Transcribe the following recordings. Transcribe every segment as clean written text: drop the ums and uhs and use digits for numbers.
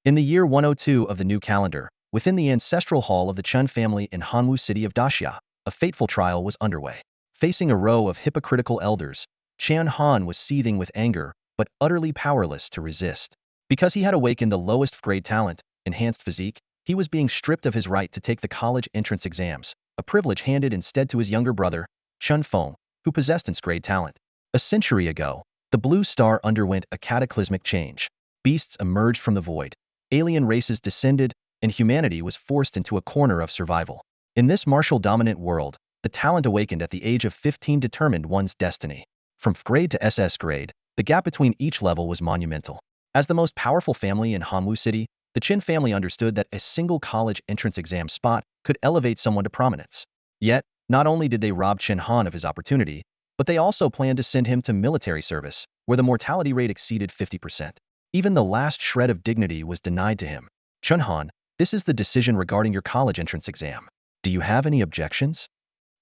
In the year 102 of the new calendar, within the ancestral hall of the Chen family in Hanwu city of Daxia, a fateful trial was underway. Facing a row of hypocritical elders, Chen Han was seething with anger, but utterly powerless to resist. Because he had awakened the lowest grade talent, enhanced physique, he was being stripped of his right to take the college entrance exams, a privilege handed instead to his younger brother, Chen Feng, who possessed its grade talent. A century ago, the Blue Star underwent a cataclysmic change. Beasts emerged from the void, alien races descended, and humanity was forced into a corner of survival. In this Marshal-dominant world, the talent awakened at the age of 15 determined one's destiny. From F grade to SS grade, the gap between each level was monumental. As the most powerful family in Hanwu City, the Qin family understood that a single college entrance exam spot could elevate someone to prominence. Yet, not only did they rob Chen Han of his opportunity, but they also planned to send him to military service, where the mortality rate exceeded 50%. Even the last shred of dignity was denied to him. Chen Han, this is the decision regarding your college entrance exam. Do you have any objections?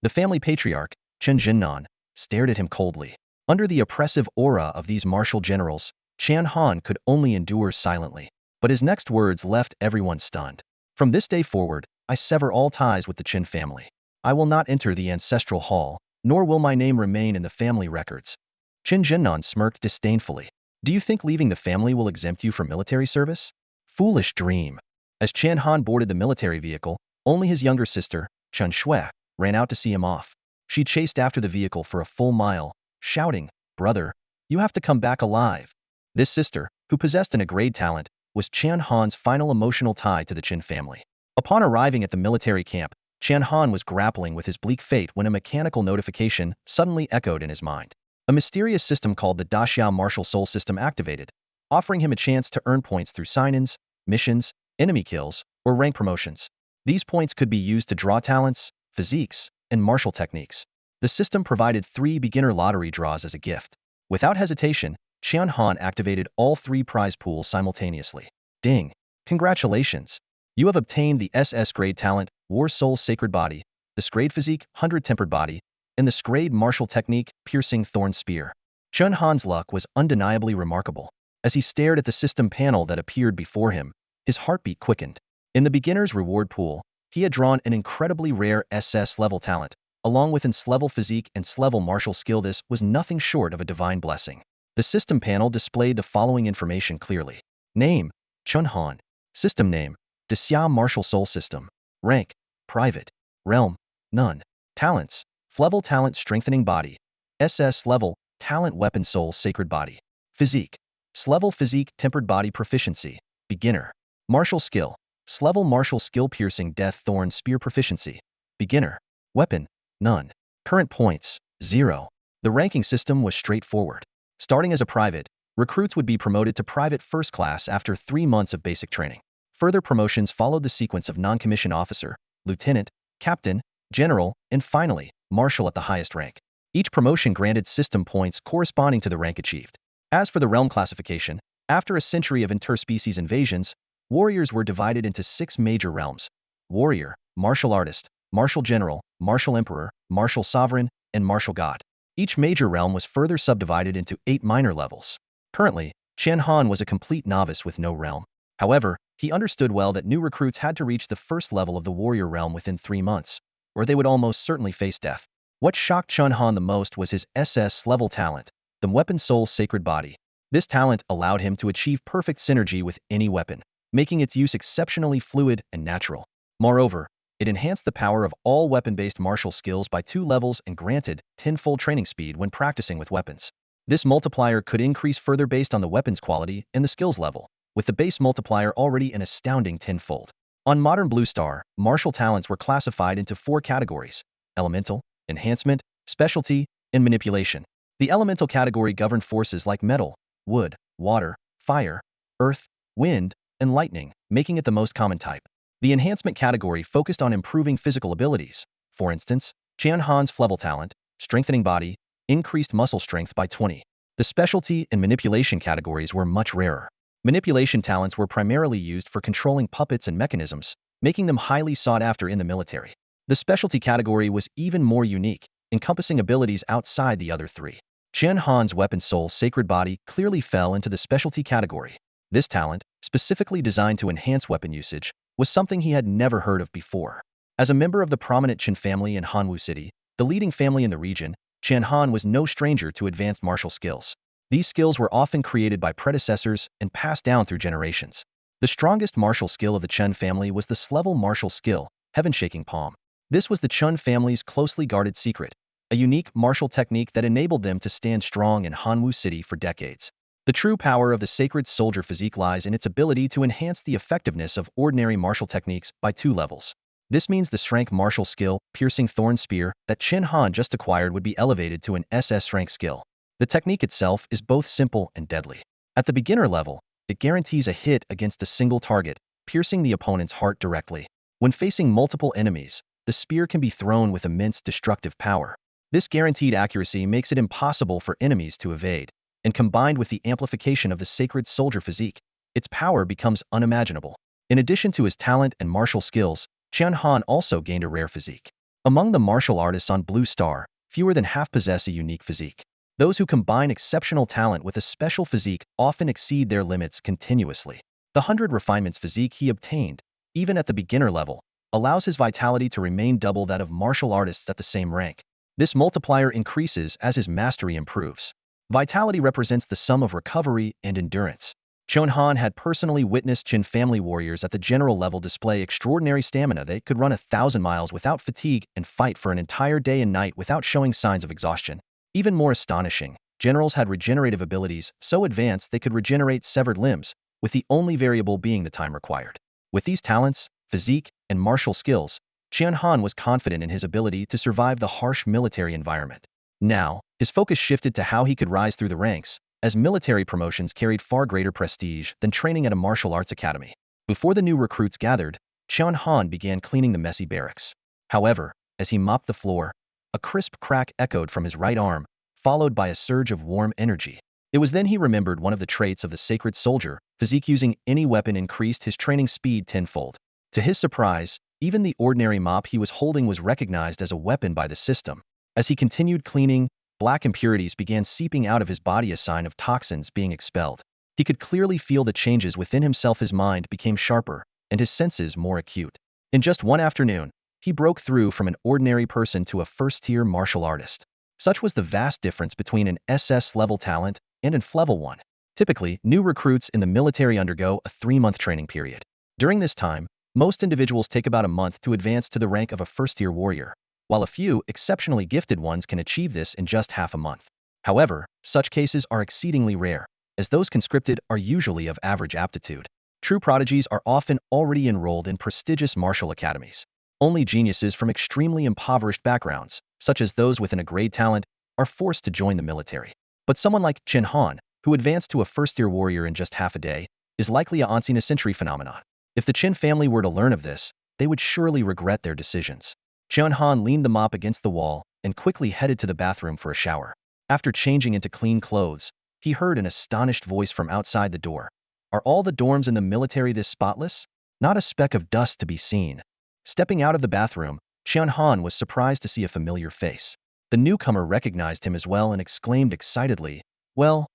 The family patriarch, Chen Jinnan, stared at him coldly. Under the oppressive aura of these martial generals, Chen Han could only endure silently. But his next words left everyone stunned. From this day forward, I sever all ties with the Qin family. I will not enter the ancestral hall, nor will my name remain in the family records. Chen Jinnan smirked disdainfully. Do you think leaving the family will exempt you from military service? Foolish dream. As Chen Han boarded the military vehicle, only his younger sister, Chen Shui, ran out to see him off. She chased after the vehicle for a full mile, shouting, "Brother, you have to come back alive." This sister, who possessed an grade talent, was Chen Han's final emotional tie to the Qin family. Upon arriving at the military camp, Chen Han was grappling with his bleak fate when a mechanical notification suddenly echoed in his mind. A mysterious system called the Daxia Marshal Soul System activated, offering him a chance to earn points through sign-ins, missions, enemy kills, or rank promotions. These points could be used to draw talents, physiques, and martial techniques. The system provided 3 beginner lottery draws as a gift. Without hesitation, Chen Han activated all 3 prize pools simultaneously. Ding! Congratulations! You have obtained the SS grade talent, War Soul Sacred Body, the Scrade Physique, 100 Tempered Body, and the Scrade Martial Technique, Piercing Thorn Spear. Chen Han's luck was undeniably remarkable. As he stared at the system panel that appeared before him, his heartbeat quickened. In the beginner's reward pool, he had drawn an incredibly rare SS-level talent, along with an S-level physique and S-level martial skill. This was nothing short of a divine blessing. The system panel displayed the following information clearly. Name, Chen Han. System name, Daxia Martial Soul System. Rank, Private. Realm, None. Talents, F-level Talent Strengthening Body. SS-level, Talent Weapon Soul Sacred Body. Physique, S-level Physique Tempered Body Proficiency. Beginner. Martial Skill, S-level Martial Skill Piercing Death Thorn Spear Proficiency. Beginner. Weapon, None. Current points, 0. The ranking system was straightforward. Starting as a private, recruits would be promoted to private first class after 3 months of basic training. Further promotions followed the sequence of non-commissioned officer, lieutenant, captain, general, and finally, marshal at the highest rank. Each promotion granted system points corresponding to the rank achieved. As for the realm classification, after a century of interspecies invasions, warriors were divided into 6 major realms: warrior, martial artist, martial general, martial emperor, martial sovereign, and martial god. Each major realm was further subdivided into 8 minor levels. Currently, Chen Han was a complete novice with no realm. However, he understood well that new recruits had to reach the first level of the warrior realm within 3 months, or they would almost certainly face death. What shocked Chen Han the most was his SS-level talent, the Weapon Soul Sacred Body. This talent allowed him to achieve perfect synergy with any weapon, making its use exceptionally fluid and natural. Moreover, it enhanced the power of all weapon-based martial skills by 2 levels and granted 10-fold training speed when practicing with weapons. This multiplier could increase further based on the weapon's quality and the skills level, with the base multiplier already an astounding 10-fold. On Modern Blue Star, martial talents were classified into 4 categories: elemental, enhancement, specialty, and manipulation. The elemental category governed forces like metal, wood, water, fire, earth, wind, and lightning, making it the most common type. The enhancement category focused on improving physical abilities. For instance, Chen Han's F-level talent, strengthening body, increased muscle strength by 20. The specialty and manipulation categories were much rarer. Manipulation talents were primarily used for controlling puppets and mechanisms, making them highly sought after in the military. The specialty category was even more unique, encompassing abilities outside the other 3. Chen Han's Weapon Soul Sacred Body clearly fell into the specialty category. This talent, specifically designed to enhance weapon usage, was something he had never heard of before. As a member of the prominent Chen family in Hanwu City, the leading family in the region, Chen Han was no stranger to advanced martial skills. These skills were often created by predecessors and passed down through generations. The strongest martial skill of the Chen family was the S-level martial skill, Heaven-Shaking Palm. This was the Chen family's closely guarded secret, a unique martial technique that enabled them to stand strong in Hanwu City for decades. The true power of the sacred soldier physique lies in its ability to enhance the effectiveness of ordinary martial techniques by 2 levels. This means the S-rank martial skill, Piercing Thorn Spear, that Chen Han just acquired would be elevated to an SS-rank skill. The technique itself is both simple and deadly. At the beginner level, it guarantees a hit against a single target, piercing the opponent's heart directly. When facing multiple enemies, the spear can be thrown with immense destructive power. This guaranteed accuracy makes it impossible for enemies to evade, and combined with the amplification of the sacred soldier physique, its power becomes unimaginable. In addition to his talent and martial skills, Chen Han also gained a rare physique. Among the martial artists on Blue Star, fewer than half possess a unique physique. Those who combine exceptional talent with a special physique often exceed their limits continuously. The 100 refinements physique he obtained, even at the beginner level, allows his vitality to remain double that of martial artists at the same rank. This multiplier increases as his mastery improves. Vitality represents the sum of recovery and endurance. Chen Han had personally witnessed Chen family warriors at the general level display extraordinary stamina. They could run 1,000 miles without fatigue and fight for an entire day and night without showing signs of exhaustion. Even more astonishing, generals had regenerative abilities so advanced they could regenerate severed limbs, with the only variable being the time required. With these talents, physique, and martial skills, Chen Han was confident in his ability to survive the harsh military environment. Now, his focus shifted to how he could rise through the ranks, as military promotions carried far greater prestige than training at a martial arts academy. Before the new recruits gathered, Chen Han began cleaning the messy barracks. However, as he mopped the floor, a crisp crack echoed from his right arm, followed by a surge of warm energy. It was then he remembered one of the traits of the sacred soldier, physique using any weapon increased his training speed tenfold. To his surprise, even the ordinary mop he was holding was recognized as a weapon by the system. As he continued cleaning, black impurities began seeping out of his body, a sign of toxins being expelled. He could clearly feel the changes within himself. His mind became sharper, and his senses more acute. In just one afternoon, he broke through from an ordinary person to a first-tier martial artist. Such was the vast difference between an SS-level talent and an FL-level one. Typically, new recruits in the military undergo a 3-month training period. During this time, most individuals take about a month to advance to the rank of a first-tier warrior, while a few exceptionally gifted ones can achieve this in just half a month. However, such cases are exceedingly rare, as those conscripted are usually of average aptitude. True prodigies are often already enrolled in prestigious martial academies. Only geniuses from extremely impoverished backgrounds, such as those with an A-grade talent, are forced to join the military. But someone like Chen Han, who advanced to a first-tier warrior in just half a day, is likely a once-in-a-century phenomenon. If the Chen family were to learn of this, they would surely regret their decisions. Chen Han leaned the mop against the wall and quickly headed to the bathroom for a shower. After changing into clean clothes, he heard an astonished voice from outside the door. "Are all the dorms in the military this spotless? Not a speck of dust to be seen." Stepping out of the bathroom, Chen Han was surprised to see a familiar face. The newcomer recognized him as well and exclaimed excitedly, well,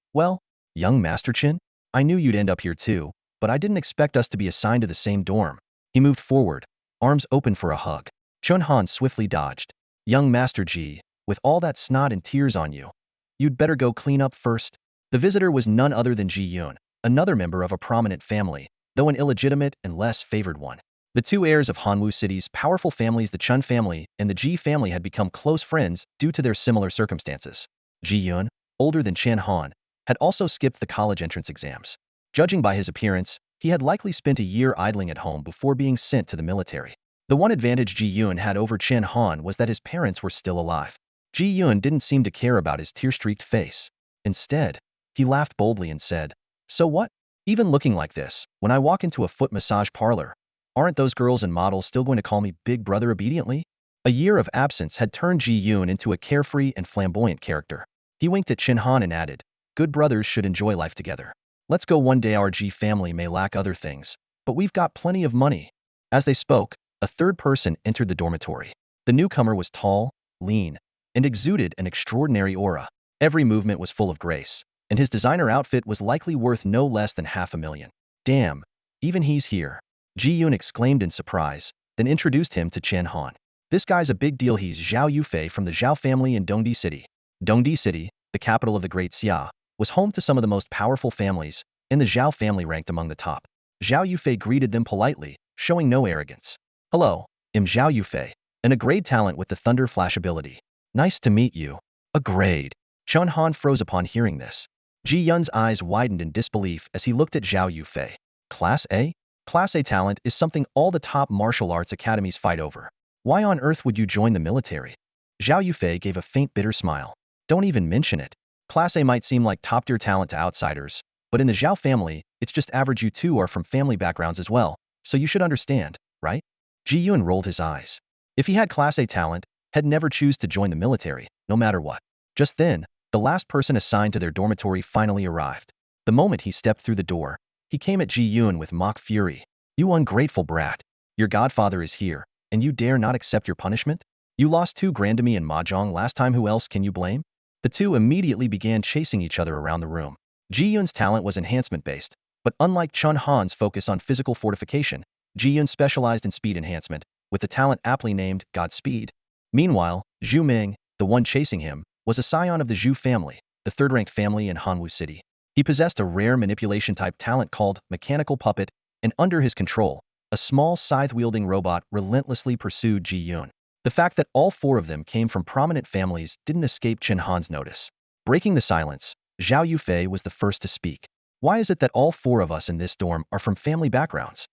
young Master Chen? I knew you'd end up here too, but I didn't expect us to be assigned to the same dorm." He moved forward, arms open for a hug. Chen Han swiftly dodged. "Young Master Ji, with all that snot and tears on you, you'd better go clean up first." The visitor was none other than Ji Yun, another member of a prominent family, though an illegitimate and less favored one. The two heirs of Hanwu City's powerful families, the Chen family and the Ji family, had become close friends due to their similar circumstances. Ji Yun, older than Chen Han, had also skipped the college entrance exams. Judging by his appearance, he had likely spent a year idling at home before being sent to the military. The one advantage Ji Yun had over Chen Han was that his parents were still alive. Ji Yun didn't seem to care about his tear-streaked face. Instead, he laughed boldly and said, "So what? Even looking like this, when I walk into a foot massage parlor, aren't those girls and models still going to call me Big Brother obediently?" A year of absence had turned Ji Yun into a carefree and flamboyant character. He winked at Chen Han and added, "Good brothers should enjoy life together. Let's go one day. Our Ji family may lack other things, but we've got plenty of money." As they spoke, a third person entered the dormitory. The newcomer was tall, lean, and exuded an extraordinary aura. Every movement was full of grace. and his designer outfit was likely worth no less than $500,000. Damn, even he's here. Ji Yun exclaimed in surprise, then introduced him to Chen Han. This guy's a big deal. He's Zhao Yufei from the Zhao family in Dongdi City. Dongdi City, the capital of the Great Xia, was home to some of the most powerful families, and the Zhao family ranked among the top. Zhao Yufei greeted them politely, showing no arrogance. Hello, I'm Zhao Yufei, and a grade talent with the Thunder Flash ability. Nice to meet you. A grade. Chen Han froze upon hearing this. Ji Yun's eyes widened in disbelief as he looked at Zhao Yufei. Class A? Class A talent is something all the top martial arts academies fight over. Why on earth would you join the military? Zhao Yufei gave a faint bitter smile. Don't even mention it. Class A might seem like top-tier talent to outsiders, but in the Zhao family, it's just average. You two are from family backgrounds as well, so you should understand, right? Ji Yun rolled his eyes. If he had Class A talent, he'd never choose to join the military, no matter what. Just then, the last person assigned to their dormitory finally arrived. The moment he stepped through the door, he came at Ji Yun with mock fury. You ungrateful brat. Your godfather is here, and you dare not accept your punishment? You lost 2 grand to me in Mahjong last time. Who else can you blame? The two immediately began chasing each other around the room. Ji Yun's talent was enhancement-based, but unlike Chen Han's focus on physical fortification, Ji Yun specialized in speed enhancement, with the talent aptly named Godspeed. Meanwhile, Zhu Ming, the one chasing him, was a scion of the Zhu family, the third-ranked family in Hanwu City. He possessed a rare manipulation-type talent called Mechanical Puppet, and under his control, a small scythe-wielding robot relentlessly pursued Ji Yun. The fact that all 4 of them came from prominent families didn't escape Chen Han's notice. Breaking the silence, Zhao Yufei was the first to speak. Why is it that all 4 of us in this dorm are from family backgrounds?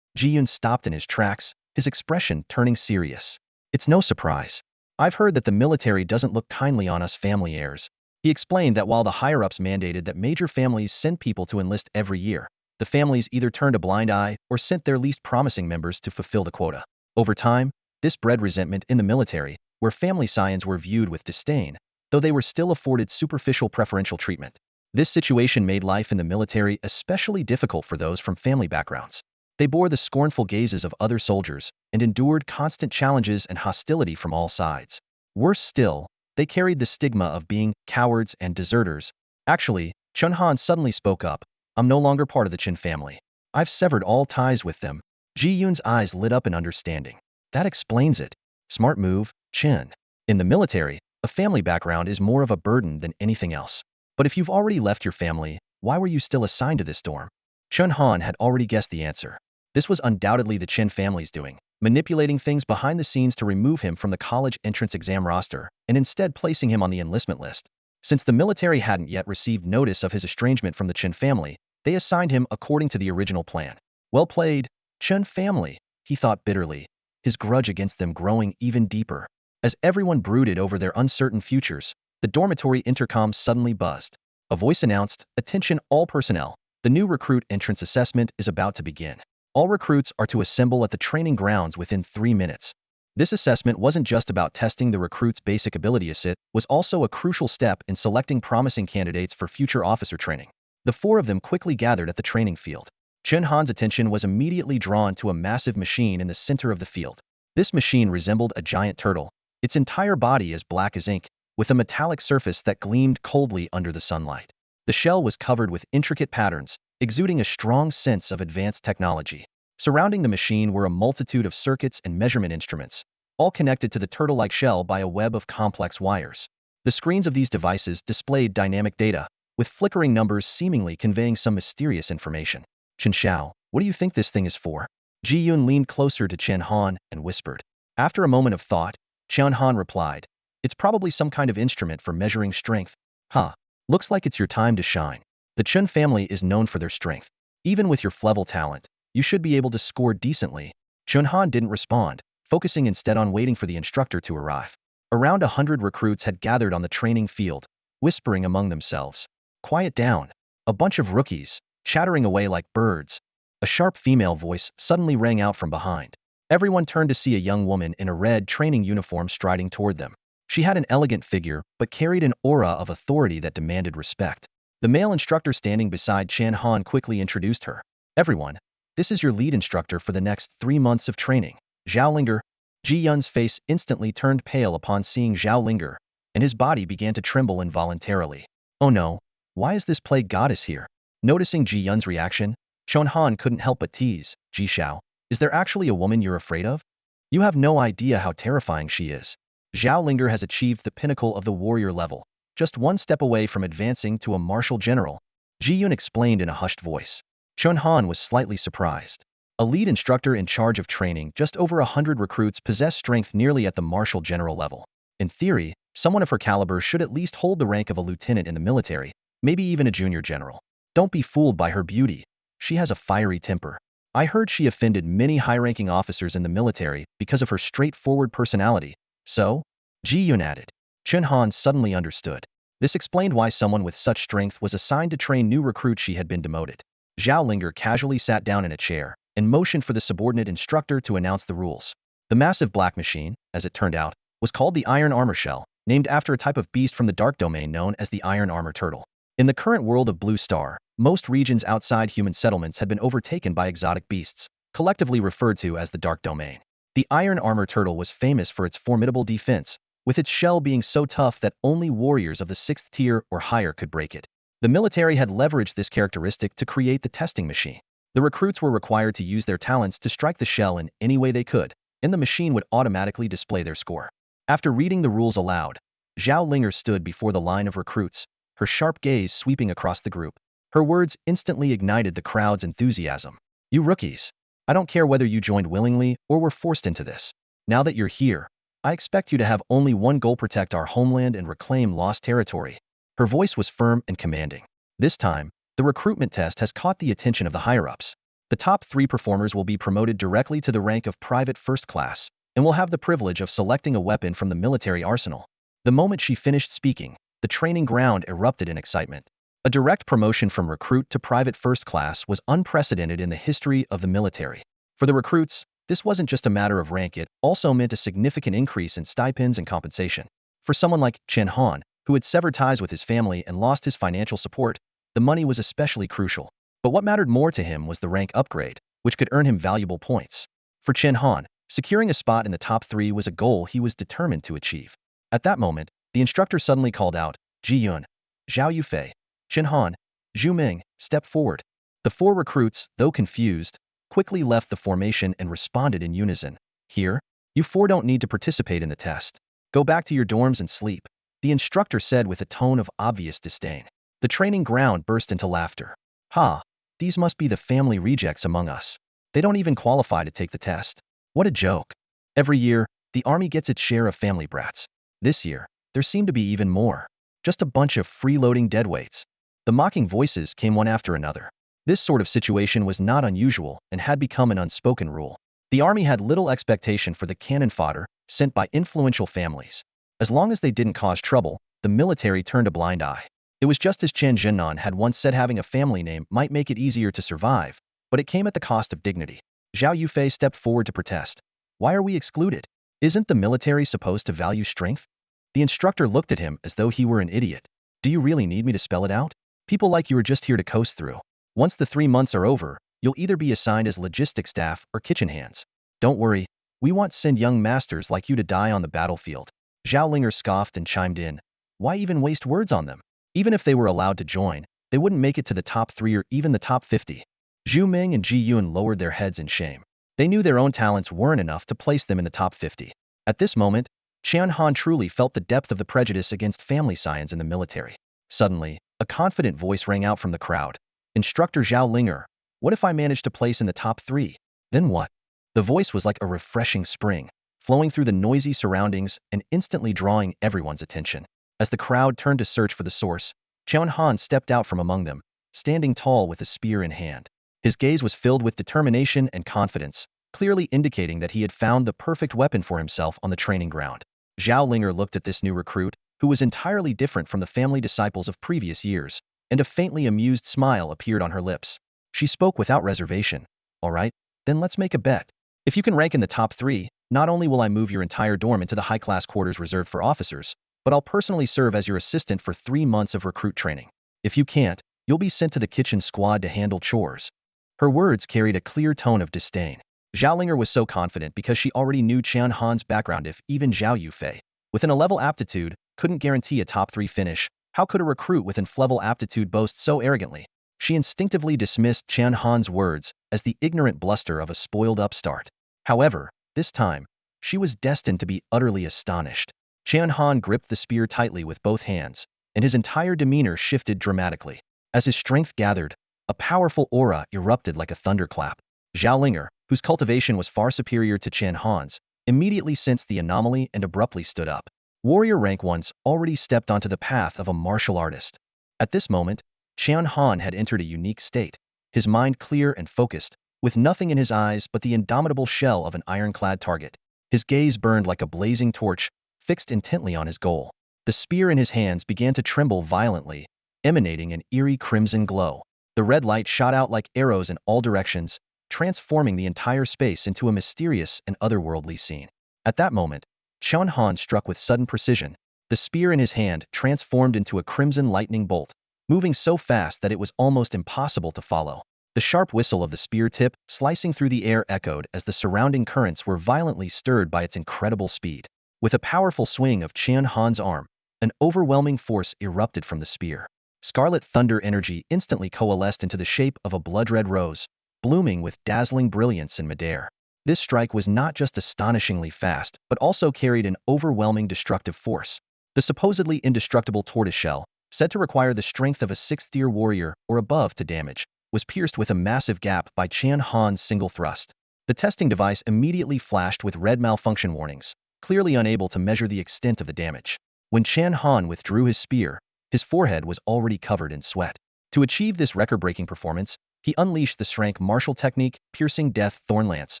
Ji Yun stopped in his tracks, his expression turning serious. It's no surprise. I've heard that the military doesn't look kindly on us family heirs. He explained that while the higher-ups mandated that major families send people to enlist every year, the families either turned a blind eye or sent their least promising members to fulfill the quota. Over time, this bred resentment in the military, where family scions were viewed with disdain, though they were still afforded superficial preferential treatment. This situation made life in the military especially difficult for those from family backgrounds. They bore the scornful gazes of other soldiers and endured constant challenges and hostility from all sides. Worse still, they carried the stigma of being cowards and deserters. Actually, Chen Han suddenly spoke up. I'm no longer part of the Chen family. I've severed all ties with them. Ji Yun's eyes lit up in understanding. That explains it. Smart move, Chen. In the military, a family background is more of a burden than anything else. But if you've already left your family, why were you still assigned to this dorm? Chen Han had already guessed the answer. This was undoubtedly the Chen family's doing, manipulating things behind the scenes to remove him from the college entrance exam roster and instead placing him on the enlistment list. Since the military hadn't yet received notice of his estrangement from the Chen family, they assigned him according to the original plan. Well played, Chen family, he thought bitterly, his grudge against them growing even deeper. As everyone brooded over their uncertain futures, the dormitory intercom suddenly buzzed. A voice announced, "Attention all personnel, the new recruit entrance assessment is about to begin. All recruits are to assemble at the training grounds within 3 minutes." This assessment wasn't just about testing the recruit's basic ability. It was also a crucial step in selecting promising candidates for future officer training. The 4 of them quickly gathered at the training field. Chen Han's attention was immediately drawn to a massive machine in the center of the field. This machine resembled a giant turtle, its entire body as black as ink, with a metallic surface that gleamed coldly under the sunlight. The shell was covered with intricate patterns, exuding a strong sense of advanced technology. Surrounding the machine were a multitude of circuits and measurement instruments, all connected to the turtle-like shell by a web of complex wires. The screens of these devices displayed dynamic data, with flickering numbers seemingly conveying some mysterious information. Chen Xiao, what do you think this thing is for? Ji Yun leaned closer to Chen Han and whispered. After a moment of thought, Chen Han replied, "It's probably some kind of instrument for measuring strength." Huh. Looks like it's your time to shine. The Chen family is known for their strength. Even with your level talent, you should be able to score decently. Chen Han didn't respond, focusing instead on waiting for the instructor to arrive. Around 100 recruits had gathered on the training field, whispering among themselves. Quiet down. A bunch of rookies, chattering away like birds. A sharp female voice suddenly rang out from behind. Everyone turned to see a young woman in a red training uniform striding toward them. She had an elegant figure, but carried an aura of authority that demanded respect. The male instructor standing beside Chen Han quickly introduced her. Everyone, this is your lead instructor for the next 3 months of training, Zhao Linger. Ji Yun's face instantly turned pale upon seeing Zhao Linger, and his body began to tremble involuntarily. Oh no, Why is this plague goddess here? Noticing Ji Yun's reaction, Chen Han couldn't help but tease, Ji Xiao, is there actually a woman you're afraid of? You have no idea how terrifying she is. Zhao Linger has achieved the pinnacle of the warrior level, just one step away from advancing to a martial general. Ji Yun explained in a hushed voice. Chen Han was slightly surprised. A lead instructor in charge of training just over 100 recruits possessed strength nearly at the martial general level. In theory, someone of her caliber should at least hold the rank of a lieutenant in the military, maybe even a junior general. Don't be fooled by her beauty. She has a fiery temper. I heard she offended many high-ranking officers in the military because of her straightforward personality. So? Ji Yun added. Chen Han suddenly understood. This explained why someone with such strength was assigned to train new recruits she had been demoted. Zhao Linger casually sat down in a chair and motioned for the subordinate instructor to announce the rules. The massive black machine, as it turned out, was called the Iron Armor Shell, named after a type of beast from the Dark Domain known as the Iron Armor Turtle. In the current world of Blue Star, most regions outside human settlements had been overtaken by exotic beasts, collectively referred to as the Dark Domain. The Iron Armor Turtle was famous for its formidable defense, with its shell being so tough that only warriors of the 6th tier or higher could break it. The military had leveraged this characteristic to create the testing machine. The recruits were required to use their talents to strike the shell in any way they could, and the machine would automatically display their score. After reading the rules aloud, Zhao Linger stood before the line of recruits, her sharp gaze sweeping across the group. Her words instantly ignited the crowd's enthusiasm. You rookies, I don't care whether you joined willingly or were forced into this. Now that you're here, I expect you to have only one goal: protect our homeland and reclaim lost territory. Her voice was firm and commanding. This time, the recruitment test has caught the attention of the higher-ups. The top 3 performers will be promoted directly to the rank of Private First Class, and will have the privilege of selecting a weapon from the military arsenal. The moment she finished speaking, the training ground erupted in excitement. A direct promotion from recruit to Private First Class was unprecedented in the history of the military. For the recruits, this wasn't just a matter of rank, it also meant a significant increase in stipends and compensation. For someone like Chen Han, who had severed ties with his family and lost his financial support, the money was especially crucial. But what mattered more to him was the rank upgrade, which could earn him valuable points. For Chen Han, securing a spot in the top 3 was a goal he was determined to achieve. At that moment, the instructor suddenly called out, Ji Yun, Zhao Yufei, Chen Han, Zhu Ming, step forward. The 4 recruits, though confused, quickly left the formation and responded in unison. Here, you 4 don't need to participate in the test. Go back to your dorms and sleep, the instructor said with a tone of obvious disdain. The training ground burst into laughter. Ha, these must be the family rejects among us. They don't even qualify to take the test. What a joke. Every year, the army gets its share of family brats. This year, there seemed to be even more. Just a bunch of freeloading deadweights. The mocking voices came one after another. This sort of situation was not unusual and had become an unspoken rule. The army had little expectation for the cannon fodder sent by influential families. As long as they didn't cause trouble, the military turned a blind eye. It was just as Chen Han had once said, having a family name might make it easier to survive, but it came at the cost of dignity. Zhao Yufei stepped forward to protest. Why are we excluded? Isn't the military supposed to value strength? The instructor looked at him as though he were an idiot. Do you really need me to spell it out? People like you are just here to coast through. Once the 3 months are over, you'll either be assigned as logistics staff or kitchen hands. Don't worry, we won't send young masters like you to die on the battlefield. Zhao Linger scoffed and chimed in. Why even waste words on them? Even if they were allowed to join, they wouldn't make it to the top 3 or even the top 50. Zhu Ming and Ji Yun lowered their heads in shame. They knew their own talents weren't enough to place them in the top 50. At this moment, Chen Han truly felt the depth of the prejudice against family scions in the military. Suddenly, a confident voice rang out from the crowd. Instructor Zhao Linger, what if I manage to place in the top 3? Then what? The voice was like a refreshing spring, flowing through the noisy surroundings and instantly drawing everyone's attention. As the crowd turned to search for the source, Chen Han stepped out from among them, standing tall with a spear in hand. His gaze was filled with determination and confidence, clearly indicating that he had found the perfect weapon for himself on the training ground. Zhao Linger looked at this new recruit, who was entirely different from the family disciples of previous years, and a faintly amused smile appeared on her lips. She spoke without reservation. All right, then let's make a bet. If you can rank in the top 3, not only will I move your entire dorm into the high-class quarters reserved for officers, but I'll personally serve as your assistant for 3 months of recruit training. If you can't, you'll be sent to the kitchen squad to handle chores. Her words carried a clear tone of disdain. Zhao Linger was so confident because she already knew Chen Han's background. If even Zhao Yufei, with an A-level aptitude, couldn't guarantee a top 3 finish, How could a recruit with inflexible aptitude boast so arrogantly? She instinctively dismissed Chen Han's words as the ignorant bluster of a spoiled upstart. However, this time, she was destined to be utterly astonished. Chen Han gripped the spear tightly with both hands, and his entire demeanor shifted dramatically. As his strength gathered, a powerful aura erupted like a thunderclap. Zhao Linger, whose cultivation was far superior to Chen Han's, immediately sensed the anomaly and abruptly stood up. Warrior rank ones already stepped onto the path of a martial artist. At this moment, Chen Han had entered a unique state, his mind clear and focused, with nothing in his eyes but the indomitable shell of an ironclad target. His gaze burned like a blazing torch, fixed intently on his goal. The spear in his hands began to tremble violently, emanating an eerie crimson glow. The red light shot out like arrows in all directions, transforming the entire space into a mysterious and otherworldly scene. At that moment, Chen Han struck with sudden precision. The spear in his hand transformed into a crimson lightning bolt, moving so fast that it was almost impossible to follow. The sharp whistle of the spear tip, slicing through the air, echoed as the surrounding currents were violently stirred by its incredible speed. With a powerful swing of Chen Han's arm, an overwhelming force erupted from the spear. Scarlet thunder energy instantly coalesced into the shape of a blood-red rose, blooming with dazzling brilliance in midair. This strike was not just astonishingly fast, but also carried an overwhelming destructive force. The supposedly indestructible tortoiseshell, said to require the strength of a sixth-tier warrior or above to damage, was pierced with a massive gap by Chen Han's single thrust. The testing device immediately flashed with red malfunction warnings, clearly unable to measure the extent of the damage. When Chen Han withdrew his spear, his forehead was already covered in sweat. To achieve this record-breaking performance, he unleashed the SSS-rank Marshal technique, Piercing Death Thornlance,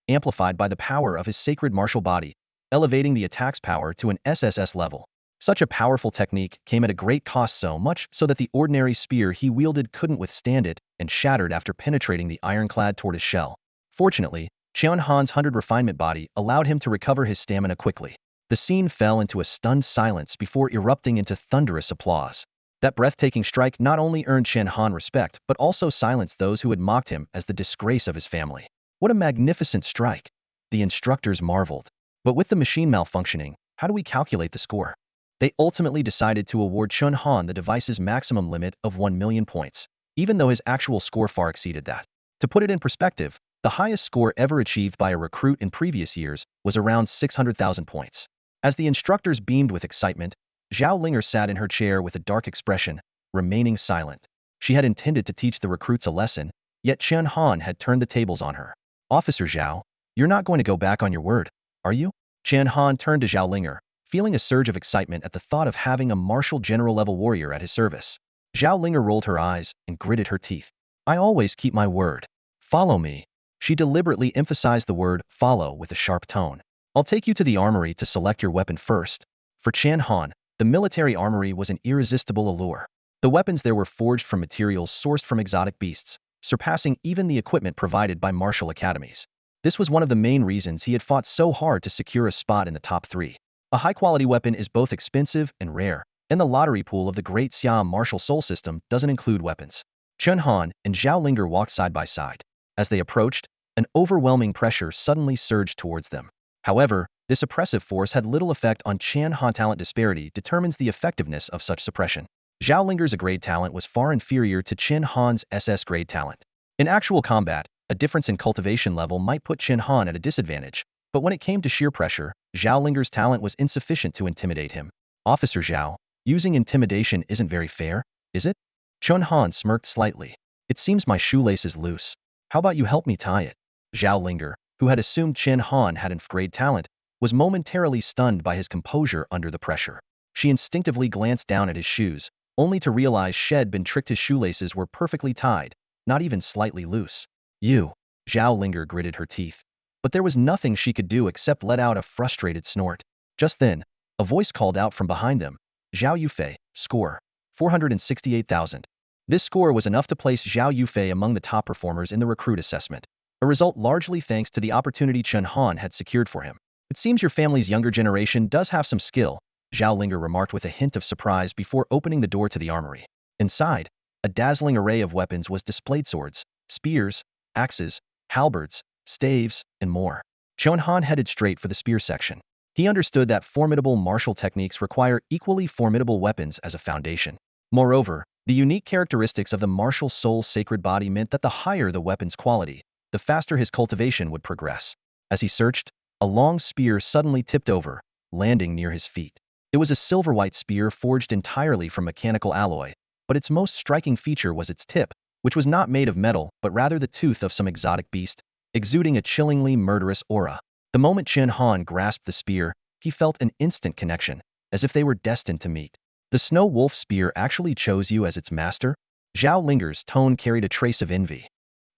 amplified by the power of his sacred martial body, elevating the attack's power to an SSS level. Such a powerful technique came at a great cost, so much so that the ordinary spear he wielded couldn't withstand it and shattered after penetrating the ironclad tortoise shell. Fortunately, Chen Han's 100 refinement body allowed him to recover his stamina quickly. The scene fell into a stunned silence before erupting into thunderous applause. That breathtaking strike not only earned Chen Han respect, but also silenced those who had mocked him as the disgrace of his family. What a magnificent strike! The instructors marveled. But with the machine malfunctioning, how do we calculate the score? They ultimately decided to award Chen Han the device's maximum limit of 1 million points, even though his actual score far exceeded that. To put it in perspective, the highest score ever achieved by a recruit in previous years was around 600,000 points. As the instructors beamed with excitement, Zhao Linger sat in her chair with a dark expression, remaining silent. She had intended to teach the recruits a lesson, yet Chen Han had turned the tables on her. "Officer Zhao, you're not going to go back on your word, are you?" Chen Han turned to Zhao Linger, feeling a surge of excitement at the thought of having a martial general-level warrior at his service. Zhao Linger rolled her eyes and gritted her teeth. "I always keep my word. Follow me." She deliberately emphasized the word follow with a sharp tone. "I'll take you to the armory to select your weapon first." For Chen Han, the military armory was an irresistible allure. The weapons there were forged from materials sourced from exotic beasts, surpassing even the equipment provided by martial academies. This was one of the main reasons he had fought so hard to secure a spot in the top 3. A high-quality weapon is both expensive and rare, and the lottery pool of the Great Siam Martial Soul System doesn't include weapons. Chen Han and Zhao Linger walked side by side. As they approached, an overwhelming pressure suddenly surged towards them. However, this oppressive force had little effect on Chen Han. Talent disparity determines the effectiveness of such suppression. Zhao Linger's A-grade talent was far inferior to Chen Han's SS-grade talent. In actual combat, a difference in cultivation level might put Chen Han at a disadvantage, but when it came to sheer pressure, Zhao Linger's talent was insufficient to intimidate him. "Officer Zhao, using intimidation isn't very fair, is it?" Chen Han smirked slightly. "It seems my shoelace is loose. How about you help me tie it?" Zhao Linger, who had assumed Chen Han had grade talent, was momentarily stunned by his composure under the pressure. She instinctively glanced down at his shoes, only to realize she'd been tricked. His shoelaces were perfectly tied, not even slightly loose. "You." Zhao Linger gritted her teeth. But there was nothing she could do except let out a frustrated snort. Just then, a voice called out from behind them. "Zhao Yufei, score, 468,000. This score was enough to place Zhao Yufei among the top performers in the recruit assessment, a result largely thanks to the opportunity Chen Han had secured for him. "It seems your family's younger generation does have some skill," Zhao Linger remarked with a hint of surprise before opening the door to the armory. Inside, a dazzling array of weapons was displayed: swords, spears, axes, halberds, staves, and more. Chen Han headed straight for the spear section. He understood that formidable martial techniques require equally formidable weapons as a foundation. Moreover, the unique characteristics of the martial soul's sacred body meant that the higher the weapon's quality, the faster his cultivation would progress. As he searched, a long spear suddenly tipped over, landing near his feet. It was a silver-white spear forged entirely from mechanical alloy, but its most striking feature was its tip, which was not made of metal but rather the tooth of some exotic beast, exuding a chillingly murderous aura. The moment Chen Han grasped the spear, he felt an instant connection, as if they were destined to meet. The snow wolf spear actually chose you as its master? Zhao Linger's tone carried a trace of envy.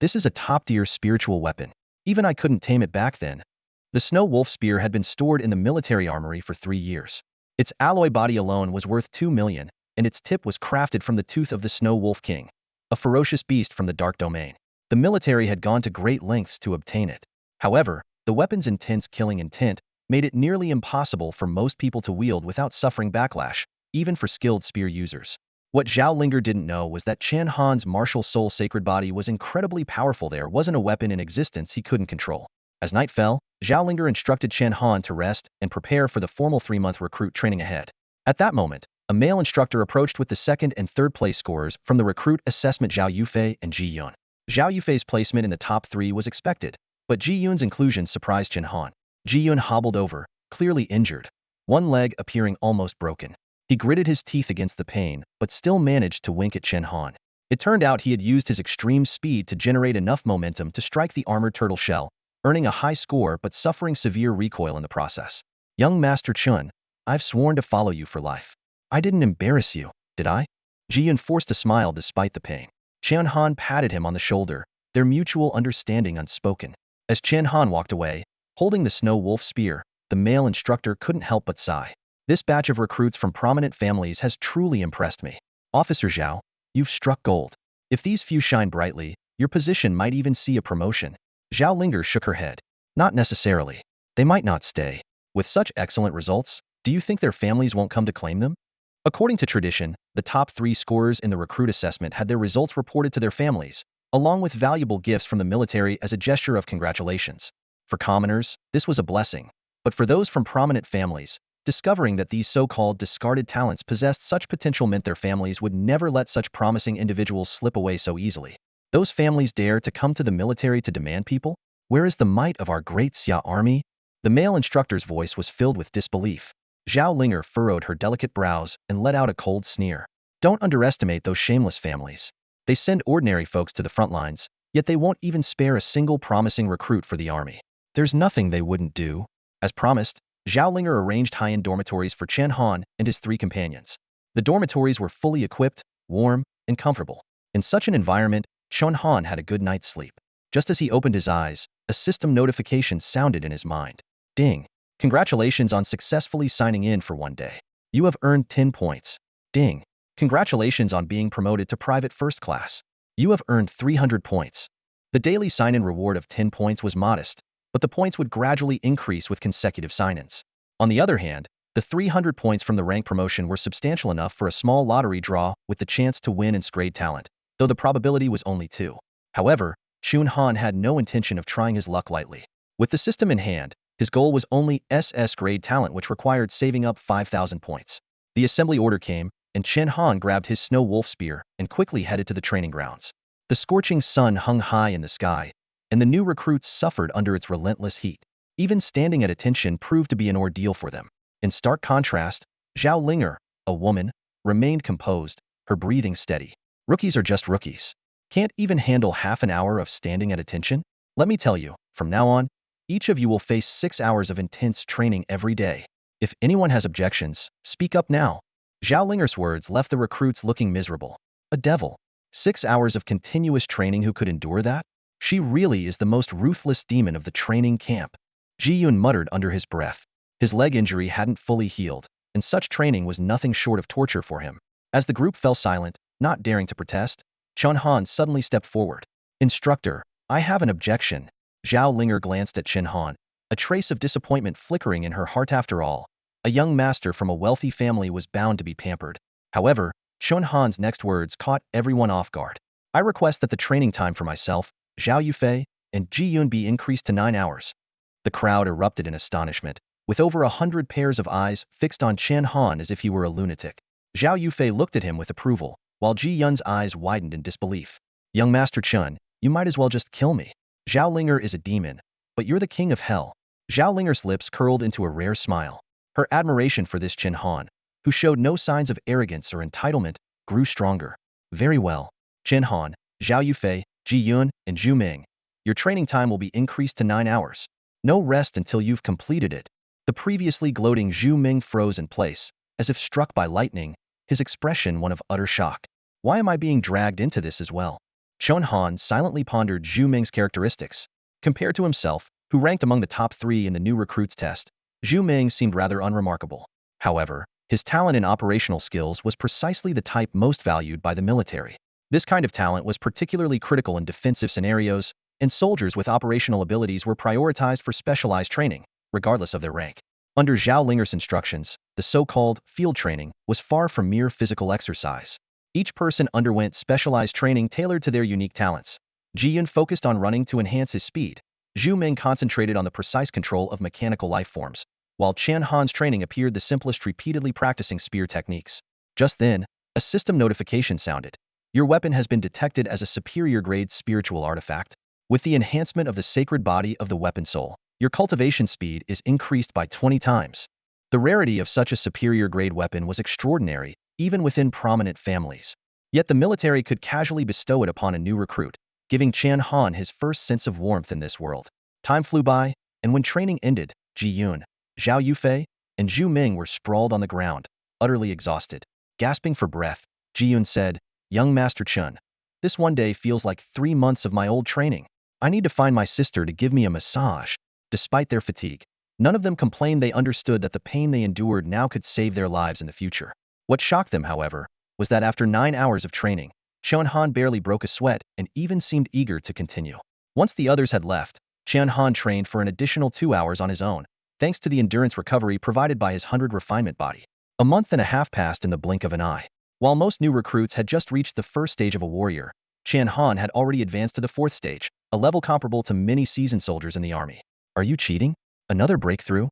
This is a top-tier spiritual weapon. Even I couldn't tame it back then. The snow wolf spear had been stored in the military armory for 3 years. Its alloy body alone was worth 2 million, and its tip was crafted from the tooth of the Snow Wolf King, a ferocious beast from the Dark Domain. The military had gone to great lengths to obtain it. However, the weapon's intense killing intent made it nearly impossible for most people to wield without suffering backlash, even for skilled spear users. What Zhao Linger didn't know was that Chen Han's martial soul sacred body was incredibly powerful. There wasn't a weapon in existence he couldn't control. As night fell, Zhao Linger instructed Chen Han to rest and prepare for the formal 3-month recruit training ahead. At that moment, a male instructor approached with the second and third place scores from the recruit assessment. Zhao Yufei and Ji Yun. Zhao Yufei's placement in the top 3 was expected, but Ji Yun's inclusion surprised Chen Han. Ji Yun hobbled over, clearly injured, one leg appearing almost broken. He gritted his teeth against the pain, but still managed to wink at Chen Han. It turned out he had used his extreme speed to generate enough momentum to strike the armored turtle shell, earning a high score but suffering severe recoil in the process. Young Master Chun, I've sworn to follow you for life. I didn't embarrass you, did I? Ji Yun forced a smile despite the pain. Chen Han patted him on the shoulder, their mutual understanding unspoken. As Chen Han walked away, holding the snow wolf spear, the male instructor couldn't help but sigh. This batch of recruits from prominent families has truly impressed me. Officer Zhao, you've struck gold. If these few shine brightly, your position might even see a promotion. Zhao Linger shook her head. Not necessarily. They might not stay. With such excellent results, do you think their families won't come to claim them? According to tradition, the top 3 scorers in the recruit assessment had their results reported to their families, along with valuable gifts from the military as a gesture of congratulations. For commoners, this was a blessing, but for those from prominent families, discovering that these so-called discarded talents possessed such potential meant their families would never let such promising individuals slip away so easily. Those families dare to come to the military to demand people? Where is the might of our great Xia army? The male instructor's voice was filled with disbelief. Zhao Linger furrowed her delicate brows and let out a cold sneer. Don't underestimate those shameless families. They send ordinary folks to the front lines, yet they won't even spare a single promising recruit for the army. There's nothing they wouldn't do. As promised, Zhao Linger arranged high-end dormitories for Chen Han and his 3 companions. The dormitories were fully equipped, warm, and comfortable. In such an environment, Chen Han had a good night's sleep. Just as he opened his eyes, a system notification sounded in his mind. Ding. Congratulations on successfully signing in for one day. You have earned 10 points. Ding. Congratulations on being promoted to private first class. You have earned 300 points. The daily sign-in reward of 10 points was modest, but the points would gradually increase with consecutive sign-ins. On the other hand, the 300 points from the rank promotion were substantial enough for a small lottery draw with the chance to win and grade talent, though the probability was only 2. However, Chen Han had no intention of trying his luck lightly. With the system in hand, his goal was only SS grade talent, which required saving up 5,000 points. The assembly order came, and Chen Han grabbed his snow wolf spear and quickly headed to the training grounds. The scorching sun hung high in the sky, and the new recruits suffered under its relentless heat. Even standing at attention proved to be an ordeal for them. In stark contrast, Zhao Linger, a woman, remained composed, her breathing steady. Rookies are just rookies. Can't even handle half an hour of standing at attention? Let me tell you, from now on, each of you will face 6 hours of intense training every day. If anyone has objections, speak up now. Zhao Linger's words left the recruits looking miserable. A devil. 6 hours of continuous training, who could endure that? She really is the most ruthless demon of the training camp. Ji Yun muttered under his breath. His leg injury hadn't fully healed, and such training was nothing short of torture for him. As the group fell silent, not daring to protest, Chen Han suddenly stepped forward. Instructor, I have an objection. Zhao Linger glanced at Chen Han, a trace of disappointment flickering in her heart. After all, a young master from a wealthy family was bound to be pampered. However, Chen Han's next words caught everyone off guard. I request that the training time for myself, Zhao Yufei, and Ji Yun be increased to 9 hours. The crowd erupted in astonishment. with over 100 pairs of eyes fixed on Chen Han as if he were a lunatic. Zhao Yufei looked at him with approval, while Ji Yun's eyes widened in disbelief. Young Master Chen, you might as well just kill me. Zhao Linger is a demon, but you're the king of hell. Zhao Linger's lips curled into a rare smile. Her admiration for this Chen Han, who showed no signs of arrogance or entitlement, grew stronger. Very well. Chen Han, Zhao Yufei, Ji Yun, and Zhu Ming. Your training time will be increased to 9 hours. No rest until you've completed it. The previously gloating Zhu Ming froze in place, as if struck by lightning, his expression one of utter shock. Why am I being dragged into this as well? Chen Han silently pondered Zhu Ming's characteristics. Compared to himself, who ranked among the top 3 in the new recruits test, Zhu Ming seemed rather unremarkable. However, his talent in operational skills was precisely the type most valued by the military. This kind of talent was particularly critical in defensive scenarios, and soldiers with operational abilities were prioritized for specialized training, regardless of their rank. Under Zhao Linger's instructions, the so-called field training was far from mere physical exercise. Each person underwent specialized training tailored to their unique talents. Ji Yun focused on running to enhance his speed. Zhu Ming concentrated on the precise control of mechanical life forms, while Chen Han's training appeared the simplest, repeatedly practicing spear techniques. Just then, a system notification sounded. Your weapon has been detected as a superior-grade spiritual artifact. With the enhancement of the sacred body of the weapon soul, your cultivation speed is increased by 20 times. The rarity of such a superior-grade weapon was extraordinary, even within prominent families. Yet the military could casually bestow it upon a new recruit, giving Chen Han his first sense of warmth in this world. Time flew by, and when training ended, Ji Yun, Zhao Yufei, and Zhu Ming were sprawled on the ground, utterly exhausted. Gasping for breath, Ji Yun said, Young Master Chen, this one day feels like 3 months of my old training. I need to find my sister to give me a massage. Despite their fatigue, none of them complained. They understood that the pain they endured now could save their lives in the future. What shocked them, however, was that after 9 hours of training, Chen Han barely broke a sweat and even seemed eager to continue. Once the others had left, Chen Han trained for an additional 2 hours on his own, thanks to the endurance recovery provided by his 100 refinement body. A month and a half passed in the blink of an eye. While most new recruits had just reached the first stage of a warrior, Chen Han had already advanced to the 4th stage, a level comparable to many seasoned soldiers in the army. Are you cheating? Another breakthrough?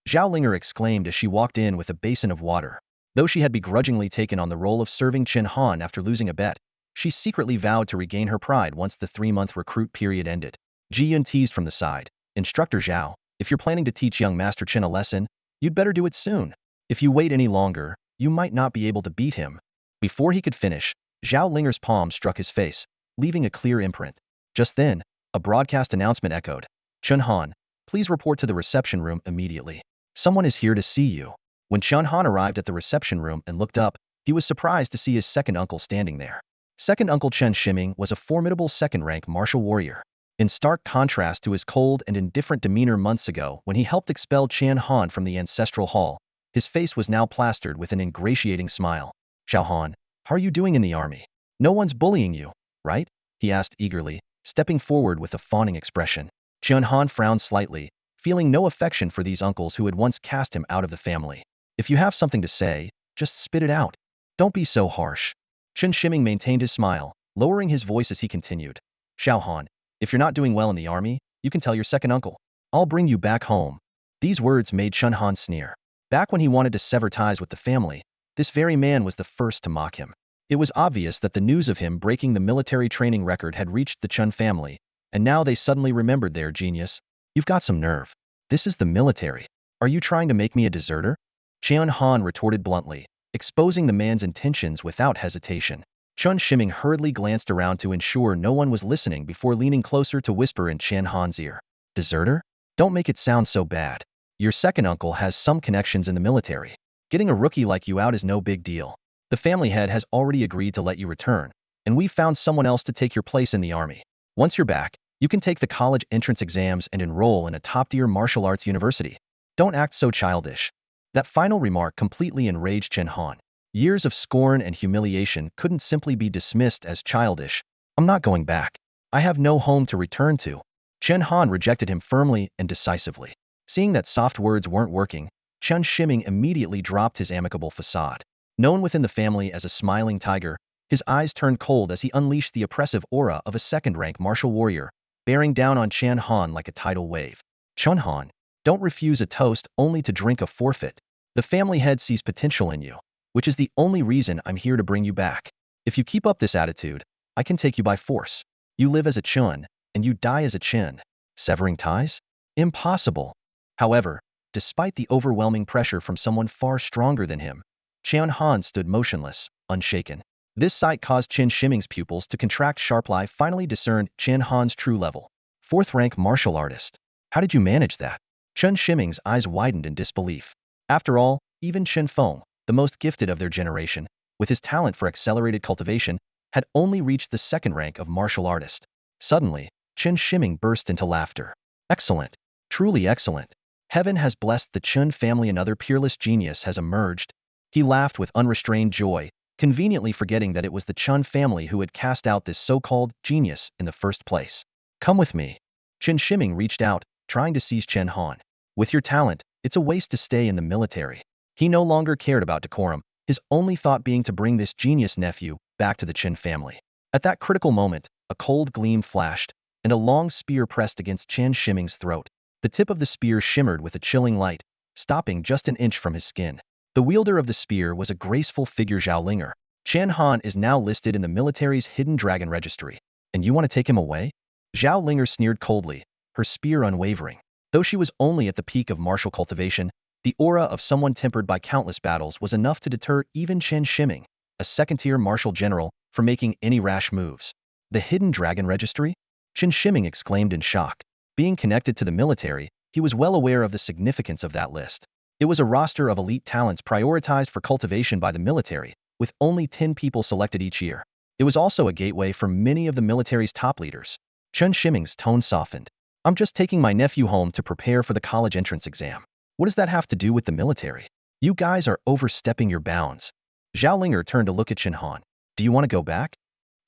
Zhao Linger exclaimed as she walked in with a basin of water. Though she had begrudgingly taken on the role of serving Chen Han after losing a bet, she secretly vowed to regain her pride once the 3-month recruit period ended. Ji Yun teased from the side, Instructor Zhao, if you're planning to teach young Master Chen a lesson, you'd better do it soon. If you wait any longer, you might not be able to beat him. Before he could finish, Zhao Linger's palm struck his face, leaving a clear imprint. Just then, a broadcast announcement echoed. Chen Han, please report to the reception room immediately. Someone is here to see you. When Chen Han arrived at the reception room and looked up, he was surprised to see his second uncle standing there. Second uncle Chen Shiming was a formidable second-rank martial warrior. In stark contrast to his cold and indifferent demeanor months ago when he helped expel Chen Han from the ancestral hall, his face was now plastered with an ingratiating smile. Xiao Han, how are you doing in the army? No one's bullying you, right? He asked eagerly, stepping forward with a fawning expression. Chen Han frowned slightly, feeling no affection for these uncles who had once cast him out of the family. If you have something to say, just spit it out. Don't be so harsh. Chen Shiming maintained his smile, lowering his voice as he continued. Xiao Han, if you're not doing well in the army, you can tell your second uncle. I'll bring you back home. These words made Chen Han sneer. Back when he wanted to sever ties with the family, this very man was the first to mock him. It was obvious that the news of him breaking the military training record had reached the Chen family, and now they suddenly remembered their genius. You've got some nerve. This is the military. Are you trying to make me a deserter? Chen Han retorted bluntly, exposing the man's intentions without hesitation. Chen Shiming hurriedly glanced around to ensure no one was listening before leaning closer to whisper in Chen Han's ear. Deserter? Don't make it sound so bad. Your second uncle has some connections in the military. Getting a rookie like you out is no big deal. The family head has already agreed to let you return, and we've found someone else to take your place in the army. Once you're back, you can take the college entrance exams and enroll in a top-tier martial arts university. Don't act so childish. That final remark completely enraged Chen Han. Years of scorn and humiliation couldn't simply be dismissed as childish. I'm not going back. I have no home to return to. Chen Han rejected him firmly and decisively. Seeing that soft words weren't working, Chen Shiming immediately dropped his amicable facade. Known within the family as a smiling tiger, his eyes turned cold as he unleashed the oppressive aura of a second-rank martial warrior, bearing down on Chen Han like a tidal wave. Chen Han, Don't refuse a toast only to drink a forfeit. The family head sees potential in you, which is the only reason I'm here to bring you back. If you keep up this attitude, I can take you by force. You live as a Chun, and you die as a Chen. Severing ties? Impossible. However, despite the overwhelming pressure from someone far stronger than him, Chen Han stood motionless, unshaken. This sight caused Chen Shiming's pupils to contract. Sharply finally discerned Chen Han's true level. Fourth rank martial artist. How did you manage that? Chen Shiming's eyes widened in disbelief. After all, even Chen Feng, the most gifted of their generation, with his talent for accelerated cultivation, had only reached the second rank of martial artist. Suddenly, Chen Shiming burst into laughter. Excellent. Truly excellent. Heaven has blessed the Chen family. Another peerless genius has emerged. He laughed with unrestrained joy, conveniently forgetting that it was the Chen family who had cast out this so-called genius in the first place. Come with me. Chen Shiming reached out, trying to seize Chen Han. With your talent, it's a waste to stay in the military. He no longer cared about decorum, his only thought being to bring this genius nephew back to the Chen family. At that critical moment, a cold gleam flashed, and a long spear pressed against Chen Shiming's throat. The tip of the spear shimmered with a chilling light, stopping just an inch from his skin. The wielder of the spear was a graceful figure. Zhao Linger. Chen Han is now listed in the military's hidden dragon registry. And you want to take him away? Zhao Linger sneered coldly, her spear unwavering. Though she was only at the peak of martial cultivation, the aura of someone tempered by countless battles was enough to deter even Chen Shiming, a second-tier martial general, from making any rash moves. The hidden dragon registry? Chen Shiming exclaimed in shock. Being connected to the military, he was well aware of the significance of that list. It was a roster of elite talents prioritized for cultivation by the military, with only 10 people selected each year. It was also a gateway for many of the military's top leaders. Chen Shiming's tone softened. I'm just taking my nephew home to prepare for the college entrance exam. What does that have to do with the military? You guys are overstepping your bounds. Zhao Linger turned to look at Chen Han. Do you want to go back?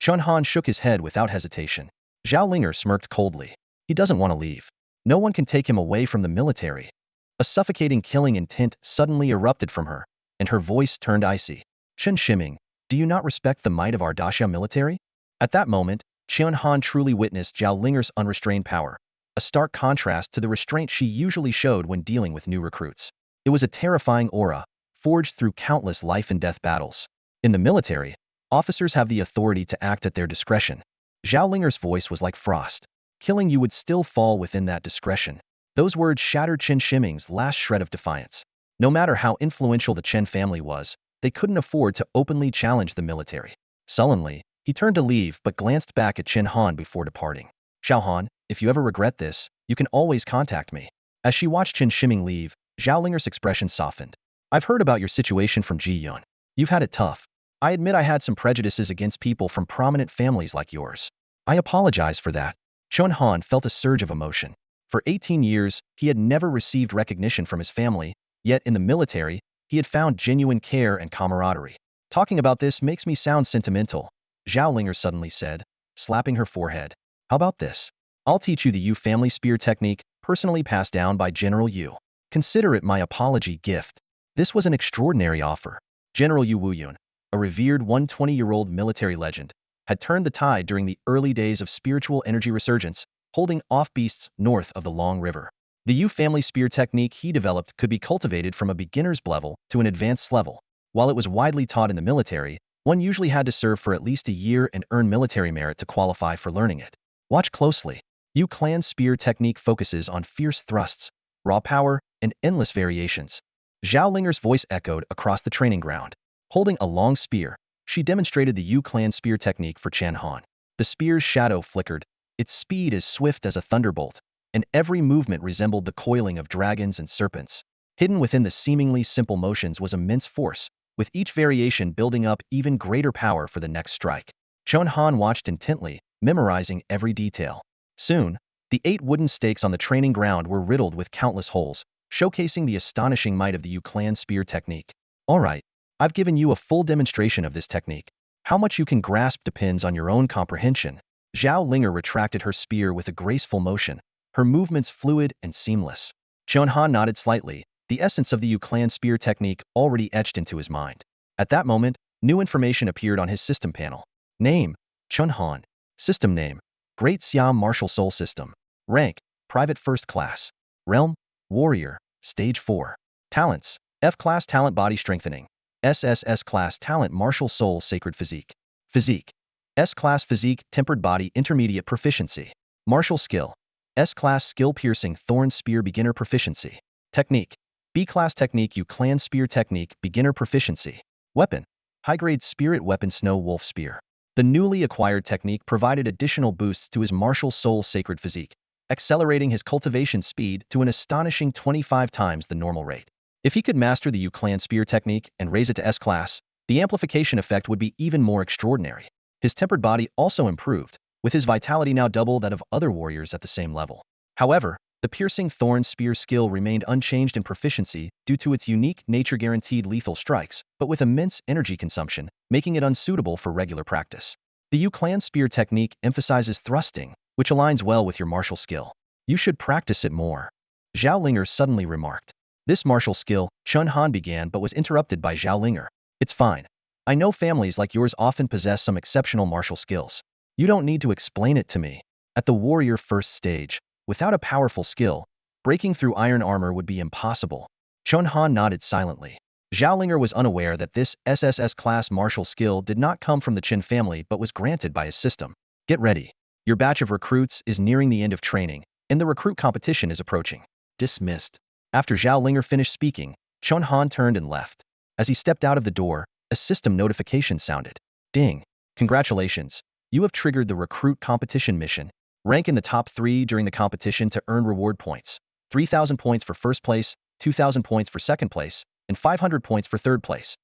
Chen Han shook his head without hesitation. Zhao Linger smirked coldly. He doesn't want to leave. No one can take him away from the military. A suffocating killing intent suddenly erupted from her, and her voice turned icy. Chen Shiming, do you not respect the might of our Daxia military? At that moment, Chen Han truly witnessed Zhao Linger's unrestrained power, a stark contrast to the restraint she usually showed when dealing with new recruits. It was a terrifying aura, forged through countless life-and-death battles. In the military, officers have the authority to act at their discretion. Zhao Linger's voice was like frost. Killing you would still fall within that discretion. Those words shattered Chen Shiming's last shred of defiance. No matter how influential the Chen family was, they couldn't afford to openly challenge the military. Sullenly, he turned to leave but glanced back at Chen Han before departing. Zhao Han, if you ever regret this, you can always contact me. As she watched Chen Shiming leave, Zhao Linger's expression softened. I've heard about your situation from Ji Yun. You've had it tough. I admit I had some prejudices against people from prominent families like yours. I apologize for that. Chen Han felt a surge of emotion. For 18 years, he had never received recognition from his family, yet in the military, he had found genuine care and camaraderie. Talking about this makes me sound sentimental, Zhao Linger suddenly said, slapping her forehead. How about this? I'll teach you the Yu family spear technique, personally passed down by General Yu. Consider it my apology gift. This was an extraordinary offer. General Yu Wuyun, a revered 120-year-old military legend, had turned the tide during the early days of spiritual energy resurgence, holding off beasts north of the Long River. The Yu family spear technique he developed could be cultivated from a beginner's level to an advanced level. While it was widely taught in the military, one usually had to serve for at least a year and earn military merit to qualify for learning it. Watch closely. Yu clan spear technique focuses on fierce thrusts, raw power, and endless variations. Zhao Linger's voice echoed across the training ground. Holding a long spear, she demonstrated the Yu clan spear technique for Chen Han. The spear's shadow flickered, its speed as swift as a thunderbolt, and every movement resembled the coiling of dragons and serpents. Hidden within the seemingly simple motions was immense force, with each variation building up even greater power for the next strike. Chen Han watched intently, memorizing every detail. Soon, the 8 wooden stakes on the training ground were riddled with countless holes, showcasing the astonishing might of the Yu clan spear technique. All right, I've given you a full demonstration of this technique. How much you can grasp depends on your own comprehension. Zhao Linger retracted her spear with a graceful motion, her movements fluid and seamless. Chen Han nodded slightly, the essence of the Yu clan spear technique already etched into his mind. At that moment, new information appeared on his system panel. Name, Chen Han. System name, Great Siam Marshal Soul System. Rank, Private First Class. Realm, Warrior, Stage 4. Talents: F-Class Talent Body Strengthening. SSS Class Talent Martial Soul Sacred Physique. Physique: S-Class Physique Tempered Body Intermediate Proficiency. Martial Skill: S-Class Skill Piercing Thorn Spear Beginner Proficiency. Technique: B-Class Technique U-Clan Spear Technique Beginner Proficiency. Weapon: High-Grade Spirit Weapon Snow Wolf Spear. The newly acquired technique provided additional boosts to his martial soul sacred physique, accelerating his cultivation speed to an astonishing 25 times the normal rate. If he could master the U-Clan Spear technique and raise it to S-Class, the amplification effect would be even more extraordinary. His tempered body also improved, with his vitality now double that of other warriors at the same level. However, the piercing thorn spear skill remained unchanged in proficiency due to its unique nature-guaranteed lethal strikes, but with immense energy consumption, making it unsuitable for regular practice. The U-Clan Spear technique emphasizes thrusting, which aligns well with your martial skill. You should practice it more, Zhao Linger suddenly remarked. This martial skill, Chen Han began but was interrupted by Zhao Linger. It's fine. I know families like yours often possess some exceptional martial skills. You don't need to explain it to me. At the warrior first stage, without a powerful skill, breaking through iron armor would be impossible. Chen Han nodded silently. Zhao Linger was unaware that this SSS class martial skill did not come from the Chen family but was granted by his system. Get ready. Your batch of recruits is nearing the end of training, and the recruit competition is approaching. Dismissed. After Zhao Linger finished speaking, Chen Han turned and left. As he stepped out of the door, a system notification sounded. Ding. Congratulations. You have triggered the recruit competition mission. Rank in the top 3 during the competition to earn reward points. 3,000 points for first place, 2,000 points for second place, and 500 points for third place.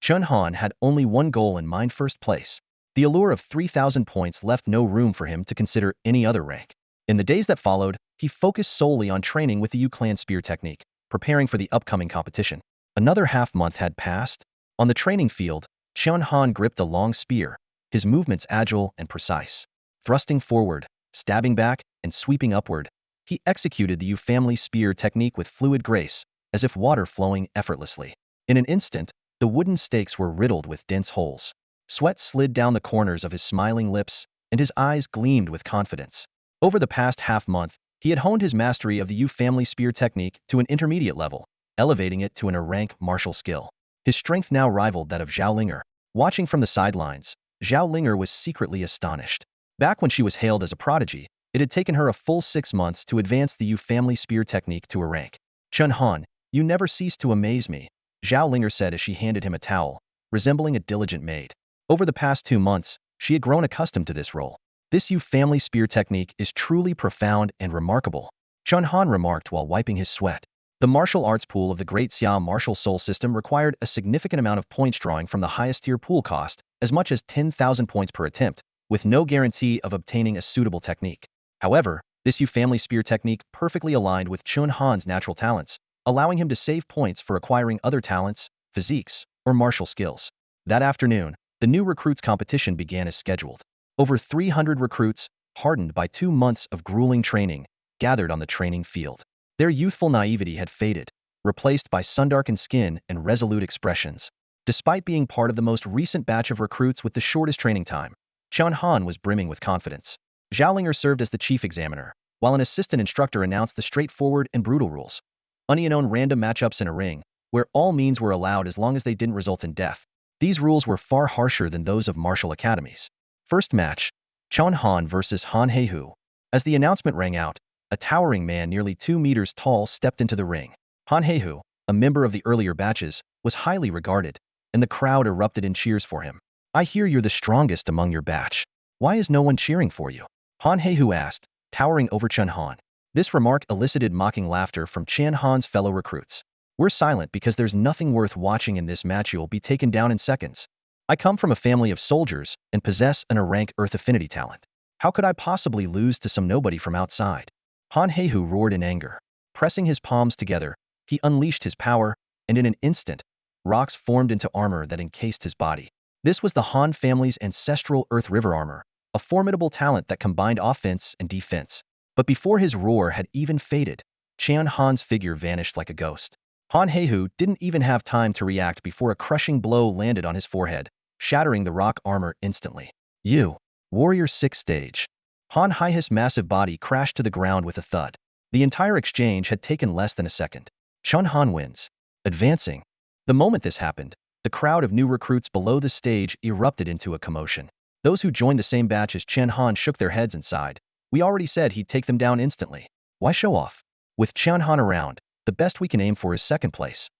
Chen Han had only one goal in mind: first place. The allure of 3,000 points left no room for him to consider any other rank. In the days that followed, he focused solely on training with the U-Clan Spear technique, preparing for the upcoming competition. Another half-month had passed. On the training field, Chen Han gripped a long spear, his movements agile and precise. Thrusting forward, stabbing back, and sweeping upward, he executed the U-family spear technique with fluid grace, as if water flowing effortlessly. In an instant, the wooden stakes were riddled with dense holes. Sweat slid down the corners of his smiling lips, and his eyes gleamed with confidence. Over the past half-month, he had honed his mastery of the U-family spear technique to an intermediate level, elevating it to an A-rank martial skill. His strength now rivaled that of Zhao Linger. Watching from the sidelines, Zhao Linger was secretly astonished. Back when she was hailed as a prodigy, it had taken her a full 6 months to advance the U-family spear technique to a rank. Chen Han, you never cease to amaze me, Zhao Linger said as she handed him a towel, resembling a diligent maid. Over the past 2 months, she had grown accustomed to this role. This U-family spear technique is truly profound and remarkable, Chen Han remarked while wiping his sweat. The martial arts pool of the Great Xia Martial Soul System required a significant amount of points, drawing from the highest tier pool cost, as much as 10,000 points per attempt, with no guarantee of obtaining a suitable technique. However, this U-family spear technique perfectly aligned with Chen Han's natural talents, allowing him to save points for acquiring other talents, physiques, or martial skills. That afternoon, the new recruits competition began as scheduled. Over 300 recruits, hardened by 2 months of grueling training, gathered on the training field. Their youthful naivety had faded, replaced by sun-darkened skin and resolute expressions. Despite being part of the most recent batch of recruits with the shortest training time, Chen Han was brimming with confidence. Zhao Linger served as the chief examiner, while an assistant instructor announced the straightforward and brutal rules. Unknown random matchups in a ring, where all means were allowed as long as they didn't result in death. These rules were far harsher than those of martial academies. First match, Chen Han versus Han Heihu. As the announcement rang out, a towering man nearly 2 meters tall stepped into the ring. Han Heihu, a member of the earlier batches, was highly regarded, and the crowd erupted in cheers for him. I hear you're the strongest among your batch. Why is no one cheering for you? Han Heihu asked, towering over Chen Han. This remark elicited mocking laughter from Chen Han's fellow recruits. We're silent because there's nothing worth watching in this match. You'll be taken down in seconds. I come from a family of soldiers and possess an A-rank Earth Affinity talent. How could I possibly lose to some nobody from outside? Han Heihu roared in anger. Pressing his palms together, he unleashed his power, and in an instant, rocks formed into armor that encased his body. This was the Han family's ancestral Earth River armor, a formidable talent that combined offense and defense. But before his roar had even faded, Chen Han's figure vanished like a ghost. Han Heihu didn't even have time to react before a crushing blow landed on his forehead, shattering the rock armor instantly. You, Warrior 6 stage. Han Heihu's massive body crashed to the ground with a thud. The entire exchange had taken less than a second. Chen Han wins. Advancing. The moment this happened, the crowd of new recruits below the stage erupted into a commotion. Those who joined the same batch as Chen Han shook their heads and sighed. We already said he'd take them down instantly. Why show off? With Chen Han around, the best we can aim for is second place.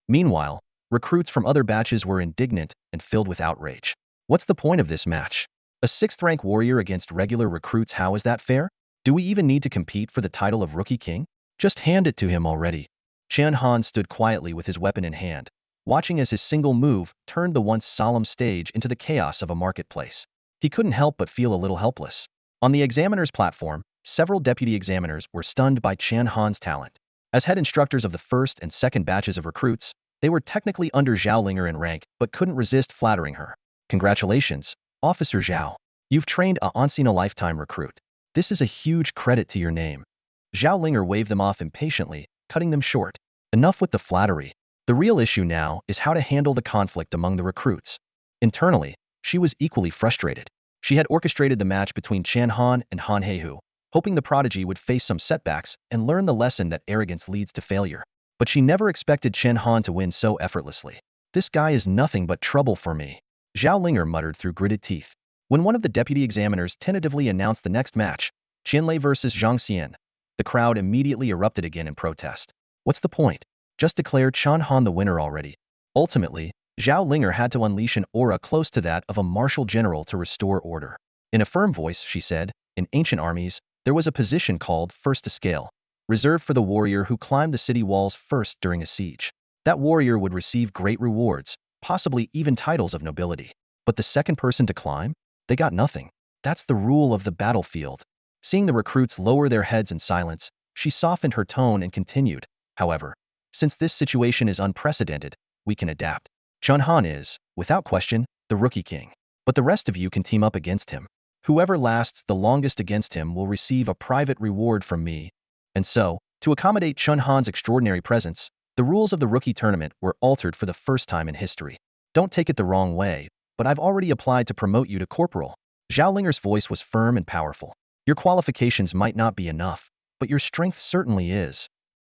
Meanwhile, recruits from other batches were indignant and filled with outrage. What's the point of this match? A 6th rank warrior against regular recruits, how is that fair? Do we even need to compete for the title of Rookie King? Just hand it to him already. Chen Han stood quietly with his weapon in hand, watching as his single move turned the once solemn stage into the chaos of a marketplace. He couldn't help but feel a little helpless. On the examiner's platform, several deputy examiners were stunned by Chen Han's talent. As head instructors of the first and second batches of recruits, they were technically under Zhao Linger in rank but couldn't resist flattering her. Congratulations, Officer Zhao. You've trained a once-in-a-lifetime recruit. This is a huge credit to your name. Zhao Linger waved them off impatiently, cutting them short. Enough with the flattery. The real issue now is how to handle the conflict among the recruits. Internally, she was equally frustrated. She had orchestrated the match between Chen Han and Han Heihu, hoping the prodigy would face some setbacks and learn the lesson that arrogance leads to failure. But she never expected Chen Han to win so effortlessly. This guy is nothing but trouble for me, Zhao Linger muttered through gritted teeth. When one of the deputy examiners tentatively announced the next match, Qianlei versus Zhang Xian, the crowd immediately erupted again in protest. What's the point? Just declare Chen Han the winner already. Ultimately, Zhao Linger had to unleash an aura close to that of a martial general to restore order. In a firm voice, she said, in ancient armies, there was a position called first to scale, reserved for the warrior who climbed the city walls first during a siege. That warrior would receive great rewards, possibly even titles of nobility. But the second person to climb? They got nothing. That's the rule of the battlefield. Seeing the recruits lower their heads in silence, she softened her tone and continued, however, since this situation is unprecedented, we can adapt. Chen Han is, without question, the Rookie King. But the rest of you can team up against him. Whoever lasts the longest against him will receive a private reward from me. And so, to accommodate Chen Han's extraordinary presence, the rules of the rookie tournament were altered for the first time in history. Don't take it the wrong way, but I've already applied to promote you to corporal. Zhao Linger's voice was firm and powerful. Your qualifications might not be enough, but your strength certainly is.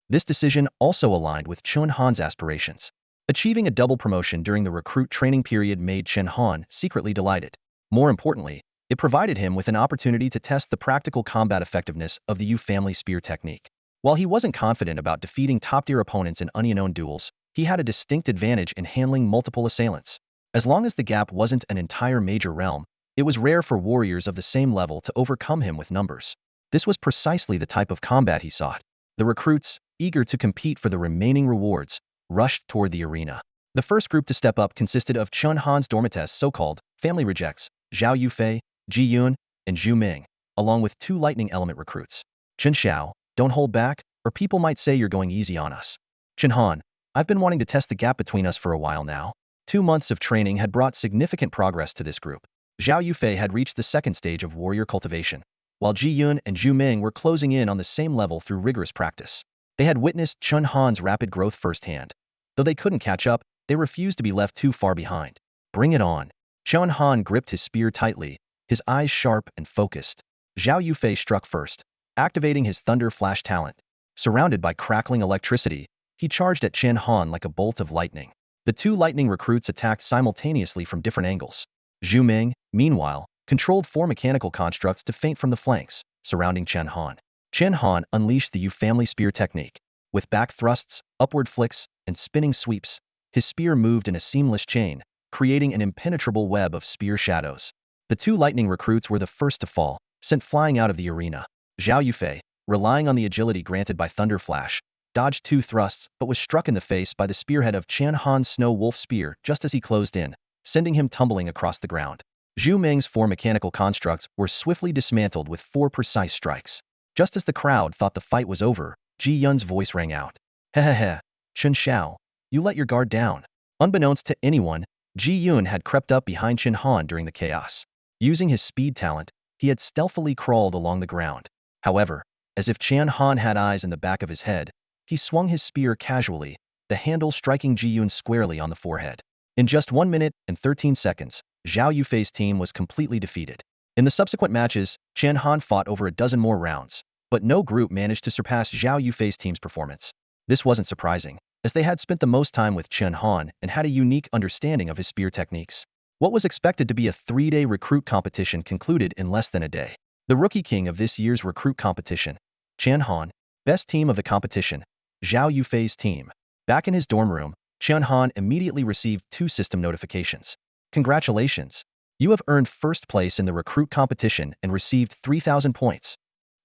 This decision also aligned with Chen Han's aspirations. Achieving a double promotion during the recruit training period made Chen Han secretly delighted. More importantly, it provided him with an opportunity to test the practical combat effectiveness of the Yu family spear technique. While he wasn't confident about defeating top-tier opponents in unknown duels, he had a distinct advantage in handling multiple assailants. As long as the gap wasn't an entire major realm, it was rare for warriors of the same level to overcome him with numbers. This was precisely the type of combat he sought. The recruits, eager to compete for the remaining rewards, rushed toward the arena. The first group to step up consisted of Chen Han's Dormites, so-called family rejects, Zhao Yufei, Ji Yun, and Zhu Ming, along with 2 lightning element recruits. Chen Xiao, don't hold back, or people might say you're going easy on us. Chen Han, I've been wanting to test the gap between us for a while now. 2 months of training had brought significant progress to this group. Zhao Yufei had reached the second stage of warrior cultivation, while Ji Yun and Zhu Ming were closing in on the same level through rigorous practice. They had witnessed Chen Han's rapid growth firsthand. Though they couldn't catch up, they refused to be left too far behind. Bring it on. Chen Han gripped his spear tightly, his eyes sharp and focused. Zhao Yufei struck first, activating his Thunder Flash talent. Surrounded by crackling electricity, he charged at Chen Han like a bolt of lightning. The 2 lightning recruits attacked simultaneously from different angles. Zhu Ming, meanwhile, controlled 4 mechanical constructs to feint from the flanks, surrounding Chen Han. Chen Han unleashed the Yu family spear technique. With back thrusts, upward flicks, and spinning sweeps, his spear moved in a seamless chain, creating an impenetrable web of spear shadows. The 2 lightning recruits were the first to fall, sent flying out of the arena. Zhao Yufei, relying on the agility granted by Thunder Flash, dodged 2 thrusts but was struck in the face by the spearhead of Chen Han's Snow Wolf spear just as he closed in, sending him tumbling across the ground. Zhu Ming's 4 mechanical constructs were swiftly dismantled with 4 precise strikes. Just as the crowd thought the fight was over, Ji Yun's voice rang out. Hehehe, Chen Xiao, you let your guard down. Unbeknownst to anyone, Ji Yun had crept up behind Chen Han during the chaos. Using his speed talent, he had stealthily crawled along the ground. However, as if Chen Han had eyes in the back of his head, he swung his spear casually, the handle striking Ji Yun squarely on the forehead. In just 1 minute and 13 seconds, Zhao Yufei's team was completely defeated. In the subsequent matches, Chen Han fought over a dozen more rounds, but no group managed to surpass Zhao Yufei's team's performance. This wasn't surprising, as they had spent the most time with Chen Han and had a unique understanding of his spear techniques. What was expected to be a 3-day recruit competition concluded in less than a day. The rookie king of this year's recruit competition, Chen Han, best team of the competition, Zhao Yufei's team. Back in his dorm room, Chen Han immediately received 2 system notifications. Congratulations! You have earned first place in the recruit competition and received 3,000 points.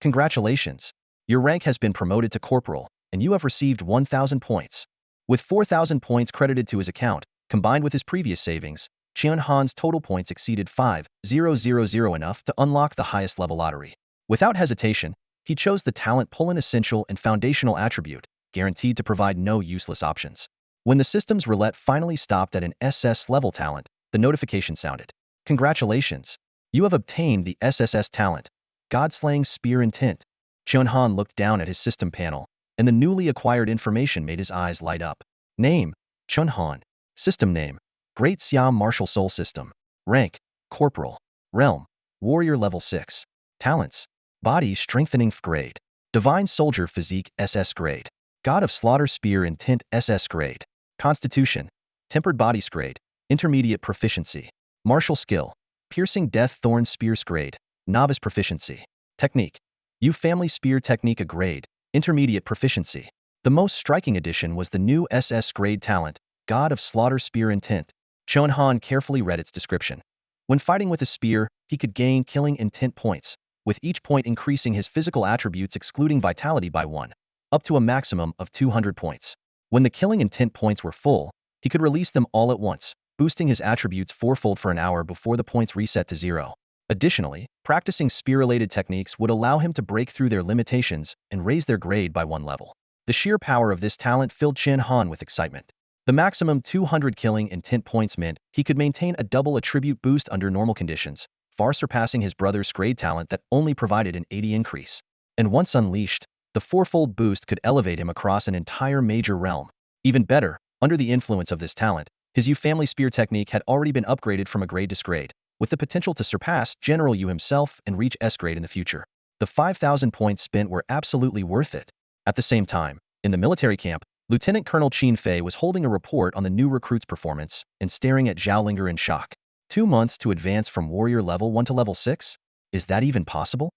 Congratulations! Your rank has been promoted to corporal, and you have received 1,000 points. With 4,000 points credited to his account, combined with his previous savings, Chen Han's total points exceeded 5,000 enough to unlock the highest level lottery. Without hesitation, he chose the talent pull-in essential and foundational attribute, guaranteed to provide no useless options. When the system's roulette finally stopped at an SS level talent, the notification sounded. Congratulations! You have obtained the SSS talent, God-slaying spear intent. Chen Han looked down at his system panel, and the newly acquired information made his eyes light up. Name, Chen Han. System name, Great Siam Marshal Soul System. Rank, Corporal. Realm, Warrior Level 6. Talents, Body Strengthening grade. Divine Soldier Physique SS grade. God of Slaughter Spear Intent SS grade. Constitution, Tempered Bodies grade. Intermediate Proficiency. Martial Skill, Piercing Death Thorn Spears grade. Novice Proficiency. Technique, U Family Spear Technique a grade. Intermediate Proficiency. The most striking addition was the new SS grade talent, God of Slaughter Spear Intent. Chen Han carefully read its description. When fighting with a spear, he could gain killing intent points, with each point increasing his physical attributes excluding vitality by 1, up to a maximum of 200 points. When the killing intent points were full, he could release them all at once, boosting his attributes fourfold for an hour before the points reset to 0. Additionally, practicing spear-related techniques would allow him to break through their limitations and raise their grade by 1 level. The sheer power of this talent filled Chen Han with excitement. The maximum 200 killing intent points meant he could maintain a double attribute boost under normal conditions, far surpassing his brother's grade talent that only provided an 80 increase. And once unleashed, the fourfold boost could elevate him across an entire major realm. Even better, under the influence of this talent, his U Family Spear technique had already been upgraded from a grade to grade, with the potential to surpass General Yu himself and reach S grade in the future. The 5,000 points spent were absolutely worth it. At the same time, in the military camp, Lieutenant Colonel Qin Fei was holding a report on the new recruit's performance and staring at Zhao Linger in shock. 2 months to advance from warrior level 1 to level 6? Is that even possible?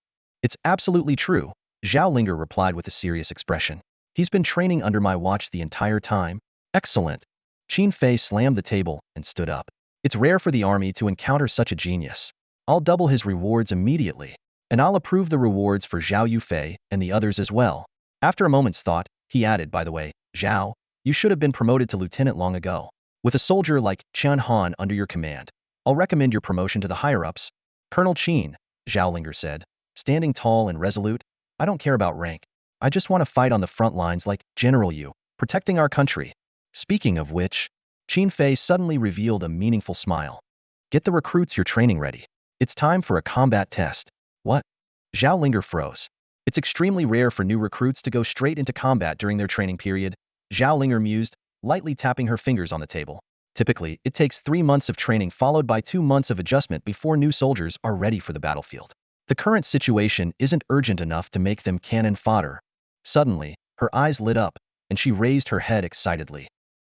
It's absolutely true, Zhao Linger replied with a serious expression. He's been training under my watch the entire time. Excellent. Qin Fei slammed the table and stood up. It's rare for the army to encounter such a genius. I'll double his rewards immediately. And I'll approve the rewards for Zhao Yufei and the others as well. After a moment's thought, he added, by the way, Zhao, you should have been promoted to lieutenant long ago. With a soldier like Chen Han under your command, I'll recommend your promotion to the higher-ups. Colonel Qin, Zhao Linger said, standing tall and resolute, I don't care about rank. I just want to fight on the front lines like General Yu, protecting our country. Speaking of which, Qin Fei suddenly revealed a meaningful smile. Get the recruits your training ready. It's time for a combat test. What? Zhao Linger froze. It's extremely rare for new recruits to go straight into combat during their training period, Zhao Linger mused, lightly tapping her fingers on the table. Typically, it takes 3 months of training followed by 2 months of adjustment before new soldiers are ready for the battlefield. The current situation isn't urgent enough to make them cannon fodder. Suddenly, her eyes lit up, and she raised her head excitedly.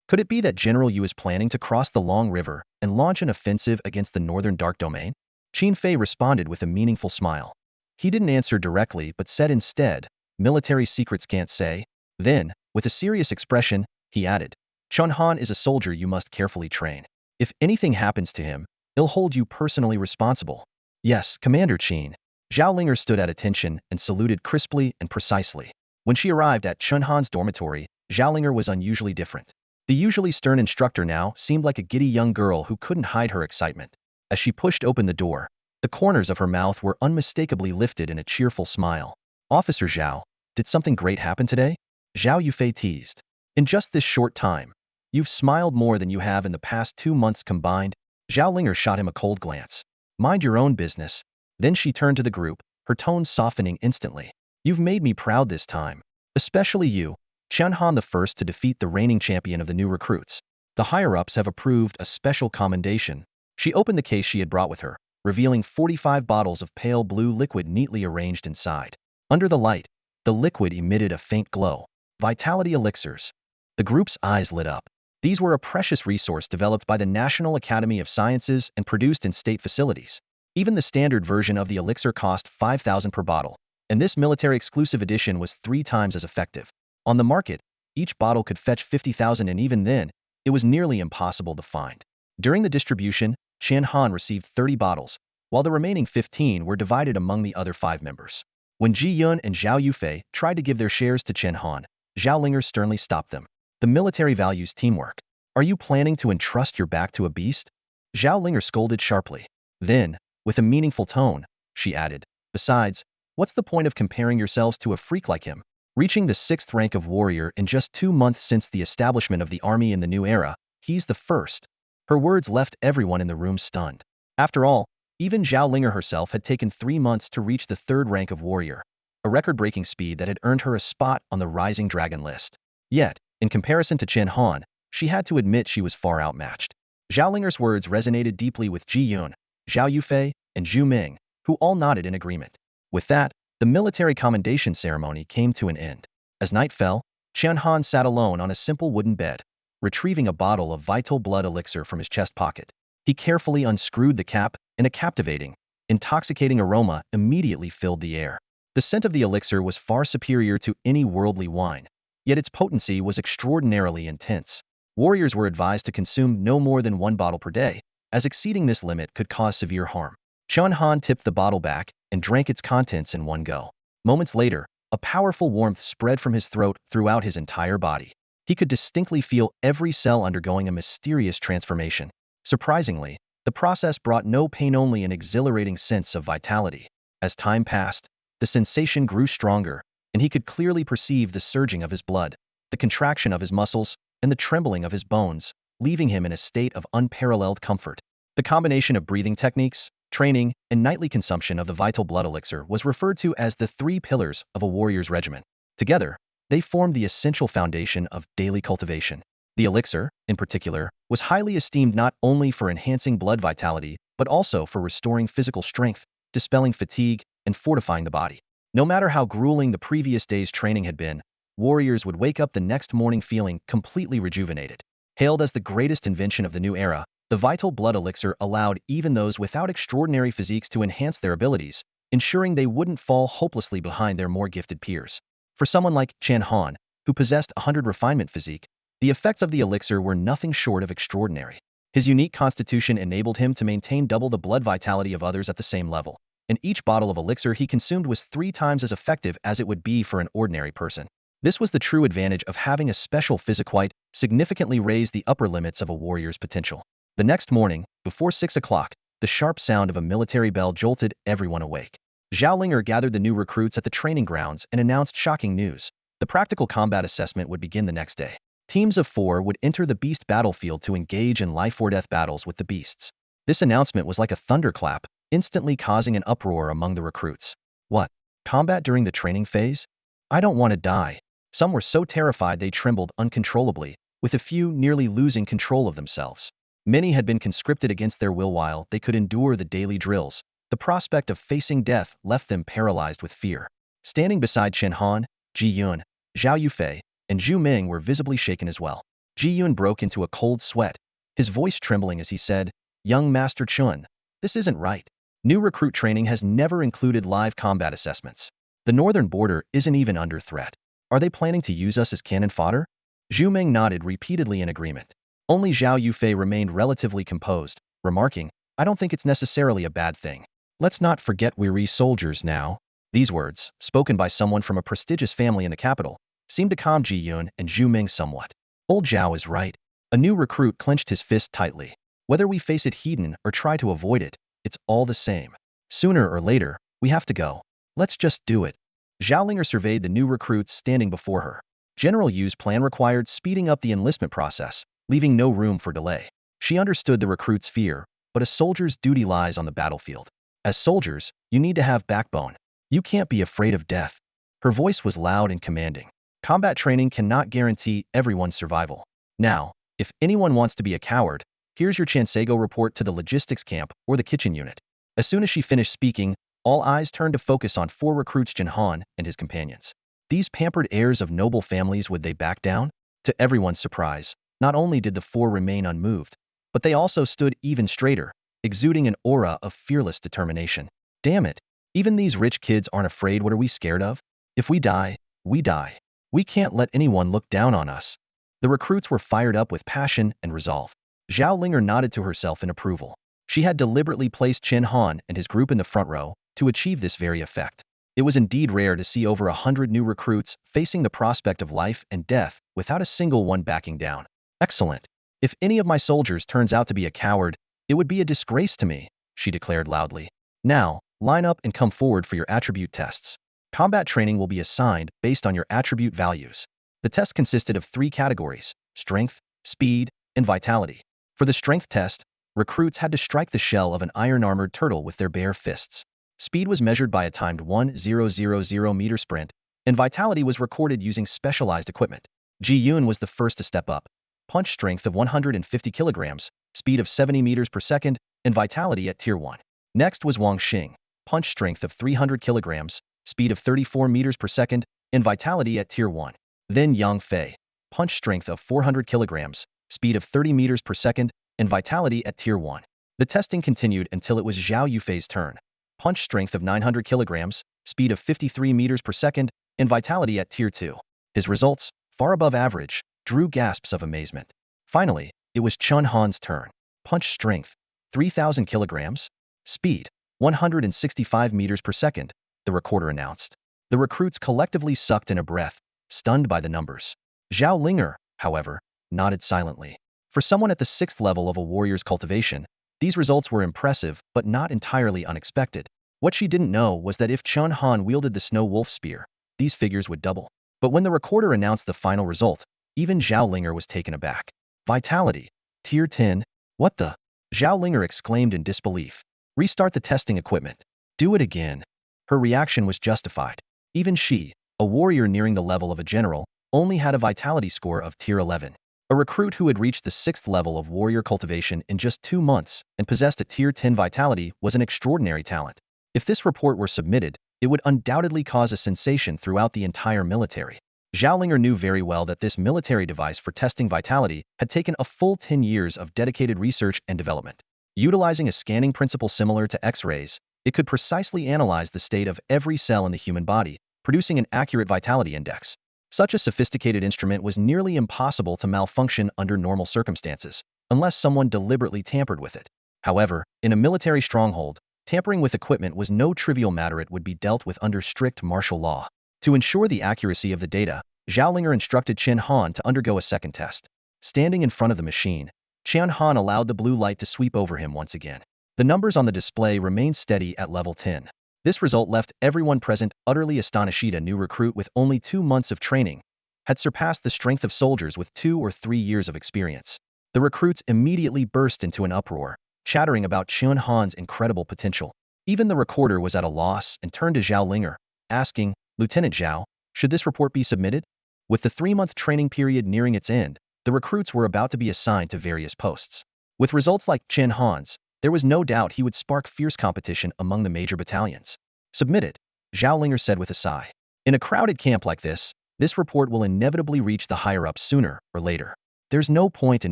Could it be that General Yu is planning to cross the Long River and launch an offensive against the Northern Dark Domain? Qin Fei responded with a meaningful smile. He didn't answer directly but said instead, military secrets can't say. Then, with a serious expression, he added, Chen Han is a soldier you must carefully train. If anything happens to him, he'll hold you personally responsible. Yes, Commander Qin. Zhao Linger stood at attention and saluted crisply and precisely. When she arrived at Chen Han's dormitory, Zhao Linger was unusually different. The usually stern instructor now seemed like a giddy young girl who couldn't hide her excitement. As she pushed open the door, the corners of her mouth were unmistakably lifted in a cheerful smile. Officer Zhao, did something great happen today? Zhao Yufei teased. In just this short time, you've smiled more than you have in the past 2 months combined. Zhao Linger shot him a cold glance. Mind your own business. Then she turned to the group, her tone softening instantly. You've made me proud this time. Especially you, Chen Han the first to defeat the reigning champion of the new recruits. The higher-ups have approved a special commendation. She opened the case she had brought with her, revealing 45 bottles of pale blue liquid neatly arranged inside. Under the light, The liquid emitted a faint glow. Vitality elixirs. The group's eyes lit up. These were a precious resource developed by the National Academy of Sciences and produced in state facilities. Even the standard version of the elixir cost 5,000 per bottle, and this military-exclusive edition was 3 times as effective. On the market, each bottle could fetch 50,000, and even then, it was nearly impossible to find. During the distribution, Chen Han received 30 bottles, while the remaining 15 were divided among the other 5 members. When Ji Yun and Zhao Yufei tried to give their shares to Chen Han, Zhao Linger sternly stopped them. The military values teamwork. Are you planning to entrust your back to a beast? Zhao Linger scolded sharply. Then, with a meaningful tone, she added, besides, what's the point of comparing yourselves to a freak like him? Reaching the 6th rank of warrior in just 2 months since the establishment of the army in the new era, he's the first. Her words left everyone in the room stunned. After all, even Zhao Linger herself had taken 3 months to reach the 3rd rank of warrior, a record-breaking speed that had earned her a spot on the Rising Dragon list. Yet, in comparison to Chen Han, she had to admit she was far outmatched. Zhao Linger's words resonated deeply with Ji Yun, Zhao Yufei, and Zhu Ming, who all nodded in agreement. With that, the military commendation ceremony came to an end. As night fell, Chen Han sat alone on a simple wooden bed, retrieving a bottle of vital blood elixir from his chest pocket. He carefully unscrewed the cap, and a captivating, intoxicating aroma immediately filled the air. The scent of the elixir was far superior to any worldly wine, yet its potency was extraordinarily intense. Warriors were advised to consume no more than 1 bottle per day, as exceeding this limit could cause severe harm. Chen Han tipped the bottle back and drank its contents in one go. Moments later, a powerful warmth spread from his throat throughout his entire body. He could distinctly feel every cell undergoing a mysterious transformation. Surprisingly, the process brought no pain, only an exhilarating sense of vitality. As time passed, the sensation grew stronger, and he could clearly perceive the surging of his blood, the contraction of his muscles, and the trembling of his bones, leaving him in a state of unparalleled comfort. The combination of breathing techniques, training, and nightly consumption of the vital blood elixir was referred to as the 3 pillars of a warrior's regimen. Together, they formed the essential foundation of daily cultivation. The elixir, in particular, was highly esteemed not only for enhancing blood vitality, but also for restoring physical strength, dispelling fatigue, and fortifying the body. No matter how grueling the previous day's training had been, warriors would wake up the next morning feeling completely rejuvenated. Hailed as the greatest invention of the new era, the vital blood elixir allowed even those without extraordinary physiques to enhance their abilities, ensuring they wouldn't fall hopelessly behind their more gifted peers. For someone like Chen Han, who possessed a 100 refinement physique, the effects of the elixir were nothing short of extraordinary. His unique constitution enabled him to maintain double the blood vitality of others at the same level, and each bottle of elixir he consumed was 3 times as effective as it would be for an ordinary person. This was the true advantage of having a special physique, significantly raised the upper limits of a warrior's potential. The next morning, before 6 o'clock, the sharp sound of a military bell jolted everyone awake. Zhao Linger gathered the new recruits at the training grounds and announced shocking news. The practical combat assessment would begin the next day. Teams of 4 would enter the beast battlefield to engage in life-or-death battles with the beasts. This announcement was like a thunderclap, instantly causing an uproar among the recruits. What? Combat during the training phase? I don't want to die. Some were so terrified they trembled uncontrollably, with a few nearly losing control of themselves. Many had been conscripted against their will while they could endure the daily drills. The prospect of facing death left them paralyzed with fear. Standing beside Chen Han, Ji Yun, Zhao Yufei, and Zhu Ming were visibly shaken as well. Ji Yun broke into a cold sweat, his voice trembling as he said, "Young Master Chun, this isn't right. New recruit training has never included live combat assessments. The northern border isn't even under threat. Are they planning to use us as cannon fodder?" Zhu Ming nodded repeatedly in agreement. Only Zhao Yufei remained relatively composed, remarking, "I don't think it's necessarily a bad thing. Let's not forget we're soldiers now." These words, spoken by someone from a prestigious family in the capital, seemed to calm Ji Yun and Zhu Ming somewhat. Old Zhao is right. A new recruit clenched his fist tightly. Whether we face it head-on or try to avoid it, it's all the same. Sooner or later, we have to go. Let's just do it. Zhao Linger surveyed the new recruits standing before her. General Yu's plan required speeding up the enlistment process, leaving no room for delay. She understood the recruits' fear, but a soldier's duty lies on the battlefield. As soldiers, you need to have backbone. You can't be afraid of death. Her voice was loud and commanding. Combat training cannot guarantee everyone's survival. Now, if anyone wants to be a coward, here's your chance. Go report to the logistics camp or the kitchen unit. As soon as she finished speaking, all eyes turned to focus on 4 recruits, Chen Han and his companions. These pampered heirs of noble families, would they back down? To everyone's surprise, not only did the four remain unmoved, but they also stood even straighter, exuding an aura of fearless determination. Damn it! Even these rich kids aren't afraid. What are we scared of? If we die, we die. We can't let anyone look down on us. The recruits were fired up with passion and resolve. Zhao Linger nodded to herself in approval. She had deliberately placed Chen Han and his group in the front row to achieve this very effect. It was indeed rare to see over 100 new recruits facing the prospect of life and death without a single one backing down. Excellent. If any of my soldiers turns out to be a coward, it would be a disgrace to me, she declared loudly. Now, line up and come forward for your attribute tests. Combat training will be assigned based on your attribute values. The test consisted of 3 categories: strength, speed, and vitality. For the strength test, recruits had to strike the shell of an iron-armored turtle with their bare fists. Speed was measured by a timed 1,000-meter sprint, and vitality was recorded using specialized equipment. Ji Yun was the first to step up. Punch strength of 150 kilograms, speed of 70 meters per second, and vitality at Tier 1. Next was Wang Xing. Punch strength of 300 kilograms, speed of 34 meters per second, and vitality at Tier 1. Then Yang Fei. Punch strength of 400 kilograms, speed of 30 meters per second, and vitality at Tier 1. The testing continued until it was Zhao Yufei's turn. Punch strength of 900 kilograms, speed of 53 meters per second, and vitality at Tier 2. His results, far above average, drew gasps of amazement. Finally, it was Chen Han's turn. Punch strength, 3,000 kilograms, speed, 165 meters per second, the recorder announced. The recruits collectively sucked in a breath, stunned by the numbers. Zhao Linger, however, nodded silently. For someone at the 6th level of a warrior's cultivation, these results were impressive but not entirely unexpected. What she didn't know was that if Chen Han wielded the Snow Wolf Spear, these figures would double. But when the recorder announced the final result, even Zhao Linger was taken aback. Vitality, Tier 10, what the? Zhao Linger exclaimed in disbelief. Restart the testing equipment. Do it again. Her reaction was justified. Even she, a warrior nearing the level of a general, only had a vitality score of Tier 11. A recruit who had reached the 6th level of warrior cultivation in just 2 months and possessed a Tier 10 vitality was an extraordinary talent. If this report were submitted, it would undoubtedly cause a sensation throughout the entire military. Zhao Linger knew very well that this military device for testing vitality had taken a full 10 years of dedicated research and development. Utilizing a scanning principle similar to X-rays, it could precisely analyze the state of every cell in the human body, producing an accurate vitality index. Such a sophisticated instrument was nearly impossible to malfunction under normal circumstances, unless someone deliberately tampered with it. However, in a military stronghold, tampering with equipment was no trivial matter. It would be dealt with under strict martial law. To ensure the accuracy of the data, Zhao Linger instructed Chen Han to undergo a second test. Standing in front of the machine, Chen Han allowed the blue light to sweep over him once again. The numbers on the display remained steady at level 10. This result left everyone present utterly astonished. A new recruit with only 2 months of training had surpassed the strength of soldiers with 2 or 3 years of experience. The recruits immediately burst into an uproar, chattering about Chen Han's incredible potential. Even the recorder was at a loss and turned to Zhao Linger, asking, Lieutenant Zhao, should this report be submitted? With the 3-month training period nearing its end, the recruits were about to be assigned to various posts. With results like Chen Han's, there was no doubt he would spark fierce competition among the major battalions. Submitted, Zhao Linger said with a sigh. In a crowded camp like this report will inevitably reach the higher-ups sooner or later. There's no point in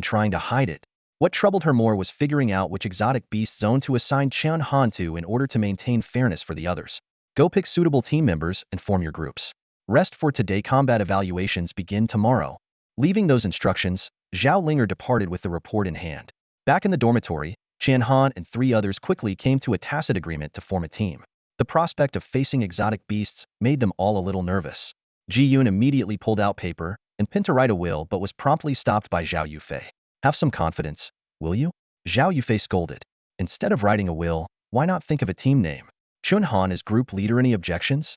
trying to hide it. What troubled her more was figuring out which exotic beast zone to assign Chen Han to in order to maintain fairness for the others. Go pick suitable team members and form your groups. Rest for today. Combat evaluations begin tomorrow. Leaving those instructions, Zhao Linger departed with the report in hand. Back in the dormitory, Chen Han and 3 others quickly came to a tacit agreement to form a team. The prospect of facing exotic beasts made them all a little nervous. Ji Yun immediately pulled out paper and pinned to write a will, but was promptly stopped by Zhao Yufei. Have some confidence, will you? Zhao Yufei scolded. Instead of writing a will, why not think of a team name? Chen Han is group leader. Any objections?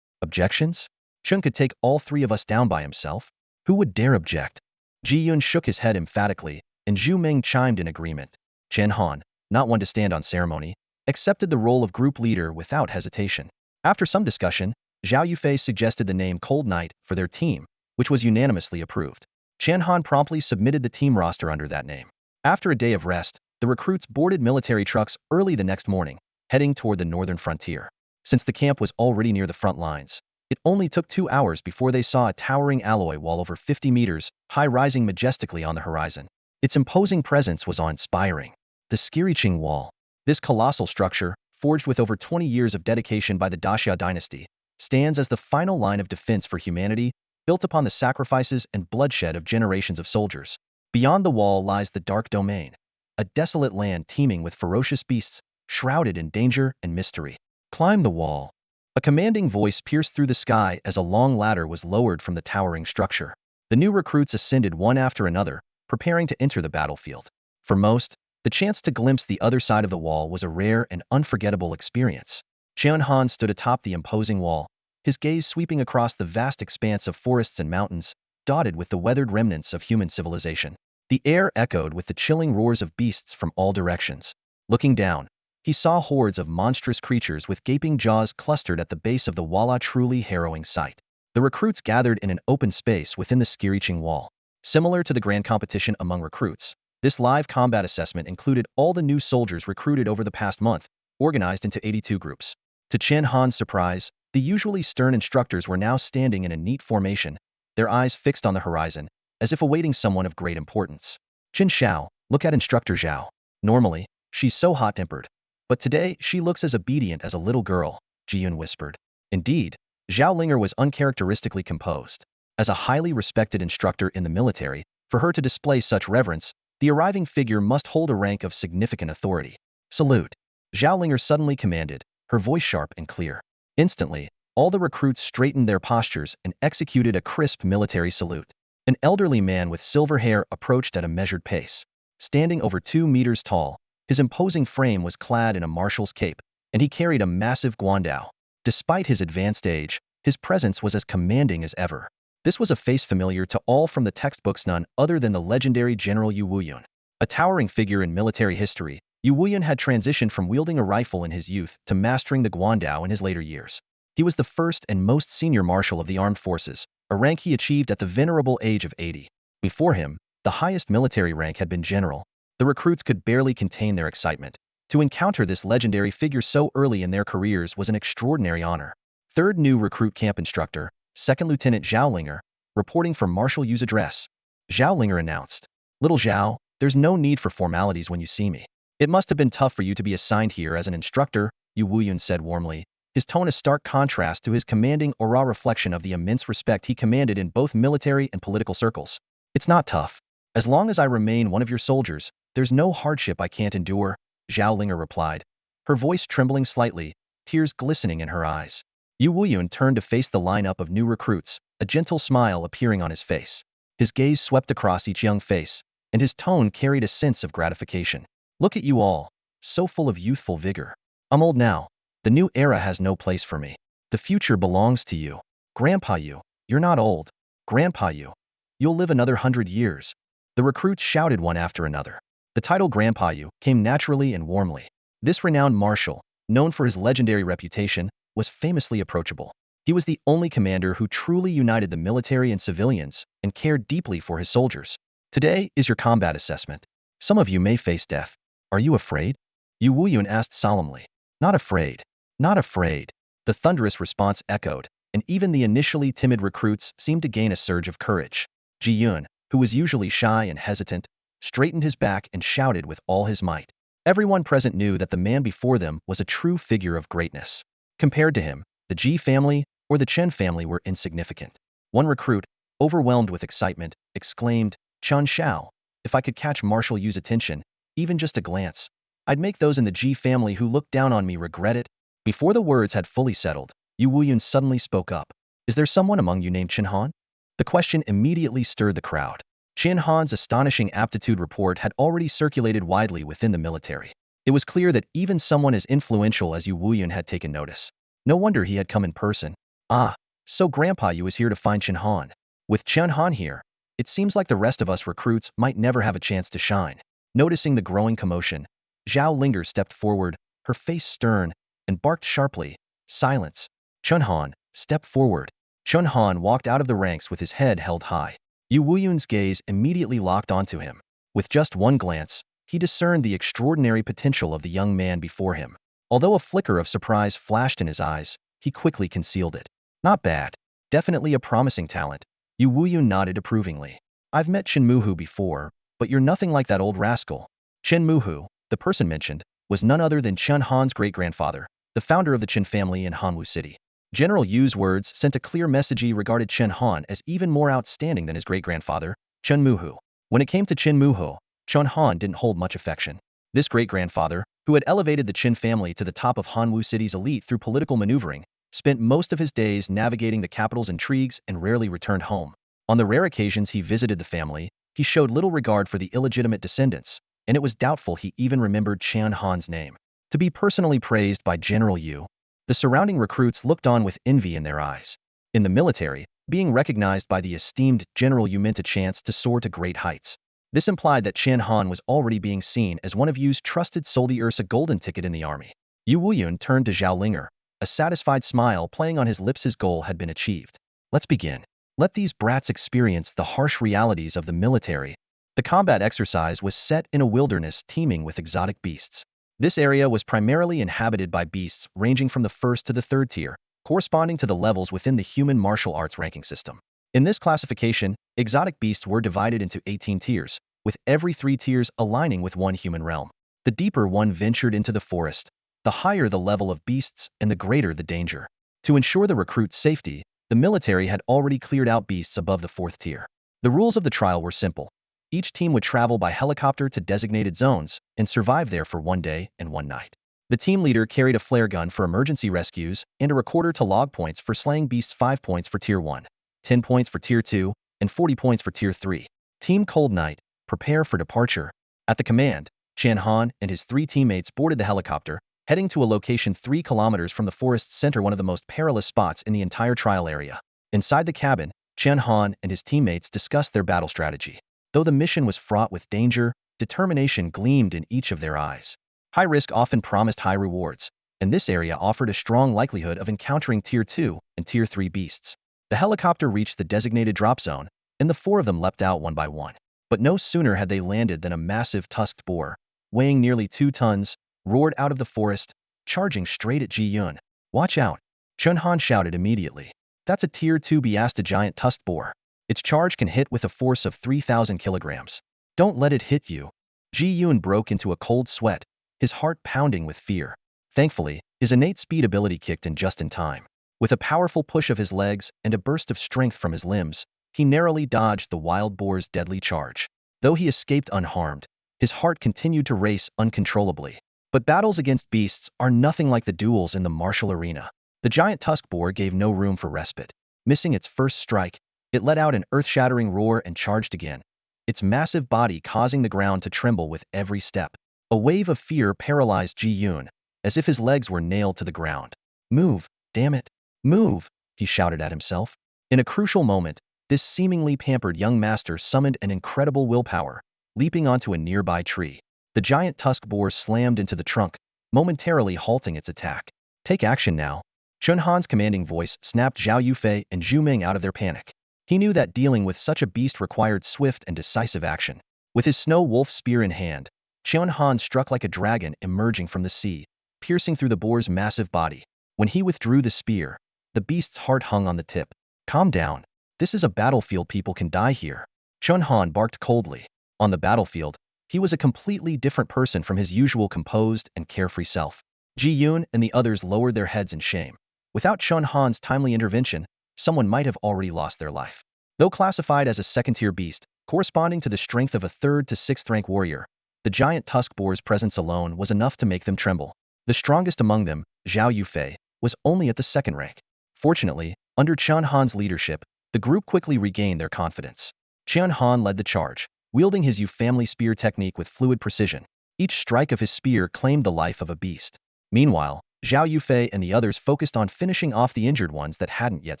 Objections? Chen could take all 3 of us down by himself. Who would dare object? Ji Yun shook his head emphatically, and Zhu Meng chimed in agreement. Chen Han, not one to stand on ceremony, accepted the role of group leader without hesitation. After some discussion, Zhao Yufei suggested the name Cold Night for their team, which was unanimously approved. Chen Han promptly submitted the team roster under that name. After a day of rest, the recruits boarded military trucks early the next morning, heading toward the northern frontier. Since the camp was already near the front lines, It only took 2 hours before they saw a towering alloy wall over 50 meters high rising majestically on the horizon. Its imposing presence was awe-inspiring. The Skiriching Wall. This colossal structure, forged with over 20 years of dedication by the Daxia dynasty, stands as the final line of defense for humanity, built upon the sacrifices and bloodshed of generations of soldiers. Beyond the wall lies the Dark Domain, a desolate land teeming with ferocious beasts, shrouded in danger and mystery. Climb the wall. A commanding voice pierced through the sky as a long ladder was lowered from the towering structure. The new recruits ascended one after another, preparing to enter the battlefield. For most, the chance to glimpse the other side of the wall was a rare and unforgettable experience. Chen Han stood atop the imposing wall, his gaze sweeping across the vast expanse of forests and mountains, dotted with the weathered remnants of human civilization. The air echoed with the chilling roars of beasts from all directions. Looking down, he saw hordes of monstrous creatures with gaping jaws clustered at the base of the wall, a truly harrowing sight. The recruits gathered in an open space within the Skiriching Wall. Similar to the grand competition among recruits, this live combat assessment included all the new soldiers recruited over the past month, organized into 82 groups. To Chen Han's surprise, the usually stern instructors were now standing in a neat formation, their eyes fixed on the horizon, as if awaiting someone of great importance. Qin Xiao, look at Instructor Zhao. Normally, she's so hot-tempered, but today she looks as obedient as a little girl, Jiyun whispered. Indeed, Zhao Linger was uncharacteristically composed. As a highly respected instructor in the military, for her to display such reverence, the arriving figure must hold a rank of significant authority. Salute. Zhao Linger suddenly commanded, her voice sharp and clear. Instantly, all the recruits straightened their postures and executed a crisp military salute. An elderly man with silver hair approached at a measured pace. Standing over 2 meters tall, his imposing frame was clad in a marshal's cape, and he carried a massive guandao. Despite his advanced age, his presence was as commanding as ever. This was a face familiar to all from the textbooks, none other than the legendary General Yu Wuyun. A towering figure in military history, Yu Wuyun had transitioned from wielding a rifle in his youth to mastering the guandao in his later years. He was the first and most senior marshal of the armed forces, a rank he achieved at the venerable age of 80. Before him, the highest military rank had been general. The recruits could barely contain their excitement. To encounter this legendary figure so early in their careers was an extraordinary honor. Third new recruit camp instructor, Second Lieutenant Zhao Linger, reporting from Marshal Yu's address. Zhao Linger announced, "Little Zhao, there's no need for formalities when you see me. It must have been tough for you to be assigned here as an instructor," Yu Wuyun said warmly, his tone a stark contrast to his commanding aura, reflection of the immense respect he commanded in both military and political circles. "It's not tough. As long as I remain one of your soldiers, there's no hardship I can't endure," Zhao Linger replied, her voice trembling slightly, tears glistening in her eyes. Yu Wuyun turned to face the lineup of new recruits, a gentle smile appearing on his face. His gaze swept across each young face, and his tone carried a sense of gratification. "Look at you all, so full of youthful vigor. I'm old now. The new era has no place for me. The future belongs to you. Grandpa Yu, you're not old. Grandpa Yu, you'll live another 100 years." The recruits shouted one after another. The title Grandpa Yu came naturally and warmly. This renowned marshal, known for his legendary reputation, was famously approachable. He was the only commander who truly united the military and civilians and cared deeply for his soldiers. "Today is your combat assessment. Some of you may face death. Are you afraid?" Yu Wuyun asked solemnly. "Not afraid. Not afraid." The thunderous response echoed, and even the initially timid recruits seemed to gain a surge of courage. Jiyun, who was usually shy and hesitant, straightened his back and shouted with all his might. Everyone present knew that the man before them was a true figure of greatness. Compared to him, the Ji family or the Chen family were insignificant. One recruit, overwhelmed with excitement, exclaimed, "Chen Xiao, if I could catch Marshal Yu's attention, even just a glance, I'd make those in the Ji family who look down on me regret it." Before the words had fully settled, Yu Wuyun suddenly spoke up. "Is there someone among you named Chen Han?" The question immediately stirred the crowd. Chen Han's astonishing aptitude report had already circulated widely within the military. It was clear that even someone as influential as Yu Wuyun had taken notice. No wonder he had come in person. "Ah, so Grandpa Yu is here to find Chen Han. With Chen Han here, it seems like the rest of us recruits might never have a chance to shine." Noticing the growing commotion, Zhao Linger stepped forward, her face stern, and barked sharply, "Silence. Chen Han, step forward." Chen Han walked out of the ranks with his head held high. Yu Wuyun's gaze immediately locked onto him. With just one glance, he discerned the extraordinary potential of the young man before him. Although a flicker of surprise flashed in his eyes, he quickly concealed it. Not bad. Definitely a promising talent. Yu Wuyun nodded approvingly. I've met Chen Muhu before, but you're nothing like that old rascal. Chen Muhu, the person mentioned, was none other than Chen Han's great-grandfather, the founder of the Chen family in Hanwu City. General Yu's words sent a clear message. He regarded Chen Han as even more outstanding than his great-grandfather, Chen Muhu. When it came to Chen Muhu, Chen Han didn't hold much affection. This great-grandfather, who had elevated the Chen family to the top of Hanwu City's elite through political maneuvering, spent most of his days navigating the capital's intrigues and rarely returned home. On the rare occasions he visited the family, he showed little regard for the illegitimate descendants, and it was doubtful he even remembered Chen Han's name. To be personally praised by General Yu, the surrounding recruits looked on with envy in their eyes. In the military, being recognized by the esteemed General Yu meant a chance to soar to great heights. This implied that Chen Han was already being seen as one of Yu's trusted soldiers, a golden ticket in the army. Yu Wuyun turned to Zhao Linger, a satisfied smile playing on his lips. His goal had been achieved. Let's begin. Let these brats experience the harsh realities of the military. The combat exercise was set in a wilderness teeming with exotic beasts. This area was primarily inhabited by beasts ranging from the first to the third tier, corresponding to the levels within the human martial arts ranking system. In this classification, exotic beasts were divided into 18 tiers, with every 3 tiers aligning with one human realm. The deeper one ventured into the forest, the higher the level of beasts and the greater the danger. To ensure the recruit's safety, the military had already cleared out beasts above the 4th tier. The rules of the trial were simple. Each team would travel by helicopter to designated zones and survive there for 1 day and 1 night. The team leader carried a flare gun for emergency rescues and a recorder to log points for slaying beasts. 5 points for Tier 1, 10 points for Tier 2, and 40 points for Tier 3. Team Cold Night, prepare for departure. At the command, Chen Han and his 3 teammates boarded the helicopter, heading to a location 3 kilometers from the forest's center, one of the most perilous spots in the entire trial area. Inside the cabin, Chen Han and his teammates discussed their battle strategy. Though the mission was fraught with danger, determination gleamed in each of their eyes. High risk often promised high rewards, and this area offered a strong likelihood of encountering Tier 2 and Tier 3 beasts. The helicopter reached the designated drop zone, and the 4 of them leapt out one by one. But no sooner had they landed than a massive tusked boar, weighing nearly 2 tons, roared out of the forest, charging straight at Ji Yun. Watch out! Chen Han shouted immediately. That's a Tier 2 beast, a giant tusked boar. Its charge can hit with a force of 3,000 kilograms. Don't let it hit you. Ji Yun broke into a cold sweat, his heart pounding with fear. Thankfully, his innate speed ability kicked in just in time. With a powerful push of his legs and a burst of strength from his limbs, he narrowly dodged the wild boar's deadly charge. Though he escaped unharmed, his heart continued to race uncontrollably. But battles against beasts are nothing like the duels in the martial arena. The giant tusk boar gave no room for respite. Missing its first strike, it let out an earth-shattering roar and charged again, its massive body causing the ground to tremble with every step. A wave of fear paralyzed Ji Yun, as if his legs were nailed to the ground. Move, damn it, move, he shouted at himself. In a crucial moment, this seemingly pampered young master summoned an incredible willpower, leaping onto a nearby tree. The giant tusk boar slammed into the trunk, momentarily halting its attack. Take action now. Chen Han's commanding voice snapped Zhao Yufei and Zhu Ming out of their panic. He knew that dealing with such a beast required swift and decisive action. With his snow wolf spear in hand, Chen Han struck like a dragon emerging from the sea, piercing through the boar's massive body. When he withdrew the spear, the beast's heart hung on the tip. Calm down. This is a battlefield, people can die here. Chen Han barked coldly. On the battlefield, he was a completely different person from his usual composed and carefree self. Ji Yun and the others lowered their heads in shame. Without Chen Han's timely intervention, someone might have already lost their life. Though classified as a second-tier beast, corresponding to the strength of a 3rd to 6th rank warrior, the giant tusk boar's presence alone was enough to make them tremble. The strongest among them, Zhao Yufei, was only at the 2nd rank. Fortunately, under Chen Han's leadership, the group quickly regained their confidence. Chen Han led the charge, wielding his Yu family spear technique with fluid precision. Each strike of his spear claimed the life of a beast. Meanwhile, Zhao Yufei and the others focused on finishing off the injured ones that hadn't yet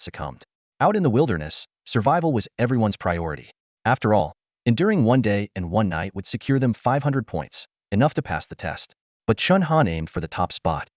succumbed. Out in the wilderness, survival was everyone's priority. After all, enduring 1 day and 1 night would secure them 500 points, enough to pass the test. But Chen Han aimed for the top spot.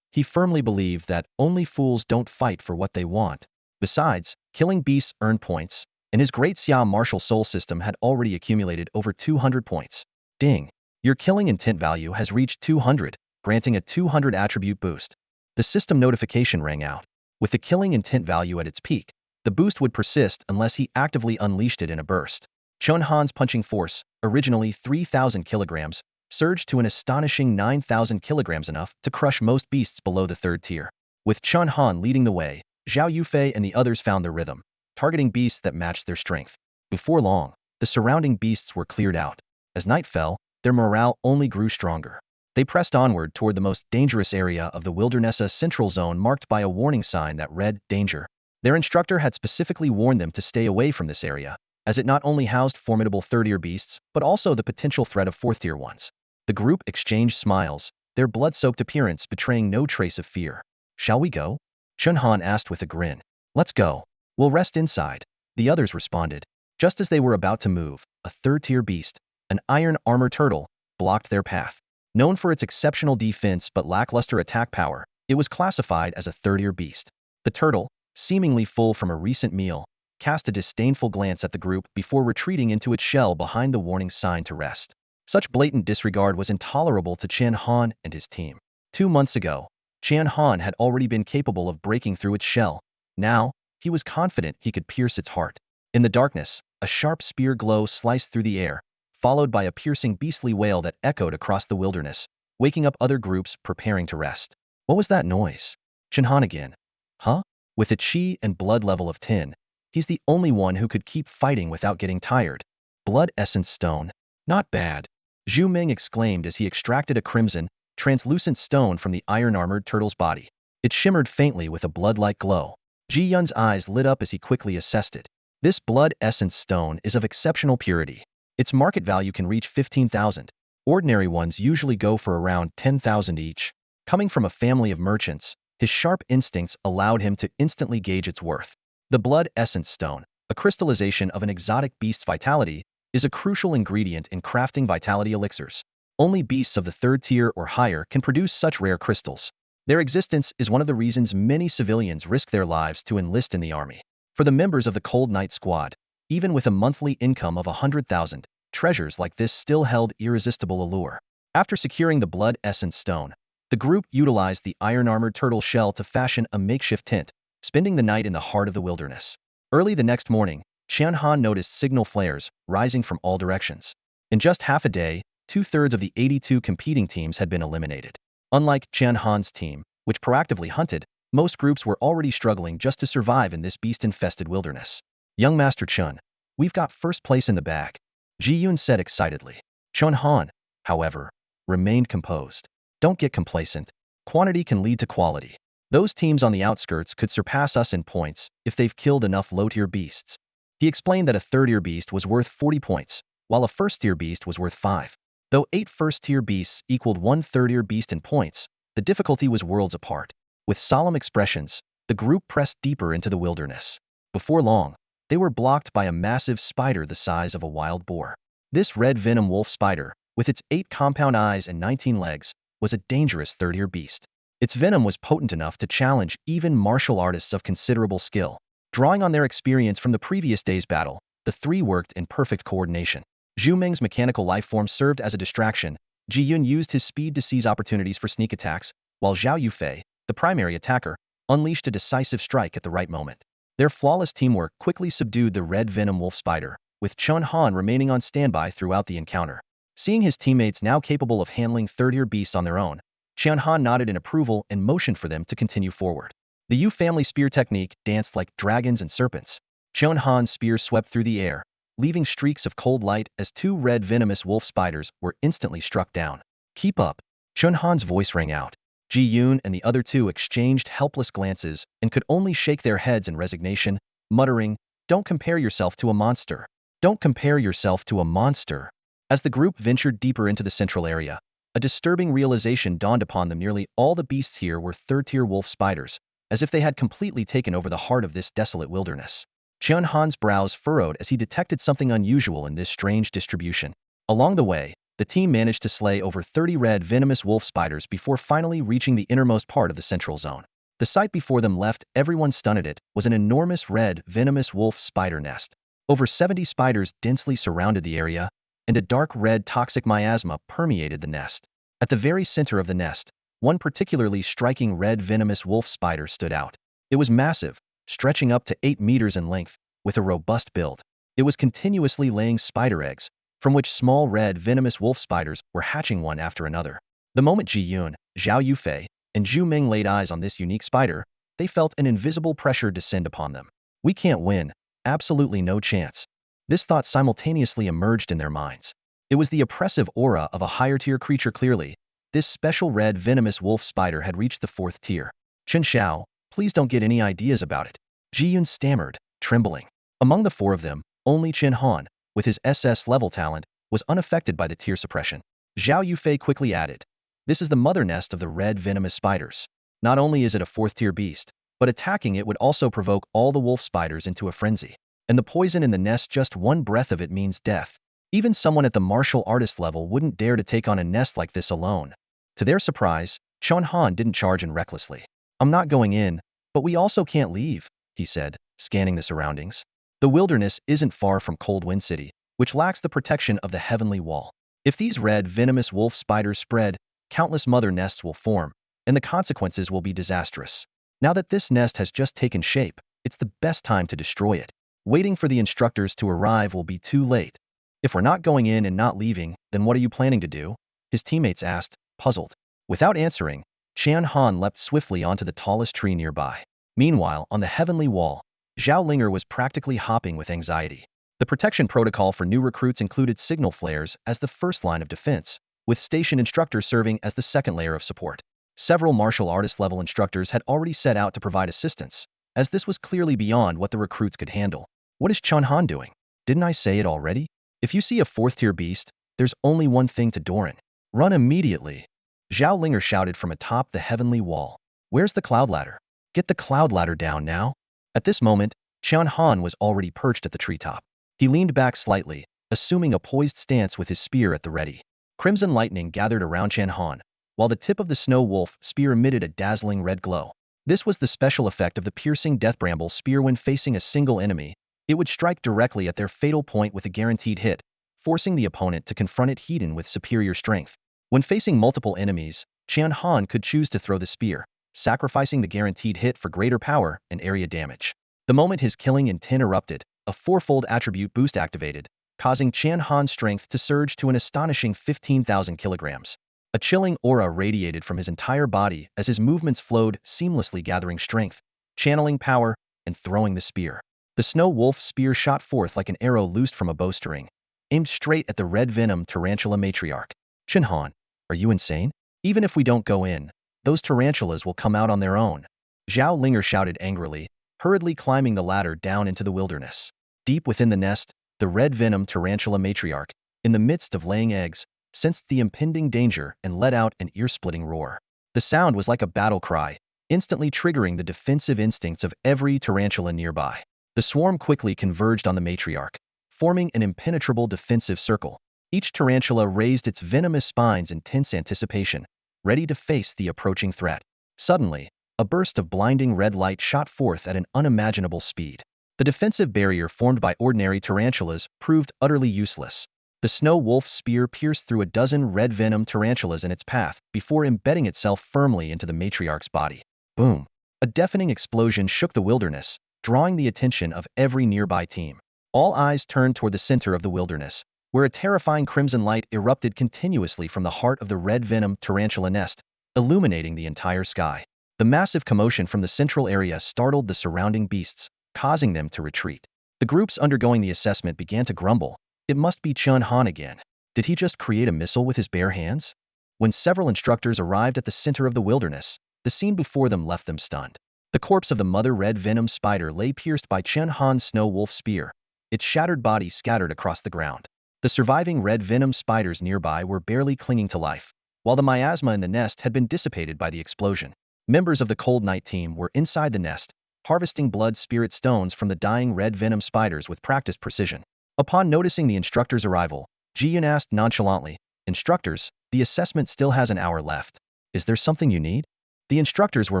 He firmly believed that only fools don't fight for what they want. Besides, killing beasts earned points, and his great Xia martial soul system had already accumulated over 200 points. Ding! Your killing intent value has reached 200, granting a 200 attribute boost. The system notification rang out. With the killing intent value at its peak, the boost would persist unless he actively unleashed it in a burst. Chen Han's punching force, originally 3,000 kilograms, surged to an astonishing 9,000 kilograms, enough to crush most beasts below the third tier. With Chen Han leading the way, Zhao Yufei and the others found their rhythm, targeting beasts that matched their strength. Before long, the surrounding beasts were cleared out. As night fell, their morale only grew stronger. They pressed onward toward the most dangerous area of the wilderness, a central zone marked by a warning sign that read, "Danger." Their instructor had specifically warned them to stay away from this area, as it not only housed formidable third-tier beasts, but also the potential threat of fourth-tier ones. The group exchanged smiles, their blood-soaked appearance betraying no trace of fear. "Shall we go?" Chen Han asked with a grin. "Let's go. We'll rest inside," the others responded. Just as they were about to move, a third-tier beast, an iron armor turtle, blocked their path. Known for its exceptional defense but lackluster attack power, it was classified as a third-tier beast. The turtle, seemingly full from a recent meal, cast a disdainful glance at the group before retreating into its shell behind the warning sign to rest. Such blatant disregard was intolerable to Chen Han and his team. 2 months ago, Chen Han had already been capable of breaking through its shell. Now, he was confident he could pierce its heart. In the darkness, a sharp spear glow sliced through the air, followed by a piercing beastly wail that echoed across the wilderness, waking up other groups preparing to rest. What was that noise? Chen Han again. Huh? With a chi and blood level of 10, he's the only one who could keep fighting without getting tired. Blood essence stone. Not bad. Zhu Ming exclaimed as he extracted a crimson, translucent stone from the iron-armored turtle's body. It shimmered faintly with a blood-like glow. Ji Yun's eyes lit up as he quickly assessed it. This blood essence stone is of exceptional purity. Its market value can reach 15,000. Ordinary ones usually go for around 10,000 each. Coming from a family of merchants, his sharp instincts allowed him to instantly gauge its worth. The blood essence stone, a crystallization of an exotic beast's vitality, is a crucial ingredient in crafting vitality elixirs. Only beasts of the third tier or higher can produce such rare crystals. Their existence is one of the reasons many civilians risk their lives to enlist in the army. For the members of the Cold Night Squad, even with a monthly income of 100,000, treasures like this still held irresistible allure. After securing the blood essence stone, the group utilized the iron-armored turtle shell to fashion a makeshift tent, spending the night in the heart of the wilderness. Early the next morning, Chen Han noticed signal flares rising from all directions. In just half a day, 2/3 of the 82 competing teams had been eliminated. Unlike Chen Han's team, which proactively hunted, most groups were already struggling just to survive in this beast-infested wilderness. "Young Master Chen, we've got first place in the bag," Ji Yun said excitedly. Chen Han, however, remained composed. "Don't get complacent. Quantity can lead to quality. Those teams on the outskirts could surpass us in points if they've killed enough low-tier beasts." He explained that a third-tier beast was worth 40 points, while a first-tier beast was worth 5. Though 8 first-tier beasts equaled 1 third-tier beast in points, the difficulty was worlds apart. With solemn expressions, the group pressed deeper into the wilderness. Before long, they were blocked by a massive spider the size of a wild boar. This red venom wolf spider, with its 8 compound eyes and 19 legs, was a dangerous third-tier beast. Its venom was potent enough to challenge even martial artists of considerable skill. Drawing on their experience from the previous day's battle, the three worked in perfect coordination. Zhu Ming's mechanical lifeform served as a distraction. Ji Yun used his speed to seize opportunities for sneak attacks, while Zhao Yufei, the primary attacker, unleashed a decisive strike at the right moment. Their flawless teamwork quickly subdued the red venom wolf spider, with Chen Han remaining on standby throughout the encounter. Seeing his teammates now capable of handling third-tier beasts on their own, Chen Han nodded in approval and motioned for them to continue forward. The Yu family spear technique danced like dragons and serpents. Chen Han's spear swept through the air, leaving streaks of cold light as 2 red venomous wolf spiders were instantly struck down. "Keep up." Chen Han's voice rang out. Ji Yun and the other 2 exchanged helpless glances and could only shake their heads in resignation, muttering, "Don't compare yourself to a monster. Don't compare yourself to a monster." As the group ventured deeper into the central area, a disturbing realization dawned upon them. Nearly all the beasts here were third-tier wolf spiders, as if they had completely taken over the heart of this desolate wilderness. Chen Han's brows furrowed as he detected something unusual in this strange distribution. Along the way, the team managed to slay over 30 red venomous wolf spiders before finally reaching the innermost part of the central zone. The sight before them left everyone stunned. It was an enormous red venomous wolf spider nest. Over 70 spiders densely surrounded the area, and a dark red toxic miasma permeated the nest. At the very center of the nest, one particularly striking red venomous wolf spider stood out. It was massive, stretching up to 8 meters in length, with a robust build. It was continuously laying spider eggs, from which small red venomous wolf spiders were hatching one after another. The moment Ji Yun, Zhao Yufei, and Zhu Ming laid eyes on this unique spider, they felt an invisible pressure descend upon them. We can't win. Absolutely no chance. This thought simultaneously emerged in their minds. It was the oppressive aura of a higher-tier creature clearly. This special red venomous wolf spider had reached the 4th tier. Chen Xiao, please don't get any ideas about it. Ji Yun stammered, trembling. Among the 4 of them, only Chen Han, with his SS level talent, was unaffected by the tier suppression. Zhao Yufei quickly added, this is the mother nest of the red venomous spiders. Not only is it a 4th tier beast, but attacking it would also provoke all the wolf spiders into a frenzy. And the poison in the nest, just one breath of it means death. Even someone at the martial artist level wouldn't dare to take on a nest like this alone. To their surprise, Chen Han didn't charge in recklessly. I'm not going in, but we also can't leave, he said, scanning the surroundings. The wilderness isn't far from Cold Wind City, which lacks the protection of the heavenly wall. If these red venomous wolf spiders spread, countless mother nests will form, and the consequences will be disastrous. Now that this nest has just taken shape, it's the best time to destroy it. Waiting for the instructors to arrive will be too late. If we're not going in and not leaving, then what are you planning to do? His teammates asked, puzzled. Without answering, Chen Han leapt swiftly onto the tallest tree nearby. Meanwhile, on the heavenly wall, Zhao Linger was practically hopping with anxiety. The protection protocol for new recruits included signal flares as the first line of defense, with station instructors serving as the second layer of support. Several martial artist level instructors had already set out to provide assistance, as this was clearly beyond what the recruits could handle. What is Chen Han doing? Didn't I say it already? If you see a 4th tier beast, there's only one thing to Doran. Run immediately. Zhao Linger shouted from atop the heavenly wall. Where's the cloud ladder? Get the cloud ladder down now. At this moment, Chen Han was already perched at the treetop. He leaned back slightly, assuming a poised stance with his spear at the ready. Crimson lightning gathered around Chen Han, while the tip of the snow wolf spear emitted a dazzling red glow. This was the special effect of the piercing death bramble spear when facing a single enemy. It would strike directly at their fatal point with a guaranteed hit, forcing the opponent to confront it head-on with superior strength. When facing multiple enemies, Chen Han could choose to throw the spear, sacrificing the guaranteed hit for greater power and area damage. The moment his killing intent erupted, a 4-fold attribute boost activated, causing Chen Han's strength to surge to an astonishing 15,000 kilograms. A chilling aura radiated from his entire body as his movements flowed seamlessly, gathering strength, channeling power, and throwing the spear. The snow wolf spear shot forth like an arrow loosed from a bowstring, aimed straight at the red venom tarantula matriarch. Chen Han, are you insane? Even if we don't go in, those tarantulas will come out on their own. Zhao Linger shouted angrily, hurriedly climbing the ladder down into the wilderness. Deep within the nest, the red venom tarantula matriarch, in the midst of laying eggs, sensed the impending danger and let out an ear-splitting roar. The sound was like a battle cry, instantly triggering the defensive instincts of every tarantula nearby. The swarm quickly converged on the matriarch, forming an impenetrable defensive circle. Each tarantula raised its venomous spines in tense anticipation, ready to face the approaching threat. Suddenly, a burst of blinding red light shot forth at an unimaginable speed. The defensive barrier formed by ordinary tarantulas proved utterly useless. The snow wolf spear pierced through a dozen red venom tarantulas in its path before embedding itself firmly into the matriarch's body. Boom! A deafening explosion shook the wilderness, drawing the attention of every nearby team. All eyes turned toward the center of the wilderness, where a terrifying crimson light erupted continuously from the heart of the red venom tarantula nest, illuminating the entire sky. The massive commotion from the central area startled the surrounding beasts, causing them to retreat. The groups undergoing the assessment began to grumble. It must be Chen Han again. Did he just create a missile with his bare hands? When several instructors arrived at the center of the wilderness, the scene before them left them stunned. The corpse of the mother red venom spider lay pierced by Chen Han's snow wolf spear, its shattered body scattered across the ground. The surviving red venom spiders nearby were barely clinging to life, while the miasma in the nest had been dissipated by the explosion. Members of the Cold Night team were inside the nest, harvesting blood spirit stones from the dying red venom spiders with practiced precision. Upon noticing the instructor's arrival, Ji Yun asked nonchalantly, "Instructors, the assessment still has an hour left. Is there something you need?" The instructors were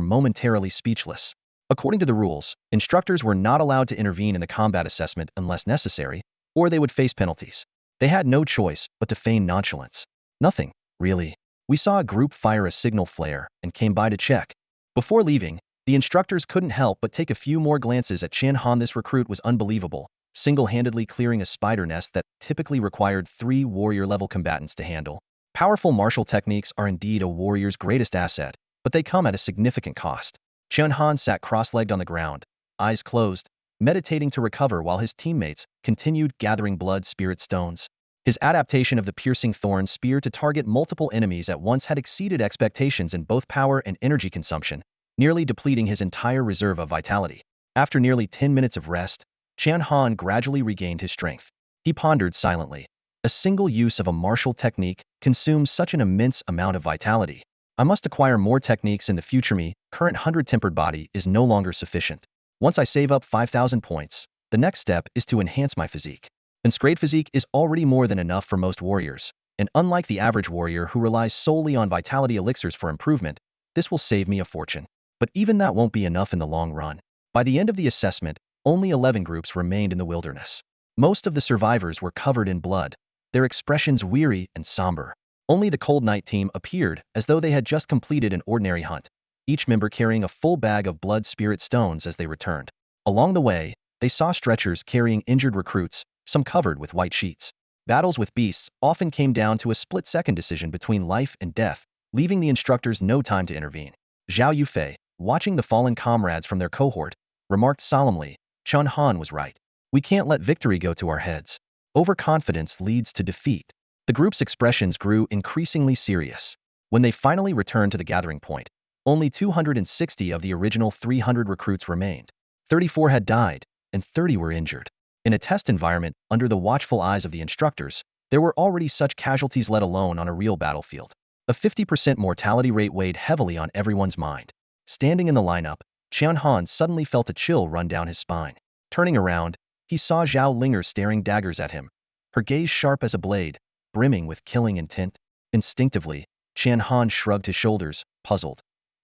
momentarily speechless. According to the rules, instructors were not allowed to intervene in the combat assessment unless necessary, or they would face penalties. They had no choice but to feign nonchalance. "Nothing, really. We saw a group fire a signal flare and came by to check." Before leaving, The instructors couldn't help but take a few more glances at Chen Han. This recruit was unbelievable, single-handedly clearing a spider nest that typically required 3 warrior-level combatants to handle. Powerful martial techniques are indeed a warrior's greatest asset, but they come at a significant cost. Chen Han sat cross-legged on the ground, eyes closed, meditating to recover while his teammates continued gathering blood spirit stones. His adaptation of the piercing thorn spear to target multiple enemies at once had exceeded expectations in both power and energy consumption, nearly depleting his entire reserve of vitality. After nearly 10 minutes of rest, Chen Han gradually regained his strength. He pondered silently. A single use of a martial technique consumes such an immense amount of vitality. I must acquire more techniques in the future. My current 100-tempered body is no longer sufficient. Once I save up 5,000 points, the next step is to enhance my physique. Since great physique is already more than enough for most warriors, and unlike the average warrior who relies solely on vitality elixirs for improvement, this will save me a fortune. But even that won't be enough in the long run. By the end of the assessment, only 11 groups remained in the wilderness. Most of the survivors were covered in blood, their expressions weary and somber. Only the Cold Night team appeared as though they had just completed an ordinary hunt, each member carrying a full bag of blood spirit stones as they returned. Along the way, they saw stretchers carrying injured recruits, some covered with white sheets. Battles with beasts often came down to a split-second decision between life and death, leaving the instructors no time to intervene. Zhao Yufei, watching the fallen comrades from their cohort, remarked solemnly, "Chen Han was right. We can't let victory go to our heads. Overconfidence leads to defeat." The group's expressions grew increasingly serious. When they finally returned to the gathering point, only 260 of the original 300 recruits remained. 34 had died, and 30 were injured. In a test environment, under the watchful eyes of the instructors, there were already such casualties, let alone on a real battlefield. A 50% mortality rate weighed heavily on everyone's mind. Standing in the lineup, Chen Han suddenly felt a chill run down his spine. Turning around, he saw Zhao Linger staring daggers at him, her gaze sharp as a blade, brimming with killing intent. Instinctively, Chen Han shrugged his shoulders, puzzled.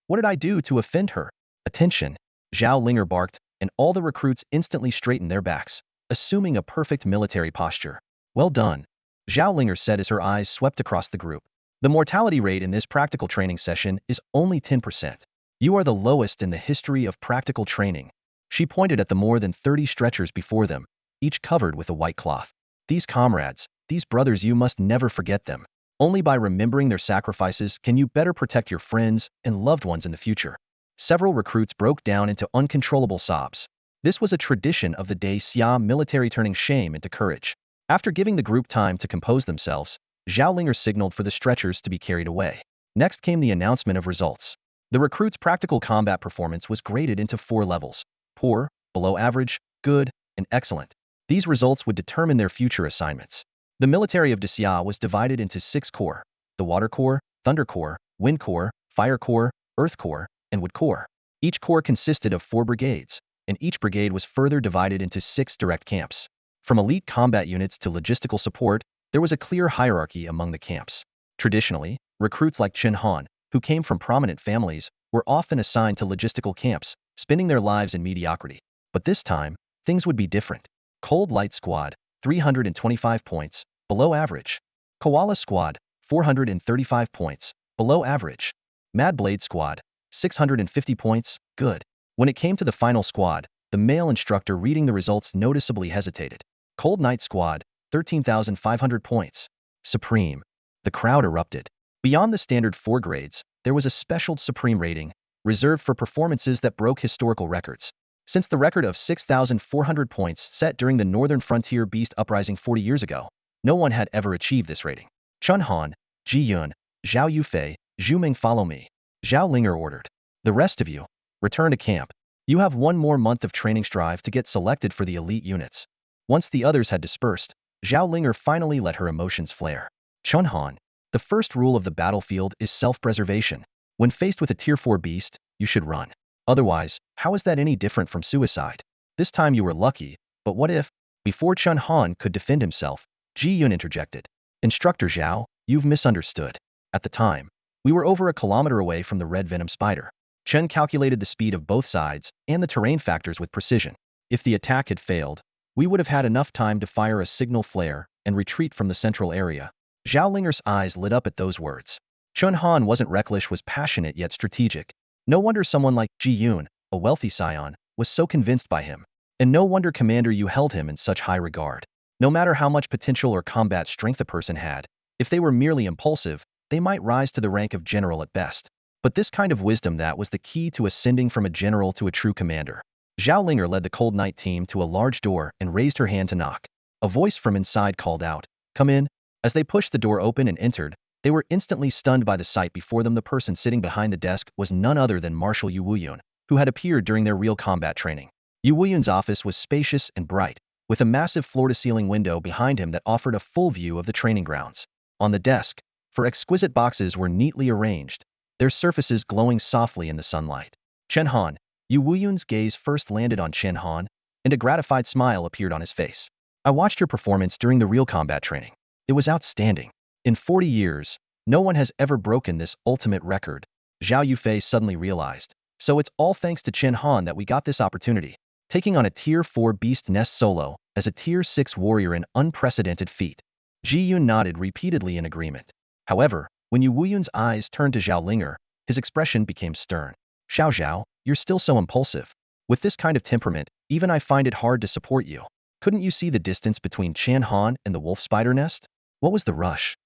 What did I do to offend her? Attention! Zhao Linger barked, and all the recruits instantly straightened their backs, assuming a perfect military posture. Well done, Zhao Linger said as her eyes swept across the group. The mortality rate in this practical training session is only 10%. You are the lowest in the history of practical training. She pointed at the more than 30 stretchers before them, each covered with a white cloth. These comrades, these brothers, you must never forget them. Only by remembering their sacrifices can you better protect your friends and loved ones in the future. Several recruits broke down into uncontrollable sobs. This was a tradition of the day, Xia military, turning shame into courage. After giving the group time to compose themselves, Zhao Linger signaled for the stretchers to be carried away. Next came the announcement of results. The recruits' practical combat performance was graded into 4 levels: poor, below average, good, and excellent. These results would determine their future assignments. The military of Xia was divided into 6 corps: the Water Corps, Thunder Corps, Wind Corps, Fire Corps, Earth Corps, and Wood Corps. Each corps consisted of 4 brigades, and each brigade was further divided into 6 direct camps. From elite combat units to logistical support, there was a clear hierarchy among the camps. Traditionally, recruits like Chen Han, who came from prominent families, were often assigned to logistical camps, spending their lives in mediocrity. But this time, things would be different. Cold Light Squad, 325 points, below average. Koala Squad, 435 points, below average. Mad Blade Squad, 650 points, good. When it came to the final squad, the male instructor reading the results noticeably hesitated. Cold Night Squad, 13,500 points. Supreme. The crowd erupted. Beyond the standard 4 grades, there was a special Supreme rating, reserved for performances that broke historical records. Since the record of 6,400 points set during the Northern Frontier Beast Uprising 40 years ago, no one had ever achieved this rating. Chen Han, Ji Yun, Zhao Yufei, Zhu Ming, follow me. Zhao Linger ordered. The rest of you, return to camp. You have 1 more month of training. Strive to get selected for the elite units. Once the others had dispersed, Zhao Linger finally let her emotions flare. Chen Han, the first rule of the battlefield is self-preservation. When faced with a tier 4 beast, you should run. Otherwise, how is that any different from suicide? This time you were lucky, but what if? Before Chen Han could defend himself, Ji Yun interjected. Instructor Zhao, you've misunderstood. At the time, we were over a kilometer away from the red venom spider. Chen calculated the speed of both sides and the terrain factors with precision. If the attack had failed, we would have had enough time to fire a signal flare and retreat from the central area. Zhao Linger's eyes lit up at those words. Chen Han wasn't reckless, was passionate yet strategic. No wonder someone like Ji Yun, a wealthy scion, was so convinced by him. And no wonder Commander Yu held him in such high regard. No matter how much potential or combat strength a person had, if they were merely impulsive, they might rise to the rank of general at best. But this kind of wisdom that was the key to ascending from a general to a true commander. Zhao Linger led the Cold Knight team to a large door and raised her hand to knock. A voice from inside called out, "Come in." As they pushed the door open and entered, they were instantly stunned by the sight before them. The person sitting behind the desk was none other than Marshal Yu Wuyun, who had appeared during their real combat training. Yu Wuyun's office was spacious and bright, with a massive floor-to-ceiling window behind him that offered a full view of the training grounds. On the desk, four exquisite boxes were neatly arranged, their surfaces glowing softly in the sunlight. Chen Han. Yu Wuyun's gaze first landed on Chen Han, and a gratified smile appeared on his face. "I watched your performance during the real combat training. It was outstanding. In 40 years, no one has ever broken this ultimate record." Zhao Yufei suddenly realized. So it's all thanks to Chen Han that we got this opportunity. Taking on a Tier 4 Beast Nest solo, as a Tier 6 warrior, an unprecedented feat. Ji Yun nodded repeatedly in agreement. However, when Yu Wuyun's eyes turned to Zhao Linger, his expression became stern. "Xiao Zhao, you're still so impulsive. With this kind of temperament, even I find it hard to support you. Couldn't you see the distance between Chen Han and the wolf spider nest? What was the rush?"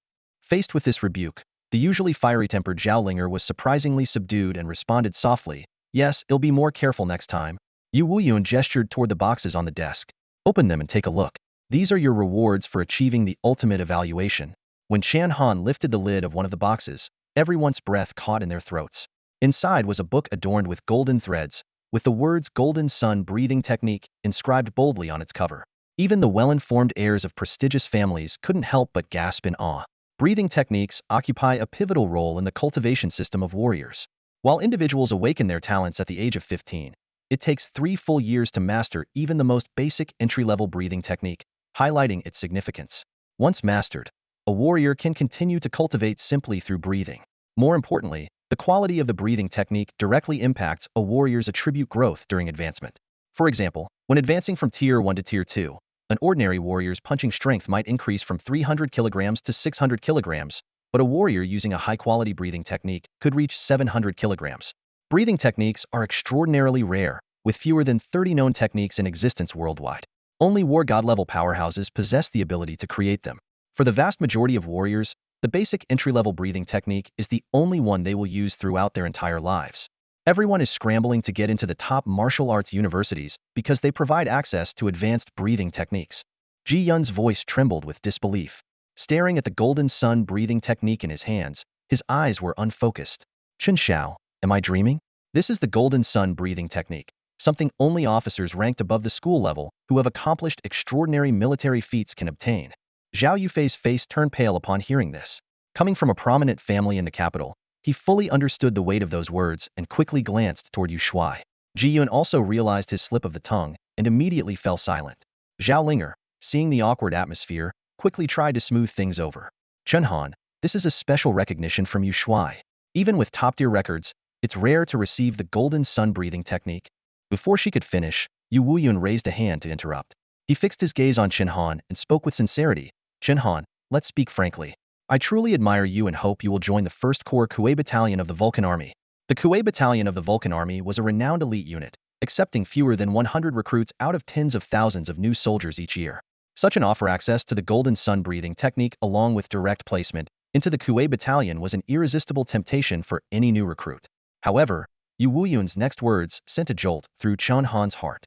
Faced with this rebuke, the usually fiery-tempered Zhao Linger was surprisingly subdued and responded softly, "Yes, I'll be more careful next time." Yu Wuyun gestured toward the boxes on the desk. "Open them and take a look. These are your rewards for achieving the ultimate evaluation." When Chen Han lifted the lid of one of the boxes, everyone's breath caught in their throats. Inside was a book adorned with golden threads, with the words "Golden Sun Breathing Technique" inscribed boldly on its cover. Even the well-informed heirs of prestigious families couldn't help but gasp in awe. Breathing techniques occupy a pivotal role in the cultivation system of warriors. While individuals awaken their talents at the age of 15, it takes 3 full years to master even the most basic entry-level breathing technique, highlighting its significance. Once mastered, a warrior can continue to cultivate simply through breathing. More importantly, the quality of the breathing technique directly impacts a warrior's attribute growth during advancement. For example, when advancing from Tier 1 to Tier 2, an ordinary warrior's punching strength might increase from 300 kilograms to 600 kilograms, but a warrior using a high-quality breathing technique could reach 700 kilograms. Breathing techniques are extraordinarily rare, with fewer than 30 known techniques in existence worldwide. Only war god-level powerhouses possess the ability to create them. For the vast majority of warriors, the basic entry-level breathing technique is the only one they will use throughout their entire lives. Everyone is scrambling to get into the top martial arts universities because they provide access to advanced breathing techniques. Ji Yun's voice trembled with disbelief. Staring at the golden sun breathing technique in his hands, his eyes were unfocused. "Chen Xiao, am I dreaming? This is the golden sun breathing technique, something only officers ranked above the school level who have accomplished extraordinary military feats can obtain." Zhao Yufei's face turned pale upon hearing this. Coming from a prominent family in the capital, he fully understood the weight of those words and quickly glanced toward Yu Shuai. Ji Yun also realized his slip of the tongue and immediately fell silent. Zhao Linger, seeing the awkward atmosphere, quickly tried to smooth things over. "Chen Han, this is a special recognition from Yu Shuai. Even with top-tier records, it's rare to receive the golden sun breathing technique." Before she could finish, Yu Wuyun raised a hand to interrupt. He fixed his gaze on Chen Han and spoke with sincerity. "Chen Han, let's speak frankly. I truly admire you and hope you will join the 1st Corps Kuei Battalion of the Vulcan Army." The Kuei Battalion of the Vulcan Army was a renowned elite unit, accepting fewer than 100 recruits out of tens of thousands of new soldiers each year. Such an offer access to the golden sun breathing technique along with direct placement into the Kuei Battalion was an irresistible temptation for any new recruit. However, Yu Wuyun's next words sent a jolt through Chen Han's heart.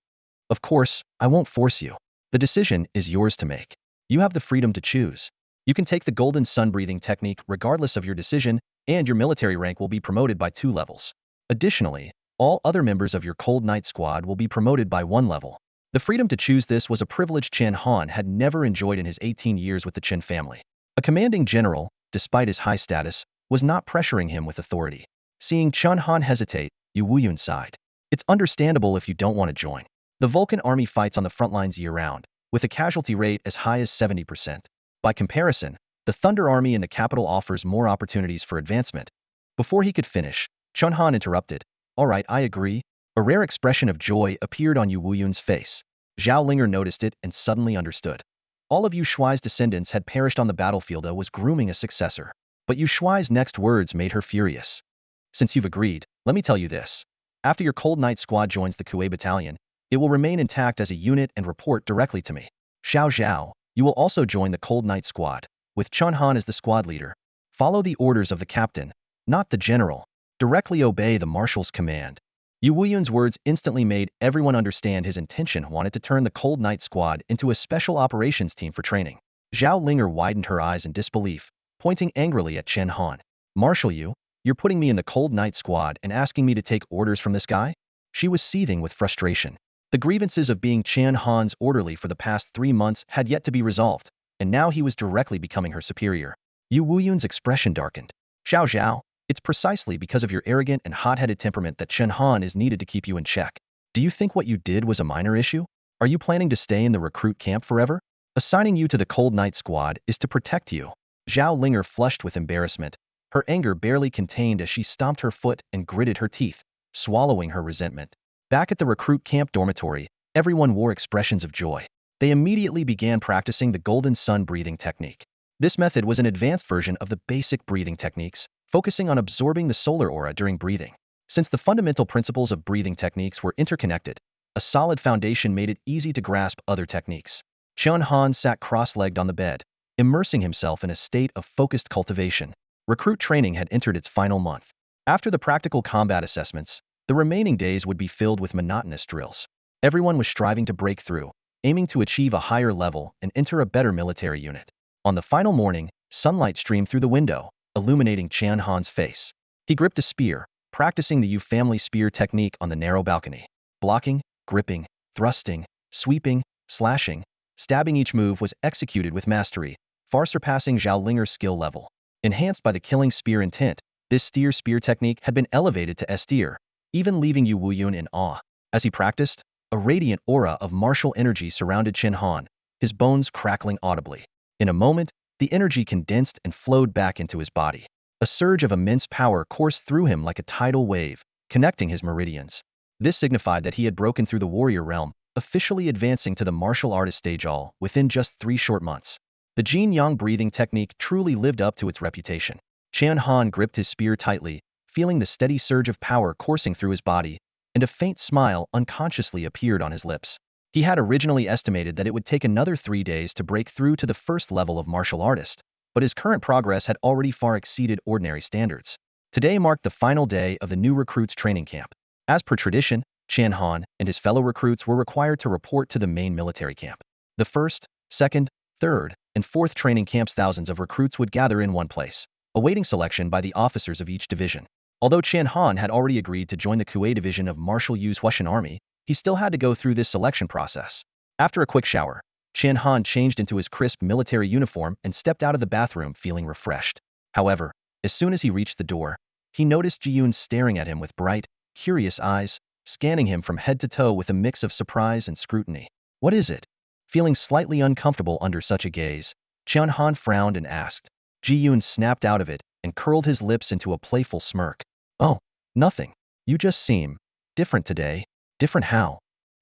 "Of course, I won't force you. The decision is yours to make. You have the freedom to choose. You can take the golden sun breathing technique regardless of your decision, and your military rank will be promoted by 2 levels. Additionally, all other members of your Cold Knight squad will be promoted by 1 level." The freedom to choose this was a privilege Chen Han had never enjoyed in his 18 years with the Chen family. A commanding general, despite his high status, was not pressuring him with authority. Seeing Chen Han hesitate, Yu Wuyun sighed. "It's understandable if you don't want to join. The Vulcan army fights on the front lines year-round, with a casualty rate as high as 70%. By comparison, the Thunder Army in the capital offers more opportunities for advancement." Before he could finish, Chen Han interrupted. "All right, I agree." A rare expression of joy appeared on Yu Wuyun's face. Zhao Linger noticed it and suddenly understood. All of Yu Shuai's descendants had perished on the battlefield and was grooming a successor. But Yu Shuai's next words made her furious. "Since you've agreed, let me tell you this. After your Cold Knight squad joins the Kuei battalion, it will remain intact as a unit and report directly to me. Xiao Zhao, you will also join the Cold Knight squad, with Chen Han as the squad leader. Follow the orders of the captain, not the general. Directly obey the marshal's command. Yu Wuyun's words instantly made everyone understand his intention wanted to turn the Cold Knight squad into a special operations team for training. Zhao Linger widened her eyes in disbelief, pointing angrily at Chen Han. Marshal, you're putting me in the Cold Knight squad and asking me to take orders from this guy? She was seething with frustration. The grievances of being Chen Han's orderly for the past 3 months had yet to be resolved, and now he was directly becoming her superior. Yu Wuyun's expression darkened. Xiao Zhao, it's precisely because of your arrogant and hot-headed temperament that Chen Han is needed to keep you in check. Do you think what you did was a minor issue? Are you planning to stay in the recruit camp forever? Assigning you to the Cold Knight squad is to protect you. Zhao Linger flushed with embarrassment, her anger barely contained as she stomped her foot and gritted her teeth, swallowing her resentment. Back at the recruit camp dormitory, everyone wore expressions of joy. They immediately began practicing the Golden Sun breathing technique. This method was an advanced version of the basic breathing techniques, focusing on absorbing the solar aura during breathing. Since the fundamental principles of breathing techniques were interconnected, a solid foundation made it easy to grasp other techniques. Chen Han sat cross-legged on the bed, immersing himself in a state of focused cultivation. Recruit training had entered its final month. After the practical combat assessments, the remaining days would be filled with monotonous drills. Everyone was striving to break through, aiming to achieve a higher level and enter a better military unit. On the final morning, sunlight streamed through the window, illuminating Chen Han's face. He gripped a spear, practicing the Yu family spear technique on the narrow balcony. Blocking, gripping, thrusting, sweeping, slashing, stabbing, each move was executed with mastery, far surpassing Zhao Linger's skill level. Enhanced by the killing spear intent, this steer spear technique had been elevated to S-tier, even leaving Yu Wuyun in awe. As he practiced, a radiant aura of martial energy surrounded Chen Han, his bones crackling audibly. In a moment, the energy condensed and flowed back into his body. A surge of immense power coursed through him like a tidal wave, connecting his meridians. This signified that he had broken through the warrior realm, officially advancing to the martial artist stage all within just 3 short months. The Jin-Yang breathing technique truly lived up to its reputation. Chen Han gripped his spear tightly, feeling the steady surge of power coursing through his body, and a faint smile unconsciously appeared on his lips. He had originally estimated that it would take another 3 days to break through to the first level of martial artist, but his current progress had already far exceeded ordinary standards. Today marked the final day of the new recruits training camp. As per tradition, Chen Han and his fellow recruits were required to report to the main military camp. The first, second, third, and fourth training camps, thousands of recruits would gather in one place, awaiting selection by the officers of each division. Although Chen Han had already agreed to join the Kuei division of Marshal Yu's Huashan army, he still had to go through this selection process. After a quick shower, Chen Han changed into his crisp military uniform and stepped out of the bathroom feeling refreshed. However, as soon as he reached the door, he noticed Ji-Yun staring at him with bright, curious eyes, scanning him from head to toe with a mix of surprise and scrutiny. What is it? Feeling slightly uncomfortable under such a gaze, Chen Han frowned and asked. Ji-Yun snapped out of it and curled his lips into a playful smirk. Oh, nothing. You just seem different today. Different how?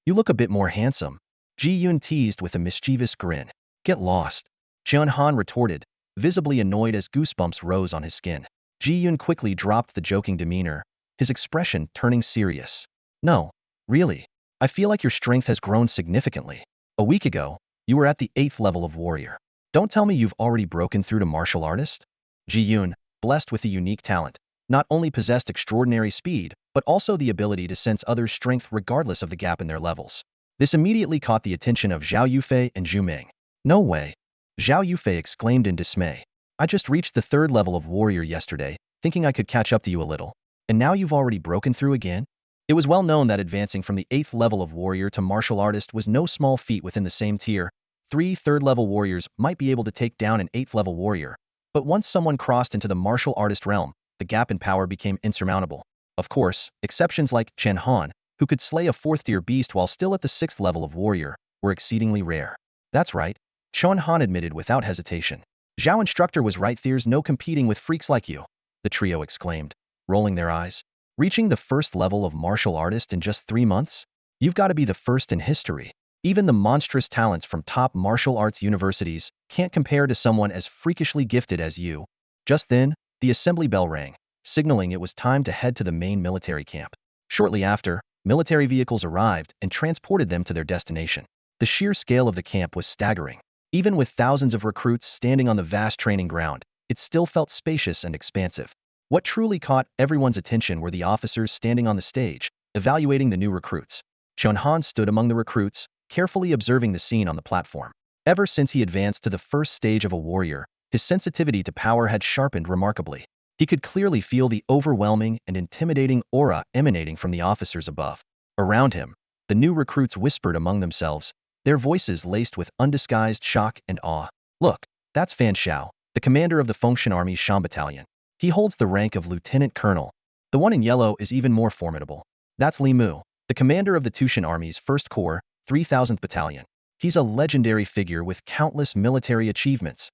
You look a bit more handsome. Ji-Yun teased with a mischievous grin. Get lost. Chen Han retorted, visibly annoyed as goosebumps rose on his skin. Ji-Yun quickly dropped the joking demeanor, his expression turning serious. No, really. I feel like your strength has grown significantly. A week ago, you were at the 8th level of warrior. Don't tell me you've already broken through to martial artist? Ji-Yun, blessed with a unique talent, not only possessed extraordinary speed, but also the ability to sense others' strength regardless of the gap in their levels. This immediately caught the attention of Zhao Yufei and Zhu Meng. No way. Zhao Yufei exclaimed in dismay. I just reached the 3rd level of warrior yesterday, thinking I could catch up to you a little. And now you've already broken through again? It was well known that advancing from the 8th level of warrior to martial artist was no small feat within the same tier. 3 3rd-level warriors might be able to take down an 8th-level warrior, but once someone crossed into the martial artist realm, the gap in power became insurmountable. Of course, exceptions like Chen Han, who could slay a 4th-tier beast while still at the 6th level of warrior, were exceedingly rare. That's right, Chen Han admitted without hesitation. Zhao instructor was right, there's no competing with freaks like you, the trio exclaimed, rolling their eyes. Reaching the 1st level of martial artist in just 3 months? You've got to be the first in history. Even the monstrous talents from top martial arts universities can't compare to someone as freakishly gifted as you. Just then, the assembly bell rang, signaling it was time to head to the main military camp. Shortly after, military vehicles arrived and transported them to their destination. The sheer scale of the camp was staggering. Even with thousands of recruits standing on the vast training ground, it still felt spacious and expansive. What truly caught everyone's attention were the officers standing on the stage, evaluating the new recruits. Chen Han stood among the recruits, carefully observing the scene on the platform. Ever since he advanced to the first stage of a warrior, his sensitivity to power had sharpened remarkably. He could clearly feel the overwhelming and intimidating aura emanating from the officers above. Around him, the new recruits whispered among themselves, their voices laced with undisguised shock and awe. "Look, that's Fan Shao, the commander of the Fengshan Army's Shan Battalion. He holds the rank of Lieutenant Colonel. The one in yellow is even more formidable. That's Li Mu, the commander of the Tushan Army's 1st Corps, 3000th Battalion. He's a legendary figure with countless military achievements."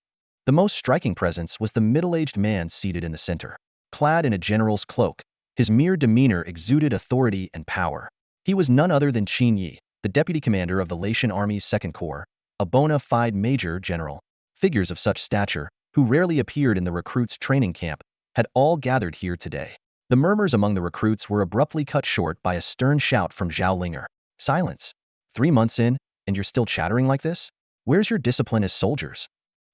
The most striking presence was the middle-aged man seated in the center. Clad in a general's cloak, his mere demeanor exuded authority and power. He was none other than Qin Yi, the deputy commander of the Laotian Army's 2nd Corps, a bona fide major general. Figures of such stature, who rarely appeared in the recruits' training camp, had all gathered here today. The murmurs among the recruits were abruptly cut short by a stern shout from Zhao Linger. "Silence! 3 months in, and you're still chattering like this? Where's your discipline as soldiers?"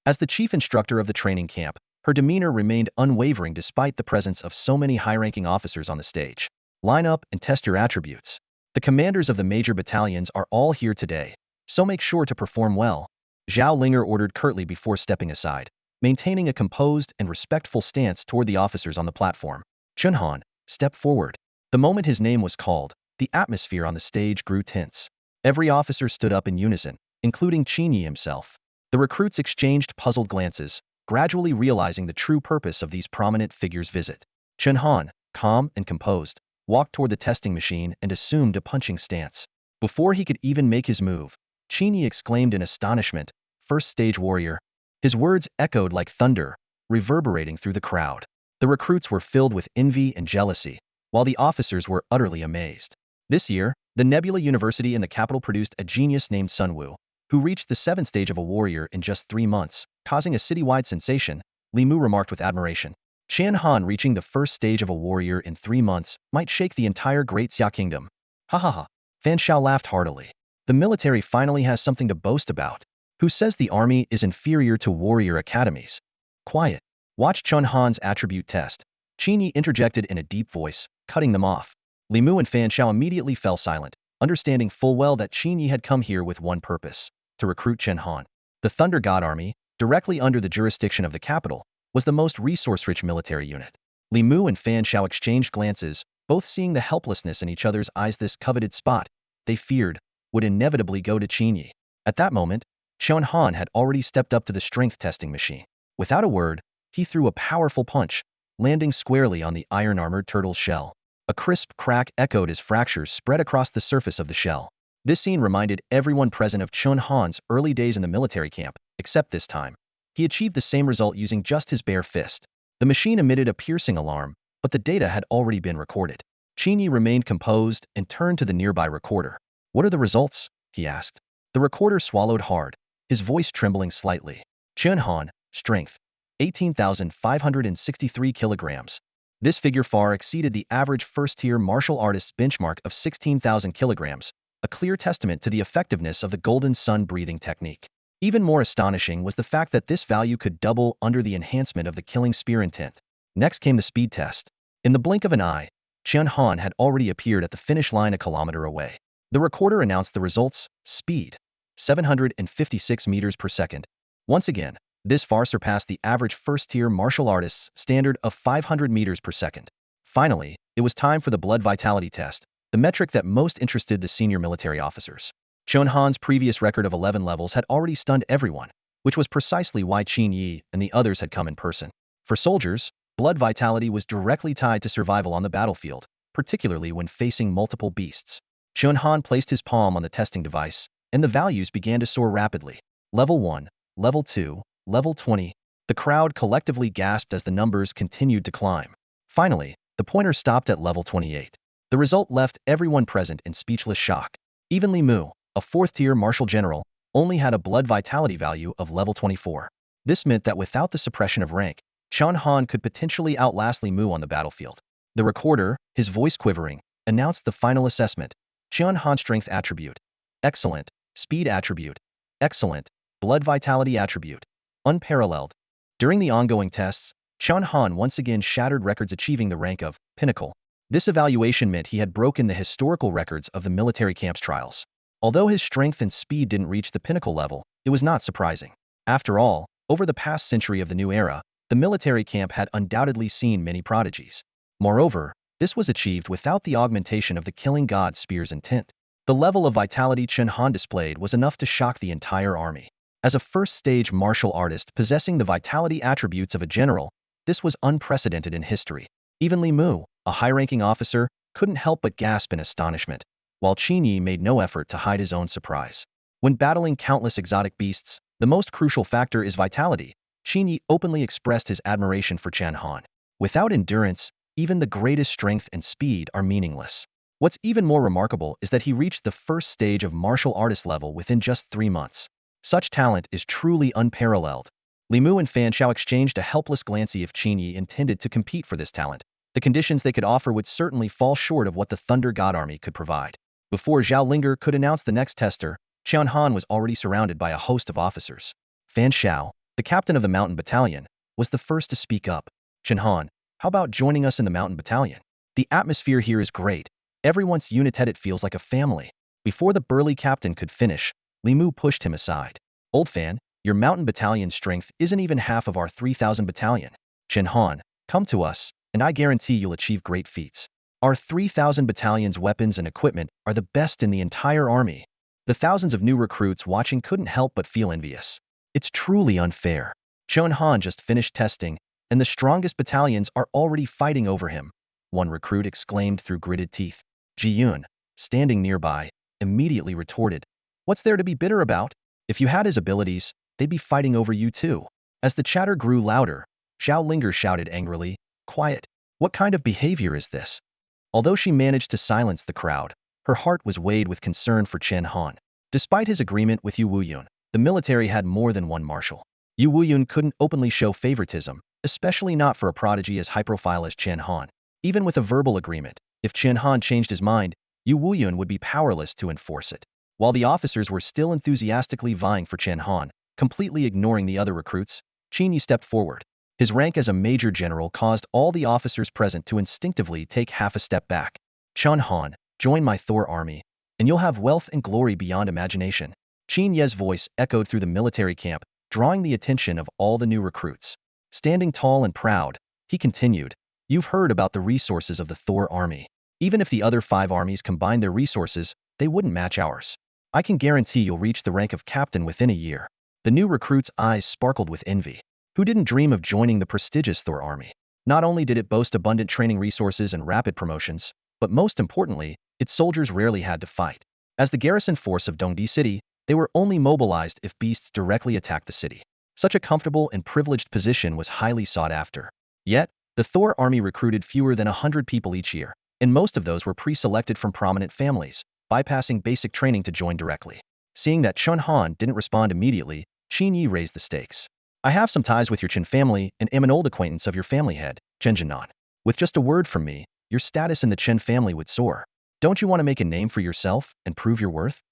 As the chief instructor of the training camp, her demeanor remained unwavering despite the presence of so many high-ranking officers on the stage. "Line up and test your attributes. The commanders of the major battalions are all here today, so make sure to perform well," Zhao Linger ordered curtly before stepping aside, maintaining a composed and respectful stance toward the officers on the platform. "Chen Han, step forward." The moment his name was called, the atmosphere on the stage grew tense. Every officer stood up in unison, including Qin Yi himself. The recruits exchanged puzzled glances, gradually realizing the true purpose of these prominent figures' visit. Chen Han, calm and composed, walked toward the testing machine and assumed a punching stance. Before he could even make his move, Qin Yi exclaimed in astonishment, "First stage warrior." His words echoed like thunder, reverberating through the crowd. The recruits were filled with envy and jealousy, while the officers were utterly amazed. This year, the Nebula University in the capital produced a genius named Sun Wu, who reached the 7th stage of a warrior in just 3 months, causing a citywide sensation, Li Mu remarked with admiration. Chen Han reaching the 1st stage of a warrior in 3 months might shake the entire Great Xia Kingdom. Ha ha ha. Fan Shao laughed heartily. The military finally has something to boast about. Who says the army is inferior to warrior academies? Quiet. Watch Chen Han's attribute test. Qin Yi interjected in a deep voice, cutting them off. Li Mu and Fan Shao immediately fell silent, understanding full well that Qin Yi had come here with one purpose: to recruit Chen Han. The Thunder God Army, directly under the jurisdiction of the capital, was the most resource-rich military unit. Li Mu and Fan Shao exchanged glances, both seeing the helplessness in each other's eyes. This coveted spot, they feared, would inevitably go to Qin Yi. At that moment, Chen Han had already stepped up to the strength testing machine. Without a word, he threw a powerful punch, landing squarely on the iron-armored turtle's shell. A crisp crack echoed as fractures spread across the surface of the shell. This scene reminded everyone present of Chen Han's early days in the military camp, except this time, he achieved the same result using just his bare fist. The machine emitted a piercing alarm, but the data had already been recorded. Qin Yi remained composed and turned to the nearby recorder. "What are the results?" he asked. The recorder swallowed hard, his voice trembling slightly. "Chen Han, strength, 18,563 kilograms. This figure far exceeded the average first-tier martial artist's benchmark of 16,000 kilograms, a clear testament to the effectiveness of the Golden Sun breathing technique. Even more astonishing was the fact that this value could double under the enhancement of the killing spear intent." Next came the speed test. In the blink of an eye, Chen Han had already appeared at the finish line a kilometer away. The recorder announced the results: speed, 756 meters per second. Once again, this far surpassed the average first-tier martial artist's standard of 500 meters per second. Finally, it was time for the blood vitality test, the metric that most interested the senior military officers. Chen Han's previous record of 11 levels had already stunned everyone, which was precisely why Qin Yi and the others had come in person. For soldiers, blood vitality was directly tied to survival on the battlefield, particularly when facing multiple beasts. Chen Han placed his palm on the testing device, and the values began to soar rapidly. Level 1, Level 2, Level 20. The crowd collectively gasped as the numbers continued to climb. Finally, the pointer stopped at Level 28. The result left everyone present in speechless shock. Even Li Mu, a 4th-tier martial general, only had a blood vitality value of Level 24. This meant that without the suppression of rank, Chen Han could potentially outlast Li Mu on the battlefield. The recorder, his voice quivering, announced the final assessment. Chen Han strength attribute. Excellent. Speed attribute. Excellent. Blood vitality attribute. Unparalleled. During the ongoing tests, Chen Han once again shattered records, achieving the rank of pinnacle. This evaluation meant he had broken the historical records of the military camps trials. Although his strength and speed didn't reach the pinnacle level, it was not surprising. After all, over the past century of the new era, the military camp had undoubtedly seen many prodigies. Moreover, this was achieved without the augmentation of the killing god spear's intent. The level of vitality Chen Han displayed was enough to shock the entire army. As a first-stage martial artist possessing the vitality attributes of a general, this was unprecedented in history. Even Li Mu, a high-ranking officer, couldn't help but gasp in astonishment, while Qin Yi made no effort to hide his own surprise. When battling countless exotic beasts, the most crucial factor is vitality. Qin Yi openly expressed his admiration for Chen Han. Without endurance, even the greatest strength and speed are meaningless. What's even more remarkable is that he reached the first stage of martial artist level within just 3 months. Such talent is truly unparalleled. Li Mu and Fan Xiao exchanged a helpless glance if Qin Yi intended to compete for this talent. The conditions they could offer would certainly fall short of what the Thunder God Army could provide. Before Zhao Linger could announce the next tester, Chen Han was already surrounded by a host of officers. Fan Xiao, the captain of the Mountain Battalion, was the first to speak up. Chen Han, how about joining us in the Mountain Battalion? The atmosphere here is great. Everyone's united, it feels like a family. Before the burly captain could finish, Li Mu pushed him aside. Old Fan, your Mountain Battalion strength isn't even half of our 3,000 battalion. Chen Han, come to us, and I guarantee you'll achieve great feats. Our 3,000 battalion's weapons and equipment are the best in the entire army. The thousands of new recruits watching couldn't help but feel envious. It's truly unfair. Chen Han just finished testing, and the strongest battalions are already fighting over him, one recruit exclaimed through gritted teeth. Ji Yun, standing nearby, immediately retorted, "What's there to be bitter about? If you had his abilities, they'd be fighting over you too." As the chatter grew louder, Zhao Linger shouted angrily, "Quiet! What kind of behavior is this?" Although she managed to silence the crowd, her heart was weighed with concern for Chen Han. Despite his agreement with Yu Wuyun, the military had more than one marshal. Yu Wuyun couldn't openly show favoritism, especially not for a prodigy as high-profile as Chen Han. Even with a verbal agreement, if Chen Han changed his mind, Yu Wuyun would be powerless to enforce it. While the officers were still enthusiastically vying for Chen Han, completely ignoring the other recruits, Qin Yi stepped forward. His rank as a major general caused all the officers present to instinctively take half a step back. Chen Han, join my Thor army, and you'll have wealth and glory beyond imagination. Qin Ye's voice echoed through the military camp, drawing the attention of all the new recruits. Standing tall and proud, he continued, "You've heard about the resources of the Thor army. Even if the other 5 armies combined their resources, they wouldn't match ours. I can guarantee you'll reach the rank of captain within a year." The new recruit's eyes sparkled with envy. Who didn't dream of joining the prestigious Thor army? Not only did it boast abundant training resources and rapid promotions, but most importantly, its soldiers rarely had to fight. As the garrison force of Dongdi City, they were only mobilized if beasts directly attacked the city. Such a comfortable and privileged position was highly sought after. Yet, the Thor army recruited fewer than 100 people each year, and most of those were pre-selected from prominent families, bypassing basic training to join directly. Seeing that Chen Han didn't respond immediately, Qin Yi raised the stakes. "I have some ties with your Chen family and am an old acquaintance of your family head, Chen Jinan. With just a word from me, your status in the Chen family would soar. Don't you want to make a name for yourself and prove your worth?"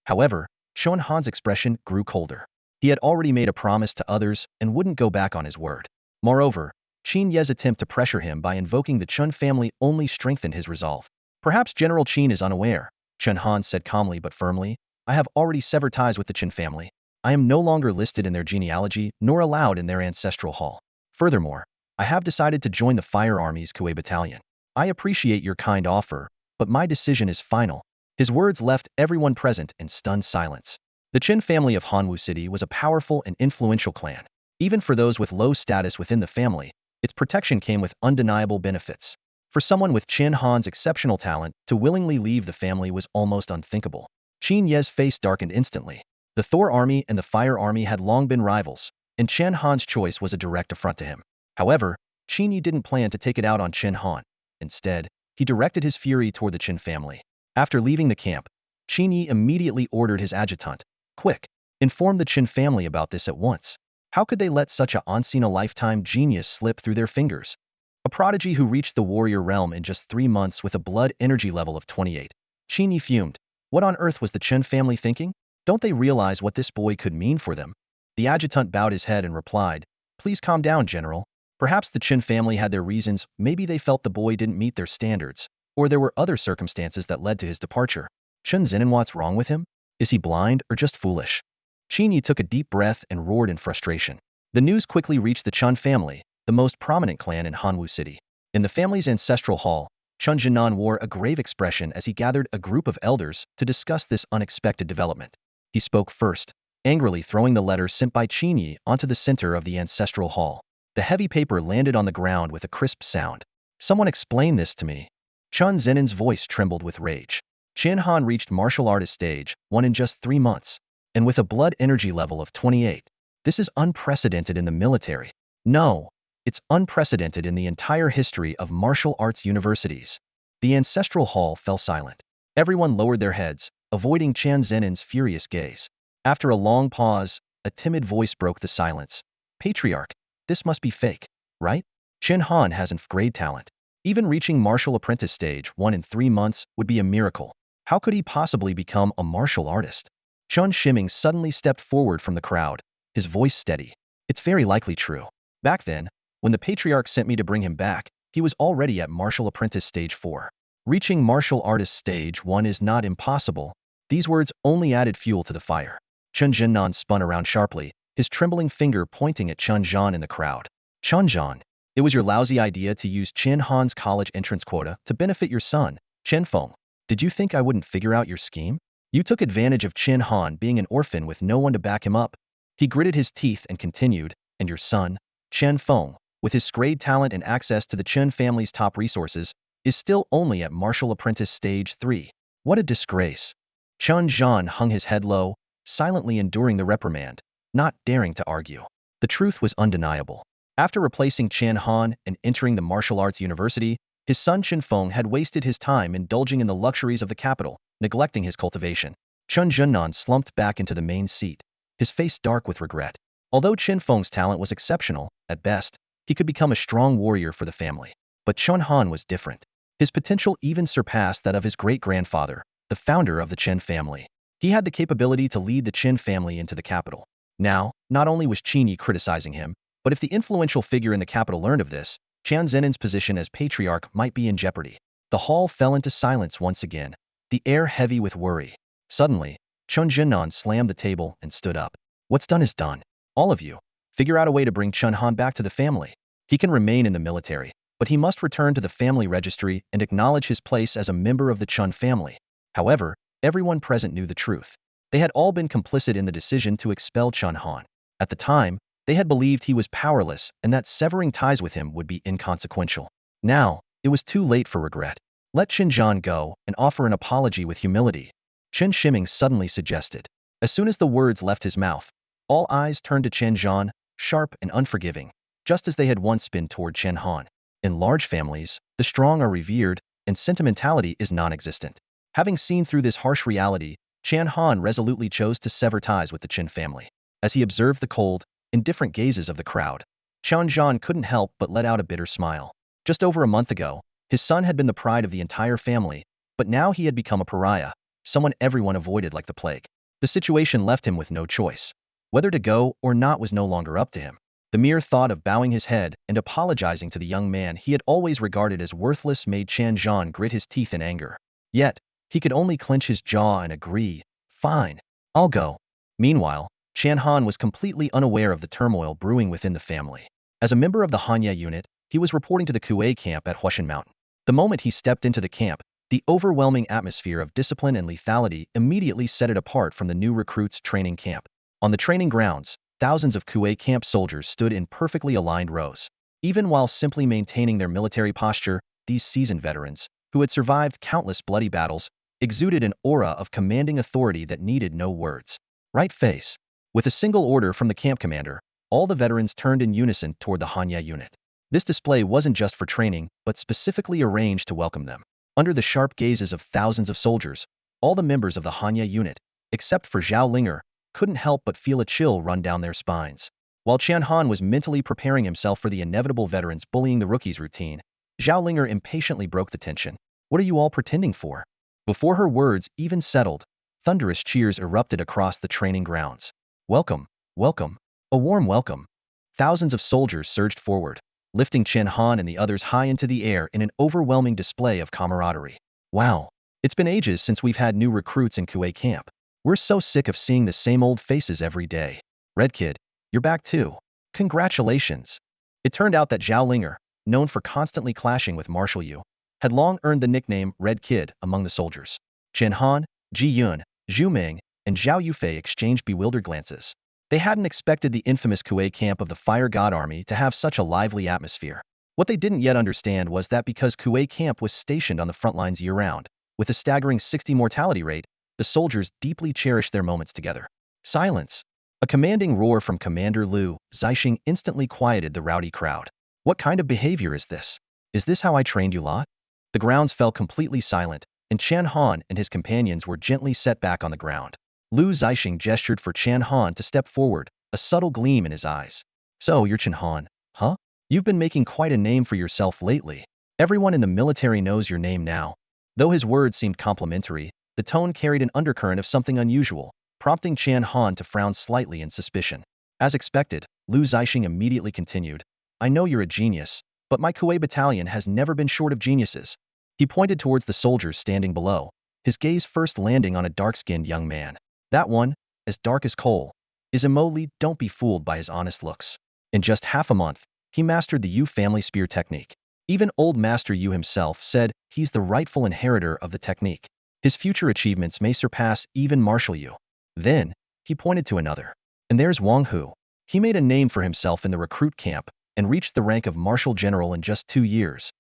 However, Chen Han's expression grew colder. He had already made a promise to others and wouldn't go back on his word. Moreover, Qin Ye's attempt to pressure him by invoking the Chen family only strengthened his resolve. "Perhaps General Qin is unaware," Chen Han said calmly but firmly. "I have already severed ties with the Chen family. I am no longer listed in their genealogy nor allowed in their ancestral hall. Furthermore, I have decided to join the Fire Army's Kuei Battalion. I appreciate your kind offer, but my decision is final." His words left everyone present in stunned silence. The Chen family of Hanwu City was a powerful and influential clan. Even for those with low status within the family, its protection came with undeniable benefits. For someone with Chen Han's exceptional talent, to willingly leave the family was almost unthinkable. Qin Ye's face darkened instantly. The Thor army and the Fire army had long been rivals, and Chen Han's choice was a direct affront to him. However, Qin Yi didn't plan to take it out on Chen Han. Instead, he directed his fury toward the Chen family. After leaving the camp, Qin Yi immediately ordered his adjutant, "Quick, inform the Chen family about this at once. How could they let such a once-in-a-lifetime genius slip through their fingers?" A prodigy who reached the warrior realm in just 3 months with a blood energy level of 28. Chen Yi fumed. What on earth was the Chen family thinking? Don't they realize what this boy could mean for them? The adjutant bowed his head and replied, "Please calm down, General. Perhaps the Chen family had their reasons. Maybe they felt the boy didn't meet their standards, or there were other circumstances that led to his departure. Chen Zinen, what's wrong with him? Is he blind or just foolish?" Chen Yi took a deep breath and roared in frustration. The news quickly reached the Chen family, the most prominent clan in Hanwu City. In the family's ancestral hall, Chen Han wore a grave expression as he gathered a group of elders to discuss this unexpected development. He spoke first, angrily throwing the letter sent by Chen Yi onto the center of the ancestral hall. The heavy paper landed on the ground with a crisp sound. "Someone explain this to me." Chen Zenin's voice trembled with rage. Chen Han reached martial artist stage 1 in just 3 months, and with a blood energy level of 28. This is unprecedented in the military. No, it's unprecedented in the entire history of martial arts universities. The ancestral hall fell silent. Everyone lowered their heads, avoiding Chen Zenin's furious gaze. After a long pause, a timid voice broke the silence. "Patriarch, this must be fake, right? Chen Han hasn't grade talent. Even reaching martial apprentice stage 1 in 3 months would be a miracle. How could he possibly become a martial artist?" Chun Shiming suddenly stepped forward from the crowd, his voice steady. "It's very likely true. Back then, when the Patriarch sent me to bring him back, he was already at martial apprentice stage 4. Reaching martial artist stage 1 is not impossible." These words only added fuel to the fire. Chen Jinnan spun around sharply, his trembling finger pointing at Chen Zhan in the crowd. "Chen Zhan, it was your lousy idea to use Chen Han's college entrance quota to benefit your son, Chen Feng. Did you think I wouldn't figure out your scheme? You took advantage of Chen Han being an orphan with no one to back him up." He gritted his teeth and continued, "And your son, Chen Feng, with his grade talent and access to the Chen family's top resources, is still only at martial apprentice stage 3. What a disgrace." Chen Zhan hung his head low, silently enduring the reprimand, not daring to argue. The truth was undeniable. After replacing Chen Han and entering the martial arts university, his son Chen Feng had wasted his time indulging in the luxuries of the capital, neglecting his cultivation. Chen Zhennan slumped back into the main seat, his face dark with regret. Although Chen Feng's talent was exceptional, at best, he could become a strong warrior for the family. But Chen Han was different. His potential even surpassed that of his great-grandfather, the founder of the Chen family. He had the capability to lead the Chen family into the capital. Now, not only was Qin Yi criticizing him, but if the influential figure in the capital learned of this, Chen Zenin's position as patriarch might be in jeopardy. The hall fell into silence once again, the air heavy with worry. Suddenly, Chen Jinnan slammed the table and stood up. "What's done is done. All of you, figure out a way to bring Chen Han back to the family. He can remain in the military, but he must return to the family registry and acknowledge his place as a member of the Chen family." However, everyone present knew the truth. They had all been complicit in the decision to expel Chen Han. At the time, they had believed he was powerless and that severing ties with him would be inconsequential. Now, it was too late for regret. Let Chen Zhan go and offer an apology with humility, Chen Shiming suddenly suggested. As soon as the words left his mouth, all eyes turned to Chen Zhan, sharp and unforgiving, just as they had once been toward Chen Han. In large families, the strong are revered, and sentimentality is non-existent. Having seen through this harsh reality, Chen Han resolutely chose to sever ties with the Chen family. As he observed the cold, indifferent gazes of the crowd, Chen Zhan couldn't help but let out a bitter smile. Just over a month ago, his son had been the pride of the entire family, but now he had become a pariah, someone everyone avoided like the plague. The situation left him with no choice. Whether to go or not was no longer up to him. The mere thought of bowing his head and apologizing to the young man he had always regarded as worthless made Chen Zhan grit his teeth in anger. Yet, he could only clench his jaw and agree, "Fine, I'll go." Meanwhile, Chen Han was completely unaware of the turmoil brewing within the family. As a member of the Hanya unit, he was reporting to the Kuei camp at Huashan Mountain. The moment he stepped into the camp, the overwhelming atmosphere of discipline and lethality immediately set it apart from the new recruits' training camp. On the training grounds, thousands of Kuei camp soldiers stood in perfectly aligned rows. Even while simply maintaining their military posture, these seasoned veterans, who had survived countless bloody battles, exuded an aura of commanding authority that needed no words. Right face. With a single order from the camp commander, all the veterans turned in unison toward the Hanya unit. This display wasn't just for training, but specifically arranged to welcome them. Under the sharp gazes of thousands of soldiers, all the members of the Hanya unit, except for Zhao Linger, couldn't help but feel a chill run down their spines. While Chen Han was mentally preparing himself for the inevitable veterans bullying the rookies routine, Zhao Linger impatiently broke the tension. What are you all pretending for? Before her words even settled, thunderous cheers erupted across the training grounds. Welcome, welcome, a warm welcome. Thousands of soldiers surged forward, lifting Chen Han and the others high into the air in an overwhelming display of camaraderie. Wow, it's been ages since we've had new recruits in Kuwait camp. We're so sick of seeing the same old faces every day. Red Kid, you're back too. Congratulations. It turned out that Zhao Linger, known for constantly clashing with Marshal Yu, had long earned the nickname Red Kid among the soldiers. Chen Han, Ji Yun, Zhu Ming, and Zhao Yufei exchanged bewildered glances. They hadn't expected the infamous Kuwait camp of the Fire God Army to have such a lively atmosphere. What they didn't yet understand was that because Kuwait camp was stationed on the front lines year-round, with a staggering 60 mortality rate, the soldiers deeply cherished their moments together. Silence. A commanding roar from Commander Liu Zixing instantly quieted the rowdy crowd. What kind of behavior is this? Is this how I trained you lot? The grounds fell completely silent, and Chen Han and his companions were gently set back on the ground. Liu Zixing gestured for Chen Han to step forward, a subtle gleam in his eyes. So, you're Chen Han, huh? You've been making quite a name for yourself lately. Everyone in the military knows your name now. Though his words seemed complimentary, the tone carried an undercurrent of something unusual, prompting Chen Han to frown slightly in suspicion. As expected, Liu Zixing immediately continued, I know you're a genius, but my Kuwait battalion has never been short of geniuses. He pointed towards the soldiers standing below, his gaze first landing on a dark-skinned young man. That one, as dark as coal, is Imoli. Don't be fooled by his honest looks. In just half a month, he mastered the Yu family spear technique. Even old Master Yu himself said he's the rightful inheritor of the technique. His future achievements may surpass even Marshal Yu. Then, he pointed to another. And there's Wang Hu. He made a name for himself in the recruit camp and reached the rank of Marshal General in just 2 years.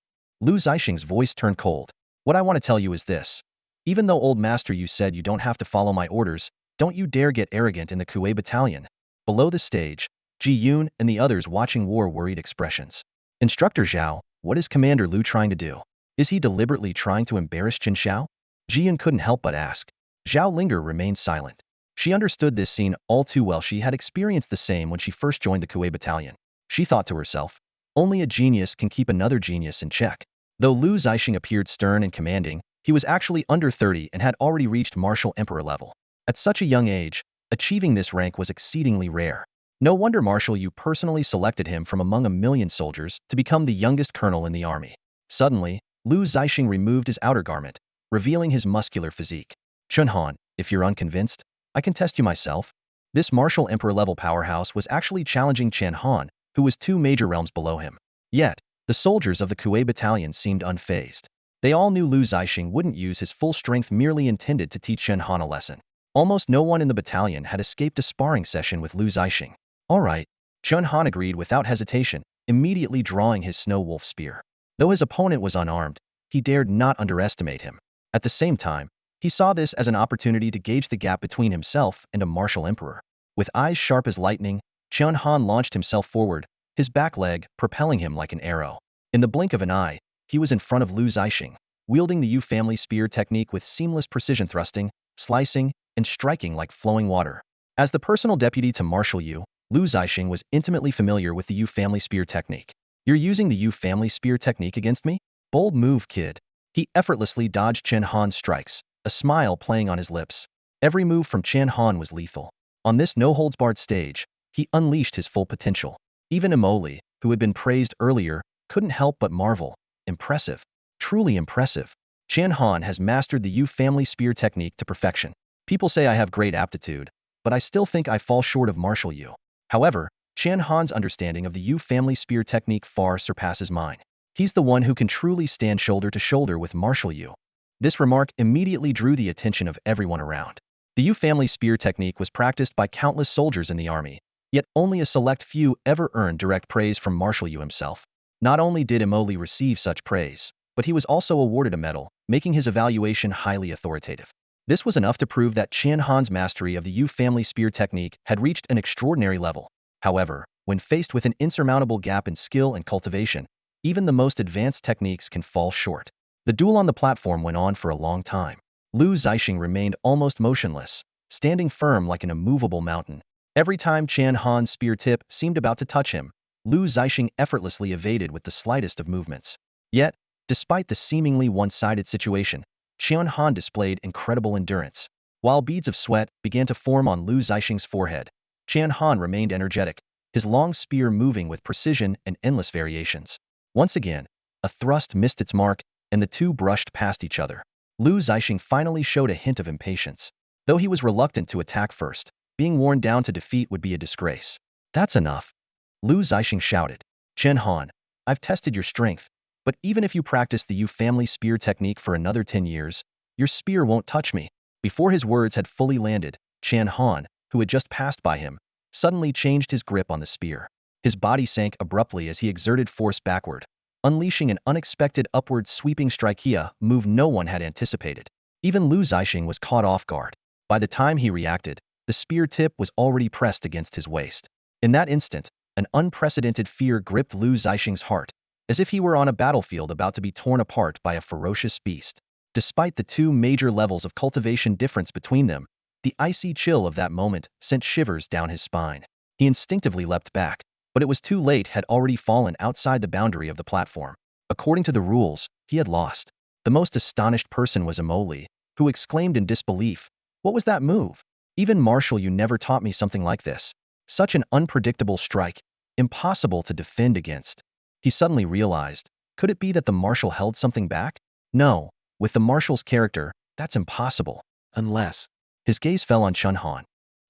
Liu Zixing's voice turned cold. What I want to tell you is this. Even though old Master Yu said you don't have to follow my orders, don't you dare get arrogant in the Kuwait battalion. Below the stage, Ji Yun and the others watching wore worried expressions. Instructor Zhao, what is Commander Liu trying to do? Is he deliberately trying to embarrass Chen Xiao? Ji Yun couldn't help but ask. Zhao Linger remained silent. She understood this scene all too well. She had experienced the same when she first joined the Kuwait battalion. She thought to herself, only a genius can keep another genius in check. Though Liu Zixing appeared stern and commanding, he was actually under 30 and had already reached Marshal Emperor level. At such a young age, achieving this rank was exceedingly rare. No wonder Marshal Yu personally selected him from among a million soldiers to become the youngest colonel in the army. Suddenly, Liu Zixing removed his outer garment, revealing his muscular physique. Chen Han, if you're unconvinced, I can test you myself. This Marshal Emperor level powerhouse was actually challenging Chen Han, who was 2 major realms below him. Yet, the soldiers of the Kuwait battalion seemed unfazed. They all knew Liu Zixing wouldn't use his full strength, merely intended to teach Chen Han a lesson. Almost no one in the battalion had escaped a sparring session with Liu Zixing. All right, Chen Han agreed without hesitation, immediately drawing his snow wolf spear. Though his opponent was unarmed, he dared not underestimate him. At the same time, he saw this as an opportunity to gauge the gap between himself and a martial emperor. With eyes sharp as lightning, Chen Han launched himself forward, his back leg propelling him like an arrow. In the blink of an eye, he was in front of Liu Zixing, wielding the Yu family spear technique with seamless precision, thrusting, slicing, and striking like flowing water. As the personal deputy to Marshal Yu, Liu Zixing was intimately familiar with the Yu family spear technique. You're using the Yu family spear technique against me? Bold move, kid. He effortlessly dodged Chen Han's strikes, a smile playing on his lips. Every move from Chen Han was lethal. On this no-holds-barred stage, he unleashed his full potential. Even Imoli, who had been praised earlier, couldn't help but marvel. Impressive. Truly impressive. Chen Han has mastered the Yu family spear technique to perfection. People say I have great aptitude, but I still think I fall short of Marshal Yu. However, Chen Han's understanding of the Yu family spear technique far surpasses mine. He's the one who can truly stand shoulder to shoulder with Marshal Yu. This remark immediately drew the attention of everyone around. The Yu family spear technique was practiced by countless soldiers in the army, yet only a select few ever earned direct praise from Marshal Yu himself. Not only did Imoli receive such praise, but he was also awarded a medal, making his evaluation highly authoritative. This was enough to prove that Chen Han's mastery of the Yu family spear technique had reached an extraordinary level. However, when faced with an insurmountable gap in skill and cultivation, even the most advanced techniques can fall short. The duel on the platform went on for a long time. Liu Zixing remained almost motionless, standing firm like an immovable mountain. Every time Chen Han's spear tip seemed about to touch him, Lu Zixing effortlessly evaded with the slightest of movements. Yet, despite the seemingly one-sided situation, Chen Han displayed incredible endurance. While beads of sweat began to form on Lu Zixing's forehead, Chen Han remained energetic, his long spear moving with precision and endless variations. Once again, a thrust missed its mark, and the two brushed past each other. Lu Zixing finally showed a hint of impatience. Though he was reluctant to attack first, being worn down to defeat would be a disgrace. That's enough. Lu Zixing shouted. Chen Han, I've tested your strength, but even if you practice the Yu family spear technique for another 10 years, your spear won't touch me. Before his words had fully landed, Chen Han, who had just passed by him, suddenly changed his grip on the spear. His body sank abruptly as he exerted force backward, unleashing an unexpected upward sweeping strike move no one had anticipated. Even Lu Zixing was caught off guard. By the time he reacted, the spear tip was already pressed against his waist. In that instant, an unprecedented fear gripped Lu Zixing's heart, as if he were on a battlefield about to be torn apart by a ferocious beast. Despite the two major levels of cultivation difference between them, the icy chill of that moment sent shivers down his spine. He instinctively leapt back, but it was too late, had already fallen outside the boundary of the platform. According to the rules, he had lost. The most astonished person was Emoli, who exclaimed in disbelief, "What was that move? Even Marshal, you never taught me something like this. Such an unpredictable strike, impossible to defend against." He suddenly realized, could it be that the Marshal held something back? No, with the Marshal's character, that's impossible. Unless... His gaze fell on Chen Han.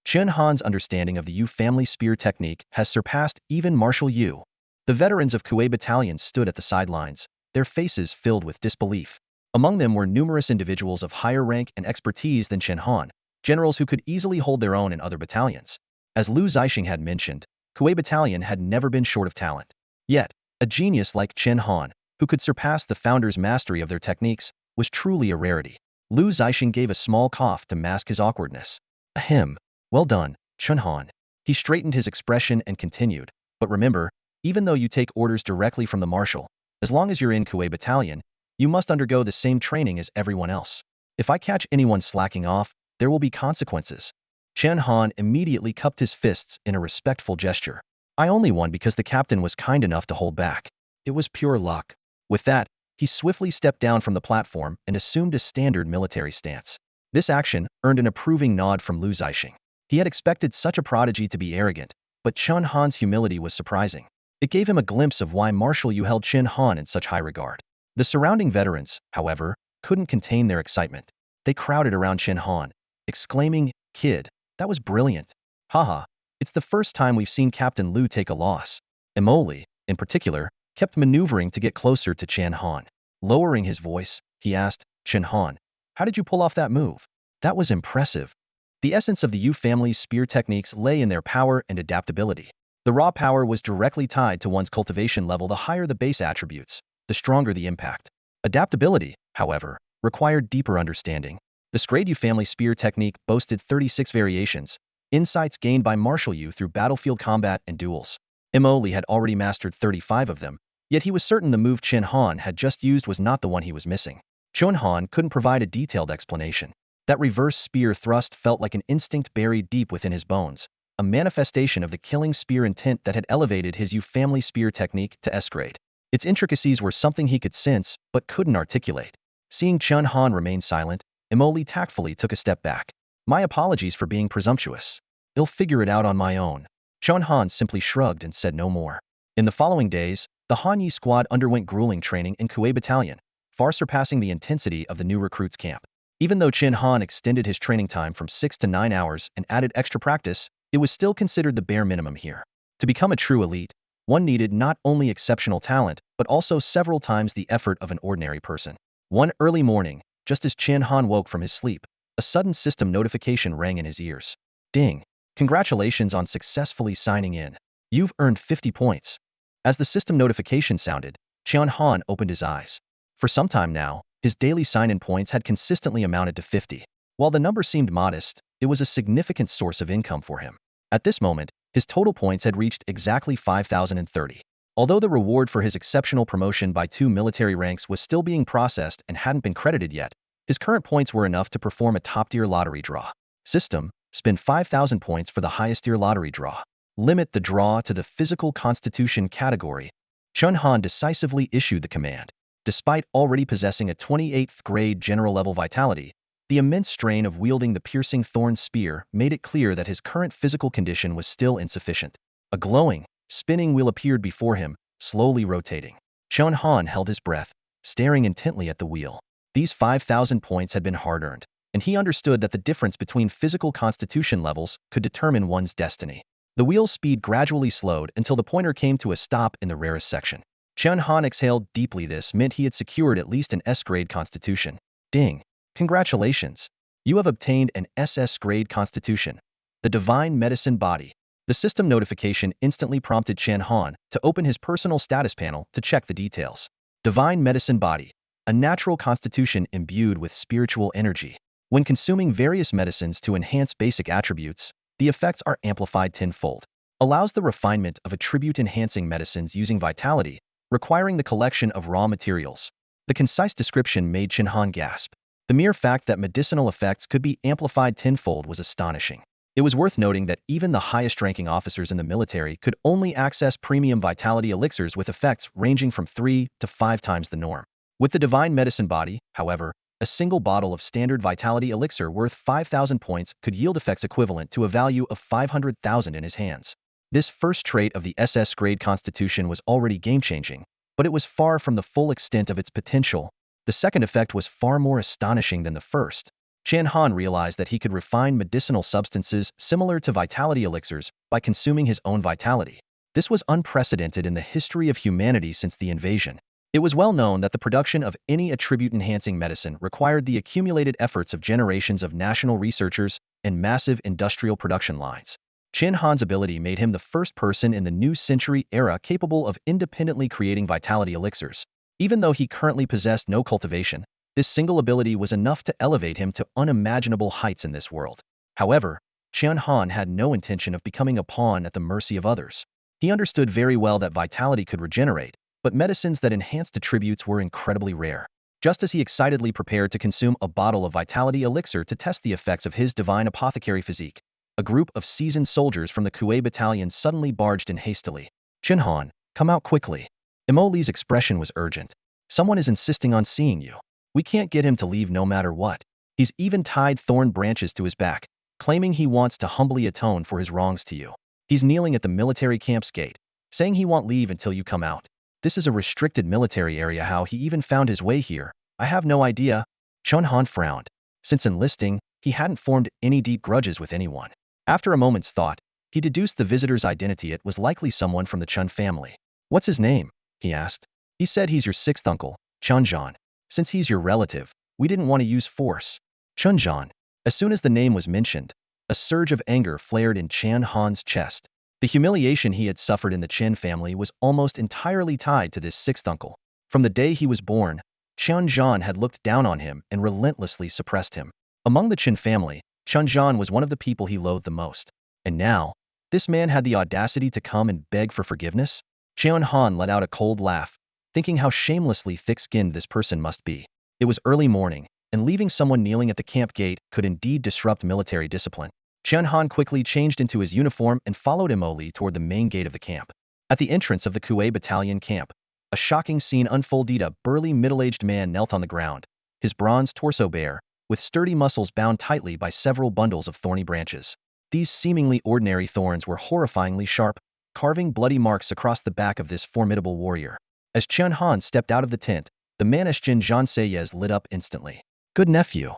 Chen Han's understanding of the Yu family spear technique has surpassed even Marshal Yu. The veterans of Kuei Battalion stood at the sidelines, their faces filled with disbelief. Among them were numerous individuals of higher rank and expertise than Chen Han, generals who could easily hold their own in other battalions. As Lu Zixing had mentioned, Kuei Battalion had never been short of talent. Yet, a genius like Chen Han, who could surpass the founder's mastery of their techniques, was truly a rarity. Lu Zixing gave a small cough to mask his awkwardness. Ahem. Well done, Chen Han. He straightened his expression and continued, but remember, even though you take orders directly from the Marshal, as long as you're in Kuei Battalion, you must undergo the same training as everyone else. If I catch anyone slacking off, there will be consequences. Chen Han immediately cupped his fists in a respectful gesture. I only won because the captain was kind enough to hold back. It was pure luck. With that, he swiftly stepped down from the platform and assumed a standard military stance. This action earned an approving nod from Lu Zixing. He had expected such a prodigy to be arrogant, but Chen Han's humility was surprising. It gave him a glimpse of why Marshal Yu held Chen Han in such high regard. The surrounding veterans, however, couldn't contain their excitement. They crowded around Chen Han, exclaiming, "Kid, that was brilliant. Haha, it's the first time we've seen Captain Lu take a loss." Emoli, in particular, kept maneuvering to get closer to Chen Han. Lowering his voice, he asked, "Chen Han, how did you pull off that move? That was impressive." The essence of the Yu family's spear techniques lay in their power and adaptability. The raw power was directly tied to one's cultivation level. The higher the base attributes, the stronger the impact. Adaptability, however, required deeper understanding. The Scrade Yu family spear technique boasted 36 variations, insights gained by Marshal Yu through battlefield combat and duels. Emoli had already mastered 35 of them, yet he was certain the move Chen Han had just used was not the one he was missing. Chen Han couldn't provide a detailed explanation. That reverse spear thrust felt like an instinct buried deep within his bones, a manifestation of the killing spear intent that had elevated his Yu family spear technique to S-grade. Its intricacies were something he could sense, but couldn't articulate. Seeing Chen Han remain silent, Emoli tactfully took a step back. "My apologies for being presumptuous. I'll figure it out on my own." Chen Han simply shrugged and said no more. In the following days, the Han Yi squad underwent grueling training in Kuei Battalion, far surpassing the intensity of the new recruits camp. Even though Chen Han extended his training time from 6 to 9 hours and added extra practice, it was still considered the bare minimum here. To become a true elite, one needed not only exceptional talent, but also several times the effort of an ordinary person. One early morning, just as Chen Han woke from his sleep, a sudden system notification rang in his ears. Ding! Congratulations on successfully signing in. You've earned 50 points. As the system notification sounded, Chen Han opened his eyes. For some time now, his daily sign-in points had consistently amounted to 50. While the number seemed modest, it was a significant source of income for him. At this moment, his total points had reached exactly 5,030. Although the reward for his exceptional promotion by 2 military ranks was still being processed and hadn't been credited yet, his current points were enough to perform a top-tier lottery draw. System, Spend 5,000 points for the highest tier lottery draw. Limit the draw to the physical constitution category. Chen Han decisively issued the command. Despite already possessing a 28th grade general level vitality, the immense strain of wielding the piercing thorn spear made it clear that his current physical condition was still insufficient. A glowing, spinning wheel appeared before him, slowly rotating. Chen Han held his breath, staring intently at the wheel. These 5,000 points had been hard-earned, and he understood that the difference between physical constitution levels could determine one's destiny. The wheel's speed gradually slowed until the pointer came to a stop in the rarest section. Chen Han exhaled deeply. This meant he had secured at least an S-grade constitution. Ding! Congratulations! You have obtained an SS-grade constitution. The Divine Medicine Body. The system notification instantly prompted Chen Han to open his personal status panel to check the details. Divine Medicine Body. A natural constitution imbued with spiritual energy. When consuming various medicines to enhance basic attributes, the effects are amplified tenfold. Allows the refinement of attribute-enhancing medicines using vitality, requiring the collection of raw materials. The concise description made Chen Han gasp. The mere fact that medicinal effects could be amplified tenfold was astonishing. It was worth noting that even the highest-ranking officers in the military could only access premium vitality elixirs with effects ranging from 3 to 5 times the norm. With the Divine Medicine Body, however, a single bottle of standard vitality elixir worth 5,000 points could yield effects equivalent to a value of 500,000 in his hands. This first trait of the SS-grade constitution was already game-changing, but it was far from the full extent of its potential. The second effect was far more astonishing than the first. Chen Han realized that he could refine medicinal substances similar to vitality elixirs by consuming his own vitality. This was unprecedented in the history of humanity since the invasion. It was well known that the production of any attribute-enhancing medicine required the accumulated efforts of generations of national researchers and massive industrial production lines. Chen Han's ability made him the first person in the new century era capable of independently creating vitality elixirs. Even though he currently possessed no cultivation, this single ability was enough to elevate him to unimaginable heights in this world. However, Chen Han had no intention of becoming a pawn at the mercy of others. He understood very well that vitality could regenerate, but medicines that enhanced attributes were incredibly rare. Just as he excitedly prepared to consume a bottle of vitality elixir to test the effects of his divine apothecary physique, a group of seasoned soldiers from the Kuei battalion suddenly barged in hastily. Chen Han, come out quickly. Imoli's expression was urgent. Someone is insisting on seeing you. We can't get him to leave no matter what. He's even tied thorn branches to his back, claiming he wants to humbly atone for his wrongs to you. He's kneeling at the military camp's gate, saying he won't leave until you come out. This is a restricted military area. How he even found his way here, I have no idea. Chen Han frowned. Since enlisting, he hadn't formed any deep grudges with anyone. After a moment's thought, he deduced the visitor's identity. It was likely someone from the Chen family. What's his name? He asked. He said he's your sixth uncle, Chen Han. Since he's your relative, we didn't want to use force. Chen Han. As soon as the name was mentioned, a surge of anger flared in Chen Han's chest. The humiliation he had suffered in the Chen family was almost entirely tied to this sixth uncle. From the day he was born, Chen Han had looked down on him and relentlessly suppressed him. Among the Chen family, Chen Han was one of the people he loathed the most. And now, this man had the audacity to come and beg for forgiveness? Chen Han let out a cold laugh, thinking how shamelessly thick-skinned this person must be. It was early morning, and leaving someone kneeling at the camp gate could indeed disrupt military discipline. Chen Han quickly changed into his uniform and followed Imoli toward the main gate of the camp. At the entrance of the Kuei battalion camp, a shocking scene unfolded. A burly middle-aged man knelt on the ground, his bronze torso bare, with sturdy muscles bound tightly by several bundles of thorny branches. These seemingly ordinary thorns were horrifyingly sharp, carving bloody marks across the back of this formidable warrior. As Chen Han stepped out of the tent, the mannish Jin Zhan Seyes lit up instantly. Good nephew,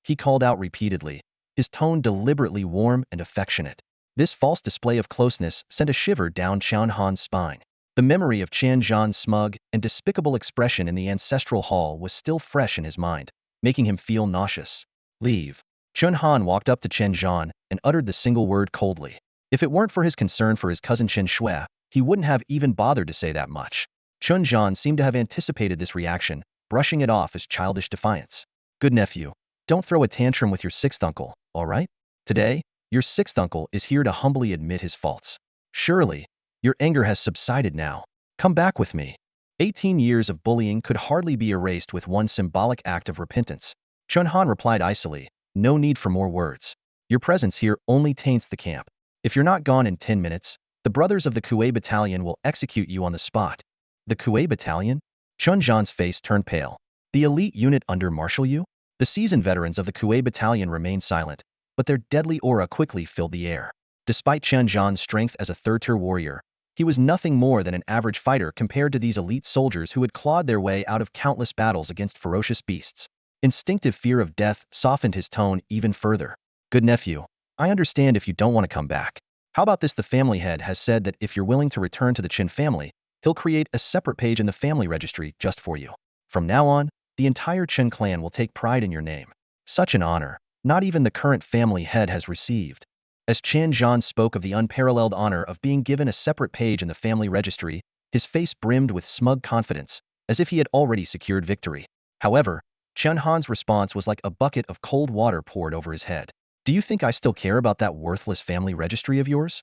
he called out repeatedly, his tone deliberately warm and affectionate. This false display of closeness sent a shiver down Chen Han's spine. The memory of Chen Zhan's smug and despicable expression in the ancestral hall was still fresh in his mind, making him feel nauseous. Leave. Chen Han walked up to Chen Zhan and uttered the single word coldly. If it weren't for his concern for his cousin Chen Shui, he wouldn't have even bothered to say that much. Chen Zhan seemed to have anticipated this reaction, brushing it off as childish defiance. Good nephew, don't throw a tantrum with your sixth uncle, all right? Today, your sixth uncle is here to humbly admit his faults. Surely, your anger has subsided now. Come back with me. 18 years of bullying could hardly be erased with one symbolic act of repentance. Chen Han replied icily, no need for more words. Your presence here only taints the camp. If you're not gone in 10 minutes, the brothers of the Kuei Battalion will execute you on the spot. The Kuei Battalion? Chen Han's face turned pale. The elite unit under Marshal Yu? The seasoned veterans of the Kuei Battalion remained silent, but their deadly aura quickly filled the air. Despite Chen Han's strength as a third-tier warrior, he was nothing more than an average fighter compared to these elite soldiers who had clawed their way out of countless battles against ferocious beasts. Instinctive fear of death softened his tone even further. Good nephew, I understand if you don't want to come back. How about this? The family head has said that if you're willing to return to the Chen family, he'll create a separate page in the family registry just for you. From now on, the entire Chen clan will take pride in your name. Such an honor, not even the current family head has received. As Chen Han spoke of the unparalleled honor of being given a separate page in the family registry, his face brimmed with smug confidence, as if he had already secured victory. However, Chen Han's response was like a bucket of cold water poured over his head. Do you think I still care about that worthless family registry of yours?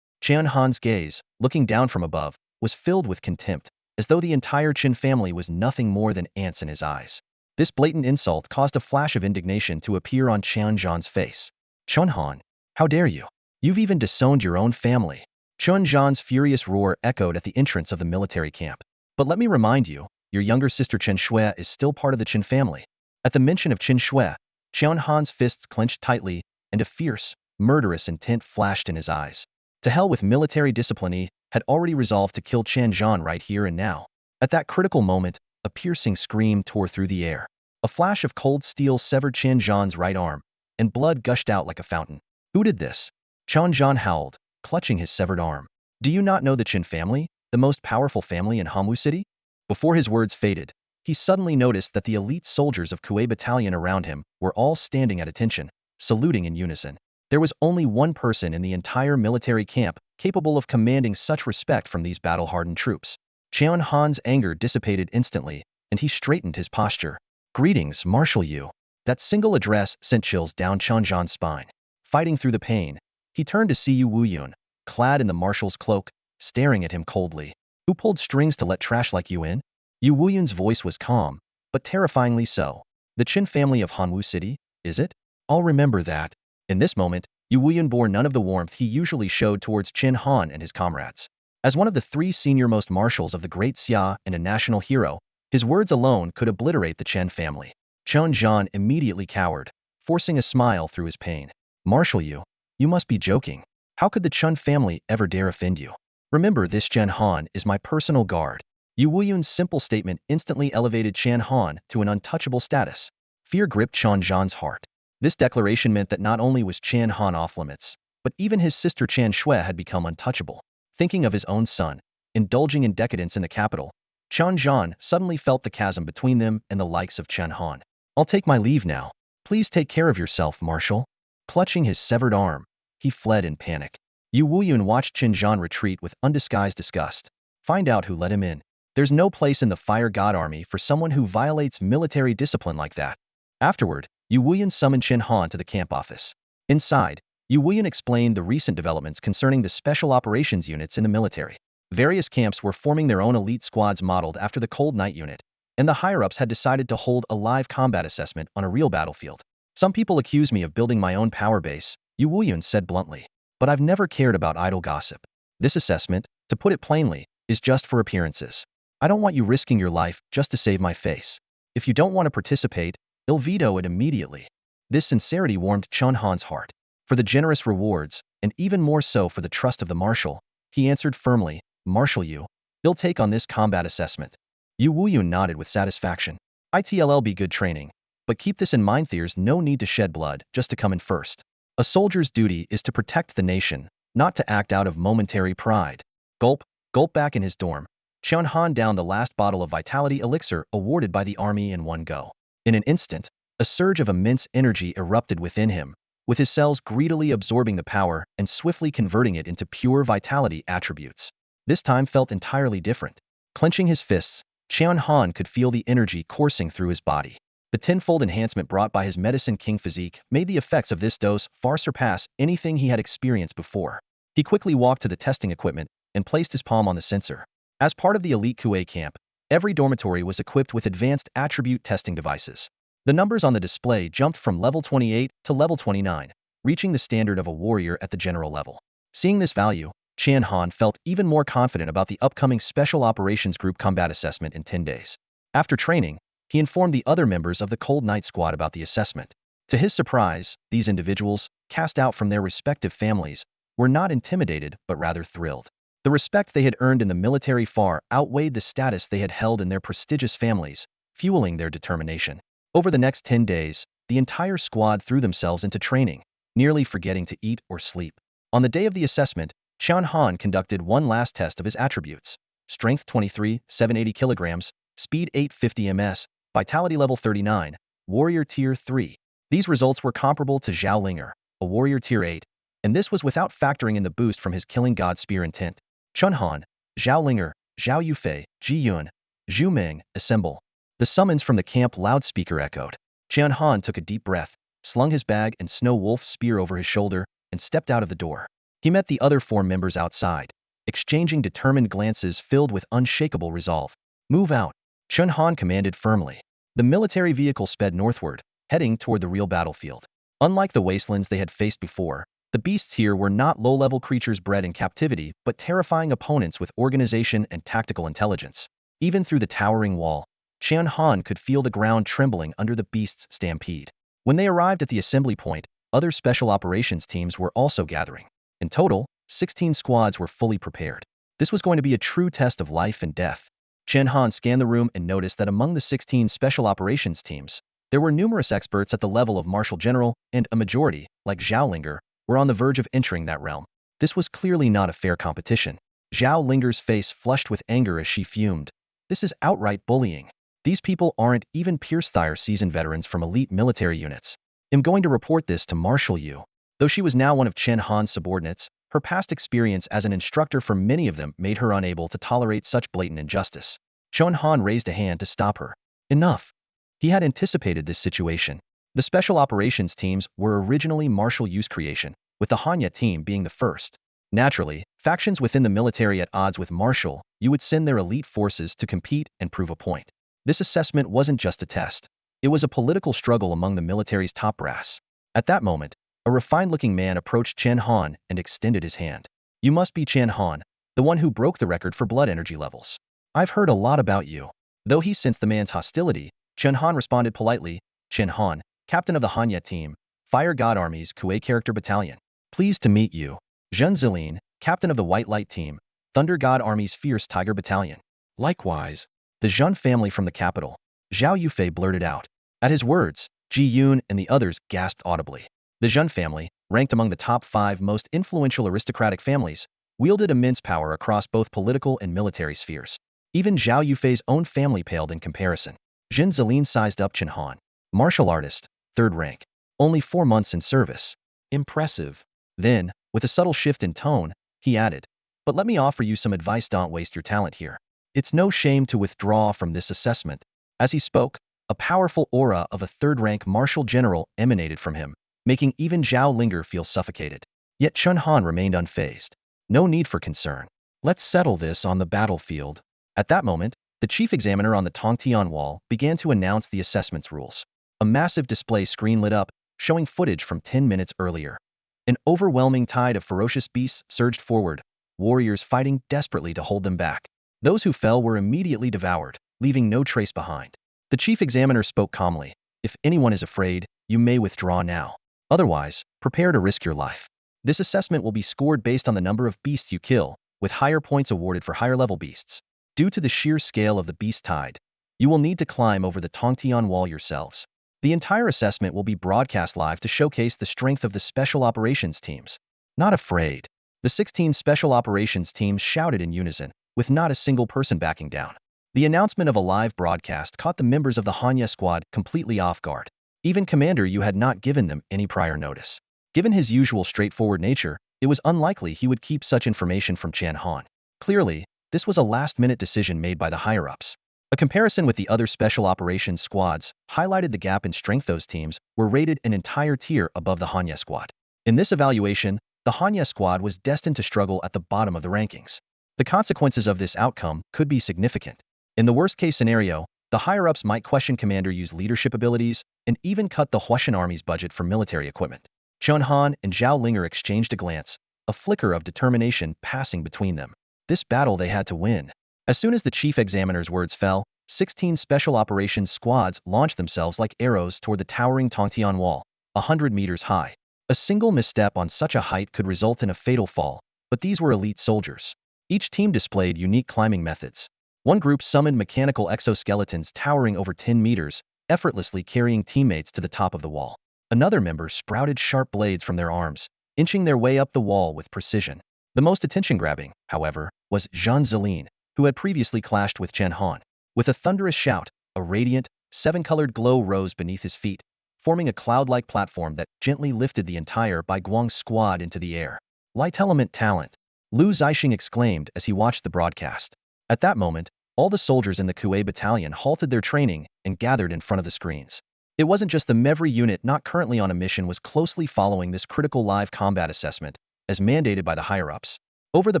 Chen Han's gaze, looking down from above, was filled with contempt, as though the entire Chen family was nothing more than ants in his eyes. This blatant insult caused a flash of indignation to appear on Chen Han's face. Chen Han, how dare you? You've even disowned your own family. Chen Han's furious roar echoed at the entrance of the military camp. But let me remind you, your younger sister Chen Shui is still part of the Chen family. At the mention of Chen Shui, Chen Han's fists clenched tightly, and a fierce, murderous intent flashed in his eyes. To hell with military discipline, he had already resolved to kill Chen Han right here and now. At that critical moment, a piercing scream tore through the air. A flash of cold steel severed Chen Han's right arm, and blood gushed out like a fountain. Who did this? Chen Han howled, clutching his severed arm. Do you not know the Chen family, the most powerful family in Hanwu City? Before his words faded, he suddenly noticed that the elite soldiers of Kuei Battalion around him were all standing at attention, saluting in unison. There was only one person in the entire military camp capable of commanding such respect from these battle-hardened troops. Chen Han's anger dissipated instantly, and he straightened his posture. Greetings, Marshal Yu. That single address sent chills down Chen Han's spine. Fighting through the pain, he turned to see Yu Wuyun, clad in the marshal's cloak, staring at him coldly. Who pulled strings to let trash like you in? Yu Wuyun's voice was calm, but terrifyingly so. The Chen family of Hanwu City, is it? I'll remember that. In this moment, Yu Wuyun bore none of the warmth he usually showed towards Chen Han and his comrades. As one of the three senior-most marshals of the Great Xia and a national hero, his words alone could obliterate the Chen family. Chen Han immediately cowered, forcing a smile through his pain. Marshal Yu, you must be joking. How could the Chen family ever dare offend you? Remember, this Chen Han is my personal guard. Yu Wuyun's simple statement instantly elevated Chen Han to an untouchable status. Fear gripped Chen Han's heart. This declaration meant that not only was Chen Han off limits, but even his sister Chen Shui had become untouchable. Thinking of his own son, indulging in decadence in the capital, Chen Han suddenly felt the chasm between them and the likes of Chen Han. I'll take my leave now. Please take care of yourself, Marshal. Clutching his severed arm, he fled in panic. Yu Wuyun watched Chen Han retreat with undisguised disgust. Find out who let him in. There's no place in the Fire God Army for someone who violates military discipline like that. Afterward, Yu Wuyun summoned Chen Han to the camp office. Inside, Yu Wuyun explained the recent developments concerning the special operations units in the military. Various camps were forming their own elite squads modeled after the Cold Night unit, and the higher-ups had decided to hold a live combat assessment on a real battlefield. Some people accuse me of building my own power base, Yu Wuyun said bluntly. But I've never cared about idle gossip. This assessment, to put it plainly, is just for appearances. I don't want you risking your life just to save my face. If you don't want to participate, I'll veto it immediately. This sincerity warmed Chen Han's heart. For the generous rewards, and even more so for the trust of the Marshal, he answered firmly, Marshal Yu, I'll take on this combat assessment. Yu Wuyun nodded with satisfaction. It'll be good training. But keep this in mind, there's no need to shed blood just to come in first. A soldier's duty is to protect the nation, not to act out of momentary pride. Gulp back in his dorm. Chen Han downed the last bottle of vitality elixir awarded by the army in one go. In an instant, a surge of immense energy erupted within him, with his cells greedily absorbing the power and swiftly converting it into pure vitality attributes. This time felt entirely different. Clenching his fists, Chen Han could feel the energy coursing through his body. The tenfold enhancement brought by his Medicine King physique made the effects of this dose far surpass anything he had experienced before. He quickly walked to the testing equipment and placed his palm on the sensor. As part of the elite Kuei camp, every dormitory was equipped with advanced attribute testing devices. The numbers on the display jumped from level 28 to level 29, reaching the standard of a warrior at the general level. Seeing this value, Chen Han felt even more confident about the upcoming Special Operations Group combat assessment in 10 days. After training, he informed the other members of the Cold Night Squad about the assessment. To his surprise, these individuals, cast out from their respective families, were not intimidated but rather thrilled. The respect they had earned in the military far outweighed the status they had held in their prestigious families, fueling their determination. Over the next 10 days, the entire squad threw themselves into training, nearly forgetting to eat or sleep. On the day of the assessment, Chen Han conducted one last test of his attributes: strength 23, 780 kilograms, speed 850 ms, vitality level 39, warrior tier 3. These results were comparable to Zhao Linger, a warrior tier 8, and this was without factoring in the boost from his killing god spear intent. Chen Han, Zhao Linger, Zhao Yufei, Ji Yun, Zhu Ming, assemble. The summons from the camp loudspeaker echoed. Chen Han took a deep breath, slung his bag and snow wolf spear over his shoulder, and stepped out of the door. He met the other 4 members outside, exchanging determined glances filled with unshakable resolve. Move out, Chen Han commanded firmly. The military vehicle sped northward, heading toward the real battlefield. Unlike the wastelands they had faced before, the beasts here were not low-level creatures bred in captivity, but terrifying opponents with organization and tactical intelligence. Even through the towering wall, Chen Han could feel the ground trembling under the beasts' stampede. When they arrived at the assembly point, other special operations teams were also gathering. In total, 16 squads were fully prepared. This was going to be a true test of life and death. Chen Han scanned the room and noticed that among the 16 special operations teams, there were numerous experts at the level of Marshal General, and a majority, like Zhao Linger, were on the verge of entering that realm. This was clearly not a fair competition. Zhao Linger's face flushed with anger as she fumed. This is outright bullying. These people aren't even Pierce-Thyre seasoned veterans from elite military units. I'm going to report this to Marshal Yu. Though she was now one of Chen Han's subordinates, her past experience as an instructor for many of them made her unable to tolerate such blatant injustice. Chen Han raised a hand to stop her. Enough. He had anticipated this situation. The special operations teams were originally Marshal Yu's creation, with the Hanya team being the first. Naturally, factions within the military at odds with Marshal Yu would send their elite forces to compete and prove a point. This assessment wasn't just a test. It was a political struggle among the military's top brass. At that moment, a refined-looking man approached Chen Han and extended his hand. You must be Chen Han, the one who broke the record for blood energy levels. I've heard a lot about you. Though he sensed the man's hostility, Chen Han responded politely. Chen Han, captain of the Hanya team, Fire God Army's Kuei Character Battalion. Pleased to meet you. Zhen Zilin, captain of the White Light team, Thunder God Army's Fierce Tiger Battalion. Likewise. The Zhen family from the capital. Zhao Yufei blurted out. At his words, Ji Yun and the others gasped audibly. The Zhen family, ranked among the top 5 most influential aristocratic families, wielded immense power across both political and military spheres. Even Zhao Yufei's own family paled in comparison. Zhen Zilin sized up Chen Han. Martial artist, 3rd rank. Only 4 months in service. Impressive. Then, with a subtle shift in tone, he added, but let me offer you some advice: don't waste your talent here. It's no shame to withdraw from this assessment. As he spoke, a powerful aura of a 3rd rank Marshal General emanated from him, making even Zhao Linger feel suffocated. Yet Chen Han remained unfazed. No need for concern. Let's settle this on the battlefield. At that moment, the chief examiner on the Tongtian wall began to announce the assessment's rules. A massive display screen lit up, showing footage from 10 minutes earlier. An overwhelming tide of ferocious beasts surged forward, warriors fighting desperately to hold them back. Those who fell were immediately devoured, leaving no trace behind. The chief examiner spoke calmly. If anyone is afraid, you may withdraw now. Otherwise, prepare to risk your life. This assessment will be scored based on the number of beasts you kill, with higher points awarded for higher-level beasts. Due to the sheer scale of the beast tide, you will need to climb over the Tongtian wall yourselves. The entire assessment will be broadcast live to showcase the strength of the special operations teams. Not afraid. The 16 special operations teams shouted in unison, with not a single person backing down. The announcement of a live broadcast caught the members of the Hanya squad completely off guard. Even Commander Yu had not given them any prior notice. Given his usual straightforward nature, it was unlikely he would keep such information from Chen Han. Clearly, this was a last-minute decision made by the higher-ups. A comparison with the other special operations squads highlighted the gap in strength. Those teams were rated an entire tier above the Hanya squad. In this evaluation, the Hanya squad was destined to struggle at the bottom of the rankings. The consequences of this outcome could be significant. In the worst-case scenario, the higher-ups might question Commander Yu's leadership abilities and even cut the Huashan army's budget for military equipment. Chen Han and Zhao Linger exchanged a glance, a flicker of determination passing between them. This battle they had to win. As soon as the chief examiner's words fell, 16 special operations squads launched themselves like arrows toward the towering Tongtian wall, 100 meters high. A single misstep on such a height could result in a fatal fall, but these were elite soldiers. Each team displayed unique climbing methods. One group summoned mechanical exoskeletons towering over 10 meters, effortlessly carrying teammates to the top of the wall. Another member sprouted sharp blades from their arms, inching their way up the wall with precision. The most attention-grabbing, however, was Zhang Zilin, who had previously clashed with Chen Han. With a thunderous shout, a radiant, seven-colored glow rose beneath his feet, forming a cloud-like platform that gently lifted the entire Bai Guang squad into the air. Light element talent, Lu Zixing exclaimed as he watched the broadcast. At that moment, all the soldiers in the Kuei battalion halted their training and gathered in front of the screens. It wasn't just the Mevri unit not currently on a mission was closely following this critical live combat assessment, as mandated by the higher-ups. Over the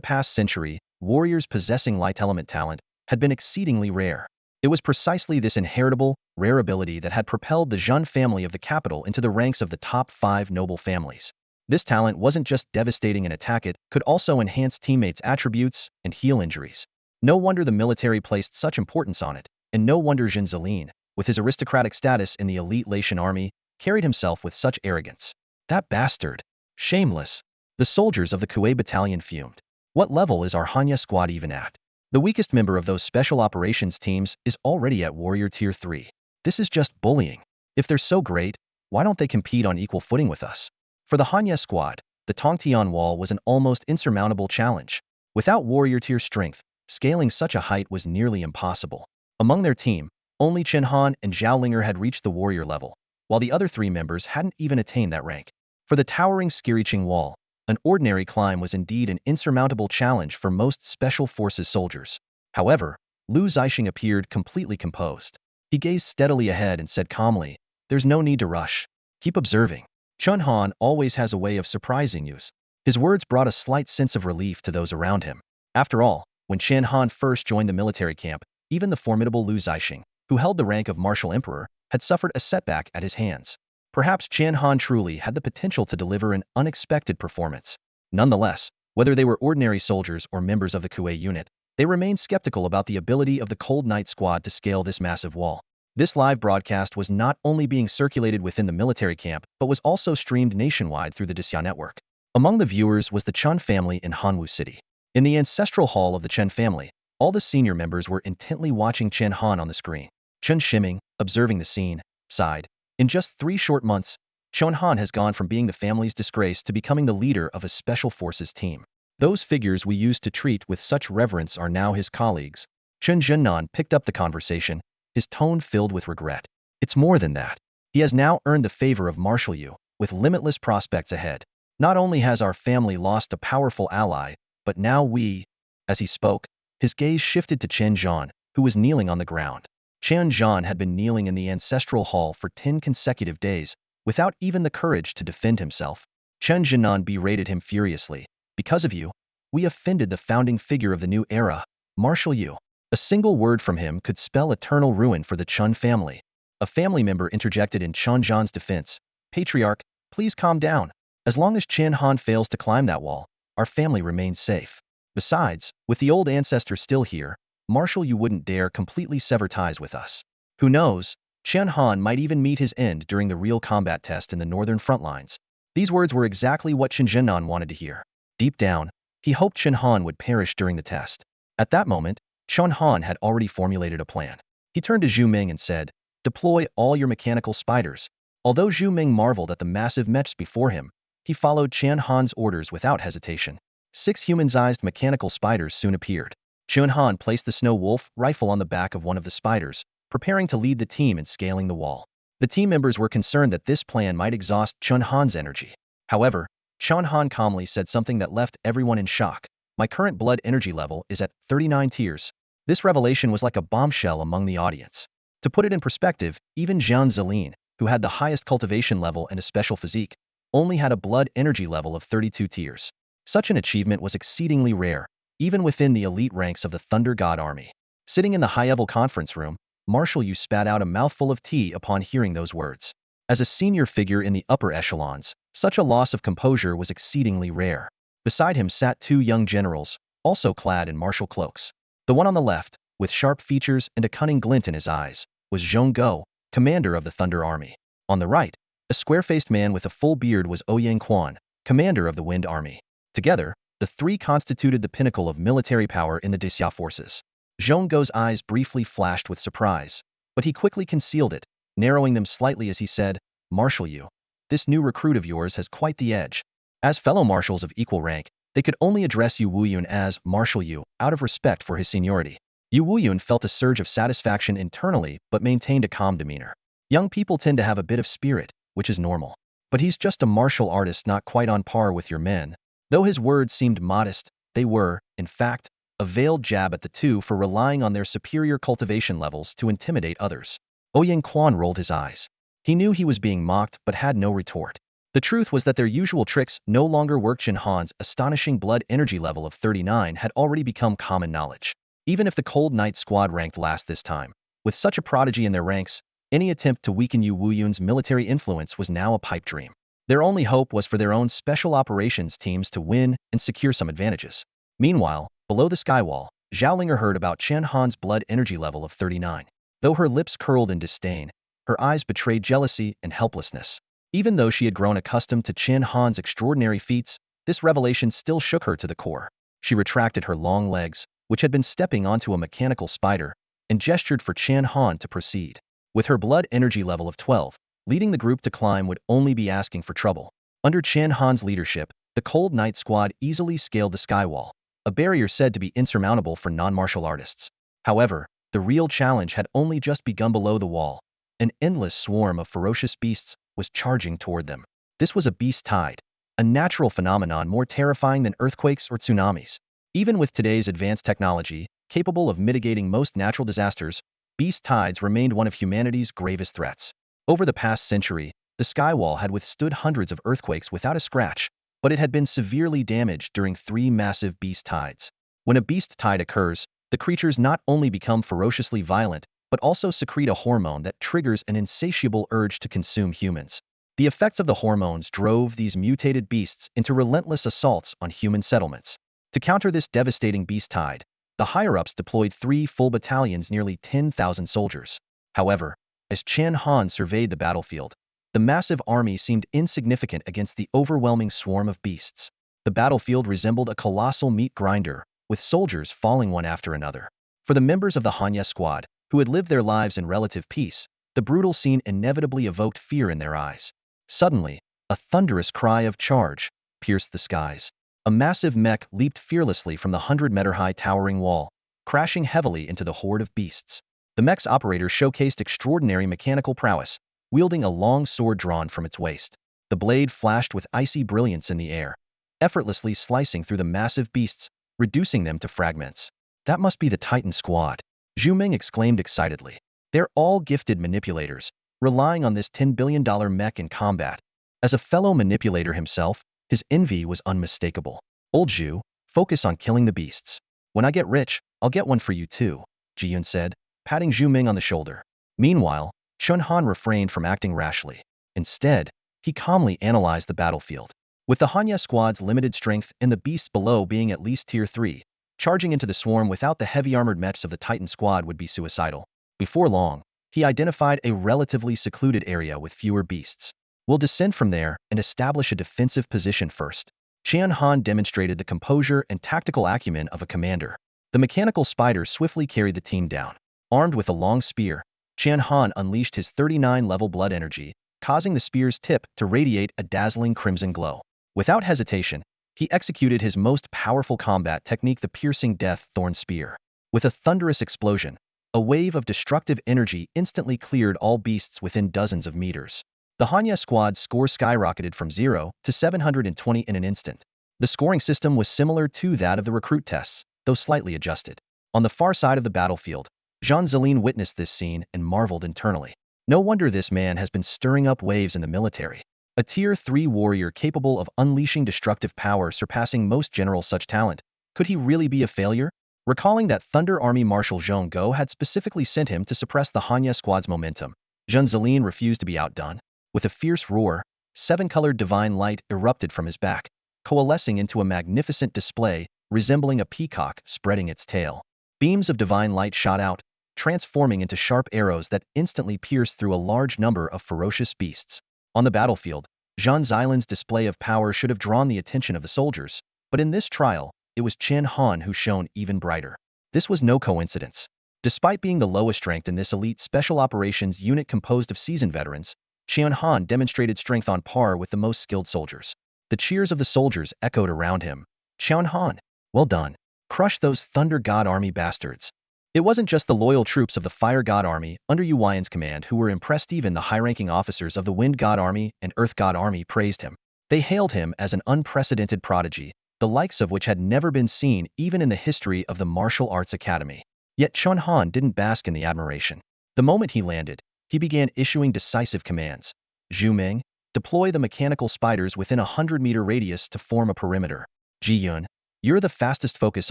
past century, warriors possessing light element talent had been exceedingly rare. It was precisely this inheritable, rare ability that had propelled the Zhen family of the capital into the ranks of the top 5 noble families. This talent wasn't just devastating in attack, it could also enhance teammates' attributes and heal injuries. No wonder the military placed such importance on it, and no wonder Zhang Zilin, with his aristocratic status in the elite Laotian army, carried himself with such arrogance. That bastard! Shameless! The soldiers of the Kuei battalion fumed. What level is our Hanya squad even at? The weakest member of those special operations teams is already at warrior tier 3. This is just bullying. If they're so great, why don't they compete on equal footing with us? For the Hanya squad, the Tongtian wall was an almost insurmountable challenge. Without warrior tier strength, scaling such a height was nearly impossible. Among their team, only Chen Han and Zhao Linger had reached the warrior level, while the other 3 members hadn't even attained that rank. For the towering Skiriching wall, an ordinary climb was indeed an insurmountable challenge for most special forces soldiers. However, Lu Zixing appeared completely composed. He gazed steadily ahead and said calmly, "There's no need to rush. Keep observing. Chen Han always has a way of surprising you." His words brought a slight sense of relief to those around him. After all, when Chen Han first joined the military camp, even the formidable Lu Zixing, who held the rank of Marshal Emperor, had suffered a setback at his hands. Perhaps Chen Han truly had the potential to deliver an unexpected performance. Nonetheless, whether they were ordinary soldiers or members of the Kuei unit, they remained skeptical about the ability of the Cold Knight squad to scale this massive wall. This live broadcast was not only being circulated within the military camp, but was also streamed nationwide through the Dixia network. Among the viewers was the Chen family in Hanwu City. In the ancestral hall of the Chen family, all the senior members were intently watching Chen Han on the screen. Chen Shiming, observing the scene, sighed. In just 3 short months, Chen Han has gone from being the family's disgrace to becoming the leader of a special forces team. Those figures we used to treat with such reverence are now his colleagues. Chen Zhennan picked up the conversation, his tone filled with regret. It's more than that. He has now earned the favor of Marshal Yu, with limitless prospects ahead. Not only has our family lost a powerful ally, but now we... As he spoke, his gaze shifted to Chen Zhan, who was kneeling on the ground. Chen Zhan had been kneeling in the ancestral hall for 10 consecutive days, without even the courage to defend himself. Chen Zhennan berated him furiously. Because of you, we offended the founding figure of the new era, Marshal Yu. A single word from him could spell eternal ruin for the Chen family. A family member interjected in Chen Zhan's defense. Patriarch, please calm down. As long as Chen Han fails to climb that wall, our family remains safe. Besides, with the old ancestor still here, Marshal Yu wouldn't dare completely sever ties with us. Who knows, Chen Han might even meet his end during the real combat test in the northern front lines. These words were exactly what Chen Zhennan wanted to hear. Deep down, he hoped Chen Han would perish during the test. At that moment, Chen Han had already formulated a plan. He turned to Zhu Ming and said, "Deploy all your mechanical spiders." Although Zhu Ming marveled at the massive mechs before him, he followed Chen Han's orders without hesitation. 6 human-sized mechanical spiders soon appeared. Chen Han placed the Snow Wolf rifle on the back of one of the spiders, preparing to lead the team in scaling the wall. The team members were concerned that this plan might exhaust Chen Han's energy. However, Chen Han calmly said something that left everyone in shock. "My current blood energy level is at 39 tiers." This revelation was like a bombshell among the audience. To put it in perspective, even Zhang Zilin, who had the highest cultivation level and a special physique, only had a blood energy level of 32 tiers. Such an achievement was exceedingly rare, even within the elite ranks of the Thunder God Army. Sitting in the high-level conference room, Marshal Yu spat out a mouthful of tea upon hearing those words. As a senior figure in the upper echelons, such a loss of composure was exceedingly rare. Beside him sat two young generals, also clad in martial cloaks. The one on the left, with sharp features and a cunning glint in his eyes, was Zhong Go, commander of the Thunder Army. On the right, a square-faced man with a full beard was Ouyang Quan, commander of the Wind Army. Together, the three constituted the pinnacle of military power in the Dixia forces. Zhong Go's eyes briefly flashed with surprise, but he quickly concealed it, narrowing them slightly as he said, "Marshal you. This new recruit of yours has quite the edge." As fellow marshals of equal rank, they could only address Yu Wuyun as Marshal Yu, out of respect for his seniority. Yu Wuyun felt a surge of satisfaction internally but maintained a calm demeanor. Young people tend to have a bit of spirit, which is normal. But he's just a martial artist not quite on par with your men. Though his words seemed modest, they were, in fact, a veiled jab at the two for relying on their superior cultivation levels to intimidate others. Ouyang Quan rolled his eyes. He knew he was being mocked but had no retort. The truth was that their usual tricks no longer worked. Chen Han's astonishing blood energy level of 39 had already become common knowledge. Even if the Cold Knight squad ranked last this time, with such a prodigy in their ranks, any attempt to weaken Yu Wuyun's military influence was now a pipe dream. Their only hope was for their own special operations teams to win and secure some advantages. Meanwhile, below the skywall, Zhaolinger heard about Chen Han's blood energy level of 39. Though her lips curled in disdain, her eyes betrayed jealousy and helplessness. Even though she had grown accustomed to Chen Han's extraordinary feats, this revelation still shook her to the core. She retracted her long legs, which had been stepping onto a mechanical spider, and gestured for Chen Han to proceed. With her blood energy level of 12, leading the group to climb would only be asking for trouble. Under Chen Han's leadership, the Cold Knight squad easily scaled the skywall, a barrier said to be insurmountable for non-martial artists. However, the real challenge had only just begun below the wall. An endless swarm of ferocious beasts was charging toward them. This was a beast tide, a natural phenomenon more terrifying than earthquakes or tsunamis. Even with today's advanced technology, capable of mitigating most natural disasters, beast tides remained one of humanity's gravest threats. Over the past century, the skywall had withstood hundreds of earthquakes without a scratch, but it had been severely damaged during 3 massive beast tides. When a beast tide occurs, the creatures not only become ferociously violent, but also secrete a hormone that triggers an insatiable urge to consume humans. The effects of the hormones drove these mutated beasts into relentless assaults on human settlements. To counter this devastating beast tide, the higher-ups deployed 3 full battalions, nearly 10,000 soldiers. However, as Chen Han surveyed the battlefield, the massive army seemed insignificant against the overwhelming swarm of beasts. The battlefield resembled a colossal meat grinder, with soldiers falling one after another. For the members of the Hanya squad, who had lived their lives in relative peace, the brutal scene inevitably evoked fear in their eyes. Suddenly, a thunderous cry of "Charge!" pierced the skies. A massive mech leaped fearlessly from the 100-meter-high towering wall, crashing heavily into the horde of beasts. The mech's operator showcased extraordinary mechanical prowess, wielding a long sword drawn from its waist. The blade flashed with icy brilliance in the air, effortlessly slicing through the massive beasts, reducing them to fragments. "That must be the Titan squad," Zhu Ming exclaimed excitedly. "They're all gifted manipulators, relying on this $10 billion mech in combat." As a fellow manipulator himself, his envy was unmistakable. "Old Zhu, focus on killing the beasts. When I get rich, I'll get one for you too," Jiyun said, patting Zhu Ming on the shoulder. Meanwhile, Chen Han refrained from acting rashly. Instead, he calmly analyzed the battlefield. With the Hanya squad's limited strength and the beasts below being at least tier 3, charging into the swarm without the heavy armored mechs of the Titan squad would be suicidal. Before long, he identified a relatively secluded area with fewer beasts. "We'll descend from there and establish a defensive position first." Chen Han demonstrated the composure and tactical acumen of a commander. The mechanical spider swiftly carried the team down. Armed with a long spear, Chen Han unleashed his 39-level blood energy, causing the spear's tip to radiate a dazzling crimson glow. Without hesitation, he executed his most powerful combat technique, the piercing death thorn spear. With a thunderous explosion, a wave of destructive energy instantly cleared all beasts within dozens of meters. The Hanya squad's score skyrocketed from 0 to 720 in an instant. The scoring system was similar to that of the recruit tests, though slightly adjusted. On the far side of the battlefield, Jean Zeline witnessed this scene and marveled internally. No wonder this man has been stirring up waves in the military. A tier 3 warrior capable of unleashing destructive power surpassing most generals such talent. Could he really be a failure? Recalling that Thunder Army Marshal Zhong Go had specifically sent him to suppress the Hanya squad's momentum, Jean Zeline refused to be outdone. With a fierce roar, seven-colored divine light erupted from his back, coalescing into a magnificent display resembling a peacock spreading its tail. Beams of divine light shot out, transforming into sharp arrows that instantly pierced through a large number of ferocious beasts. On the battlefield, Zhang Zilan's display of power should have drawn the attention of the soldiers, but in this trial, it was Chen Han who shone even brighter. This was no coincidence. Despite being the lowest ranked in this elite special operations unit composed of seasoned veterans, Chen Han demonstrated strength on par with the most skilled soldiers. The cheers of the soldiers echoed around him. Chen Han, well done. Crush those Thunder God Army bastards. It wasn't just the loyal troops of the Fire God Army under Yu Yuan's command who were impressed. Even the high-ranking officers of the Wind God Army and Earth God Army praised him. They hailed him as an unprecedented prodigy, the likes of which had never been seen even in the history of the Martial Arts Academy. Yet Chen Han didn't bask in the admiration. The moment he landed, he began issuing decisive commands. Zhu Ming, deploy the mechanical spiders within a 100-meter radius to form a perimeter. Ji Yun, you're the fastest. Focus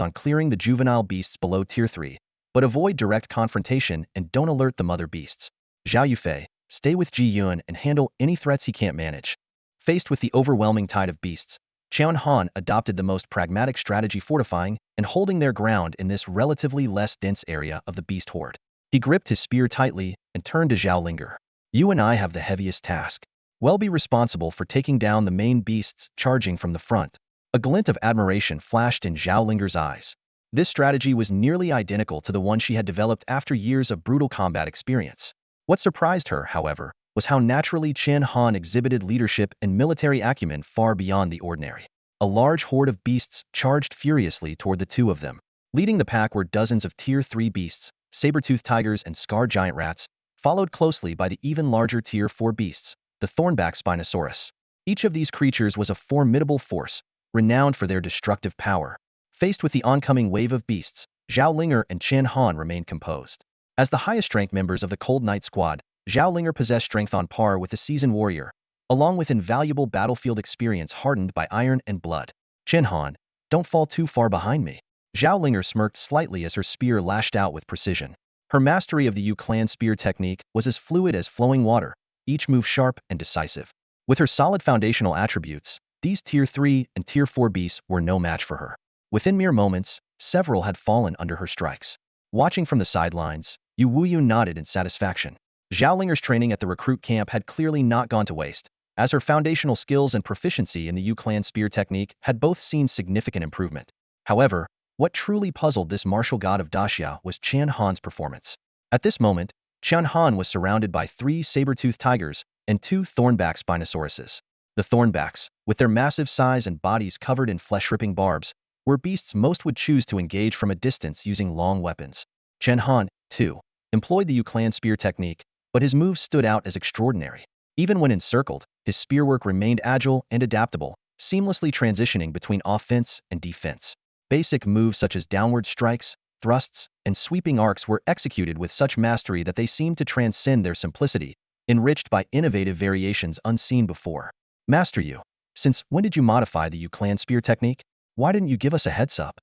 on clearing the juvenile beasts below Tier 3, but avoid direct confrontation and don't alert the mother beasts. Zhao Yufei, stay with Ji Yun and handle any threats he can't manage. Faced with the overwhelming tide of beasts, Chen Han adopted the most pragmatic strategy, fortifying and holding their ground in this relatively less dense area of the beast horde. He gripped his spear tightly and turned to Zhao Linger. You and I have the heaviest task. We'll be responsible for taking down the main beasts charging from the front. A glint of admiration flashed in Zhao Linger's eyes. This strategy was nearly identical to the one she had developed after years of brutal combat experience. What surprised her, however, was how naturally Chen Han exhibited leadership and military acumen far beyond the ordinary. A large horde of beasts charged furiously toward the two of them. Leading the pack were dozens of Tier 3 beasts, saber-toothed tigers and scar giant rats, followed closely by the even larger Tier 4 beasts, the thornback Spinosaurus. Each of these creatures was a formidable force, renowned for their destructive power. Faced with the oncoming wave of beasts, Zhao Linger and Chen Han remained composed. As the highest-ranked members of the Cold Knight Squad, Zhao Linger possessed strength on par with the seasoned warrior, along with invaluable battlefield experience hardened by iron and blood. Chen Han, don't fall too far behind me. Zhao Linger smirked slightly as her spear lashed out with precision. Her mastery of the Yu Clan spear technique was as fluid as flowing water, each move sharp and decisive. With her solid foundational attributes, these Tier 3 and Tier 4 beasts were no match for her. Within mere moments, several had fallen under her strikes. Watching from the sidelines, Yu Wuyu nodded in satisfaction. Zhao Linger's training at the recruit camp had clearly not gone to waste, as her foundational skills and proficiency in the Yu Clan spear technique had both seen significant improvement. However, what truly puzzled this martial god of Daxia was Chen Han's performance. At this moment, Chen Han was surrounded by 3 saber-toothed tigers and 2 thornback Spinosauruses. The thornbacks, with their massive size and bodies covered in flesh-ripping barbs, were beasts most would choose to engage from a distance using long weapons. Chen Han, too, employed the Yu Clan spear technique, but his moves stood out as extraordinary. Even when encircled, his spearwork remained agile and adaptable, seamlessly transitioning between offense and defense. Basic moves such as downward strikes, thrusts, and sweeping arcs were executed with such mastery that they seemed to transcend their simplicity, enriched by innovative variations unseen before. Master Yu, since when did you modify the Yu Clan spear technique? Why didn't you give us a heads up?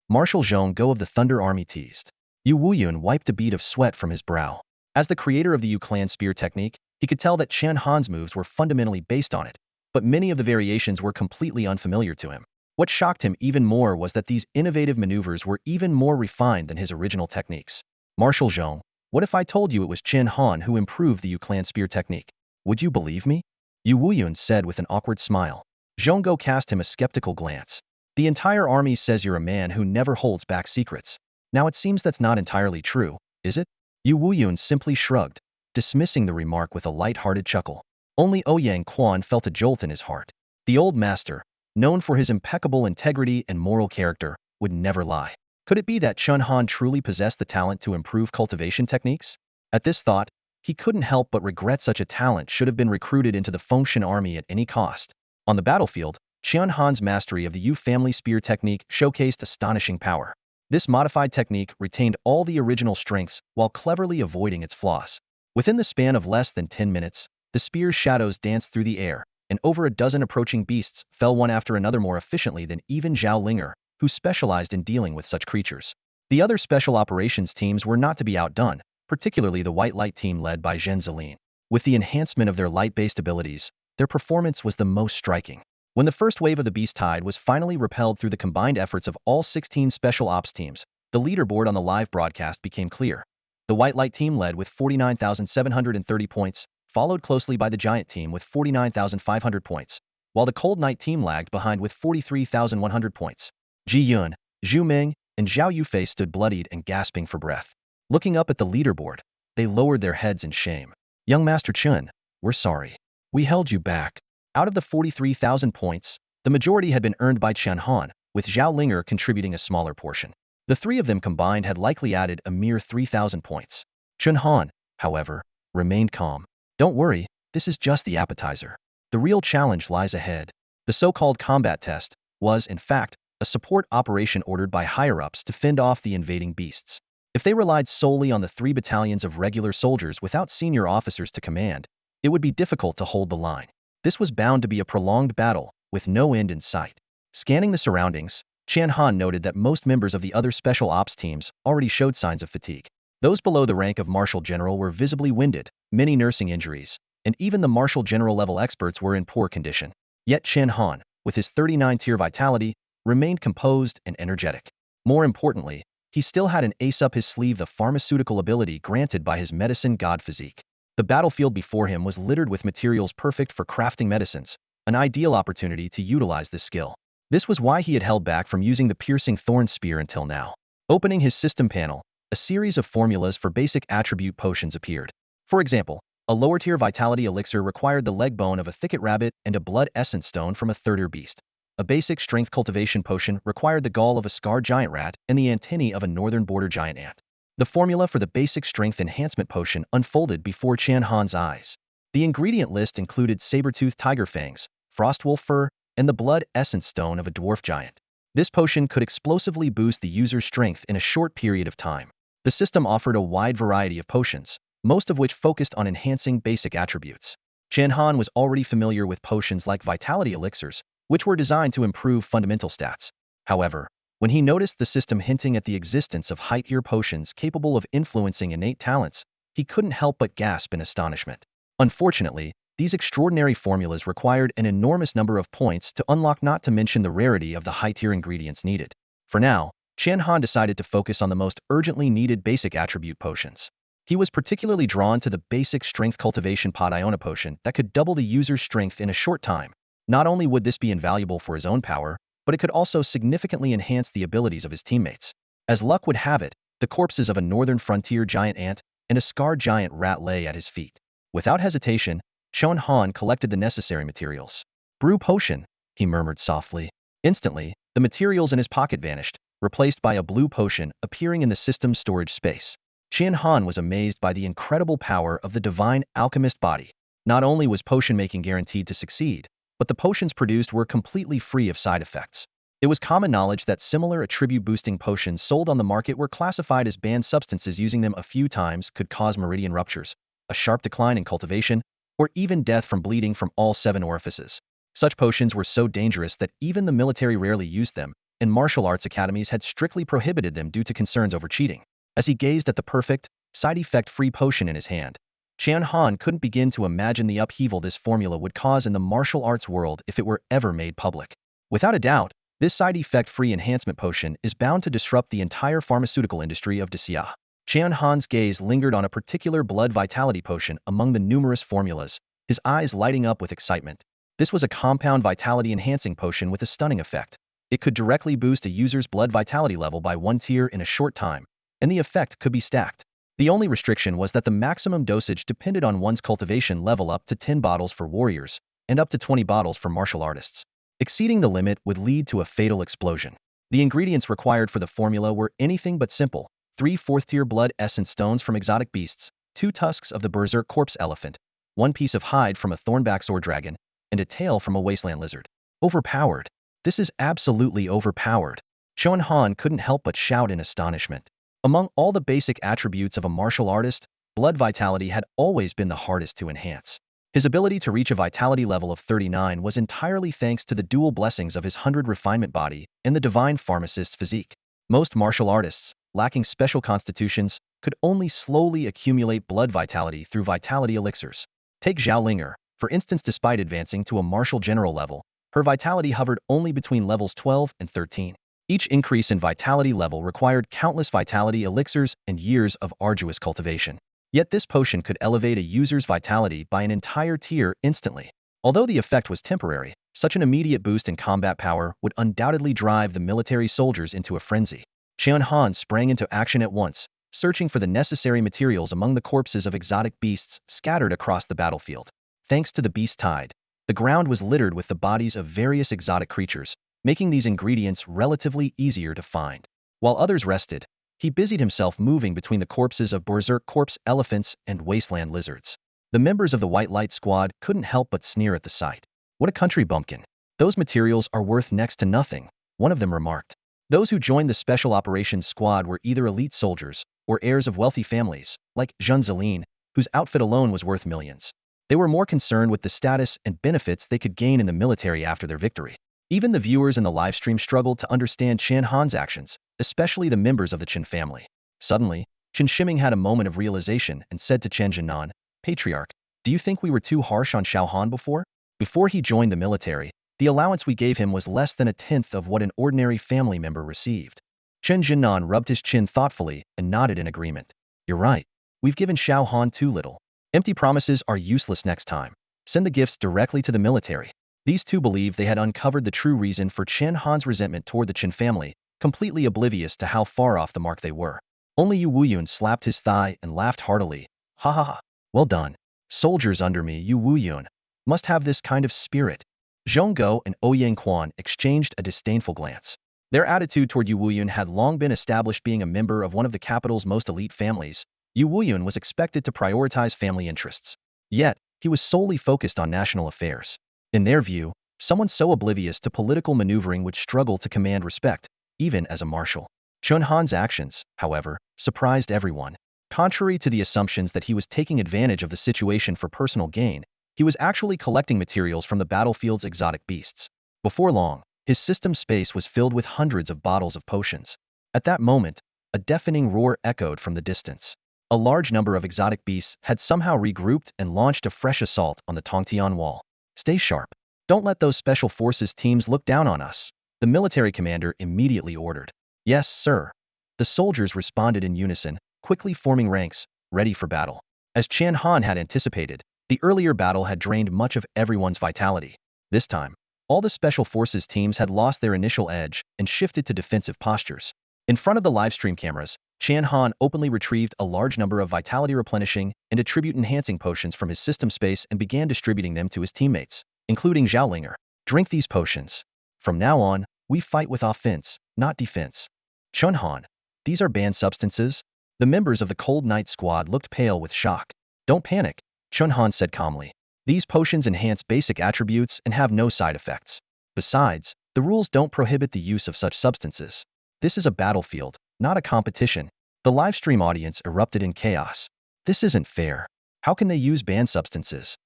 Marshal Zhong of the Thunder Army teased. Yu Wuyun wiped a bead of sweat from his brow. As the creator of the Yu Clan spear technique, he could tell that Chen Han's moves were fundamentally based on it, but many of the variations were completely unfamiliar to him. What shocked him even more was that these innovative maneuvers were even more refined than his original techniques. Marshal Zhong, what if I told you it was Chen Han who improved the Yu Clan spear technique? Would you believe me? Yu Wuyun said with an awkward smile. Zhonggo cast him a skeptical glance. The entire army says you're a man who never holds back secrets. Now it seems that's not entirely true, is it? Yu Wuyun simply shrugged, dismissing the remark with a light-hearted chuckle. Only Ouyang Quan felt a jolt in his heart. The old master, known for his impeccable integrity and moral character, would never lie. Could it be that Chen Han truly possessed the talent to improve cultivation techniques? At this thought, he couldn't help but regret such a talent should have been recruited into the Fengshan army at any cost. On the battlefield, Chen Han's mastery of the Yu family spear technique showcased astonishing power. This modified technique retained all the original strengths while cleverly avoiding its flaws. Within the span of less than 10 minutes, the spear's shadows danced through the air, and over a dozen approaching beasts fell one after another more efficiently than even Zhao Linger, who specialized in dealing with such creatures. The other special operations teams were not to be outdone, particularly the White Light team led by Zhen Zilin. With the enhancement of their light-based abilities, their performance was the most striking. When the first wave of the Beast Tide was finally repelled through the combined efforts of all 16 special ops teams, the leaderboard on the live broadcast became clear. The White Light team led with 49,730 points, followed closely by the Giant team with 49,500 points, while the Cold Knight team lagged behind with 43,100 points. Ji Yun, Zhu Ming, and Zhao Yufei stood bloodied and gasping for breath. Looking up at the leaderboard, they lowered their heads in shame. Young Master Chen, we're sorry. We held you back. Out of the 43,000 points, the majority had been earned by Chen Han, with Zhao Linger contributing a smaller portion. The three of them combined had likely added a mere 3,000 points. Chen Han, however, remained calm. Don't worry, this is just the appetizer. The real challenge lies ahead. The so-called combat test was, in fact, a support operation ordered by higher-ups to fend off the invading beasts. If they relied solely on the 3 battalions of regular soldiers without senior officers to command, it would be difficult to hold the line. This was bound to be a prolonged battle, with no end in sight. Scanning the surroundings, Chen Han noted that most members of the other special ops teams already showed signs of fatigue. Those below the rank of Marshal General were visibly winded, many nursing injuries, and even the Marshal General level experts were in poor condition. Yet Chen Han, with his 39-tier vitality, remained composed and energetic. More importantly, he still had an ace up his sleeve, the pharmaceutical ability granted by his medicine god physique. The battlefield before him was littered with materials perfect for crafting medicines, an ideal opportunity to utilize this skill. This was why he had held back from using the piercing thorn spear until now. Opening his system panel, a series of formulas for basic attribute potions appeared. For example, a lower-tier vitality elixir required the leg bone of a thicket rabbit and a blood essence stone from a third-tier beast. A basic strength cultivation potion required the gall of a scarred giant rat and the antennae of a northern border giant ant. The formula for the basic strength enhancement potion unfolded before Chen Han's eyes. The ingredient list included saber-toothed tiger fangs, frostwolf fur, and the blood essence stone of a dwarf giant. This potion could explosively boost the user's strength in a short period of time. The system offered a wide variety of potions, most of which focused on enhancing basic attributes. Chen Han was already familiar with potions like vitality elixirs, which were designed to improve fundamental stats. However, when he noticed the system hinting at the existence of high-tier potions capable of influencing innate talents, he couldn't help but gasp in astonishment. Unfortunately, these extraordinary formulas required an enormous number of points to unlock, not to mention the rarity of the high-tier ingredients needed. For now, Chen Han decided to focus on the most urgently needed basic attribute potions. He was particularly drawn to the basic strength cultivation pod Iona potion that could double the user's strength in a short time. Not only would this be invaluable for his own power, but it could also significantly enhance the abilities of his teammates. As luck would have it, the corpses of a northern frontier giant ant and a scarred giant rat lay at his feet. Without hesitation, Chen Han collected the necessary materials. Brew potion, he murmured softly. Instantly, the materials in his pocket vanished, replaced by a blue potion appearing in the system's storage space. Chen Han was amazed by the incredible power of the divine alchemist body. Not only was potion making guaranteed to succeed, but the potions produced were completely free of side effects. It was common knowledge that similar attribute-boosting potions sold on the market were classified as banned substances. Using them a few times could cause meridian ruptures, a sharp decline in cultivation, or even death from bleeding from all 7 orifices. Such potions were so dangerous that even the military rarely used them, and martial arts academies had strictly prohibited them due to concerns over cheating. As he gazed at the perfect, side-effect-free potion in his hand, Chen Han couldn't begin to imagine the upheaval this formula would cause in the martial arts world if it were ever made public. Without a doubt, this side-effect-free enhancement potion is bound to disrupt the entire pharmaceutical industry of Dacia. Chen Han's gaze lingered on a particular blood vitality potion among the numerous formulas, his eyes lighting up with excitement. This was a compound vitality-enhancing potion with a stunning effect. It could directly boost a user's blood vitality level by 1 tier in a short time, and the effect could be stacked. The only restriction was that the maximum dosage depended on one's cultivation level, up to 10 bottles for warriors, and up to 20 bottles for martial artists. Exceeding the limit would lead to a fatal explosion. The ingredients required for the formula were anything but simple: 3 4th-tier blood essence stones from exotic beasts, 2 tusks of the berserk corpse elephant, 1 piece of hide from a thornback sword dragon, and a tail from a wasteland lizard. Overpowered. This is absolutely overpowered. Chen Han couldn't help but shout in astonishment. Among all the basic attributes of a martial artist, blood vitality had always been the hardest to enhance. His ability to reach a vitality level of 39 was entirely thanks to the dual blessings of his 100 refinement body and the divine pharmacist's physique. Most martial artists, lacking special constitutions, could only slowly accumulate blood vitality through vitality elixirs. Take Zhao Linger, for instance. Despite advancing to a Marshal general level, her vitality hovered only between levels 12 and 13. Each increase in vitality level required countless vitality elixirs and years of arduous cultivation. Yet this potion could elevate a user's vitality by an entire tier instantly. Although the effect was temporary, such an immediate boost in combat power would undoubtedly drive the military soldiers into a frenzy. Chen Han sprang into action at once, searching for the necessary materials among the corpses of exotic beasts scattered across the battlefield. Thanks to the beast tide, the ground was littered with the bodies of various exotic creatures, making these ingredients relatively easier to find. While others rested, he busied himself moving between the corpses of berserk corpse elephants and wasteland lizards. The members of the White Light Squad couldn't help but sneer at the sight. What a country bumpkin. Those materials are worth next to nothing, one of them remarked. Those who joined the Special Operations Squad were either elite soldiers or heirs of wealthy families, like Zhun Zilin, whose outfit alone was worth millions. They were more concerned with the status and benefits they could gain in the military after their victory. Even the viewers in the livestream struggled to understand Chen Han's actions, especially the members of the Chen family. Suddenly, Chen Shiming had a moment of realization and said to Chen Jinan, "Patriarch, do you think we were too harsh on Xiao Han before? Before he joined the military, the allowance we gave him was less than a tenth of what an ordinary family member received." Chen Jinan rubbed his chin thoughtfully and nodded in agreement. "You're right. We've given Xiao Han too little. Empty promises are useless next time. Send the gifts directly to the military." These two believed they had uncovered the true reason for Chen Han's resentment toward the Chen family, completely oblivious to how far off the mark they were. Only Yu Wuyun slapped his thigh and laughed heartily. "Ha ha ha. Well done. Soldiers under me, Yu Wuyun, must have this kind of spirit." Zhong Guo and Ouyang Quan exchanged a disdainful glance. Their attitude toward Yu Wuyun had long been established. Being a member of one of the capital's most elite families, Yu Wuyun was expected to prioritize family interests. Yet, he was solely focused on national affairs. In their view, someone so oblivious to political maneuvering would struggle to command respect, even as a marshal. Chen Han's actions, however, surprised everyone. Contrary to the assumptions that he was taking advantage of the situation for personal gain, he was actually collecting materials from the battlefield's exotic beasts. Before long, his system space was filled with hundreds of bottles of potions. At that moment, a deafening roar echoed from the distance. A large number of exotic beasts had somehow regrouped and launched a fresh assault on the Tongtian wall. "Stay sharp. Don't let those special forces teams look down on us," the military commander immediately ordered. "Yes, sir." The soldiers responded in unison, quickly forming ranks, ready for battle. As Chen Han had anticipated, the earlier battle had drained much of everyone's vitality. This time, all the special forces teams had lost their initial edge and shifted to defensive postures. In front of the livestream cameras, Chen Han openly retrieved a large number of vitality replenishing and attribute-enhancing potions from his system space and began distributing them to his teammates, including Zhao Linger. "Drink these potions. From now on, we fight with offense, not defense." "Chen Han, these are banned substances?" The members of the Cold Knight Squad looked pale with shock. "Don't panic," Chen Han said calmly. "These potions enhance basic attributes and have no side effects. Besides, the rules don't prohibit the use of such substances. This is a battlefield, not a competition." The livestream audience erupted in chaos. "This isn't fair. How can they use banned substances?"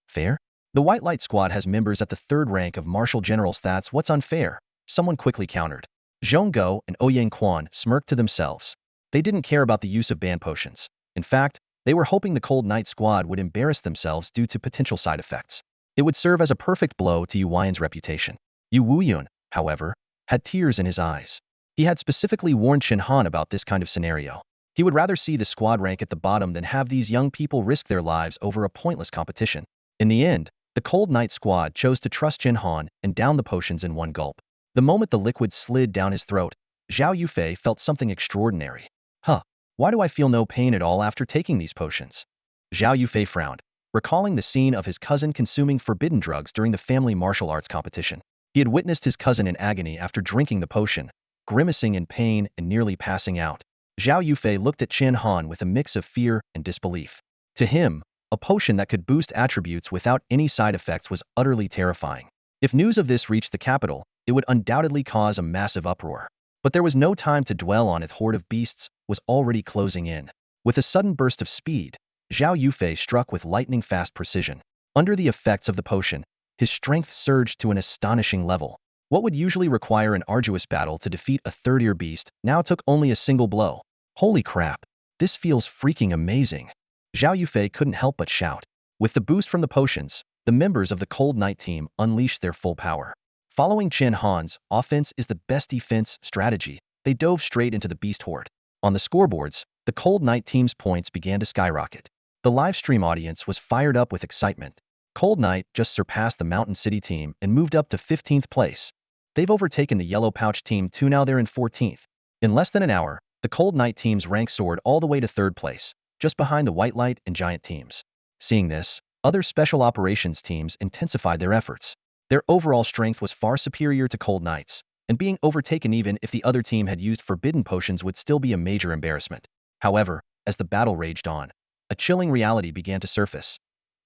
"Fair? The White Light Squad has members at the 3rd rank of Marshal General stats. What's unfair?" Someone quickly countered. Zhong Guo and Ouyang Quan smirked to themselves. They didn't care about the use of banned potions. In fact, they were hoping the Cold Knight Squad would embarrass themselves due to potential side effects. It would serve as a perfect blow to Yu Wuyun's reputation. Yu Wuyun, however, had tears in his eyes. He had specifically warned Chen Han about this kind of scenario. He would rather see the squad rank at the bottom than have these young people risk their lives over a pointless competition. In the end, the Cold Knight Squad chose to trust Chen Han and down the potions in one gulp. The moment the liquid slid down his throat, Zhao Yufei felt something extraordinary. Why do I feel no pain at all after taking these potions?" Zhao Yufei frowned, recalling the scene of his cousin consuming forbidden drugs during the family martial arts competition. He had witnessed his cousin in agony after drinking the potion, grimacing in pain and nearly passing out. Zhao Yufei looked at Chen Han with a mix of fear and disbelief. To him, a potion that could boost attributes without any side effects was utterly terrifying. If news of this reached the capital, it would undoubtedly cause a massive uproar. But there was no time to dwell on it. Horde of beasts was already closing in. With a sudden burst of speed, Zhao Yufei struck with lightning-fast precision. Under the effects of the potion, his strength surged to an astonishing level. What would usually require an arduous battle to defeat a third-tier beast now took only a single blow. "Holy crap! This feels freaking amazing!" Zhao Yufei couldn't help but shout. With the boost from the potions, the members of the Cold Knight team unleashed their full power. Following Chen Han's offense is the best defense strategy, they dove straight into the beast horde. On the scoreboards, the Cold Knight team's points began to skyrocket. The live stream audience was fired up with excitement. Cold Knight just surpassed the Mountain City team and moved up to 15th place. They've overtaken the Yellow Pouch team too, now they're in 14th. In less than an hour, the Cold Knight team's rank soared all the way to 3rd place, just behind the White Light and Giant teams. Seeing this, other special operations teams intensified their efforts. Their overall strength was far superior to Cold Knight's, and being overtaken even if the other team had used forbidden potions would still be a major embarrassment. However, as the battle raged on, a chilling reality began to surface.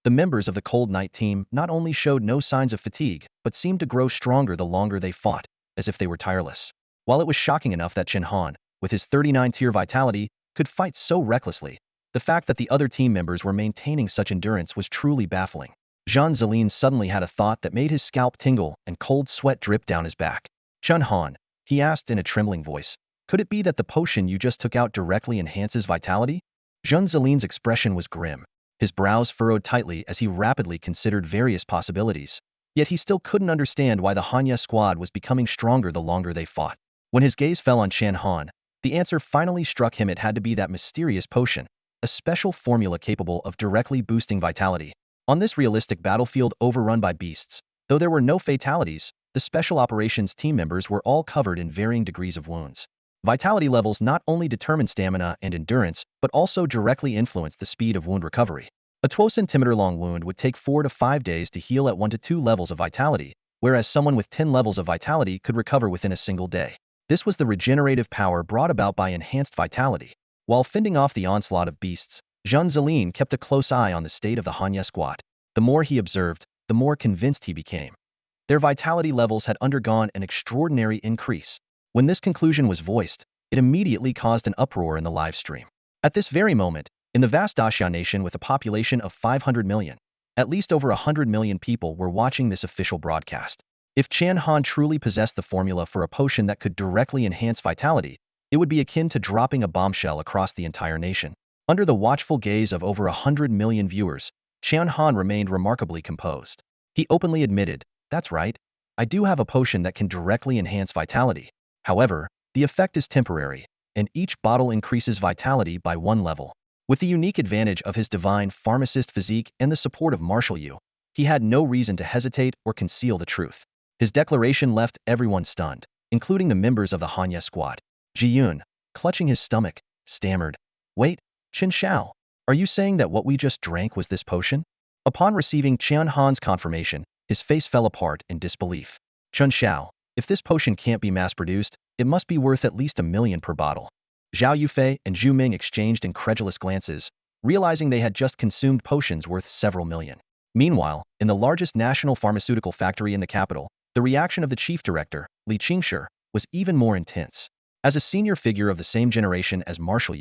The members of the Cold Knight team not only showed no signs of fatigue, but seemed to grow stronger the longer they fought, as if they were tireless. While it was shocking enough that Chen Han, with his 39-tier vitality, could fight so recklessly, the fact that the other team members were maintaining such endurance was truly baffling. Jean Zeline suddenly had a thought that made his scalp tingle and cold sweat drip down his back. Chen Han, he asked in a trembling voice, could it be that the potion you just took out directly enhances vitality? Jean Zeline's expression was grim. His brows furrowed tightly as he rapidly considered various possibilities. Yet he still couldn't understand why the Hanya squad was becoming stronger the longer they fought. When his gaze fell on Chen Han, the answer finally struck him: it had to be that mysterious potion, a special formula capable of directly boosting vitality. On this realistic battlefield overrun by beasts, though there were no fatalities, the special operations team members were all covered in varying degrees of wounds. Vitality levels not only determine stamina and endurance, but also directly influence the speed of wound recovery. A 12-centimeter-long wound would take 4 to 5 days to heal at 1 to 2 levels of vitality, whereas someone with 10 levels of vitality could recover within a single day. This was the regenerative power brought about by enhanced vitality. While fending off the onslaught of beasts, Jean Zeline kept a close eye on the state of the Hanya squad. The more he observed, the more convinced he became. Their vitality levels had undergone an extraordinary increase. When this conclusion was voiced, it immediately caused an uproar in the live stream. At this very moment, in the vast Daxia nation with a population of 500 million, at least over 100 million people were watching this official broadcast. If Chen Han truly possessed the formula for a potion that could directly enhance vitality, it would be akin to dropping a bombshell across the entire nation. Under the watchful gaze of over 100 million viewers, Chen Han remained remarkably composed. He openly admitted, "That's right, I do have a potion that can directly enhance vitality. However, the effect is temporary, and each bottle increases vitality by 1 level. With the unique advantage of his divine pharmacist physique and the support of Marshal, he had no reason to hesitate or conceal the truth." His declaration left everyone stunned, including the members of the Hanya squad. Ji Yun, clutching his stomach, stammered, "Wait, Chen Xiao, are you saying that what we just drank was this potion?" Upon receiving Chen Han's confirmation, his face fell apart in disbelief. "Chen Xiao, if this potion can't be mass-produced, it must be worth at least 1 million per bottle." Zhao Yufei and Zhu Ming exchanged incredulous glances, realizing they had just consumed potions worth several million. Meanwhile, in the largest national pharmaceutical factory in the capital, the reaction of the chief director, Li Qingshi, was even more intense. As a senior figure of the same generation as Marshal,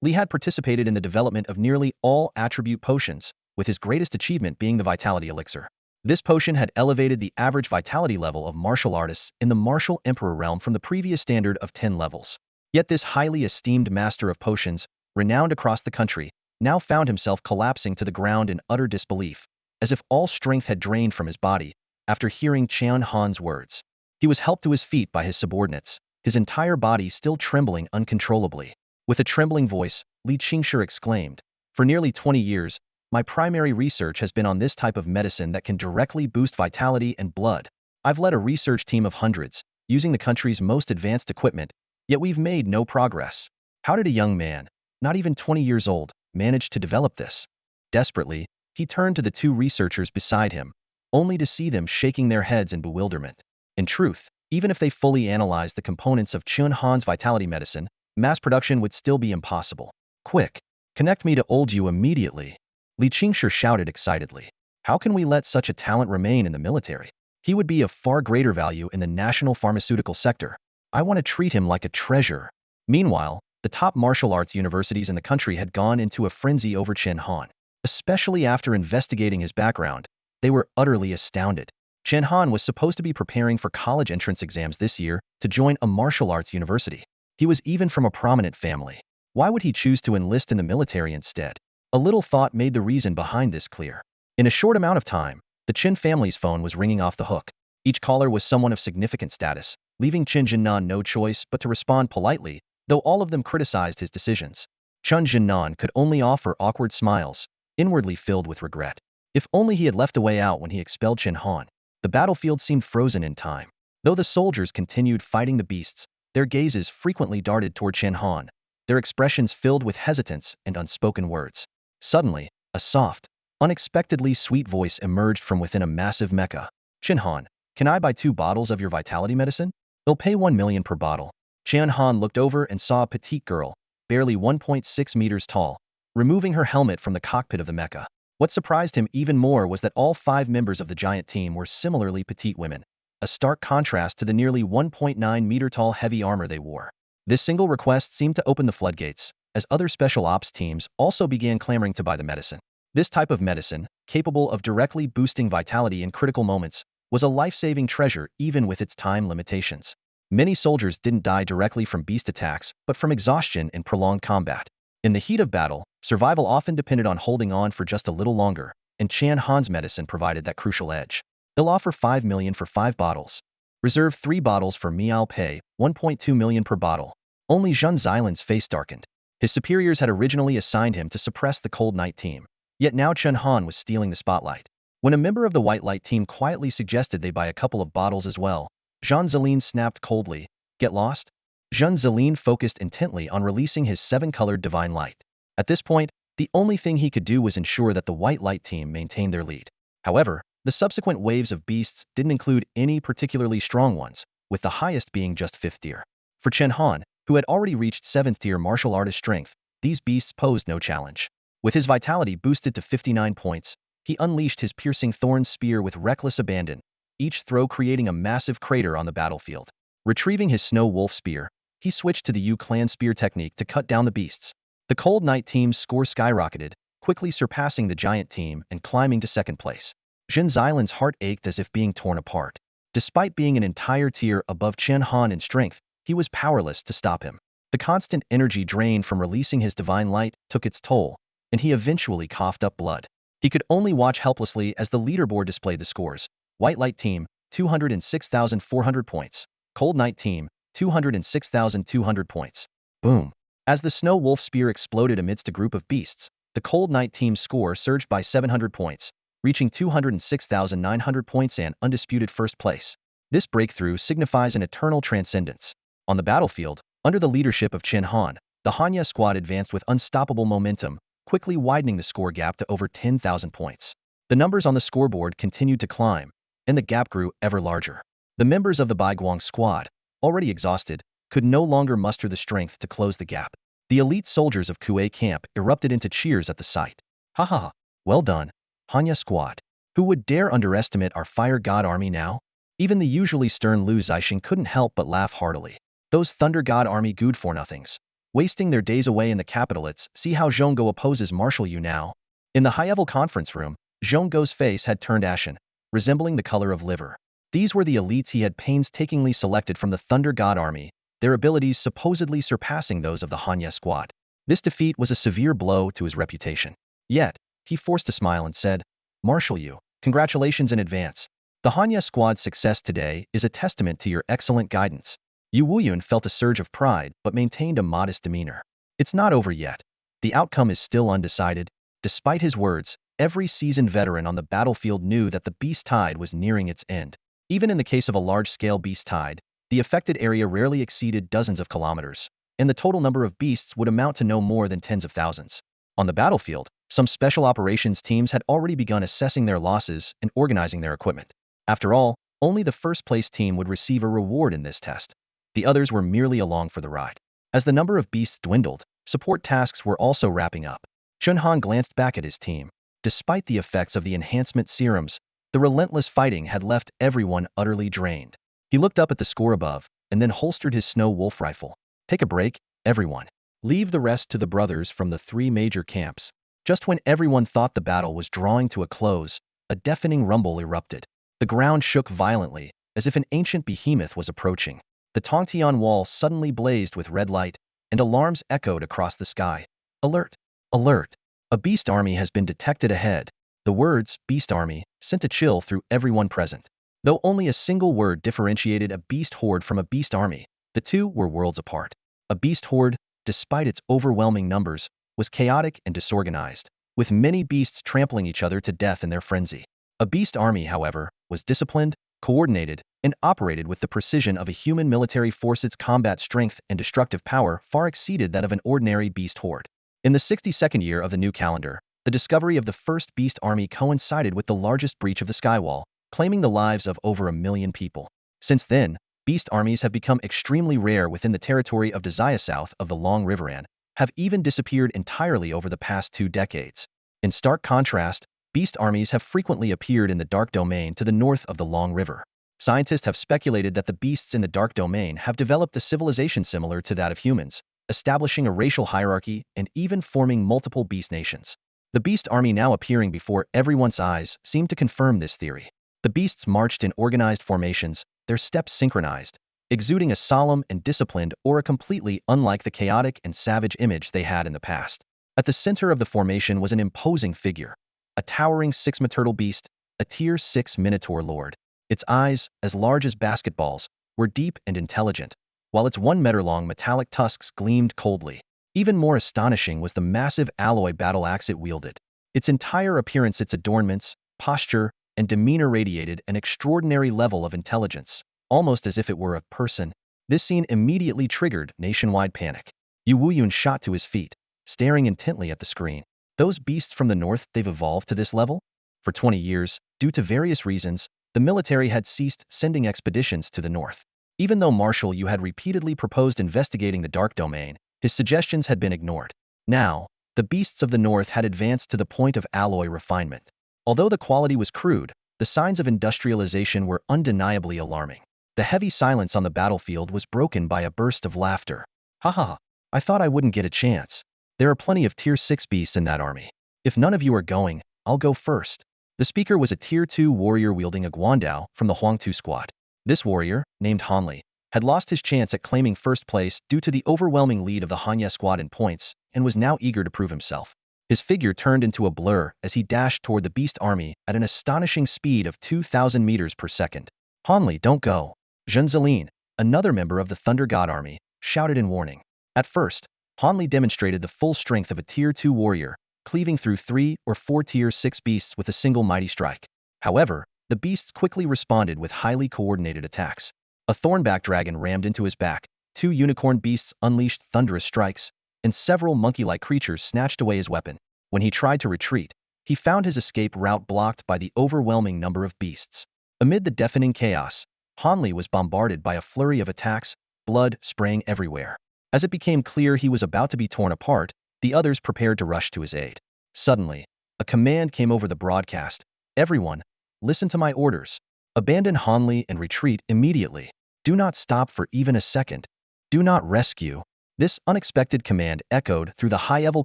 Li had participated in the development of nearly all attribute potions, with his greatest achievement being the vitality elixir. This potion had elevated the average vitality level of martial artists in the Martial Emperor realm from the previous standard of 10 levels. Yet this highly esteemed master of potions, renowned across the country, now found himself collapsing to the ground in utter disbelief, as if all strength had drained from his body. After hearing Chen Han's words, he was helped to his feet by his subordinates, his entire body still trembling uncontrollably. With a trembling voice, Li Qingshi exclaimed, "For nearly 20 years, my primary research has been on this type of medicine that can directly boost vitality and blood. I've led a research team of hundreds, using the country's most advanced equipment, yet we've made no progress. How did a young man, not even 20 years old, manage to develop this?" Desperately, he turned to the 2 researchers beside him, only to see them shaking their heads in bewilderment. In truth, even if they fully analyzed the components of Chen Han's vitality medicine, mass production would still be impossible. "Quick, connect me to old Yu immediately," Li Qingshi shouted excitedly. "How can we let such a talent remain in the military? He would be of far greater value in the national pharmaceutical sector. I want to treat him like a treasure." Meanwhile, the top martial arts universities in the country had gone into a frenzy over Chen Han. Especially after investigating his background, they were utterly astounded. Chen Han was supposed to be preparing for college entrance exams this year to join a martial arts university. He was even from a prominent family. Why would he choose to enlist in the military instead? A little thought made the reason behind this clear. In a short amount of time, the Chen family's phone was ringing off the hook. Each caller was someone of significant status, leaving Chen Jinnan no choice but to respond politely, though all of them criticized his decisions. Chen Jinnan could only offer awkward smiles, inwardly filled with regret. If only he had left a way out when he expelled Chen Han. The battlefield seemed frozen in time. Though the soldiers continued fighting the beasts, their gazes frequently darted toward Chen Han, their expressions filled with hesitance and unspoken words. Suddenly, a soft, unexpectedly sweet voice emerged from within a massive mecha. Chen Han, can I buy 2 bottles of your vitality medicine? They'll pay 1 million per bottle. Chen Han looked over and saw a petite girl, barely 1.6 meters tall, removing her helmet from the cockpit of the mecha. What surprised him even more was that all 5 members of the giant team were similarly petite women, a stark contrast to the nearly 1.9-meter-tall heavy armor they wore. This single request seemed to open the floodgates, as other special ops teams also began clamoring to buy the medicine. This type of medicine, capable of directly boosting vitality in critical moments, was a life-saving treasure even with its time limitations. Many soldiers didn't die directly from beast attacks, but from exhaustion in prolonged combat. In the heat of battle, survival often depended on holding on for just a little longer, and Chen Han's medicine provided that crucial edge. They'll offer 5 million for 5 bottles. Reserve 3 bottles for me, I'll pay 1.2 million per bottle. Only Zheng Zilan's face darkened. His superiors had originally assigned him to suppress the Cold Night team, yet now Chen Han was stealing the spotlight. When a member of the White Light team quietly suggested they buy a couple of bottles as well, Zheng Zilan snapped coldly, "Get lost?" Zheng Zilan focused intently on releasing his 7-colored divine light. At this point, the only thing he could do was ensure that the White Light team maintained their lead. However, the subsequent waves of beasts didn't include any particularly strong ones, with the highest being just 5th tier. For Chen Han, who had already reached 7th tier martial artist strength, these beasts posed no challenge. With his vitality boosted to 59 points, he unleashed his piercing thorn spear with reckless abandon, each throw creating a massive crater on the battlefield. Retrieving his snow wolf spear, he switched to the Yu clan spear technique to cut down the beasts. The Cold Night team's score skyrocketed, quickly surpassing the giant team and climbing to 2nd place. Zheng Zilan's heart ached as if being torn apart. Despite being an entire tier above Chen Han in strength, he was powerless to stop him. The constant energy drain from releasing his divine light took its toll, and he eventually coughed up blood. He could only watch helplessly as the leaderboard displayed the scores. White Light team, 206,400 points. Cold Night team, 206,200 points. Boom. As the Snow Wolf spear exploded amidst a group of beasts, the Cold Night team's score surged by 700 points, reaching 206,900 points and undisputed 1st place. This breakthrough signifies an eternal transcendence. On the battlefield, under the leadership of Chen Han, the Hanya squad advanced with unstoppable momentum, quickly widening the score gap to over 10,000 points. The numbers on the scoreboard continued to climb, and the gap grew ever larger. The members of the Baiguang squad, already exhausted, could no longer muster the strength to close the gap. The elite soldiers of Kuei camp erupted into cheers at the sight. Ha ha ha, well done, Hanya squad. Who would dare underestimate our fire god army now? Even the usually stern Lu Zixing couldn't help but laugh heartily. Those thunder god army good for nothings, wasting their days away in the capital. Let's see how Zhongguo opposes Marshal Yu now. In the high-level conference room, Zhongguo's face had turned ashen, resembling the color of liver. These were the elites he had painstakingly selected from the Thunder God Army, their abilities supposedly surpassing those of the Hanya squad. This defeat was a severe blow to his reputation. Yet, he forced a smile and said, "Marshal Yu, congratulations in advance. The Hanya squad's success today is a testament to your excellent guidance." Yu Wuyun felt a surge of pride but maintained a modest demeanor. It's not over yet. The outcome is still undecided. Despite his words, every seasoned veteran on the battlefield knew that the beast tide was nearing its end. Even in the case of a large-scale beast tide, the affected area rarely exceeded dozens of kilometers, and the total number of beasts would amount to no more than tens of thousands. On the battlefield, some special operations teams had already begun assessing their losses and organizing their equipment. After all, only the first-place team would receive a reward in this test. The others were merely along for the ride. As the number of beasts dwindled, support tasks were also wrapping up. Chen Han glanced back at his team. Despite the effects of the enhancement serums, the relentless fighting had left everyone utterly drained. He looked up at the score above, and then holstered his Snow Wolf rifle. "Take a break, everyone. Leave the rest to the brothers from the 3 major camps." Just when everyone thought the battle was drawing to a close, a deafening rumble erupted. The ground shook violently, as if an ancient behemoth was approaching. The Tongtian wall suddenly blazed with red light, and alarms echoed across the sky. "Alert! Alert! A beast army has been detected ahead." The The words, beast army, sent a chill through everyone present. Though only a single word differentiated a beast horde from a beast army, the two were worlds apart. A beast horde, despite its overwhelming numbers, was chaotic and disorganized, with many beasts trampling each other to death in their frenzy. A beast army, however, was disciplined, coordinated, and operated with the precision of a human military force. Its combat strength and destructive power far exceeded that of an ordinary beast horde. In the 62nd year of the new calendar, the discovery of the first beast army coincided with the largest breach of the skywall, claiming the lives of over 1 million people. Since then, beast armies have become extremely rare within the territory of Dazaya south of the Long River and have even disappeared entirely over the past 2 decades. In stark contrast, beast armies have frequently appeared in the dark domain to the north of the Long River. Scientists have speculated that the beasts in the dark domain have developed a civilization similar to that of humans, establishing a racial hierarchy and even forming multiple beast nations. The beast army now appearing before everyone's eyes seemed to confirm this theory. The beasts marched in organized formations, their steps synchronized, exuding a solemn and disciplined aura completely unlike the chaotic and savage image they had in the past. At the center of the formation was an imposing figure, a towering 6-meter turtle beast, a tier 6 minotaur lord. Its eyes, as large as basketballs, were deep and intelligent, while its 1-meter-long metallic tusks gleamed coldly. Even more astonishing was the massive alloy battle axe it wielded. Its entire appearance, its adornments, posture, and demeanor radiated an extraordinary level of intelligence, almost as if it were a person. This scene immediately triggered nationwide panic. Yu Wuyun shot to his feet, staring intently at the screen. Those beasts from the north, they've evolved to this level? For 20 years, due to various reasons, the military had ceased sending expeditions to the north. Even though Marshal Yu had repeatedly proposed investigating the dark domain, his suggestions had been ignored. Now, the beasts of the north had advanced to the point of alloy refinement. Although the quality was crude, the signs of industrialization were undeniably alarming. The heavy silence on the battlefield was broken by a burst of laughter. Haha, I thought I wouldn't get a chance. There are plenty of tier 6 beasts in that army. If none of you are going, I'll go first. The speaker was a tier 2 warrior wielding a guandao from the Huangtu squad. This warrior, named Han, had lost his chance at claiming first place due to the overwhelming lead of the Hanya squad in points and was now eager to prove himself. His figure turned into a blur as he dashed toward the beast army at an astonishing speed of 2,000 meters per second. Han, don't go. Zhen Zilin, another member of the Thunder God army, shouted in warning. At first, Han demonstrated the full strength of a tier 2 warrior, cleaving through 3 or 4 tier 6 beasts with a single mighty strike. However, the beasts quickly responded with highly coordinated attacks. A thornback dragon rammed into his back, 2 unicorn beasts unleashed thunderous strikes, and several monkey-like creatures snatched away his weapon. When he tried to retreat, he found his escape route blocked by the overwhelming number of beasts. Amid the deafening chaos, Han was bombarded by a flurry of attacks, blood spraying everywhere. As it became clear he was about to be torn apart, the others prepared to rush to his aid. Suddenly, a command came over the broadcast. Everyone, listen to my orders. Abandon Han and retreat immediately. Do not stop for even a second. Do not rescue. This unexpected command echoed through the high-level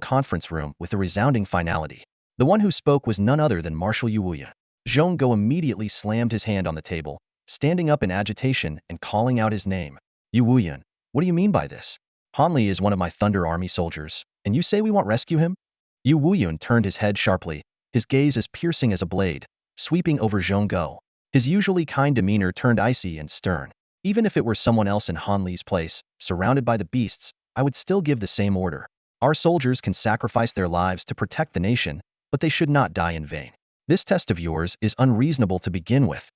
conference room with a resounding finality. The one who spoke was none other than Marshal Yu Wuyun. Zhongguo immediately slammed his hand on the table, standing up in agitation and calling out his name. Yu Wuyun, what do you mean by this? Han is one of my Thunder Army soldiers, and you say we won't rescue him? Yu Wuyun turned his head sharply, his gaze as piercing as a blade, sweeping over Zhongguo. His usually kind demeanor turned icy and stern. Even if it were someone else in Han Li's place, surrounded by the beasts, I would still give the same order. Our soldiers can sacrifice their lives to protect the nation, but they should not die in vain. This test of yours is unreasonable to begin with.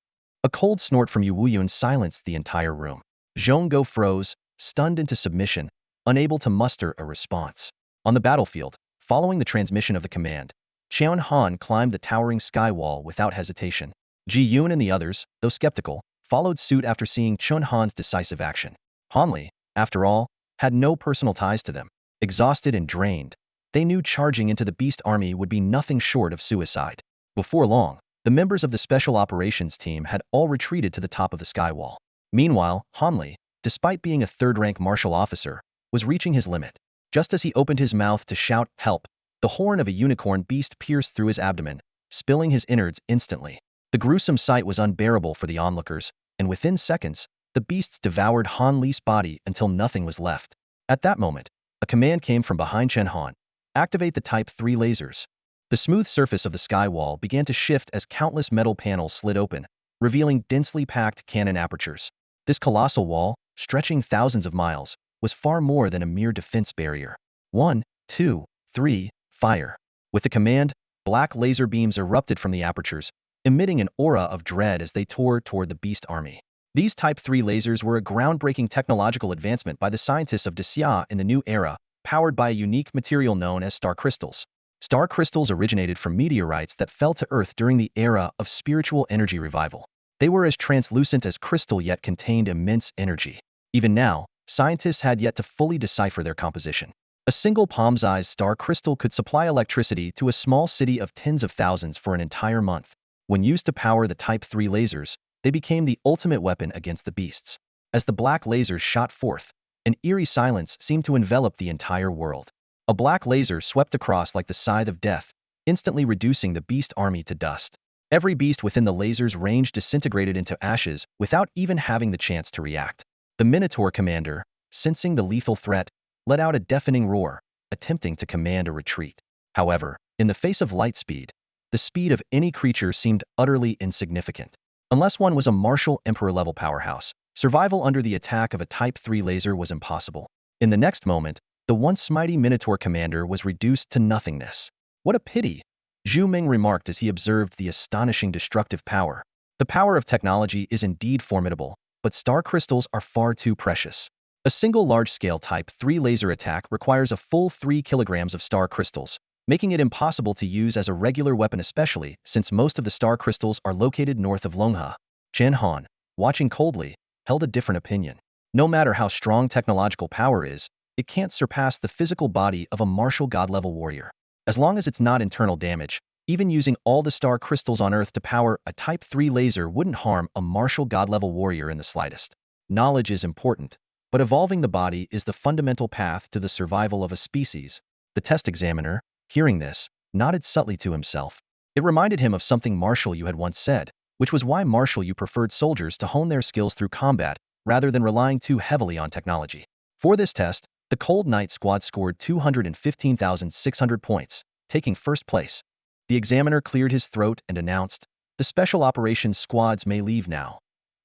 A cold snort from Yu Wuyun silenced the entire room. Zhongguo froze, stunned into submission, unable to muster a response. On the battlefield, following the transmission of the command, Chen Han climbed the towering sky wall without hesitation. Ji Yun and the others, though skeptical, followed suit after seeing Chen Han's decisive action. Han, after all, had no personal ties to them. Exhausted and drained, they knew charging into the beast army would be nothing short of suicide. Before long, the members of the special operations team had all retreated to the top of the skywall. Meanwhile, Han, despite being a third-rank martial officer, was reaching his limit. Just as he opened his mouth to shout, "Help!" the horn of a unicorn beast pierced through his abdomen, spilling his innards instantly. The gruesome sight was unbearable for the onlookers, and within seconds, the beasts devoured Han Li's body until nothing was left. At that moment, a command came from behind Chen Han. Activate the Type 3 lasers. The smooth surface of the sky wall began to shift as countless metal panels slid open, revealing densely packed cannon apertures. This colossal wall, stretching thousands of miles, was far more than a mere defense barrier. 1, 2, 3, fire. With the command, black laser beams erupted from the apertures, emitting an aura of dread as they tore toward the beast army. These Type 3 lasers were a groundbreaking technological advancement by the scientists of Dacia in the new era, powered by a unique material known as star crystals. Star crystals originated from meteorites that fell to Earth during the era of spiritual energy revival. They were as translucent as crystal yet contained immense energy. Even now, scientists had yet to fully decipher their composition. A single palm-sized star crystal could supply electricity to a small city of tens of thousands for an entire month. When used to power the Type 3 lasers, they became the ultimate weapon against the beasts. As the black lasers shot forth, an eerie silence seemed to envelop the entire world. A black laser swept across like the scythe of death, instantly reducing the beast army to dust. Every beast within the laser's range disintegrated into ashes without even having the chance to react. The Minotaur commander, sensing the lethal threat, let out a deafening roar, attempting to command a retreat. However, in the face of light speed, the speed of any creature seemed utterly insignificant. Unless one was a Marshal Emperor-level powerhouse, survival under the attack of a Type 3 laser was impossible. In the next moment, the once mighty Minotaur commander was reduced to nothingness. What a pity, Zhu Ming remarked as he observed the astonishing destructive power. The power of technology is indeed formidable, but star crystals are far too precious. A single large-scale Type 3 laser attack requires a full 3 kilograms of star crystals, making it impossible to use as a regular weapon, especially since most of the star crystals are located north of Longhe. Chen Han, watching coldly, held a different opinion. No matter how strong technological power is, it can't surpass the physical body of a martial god-level warrior. As long as it's not internal damage, even using all the star crystals on Earth to power a Type 3 laser wouldn't harm a martial god-level warrior in the slightest. Knowledge is important, but evolving the body is the fundamental path to the survival of a species. The test examiner, hearing this, nodded subtly to himself. It reminded him of something Marshal you had once said, which was why Marshal you preferred soldiers to hone their skills through combat, rather than relying too heavily on technology. For this test, the Cold Knight squad scored 215,600 points, taking first place. The examiner cleared his throat and announced, "The special operations squads may leave now.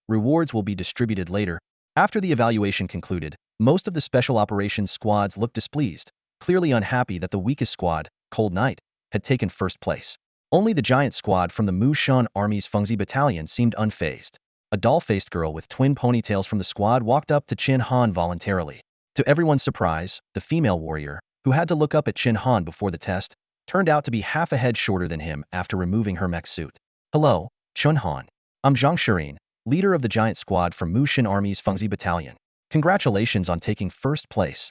Rewards will be distributed later." After the evaluation concluded, most of the special operations squads looked displeased, clearly unhappy that the weakest squad, Cold Knight, had taken first place. Only the giant squad from the Mushan Army's Fengzi battalion seemed unfazed. A doll-faced girl with twin ponytails from the squad walked up to Chen Han voluntarily. To everyone's surprise, the female warrior, who had to look up at Chen Han before the test, turned out to be half a head shorter than him after removing her mech suit. "Hello, Chen Han. I'm Zhang Shirin, leader of the giant squad from Mushan Army's Fengzi battalion. Congratulations on taking first place."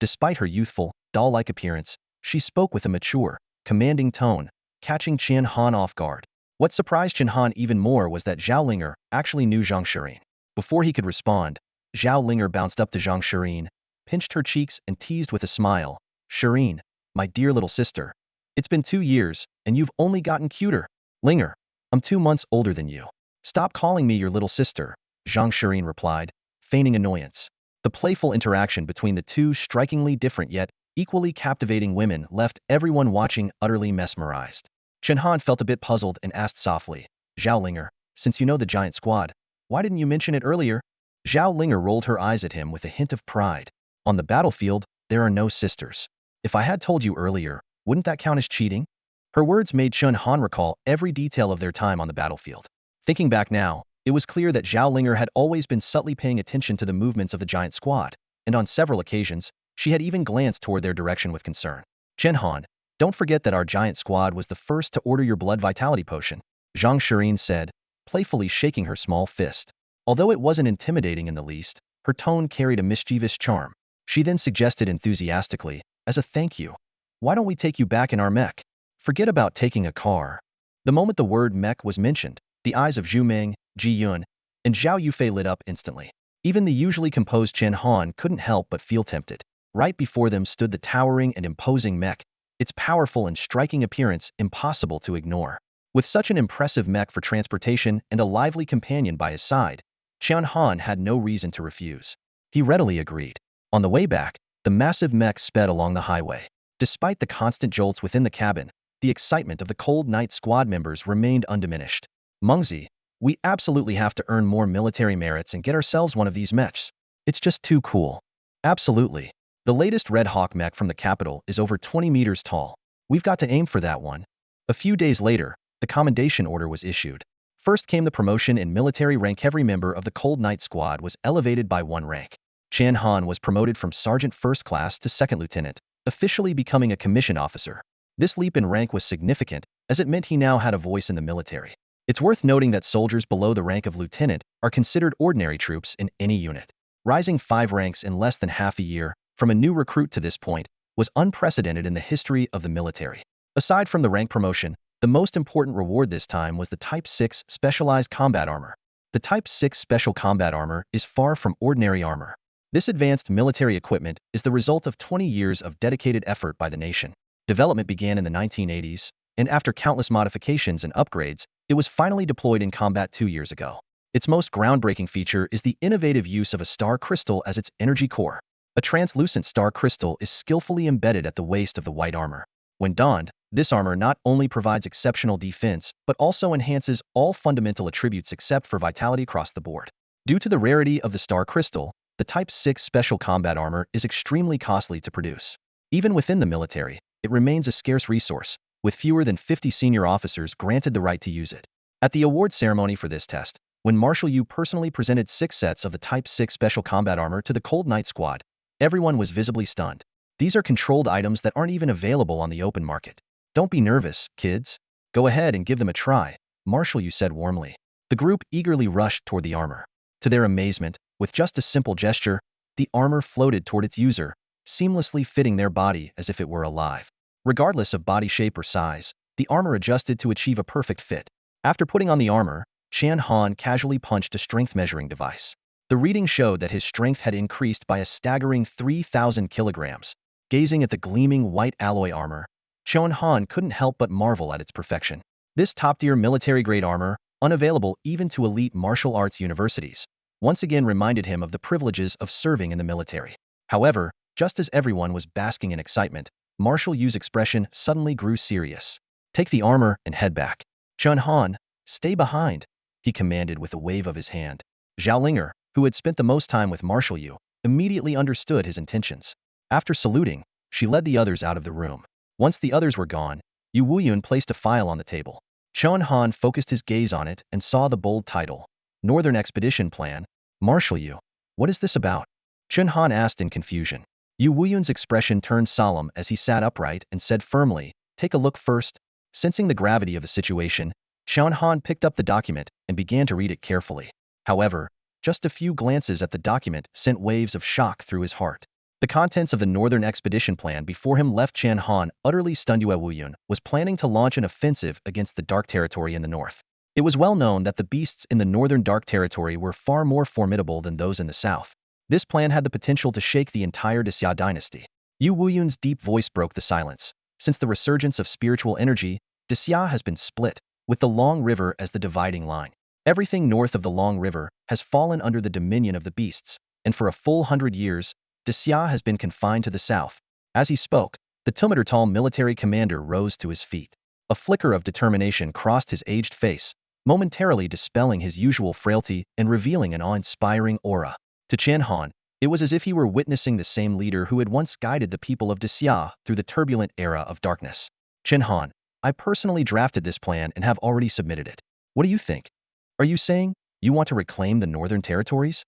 Despite her youthful, doll-like appearance, she spoke with a mature, commanding tone, catching Chen Han off guard. What surprised Chen Han even more was that Zhao Linger actually knew Zhang Shirin. Before he could respond, Zhao Linger bounced up to Zhang Shirin, pinched her cheeks and teased with a smile, "Shirin, my dear little sister. It's been 2 years, and you've only gotten cuter." "Linger, I'm 2 months older than you. Stop calling me your little sister," Zhang Shirin replied, feigning annoyance. The playful interaction between the two strikingly different yet equally captivating women left everyone watching utterly mesmerized. Chen Han felt a bit puzzled and asked softly, "Zhao Linger, since you know the giant squad, why didn't you mention it earlier?" Zhao Linger rolled her eyes at him with a hint of pride. "On the battlefield, there are no sisters. If I had told you earlier, wouldn't that count as cheating?" Her words made Chen Han recall every detail of their time on the battlefield. Thinking back now, it was clear that Zhao Linger had always been subtly paying attention to the movements of the giant squad, and on several occasions, she had even glanced toward their direction with concern. "Chen Han, don't forget that our giant squad was the first to order your blood vitality potion," Zhang Shirin said, playfully shaking her small fist. Although it wasn't intimidating in the least, her tone carried a mischievous charm. She then suggested enthusiastically, "As a thank you, why don't we take you back in our mech? Forget about taking a car." The moment the word mech was mentioned, the eyes of Zhu Ming, Ji Yun, and Zhao Yufei lit up instantly. Even the usually composed Chen Han couldn't help but feel tempted. Right before them stood the towering and imposing mech, its powerful and striking appearance impossible to ignore. With such an impressive mech for transportation and a lively companion by his side, Chen Han had no reason to refuse. He readily agreed. On the way back, the massive mech sped along the highway. Despite the constant jolts within the cabin, the excitement of the Cold Knight squad members remained undiminished. Mengzi, we absolutely have to earn more military merits and get ourselves one of these mechs. It's just too cool. Absolutely. The latest Red Hawk mech from the capital is over 20 meters tall. We've got to aim for that one. A few days later, the commendation order was issued. First came the promotion in military rank. Every member of the Cold Knight squad was elevated by one rank. Chen Han was promoted from Sergeant First Class to Second Lieutenant, officially becoming a commissioned officer. This leap in rank was significant, as it meant he now had a voice in the military. It's worth noting that soldiers below the rank of lieutenant are considered ordinary troops in any unit. Rising 5 ranks in less than half a year, from a new recruit to this point, was unprecedented in the history of the military. Aside from the rank promotion, the most important reward this time was the Type 6 Specialized Combat Armor. The Type 6 Special Combat Armor is far from ordinary armor. This advanced military equipment is the result of 20 years of dedicated effort by the nation. Development began in the 1980s, and after countless modifications and upgrades, it was finally deployed in combat 2 years ago. Its most groundbreaking feature is the innovative use of a star crystal as its energy core. A translucent star crystal is skillfully embedded at the waist of the white armor. When donned, this armor not only provides exceptional defense, but also enhances all fundamental attributes except for vitality across the board. Due to the rarity of the star crystal, the Type 6 Special Combat Armor is extremely costly to produce. Even within the military, it remains a scarce resource, with fewer than 50 senior officers granted the right to use it. At the award ceremony for this test, when Marshal Yu personally presented 6 sets of the Type 6 Special Combat Armor to the Cold Knight squad, everyone was visibly stunned. These are controlled items that aren't even available on the open market. Don't be nervous, kids. Go ahead and give them a try, Marshal Yu said warmly. The group eagerly rushed toward the armor. To their amazement, with just a simple gesture, the armor floated toward its user, seamlessly fitting their body as if it were alive. Regardless of body shape or size, the armor adjusted to achieve a perfect fit. After putting on the armor, Chen Han casually punched a strength measuring device. The reading showed that his strength had increased by a staggering 3,000 kilograms. Gazing at the gleaming white alloy armor, Chen Han couldn't help but marvel at its perfection. This top-tier military-grade armor, unavailable even to elite martial arts universities, once again reminded him of the privileges of serving in the military. However, just as everyone was basking in excitement, Marshal Yu's expression suddenly grew serious. Take the armor and head back. Chen Han, stay behind, he commanded with a wave of his hand. Zhao Linger, who had spent the most time with Marshal Yu, immediately understood his intentions. After saluting, she led the others out of the room. Once the others were gone, Yu Wuyun placed a file on the table. Chen Han focused his gaze on it and saw the bold title, Northern Expedition Plan. Marshal Yu, what is this about? Chen Han asked in confusion. Yu Wuyun's expression turned solemn as he sat upright and said firmly, take a look first. Sensing the gravity of the situation, Chen Han picked up the document and began to read it carefully. However, just a few glances at the document sent waves of shock through his heart. The contents of the Northern Expedition Plan before him left Chen Han utterly stunned. Yu Wuyun was planning to launch an offensive against the Dark Territory in the north. It was well known that the beasts in the Northern Dark Territory were far more formidable than those in the south. This plan had the potential to shake the entire Xia dynasty. Yu Wuyun's deep voice broke the silence. Since the resurgence of spiritual energy, Xia has been split, with the Long River as the dividing line. Everything north of the Long River has fallen under the dominion of the beasts, and for a full 100 years, Xia has been confined to the south. As he spoke, the 2-meter-tall military commander rose to his feet. A flicker of determination crossed his aged face, momentarily dispelling his usual frailty and revealing an awe-inspiring aura. To Chen Han, it was as if he were witnessing the same leader who had once guided the people of Xia through the turbulent era of darkness. Chen Han, I personally drafted this plan and have already submitted it. What do you think? Are you saying you want to reclaim the northern territories?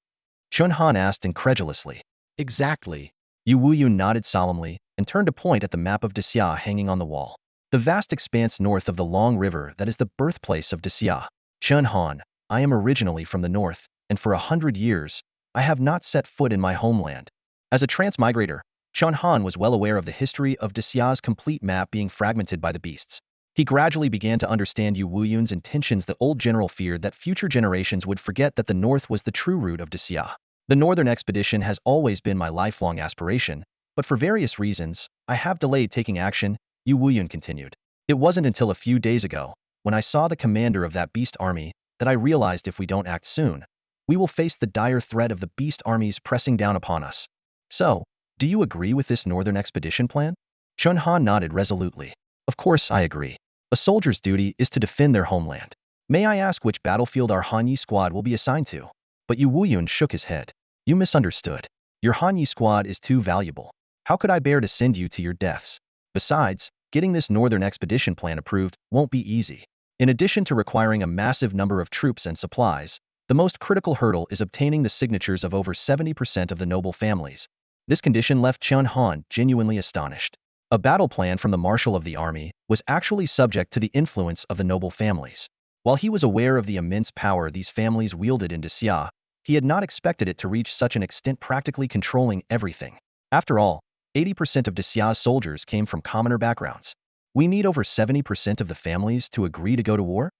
Chen Han asked incredulously. Exactly. Yu Wuyun nodded solemnly and turned to point at the map of Xia hanging on the wall. The vast expanse north of the Long River that is the birthplace of Xia. Chen Han, I am originally from the north, and for 100 years, I have not set foot in my homeland. As a transmigrator, Chen Han was well aware of the history of Xia's complete map being fragmented by the beasts. He gradually began to understand Yu Wuyun's intentions. The old general feared that future generations would forget that the north was the true root of Xia. The northern expedition has always been my lifelong aspiration, but for various reasons, I have delayed taking action, Yu Wuyun continued. It wasn't until a few days ago, when I saw the commander of that beast army, that I realized if we don't act soon, we will face the dire threat of the beast armies pressing down upon us. So, do you agree with this northern expedition plan? Chen Han nodded resolutely. Of course, I agree. A soldier's duty is to defend their homeland. May I ask which battlefield our Hanyi squad will be assigned to? But Yu Wuyun shook his head. You misunderstood. Your Hanyi squad is too valuable. How could I bear to send you to your deaths? Besides, getting this northern expedition plan approved won't be easy. In addition to requiring a massive number of troops and supplies, the most critical hurdle is obtaining the signatures of over 70% of the noble families. This condition left Chen Han genuinely astonished. A battle plan from the Marshal of the army was actually subject to the influence of the noble families. While he was aware of the immense power these families wielded in Xia, he had not expected it to reach such an extent, practically controlling everything. After all, 80% of Xia's soldiers came from commoner backgrounds. We need over 70% of the families to agree to go to war?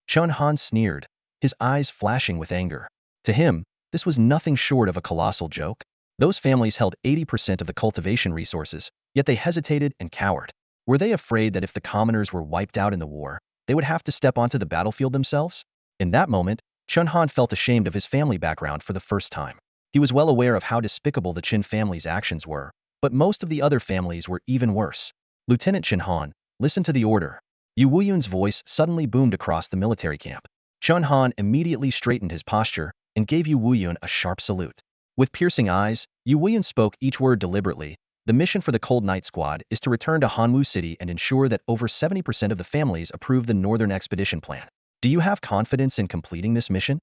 Chen Han sneered, his eyes flashing with anger. To him, this was nothing short of a colossal joke. Those families held 80% of the cultivation resources, yet they hesitated and cowered. Were they afraid that if the commoners were wiped out in the war, they would have to step onto the battlefield themselves? In that moment, Chen Han felt ashamed of his family background for the first time. He was well aware of how despicable the Qin family's actions were, but most of the other families were even worse. Lieutenant Chen Han, listen to the order. Yu Wuyun's voice suddenly boomed across the military camp. Chen Han immediately straightened his posture and gave Yu Wuyun a sharp salute. With piercing eyes, Yu Wuyun spoke each word deliberately. The mission for the Cold Night Squad is to return to Hanwu City and ensure that over 70% of the families approve the Northern Expedition Plan. Do you have confidence in completing this mission?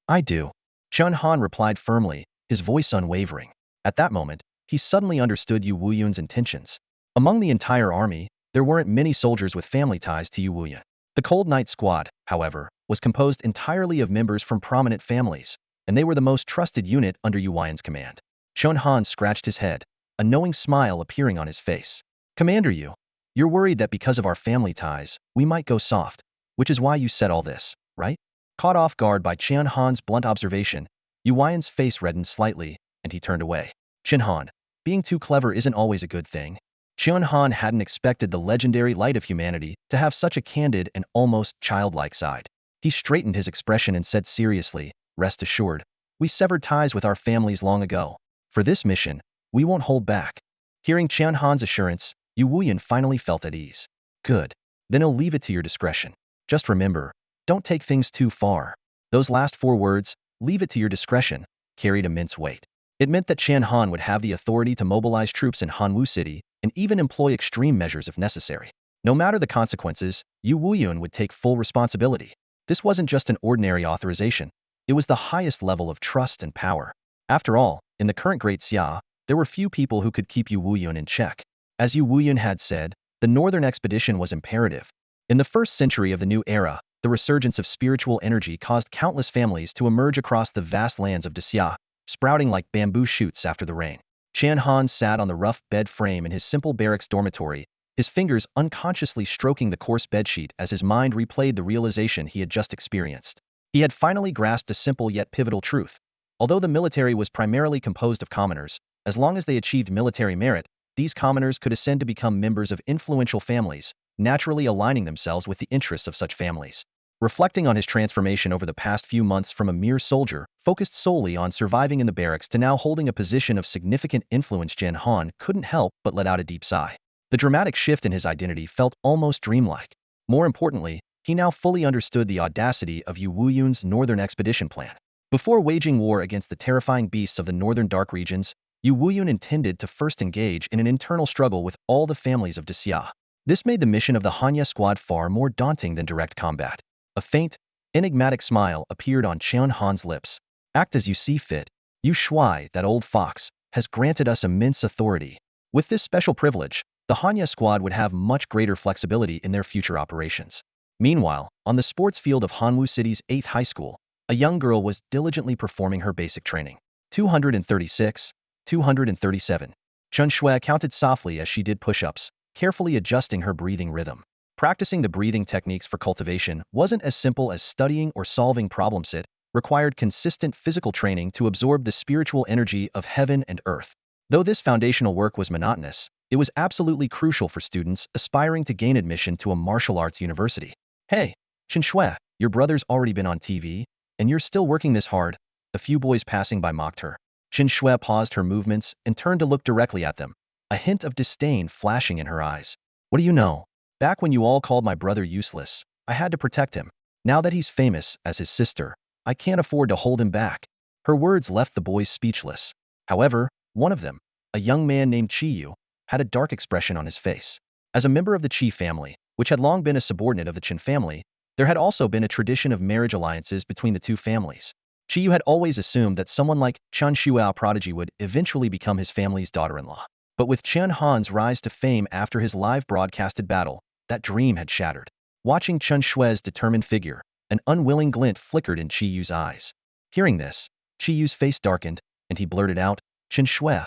I do. Chen Han replied firmly, his voice unwavering. At that moment, he suddenly understood Yu Wuyun's intentions. Among the entire army, there weren't many soldiers with family ties to Yu Wuyun. The Cold Night Squad, however, was composed entirely of members from prominent families, and they were the most trusted unit under Yu Wuyun's command. Chen Han scratched his head, a knowing smile appearing on his face. Commander Yu, you're worried that because of our family ties, we might go soft, which is why you said all this, right? Caught off guard by Chen Han's blunt observation, Yu Wuyun's face reddened slightly, and he turned away. Chen Han, being too clever isn't always a good thing. Chen Han hadn't expected the legendary light of humanity to have such a candid and almost childlike side. He straightened his expression and said seriously, rest assured, we severed ties with our families long ago. For this mission, we won't hold back. Hearing Chen Han's assurance, Yu Wuyun finally felt at ease. Good. Then I'll leave it to your discretion. Just remember, don't take things too far. Those last 4 words, leave it to your discretion, carried immense weight. It meant that Chen Han would have the authority to mobilize troops in Hanwu City and even employ extreme measures if necessary. No matter the consequences, Yu Wuyun would take full responsibility. This wasn't just an ordinary authorization. It was the highest level of trust and power. After all, in the current Great Xia, there were few people who could keep Yu Wuyun in check. As Yu Wuyun had said, the northern expedition was imperative. In the first century of the new era, the resurgence of spiritual energy caused countless families to emerge across the vast lands of Xia, sprouting like bamboo shoots after the rain. Chen Han sat on the rough bed frame in his simple barracks dormitory, his fingers unconsciously stroking the coarse bedsheet as his mind replayed the realization he had just experienced. He had finally grasped a simple yet pivotal truth. Although the military was primarily composed of commoners, as long as they achieved military merit, these commoners could ascend to become members of influential families, naturally aligning themselves with the interests of such families. Reflecting on his transformation over the past few months from a mere soldier, focused solely on surviving in the barracks to now holding a position of significant influence, Chen Han couldn't help but let out a deep sigh. The dramatic shift in his identity felt almost dreamlike. More importantly, he now fully understood the audacity of Yu Wuyun's Northern Expedition Plan. Before waging war against the terrifying beasts of the northern dark regions, Yu Wuyun intended to first engage in an internal struggle with all the families of Xia. This made the mission of the Hanya squad far more daunting than direct combat. A faint, enigmatic smile appeared on Chen Han's lips. Act as you see fit. Yu Shuai, that old fox, has granted us immense authority. With this special privilege, the Hanya squad would have much greater flexibility in their future operations. Meanwhile, on the sports field of Hanwu City's 8th high school, a young girl was diligently performing her basic training. 236, 237. Chen Shui counted softly as she did push-ups, carefully adjusting her breathing rhythm. Practicing the breathing techniques for cultivation wasn't as simple as studying or solving problems. It required consistent physical training to absorb the spiritual energy of heaven and earth. Though this foundational work was monotonous, it was absolutely crucial for students aspiring to gain admission to a martial arts university. Hey, Chen Shui, your brother's already been on TV, and you're still working this hard, a few boys passing by mocked her. Chen Shui paused her movements and turned to look directly at them, a hint of disdain flashing in her eyes. What do you know? Back when you all called my brother useless, I had to protect him. Now that he's famous as his sister, I can't afford to hold him back." Her words left the boys speechless. However, one of them, a young man named Chiyu, had a dark expression on his face. As a member of the Chi family, which had long been a subordinate of the Chen family, there had also been a tradition of marriage alliances between the two families. Chiyu had always assumed that someone like Chen Shuao prodigy would eventually become his family's daughter-in-law. But with Chen Han's rise to fame after his live broadcasted battle, that dream had shattered. Watching Chen Shui's determined figure, an unwilling glint flickered in Chiyu's eyes. Hearing this, Chiyu's face darkened, and he blurted out, "Chen Shui,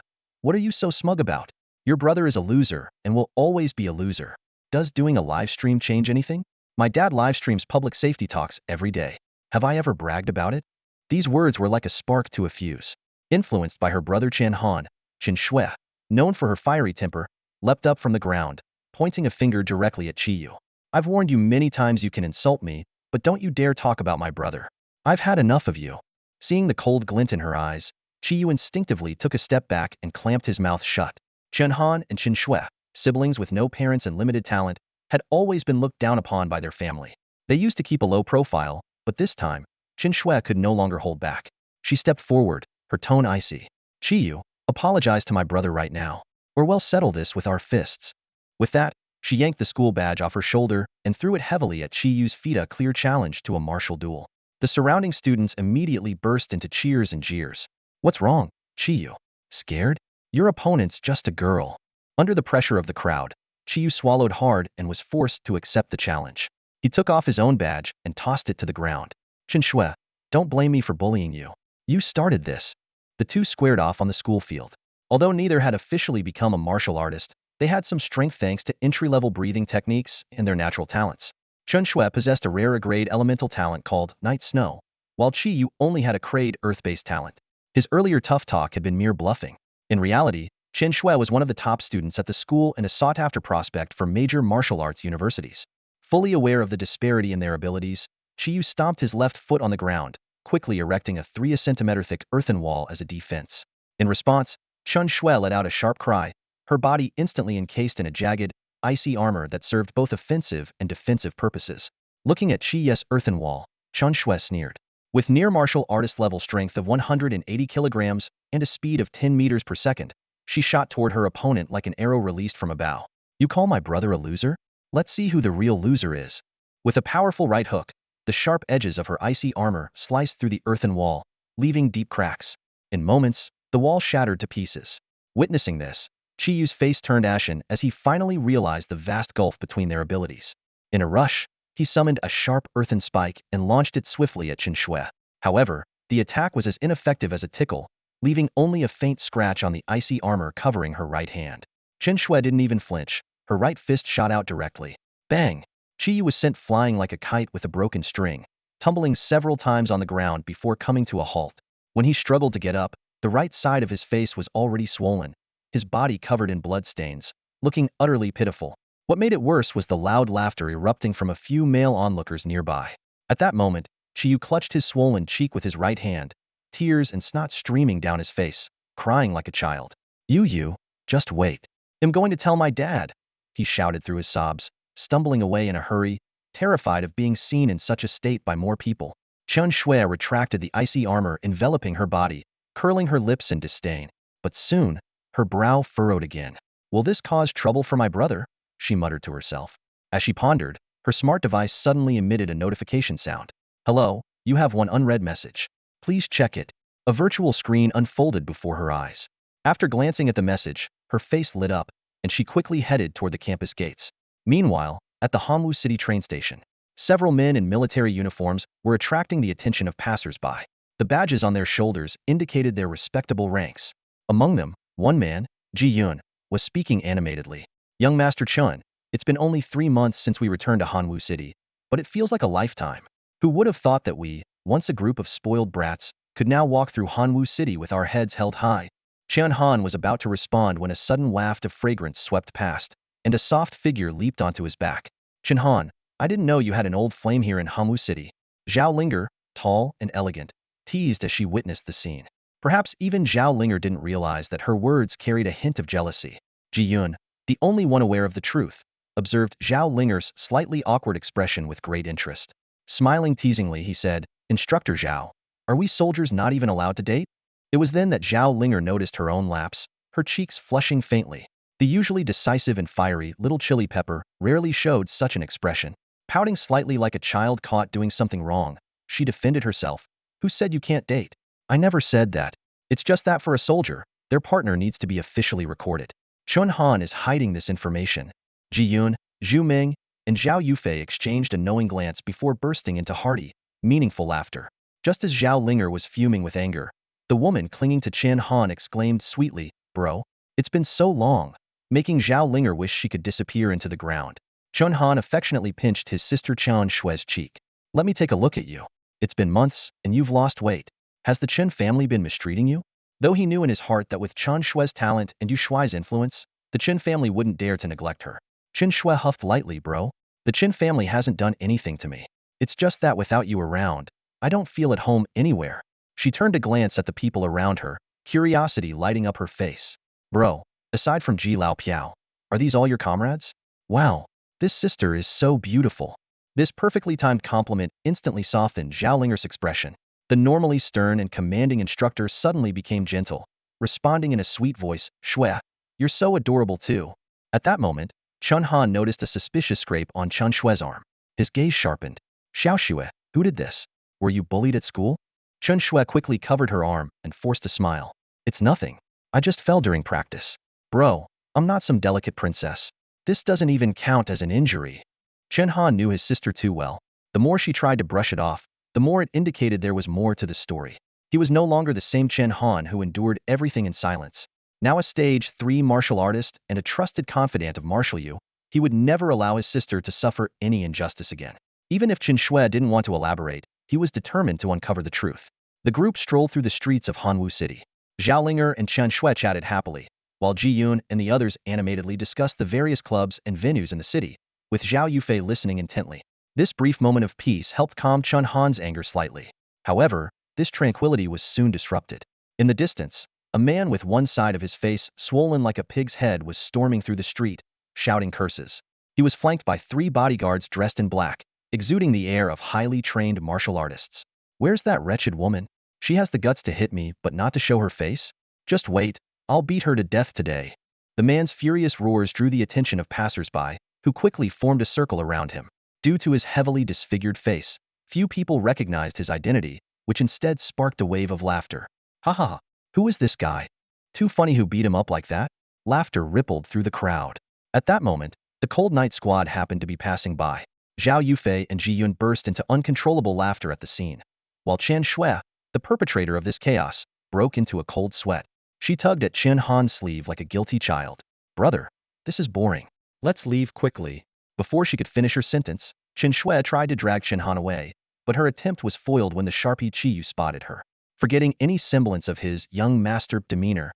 what are you so smug about? Your brother is a loser and will always be a loser. Does doing a live stream change anything? My dad live streams public safety talks every day. Have I ever bragged about it?" These words were like a spark to a fuse. Influenced by her brother Chen Han, Chen Shui, known for her fiery temper, leapt up from the ground, pointing a finger directly at Chiyu. "I've warned you many times you can insult me, but don't you dare talk about my brother. I've had enough of you." Seeing the cold glint in her eyes, Chiyu instinctively took a step back and clamped his mouth shut. Chen Han and Chen Shui, siblings with no parents and limited talent, had always been looked down upon by their family. They used to keep a low profile, but this time, Chen Shui could no longer hold back. She stepped forward, her tone icy. "Chiyu, apologize to my brother right now, or we'll settle this with our fists." With that, she yanked the school badge off her shoulder and threw it heavily at Chiyu's feet, a clear challenge to a martial duel. The surrounding students immediately burst into cheers and jeers. "What's wrong, Chiyu? Scared? Your opponent's just a girl." Under the pressure of the crowd, Chiyu swallowed hard and was forced to accept the challenge. He took off his own badge and tossed it to the ground. "Chen Shui, don't blame me for bullying you. You started this." The two squared off on the school field. Although neither had officially become a martial artist, they had some strength thanks to entry-level breathing techniques and their natural talents. Chen Shui possessed a rare grade elemental talent called Night Snow, while Chiyu only had a grade earth-based talent. His earlier tough talk had been mere bluffing. In reality, Chen Shui was one of the top students at the school and a sought-after prospect for major martial arts universities. Fully aware of the disparity in their abilities, Chiyu stomped his left foot on the ground, quickly erecting a 3 cm thick earthen wall as a defense. In response, Chen Shui let out a sharp cry, her body instantly encased in a jagged, icy armor that served both offensive and defensive purposes. Looking at Chi's earthen wall, Chen Shui sneered. With near martial artist level strength of 180 kilograms and a speed of 10 meters per second, she shot toward her opponent like an arrow released from a bow. "You call my brother a loser? Let's see who the real loser is." With a powerful right hook, the sharp edges of her icy armor sliced through the earthen wall, leaving deep cracks. In moments, the wall shattered to pieces. Witnessing this, Chiyu's face turned ashen as he finally realized the vast gulf between their abilities. In a rush, he summoned a sharp earthen spike and launched it swiftly at Chen Shui. However, the attack was as ineffective as a tickle, leaving only a faint scratch on the icy armor covering her right hand. Chen Shui didn't even flinch, her right fist shot out directly. Bang! Chiyu was sent flying like a kite with a broken string, tumbling several times on the ground before coming to a halt. When he struggled to get up, the right side of his face was already swollen, his body covered in bloodstains, looking utterly pitiful. What made it worse was the loud laughter erupting from a few male onlookers nearby. At that moment, Chiyu clutched his swollen cheek with his right hand, tears and snot streaming down his face, crying like a child. You, just wait. I'm going to tell my dad," he shouted through his sobs, stumbling away in a hurry, terrified of being seen in such a state by more people. Chen Shui retracted the icy armor enveloping her body, curling her lips in disdain. But soon, her brow furrowed again. "Will this cause trouble for my brother?" she muttered to herself. As she pondered, her smart device suddenly emitted a notification sound. "Hello, you have one unread message. Please check it." A virtual screen unfolded before her eyes. After glancing at the message, her face lit up, and she quickly headed toward the campus gates. Meanwhile, at the Hanwu City train station, several men in military uniforms were attracting the attention of passers-by. The badges on their shoulders indicated their respectable ranks. Among them, one man, Ji Yun, was speaking animatedly. "Young Master Chen, it's been only 3 months since we returned to Hanwu City, but it feels like a lifetime. Who would have thought that we, once a group of spoiled brats, could now walk through Hanwu City with our heads held high?" Chen Han was about to respond when a sudden waft of fragrance swept past, and a soft figure leaped onto his back. "Chen Han, I didn't know you had an old flame here in Hanwu City." Zhao Linger, tall and elegant, teased as she witnessed the scene. Perhaps even Zhao Linger didn't realize that her words carried a hint of jealousy. Ji Yun, the only one aware of the truth, observed Zhao Linger's slightly awkward expression with great interest. Smiling teasingly, he said, Instructor Zhao, are we soldiers not even allowed to date? It was then that Zhao Linger noticed her own lapse, her cheeks flushing faintly. The usually decisive and fiery little chili pepper rarely showed such an expression. Pouting slightly like a child caught doing something wrong, she defended herself. Who said you can't date? I never said that. It's just that for a soldier, their partner needs to be officially recorded. Chen Han is hiding this information. Ji Yun, Zhu Ming, and Zhao Yufei exchanged a knowing glance before bursting into hearty, meaningful laughter. Just as Zhao Linger was fuming with anger, the woman clinging to Chen Han exclaimed sweetly, Bro, it's been so long, making Zhao Linger wish she could disappear into the ground. Chen Han affectionately pinched his sister Chen Shue's cheek. Let me take a look at you. It's been months, and you've lost weight. Has the Chen family been mistreating you? Though he knew in his heart that with Chen Shue's talent and Yu Shuai's influence, the Chen family wouldn't dare to neglect her. Chen Shue huffed lightly, bro. The Chen family hasn't done anything to me. It's just that without you around, I don't feel at home anywhere. She turned to glance at the people around her, curiosity lighting up her face. Bro, aside from Ji Lao Piao, are these all your comrades? Wow, this sister is so beautiful. This perfectly timed compliment instantly softened Zhao Linger's expression. The normally stern and commanding instructor suddenly became gentle, responding in a sweet voice, Shue, you're so adorable too. At that moment, Chen Han noticed a suspicious scrape on Chen Shue's arm. His gaze sharpened. Xiao Xue, who did this? Were you bullied at school? Chen Shue quickly covered her arm and forced a smile. It's nothing. I just fell during practice. Bro, I'm not some delicate princess. This doesn't even count as an injury. Chen Han knew his sister too well. The more she tried to brush it off, the more it indicated there was more to the story. He was no longer the same Chen Han who endured everything in silence. Now a stage 3 martial artist and a trusted confidant of Marshal Yu, he would never allow his sister to suffer any injustice again. Even if Chen Shue didn't want to elaborate, he was determined to uncover the truth. The group strolled through the streets of Hanwu City. Zhao Linger and Chen Shue chatted happily, while Ji Yun and the others animatedly discussed the various clubs and venues in the city, with Zhao Yufei listening intently. This brief moment of peace helped calm Chen Han's anger slightly. However, this tranquility was soon disrupted. In the distance, a man with one side of his face swollen like a pig's head was storming through the street, shouting curses. He was flanked by 3 bodyguards dressed in black, exuding the air of highly trained martial artists. Where's that wretched woman? She has the guts to hit me, but not to show her face? Just wait, I'll beat her to death today. The man's furious roars drew the attention of passers-by, who quickly formed a circle around him. Due to his heavily disfigured face, few people recognized his identity, which instead sparked a wave of laughter. Ha ha ha, who is this guy? Too funny who beat him up like that? Laughter rippled through the crowd. At that moment, the Cold Night Squad happened to be passing by. Zhao Yufei and Ji Yun burst into uncontrollable laughter at the scene, while Chen Shue, the perpetrator of this chaos, broke into a cold sweat. She tugged at Chen Han's sleeve like a guilty child. Brother, this is boring. Let's leave quickly. Before she could finish her sentence, Chen Shue tried to drag Chen Han away, but her attempt was foiled when the Sharpie Chi Yu spotted her. Forgetting any semblance of his young master demeanor,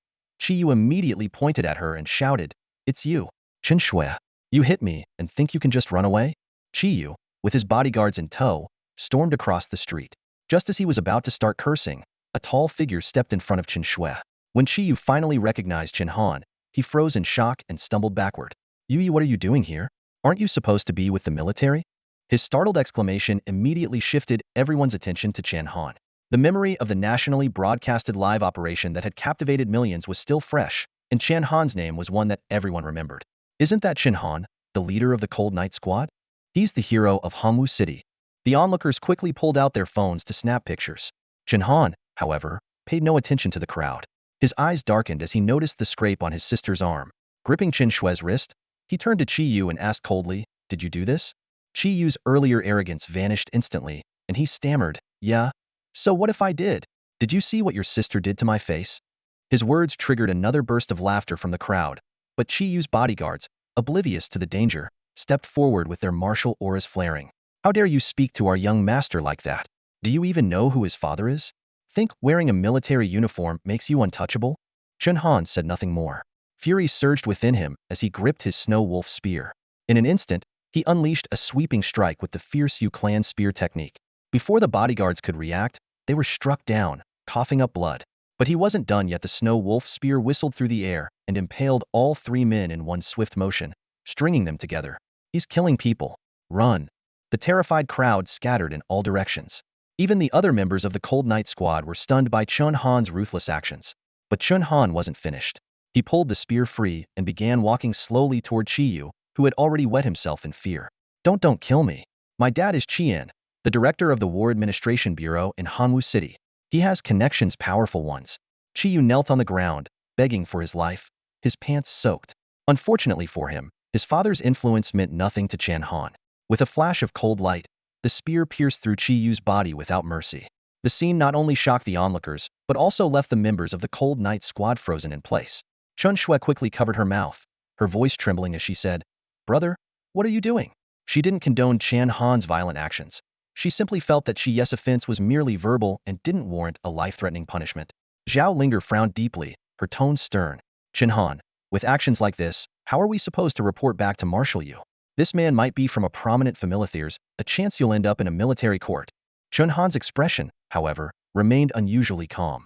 Chi Yu immediately pointed at her and shouted, It's you, Chen Shue. You hit me and think you can just run away? Chi Yu, with his bodyguards in tow, stormed across the street. Just as he was about to start cursing, a tall figure stepped in front of Chen Shue. When Chi Yu finally recognized Chen Han, he froze in shock and stumbled backward. Yu, what are you doing here? Aren't you supposed to be with the military? His startled exclamation immediately shifted everyone's attention to Chen Han. The memory of the nationally broadcasted live operation that had captivated millions was still fresh, and Chen Han's name was one that everyone remembered. Isn't that Chen Han, the leader of the Cold Night Squad? He's the hero of Hanwu City. The onlookers quickly pulled out their phones to snap pictures. Chen Han, however, paid no attention to the crowd. His eyes darkened as he noticed the scrape on his sister's arm. Gripping Chen Shue's wrist, he turned to Chi Yu and asked coldly, Did you do this? Chi Yu's earlier arrogance vanished instantly, and he stammered, Yeah. So what if I did? Did you see what your sister did to my face? His words triggered another burst of laughter from the crowd, but Chi Yu's bodyguards, oblivious to the danger, stepped forward with their martial auras flaring. How dare you speak to our young master like that? Do you even know who his father is? Think wearing a military uniform makes you untouchable? Chen Han said nothing more. Fury surged within him as he gripped his snow wolf spear. In an instant, he unleashed a sweeping strike with the fierce Yu Clan spear technique. Before the bodyguards could react, they were struck down, coughing up blood. But he wasn't done yet. The snow wolf spear whistled through the air and impaled all 3 men in one swift motion, stringing them together. He's killing people. Run. The terrified crowd scattered in all directions. Even the other members of the Cold Knight squad were stunned by Chen Han's ruthless actions. But Chen Han wasn't finished. He pulled the spear free and began walking slowly toward Qiyu, who had already wet himself in fear. Don't kill me. My dad is Qian, the director of the War Administration Bureau in Hanwu City. He has connections, powerful ones. Qiyu knelt on the ground, begging for his life, his pants soaked. Unfortunately for him, his father's influence meant nothing to Chen Han. With a flash of cold light, the spear pierced through Qiyu's body without mercy. The scene not only shocked the onlookers, but also left the members of the Cold Knight squad frozen in place. Chun Shui quickly covered her mouth, her voice trembling as she said, "Brother, what are you doing?" She didn't condone Chen Han's violent actions. She simply felt that Chi's offense was merely verbal and didn't warrant a life-threatening punishment. Zhao Linger frowned deeply, her tone stern. "Chen Han, with actions like this, how are we supposed to report back to Marshal you? This man might be from a prominent family. There's a chance you'll end up in a military court." Chen Han's expression, however, remained unusually calm.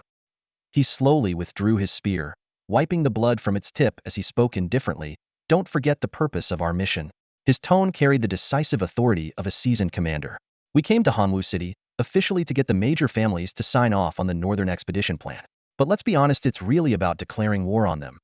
He slowly withdrew his spear, wiping the blood from its tip as he spoke indifferently, "Don't forget the purpose of our mission." His tone carried the decisive authority of a seasoned commander. "We came to Hanwu City, officially to get the major families to sign off on the Northern Expedition Plan. But let's be honest, it's really about declaring war on them."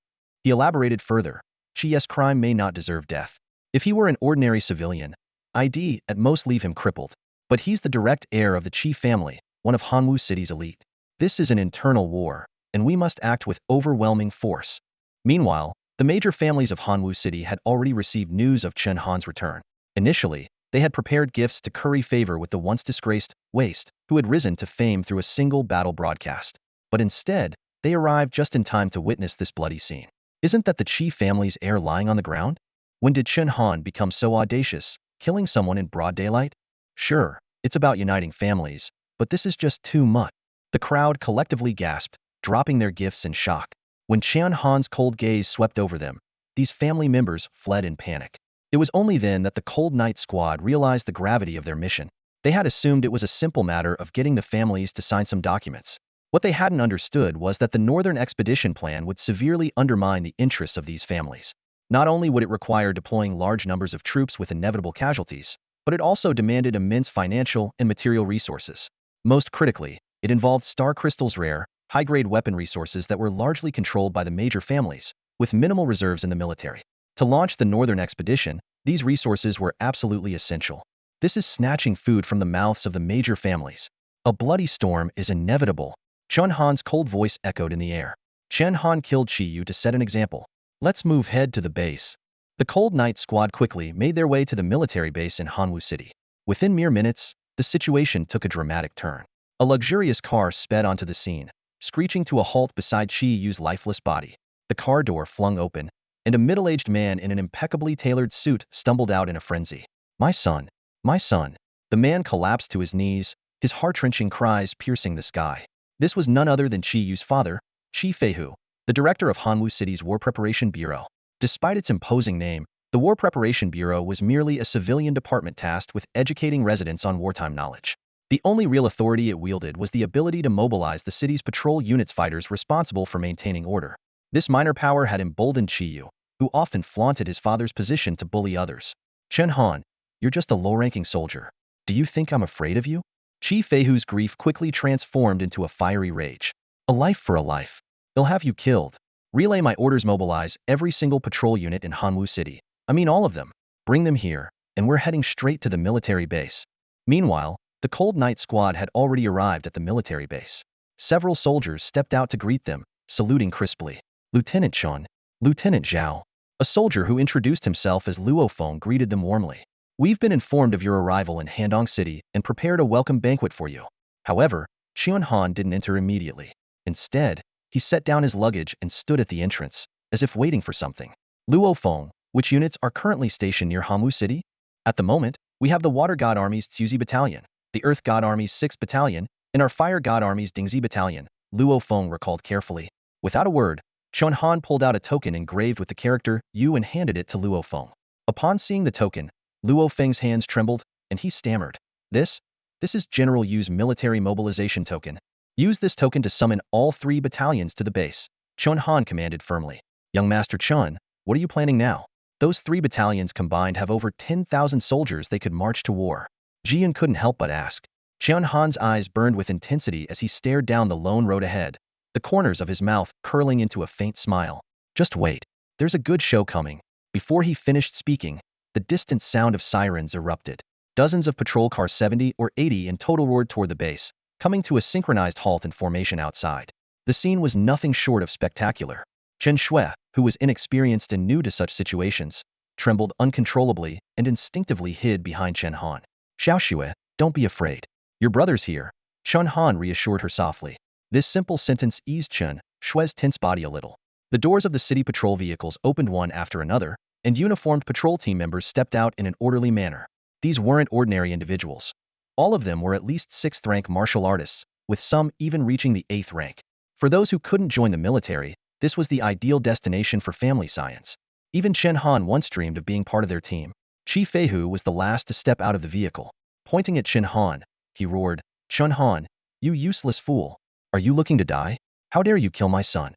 He elaborated further, "Chi's crime may not deserve death. If he were an ordinary civilian, I'd at most leave him crippled. But he's the direct heir of the Qi family, one of Hanwu City's elite. This is an internal war, and we must act with overwhelming force." Meanwhile, the major families of Hanwu City had already received news of Chen Han's return. Initially, they had prepared gifts to curry favor with the once disgraced Waste, who had risen to fame through a single battle broadcast. But instead, they arrived just in time to witness this bloody scene. Isn't that the Qi family's heir lying on the ground? When did Chen Han become so audacious, killing someone in broad daylight? Sure, it's about uniting families, but this is just too much. The crowd collectively gasped, dropping their gifts in shock. When Chen Han's cold gaze swept over them, these family members fled in panic. It was only then that the Cold Knight squad realized the gravity of their mission. They had assumed it was a simple matter of getting the families to sign some documents. What they hadn't understood was that the Northern Expedition Plan would severely undermine the interests of these families. Not only would it require deploying large numbers of troops with inevitable casualties, but it also demanded immense financial and material resources. Most critically, it involved star crystals, rare, high-grade weapon resources that were largely controlled by the major families, with minimal reserves in the military. To launch the Northern Expedition, these resources were absolutely essential. This is snatching food from the mouths of the major families. A bloody storm is inevitable. Chen Han's cold voice echoed in the air. Chen Han killed Qiyu to set an example. Let's move head to the base. The Cold Knight squad quickly made their way to the military base in Hanwu City. Within mere minutes, the situation took a dramatic turn. A luxurious car sped onto the scene, screeching to a halt beside Qiyu's lifeless body. The car door flung open, and a middle-aged man in an impeccably tailored suit stumbled out in a frenzy. My son! My son!" The man collapsed to his knees, his heart-wrenching cries piercing the sky. This was none other than Qiyu's father, Qi Feihu, the director of Hanwu City's War Preparation Bureau. Despite its imposing name, the War Preparation Bureau was merely a civilian department tasked with educating residents on wartime knowledge. The only real authority it wielded was the ability to mobilize the city's patrol units, fighters responsible for maintaining order. This minor power had emboldened Qiyu, who often flaunted his father's position to bully others. "Chen Han, you're just a low-ranking soldier. Do you think I'm afraid of you?" Qi Feihu's grief quickly transformed into a fiery rage. "A life for a life. They'll have you killed. Relay my orders, mobilize every single patrol unit in Hanwu City. I mean all of them. Bring them here, and we're heading straight to the military base." Meanwhile, the Cold Knight squad had already arrived at the military base. Several soldiers stepped out to greet them, saluting crisply. "Lieutenant Chen, Lieutenant Zhao." A soldier who introduced himself as Luo Feng greeted them warmly. "We've been informed of your arrival in Handong City and prepared a welcome banquet for you." However, Chen Han didn't enter immediately. Instead, he set down his luggage and stood at the entrance, as if waiting for something. "Luo Feng, which units are currently stationed near Hanwu City?" "At the moment, we have the Water God Army's Tsuzi Battalion, the Earth God Army's 6th Battalion, and our Fire God Army's Dingzi Battalion," Luo Feng recalled carefully. Without a word, Chen Han pulled out a token engraved with the character U and handed it to Luo Feng. Upon seeing the token, Luo Feng's hands trembled, and he stammered. This is General Yu's military mobilization token. Use this token to summon all 3 battalions to the base," Chen Han commanded firmly. "Young Master Chen, what are you planning now?" Those 3 battalions combined have over 10,000 soldiers they could march to war. Jiyun couldn't help but ask. Chen Han's eyes burned with intensity as he stared down the lone road ahead, the corners of his mouth curling into a faint smile. Just wait. There's a good show coming. Before he finished speaking, the distant sound of sirens erupted. Dozens of patrol cars 70 or 80 in total roared toward the base, coming to a synchronized halt in formation outside. The scene was nothing short of spectacular. Chen Shui, who was inexperienced and new to such situations, trembled uncontrollably and instinctively hid behind Chen Han. Xiao Shui, don't be afraid. Your brother's here. Chen Han reassured her softly. This simple sentence eased Chen Shui's tense body a little. The doors of the city patrol vehicles opened one after another, and uniformed patrol team members stepped out in an orderly manner. These weren't ordinary individuals. All of them were at least 6th rank martial artists, with some even reaching the 8th rank. For those who couldn't join the military, this was the ideal destination for family science. Even Chen Han once dreamed of being part of their team. Chi Feihu was the last to step out of the vehicle. Pointing at Chen Han, he roared, Chen Han, you useless fool. Are you looking to die? How dare you kill my son?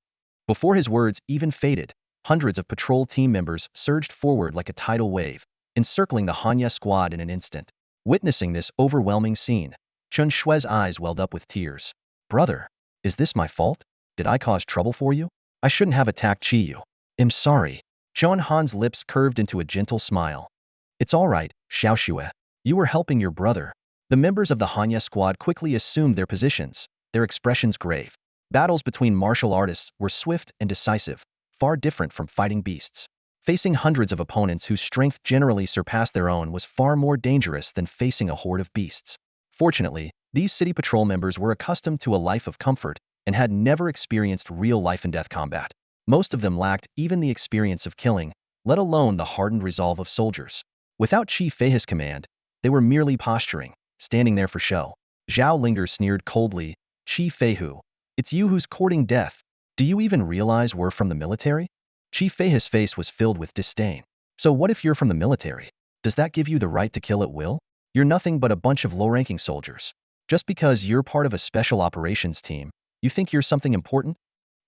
Before his words even faded, hundreds of patrol team members surged forward like a tidal wave, encircling the Hanya squad in an instant. Witnessing this overwhelming scene, Chen Shui's eyes welled up with tears. Brother, is this my fault? Did I cause trouble for you? I shouldn't have attacked Chiyu. I'm sorry. Chen Han's lips curved into a gentle smile. It's all right, Xiao Shui. You were helping your brother. The members of the Hanya squad quickly assumed their positions, their expressions grave. Battles between martial artists were swift and decisive, far different from fighting beasts. Facing hundreds of opponents whose strength generally surpassed their own was far more dangerous than facing a horde of beasts. Fortunately, these city patrol members were accustomed to a life of comfort and had never experienced real life-and-death combat. Most of them lacked even the experience of killing, let alone the hardened resolve of soldiers. Without Chi Feihu's command, they were merely posturing, standing there for show. Zhao Linger sneered coldly, Chi Feihu, it's you who's courting death. Do you even realize we're from the military? Chi Feihu's face was filled with disdain. So what if you're from the military? Does that give you the right to kill at will? You're nothing but a bunch of low-ranking soldiers. Just because you're part of a special operations team, you think you're something important?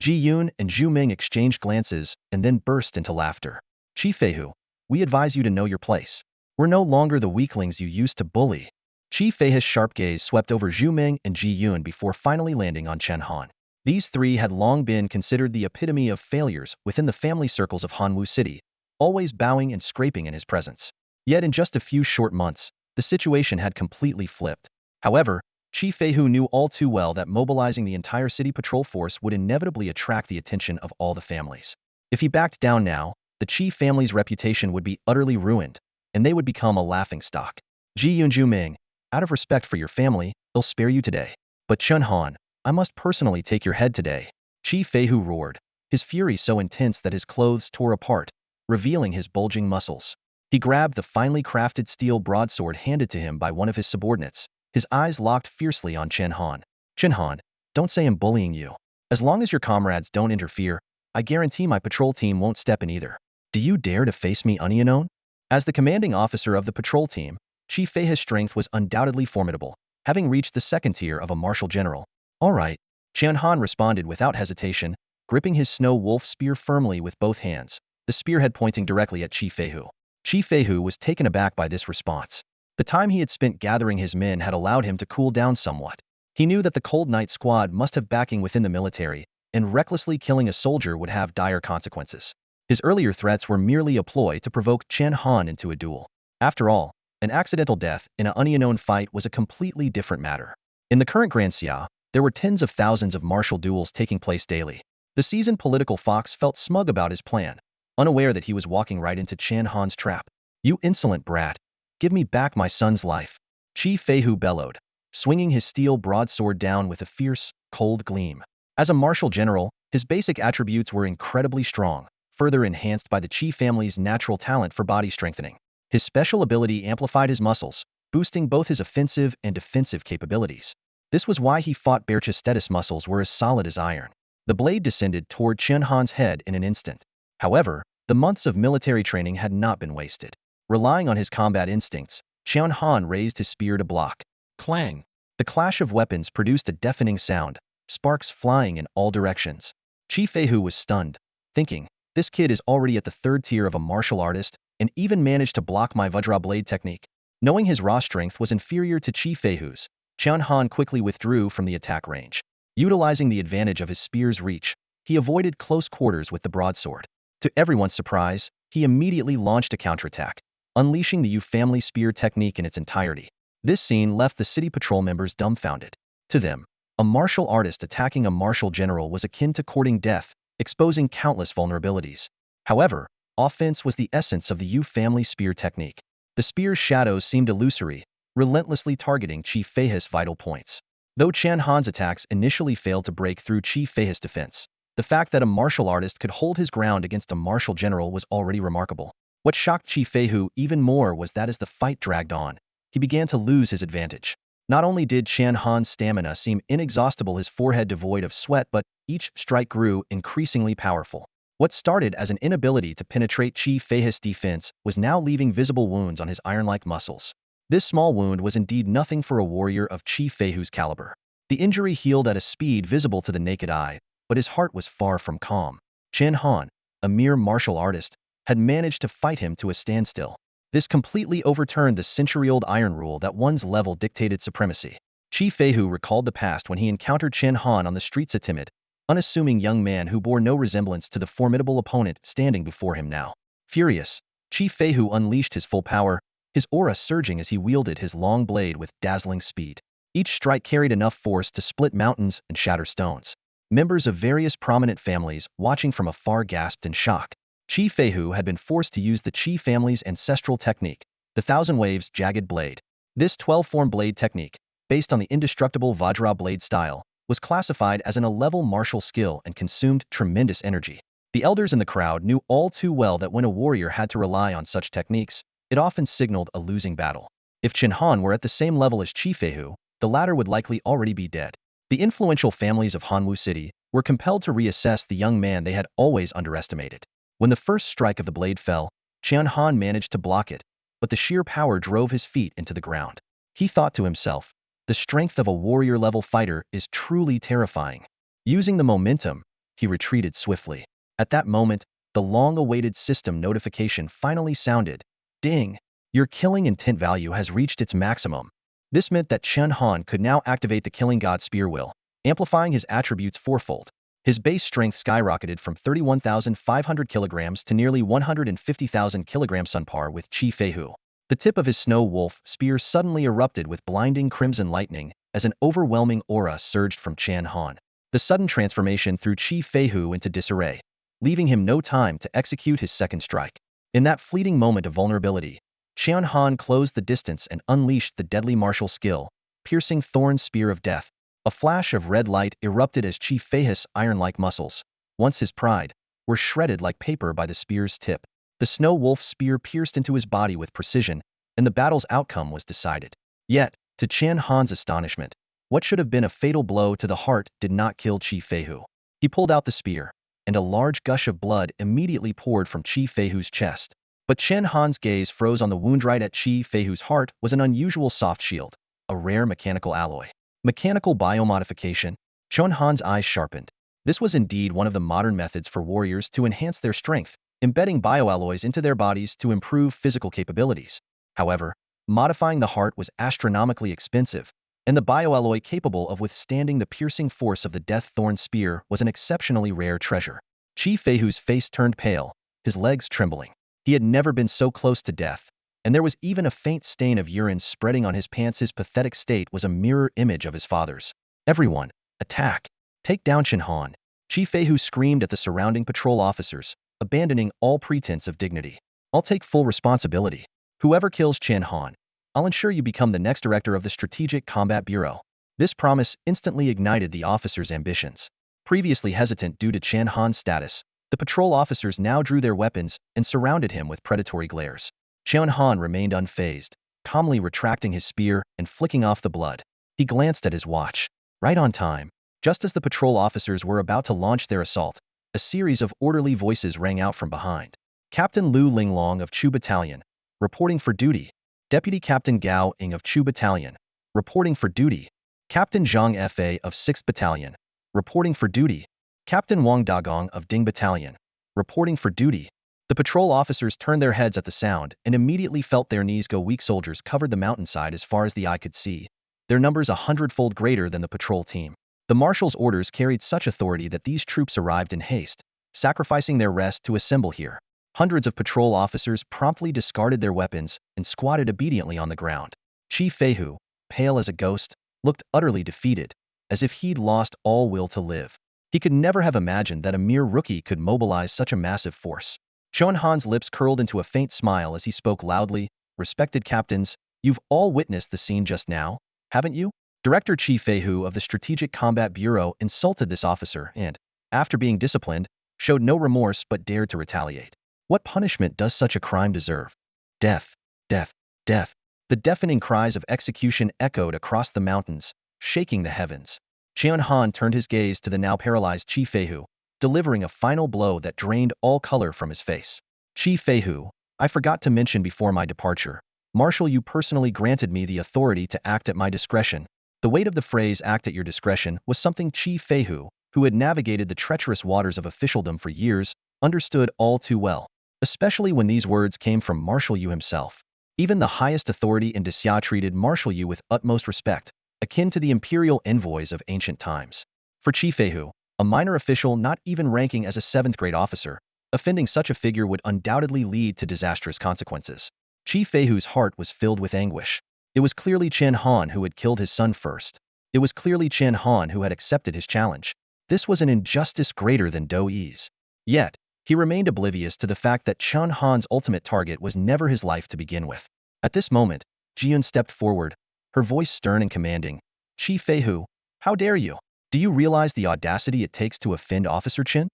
Ji Yun and Zhu Ming exchanged glances and then burst into laughter. Chi Feihu, we advise you to know your place. We're no longer the weaklings you used to bully. Chi Feihu's sharp gaze swept over Zhu Ming and Ji Yun before finally landing on Chen Han. These three had long been considered the epitome of failures within the family circles of Hanwu City, always bowing and scraping in his presence. Yet in just a few short months, the situation had completely flipped. However, Chi Feihu knew all too well that mobilizing the entire city patrol force would inevitably attract the attention of all the families. If he backed down now, the Chi family's reputation would be utterly ruined, and they would become a laughingstock. Ji Yun Zhu Ming, out of respect for your family, they'll spare you today. But Chen Han, I must personally take your head today. Chi Feihu roared, his fury so intense that his clothes tore apart, revealing his bulging muscles. He grabbed the finely crafted steel broadsword handed to him by one of his subordinates, his eyes locked fiercely on Chen Han. Chen Han, don't say I'm bullying you. As long as your comrades don't interfere, I guarantee my patrol team won't step in either. Do you dare to face me unknown? As the commanding officer of the patrol team, Chi Feihu's strength was undoubtedly formidable, having reached the second tier of a martial general. All right, Chen Han responded without hesitation, gripping his snow wolf spear firmly with both hands, the spearhead pointing directly at Chi Feihu. Chi Feihu was taken aback by this response. The time he had spent gathering his men had allowed him to cool down somewhat. He knew that the Cold Night Squad must have backing within the military, and recklessly killing a soldier would have dire consequences. His earlier threats were merely a ploy to provoke Chen Han into a duel. After all, an accidental death in an unknown fight was a completely different matter. In the current Grand Xia, there were tens of thousands of martial duels taking place daily. The seasoned political fox felt smug about his plan, unaware that he was walking right into Chen Han's trap. You insolent brat! Give me back my son's life! Chi Feihu bellowed, swinging his steel broadsword down with a fierce, cold gleam. As a martial general, his basic attributes were incredibly strong, further enhanced by the Chi family's natural talent for body strengthening. His special ability amplified his muscles, boosting both his offensive and defensive capabilities. This was why he fought Berchestetis muscles were as solid as iron. The blade descended toward Chen Han's head in an instant. However, the months of military training had not been wasted. Relying on his combat instincts, Chen Han raised his spear to block. Clang! The clash of weapons produced a deafening sound, sparks flying in all directions. Chi Feihu was stunned, thinking, This kid is already at the third tier of a martial artist and even managed to block my Vajra blade technique. Knowing his raw strength was inferior to Chi Feihu's, Chen Han quickly withdrew from the attack range. Utilizing the advantage of his spear's reach, he avoided close quarters with the broadsword. To everyone's surprise, he immediately launched a counterattack, unleashing the Yu family spear technique in its entirety. This scene left the city patrol members dumbfounded. To them, a martial artist attacking a martial general was akin to courting death, exposing countless vulnerabilities. However, offense was the essence of the Yu family spear technique. The spear's shadows seemed illusory, relentlessly targeting Chi Feihu's vital points. Though Chen Han's attacks initially failed to break through Chi Feihu's defense, the fact that a martial artist could hold his ground against a martial general was already remarkable. What shocked Chi Feihu even more was that as the fight dragged on, he began to lose his advantage. Not only did Chen Han's stamina seem inexhaustible, his forehead devoid of sweat, but each strike grew increasingly powerful. What started as an inability to penetrate Chi Feihu's defense was now leaving visible wounds on his iron-like muscles. This small wound was indeed nothing for a warrior of Chi Feihu's caliber. The injury healed at a speed visible to the naked eye, but his heart was far from calm. Chen Han, a mere martial artist, had managed to fight him to a standstill. This completely overturned the century-old iron rule that one's level dictated supremacy. Chi Feihu recalled the past when he encountered Chen Han on the streets, a timid, unassuming young man who bore no resemblance to the formidable opponent standing before him now. Furious, Chi Feihu unleashed his full power, his aura surging as he wielded his long blade with dazzling speed. Each strike carried enough force to split mountains and shatter stones. Members of various prominent families watching from afar gasped in shock. Chi Feihu had been forced to use the Chi family's ancestral technique, the Thousand Waves Jagged Blade. This 12-form blade technique, based on the indestructible Vajra blade style, was classified as an A-level martial skill and consumed tremendous energy. The elders in the crowd knew all too well that when a warrior had to rely on such techniques, it often signaled a losing battle. If Chen Han were at the same level as Chi Feihu, the latter would likely already be dead. The influential families of Hanwu City were compelled to reassess the young man they had always underestimated. When the first strike of the blade fell, Chen Han managed to block it, but the sheer power drove his feet into the ground. He thought to himself, the strength of a warrior-level fighter is truly terrifying. Using the momentum, he retreated swiftly. At that moment, the long-awaited system notification finally sounded. Ding! Your killing intent value has reached its maximum. This meant that Chen Han could now activate the Killing God Spear Will, amplifying his attributes fourfold. His base strength skyrocketed from 31,500 kilograms to nearly 150,000 kilograms, on par with Chi Feihu. The tip of his snow wolf spear suddenly erupted with blinding crimson lightning as an overwhelming aura surged from Chen Han. The sudden transformation threw Chi Feihu into disarray, leaving him no time to execute his second strike. In that fleeting moment of vulnerability, Chen Han closed the distance and unleashed the deadly martial skill, piercing Thorn's Spear of Death. A flash of red light erupted as Chi Feihu's iron-like muscles, once his pride, were shredded like paper by the spear's tip. The snow wolf spear pierced into his body with precision, and the battle's outcome was decided. Yet, to Chen Han's astonishment, what should have been a fatal blow to the heart did not kill Chi Feihu. He pulled out the spear, and a large gush of blood immediately poured from Chi Feihu's chest. But Chen Han's gaze froze on the wound. Right at Chi Feihu's heart was an unusual soft shield, a rare mechanical alloy. Mechanical biomodification. Chen Han's eyes sharpened. This was indeed one of the modern methods for warriors to enhance their strength, embedding bioalloys into their bodies to improve physical capabilities. However, modifying the heart was astronomically expensive, and the bioalloy capable of withstanding the piercing force of the Death Thorn Spear was an exceptionally rare treasure. Chi Feihu's face turned pale, his legs trembling. He had never been so close to death, and there was even a faint stain of urine spreading on his pants. His pathetic state was a mirror image of his father's. Everyone, attack! Take down Chen Han! Chi Feihu screamed at the surrounding patrol officers, abandoning all pretense of dignity. I'll take full responsibility. Whoever kills Chen Han, I'll ensure you become the next director of the Strategic Combat Bureau. This promise instantly ignited the officers' ambitions. Previously hesitant due to Chen Han's status, the patrol officers now drew their weapons and surrounded him with predatory glares. Chen Han remained unfazed, calmly retracting his spear and flicking off the blood. He glanced at his watch. Right on time. Just as the patrol officers were about to launch their assault, a series of orderly voices rang out from behind. Captain Lu Linglong of Chu Battalion, reporting for duty. Deputy Captain Gao Ing of Chu Battalion, reporting for duty. Captain Zhang Fa of 6th Battalion, reporting for duty. Captain Wang Dagong of Ding Battalion, reporting for duty. The patrol officers turned their heads at the sound and immediately felt their knees go weak. Soldiers covered the mountainside as far as the eye could see, their numbers 100-fold greater than the patrol team. The marshal's orders carried such authority that these troops arrived in haste, sacrificing their rest to assemble here. Hundreds of patrol officers promptly discarded their weapons and squatted obediently on the ground. Chief Feihu, pale as a ghost, looked utterly defeated, as if he'd lost all will to live. He could never have imagined that a mere rookie could mobilize such a massive force. Chen Han's lips curled into a faint smile as he spoke loudly, "Respected captains, you've all witnessed the scene just now, haven't you?" Director Chief Feihu of the Strategic Combat Bureau insulted this officer and, after being disciplined, showed no remorse but dared to retaliate. What punishment does such a crime deserve? Death, death, death. The deafening cries of execution echoed across the mountains, shaking the heavens. Chen Han turned his gaze to the now paralyzed Chief Feihu, delivering a final blow that drained all color from his face. "Chief Feihu, I forgot to mention before my departure. Marshal, you personally granted me the authority to act at my discretion." The weight of the phrase "act at your discretion" was something Chief Feihu, who had navigated the treacherous waters of officialdom for years, understood all too well, especially when these words came from Marshal Yu himself. Even the highest authority in Daxia treated Marshal Yu with utmost respect, akin to the imperial envoys of ancient times. For Chief Feihu, a minor official not even ranking as a 7th-grade officer, offending such a figure would undoubtedly lead to disastrous consequences. Chief Feihu's heart was filled with anguish. It was clearly Chen Han who had killed his son first. It was clearly Chen Han who had accepted his challenge. This was an injustice greater than Do Yi's. Yet, he remained oblivious to the fact that Chen Han's ultimate target was never his life to begin with. At this moment, Jiyun stepped forward, her voice stern and commanding. "Chief Feihu, how dare you? Do you realize the audacity it takes to offend Officer Chen?"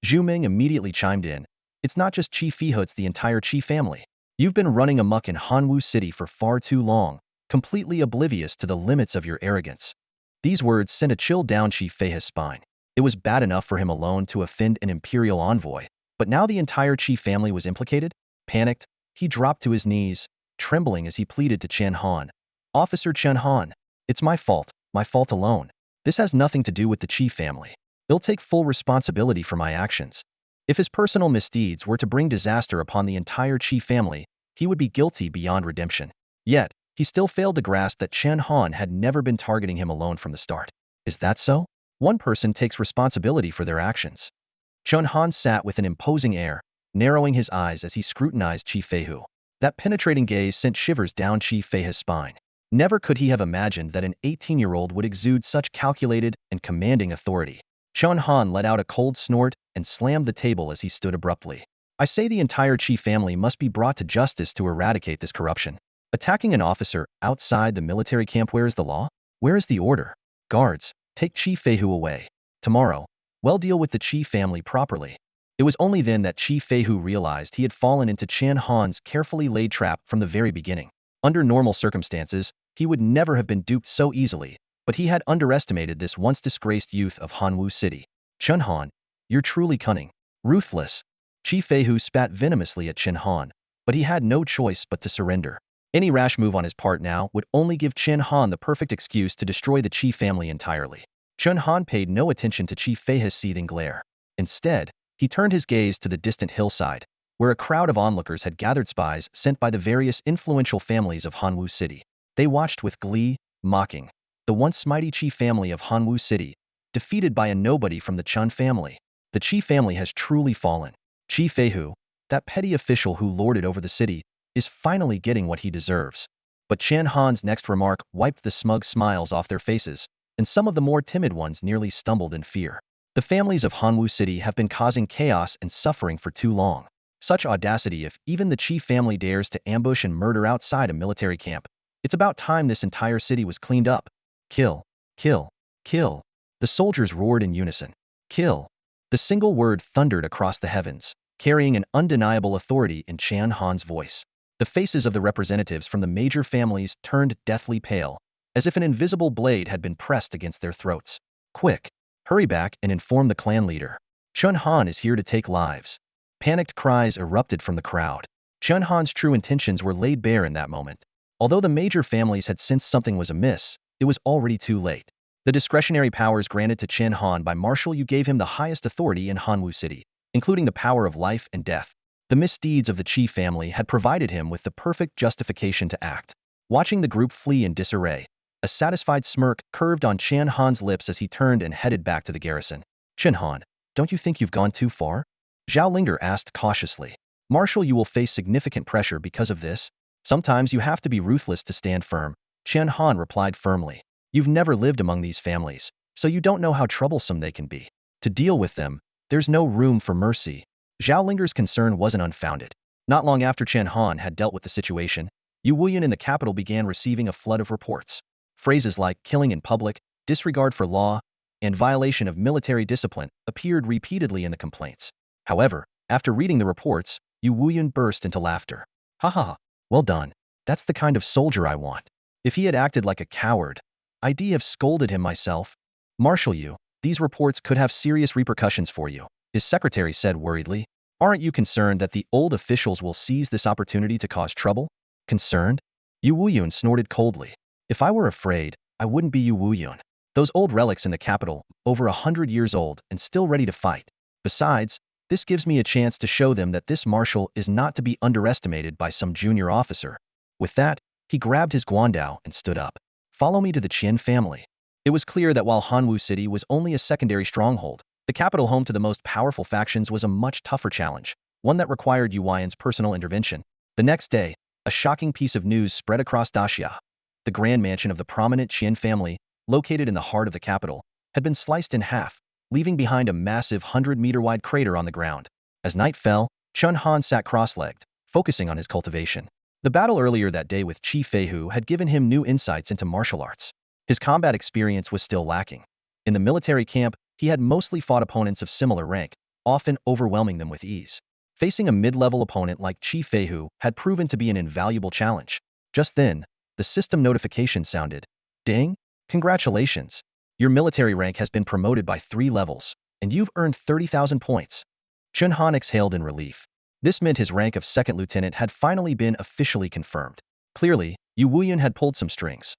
Zhu Ming immediately chimed in. "It's not just Chief Feihu, it's the entire Qi family. You've been running amok in Hanwu City for far too long, completely oblivious to the limits of your arrogance." These words sent a chill down Chief Feihu's spine. It was bad enough for him alone to offend an imperial envoy, but now the entire Qi family was implicated? Panicked, he dropped to his knees, trembling as he pleaded to Chen Han. "Officer Chen Han, it's my fault alone. This has nothing to do with the Qi family. He'll take full responsibility for my actions. If his personal misdeeds were to bring disaster upon the entire Qi family, he would be guilty beyond redemption." Yet, he still failed to grasp that Chen Han had never been targeting him alone from the start. Is that so? One person takes responsibility for their actions. Chen Han sat with an imposing air, narrowing his eyes as he scrutinized Chief Feihu. That penetrating gaze sent shivers down Chief Feihu's spine. Never could he have imagined that an 18-year-old would exude such calculated and commanding authority. Chen Han let out a cold snort and slammed the table as he stood abruptly. "I say the entire Qi family must be brought to justice to eradicate this corruption. Attacking an officer outside the military camp, where is the law? Where is the order? Guards, take Chief Feihu away. Tomorrow, we'll deal with the Qi family properly." It was only then that Chief Feihu realized he had fallen into Chen Han's carefully laid trap from the very beginning. Under normal circumstances, he would never have been duped so easily, but he had underestimated this once disgraced youth of Hanwu City. "Chen Han, you're truly cunning. Ruthless." Chief Feihu spat venomously at Chen Han, but he had no choice but to surrender. Any rash move on his part now would only give Chen Han the perfect excuse to destroy the Qi family entirely. Chen Han paid no attention to Chief Feihu's seething glare. Instead, he turned his gaze to the distant hillside, where a crowd of onlookers had gathered, spies sent by the various influential families of Hanwu City. They watched with glee, mocking the once mighty Qi family of Hanwu City, defeated by a nobody from the Chen family. The Qi family has truly fallen. Chief Feihu, that petty official who lorded over the city, is finally getting what he deserves. But Chen Han's next remark wiped the smug smiles off their faces, and some of the more timid ones nearly stumbled in fear. The families of Hanwu City have been causing chaos and suffering for too long. Such audacity! If even the Qi family dares to ambush and murder outside a military camp, it's about time this entire city was cleaned up. Kill, kill, kill. The soldiers roared in unison. Kill. The single word thundered across the heavens, carrying an undeniable authority in Chen Han's voice. The faces of the representatives from the major families turned deathly pale, as if an invisible blade had been pressed against their throats. "Quick, hurry back and inform the clan leader. Chen Han is here to take lives." Panicked cries erupted from the crowd. Chen Han's true intentions were laid bare in that moment. Although the major families had sensed something was amiss, it was already too late. The discretionary powers granted to Chen Han by Marshal Yu gave him the highest authority in Hanwu City, including the power of life and death. The misdeeds of the Qi family had provided him with the perfect justification to act. Watching the group flee in disarray, a satisfied smirk curved on Chen Han's lips as he turned and headed back to the garrison. Chen Han, don't you think you've gone too far? Zhao Linger asked cautiously. Marshal, you will face significant pressure because of this. Sometimes you have to be ruthless to stand firm. Chen Han replied firmly. You've never lived among these families, so you don't know how troublesome they can be. To deal with them, there's no room for mercy. Zhao Linger's concern wasn't unfounded. Not long after Chen Han had dealt with the situation, Yu Wuyan in the capital began receiving a flood of reports. Phrases like killing in public, disregard for law, and violation of military discipline appeared repeatedly in the complaints. However, after reading the reports, Yu Wuyan burst into laughter. Ha ha ha, well done. That's the kind of soldier I want. If he had acted like a coward, I'd have scolded him myself. Marshal, these reports could have serious repercussions for you, his secretary said worriedly. Aren't you concerned that the old officials will seize this opportunity to cause trouble? Concerned? Yu Wuyun snorted coldly. If I were afraid, I wouldn't be Yu Wuyun. Those old relics in the capital, over 100 years old and still ready to fight. Besides, this gives me a chance to show them that this marshal is not to be underestimated by some junior officer. With that, he grabbed his guandao and stood up. Follow me to the Qian family. It was clear that while Hanwu City was only a secondary stronghold, the capital home to the most powerful factions was a much tougher challenge, one that required Yu Wuyan's personal intervention. The next day, a shocking piece of news spread across Daxia. The grand mansion of the prominent Qian family, located in the heart of the capital, had been sliced in half, leaving behind a massive 100-meter-wide crater on the ground. As night fell, Chen Han sat cross-legged, focusing on his cultivation. The battle earlier that day with Qi Feihu had given him new insights into martial arts. His combat experience was still lacking. In the military camp, he had mostly fought opponents of similar rank, often overwhelming them with ease. Facing a mid-level opponent like Qi Feihu had proven to be an invaluable challenge. Just then, the system notification sounded. Ding! Congratulations! Your military rank has been promoted by 3 levels, and you've earned 30,000 points. Chen Han exhaled in relief. This meant his rank of second lieutenant had finally been officially confirmed. Clearly, Yu Wuyan had pulled some strings.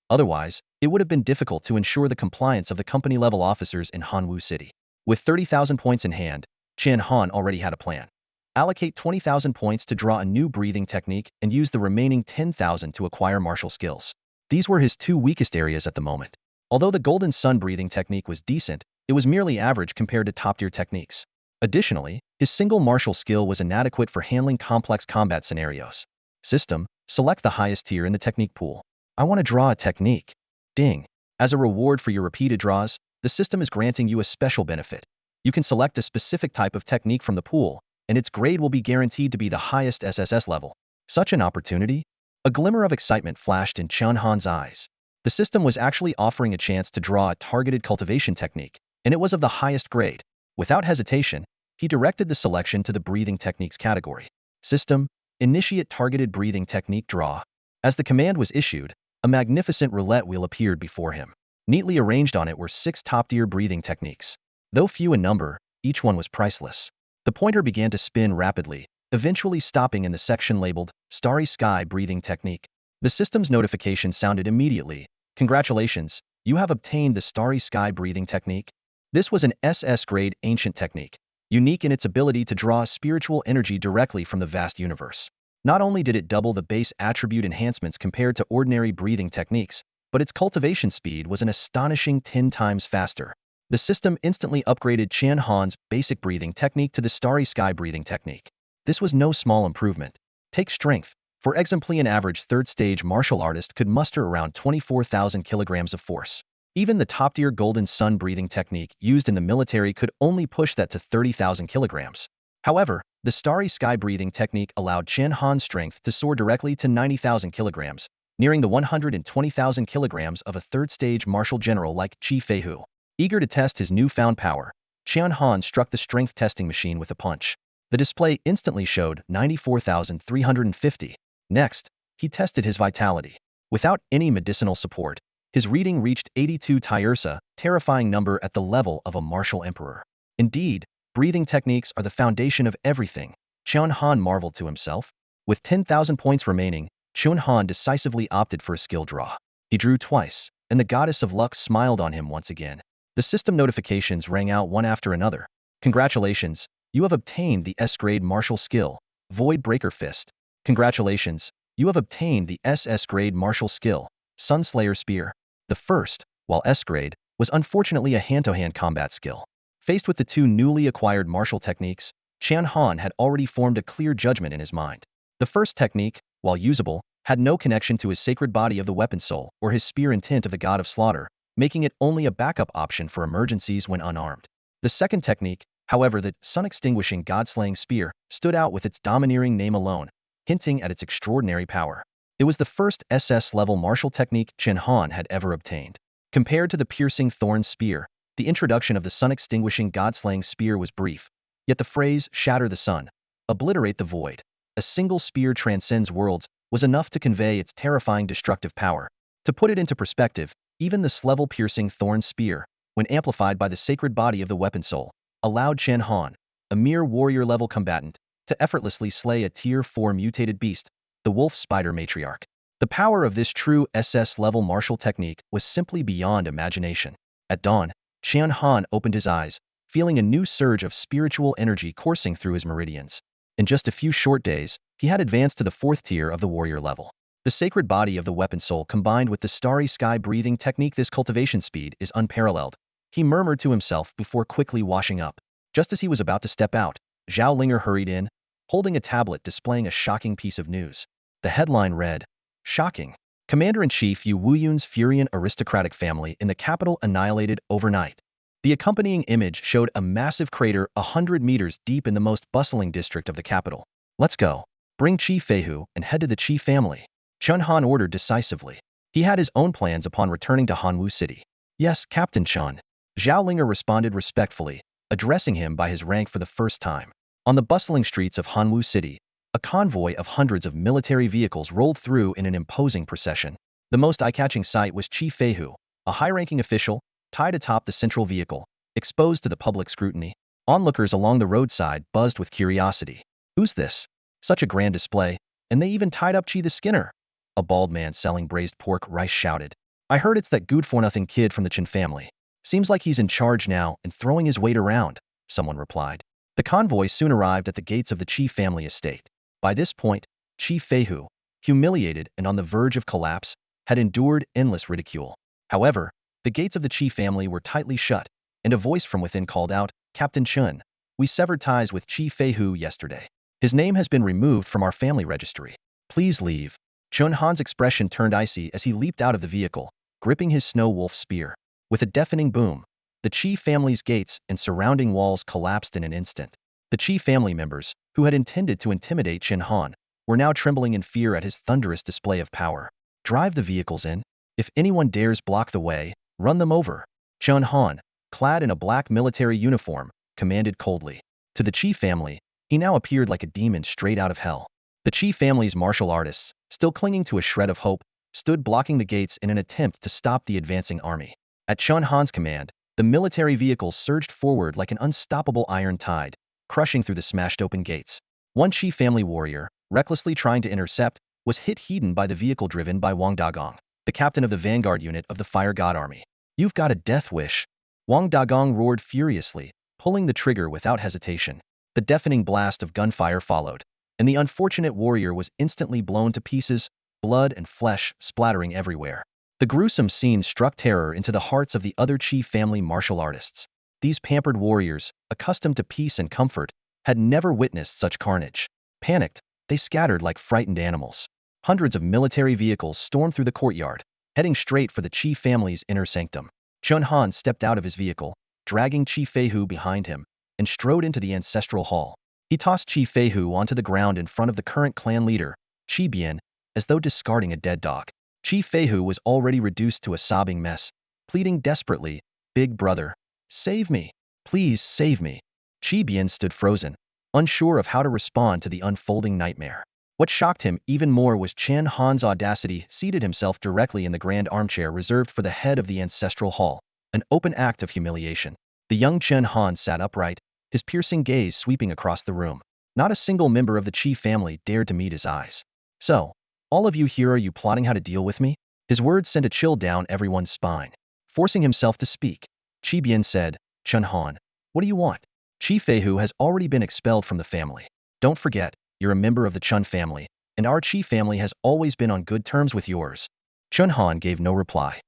Otherwise, it would have been difficult to ensure the compliance of the company-level officers in Hanwu City. With 30,000 points in hand, Chen Han already had a plan. Allocate 20,000 points to draw a new breathing technique and use the remaining 10,000 to acquire martial skills. These were his 2 weakest areas at the moment. Although the Golden Sun breathing technique was decent, it was merely average compared to top-tier techniques. Additionally, his single martial skill was inadequate for handling complex combat scenarios. System, select the highest tier in the technique pool. I want to draw a technique. Ding. As a reward for your repeated draws, the system is granting you a special benefit. You can select a specific type of technique from the pool, and its grade will be guaranteed to be the highest SSS level. Such an opportunity? A glimmer of excitement flashed in Chen Han's eyes. The system was actually offering a chance to draw a targeted cultivation technique, and it was of the highest grade. Without hesitation, he directed the selection to the breathing techniques category. System, initiate targeted breathing technique draw. As the command was issued, a magnificent roulette wheel appeared before him. Neatly arranged on it were 6 top-tier breathing techniques. Though few in number, each one was priceless. The pointer began to spin rapidly, eventually stopping in the section labeled Starry Sky Breathing Technique. The system's notification sounded immediately. Congratulations, you have obtained the Starry Sky Breathing Technique. This was an SS-grade ancient technique, unique in its ability to draw spiritual energy directly from the vast universe. Not only did it double the base attribute enhancements compared to ordinary breathing techniques, but its cultivation speed was an astonishing 10 times faster. The system instantly upgraded Chen Han's basic breathing technique to the Starry Sky breathing technique. This was no small improvement. Take strength. For example, an average third-stage martial artist could muster around 24,000 kilograms of force. Even the top-tier Golden Sun breathing technique used in the military could only push that to 30,000 kilograms. However, the Starry Sky breathing technique allowed Chen Han's strength to soar directly to 90,000 kilograms, nearing the 120,000 kilograms of a third-stage martial general like Qi Feihu. Eager to test his newfound power, Chen Han struck the strength testing machine with a punch. The display instantly showed 94,350. Next, he tested his vitality. Without any medicinal support, his reading reached 82 Tiersa, terrifying number at the level of a martial emperor. Indeed, breathing techniques are the foundation of everything, Chen Han marveled to himself. With 10,000 points remaining, Chen Han decisively opted for a skill draw. He drew twice, and the goddess of luck smiled on him once again. The system notifications rang out one after another. Congratulations, You have obtained the S-grade Marshal skill, Void Breaker Fist. Congratulations, you have obtained the SS-grade Marshal skill, Sunslayer Spear. The first, while S-grade, was unfortunately a hand-to-hand combat skill. Faced with the two newly acquired martial techniques, Chen Han had already formed a clear judgment in his mind. The first technique, while usable, had no connection to his sacred body of the weapon soul or his spear intent of the god of slaughter, making it only a backup option for emergencies when unarmed. The second technique, however, the sun-extinguishing god-slaying spear, stood out with its domineering name alone, hinting at its extraordinary power. It was the first SS-level martial technique Chen Han had ever obtained. Compared to the piercing thorn spear, the introduction of the sun-extinguishing god-slaying spear was brief, yet the phrase, shatter the sun, obliterate the void, a single spear transcends worlds, was enough to convey its terrifying destructive power. To put it into perspective, even the slevel-piercing thorn spear, when amplified by the sacred body of the weapon soul, allowed Chen Han, a mere warrior-level combatant, to effortlessly slay a Tier 4 mutated beast, the wolf spider matriarch. The power of this true SS-level martial technique was simply beyond imagination. At dawn, Chen Han opened his eyes, feeling a new surge of spiritual energy coursing through his meridians. In just a few short days, he had advanced to the 4th tier of the warrior level. The sacred body of the weapon soul combined with the starry sky breathing technique, this cultivation speed is unparalleled, he murmured to himself before quickly washing up. Just as he was about to step out, Zhao Linger hurried in, holding a tablet displaying a shocking piece of news. The headline read, "Shocking. Commander-in-Chief Yu Wuyun's Furian aristocratic family in the capital annihilated overnight." The accompanying image showed a massive crater 100 meters deep in the most bustling district of the capital. "Let's go. Bring Qi Feihu and head to the Qi family," Chen Han ordered decisively. He had his own plans upon returning to Hanwu City. "Yes, Captain Chen," Zhao Linger responded respectfully, addressing him by his rank for the first time. On the bustling streets of Hanwu City, a convoy of hundreds of military vehicles rolled through in an imposing procession. The most eye-catching sight was Qi Feihu, a high-ranking official, tied atop the central vehicle, exposed to the public scrutiny. Onlookers along the roadside buzzed with curiosity. "Who's this? Such a grand display, and they even tied up Qi the Skinner," a bald man selling braised pork rice shouted. "I heard it's that good-for-nothing kid from the Chen family. Seems like he's in charge now and throwing his weight around," someone replied. The convoy soon arrived at the gates of the Qi family estate. By this point, Qi Feihu, humiliated and on the verge of collapse, had endured endless ridicule. However, the gates of the Qi family were tightly shut, and a voice from within called out, "Captain Chen, we severed ties with Qi Feihu yesterday. His name has been removed from our family registry. Please leave." Chen Han's expression turned icy as he leaped out of the vehicle, gripping his snow wolf spear. With a deafening boom, the Qi family's gates and surrounding walls collapsed in an instant. The Qi family members, who had intended to intimidate Chen Han, were now trembling in fear at his thunderous display of power. "Drive the vehicles in. If anyone dares block the way, run them over," Chen Han, clad in a black military uniform, commanded coldly. To the Qi family, he now appeared like a demon straight out of hell. The Qi family's martial artists, still clinging to a shred of hope, stood blocking the gates in an attempt to stop the advancing army. At Chen Han's command, the military vehicles surged forward like an unstoppable iron tide, crushing through the smashed-open gates. One Qi family warrior, recklessly trying to intercept, was hit head-on by the vehicle driven by Wang Dagong, the captain of the vanguard unit of the Fire God Army. "You've got a death wish," Wang Dagong roared furiously, pulling the trigger without hesitation. The deafening blast of gunfire followed, and the unfortunate warrior was instantly blown to pieces, blood and flesh splattering everywhere. The gruesome scene struck terror into the hearts of the other Qi family martial artists. These pampered warriors, accustomed to peace and comfort, had never witnessed such carnage. Panicked, they scattered like frightened animals. Hundreds of military vehicles stormed through the courtyard, heading straight for the Qi family's inner sanctum. Chen Han stepped out of his vehicle, dragging Qi Feihu behind him, and strode into the ancestral hall. He tossed Qi Feihu onto the ground in front of the current clan leader, Qi Bian, as though discarding a dead dog. Qi Feihu was already reduced to a sobbing mess, pleading desperately, "Big brother, save me. Please save me." Qi Bian stood frozen, unsure of how to respond to the unfolding nightmare. What shocked him even more was Chen Han's audacity. Seated himself directly in the grand armchair reserved for the head of the ancestral hall, an open act of humiliation. The young Chen Han sat upright, his piercing gaze sweeping across the room. Not a single member of the Qi family dared to meet his eyes. "So, all of you here, are you plotting how to deal with me?" His words sent a chill down everyone's spine. Forcing himself to speak, Qi Bian said, "Chen Han, what do you want?" Qi Feihu has already been expelled from the family. Don't forget, you're a member of the Chen family, and our Qi family has always been on good terms with yours. Chen Han gave no reply.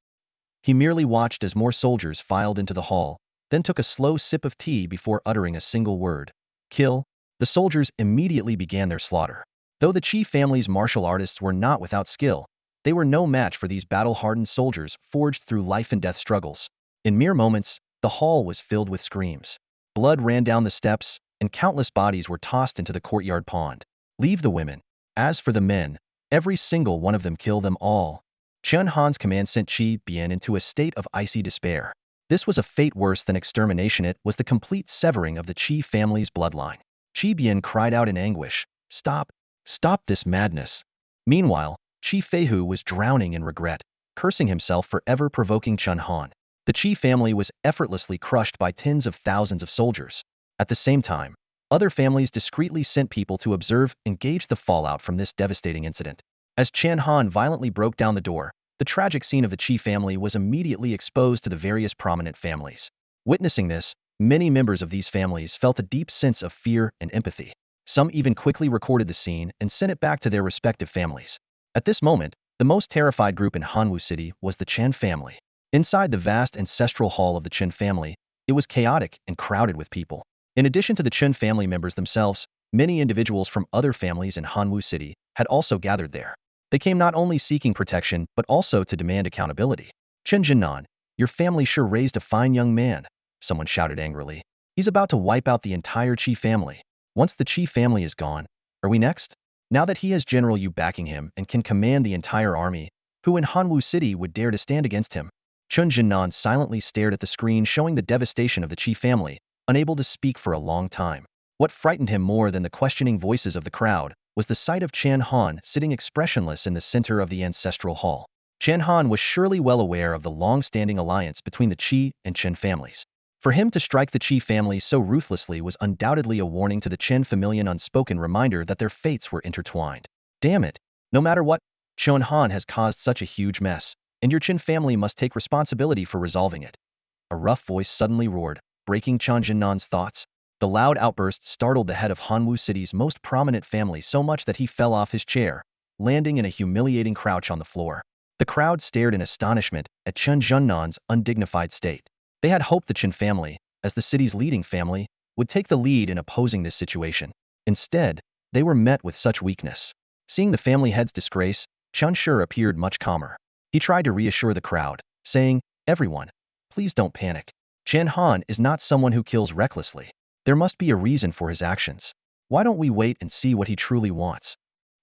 He merely watched as more soldiers filed into the hall, then took a slow sip of tea before uttering a single word. Kill. The soldiers immediately began their slaughter. Though the Qi family's martial artists were not without skill, they were no match for these battle-hardened soldiers forged through life and death struggles. In mere moments, the hall was filled with screams. Blood ran down the steps, and countless bodies were tossed into the courtyard pond. Leave the women. As for the men, every single one of them, kill them all. Chen Han's command sent Qi Bian into a state of icy despair. This was a fate worse than extermination. It was the complete severing of the Qi family's bloodline. Qi Bian cried out in anguish, "Stop! Stop this madness!" Meanwhile, Qi Feihu was drowning in regret, cursing himself for ever provoking Chen Han. The Qi family was effortlessly crushed by tens of thousands of soldiers. At the same time, other families discreetly sent people to observe and gauge the fallout from this devastating incident. As Chen Han violently broke down the door, the tragic scene of the Qi family was immediately exposed to the various prominent families. Witnessing this, many members of these families felt a deep sense of fear and empathy. Some even quickly recorded the scene and sent it back to their respective families. At this moment, the most terrified group in Hanwu City was the Chen family. Inside the vast ancestral hall of the Chen family, it was chaotic and crowded with people. In addition to the Chen family members themselves, many individuals from other families in Hanwu City had also gathered there. They came not only seeking protection, but also to demand accountability. "Chen Jinan, your family sure raised a fine young man," someone shouted angrily. "He's about to wipe out the entire Qi family. Once the Qi family is gone, are we next? Now that he has General Yu backing him and can command the entire army, who in Hanwu City would dare to stand against him?" Chen Jinan silently stared at the screen showing the devastation of the Qi family, unable to speak for a long time. What frightened him more than the questioning voices of the crowd was the sight of Chen Han sitting expressionless in the center of the ancestral hall. Chen Han was surely well aware of the long-standing alliance between the Qi and Chen families. For him to strike the Qi family so ruthlessly was undoubtedly a warning to the Chen family, an unspoken reminder that their fates were intertwined. Damn it! No matter what, Chen Han has caused such a huge mess, and your Chen family must take responsibility for resolving it. A rough voice suddenly roared, breaking Chen Jinnan's thoughts. The loud outburst startled the head of Hanwu City's most prominent family so much that he fell off his chair, landing in a humiliating crouch on the floor. The crowd stared in astonishment at Chen Jinnan's undignified state. They had hoped the Chen family, as the city's leading family, would take the lead in opposing this situation. Instead, they were met with such weakness. Seeing the family head's disgrace, Chen Shi appeared much calmer. He tried to reassure the crowd, saying, "Everyone, please don't panic. Chen Han is not someone who kills recklessly. There must be a reason for his actions. Why don't we wait and see what he truly wants?"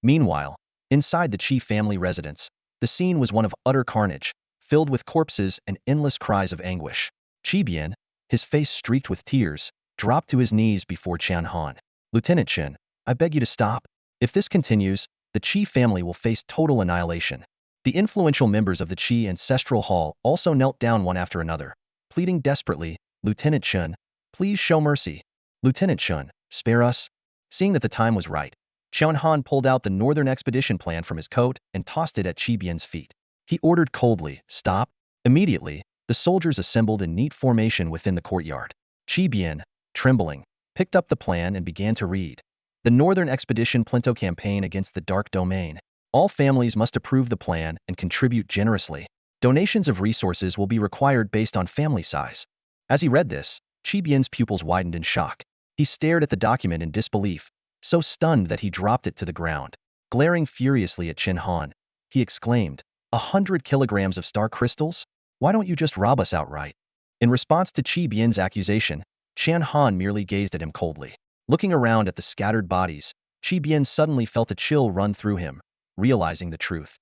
Meanwhile, inside the Qi family residence, the scene was one of utter carnage, filled with corpses and endless cries of anguish. Qi Bian, his face streaked with tears, dropped to his knees before Chen Han. "Lieutenant Chen, I beg you to stop. If this continues, the Qi family will face total annihilation." The influential members of the Qi ancestral hall also knelt down one after another, pleading desperately, "Lieutenant Chen, please show mercy. Lieutenant Chen, spare us." Seeing that the time was right, Chen Han pulled out the Northern Expedition plan from his coat and tossed it at Qi Bian's feet. He ordered coldly, "Stop." Immediately, the soldiers assembled in neat formation within the courtyard. Qi Bian, trembling, picked up the plan and began to read. "The Northern Expedition Plinto campaign against the Dark Domain. All families must approve the plan and contribute generously. Donations of resources will be required based on family size." As he read this, Qi Bian's pupils widened in shock. He stared at the document in disbelief, so stunned that he dropped it to the ground. Glaring furiously at Chen Han, he exclaimed, 100 kilograms of star crystals? Why don't you just rob us outright?" In response to Qi Bian's accusation, Chen Han merely gazed at him coldly. Looking around at the scattered bodies, Qi Bian suddenly felt a chill run through him, realizing the truth.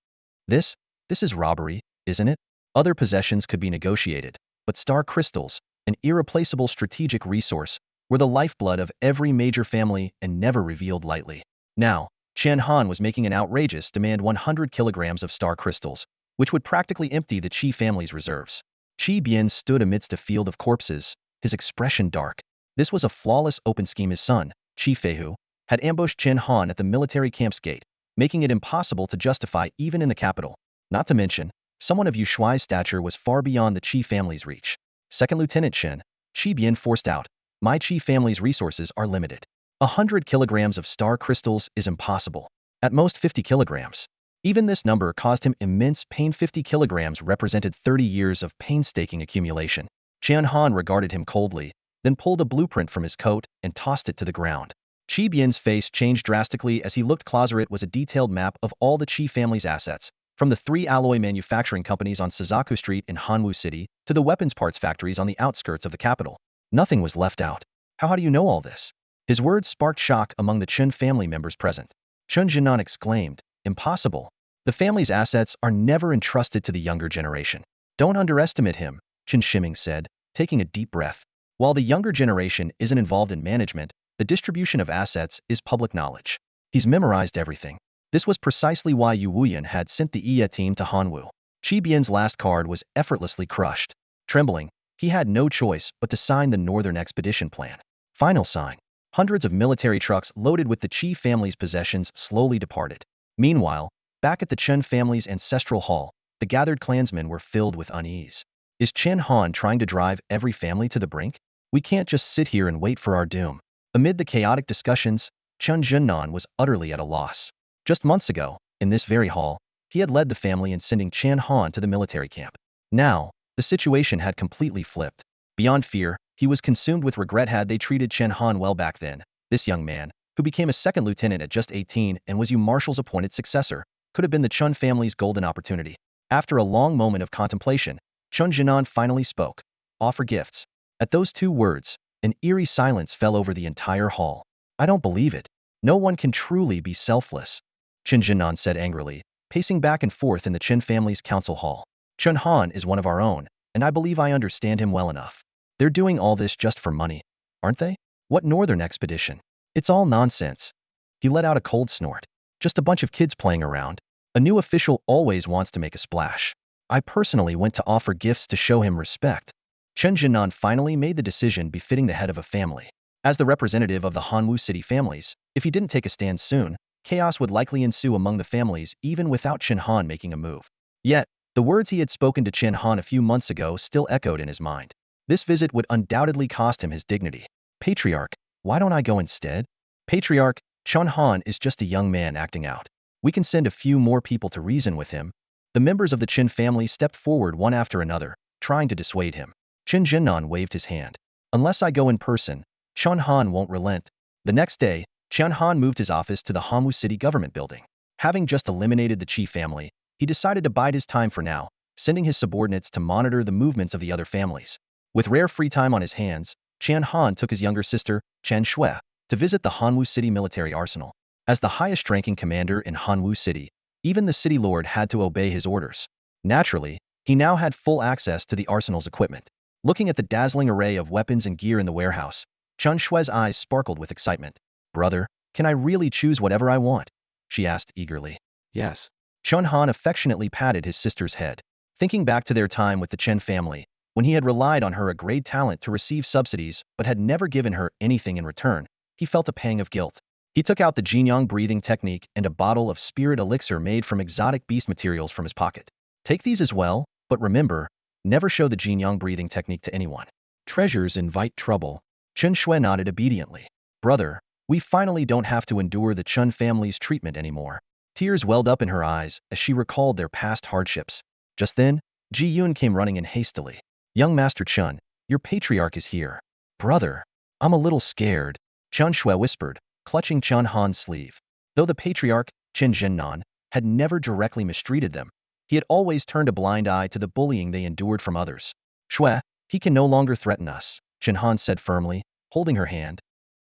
This is robbery, isn't it? Other possessions could be negotiated, but star crystals, an irreplaceable strategic resource, were the lifeblood of every major family and never revealed lightly. Now, Chen Han was making an outrageous demand: 100 kilograms of star crystals, which would practically empty the Qi family's reserves. Qi Bian stood amidst a field of corpses, his expression dark. This was a flawless open scheme. His son, Qi Feihu, had ambushed Chen Han at the military camp's gate, making it impossible to justify even in the capital. Not to mention, someone of Yu Shuai's stature was far beyond the Qi family's reach. "Second Lieutenant Chen," Qi Bian forced out, My Qi family's resources are limited. 100 kilograms of star crystals is impossible. At most 50 kilograms. Even this number caused him immense pain. 50 kilograms represented 30 years of painstaking accumulation. Chen Han regarded him coldly, then pulled a blueprint from his coat and tossed it to the ground. Qi Bian's face changed drastically as he looked closer. It was a detailed map of all the Qi family's assets, from the 3 alloy manufacturing companies on Suzaku Street in Hanwu City to the weapons parts factories on the outskirts of the capital. Nothing was left out. How do you know all this? His words sparked shock among the Chen family members present. Chen Jinan exclaimed, impossible. The family's assets are never entrusted to the younger generation. Don't underestimate him, Chen Shiming said, taking a deep breath. While the younger generation isn't involved in management, the distribution of assets is public knowledge. He's memorized everything. This was precisely why Yu Wuyan had sent the Iya team to Hanwu. Qi Bian's last card was effortlessly crushed. Trembling, he had no choice but to sign the Northern Expedition Plan. Final sign. Hundreds of military trucks loaded with the Qi family's possessions slowly departed. Meanwhile, back at the Chen family's ancestral hall, the gathered clansmen were filled with unease. Is Chen Han trying to drive every family to the brink? We can't just sit here and wait for our doom. Amid the chaotic discussions, Chen Jinan was utterly at a loss. Just months ago, in this very hall, he had led the family in sending Chen Han to the military camp. Now, the situation had completely flipped. Beyond fear, he was consumed with regret. Had they treated Chen Han well back then, this young man, who became a second lieutenant at just 18 and was Marshal's appointed successor, could have been the Chen family's golden opportunity. After a long moment of contemplation, Chen Jinan finally spoke. Offer gifts. At those 2 words, an eerie silence fell over the entire hall. I don't believe it. No one can truly be selfless, Chen Jinan said angrily, pacing back and forth in the Chen family's council hall. Chen Han is one of our own, and I believe I understand him well enough. They're doing all this just for money, aren't they? What Northern Expedition? It's all nonsense. He let out a cold snort. Just a bunch of kids playing around. A new official always wants to make a splash. I personally went to offer gifts to show him respect. Chen Jinan finally made the decision befitting the head of a family. As the representative of the Hanwu City families, if he didn't take a stand soon, chaos would likely ensue among the families even without Chen Han making a move. Yet, the words he had spoken to Chen Han a few months ago still echoed in his mind. This visit would undoubtedly cost him his dignity. Patriarch, why don't I go instead? Patriarch, Chen Han is just a young man acting out. We can send a few more people to reason with him. The members of the Chen family stepped forward one after another, trying to dissuade him. Chen Jinan waved his hand. Unless I go in person, Chen Han won't relent. The next day, Chen Han moved his office to the Hanwu City government building. Having just eliminated the Qi family, he decided to bide his time for now, sending his subordinates to monitor the movements of the other families. With rare free time on his hands, Chen Han took his younger sister, Chen Shui, to visit the Hanwu City military arsenal. As the highest-ranking commander in Hanwu City, even the city lord had to obey his orders. Naturally, he now had full access to the arsenal's equipment. Looking at the dazzling array of weapons and gear in the warehouse, Chen Shui's eyes sparkled with excitement. Brother, can I really choose whatever I want? She asked eagerly. Yes. Chen Han affectionately patted his sister's head. Thinking back to their time with the Chen family, when he had relied on her a great talent to receive subsidies but had never given her anything in return, he felt a pang of guilt. He took out the Jinyang breathing technique and a bottle of spirit elixir made from exotic beast materials from his pocket. Take these as well, but remember, never show the Jinyang breathing technique to anyone. Treasures invite trouble. Chen Shui nodded obediently. Brother, we finally don't have to endure the Chen family's treatment anymore. Tears welled up in her eyes as she recalled their past hardships. Just then, Ji Yun came running in hastily. Young Master Chen, your patriarch is here. Brother, I'm a little scared, Chen Shui whispered, clutching Chen Han's sleeve. Though the patriarch, Chen Zhennan, had never directly mistreated them, he had always turned a blind eye to the bullying they endured from others. Shui, he can no longer threaten us, Chen Han said firmly, holding her hand.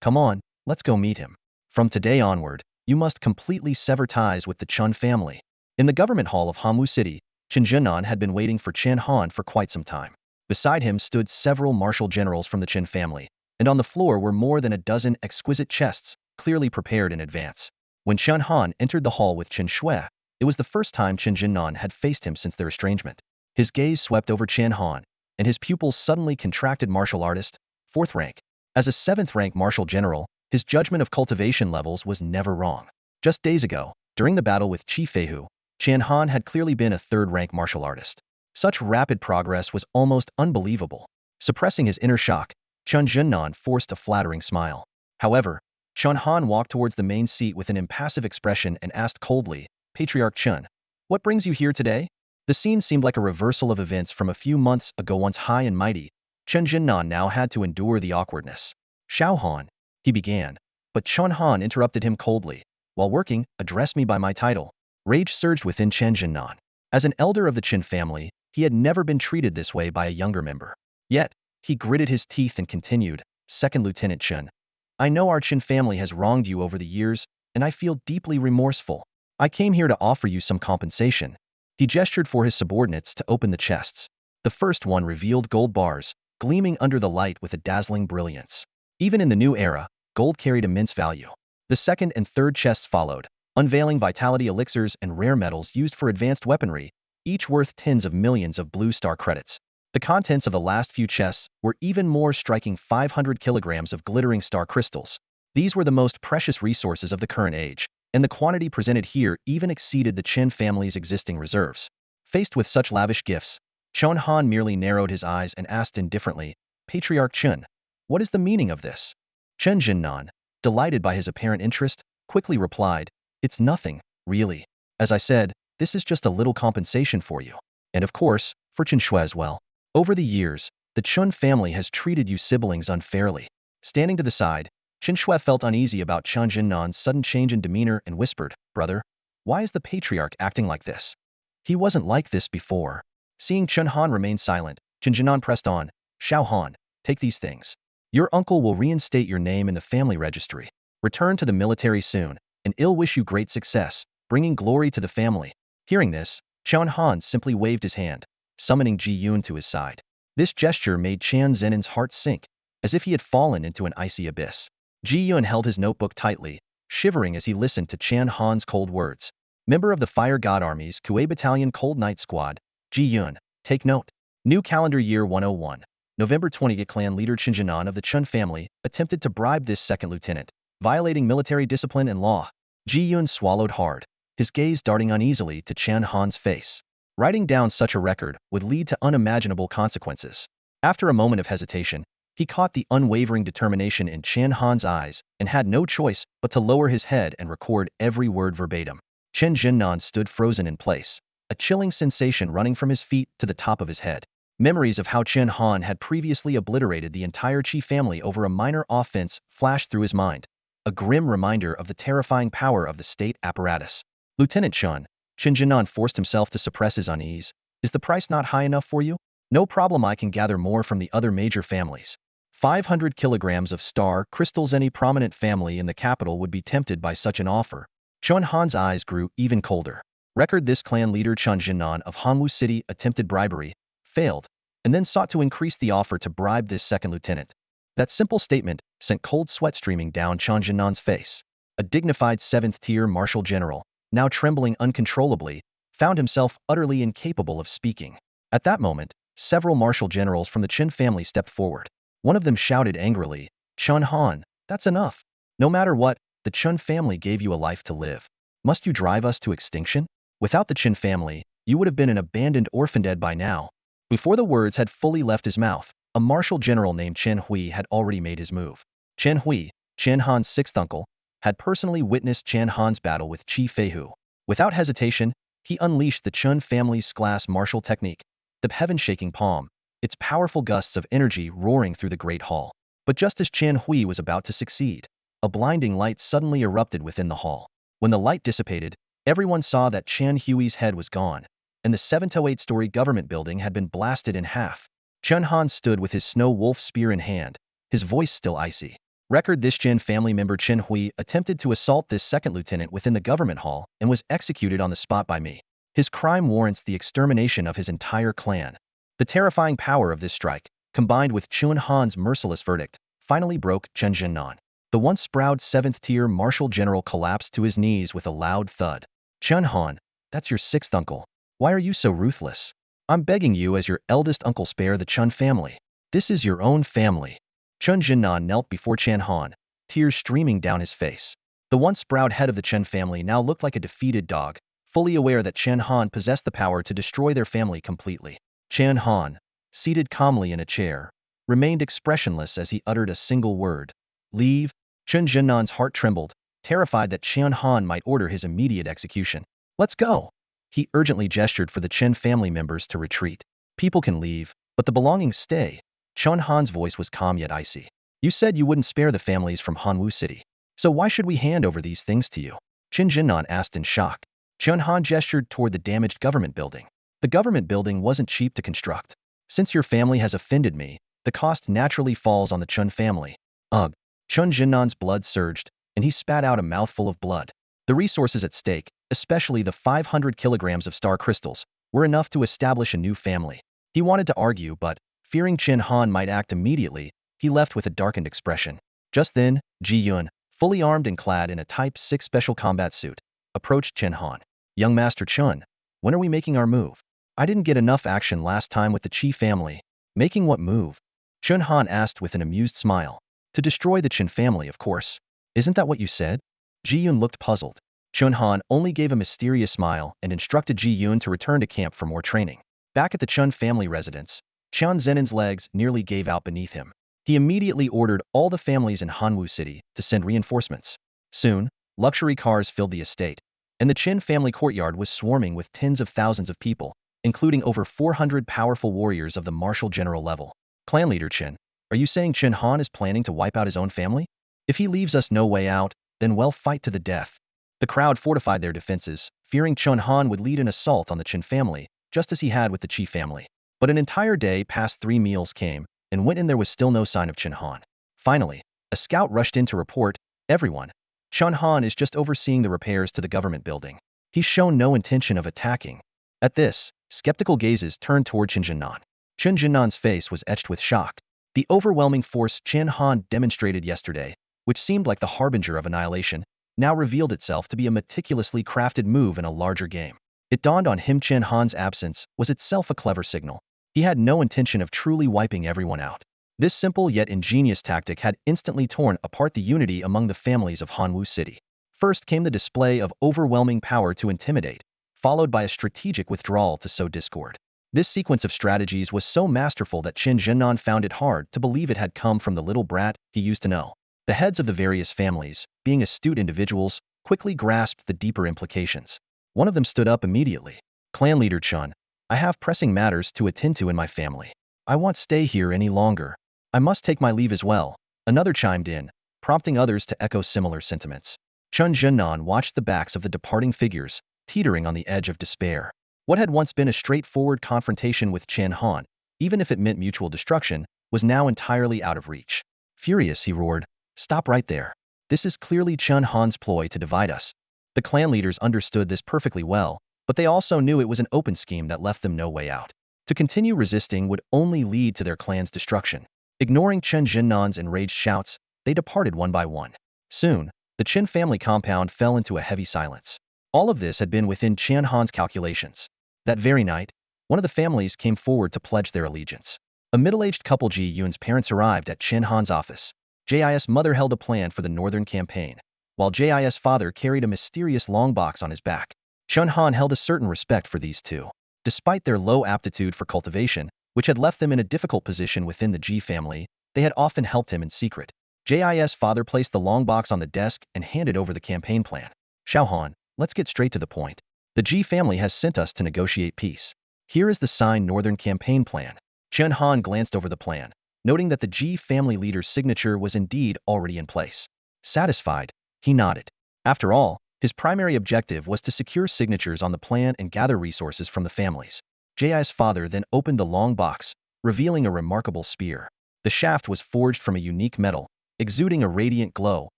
Come on, let's go meet him. From today onward, you must completely sever ties with the Chen family. In the government hall of Hanwu City, Chen Zhennan had been waiting for Chen Han for quite some time. Beside him stood several martial generals from the Chen family, and on the floor were more than a dozen exquisite chests, clearly prepared in advance. When Chen Han entered the hall with Chen Shui, it was the first time Chen Jinnan had faced him since their estrangement. His gaze swept over Chen Han, and his pupils suddenly contracted. Martial artist, 4th rank. As a 7th rank martial general, his judgment of cultivation levels was never wrong. Just days ago, during the battle with Qi Feihu, Chen Han had clearly been a 3rd rank martial artist. Such rapid progress was almost unbelievable. Suppressing his inner shock, Chen Han forced a flattering smile. However, Chen Han walked towards the main seat with an impassive expression and asked coldly, Patriarch Chen, what brings you here today? The scene seemed like a reversal of events from a few months ago. Once high and mighty, Chen Han now had to endure the awkwardness. Xiao Han, he began, but Chen Han interrupted him coldly. While working, address me by my title. Rage surged within Chen Han. As an elder of the Chen family, he had never been treated this way by a younger member. Yet, he gritted his teeth and continued, Second Lieutenant Chen, I know our Chen family has wronged you over the years, and I feel deeply remorseful. I came here to offer you some compensation. He gestured for his subordinates to open the chests. The first one revealed gold bars, gleaming under the light with a dazzling brilliance. Even in the new era, gold carried immense value. The second and third chests followed, unveiling vitality elixirs and rare metals used for advanced weaponry, each worth tens of millions of blue star credits. The contents of the last few chests were even more striking: 500 kilograms of glittering star crystals. These were the most precious resources of the current age, and the quantity presented here even exceeded the Chen family's existing reserves. Faced with such lavish gifts, Chen Han merely narrowed his eyes and asked indifferently, Patriarch Chen, what is the meaning of this? Chen Jinan, delighted by his apparent interest, quickly replied, it's nothing, really. As I said, this is just a little compensation for you. And of course, for Chen Shui as well. Over the years, the Chen family has treated you siblings unfairly. Standing to the side, Chen Shui felt uneasy about Chen Jinnan's sudden change in demeanor and whispered, Brother, why is the patriarch acting like this? He wasn't like this before. Seeing Chen Han remain silent, Chen Jinnan pressed on, Xiao Han, take these things. Your uncle will reinstate your name in the family registry. Return to the military soon, and I'll wish you great success, bringing glory to the family. Hearing this, Chen Han simply waved his hand, summoning Ji Yun to his side. This gesture made Chan Zenin's heart sink, as if he had fallen into an icy abyss. Ji Yun held his notebook tightly, shivering as he listened to Chen Han's cold words. Member of the Fire God Army's Kuei Battalion Cold Night Squad, Ji Yun, take note. New calendar year 101. November 20. Clan leader Chen Jinan of the Chen family attempted to bribe this second lieutenant, violating military discipline and law. Ji Yun swallowed hard, his gaze darting uneasily to Chen Han's face. Writing down such a record would lead to unimaginable consequences. After a moment of hesitation, he caught the unwavering determination in Chen Han's eyes and had no choice but to lower his head and record every word verbatim. Chen Jinnan stood frozen in place, a chilling sensation running from his feet to the top of his head. Memories of how Chen Han had previously obliterated the entire Qi family over a minor offense flashed through his mind, a grim reminder of the terrifying power of the state apparatus. Lieutenant Chen Jinnan forced himself to suppress his unease. Is the price not high enough for you? No problem, I can gather more from the other major families. 500 kilograms of star crystals. Any prominent family in the capital would be tempted by such an offer. Chen Han's eyes grew even colder. Record: this clan leader Chen Jinan of Hanwu City attempted bribery, failed, and then sought to increase the offer to bribe this second lieutenant. That simple statement sent cold sweat streaming down Chen Jinan's face. A dignified 7th-tier Marshal general, now trembling uncontrollably, found himself utterly incapable of speaking. At that moment, several Marshal generals from the Chen family stepped forward. One of them shouted angrily, Chen Han, that's enough. No matter what, the Chen family gave you a life to live. Must you drive us to extinction? Without the Chen family, you would have been an abandoned orphaned by now. Before the words had fully left his mouth, a Marshal general named Chen Hui had already made his move. Chen Hui, Chen Han's sixth uncle, had personally witnessed Chen Han's battle with Qi Feihu. Without hesitation, he unleashed the Chen family's glass martial technique, the heaven-shaking palm, its powerful gusts of energy roaring through the great hall. But just as Chen Hui was about to succeed, a blinding light suddenly erupted within the hall. When the light dissipated, everyone saw that Chen Hui's head was gone, and the 7-to-8-story government building had been blasted in half. Chen Han stood with his snow wolf spear in hand, his voice still icy. Record: this Chen family member Chen Hui attempted to assault this second lieutenant within the government hall and was executed on the spot by me. His crime warrants the extermination of his entire clan. The terrifying power of this strike, combined with Chen Han's merciless verdict, finally broke Chen Jinnan. The once proud 7th-tier Marshal general collapsed to his knees with a loud thud. Chen Han, that's your sixth uncle. Why are you so ruthless? I'm begging you as your eldest uncle, spare the Chen family. This is your own family. Chen Jinnan knelt before Chen Han, tears streaming down his face. The once proud head of the Chen family now looked like a defeated dog, fully aware that Chen Han possessed the power to destroy their family completely. Chen Han, seated calmly in a chair, remained expressionless as he uttered a single word. Leave. Chen Jinnan's heart trembled, terrified that Chen Han might order his immediate execution. Let's go. He urgently gestured for the Chen family members to retreat. People can leave, but the belongings stay. Chen Han's voice was calm yet icy. You said you wouldn't spare the families from Hanwu City. So why should we hand over these things to you? Chen Jinnan asked in shock. Chen Han gestured toward the damaged government building. The government building wasn't cheap to construct. Since your family has offended me, the cost naturally falls on the Chen family. Ugh. Chen Jinnan's blood surged, and he spat out a mouthful of blood. The resources at stake, especially the 500 kilograms of star crystals, were enough to establish a new family. He wanted to argue, but, fearing Chen Han might act immediately, he left with a darkened expression. Just then, Ji Yun, fully armed and clad in a Type 6 special combat suit, approached Chen Han. Young Master Chen, when are we making our move? I didn't get enough action last time with the Qi family. Making what move? Chen Han asked with an amused smile. To destroy the Chen family, of course. Isn't that what you said? Ji Yun looked puzzled. Chen Han only gave a mysterious smile and instructed Ji Yun to return to camp for more training. Back at the Chen family residence, Qian Zenin's legs nearly gave out beneath him. He immediately ordered all the families in Hanwu City to send reinforcements. Soon, luxury cars filled the estate, and the Chen family courtyard was swarming with tens of thousands of people, including over 400 powerful warriors of the Marshal general level. Clan leader Chen, are you saying Chen Han is planning to wipe out his own family? If he leaves us no way out, then we'll fight to the death. The crowd fortified their defenses, fearing Chen Han would lead an assault on the Chen family, just as he had with the Qi family. But an entire day past 3 meals came, and went and there was still no sign of Chen Han. Finally, a scout rushed in to report, everyone. Chen Han is just overseeing the repairs to the government building. He's shown no intention of attacking. At this, skeptical gazes turned toward Chen Jinnan. Chen Jinnan's face was etched with shock. The overwhelming force Chen Han demonstrated yesterday, which seemed like the harbinger of annihilation, now revealed itself to be a meticulously crafted move in a larger game. It dawned on him Chen Han's absence was itself a clever signal. He had no intention of truly wiping everyone out. This simple yet ingenious tactic had instantly torn apart the unity among the families of Hanwu City. First came the display of overwhelming power to intimidate, followed by a strategic withdrawal to sow discord. This sequence of strategies was so masterful that Chen Jinnan found it hard to believe it had come from the little brat he used to know. The heads of the various families, being astute individuals, quickly grasped the deeper implications. One of them stood up immediately. Clan leader Chen, I have pressing matters to attend to in my family. I won't stay here any longer. I must take my leave as well. Another chimed in, prompting others to echo similar sentiments. Chen Jinnan watched the backs of the departing figures, teetering on the edge of despair. What had once been a straightforward confrontation with Chen Han, even if it meant mutual destruction, was now entirely out of reach. Furious, he roared, stop right there. This is clearly Chen Han's ploy to divide us. The clan leaders understood this perfectly well, but they also knew it was an open scheme that left them no way out. To continue resisting would only lead to their clan's destruction. Ignoring Chen Jinnan's enraged shouts, they departed one by one. Soon, the Chen family compound fell into a heavy silence. All of this had been within Chen Han's calculations. That very night, one of the families came forward to pledge their allegiance. A middle-aged couple Ji Yun's parents arrived at Chen Han's office. Jis' mother held a plan for the northern campaign, while Jis' father carried a mysterious long box on his back. Chen Han held a certain respect for these two. Despite their low aptitude for cultivation, which had left them in a difficult position within the Ji family, they had often helped him in secret. Jis' father placed the long box on the desk and handed over the campaign plan. Han, let's get straight to the point. The Ji family has sent us to negotiate peace. Here is the signed Northern Campaign Plan. Chen Han glanced over the plan, noting that the Ji family leader's signature was indeed already in place. Satisfied, he nodded. After all, his primary objective was to secure signatures on the plan and gather resources from the families. Jai's father then opened the long box, revealing a remarkable spear. The shaft was forged from a unique metal, exuding a radiant glow,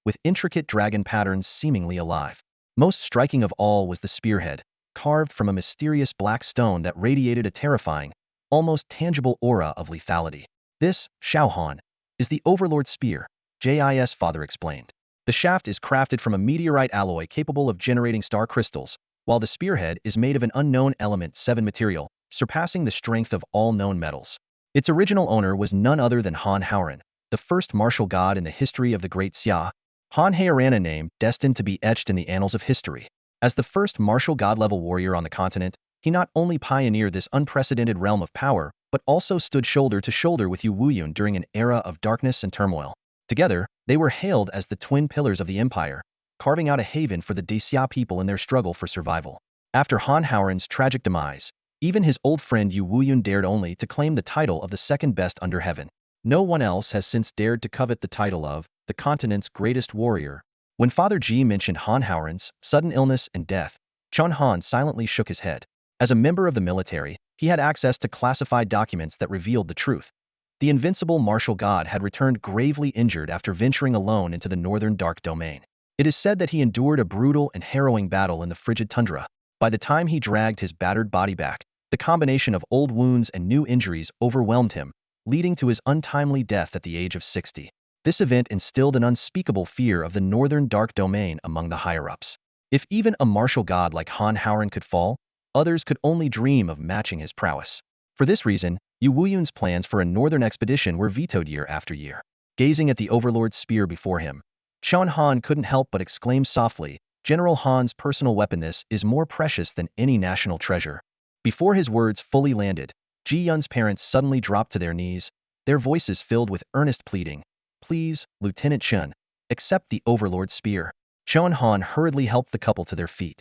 with intricate dragon patterns seemingly alive. Most striking of all was the spearhead, carved from a mysterious black stone that radiated a terrifying, almost tangible aura of lethality. This, Han, is the Overlord Spear, Jis' father explained. The shaft is crafted from a meteorite alloy capable of generating star crystals, while the spearhead is made of an unknown element 7 material, surpassing the strength of all known metals. Its original owner was none other than Han Haoran, the first martial god in the history of the Great Xia. Han Haoran, a name destined to be etched in the annals of history. As the first martial god-level warrior on the continent, He not only pioneered this unprecedented realm of power, but also stood shoulder to shoulder with Yu Wuyun during an era of darkness and turmoil. Together, they were hailed as the twin pillars of the empire, carving out a haven for the Daxia people in their struggle for survival. After Han Haoran's tragic demise, even his old friend Yu Wuyun dared only to claim the title of the second best under heaven. No one else has since dared to covet the title of the continent's greatest warrior. When Father Ji mentioned Han Haoran's sudden illness and death, Chen Han silently shook his head. As a member of the military, he had access to classified documents that revealed the truth. The invincible martial god had returned gravely injured after venturing alone into the northern dark domain. It is said that he endured a brutal and harrowing battle in the frigid tundra. By the time he dragged his battered body back, the combination of old wounds and new injuries overwhelmed him, leading to his untimely death at the age of 60. This event instilled an unspeakable fear of the northern dark domain among the higher-ups. If even a martial god like Han Haoran could fall, others could only dream of matching his prowess. For this reason, Yu Wuyun's plans for a northern expedition were vetoed year after year. Gazing at the Overlord's spear before him, Chen Han couldn't help but exclaim softly, "General Han's personal weaponness is more precious than any national treasure." Before his words fully landed, Ji Yun's parents suddenly dropped to their knees, their voices filled with earnest pleading. "Please, Lieutenant Chen, accept the Overlord's spear." Chen Han hurriedly helped the couple to their feet.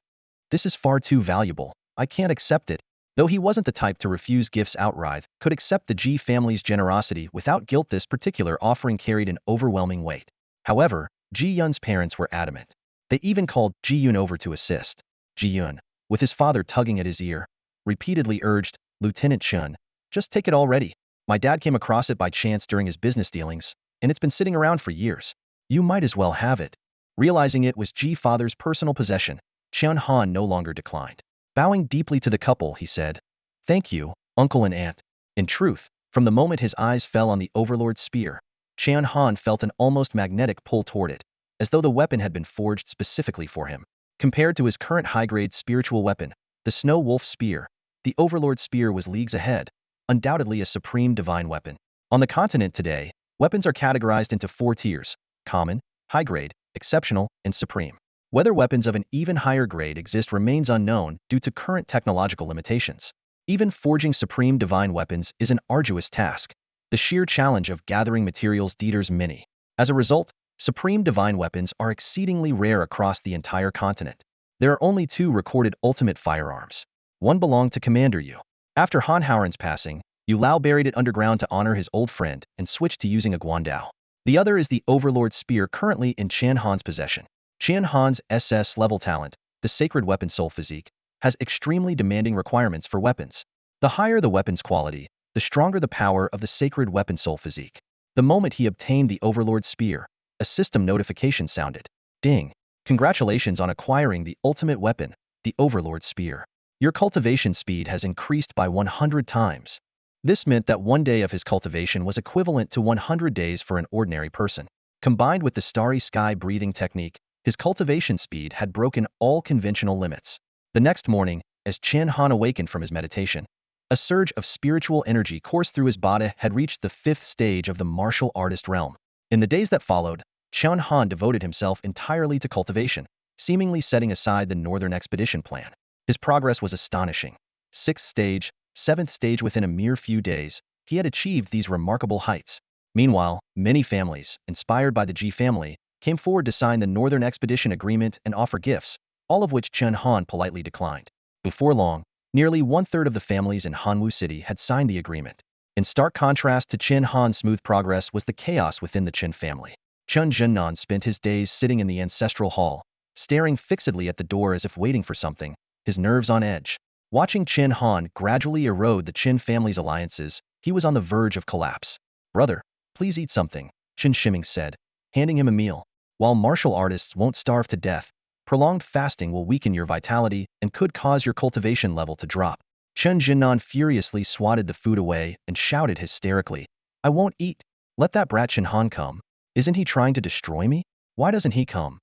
"This is far too valuable. I can't accept it." Though he wasn't the type to refuse gifts outright, could accept the Ji family's generosity without guilt. This particular offering carried an overwhelming weight. However, Ji Yun's parents were adamant. They even called Ji Yun over to assist. Ji Yun, with his father tugging at his ear, repeatedly urged, "Lieutenant Chen, just take it already. My dad came across it by chance during his business dealings, and it's been sitting around for years. You might as well have it." Realizing it was Ji father's personal possession, Chen Han no longer declined. Bowing deeply to the couple, he said, "Thank you, uncle and aunt." In truth, from the moment his eyes fell on the Overlord's spear, Chen Han felt an almost magnetic pull toward it, as though the weapon had been forged specifically for him. Compared to his current high-grade spiritual weapon, the Snow Wolf Spear, the Overlord's spear was leagues ahead, undoubtedly a supreme divine weapon. On the continent today, weapons are categorized into 4 tiers: common, high-grade, exceptional, and supreme. Whether weapons of an even higher grade exist remains unknown due to current technological limitations. Even forging supreme divine weapons is an arduous task. The sheer challenge of gathering materials deters many. As a result, supreme divine weapons are exceedingly rare across the entire continent. There are only 2 recorded ultimate firearms. One belonged to Commander Yu. After Han Haoran's passing, Yu Lao buried it underground to honor his old friend and switched to using a guandao. The other is the Overlord Spear currently in Chen Han's possession. Chen Han's SS-level talent, the Sacred Weapon Soul Physique, has extremely demanding requirements for weapons. The higher the weapon's quality, the stronger the power of the Sacred Weapon Soul Physique. The moment he obtained the Overlord Spear, a system notification sounded. Ding! Congratulations on acquiring the ultimate weapon, the Overlord Spear. Your cultivation speed has increased by 100 times. This meant that 1 day of his cultivation was equivalent to 100 days for an ordinary person. Combined with the starry sky breathing technique, his cultivation speed had broken all conventional limits. The next morning, as Chen Han awakened from his meditation, a surge of spiritual energy coursed through his body had reached the 5th stage of the martial artist realm. In the days that followed, Chen Han devoted himself entirely to cultivation, seemingly setting aside the northern expedition plan. His progress was astonishing. 6th stage, 7th stage within a mere few days, he had achieved these remarkable heights. Meanwhile, many families, inspired by the Ji family, came forward to sign the Northern Expedition Agreement and offer gifts, all of which Chen Han politely declined. Before long, nearly 1/3 of the families in Hanwu City had signed the agreement. In stark contrast to Chen Han's smooth progress was the chaos within the Chen family. Chen Zhennan spent his days sitting in the ancestral hall, staring fixedly at the door as if waiting for something, his nerves on edge. Watching Chen Han gradually erode the Chen family's alliances, he was on the verge of collapse. "Brother, please eat something," Chen Shiming said, handing him a meal. "While martial artists won't starve to death, prolonged fasting will weaken your vitality and could cause your cultivation level to drop." Chen Zhennan furiously swatted the food away and shouted hysterically, "I won't eat. Let that brat Chen Han come. Isn't he trying to destroy me? Why doesn't he come?"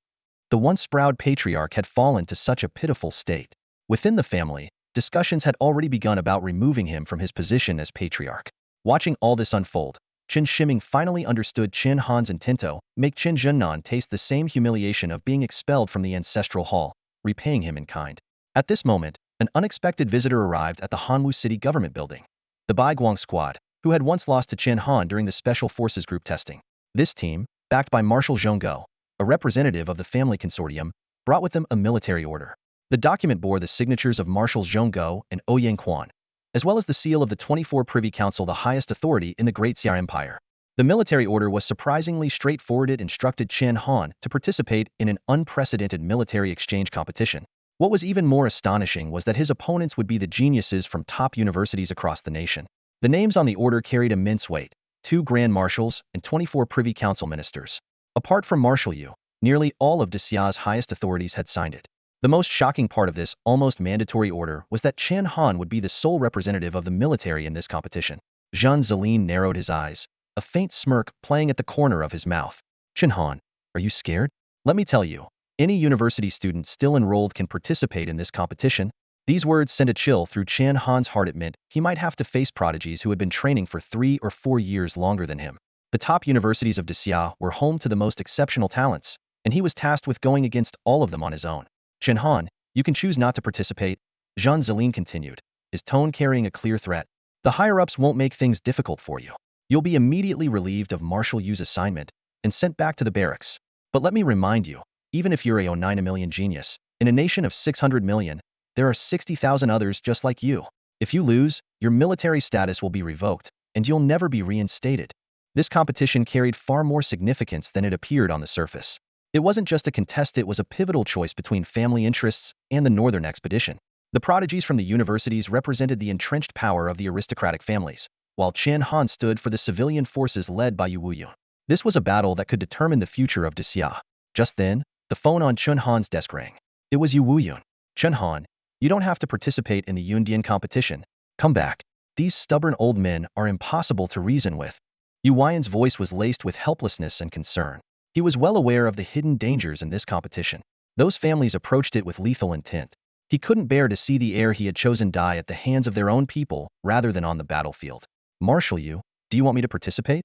The once proud patriarch had fallen to such a pitiful state. Within the family, discussions had already begun about removing him from his position as patriarch. Watching all this unfold, Chen Shiming finally understood Chen Han's intento, make Chen Zhennan taste the same humiliation of being expelled from the ancestral hall, repaying him in kind. At this moment, An unexpected visitor arrived at the Hanwu City government building. The Baiguang squad, who had once lost to Chen Han during the Special Forces group testing. This team, backed by Marshal Zhongguo, a representative of the family consortium, brought with them a military order. The document bore the signatures of Marshals Zhongguo and Ouyang Quan, as well as the seal of the 24 Privy Council, the highest authority in the Great Xia Empire. The military order was surprisingly straightforward. It instructed Chen Han to participate in an unprecedented military exchange competition. What was even more astonishing was that his opponents would be the geniuses from top universities across the nation. The names on the order carried immense weight: 2 Grand Marshals and 24 Privy Council ministers. Apart from Marshal Yu, nearly all of Xia's highest authorities had signed it. The most shocking part of this almost mandatory order was that Chen Han would be the sole representative of the military in this competition. Zhang Zilin narrowed his eyes, a faint smirk playing at the corner of his mouth. Chen Han, are you scared? Let me tell you, any university student still enrolled can participate in this competition. These words sent a chill through Chen Han's heart. It meant he might have to face prodigies who had been training for 3 or 4 years longer than him. The top universities of Xia were home to the most exceptional talents, and he was tasked with going against all of them on his own. Chen Han, you can choose not to participate, Zhang Zilin continued, his tone carrying a clear threat. The higher-ups won't make things difficult for you. You'll be immediately relieved of Marshal Yu's assignment and sent back to the barracks. But let me remind you, even if you're a 9 million genius, in a nation of 600 million, there are 60,000 others just like you. If you lose, your military status will be revoked, and you'll never be reinstated. This competition carried far more significance than it appeared on the surface. It wasn't just a contest, it was a pivotal choice between family interests and the northern expedition. The prodigies from the universities represented the entrenched power of the aristocratic families, while Chen Han stood for the civilian forces led by Yu Wuyun. This was a battle that could determine the future of Xia. Just then, the phone on Chen Han's desk rang. It was Yu Wuyun. Chen Han, you don't have to participate in the Yundian competition. Come back. These stubborn old men are impossible to reason with. Yu Wuyun's voice was laced with helplessness and concern. He was well aware of the hidden dangers in this competition. Those families approached it with lethal intent. He couldn't bear to see the heir he had chosen die at the hands of their own people rather than on the battlefield. Marshal Yu, do you want me to participate?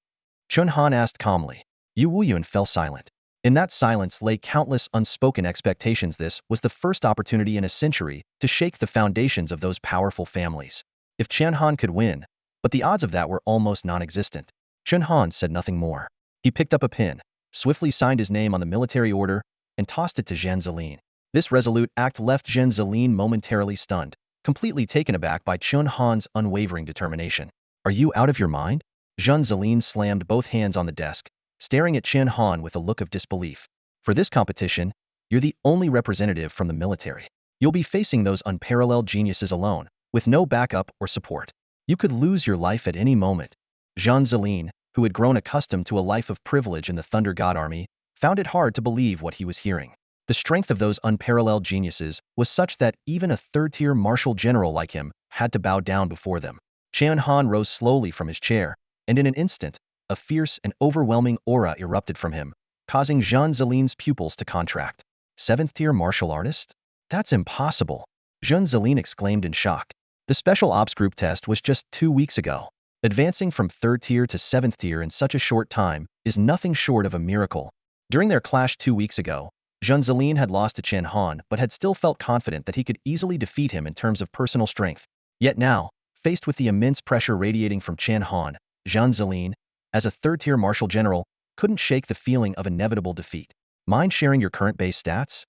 Chen Han asked calmly. Yu Wuyun fell silent. In that silence lay countless unspoken expectations. This was the first opportunity in a century to shake the foundations of those powerful families. If Chen Han could win, but the odds of that were almost non-existent. Chen Han said nothing more. He picked up a pen, swiftly signed his name on the military order, and tossed it to Zhang Zilin. This resolute act left Zhang Zilin momentarily stunned, completely taken aback by Chen Han's unwavering determination. Are you out of your mind? Zhang Zilin slammed both hands on the desk, staring at Chen Han with a look of disbelief. For this competition, you're the only representative from the military. You'll be facing those unparalleled geniuses alone, with no backup or support. You could lose your life at any moment. Zhang Zilin, who had grown accustomed to a life of privilege in the Thunder God Army, found it hard to believe what he was hearing. The strength of those unparalleled geniuses was such that even a third-tier martial general like him had to bow down before them. Chen Han rose slowly from his chair, and in an instant, a fierce and overwhelming aura erupted from him, causing Zhang Zilin's pupils to contract. 7th-tier martial artist? That's impossible, Zhang Zilin exclaimed in shock. The Special Ops Group test was just 2 weeks ago. Advancing from 3rd tier to 7th tier in such a short time is nothing short of a miracle. During their clash 2 weeks ago, Zhang Zilin had lost to Chen Han but had still felt confident that he could easily defeat him in terms of personal strength. Yet now, faced with the immense pressure radiating from Chen Han, Zhang Zilin, as a 3rd-tier martial general, couldn't shake the feeling of inevitable defeat. Mind sharing your current base stats?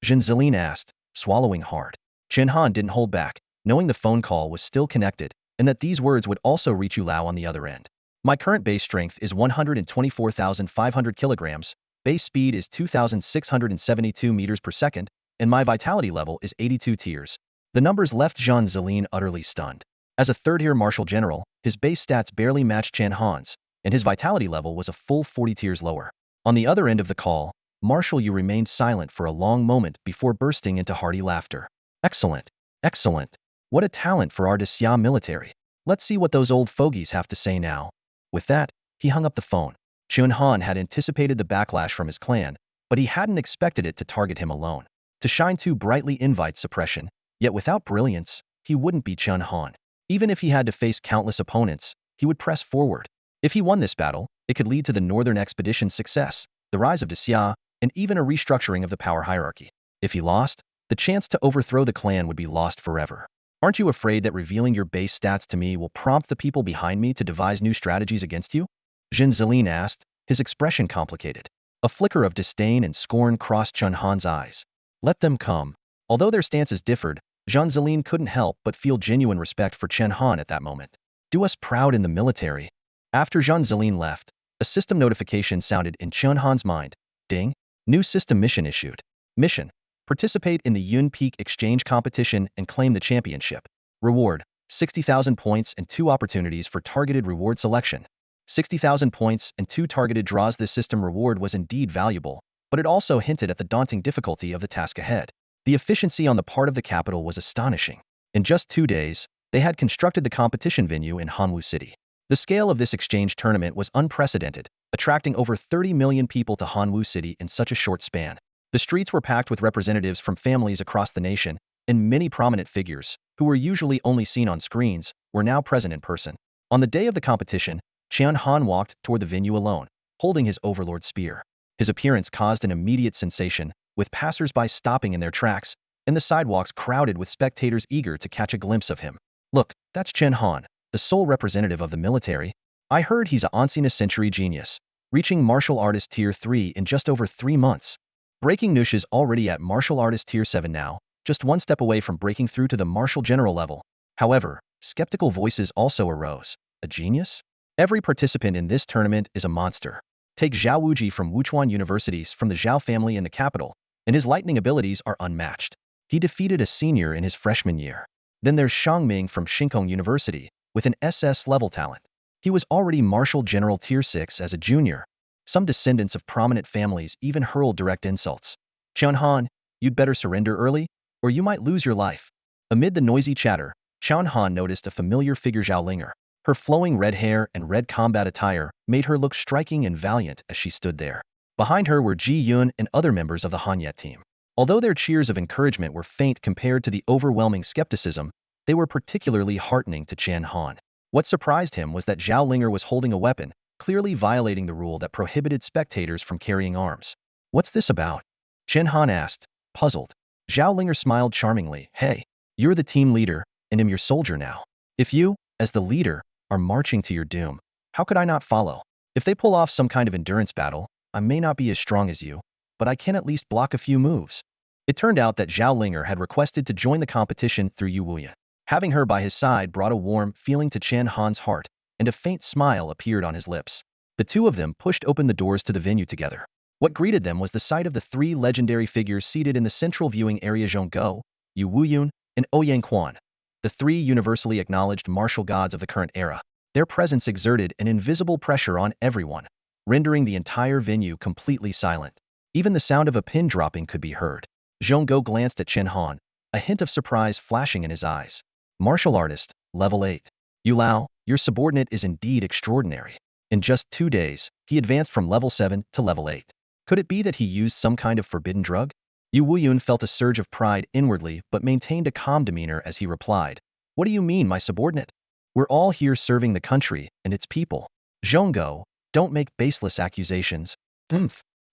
Zhang Zilin asked, swallowing hard. Chen Han didn't hold back, knowing the phone call was still connected, and that these words would also reach Yu Lao on the other end. My current base strength is 124,500 kilograms, base speed is 2,672 meters per second, and my vitality level is 82 tiers. The numbers left Zhang Zilin utterly stunned. As a 3rd-tier martial general, his base stats barely matched Chen Han's, and his vitality level was a full 40 tiers lower. On the other end of the call, Marshal Yu remained silent for a long moment before bursting into hearty laughter. Excellent! Excellent! What a talent for our Xia military. Let's see what those old fogies have to say now. With that, he hung up the phone. Chen Han had anticipated the backlash from his clan, but he hadn't expected it to target him alone. To shine too brightly invites suppression, yet without brilliance, he wouldn't be Chen Han. Even if he had to face countless opponents, he would press forward. If he won this battle, it could lead to the Northern Expedition's success, the rise of Xia, and even a restructuring of the power hierarchy. If he lost, The chance to overthrow the clan would be lost forever. Aren't you afraid that revealing your base stats to me will prompt the people behind me to devise new strategies against you? Jin Zelin asked, his expression complicated. A flicker of disdain and scorn crossed Chen Han's eyes. Let them come. Although their stances differed, Jean Zelin couldn't help but feel genuine respect for Chen Han at that moment. Do us proud in the military. After Jean Zelin left, a system notification sounded in Chen Han's mind. Ding. New system mission issued. Mission. Participate in the Yun Peak Exchange competition and claim the championship. Reward. 60,000 points and 2 opportunities for targeted reward selection. 60,000 points and 2 targeted draws. This system reward was indeed valuable, but it also hinted at the daunting difficulty of the task ahead. The efficiency on the part of the capital was astonishing. In just 2 days, they had constructed the competition venue in Hanwu City. The scale of this exchange tournament was unprecedented, attracting over 30 million people to Hanwu City in such a short span. The streets were packed with representatives from families across the nation, and many prominent figures, who were usually only seen on screens, were now present in person. On the day of the competition, Chen Han walked toward the venue alone, holding his overlord spear. His appearance caused an immediate sensation, with passers-by stopping in their tracks, and the sidewalks crowded with spectators eager to catch a glimpse of him. Look, that's Chen Han, the sole representative of the military. I heard he's a once-in-a-century genius, reaching martial artist tier 3 in just over 3 months. Breaking news is already at martial artist tier 7 now, just one step away from breaking through to the martial general level. However, skeptical voices also arose. A genius? Every participant in this tournament is a monster. Take Zhao Wuji from Wuchuan Universities from the Zhao family in the capital, and his lightning abilities are unmatched. He defeated a senior in his freshman year. Then there's Shang Ming from Shinkong University, with an SS-level talent. He was already Marshal General Tier 6 as a junior. Some descendants of prominent families even hurled direct insults. Chen Han, you'd better surrender early, or you might lose your life. Amid the noisy chatter, Chen Han noticed a familiar figure, Zhao Linger. Her flowing red hair and red combat attire made her look striking and valiant as she stood there. Behind her were Ji Yun and other members of the Hanyet team. Although their cheers of encouragement were faint compared to the overwhelming skepticism, they were particularly heartening to Chen Han. What surprised him was that Zhao Linger was holding a weapon, clearly violating the rule that prohibited spectators from carrying arms. What's this about? Chen Han asked, puzzled. Zhao Linger smiled charmingly. Hey, you're the team leader, and I'm your soldier now. If you, as the leader, are marching to your doom, how could I not follow? If they pull off some kind of endurance battle, I may not be as strong as you, but I can at least block a few moves. It turned out that Zhao Linger had requested to join the competition through Yu Wuyan. Having her by his side brought a warm feeling to Chen Han's heart, and a faint smile appeared on his lips. The two of them pushed open the doors to the venue together. What greeted them was the sight of the 3 legendary figures seated in the central viewing area: Zhong Go, Yu Wuyun, and Ouyang Quan, the 3 universally acknowledged martial gods of the current era. Their presence exerted an invisible pressure on everyone, rendering the entire venue completely silent. Even the sound of a pin dropping could be heard. Zhong Go glanced at Chen Han, a hint of surprise flashing in his eyes. Martial artist, level 8. Yu Lao, your subordinate is indeed extraordinary. In just 2 days, he advanced from level 7 to level 8. Could it be that he used some kind of forbidden drug? Yu Wuyun felt a surge of pride inwardly but maintained a calm demeanor as he replied, What do you mean, my subordinate? We're all here serving the country and its people. Zhonggo, don't make baseless accusations.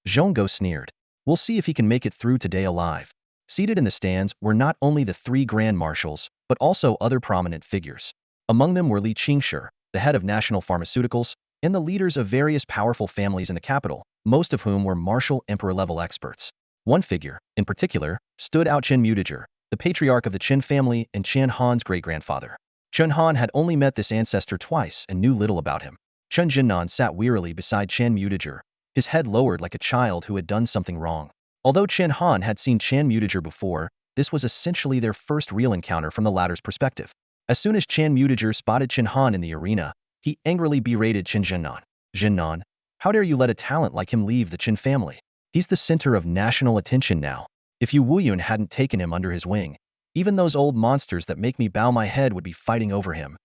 Zhonggo sneered. We'll see if he can make it through today alive. Seated in the stands were not only the 3 grand marshals, but also other prominent figures. Among them were Li Qingshi, the head of national pharmaceuticals, and the leaders of various powerful families in the capital, most of whom were martial emperor-level experts. One figure, in particular, stood out: Chen Mutager, the patriarch of the Chen family and Chen Han's great-grandfather. Chen Han had only met this ancestor twice and knew little about him. Chen Jinnan sat wearily beside Chen Mutager, his head lowered like a child who had done something wrong. Although Chen Han had seen Chen Mutager before, this was essentially their first real encounter from the latter's perspective. As soon as Chen Mutager spotted Chen Han in the arena, he angrily berated Chen Jinnan. Jinnan, how dare you let a talent like him leave the Chen family? He's the center of national attention now. If Yu Wuyun hadn't taken him under his wing, even those old monsters that make me bow my head would be fighting over him.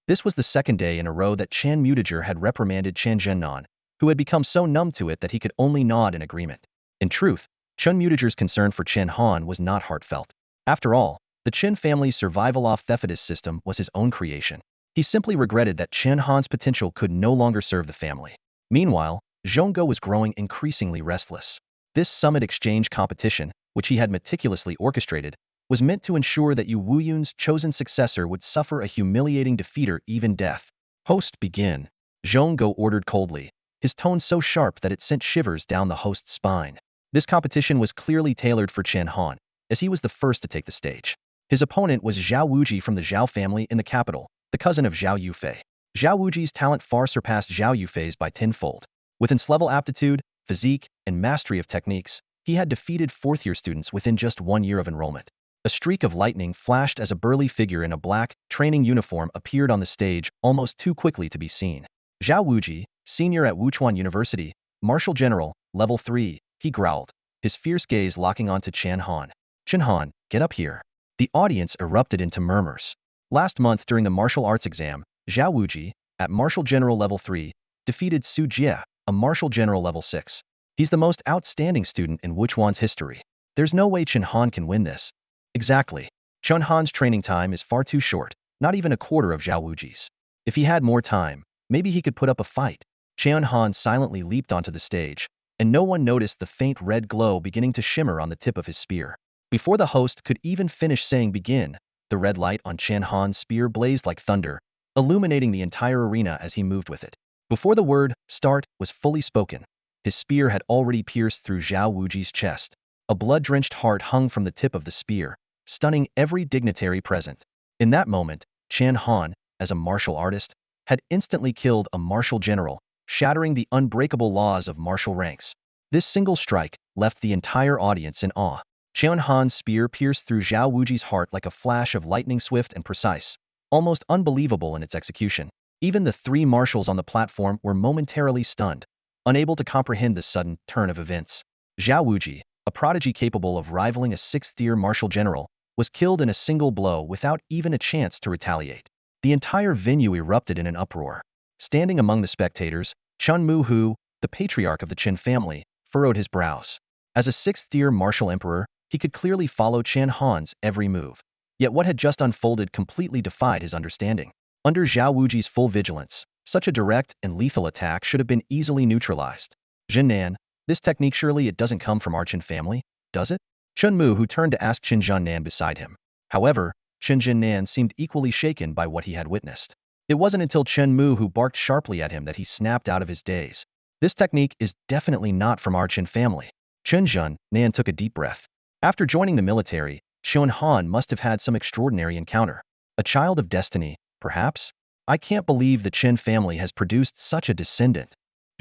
This was the 2nd day in a row that Chen Mutager had reprimanded Chen Jinnan, who had become so numb to it that he could only nod in agreement. In truth, Chen Mutager's concern for Chen Han was not heartfelt. After all, the Chen family's survival off Thefidus system was his own creation. He simply regretted that Chen Han's potential could no longer serve the family. Meanwhile, Zhonggo was growing increasingly restless. This summit exchange competition, which he had meticulously orchestrated, was meant to ensure that Yu Wuyun's chosen successor would suffer a humiliating defeat or even death. Host, begin. Zhong Go ordered coldly, his tone so sharp that it sent shivers down the host's spine. This competition was clearly tailored for Chen Han, as he was the first to take the stage. His opponent was Zhao Wuji from the Zhao family in the capital, the cousin of Zhao Yufei. Zhao Wuji's talent far surpassed Zhao Yufei's by tenfold. With ins-level aptitude, physique, and mastery of techniques, he had defeated fourth-year students within just 1 year of enrollment. A streak of lightning flashed as a burly figure in a black, training uniform appeared on the stage almost too quickly to be seen. Zhao Wuji, senior at Wuchuan University, Marshal General, Level 3, he growled, his fierce gaze locking onto Chen Han. Chen Han, get up here. The audience erupted into murmurs. Last month during the martial arts exam, Zhao Wuji, at Marshal General Level 3, defeated Su Jie, a Marshal General Level 6. He's the most outstanding student in Wuchuan's history. There's no way Chen Han can win this. Exactly. Chen Han's training time is far too short, not even a quarter of Zhao Wuji's. If he had more time, maybe he could put up a fight. Chen Han silently leaped onto the stage, and no one noticed the faint red glow beginning to shimmer on the tip of his spear. Before the host could even finish saying begin, the red light on Chen Han's spear blazed like thunder, illuminating the entire arena as he moved with it. Before the word start was fully spoken, his spear had already pierced through Zhao Wuji's chest. A blood-drenched heart hung from the tip of the spear, stunning every dignitary present. In that moment, Chen Han, as a martial artist, had instantly killed a martial general, shattering the unbreakable laws of martial ranks. This single strike left the entire audience in awe. Chen Han's spear pierced through Zhao Wuji's heart like a flash of lightning, swift and precise, almost unbelievable in its execution. Even the three marshals on the platform were momentarily stunned, unable to comprehend this sudden turn of events. Zhao Wuji, a prodigy capable of rivaling a sixth-tier martial general, was killed in a single blow without even a chance to retaliate. The entire venue erupted in an uproar. Standing among the spectators, Chun Mu-hu, the patriarch of the Chen family, furrowed his brows. As a sixth-tier martial emperor, he could clearly follow Chen Han's every move. Yet what had just unfolded completely defied his understanding. Under Zhao Wuji's full vigilance, such a direct and lethal attack should have been easily neutralized. Chen Nan, this technique surely it doesn't come from our Chen family, does it? Chen Mu who turned to ask Chen Nan beside him. However, Chen Nan seemed equally shaken by what he had witnessed. It wasn't until Chen Mu who barked sharply at him that he snapped out of his daze. This technique is definitely not from our Chen family. Chen Nan took a deep breath. After joining the military, Chen Han must have had some extraordinary encounter. A child of destiny, perhaps? I can't believe the Chen family has produced such a descendant.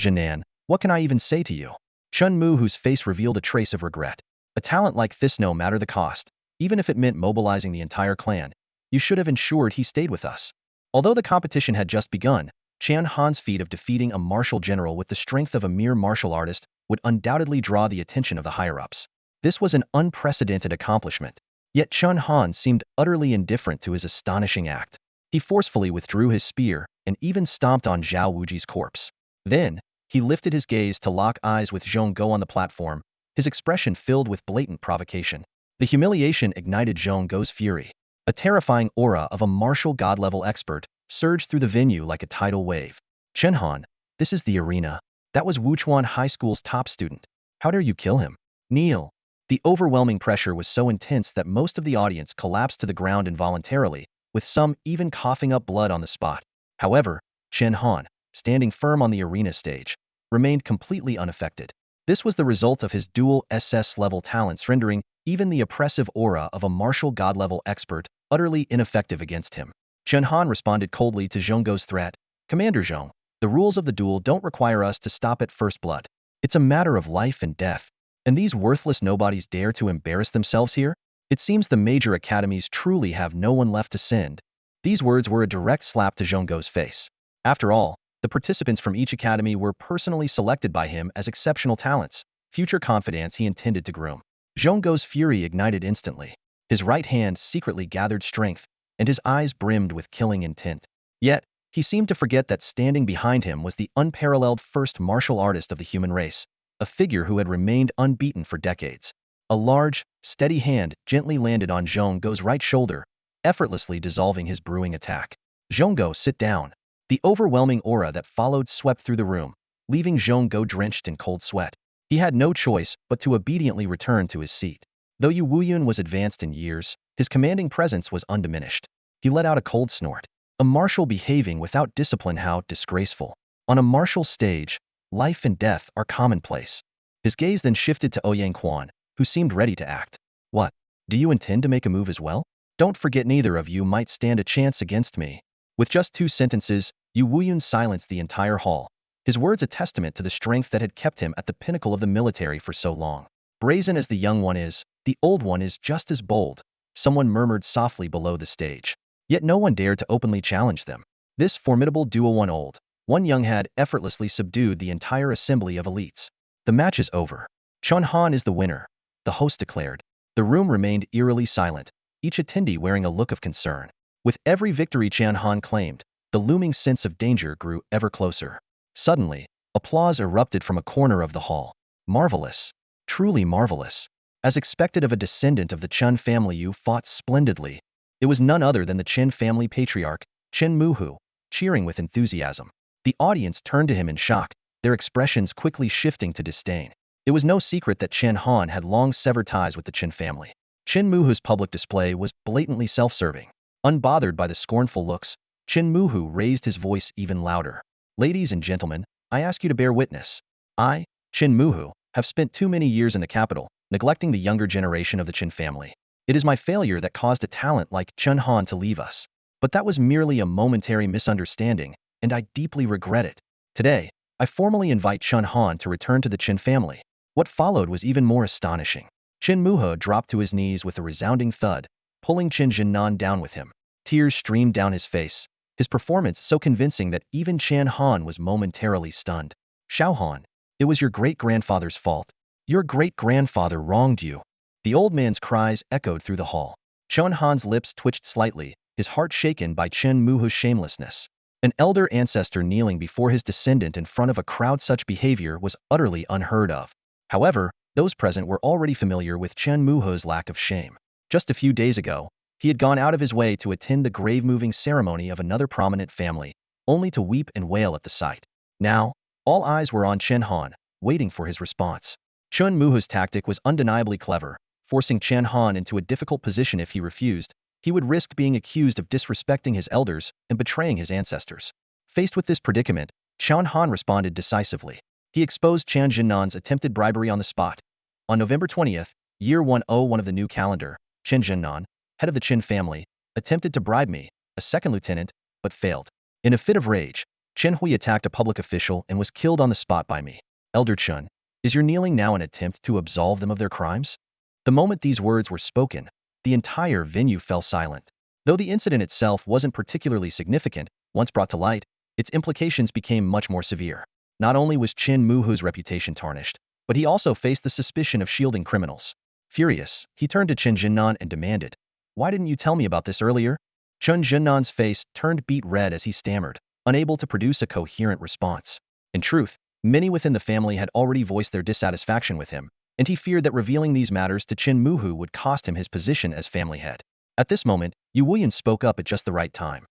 Nan, what can I even say to you? Chen Mu whose face revealed a trace of regret. A talent like this, no matter the cost, even if it meant mobilizing the entire clan, you should have ensured he stayed with us. Although the competition had just begun, Chen Han's feat of defeating a martial general with the strength of a mere martial artist would undoubtedly draw the attention of the higher-ups. This was an unprecedented accomplishment. Yet Chen Han seemed utterly indifferent to his astonishing act. He forcefully withdrew his spear and even stomped on Zhao Wuji's corpse. Then, he lifted his gaze to lock eyes with Zhong Go on the platform, his expression filled with blatant provocation. The humiliation ignited Zhong Go's fury. A terrifying aura of a martial god-level expert surged through the venue like a tidal wave. Chen Han, this is the arena. That was Wuchuan High School's top student. How dare you kill him? Kneel. The overwhelming pressure was so intense that most of the audience collapsed to the ground involuntarily, with some even coughing up blood on the spot. However, Chen Han, standing firm on the arena stage, remained completely unaffected. This was the result of his dual SS-level talents rendering even the oppressive aura of a martial god-level expert utterly ineffective against him. Chen Han responded coldly to Zhong Go's threat. Commander Zhong, the rules of the duel don't require us to stop at first blood. It's a matter of life and death. And these worthless nobodies dare to embarrass themselves here? It seems the major academies truly have no one left to send. These words were a direct slap to Zhong Go's face. After all, the participants from each academy were personally selected by him as exceptional talents, future confidants he intended to groom. Zhong Go's fury ignited instantly. His right hand secretly gathered strength, and his eyes brimmed with killing intent. Yet, he seemed to forget that standing behind him was the unparalleled first martial artist of the human race, a figure who had remained unbeaten for decades. A large, steady hand gently landed on Zhong Go's right shoulder, effortlessly dissolving his brewing attack. Zhong Go, sit down. The overwhelming aura that followed swept through the room, leaving Zhong Go drenched in cold sweat. He had no choice but to obediently return to his seat. Though Yu Wuyun was advanced in years, his commanding presence was undiminished. He let out a cold snort. A marshal behaving without discipline, how disgraceful. On a martial stage, life and death are commonplace. His gaze then shifted to Ouyang Quan, who seemed ready to act. What? Do you intend to make a move as well? Don't forget neither of you might stand a chance against me. With just 2 sentences, Yu Wuyun silenced the entire hall. His words a testament to the strength that had kept him at the pinnacle of the military for so long. Brazen as the young one is, the old one is just as bold, someone murmured softly below the stage. Yet no one dared to openly challenge them. This formidable duo, one old, one young, had effortlessly subdued the entire assembly of elites. The match is over. Chen Han is the winner, the host declared. The room remained eerily silent, each attendee wearing a look of concern. With every victory Chen Han claimed, the looming sense of danger grew ever closer. Suddenly, applause erupted from a corner of the hall. Marvelous. Truly marvelous. As expected of a descendant of the Chen family, you fought splendidly. It was none other than the Chen family patriarch, Chen Muhu, cheering with enthusiasm. The audience turned to him in shock, their expressions quickly shifting to disdain. It was no secret that Chen Han had long severed ties with the Chen family. Chen Muhu's public display was blatantly self-serving. Unbothered by the scornful looks, Chen Muhu raised his voice even louder. Ladies and gentlemen, I ask you to bear witness. I, Chen Muhu, have spent too many years in the capital, neglecting the younger generation of the Chen family. It is my failure that caused a talent like Chen Han to leave us. But that was merely a momentary misunderstanding, and I deeply regret it. Today, I formally invite Chen Han to return to the Chen family. What followed was even more astonishing. Chen Muhu dropped to his knees with a resounding thud, pulling Chen Jinan down with him. Tears streamed down his face, his performance so convincing that even Chen Han was momentarily stunned. Xiao Han, it was your great-grandfather's fault. Your great-grandfather wronged you. The old man's cries echoed through the hall. Chen Han's lips twitched slightly, his heart shaken by Chen Muhu's shamelessness. An elder ancestor kneeling before his descendant in front of a crowd, such behavior was utterly unheard of. However, those present were already familiar with Chen Muhu's lack of shame. Just a few days ago, he had gone out of his way to attend the grave-moving ceremony of another prominent family, only to weep and wail at the sight. Now, all eyes were on Chen Han, waiting for his response. Chen Muhu's tactic was undeniably clever, forcing Chen Han into a difficult position. If he refused, he would risk being accused of disrespecting his elders and betraying his ancestors. Faced with this predicament, Chen Han responded decisively. He exposed Chen Jinnan's attempted bribery on the spot. On November 20th, year 101 of the new calendar, Chen Jinnan, head of the Chen family, attempted to bribe me, a second lieutenant, but failed. In a fit of rage, Chen Hui attacked a public official and was killed on the spot by me. Elder Chen, is your kneeling now an attempt to absolve them of their crimes? The moment these words were spoken, the entire venue fell silent. Though the incident itself wasn't particularly significant, once brought to light, its implications became much more severe. Not only was Chen Muhu's reputation tarnished, but he also faced the suspicion of shielding criminals. Furious, he turned to Chen Jinnan and demanded, "Why didn't you tell me about this earlier?" Chen Jinnan's face turned beet red as he stammered, unable to produce a coherent response. In truth, many within the family had already voiced their dissatisfaction with him, and he feared that revealing these matters to Chen Muhu would cost him his position as family head. At this moment, Yu Wuyan spoke up at just the right time.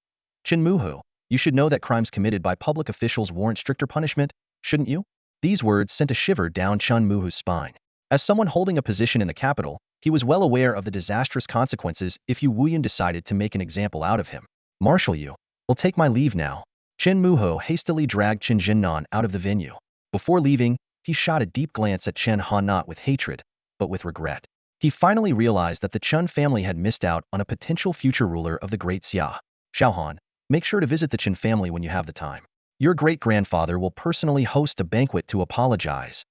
"Chen Muhu, you should know that crimes committed by public officials warrant stricter punishment, shouldn't you?" These words sent a shiver down Chen Muhu's spine. As someone holding a position in the capital, he was well aware of the disastrous consequences if Yu Wuyan decided to make an example out of him. "Marshal, you will take my leave now." Chen Muhu hastily dragged Chen Jinnan out of the venue. Before leaving, he shot a deep glance at Chen Han, not with hatred, but with regret. He finally realized that the Chen family had missed out on a potential future ruler of the Great Xia. "Xiao Han, make sure to visit the Chen family when you have the time. Your great-grandfather will personally host a banquet to apologize."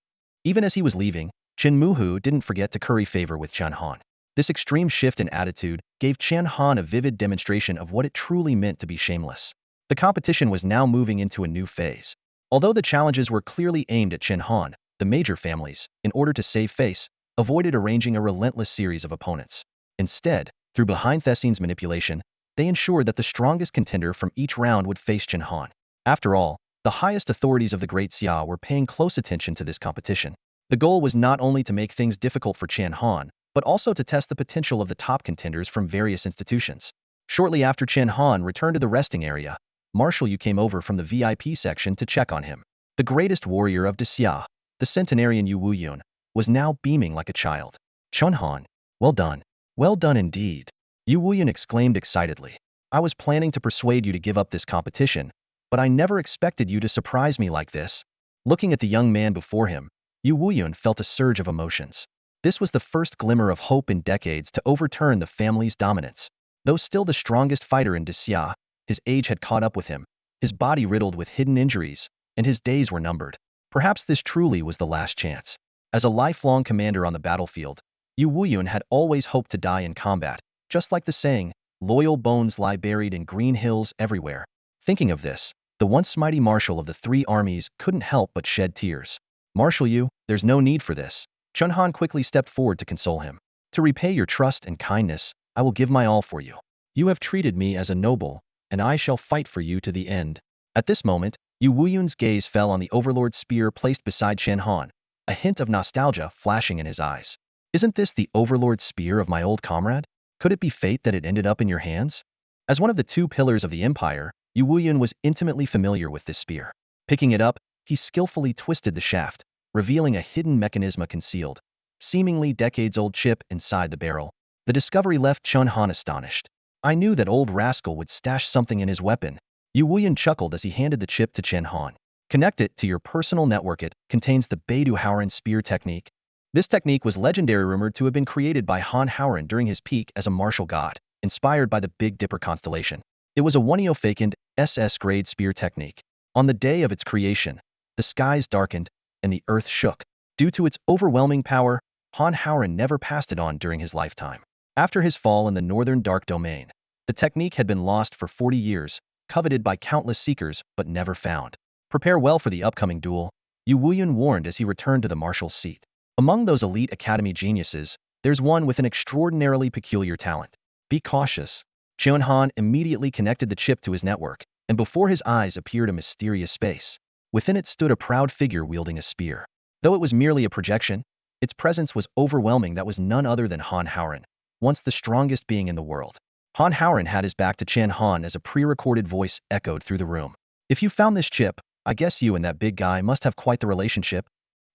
Even as he was leaving, Chen Muhu didn't forget to curry favor with Chen Han. This extreme shift in attitude gave Chen Han a vivid demonstration of what it truly meant to be shameless. The competition was now moving into a new phase. Although the challenges were clearly aimed at Chen Han, the major families, in order to save face, avoided arranging a relentless series of opponents. Instead, through behind-the-scenes manipulation, they ensured that the strongest contender from each round would face Chen Han. After all, the highest authorities of the Great Xia were paying close attention to this competition. The goal was not only to make things difficult for Chen Han, but also to test the potential of the top contenders from various institutions. Shortly after Chen Han returned to the resting area, Marshal Yu came over from the VIP section to check on him. The greatest warrior of Xia, the centenarian Yu Wuyun, was now beaming like a child. "Chen Han, Well done. Well done indeed. Yu Wuyan exclaimed excitedly. I was planning to persuade you to give up this competition, but I never expected you to surprise me like this. Looking at the young man before him, Yu Wuyan felt a surge of emotions. This was the first glimmer of hope in decades to overturn the family's dominance. Though still the strongest fighter in Xia, his age had caught up with him, his body riddled with hidden injuries, and his days were numbered. Perhaps this truly was the last chance. As a lifelong commander on the battlefield, Yu Wuyun had always hoped to die in combat, just like the saying, loyal bones lie buried in green hills everywhere. Thinking of this, the once mighty Marshal of the three armies couldn't help but shed tears. Marshal Yu, there's no need for this. Chen Han quickly stepped forward to console him. To repay your trust and kindness, I will give my all for you. You have treated me as a noble, and I shall fight for you to the end. At this moment, Yu Wuyun's gaze fell on the Overlord's spear placed beside Chen Han, a hint of nostalgia flashing in his eyes. Isn't this the Overlord's spear of my old comrade? Could it be fate that it ended up in your hands? As one of the two pillars of the Empire, Yu Wuyun was intimately familiar with this spear. Picking it up, he skillfully twisted the shaft, revealing a hidden mechanism concealed, seemingly decades-old chip inside the barrel. The discovery left Chen Han astonished. I knew that old rascal would stash something in his weapon. Yu Wuyan chuckled as he handed the chip to Chen Han. Connect it to your personal network. It contains the Beidou Haoran spear technique. This technique was legendary, rumored to have been created by Han Haoran during his peak as a martial god, inspired by the Big Dipper constellation. It was a 1-second SS-grade spear technique. On the day of its creation, the skies darkened and the earth shook. Due to its overwhelming power, Han Haoran never passed it on during his lifetime. After his fall in the northern dark domain, the technique had been lost for 40 years, coveted by countless seekers but never found. Prepare well for the upcoming duel, Yu Wuyun warned as he returned to the Marshal's seat. Among those elite academy geniuses, there's one with an extraordinarily peculiar talent. Be cautious. Chen Han immediately connected the chip to his network, and before his eyes appeared a mysterious space. Within it stood a proud figure wielding a spear. Though it was merely a projection, its presence was overwhelming. That was none other than Han Haoran, once the strongest being in the world. Han Haoran had his back to Chen Han as a pre-recorded voice echoed through the room. If you found this chip, I guess you and that big guy must have quite the relationship.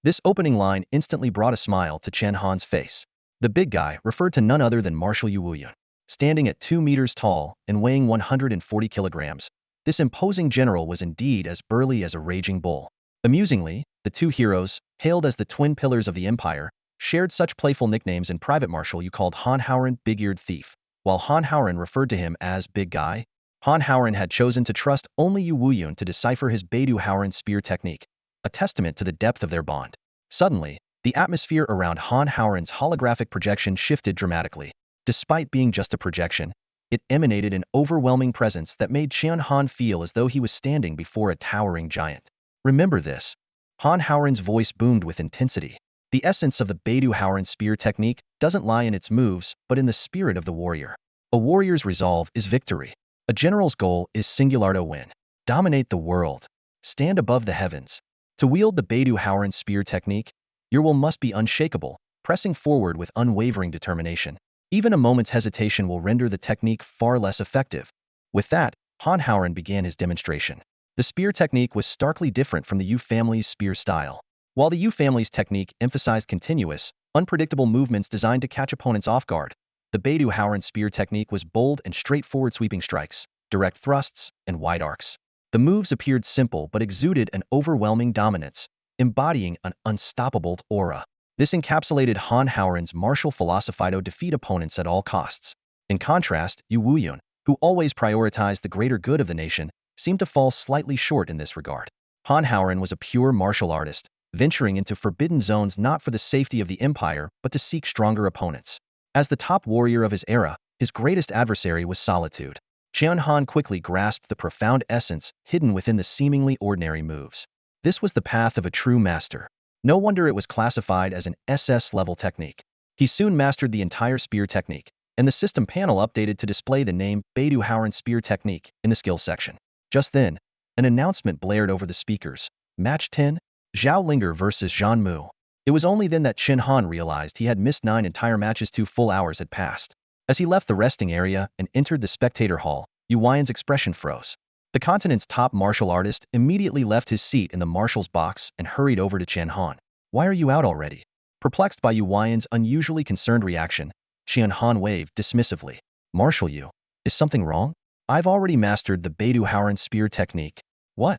This opening line instantly brought a smile to Chen Han's face. The big guy referred to none other than Marshal Yu Wuyun. Standing at 2 meters tall and weighing 140 kilograms, this imposing general was indeed as burly as a raging bull. Amusingly, the two heroes, hailed as the twin pillars of the Empire, shared such playful nicknames. In private, Marshal Yu called Han Haoran Big-Eared Thief, while Han Haoran referred to him as Big Guy. Han Haoran had chosen to trust only Yu Wuyun to decipher his Beidou Haoran spear technique, a testament to the depth of their bond. Suddenly, the atmosphere around Han Haoran's holographic projection shifted dramatically. Despite being just a projection, it emanated an overwhelming presence that made Chen Han feel as though he was standing before a towering giant. Remember this. Han Haoran's voice boomed with intensity. The essence of the Beidou Haoran spear technique doesn't lie in its moves, but in the spirit of the warrior. A warrior's resolve is victory. A general's goal is singular to win. Dominate the world. Stand above the heavens. To wield the Beidou Haoran spear technique, your will must be unshakable, pressing forward with unwavering determination. Even a moment's hesitation will render the technique far less effective. With that, Han Haoran began his demonstration. The spear technique was starkly different from the Yu family's spear style. While the Yu family's technique emphasized continuous, unpredictable movements designed to catch opponents off guard, the Beidou Haoran spear technique was bold and straightforward, sweeping strikes, direct thrusts, and wide arcs. The moves appeared simple but exuded an overwhelming dominance, embodying an unstoppable aura. This encapsulated Han Haoran's martial philosophy to defeat opponents at all costs. In contrast, Yu Wuyun, who always prioritized the greater good of the nation, seemed to fall slightly short in this regard. Han Haoran was a pure martial artist, venturing into forbidden zones not for the safety of the empire but to seek stronger opponents. As the top warrior of his era, his greatest adversary was solitude. Chen Han quickly grasped the profound essence hidden within the seemingly ordinary moves. This was the path of a true master. No wonder it was classified as an SS-level technique. He soon mastered the entire spear technique, and the system panel updated to display the name Beidou Haoran spear technique in the skills section. Just then, an announcement blared over the speakers. Match 10, Zhao Linger versus Zhang Mu. It was only then that Chen Han realized he had missed 9 entire matches. 2 full hours had passed. As he left the resting area and entered the spectator hall, Yu Wuyan's expression froze. The continent's top martial artist immediately left his seat in the marshal's box and hurried over to Chen Han. Why are you out already? Perplexed by Yu Wuyan's unusually concerned reaction, Chen Han waved dismissively. Marshal, you. Is something wrong? I've already mastered the Beidou Howren spear technique. What?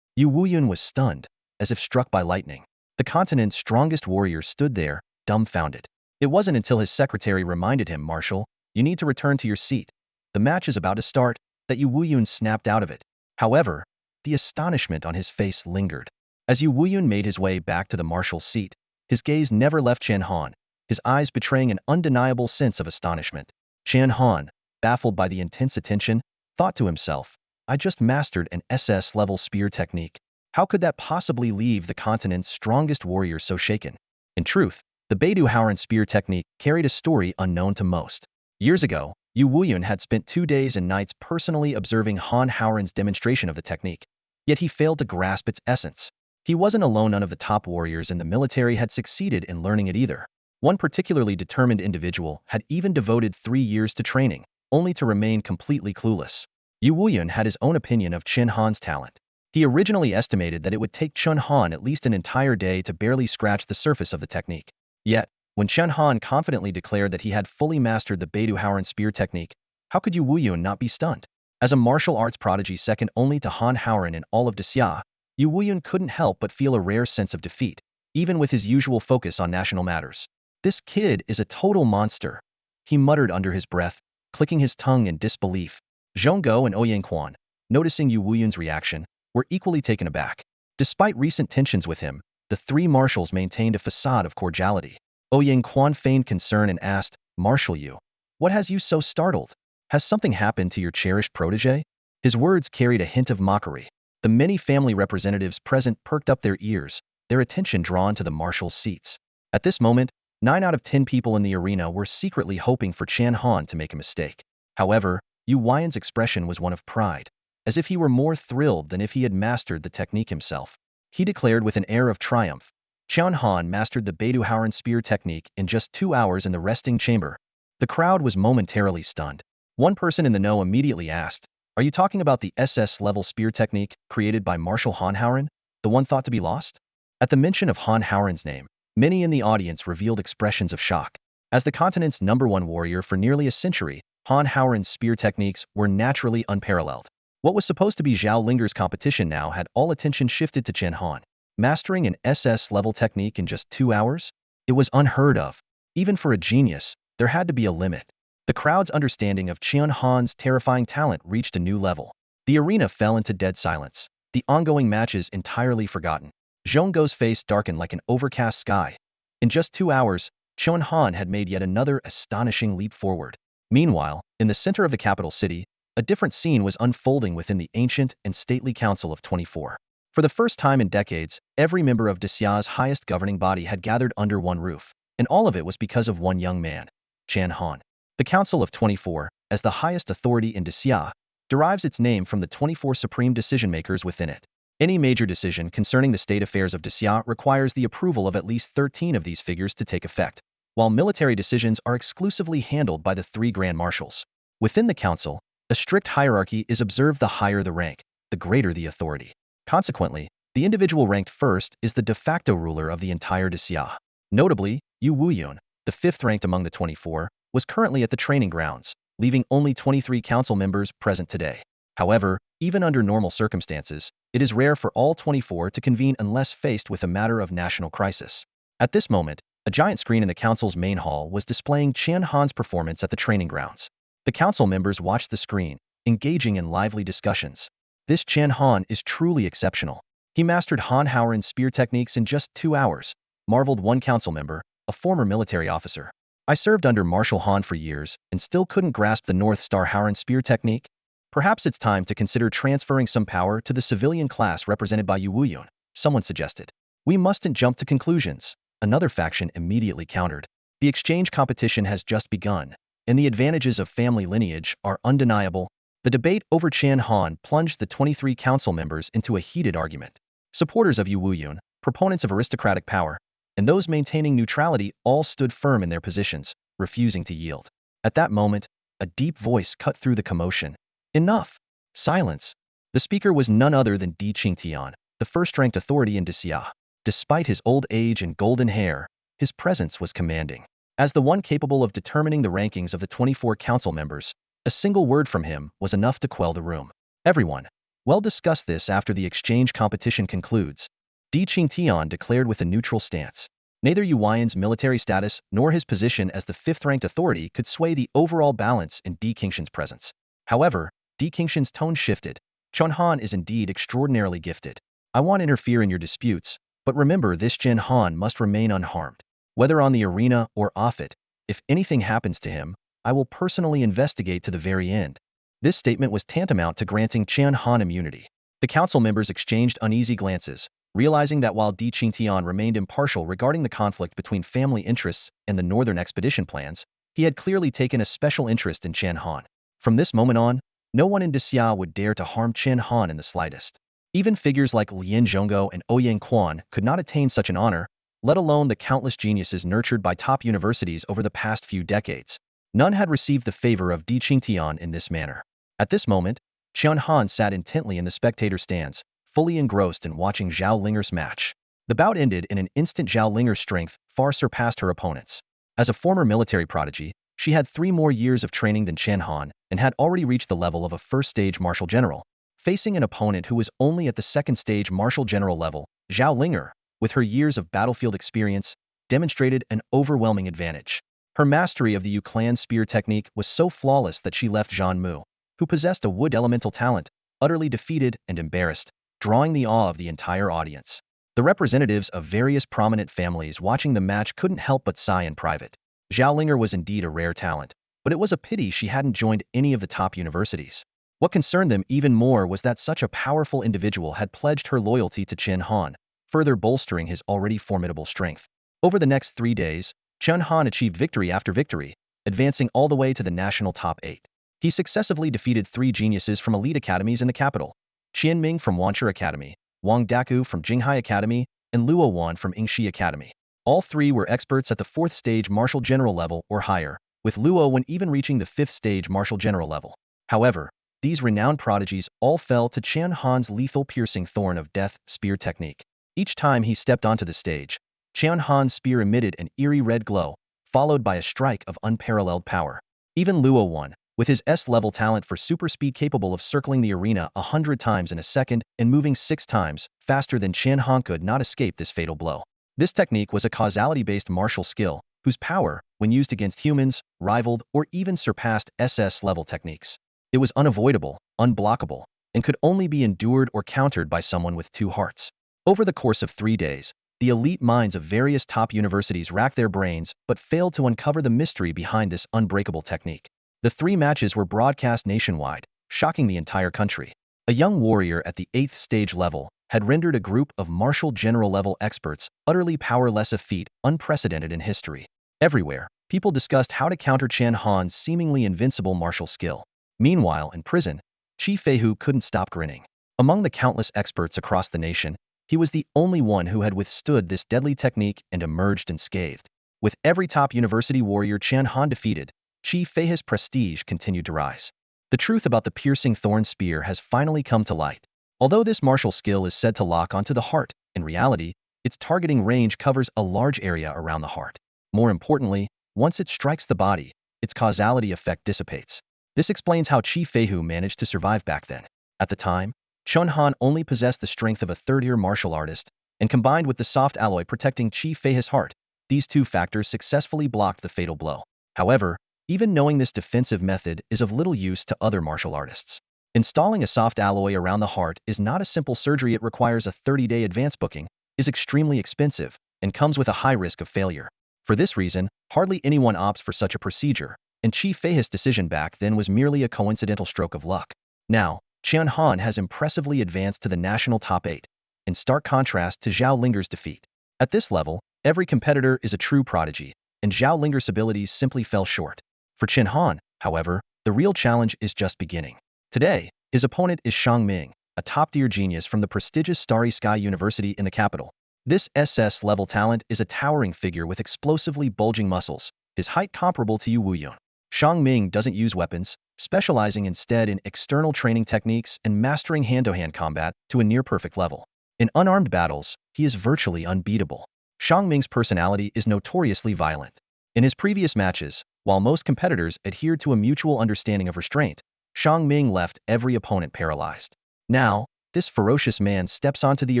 Yu Wuyun was stunned, as if struck by lightning. The continent's strongest warrior stood there, dumbfounded. It wasn't until his secretary reminded him, Marshal, you need to return to your seat. The match is about to start, that Yu Wuyun snapped out of it. However, the astonishment on his face lingered. As Yu Wuyun made his way back to the marshal's seat, his gaze never left Chen Han, his eyes betraying an undeniable sense of astonishment. Chen Han, baffled by the intense attention, thought to himself, I just mastered an SS-level spear technique. How could that possibly leave the continent's strongest warrior so shaken? In truth, the Beidou Howren spear technique carried a story unknown to most. Years ago, Yu Wuyun had spent 2 days and nights personally observing Han Howren's demonstration of the technique, yet he failed to grasp its essence. He wasn't alone. None of the top warriors in the military had succeeded in learning it either. One particularly determined individual had even devoted 3 years to training, only to remain completely clueless. Yu Wuyun had his own opinion of Chen Han's talent. He originally estimated that it would take Chen Han at least an entire day to barely scratch the surface of the technique. Yet, when Chen Han confidently declared that he had fully mastered the Beidou Howren spear technique, how could Yu Wuyun not be stunned? As a martial arts prodigy second only to Han Howren in all of Xia, Yu Wuyun couldn't help but feel a rare sense of defeat, even with his usual focus on national matters. This kid is a total monster, he muttered under his breath, clicking his tongue in disbelief. Zhongguo and Ouyangquan, noticing Yu Wuyun's reaction, were equally taken aback. Despite recent tensions with him, the 3 marshals maintained a facade of cordiality. Ouyangquan feigned concern and asked, Marshal Yu, what has you so startled? Has something happened to your cherished protege? His words carried a hint of mockery. The many family representatives present perked up their ears, their attention drawn to the marshal's seats. At this moment, 9 out of 10 people in the arena were secretly hoping for Chen Han to make a mistake. However, Yu Wuyun's expression was one of pride, as if he were more thrilled than if he had mastered the technique himself. He declared with an air of triumph, Chen Han mastered the Beidou Howren spear technique in just 2 hours in the resting chamber. The crowd was momentarily stunned. One person in the know immediately asked, are you talking about the SS-level spear technique created by Marshal Han Howren, the one thought to be lost? At the mention of Han Howren's name, many in the audience revealed expressions of shock. As the continent's #1 warrior for nearly a century, Han Howren's spear techniques were naturally unparalleled. What was supposed to be Zhao Linger's competition now had all attention shifted to Chen Han. Mastering an SS-level technique in just 2 hours? It was unheard of. Even for a genius, there had to be a limit. The crowd's understanding of Chen Han's terrifying talent reached a new level. The arena fell into dead silence, the ongoing matches entirely forgotten. Zhongguo's face darkened like an overcast sky. In just 2 hours, Chen Han had made yet another astonishing leap forward. Meanwhile, in the center of the capital city, a different scene was unfolding within the ancient and stately Council of 24. For the first time in decades, every member of Xia's highest governing body had gathered under one roof, and all of it was because of one young man, Chen Han. The Council of 24, as the highest authority in Xia, derives its name from the 24 supreme decision-makers within it. Any major decision concerning the state affairs of Xia requires the approval of at least 13 of these figures to take effect, while military decisions are exclusively handled by the 3 grand marshals. Within the council, a strict hierarchy is observed. The higher the rank, the greater the authority. Consequently, the individual ranked first is the de facto ruler of the entire Xia. Notably, Yu Wuyun, the 5th ranked among the 24, was currently at the training grounds, leaving only 23 council members present today. However, even under normal circumstances, it is rare for all 24 to convene unless faced with a matter of national crisis. At this moment, a giant screen in the council's main hall was displaying Chen Han's performance at the training grounds. The council members watched the screen, engaging in lively discussions. This Chen Han is truly exceptional. He mastered Han Howren's spear techniques in just 2 hours, marveled one council member, a former military officer. I served under Marshal Han for years and still couldn't grasp the North Star Howren spear technique. Perhaps it's time to consider transferring some power to the civilian class represented by Yu Wuyun, someone suggested. We mustn't jump to conclusions, another faction immediately countered. The exchange competition has just begun, and the advantages of family lineage are undeniable. The debate over Chen Han plunged the 23 council members into a heated argument. Supporters of Yu Wuyun, proponents of aristocratic power, and those maintaining neutrality all stood firm in their positions, refusing to yield. At that moment, a deep voice cut through the commotion. Enough! Silence! The speaker was none other than Di Qingtian, the first-ranked authority in Xia. Despite his old age and golden hair, his presence was commanding. As the one capable of determining the rankings of the 24 council members, a single word from him was enough to quell the room. Everyone, well, discuss this after the exchange competition concludes. Di Qingtian declared with a neutral stance. Neither Yu Yuan's military status nor his position as the fifth-ranked authority could sway the overall balance in Di Qingshan's presence. However, Di Qingshan's tone shifted. Chen Han is indeed extraordinarily gifted. I won't interfere in your disputes, but remember this Chen Han must remain unharmed. Whether on the arena or off it, if anything happens to him, I will personally investigate to the very end. This statement was tantamount to granting Chen Han immunity. The council members exchanged uneasy glances, realizing that while Di Qingtian remained impartial regarding the conflict between family interests and the northern expedition plans, he had clearly taken a special interest in Chen Han. From this moment on, no one in Dixia would dare to harm Chen Han in the slightest. Even figures like Lien Zhongguo and Ouyang Quan could not attain such an honor, let alone the countless geniuses nurtured by top universities over the past few decades. None had received the favor of Di Qingtian in this manner. At this moment, Chen Han sat intently in the spectator stands, fully engrossed in watching Zhao Linger's match. The bout ended in an instant. Zhao Linger's strength far surpassed her opponent's. As a former military prodigy, she had 3 more years of training than Chen Han and had already reached the level of a first-stage Marshal General. Facing an opponent who was only at the second-stage Marshal General level, Zhao Linger, with her years of battlefield experience, demonstrated an overwhelming advantage. Her mastery of the Yu Clan spear technique was so flawless that she left Zhan Mu, who possessed a wood elemental talent, utterly defeated and embarrassed, drawing the awe of the entire audience. The representatives of various prominent families watching the match couldn't help but sigh in private. Zhao Linger was indeed a rare talent, but it was a pity she hadn't joined any of the top universities. What concerned them even more was that such a powerful individual had pledged her loyalty to Chen Han, further bolstering his already formidable strength. Over the next 3 days, Chen Han achieved victory after victory, advancing all the way to the national top 8. He successively defeated 3 geniuses from elite academies in the capital: Qian Ming from Wanchur Academy, Wang Daku from Jinghai Academy, and Luo Wan from Yingxi Academy. All 3 were experts at the 4th stage Marshal General level or higher, with Luo Wan even reaching the 5th stage Marshal General level. However, these renowned prodigies all fell to Chen Han's lethal piercing thorn of death spear technique. Each time he stepped onto the stage, Chen Han's spear emitted an eerie red glow, followed by a strike of unparalleled power. Even Luo Wan, with his S-level talent for super speed capable of circling the arena 100 times in a second and moving 6 times faster than Chen Han, could not escape this fatal blow. This technique was a causality-based martial skill, whose power, when used against humans, rivaled or even surpassed SS-level techniques. It was unavoidable, unblockable, and could only be endured or countered by someone with 2 hearts. Over the course of 3 days, the elite minds of various top universities racked their brains but failed to uncover the mystery behind this unbreakable technique. The 3 matches were broadcast nationwide, shocking the entire country. A young warrior at the 8th stage level had rendered a group of Marshal General level experts utterly powerless, a feat unprecedented in history. Everywhere, people discussed how to counter Chen Han's seemingly invincible martial skill. Meanwhile, in prison, Qi Feihu couldn't stop grinning. Among the countless experts across the nation, he was the only one who had withstood this deadly technique and emerged unscathed. With every top university warrior Chen Han defeated, Qi Feihu's prestige continued to rise. The truth about the piercing thorn spear has finally come to light. Although this martial skill is said to lock onto the heart, in reality, its targeting range covers a large area around the heart. More importantly, once it strikes the body, its causality effect dissipates. This explains how Qi Feihu managed to survive back then. At the time, Chen Han only possessed the strength of a third-year martial artist, and combined with the soft alloy protecting Qi Feihu's heart, these 2 factors successfully blocked the fatal blow. However, even knowing this defensive method is of little use to other martial artists. Installing a soft alloy around the heart is not a simple surgery. It requires a 30-day advance booking, is extremely expensive, and comes with a high risk of failure. For this reason, hardly anyone opts for such a procedure, and Qi Feihu's decision back then was merely a coincidental stroke of luck. Now, Chen Han has impressively advanced to the national top 8, in stark contrast to Zhao Linger's defeat. At this level, every competitor is a true prodigy, and Zhao Linger's abilities simply fell short. For Chen Han, however, the real challenge is just beginning. Today, his opponent is Shang Ming, a top-tier genius from the prestigious Starry Sky University in the capital. This SS-level talent is a towering figure with explosively bulging muscles, his height comparable to Yu Wuyun. Shang Ming doesn't use weapons, specializing instead in external training techniques and mastering hand-to-hand combat to a near-perfect level. In unarmed battles, he is virtually unbeatable. Shang Ming's personality is notoriously violent. In his previous matches, while most competitors adhered to a mutual understanding of restraint, Xiang Ming left every opponent paralyzed. Now, this ferocious man steps onto the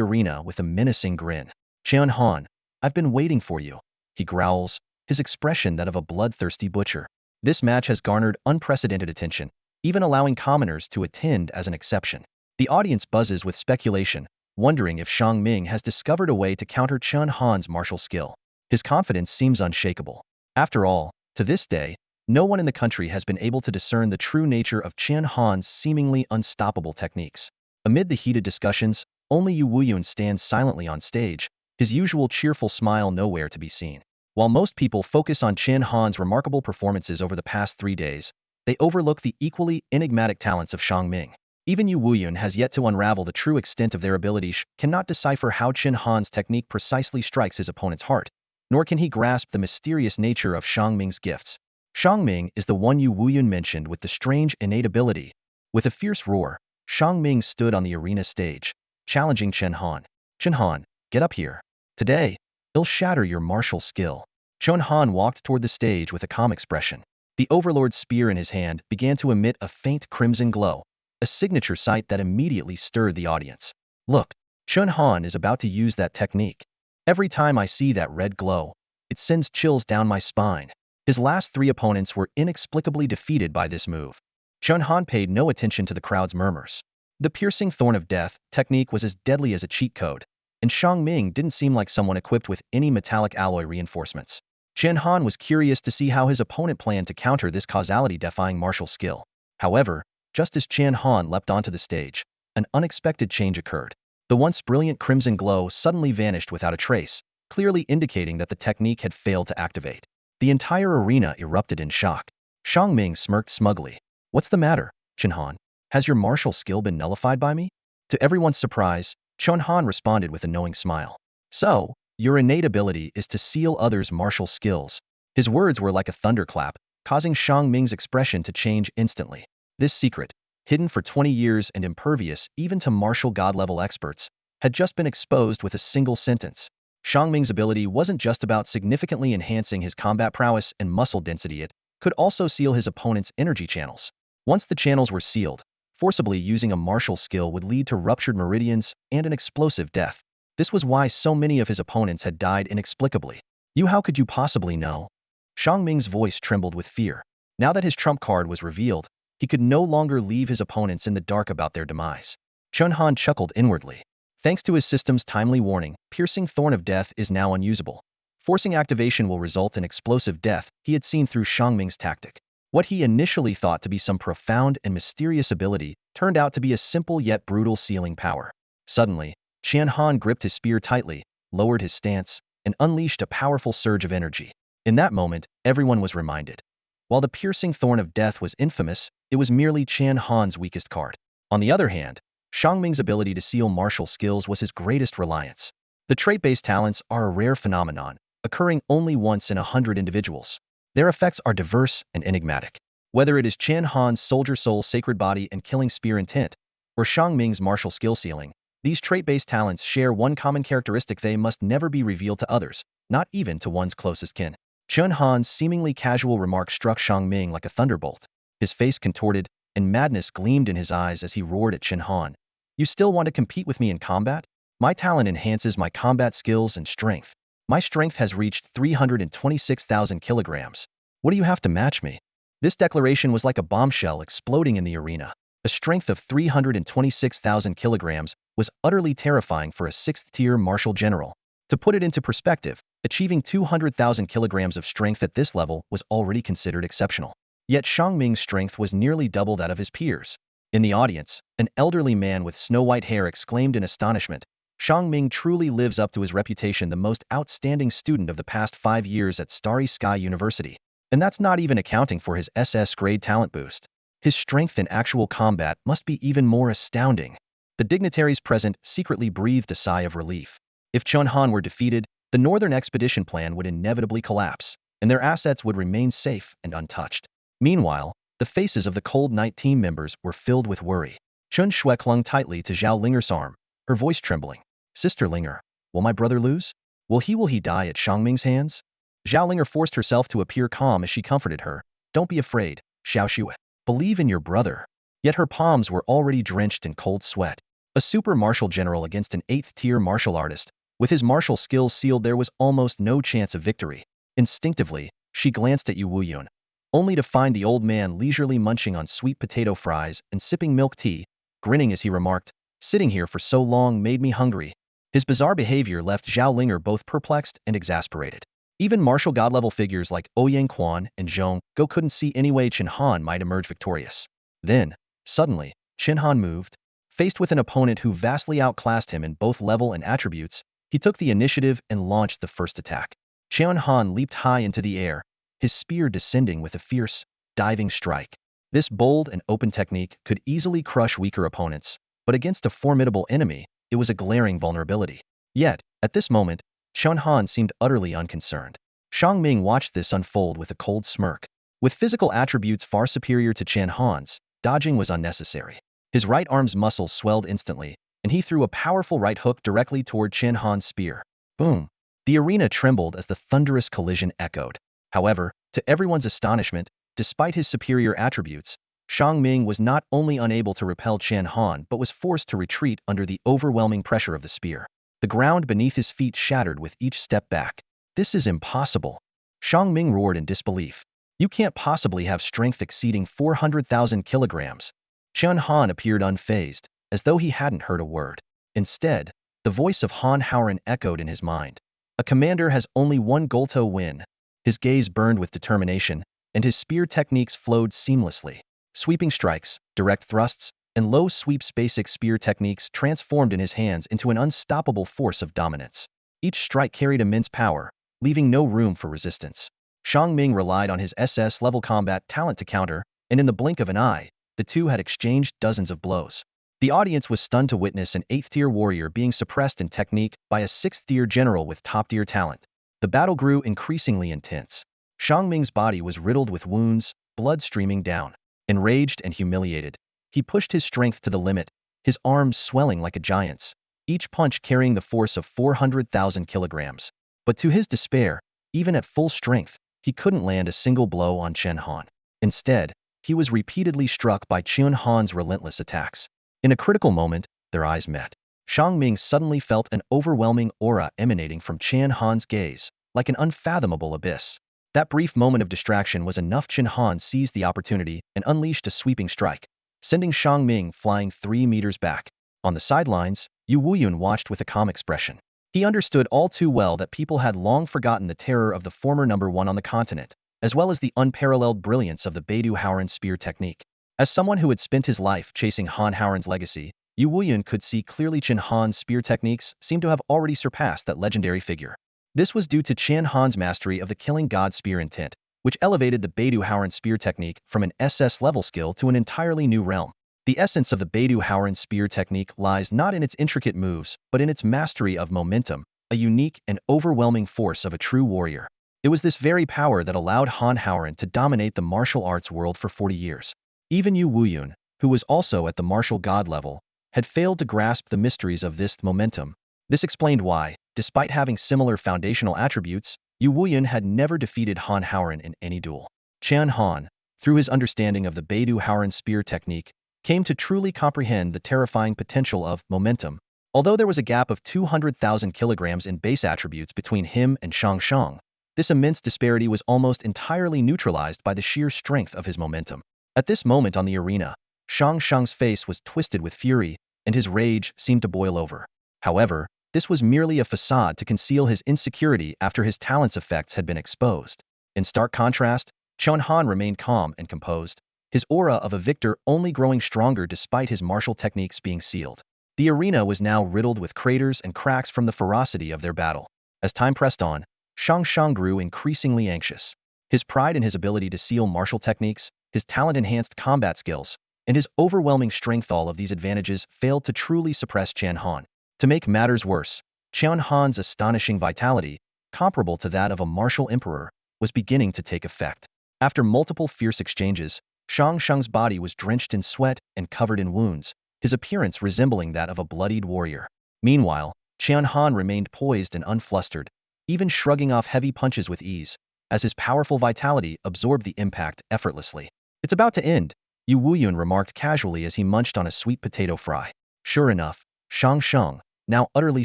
arena with a menacing grin. Chen Han, I've been waiting for you, he growls, his expression that of a bloodthirsty butcher. This match has garnered unprecedented attention, even allowing commoners to attend as an exception. The audience buzzes with speculation, wondering if Xiang Ming has discovered a way to counter Chen Han's martial skill. His confidence seems unshakable. After all, to this day, no one in the country has been able to discern the true nature of Chen Han's seemingly unstoppable techniques. Amid the heated discussions, only Yu Wuyun stands silently on stage, his usual cheerful smile nowhere to be seen. While most people focus on Chen Han's remarkable performances over the past 3 days, they overlook the equally enigmatic talents of Xiang Ming. Even Yu Wuyun has yet to unravel the true extent of their abilities, cannot decipher how Chen Han's technique precisely strikes his opponent's heart, nor can he grasp the mysterious nature of Xiang Ming's gifts. Xiang Ming is the one Yu Wuyun mentioned with the strange innate ability. With a fierce roar, Xiang Ming stood on the arena stage, challenging Chen Han. Chen Han, get up here. Today, I'll shatter your martial skill. Chen Han walked toward the stage with a calm expression. The Overlord's spear in his hand began to emit a faint crimson glow, a signature sight that immediately stirred the audience. Look, Chen Han is about to use that technique. Every time I see that red glow, it sends chills down my spine. His last 3 opponents were inexplicably defeated by this move. Chen Han paid no attention to the crowd's murmurs. The piercing thorn of death technique was as deadly as a cheat code, and Xiang Ming didn't seem like someone equipped with any metallic alloy reinforcements. Chen Han was curious to see how his opponent planned to counter this causality-defying martial skill. However, just as Chen Han leapt onto the stage, an unexpected change occurred. The once brilliant crimson glow suddenly vanished without a trace, clearly indicating that the technique had failed to activate. The entire arena erupted in shock. Xiang Ming smirked smugly. What's the matter, Chen Han? Has your martial skill been nullified by me? To everyone's surprise, Chen Han responded with a knowing smile. So, your innate ability is to seal others' martial skills. His words were like a thunderclap, causing Xiang Ming's expression to change instantly. This secret, hidden for 20 years and impervious even to martial god-level experts, had just been exposed with a single sentence. Xiang Ming's ability wasn't just about significantly enhancing his combat prowess and muscle density, it could also seal his opponent's energy channels. Once the channels were sealed, forcibly using a martial skill would lead to ruptured meridians and an explosive death. This was why so many of his opponents had died inexplicably. How could you possibly know? Xiang Ming's voice trembled with fear. Now that his trump card was revealed, he could no longer leave his opponents in the dark about their demise. Chen Han chuckled inwardly. Thanks to his system's timely warning, piercing thorn of death is now unusable. Forcing activation will result in explosive death. He had seen through Xiang Ming's tactic. What he initially thought to be some profound and mysterious ability turned out to be a simple yet brutal sealing power. Suddenly, Chen Han gripped his spear tightly, lowered his stance, and unleashed a powerful surge of energy. In that moment, everyone was reminded. While the piercing thorn of death was infamous, it was merely Chen Han's weakest card. On the other hand, Xiang Ming's ability to seal martial skills was his greatest reliance. The trait-based talents are a rare phenomenon, occurring only once in 100 individuals. Their effects are diverse and enigmatic. Whether it is Chen Han's soldier soul sacred body and killing spear intent, or Xiang Ming's martial skill sealing, these trait-based talents share one common characteristic: they must never be revealed to others, not even to one's closest kin. Chen Han's seemingly casual remark struck Xiang Ming like a thunderbolt. His face contorted, and madness gleamed in his eyes as he roared at Chen Han. You still want to compete with me in combat? My talent enhances my combat skills and strength. My strength has reached 326,000 kilograms. What do you have to match me? This declaration was like a bombshell exploding in the arena. A strength of 326,000 kilograms was utterly terrifying for a 6th-tier martial general. To put it into perspective, achieving 200,000 kilograms of strength at this level was already considered exceptional. Yet Xiang Ming's strength was nearly double that of his peers. In the audience, an elderly man with snow-white hair exclaimed in astonishment, Xiang Ming truly lives up to his reputation, the most outstanding student of the past 5 years at Starry Sky University. And that's not even accounting for his SS grade talent boost. His strength in actual combat must be even more astounding. The dignitaries present secretly breathed a sigh of relief. If Chen Han were defeated, the Northern Expedition plan would inevitably collapse, and their assets would remain safe and untouched. Meanwhile, the faces of the Cold Night team members were filled with worry. Chun Shui clung tightly to Zhao Linger's arm, her voice trembling. Sister Linger, will my brother lose? Will he die at Xiang Ming's hands? Zhao Linger forced herself to appear calm as she comforted her. Don't be afraid, Xiao Xue. Believe in your brother. Yet her palms were already drenched in cold sweat. A super martial general against an 8th-tier martial artist. With his martial skills sealed, there was almost no chance of victory. Instinctively, she glanced at Yu Wuyun, only to find the old man leisurely munching on sweet potato fries and sipping milk tea, grinning as he remarked, "Sitting here for so long made me hungry." His bizarre behavior left Zhao Linger both perplexed and exasperated. Even martial god-level figures like Ouyang Quan and Zhong Go couldn't see any way Chen Han might emerge victorious. Then, suddenly, Chen Han moved. Faced with an opponent who vastly outclassed him in both level and attributes, he took the initiative and launched the first attack. Chen Han leaped high into the air, his spear descending with a fierce, diving strike. This bold and open technique could easily crush weaker opponents, but against a formidable enemy, it was a glaring vulnerability. Yet, at this moment, Chen Han seemed utterly unconcerned. Shang Ming watched this unfold with a cold smirk. With physical attributes far superior to Chen Han's, dodging was unnecessary. His right arm's muscles swelled instantly, and he threw a powerful right hook directly toward Chen Han's spear. Boom! The arena trembled as the thunderous collision echoed. However, to everyone's astonishment, despite his superior attributes, Shang Ming was not only unable to repel Chen Han but was forced to retreat under the overwhelming pressure of the spear. The ground beneath his feet shattered with each step back. This is impossible. Shang Ming roared in disbelief. You can't possibly have strength exceeding 400,000 kilograms. Chen Han appeared unfazed, as though he hadn't heard a word. Instead, the voice of Han Howren echoed in his mind. A commander has only one goal to win. His gaze burned with determination, and his spear techniques flowed seamlessly. Sweeping strikes, direct thrusts, and low sweeps basic spear techniques transformed in his hands into an unstoppable force of dominance. Each strike carried immense power, leaving no room for resistance. Shang Ming relied on his SS-level combat talent to counter, and in the blink of an eye, the two had exchanged dozens of blows. The audience was stunned to witness an 8th-tier warrior being suppressed in technique by a 6th-tier general with top-tier talent. The battle grew increasingly intense. Shang Ming's body was riddled with wounds, blood streaming down. Enraged and humiliated, he pushed his strength to the limit, his arms swelling like a giant's, each punch carrying the force of 400,000 kilograms. But to his despair, even at full strength, he couldn't land a single blow on Chen Han. Instead, he was repeatedly struck by Chen Han's relentless attacks. In a critical moment, their eyes met. Shang Ming suddenly felt an overwhelming aura emanating from Chen Han's gaze, like an unfathomable abyss. That brief moment of distraction was enough. Chen Han seized the opportunity and unleashed a sweeping strike, sending Shang Ming flying 3 meters back. On the sidelines, Yu Wuyun watched with a calm expression. He understood all too well that people had long forgotten the terror of the former #1 on the continent, as well as the unparalleled brilliance of the Beidou Howren spear technique. As someone who had spent his life chasing Han Howren's legacy, Yu Wuyun could see clearly Chen Han's spear techniques seemed to have already surpassed that legendary figure. This was due to Chen Han's mastery of the Killing God spear intent, which elevated the Beidou Howren spear technique from an SS-level skill to an entirely new realm. The essence of the Beidou Howren spear technique lies not in its intricate moves, but in its mastery of momentum, a unique and overwhelming force of a true warrior. It was this very power that allowed Han Howren to dominate the martial arts world for 40 years. Even Yu Wuyun, who was also at the martial god level, had failed to grasp the mysteries of this momentum. This explained why, despite having similar foundational attributes, Yu Wuyun had never defeated Han Howren in any duel. Chen Han, through his understanding of the Beidou Howren spear technique, came to truly comprehend the terrifying potential of momentum. Although there was a gap of 200,000 kilograms in base attributes between him and Shang Shang, this immense disparity was almost entirely neutralized by the sheer strength of his momentum. At this moment on the arena, Shang Shang's face was twisted with fury, and his rage seemed to boil over. However, this was merely a facade to conceal his insecurity after his talent's effects had been exposed. In stark contrast, Chen Han remained calm and composed, his aura of a victor only growing stronger despite his martial techniques being sealed. The arena was now riddled with craters and cracks from the ferocity of their battle. As time pressed on, Shang Shang grew increasingly anxious. His pride in his ability to seal martial techniques, his talent-enhanced combat skills, and his overwhelming strength, all of these advantages failed to truly suppress Chen Han. To make matters worse, Chen Han's astonishing vitality, comparable to that of a martial emperor, was beginning to take effect. After multiple fierce exchanges, Shang Shang's body was drenched in sweat and covered in wounds, his appearance resembling that of a bloodied warrior. Meanwhile, Chen Han remained poised and unflustered, even shrugging off heavy punches with ease, as his powerful vitality absorbed the impact effortlessly. "It's about to end," Yu Wuyun remarked casually as he munched on a sweet potato fry. Sure enough, Shang Sheng, now utterly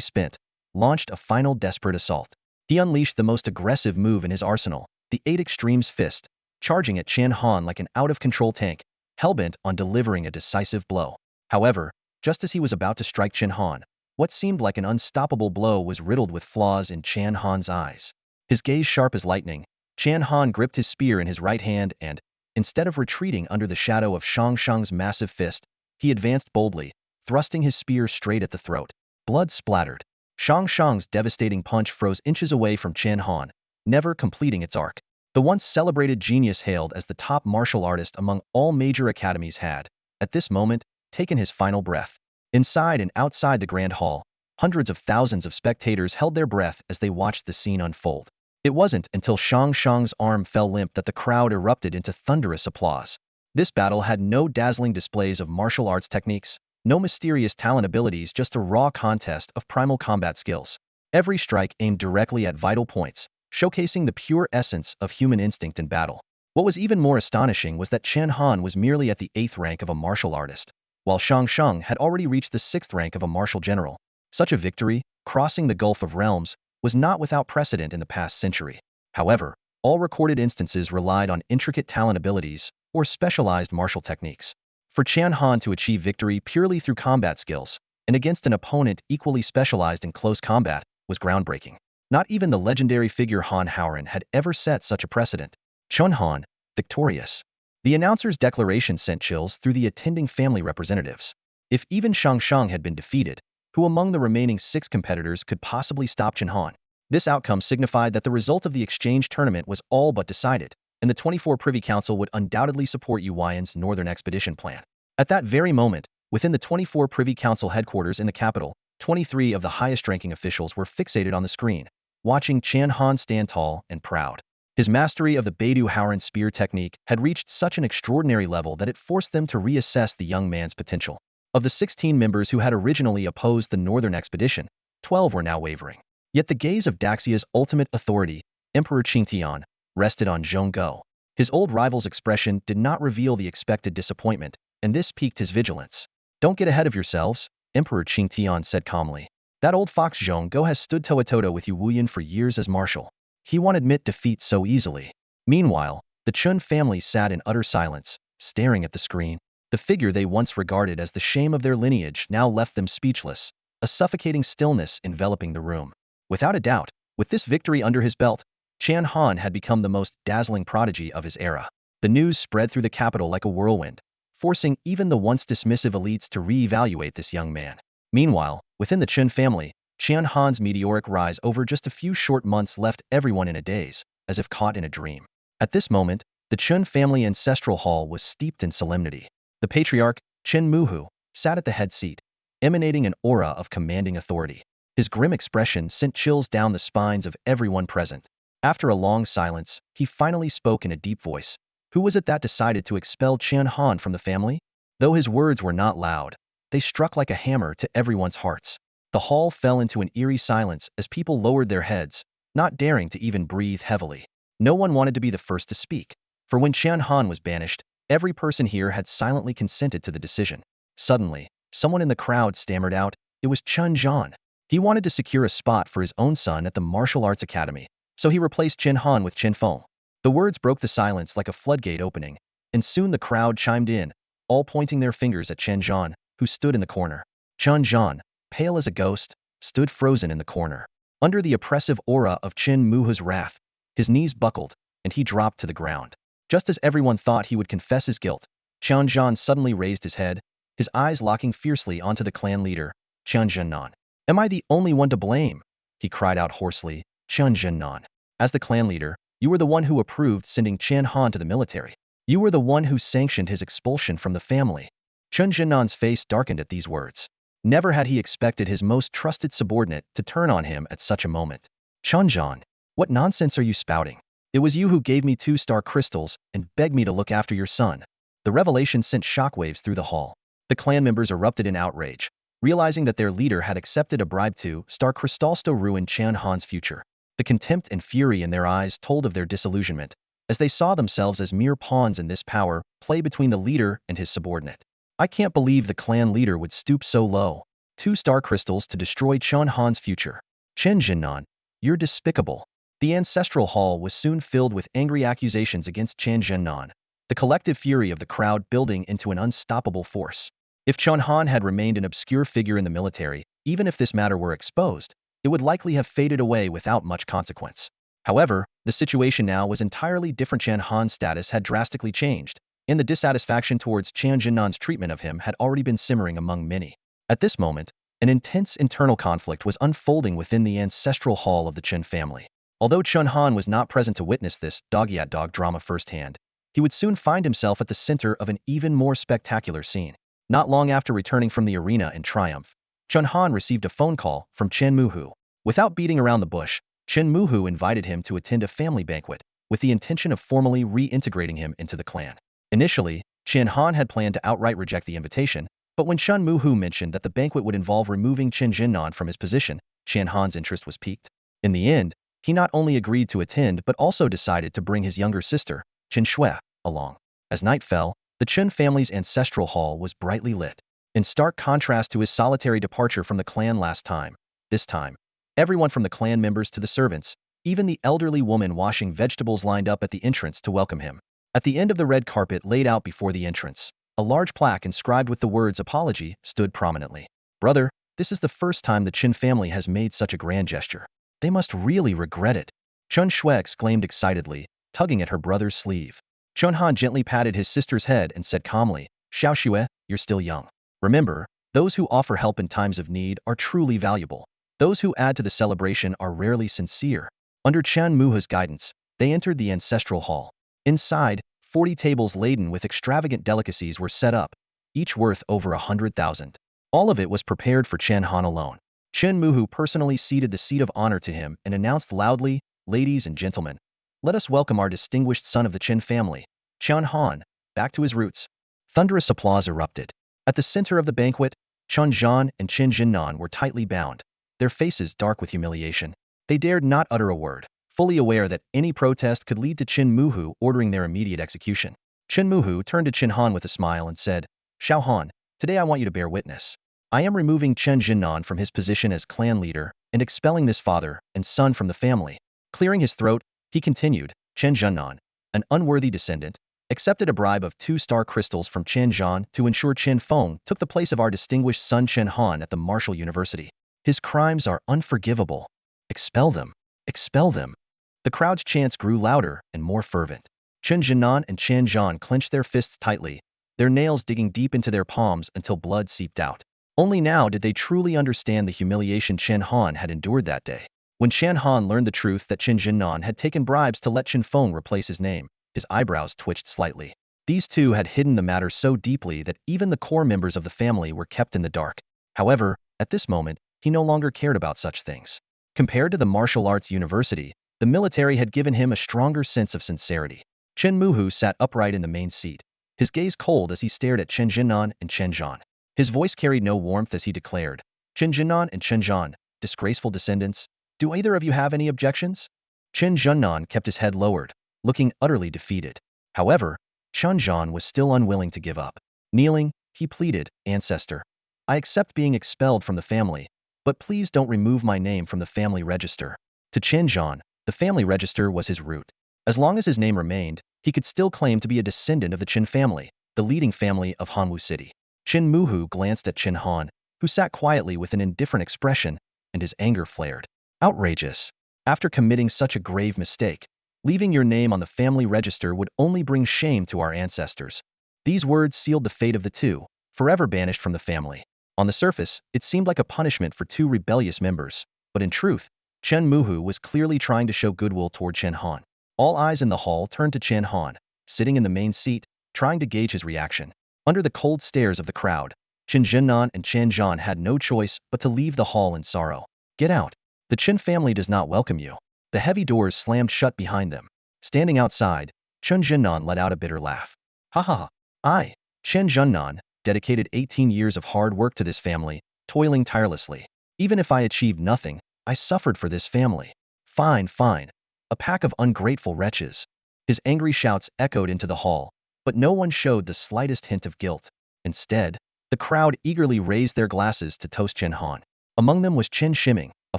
spent, launched a final desperate assault. He unleashed the most aggressive move in his arsenal, the Eight Extremes Fist, charging at Chen Han like an out-of-control tank, hellbent on delivering a decisive blow. However, just as he was about to strike Chen Han, what seemed like an unstoppable blow was riddled with flaws in Chen Han's eyes. His gaze sharp as lightning, Chen Han gripped his spear in his right hand and, instead of retreating under the shadow of Shang Sheng's massive fist, he advanced boldly, thrusting his spear straight at the throat. Blood splattered. Shang Sheng's devastating punch froze inches away from Chen Han, never completing its arc. The once celebrated genius hailed as the top martial artist among all major academies had, at this moment, taken his final breath. Inside and outside the Grand Hall, hundreds of thousands of spectators held their breath as they watched the scene unfold. It wasn't until Shang Sheng's arm fell limp that the crowd erupted into thunderous applause. This battle had no dazzling displays of martial arts techniques, no mysterious talent abilities, just a raw contest of primal combat skills. Every strike aimed directly at vital points, showcasing the pure essence of human instinct in battle. What was even more astonishing was that Chen Han was merely at the 8th rank of a martial artist, while Shang Sheng had already reached the 6th rank of a martial general. Such a victory, crossing the Gulf of Realms, was not without precedent in the past century. However, all recorded instances relied on intricate talent abilities or specialized martial techniques. For Chen Han to achieve victory purely through combat skills, and against an opponent equally specialized in close combat, was groundbreaking. Not even the legendary figure Han Howren had ever set such a precedent. Chen Han, victorious. The announcer's declaration sent chills through the attending family representatives. If even Shang Sheng had been defeated, who among the remaining 6 competitors could possibly stop Chen Han? This outcome signified that the result of the exchange tournament was all but decided, and the 24 Privy Council would undoubtedly support Yu Wuyun's Northern Expedition plan. At that very moment, within the 24 Privy Council headquarters in the capital, 23 of the highest-ranking officials were fixated on the screen, watching Chen Han stand tall and proud. His mastery of the Beidou Howren spear technique had reached such an extraordinary level that it forced them to reassess the young man's potential. Of the 16 members who had originally opposed the Northern Expedition, 12 were now wavering. Yet the gaze of Daxia's ultimate authority, Emperor Qingtian, rested on Zhong Guo. His old rival's expression did not reveal the expected disappointment, and this piqued his vigilance. "Don't get ahead of yourselves," Emperor Qingtian said calmly. "That old fox Zhong Guo has stood toe-to-toe with Yu Wuyun for years as Marshal. He won't admit defeat so easily." Meanwhile, the Chen family sat in utter silence, staring at the screen. The figure they once regarded as the shame of their lineage now left them speechless, a suffocating stillness enveloping the room. Without a doubt, with this victory under his belt, Chen Han had become the most dazzling prodigy of his era. The news spread through the capital like a whirlwind, forcing even the once dismissive elites to re-evaluate this young man. Meanwhile, within the Chen family, Chen Han's meteoric rise over just a few short months left everyone in a daze, as if caught in a dream. At this moment, the Chen family ancestral hall was steeped in solemnity. The patriarch, Chen Muhu, sat at the head seat, emanating an aura of commanding authority. His grim expression sent chills down the spines of everyone present. After a long silence, he finally spoke in a deep voice. Who was it that decided to expel Chen Han from the family? Though his words were not loud, they struck like a hammer to everyone's hearts. The hall fell into an eerie silence as people lowered their heads, not daring to even breathe heavily. No one wanted to be the first to speak, for when Chen Han was banished, every person here had silently consented to the decision. Suddenly, someone in the crowd stammered out, it was Chen Zhan. He wanted to secure a spot for his own son at the Martial Arts Academy, so he replaced Chen Han with Chen Feng. The words broke the silence like a floodgate opening, and soon the crowd chimed in, all pointing their fingers at Chen Zhan, who stood in the corner. Chen Zhan, pale as a ghost, stood frozen in the corner. Under the oppressive aura of Chen Muhu's wrath, his knees buckled, and he dropped to the ground. Just as everyone thought he would confess his guilt, Chen Zhan suddenly raised his head, his eyes locking fiercely onto the clan leader, Chen Zhennan. "Am I the only one to blame?" he cried out hoarsely. "Chen Zhennan, as the clan leader, you were the one who approved sending Chen Han to the military. You were the one who sanctioned his expulsion from the family." Chen Zhennan's face darkened at these words. Never had he expected his most trusted subordinate to turn on him at such a moment. "Chen Zhan, what nonsense are you spouting? It was you who gave me 2-star crystals and begged me to look after your son." The revelation sent shockwaves through the hall. The clan members erupted in outrage, realizing that their leader had accepted a bribe to star crystals to ruin Chen Han's future. The contempt and fury in their eyes told of their disillusionment, as they saw themselves as mere pawns in this power play between the leader and his subordinate. I can't believe the clan leader would stoop so low. 2 star crystals to destroy Chen Han's future. Chen Jinnan, you're despicable. The ancestral hall was soon filled with angry accusations against Chen Jinnan, the collective fury of the crowd building into an unstoppable force. If Chen Han had remained an obscure figure in the military, even if this matter were exposed, it would likely have faded away without much consequence. However, the situation now was entirely different. Chen Han's status had drastically changed, and the dissatisfaction towards Chen Jinnan's treatment of him had already been simmering among many. At this moment, an intense internal conflict was unfolding within the ancestral hall of the Chen family. Although Chen Han was not present to witness this dog-eat-dog drama firsthand, he would soon find himself at the center of an even more spectacular scene. Not long after returning from the arena in triumph, Chen Han received a phone call from Chen Muhu. Without beating around the bush, Chen Muhu invited him to attend a family banquet, with the intention of formally reintegrating him into the clan. Initially, Chen Han had planned to outright reject the invitation, but when Chen Muhu mentioned that the banquet would involve removing Chen Jinnan from his position, Chen Han's interest was piqued. In the end, he not only agreed to attend but also decided to bring his younger sister, Chen Shui, along. As night fell, the Chen family's ancestral hall was brightly lit. In stark contrast to his solitary departure from the clan last time, this time, everyone from the clan members to the servants, even the elderly woman washing vegetables lined up at the entrance to welcome him. At the end of the red carpet laid out before the entrance, a large plaque inscribed with the words apology stood prominently. Brother, this is the first time the Chen family has made such a grand gesture. They must really regret it. Chen Shui exclaimed excitedly, tugging at her brother's sleeve. Chen Han gently patted his sister's head and said calmly, Xiao Xue, you're still young. Remember, those who offer help in times of need are truly valuable. Those who add to the celebration are rarely sincere. Under Chen Muhu's guidance, they entered the ancestral hall. Inside, 40 tables laden with extravagant delicacies were set up, each worth over 100,000. All of it was prepared for Chen Han alone. Chen Muhu personally ceded the seat of honor to him and announced loudly, ladies and gentlemen, let us welcome our distinguished son of the Chen family, Chen Han, back to his roots. Thunderous applause erupted. At the center of the banquet, Chen Zhan and Chen Jinnan were tightly bound, their faces dark with humiliation. They dared not utter a word, fully aware that any protest could lead to Chen Muhu ordering their immediate execution. Chen Muhu turned to Chen Han with a smile and said, Xiao Han, today I want you to bear witness. I am removing Chen Jinnan from his position as clan leader and expelling this father and son from the family. Clearing his throat, he continued, Chen Jinnan, an unworthy descendant, accepted a bribe of 2-star crystals from Chen Zhan to ensure Chen Feng took the place of our distinguished son Chen Han at the Marshal University. His crimes are unforgivable. Expel them. Expel them. The crowd's chants grew louder and more fervent. Chen Jinnan and Chen Zhan clenched their fists tightly, their nails digging deep into their palms until blood seeped out. Only now did they truly understand the humiliation Chen Han had endured that day. When Chen Han learned the truth that Chen Jinnan had taken bribes to let Chen Feng replace his name, his eyebrows twitched slightly. These two had hidden the matter so deeply that even the core members of the family were kept in the dark. However, at this moment, he no longer cared about such things. Compared to the martial arts university, the military had given him a stronger sense of sincerity. Chen Muhu sat upright in the main seat, his gaze cold as he stared at Chen Jinnan and Chen Zhan. His voice carried no warmth as he declared, Chen Jinnan and Chen Zhan, disgraceful descendants, do either of you have any objections? Chen Jinnan kept his head lowered, looking utterly defeated. However, Chen Zhan was still unwilling to give up. Kneeling, he pleaded, Ancestor, I accept being expelled from the family, but please don't remove my name from the family register. To Chen Zhan, the family register was his root. As long as his name remained, he could still claim to be a descendant of the Chen family, the leading family of Hanwu City. Chen Muhu glanced at Chen Han, who sat quietly with an indifferent expression, and his anger flared. Outrageous. After committing such a grave mistake, leaving your name on the family register would only bring shame to our ancestors. These words sealed the fate of the two, forever banished from the family. On the surface, it seemed like a punishment for two rebellious members, but in truth, Chen Muhu was clearly trying to show goodwill toward Chen Han. All eyes in the hall turned to Chen Han, sitting in the main seat, trying to gauge his reaction. Under the cold stares of the crowd, Chen Jinnan and Chen Zhan had no choice but to leave the hall in sorrow. Get out. The Chen family does not welcome you. The heavy doors slammed shut behind them. Standing outside, Chen Jinnan let out a bitter laugh. Ha ha ha. I, Chen Jinnan, dedicated 18 years of hard work to this family, toiling tirelessly. Even if I achieved nothing, I suffered for this family. Fine, fine. A pack of ungrateful wretches. His angry shouts echoed into the hall, but no one showed the slightest hint of guilt. Instead, the crowd eagerly raised their glasses to toast Chen Han. Among them was Chen Shiming, a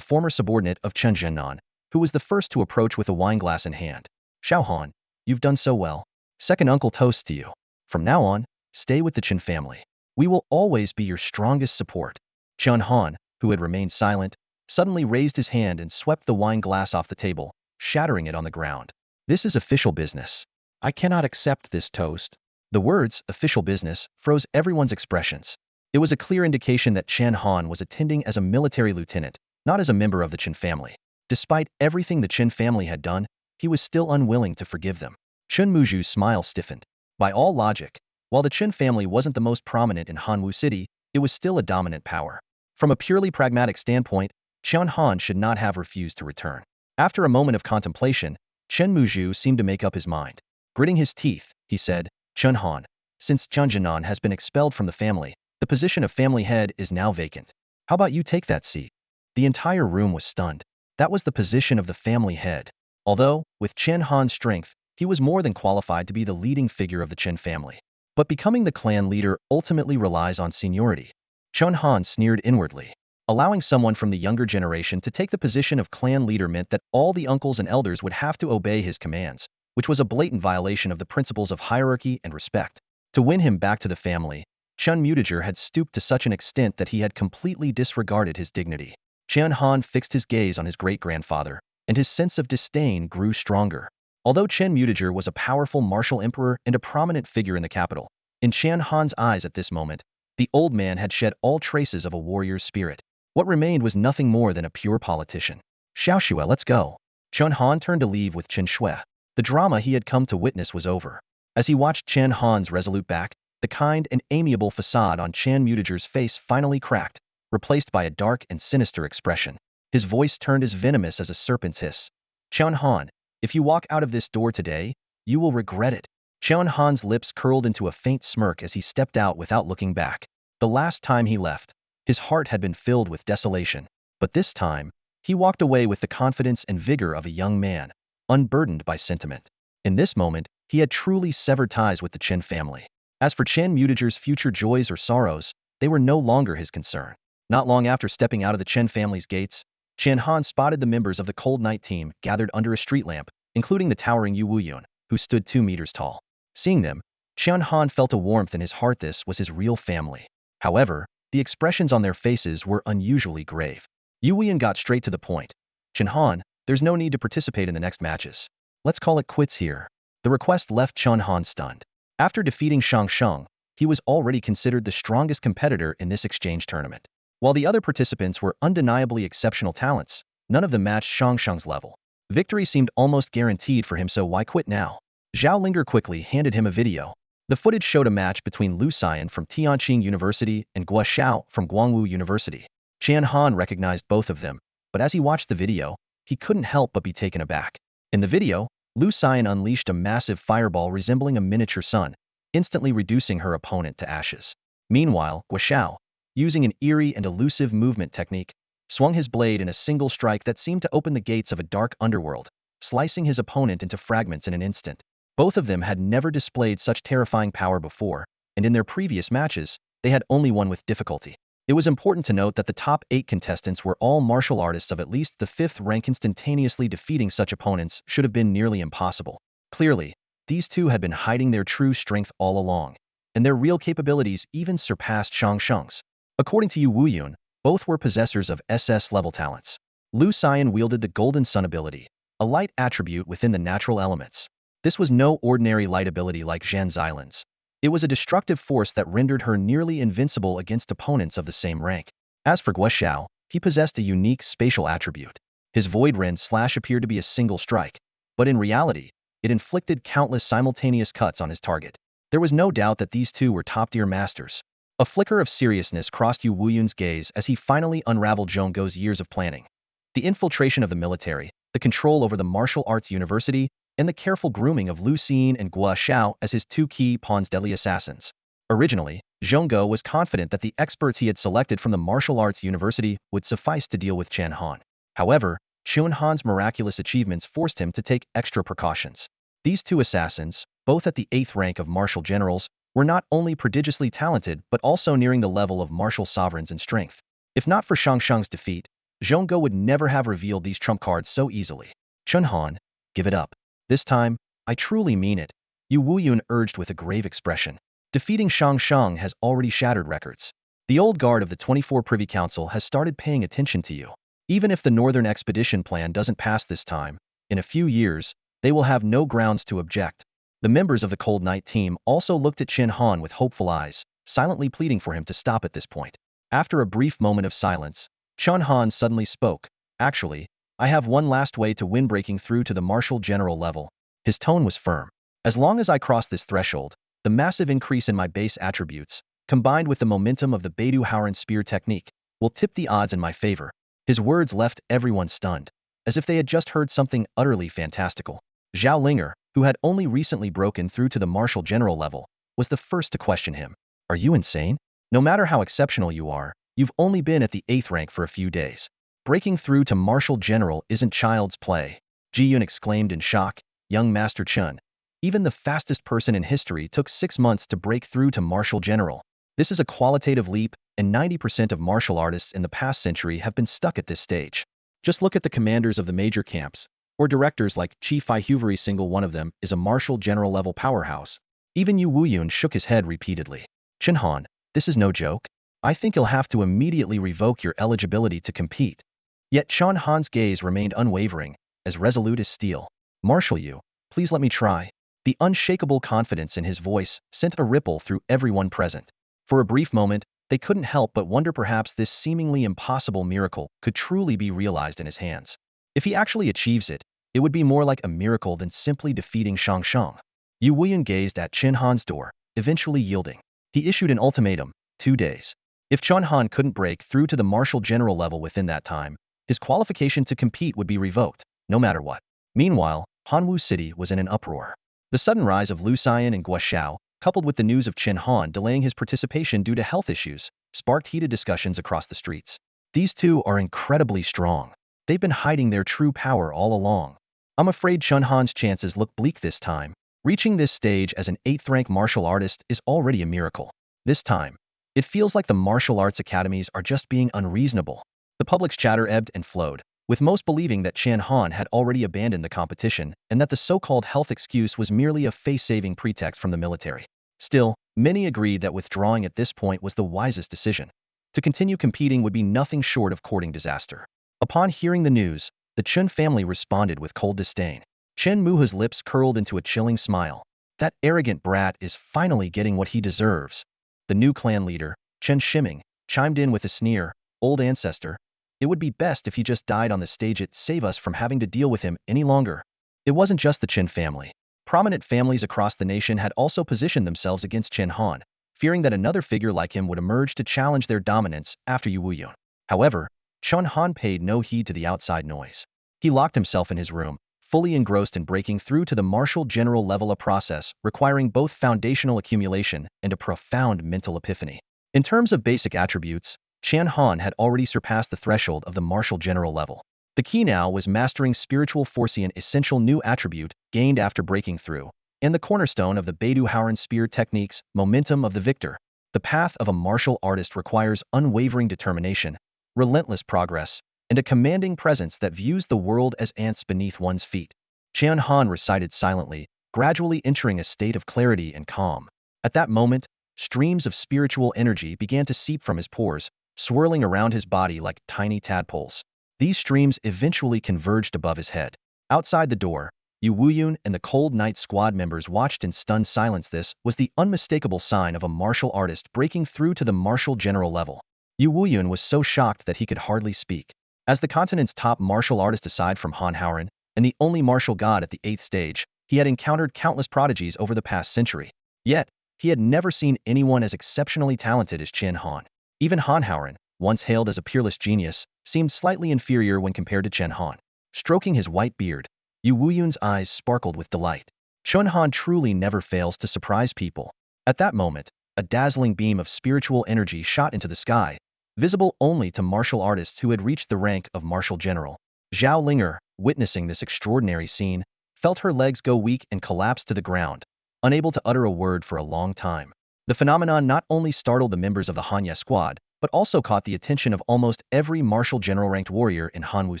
former subordinate of Chen Zhenan, who was the first to approach with a wineglass in hand. Xiao Han, you've done so well. Second uncle toasts to you. From now on, stay with the Chen family. We will always be your strongest support. Chen Han, who had remained silent, suddenly raised his hand and swept the wine glass off the table, shattering it on the ground. This is official business. I cannot accept this toast. The words, official business, froze everyone's expressions. It was a clear indication that Chen Han was attending as a military lieutenant, not as a member of the Chen family. Despite everything the Chen family had done, he was still unwilling to forgive them. Chen Muju's smile stiffened. By all logic, while the Chen family wasn't the most prominent in Hanwu City, it was still a dominant power. From a purely pragmatic standpoint, Chen Han should not have refused to return. After a moment of contemplation, Chen Muju seemed to make up his mind. Gritting his teeth, he said, Chen Han, since Chen Jinan has been expelled from the family, the position of family head is now vacant. How about you take that seat? The entire room was stunned. That was the position of the family head. Although, with Chen Han's strength, he was more than qualified to be the leading figure of the Chen family. But becoming the clan leader ultimately relies on seniority. Chen Han sneered inwardly. Allowing someone from the younger generation to take the position of clan leader meant that all the uncles and elders would have to obey his commands, which was a blatant violation of the principles of hierarchy and respect. To win him back to the family, Chen Mutager had stooped to such an extent that he had completely disregarded his dignity. Chen Han fixed his gaze on his great-grandfather, and his sense of disdain grew stronger. Although Chen Mutager was a powerful martial emperor and a prominent figure in the capital, in Chen Han's eyes at this moment, the old man had shed all traces of a warrior's spirit. What remained was nothing more than a pure politician. Xiaoxue, let's go. Chen Han turned to leave with Chen Shui. The drama he had come to witness was over. As he watched Chen Han's resolute back, the kind and amiable facade on Chen Mutager's face finally cracked, replaced by a dark and sinister expression. His voice turned as venomous as a serpent's hiss. Chen Han, if you walk out of this door today, you will regret it. Chen Han's lips curled into a faint smirk as he stepped out without looking back. The last time he left, his heart had been filled with desolation. But this time, he walked away with the confidence and vigor of a young man, unburdened by sentiment. In this moment, he had truly severed ties with the Chen family. As for Chen Mutager's future joys or sorrows, they were no longer his concern. Not long after stepping out of the Chen family's gates, Chen Han spotted the members of the Cold Night team gathered under a street lamp, including the towering Yu Wuyun, who stood 2 meters tall. Seeing them, Chen Han felt a warmth in his heart. This was his real family. However, the expressions on their faces were unusually grave. Yu Wuyun got straight to the point. Chen Han, there's no need to participate in the next matches. Let's call it quits here. The request left Chen Han stunned. After defeating Shang Sheng, he was already considered the strongest competitor in this exchange tournament. While the other participants were undeniably exceptional talents, none of them matched Shang Sheng's level. Victory seemed almost guaranteed for him, so why quit now? Zhao Linger quickly handed him a video. The footage showed a match between Lu Xian from Tianqing University and Guo Xiao from Guangwu University. Chen Han recognized both of them, but as he watched the video, he couldn't help but be taken aback. In the video, Lu Xian unleashed a massive fireball resembling a miniature sun, instantly reducing her opponent to ashes. Meanwhile, Guo Xiao, using an eerie and elusive movement technique, swung his blade in a single strike that seemed to open the gates of a dark underworld, slicing his opponent into fragments in an instant. Both of them had never displayed such terrifying power before, and in their previous matches, they had only won with difficulty. It was important to note that the top 8 contestants were all martial artists of at least the 5th rank. Instantaneously defeating such opponents should have been nearly impossible. Clearly, these two had been hiding their true strength all along, and their real capabilities even surpassed Shang Sheng's. According to Yu Wuyun, both were possessors of SS-level talents. Lu Xian wielded the Golden Sun ability, a light attribute within the natural elements. This was no ordinary light ability like Zhan Xilan's. It was a destructive force that rendered her nearly invincible against opponents of the same rank. As for Guo Xiao, he possessed a unique spatial attribute. His Void Rend slash appeared to be a single strike, but in reality, it inflicted countless simultaneous cuts on his target. There was no doubt that these two were top-tier masters. A flicker of seriousness crossed Yu Wuyun's gaze as he finally unraveled Zhong Guo's years of planning. The infiltration of the military, the control over the martial arts university, and the careful grooming of Lu Xian and Guo Xiao as his 2 key pawns, deadly assassins. Originally, Zhong Guo was confident that the experts he had selected from the martial arts university would suffice to deal with Chen Han. However, Chen Han's miraculous achievements forced him to take extra precautions. These two assassins, both at the 8th rank of martial generals, were not only prodigiously talented but also nearing the level of martial sovereigns in strength. If not for Shang Shang's defeat, Zhongguo would never have revealed these trump cards so easily. Chen Han, give it up. This time, I truly mean it, Yu Wuyun urged with a grave expression. Defeating Shang Shang has already shattered records. The old guard of the 24 Privy Council has started paying attention to you. Even if the Northern Expedition plan doesn't pass this time, in a few years, they will have no grounds to object. The members of the Cold Night team also looked at Chen Han with hopeful eyes, silently pleading for him to stop at this point. After a brief moment of silence, Chen Han suddenly spoke. Actually, I have one last way to win breaking through to the Marshal General level. His tone was firm. As long as I cross this threshold, the massive increase in my base attributes, combined with the momentum of the Beidou Howren spear technique, will tip the odds in my favor. His words left everyone stunned, as if they had just heard something utterly fantastical. Zhao Linger, who had only recently broken through to the Marshal General level, was the first to question him. Are you insane? No matter how exceptional you are, you've only been at the 8th rank for a few days. Breaking through to Marshal General isn't child's play. Ji Yun exclaimed in shock. Young Master Chen, even the fastest person in history took 6 months to break through to Marshal General. This is a qualitative leap, and 90% of martial artists in the past century have been stuck at this stage. Just look at the commanders of the major camps, or directors like Chief I. Every single one of them is a Marshal General level powerhouse. Even Yu Wuyun shook his head repeatedly. Chen Han, this is no joke. I think you'll have to immediately revoke your eligibility to compete. Yet Chen Han's gaze remained unwavering, as resolute as steel. Marshal Yu, please let me try. The unshakable confidence in his voice sent a ripple through everyone present. For a brief moment, they couldn't help but wonder perhaps this seemingly impossible miracle could truly be realized in his hands. If he actually achieves it, it would be more like a miracle than simply defeating Shang Shang. Yu Wuyan gazed at Chen Han's door, eventually yielding. He issued an ultimatum, 2 days. If Chen Han couldn't break through to the Marshal General level within that time, his qualification to compete would be revoked, no matter what. Meanwhile, Hanwu City was in an uproar. The sudden rise of Lu Xian and Guo Xiao, coupled with the news of Chen Han delaying his participation due to health issues, sparked heated discussions across the streets. These two are incredibly strong. They've been hiding their true power all along. I'm afraid Chen Han's chances look bleak this time. Reaching this stage as an 8th rank martial artist is already a miracle. This time, it feels like the martial arts academies are just being unreasonable. The public's chatter ebbed and flowed, with most believing that Chen Han had already abandoned the competition and that the so-called health excuse was merely a face-saving pretext from the military. Still, many agreed that withdrawing at this point was the wisest decision. To continue competing would be nothing short of courting disaster. Upon hearing the news, the Chen family responded with cold disdain. Chen Muha's lips curled into a chilling smile. That arrogant brat is finally getting what he deserves. The new clan leader, Chen Shiming, chimed in with a sneer. Old ancestor, it would be best if he just died on the stage. It save us from having to deal with him any longer. It wasn't just the Chen family. Prominent families across the nation had also positioned themselves against Chen Han, fearing that another figure like him would emerge to challenge their dominance after Yu Wuyun. However, Chen Han paid no heed to the outside noise. He locked himself in his room, fully engrossed in breaking through to the Marshal General level, a process requiring both foundational accumulation and a profound mental epiphany. In terms of basic attributes, Chen Han had already surpassed the threshold of the Marshal General level. The key now was mastering spiritual force, an essential new attribute gained after breaking through, and the cornerstone of the Beidou Howren spear techniques, momentum of the victor. The path of a martial artist requires unwavering determination, relentless progress, and a commanding presence that views the world as ants beneath one's feet. Chen Han recited silently, gradually entering a state of clarity and calm. At that moment, streams of spiritual energy began to seep from his pores, swirling around his body like tiny tadpoles. These streams eventually converged above his head. Outside the door, Yu Wuyun and the Cold Night Squad members watched in stunned silence. This was the unmistakable sign of a martial artist breaking through to the Marshal General level. Yu Wuyun was so shocked that he could hardly speak. As the continent's top martial artist aside from Han Howren, and the only martial god at the 8th stage, he had encountered countless prodigies over the past century. Yet, he had never seen anyone as exceptionally talented as Chen Han. Even Han Howren, once hailed as a peerless genius, seemed slightly inferior when compared to Chen Han. Stroking his white beard, Yu Wuyun's eyes sparkled with delight. Chen Han truly never fails to surprise people. At that moment, a dazzling beam of spiritual energy shot into the sky, visible only to martial artists who had reached the rank of Marshal General. Zhao Linger, witnessing this extraordinary scene, felt her legs go weak and collapsed to the ground, unable to utter a word for a long time. The phenomenon not only startled the members of the Hanya squad, but also caught the attention of almost every martial general-ranked warrior in Hanwu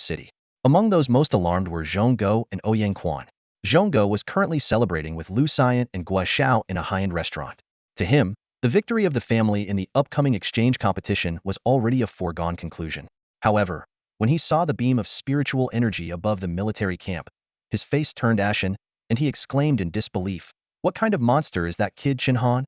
City. Among those most alarmed were Zhongguo and Ouyang Quan. Zhongguo was currently celebrating with Lu Xian and Guo Xiao in a high-end restaurant. To him, the victory of the family in the upcoming exchange competition was already a foregone conclusion. However, when he saw the beam of spiritual energy above the military camp, his face turned ashen, and he exclaimed in disbelief, "What kind of monster is that kid Chen Han?"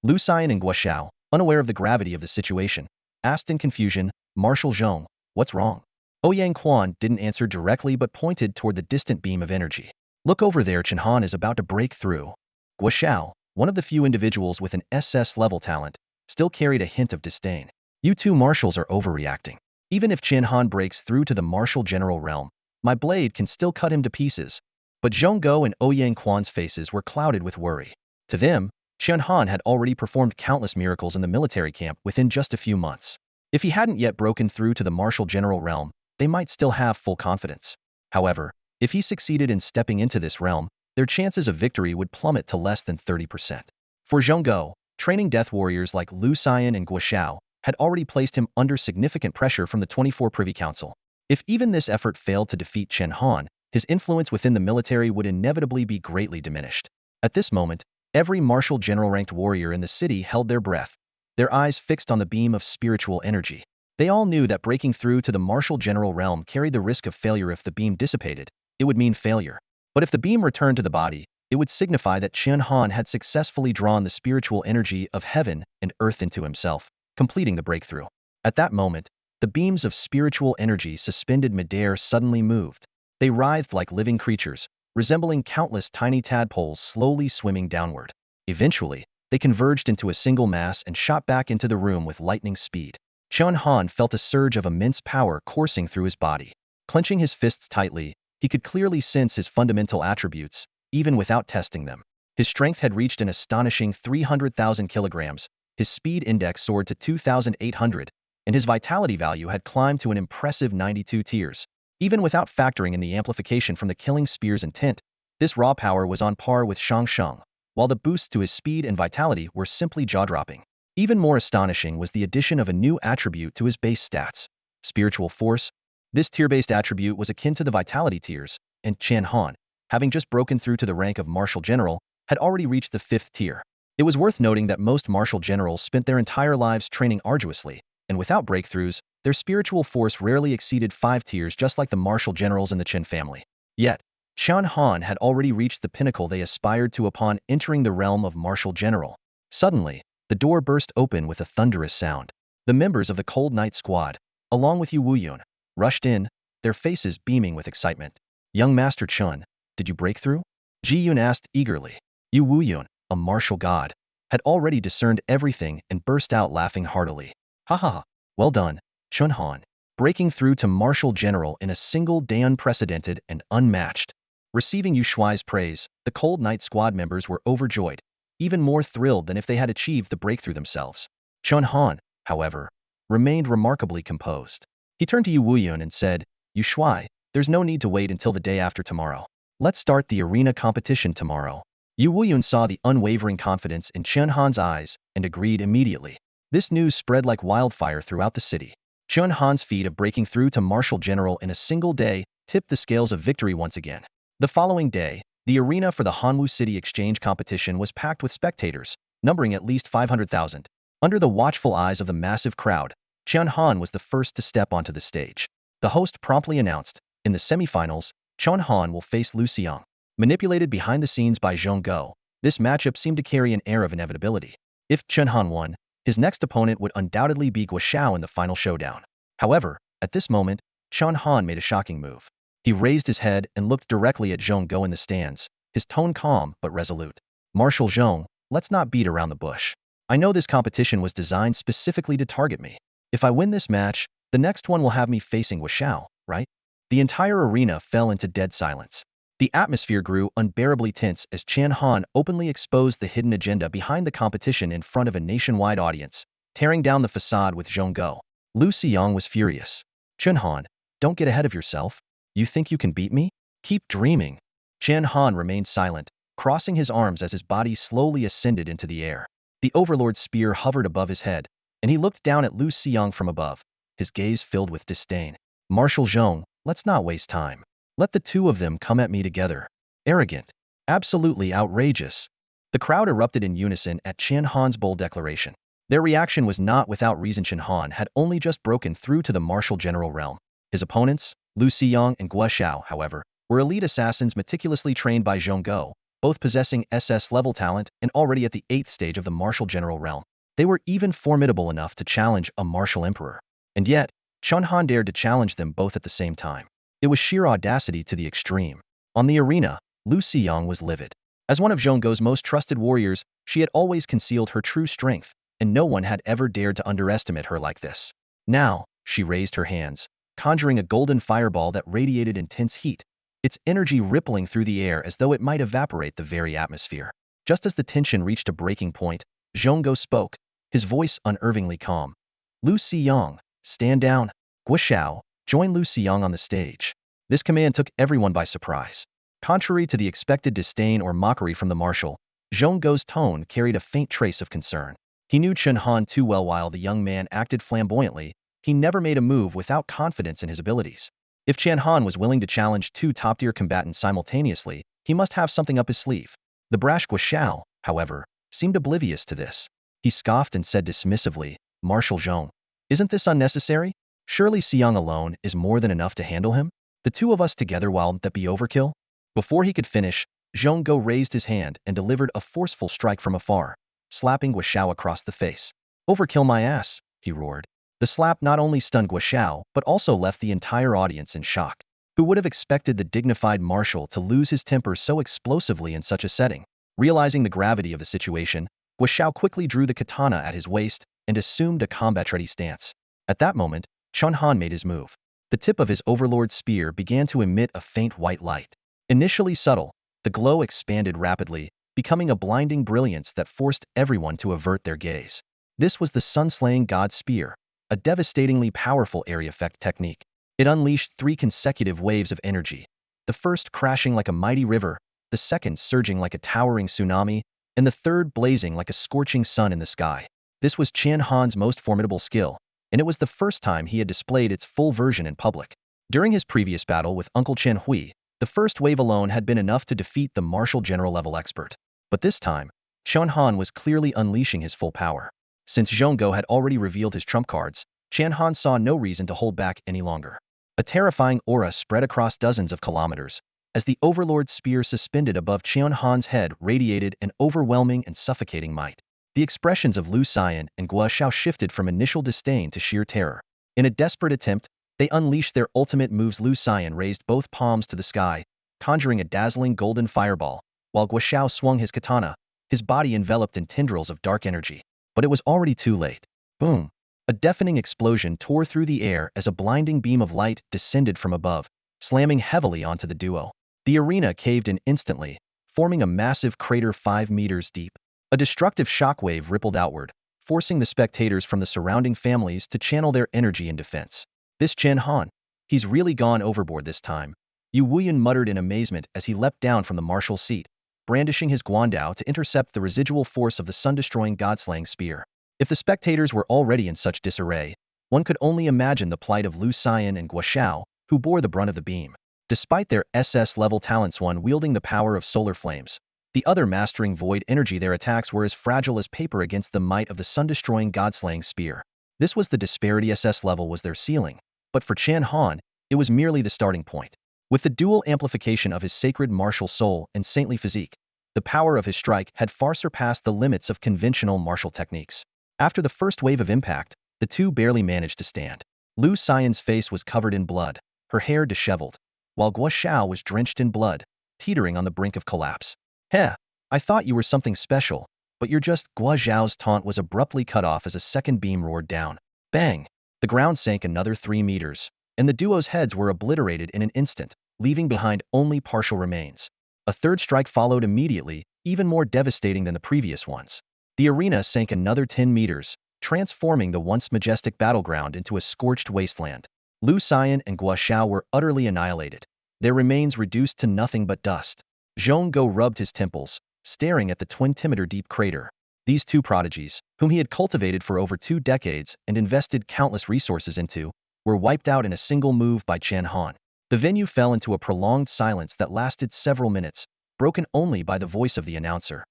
Lu Xian and Guo Xiao, unaware of the gravity of the situation, asked in confusion, "Marshal Zhong, what's wrong?" Ouyang Quan didn't answer directly but pointed toward the distant beam of energy. "Look over there, Chen Han is about to break through." Guo Xiao, one of the few individuals with an SS-level talent, still carried a hint of disdain. "You two marshals are overreacting. Even if Chen Han breaks through to the martial general realm, my blade can still cut him to pieces." But Zhongguo and Ouyang Quan's faces were clouded with worry. To them, Chen Han had already performed countless miracles in the military camp within just a few months. If he hadn't yet broken through to the martial general realm, they might still have full confidence. However, if he succeeded in stepping into this realm, their chances of victory would plummet to less than 30%. For Zhongguo, training death warriors like Lu Xian and Guo Xiao had already placed him under significant pressure from the 24 Privy Council. If even this effort failed to defeat Chen Han, his influence within the military would inevitably be greatly diminished. At this moment, every martial general-ranked warrior in the city held their breath, their eyes fixed on the beam of spiritual energy. They all knew that breaking through to the martial general realm carried the risk of failure. If the beam dissipated, it would mean failure. But if the beam returned to the body, it would signify that Chen Han had successfully drawn the spiritual energy of heaven and earth into himself, completing the breakthrough. At that moment, the beams of spiritual energy suspended midair suddenly moved. They writhed like living creatures, resembling countless tiny tadpoles slowly swimming downward. Eventually, they converged into a single mass and shot back into the room with lightning speed. Chen Han felt a surge of immense power coursing through his body. Clenching his fists tightly, he could clearly sense his fundamental attributes, even without testing them. His strength had reached an astonishing 300,000 kilograms, his speed index soared to 2,800, and his vitality value had climbed to an impressive 92 tiers. Even without factoring in the amplification from the killing spear's intent, this raw power was on par with Shang Sheng, while the boosts to his speed and vitality were simply jaw-dropping. Even more astonishing was the addition of a new attribute to his base stats, spiritual force. This tier-based attribute was akin to the vitality tiers, and Chen Han, having just broken through to the rank of Martial General, had already reached the 5th tier. It was worth noting that most Martial Generals spent their entire lives training arduously, and without breakthroughs, their spiritual force rarely exceeded 5 tiers, just like the Martial Generals in the Chen family. Yet, Chen Han had already reached the pinnacle they aspired to upon entering the realm of Martial General. Suddenly, the door burst open with a thunderous sound. The members of the Cold Knight squad, along with Yu Wuyun, rushed in, their faces beaming with excitement. "Young Master Chen, did you break through?" Ji Yun asked eagerly. Yu Wuyun, a martial god, had already discerned everything and burst out laughing heartily. "Ha ha ha, well done, Chen Han. Breaking through to Martial General in a single day, unprecedented and unmatched." Receiving Yu Shuai's praise, the Cold Knight squad members were overjoyed, even more thrilled than if they had achieved the breakthrough themselves. Chen Han, however, remained remarkably composed. He turned to Yu Wuyun and said, "Yu Shuai, there's no need to wait until the day after tomorrow. Let's start the arena competition tomorrow." Yu Wuyun saw the unwavering confidence in Chen Han's eyes and agreed immediately. This news spread like wildfire throughout the city. Chen Han's feat of breaking through to Martial General in a single day tipped the scales of victory once again. The following day, the arena for the Hanwu City Exchange competition was packed with spectators, numbering at least 500,000. Under the watchful eyes of the massive crowd, Chen Han was the first to step onto the stage. The host promptly announced, in the semifinals, Chen Han will face Lu Xiang. Manipulated behind the scenes by Zhongguo, this matchup seemed to carry an air of inevitability. If Chen Han won, his next opponent would undoubtedly be Guo Xiao in the final showdown. However, at this moment, Chen Han made a shocking move. He raised his head and looked directly at Zhongguo in the stands, his tone calm but resolute. "Marshal Zhong, let's not beat around the bush. I know this competition was designed specifically to target me. If I win this match, the next one will have me facing Guo Xiao, right?" The entire arena fell into dead silence. The atmosphere grew unbearably tense as Chen Han openly exposed the hidden agenda behind the competition in front of a nationwide audience, tearing down the facade with Zhongguo. Lu Xiang was furious. "Chen Han, don't get ahead of yourself. You think you can beat me? Keep dreaming. Chen Han remained silent, crossing his arms as his body slowly ascended into the air. The Overlord's spear hovered above his head, and he looked down at Lu Xiang from above, his gaze filled with disdain. Marshal Zhong, let's not waste time. Let the two of them come at me together. Arrogant. Absolutely outrageous. The crowd erupted in unison at Chen Han's bold declaration. Their reaction was not without reason. Chen Han had only just broken through to the martial general realm. His opponents, Lu Xiang and Guo Xiao, however, were elite assassins meticulously trained by Zhong Go, both possessing SS-level talent and already at the 8th stage of the martial general realm. They were even formidable enough to challenge a martial emperor. And yet, Chen Han dared to challenge them both at the same time. It was sheer audacity to the extreme. On the arena, Lu Xiang was livid. As one of Zhong Go's most trusted warriors, she had always concealed her true strength, and no one had ever dared to underestimate her like this. Now, she raised her hands, conjuring a golden fireball that radiated intense heat, its energy rippling through the air as though it might evaporate the very atmosphere. Just as the tension reached a breaking point, Zhong Go spoke, his voice unervingly calm. Lu Xiang, stand down. Guo Xiao, join Lu Xiang on the stage. This command took everyone by surprise. Contrary to the expected disdain or mockery from the marshal, Zhong Go's tone carried a faint trace of concern. He knew Chen Han too well. While the young man acted flamboyantly, he never made a move without confidence in his abilities. If Chen Han was willing to challenge two top-tier combatants simultaneously, he must have something up his sleeve. The brash Guo Xiao, however, seemed oblivious to this. He scoffed and said dismissively, Marshal Zhong, isn't this unnecessary? Surely Xiang alone is more than enough to handle him? The two of us together, will that be overkill? Before he could finish, Zhong Go raised his hand and delivered a forceful strike from afar, slapping Guo Xiao across the face. Overkill my ass, he roared. The slap not only stunned Guo Xiao, but also left the entire audience in shock. Who would have expected the dignified marshal to lose his temper so explosively in such a setting? Realizing the gravity of the situation, Guo Xiao quickly drew the katana at his waist and assumed a combat-ready stance. At that moment, Chen Han made his move. The tip of his overlord's spear began to emit a faint white light. Initially subtle, the glow expanded rapidly, becoming a blinding brilliance that forced everyone to avert their gaze. This was the sun-slaying god spear, a devastatingly powerful area effect technique. It unleashed 3 consecutive waves of energy, the first crashing like a mighty river, the second surging like a towering tsunami, and the third blazing like a scorching sun in the sky. This was Chen Han's most formidable skill, and it was the first time he had displayed its full version in public. During his previous battle with Uncle Chen Hui, the first wave alone had been enough to defeat the martial general-level expert. But this time, Chen Han was clearly unleashing his full power. Since Zhong Go had already revealed his trump cards, Chen Han saw no reason to hold back any longer. A terrifying aura spread across dozens of kilometers, as the Overlord's spear suspended above Chen Han's head radiated an overwhelming and suffocating might. The expressions of Lu Xiang and Guo Xiao shifted from initial disdain to sheer terror. In a desperate attempt, they unleashed their ultimate moves. Lu Xiang raised both palms to the sky, conjuring a dazzling golden fireball, while Guo Xiao swung his katana, his body enveloped in tendrils of dark energy. But it was already too late. Boom! A deafening explosion tore through the air as a blinding beam of light descended from above, slamming heavily onto the duo. The arena caved in instantly, forming a massive crater 5 meters deep. A destructive shockwave rippled outward, forcing the spectators from the surrounding families to channel their energy in defense. This Chen Han, he's really gone overboard this time, Yu Wuyan muttered in amazement as he leapt down from the marshal's seat, brandishing his guandao to intercept the residual force of the sun-destroying god-slaying spear. If the spectators were already in such disarray, one could only imagine the plight of Lu Xiang and Guo Xiao, who bore the brunt of the beam. Despite their SS-level talents, one wielding the power of solar flames, the other mastering void energy, their attacks were as fragile as paper against the might of the sun-destroying god-slaying spear. This was the disparity. SS level was their ceiling, but for Chen Han, it was merely the starting point. With the dual amplification of his sacred martial soul and saintly physique, the power of his strike had far surpassed the limits of conventional martial techniques. After the first wave of impact, the two barely managed to stand. Lu Xian's face was covered in blood, her hair disheveled, while Guo Xiao was drenched in blood, teetering on the brink of collapse. Heh, I thought you were something special, but you're just— Guo Xiao's taunt was abruptly cut off as a second beam roared down. Bang! The ground sank another 3 meters, and the duo's heads were obliterated in an instant, leaving behind only partial remains. A third strike followed immediately, even more devastating than the previous ones. The arena sank another 10 meters, transforming the once majestic battleground into a scorched wasteland. Lu Scion and Guo Xiao were utterly annihilated, their remains reduced to nothing but dust. Zhongguo rubbed his temples, staring at the twin-timeter-deep crater. These two prodigies, whom he had cultivated for over 2 decades and invested countless resources into, were wiped out in a single move by Chen Han. The venue fell into a prolonged silence that lasted several minutes, broken only by the voice of the announcer.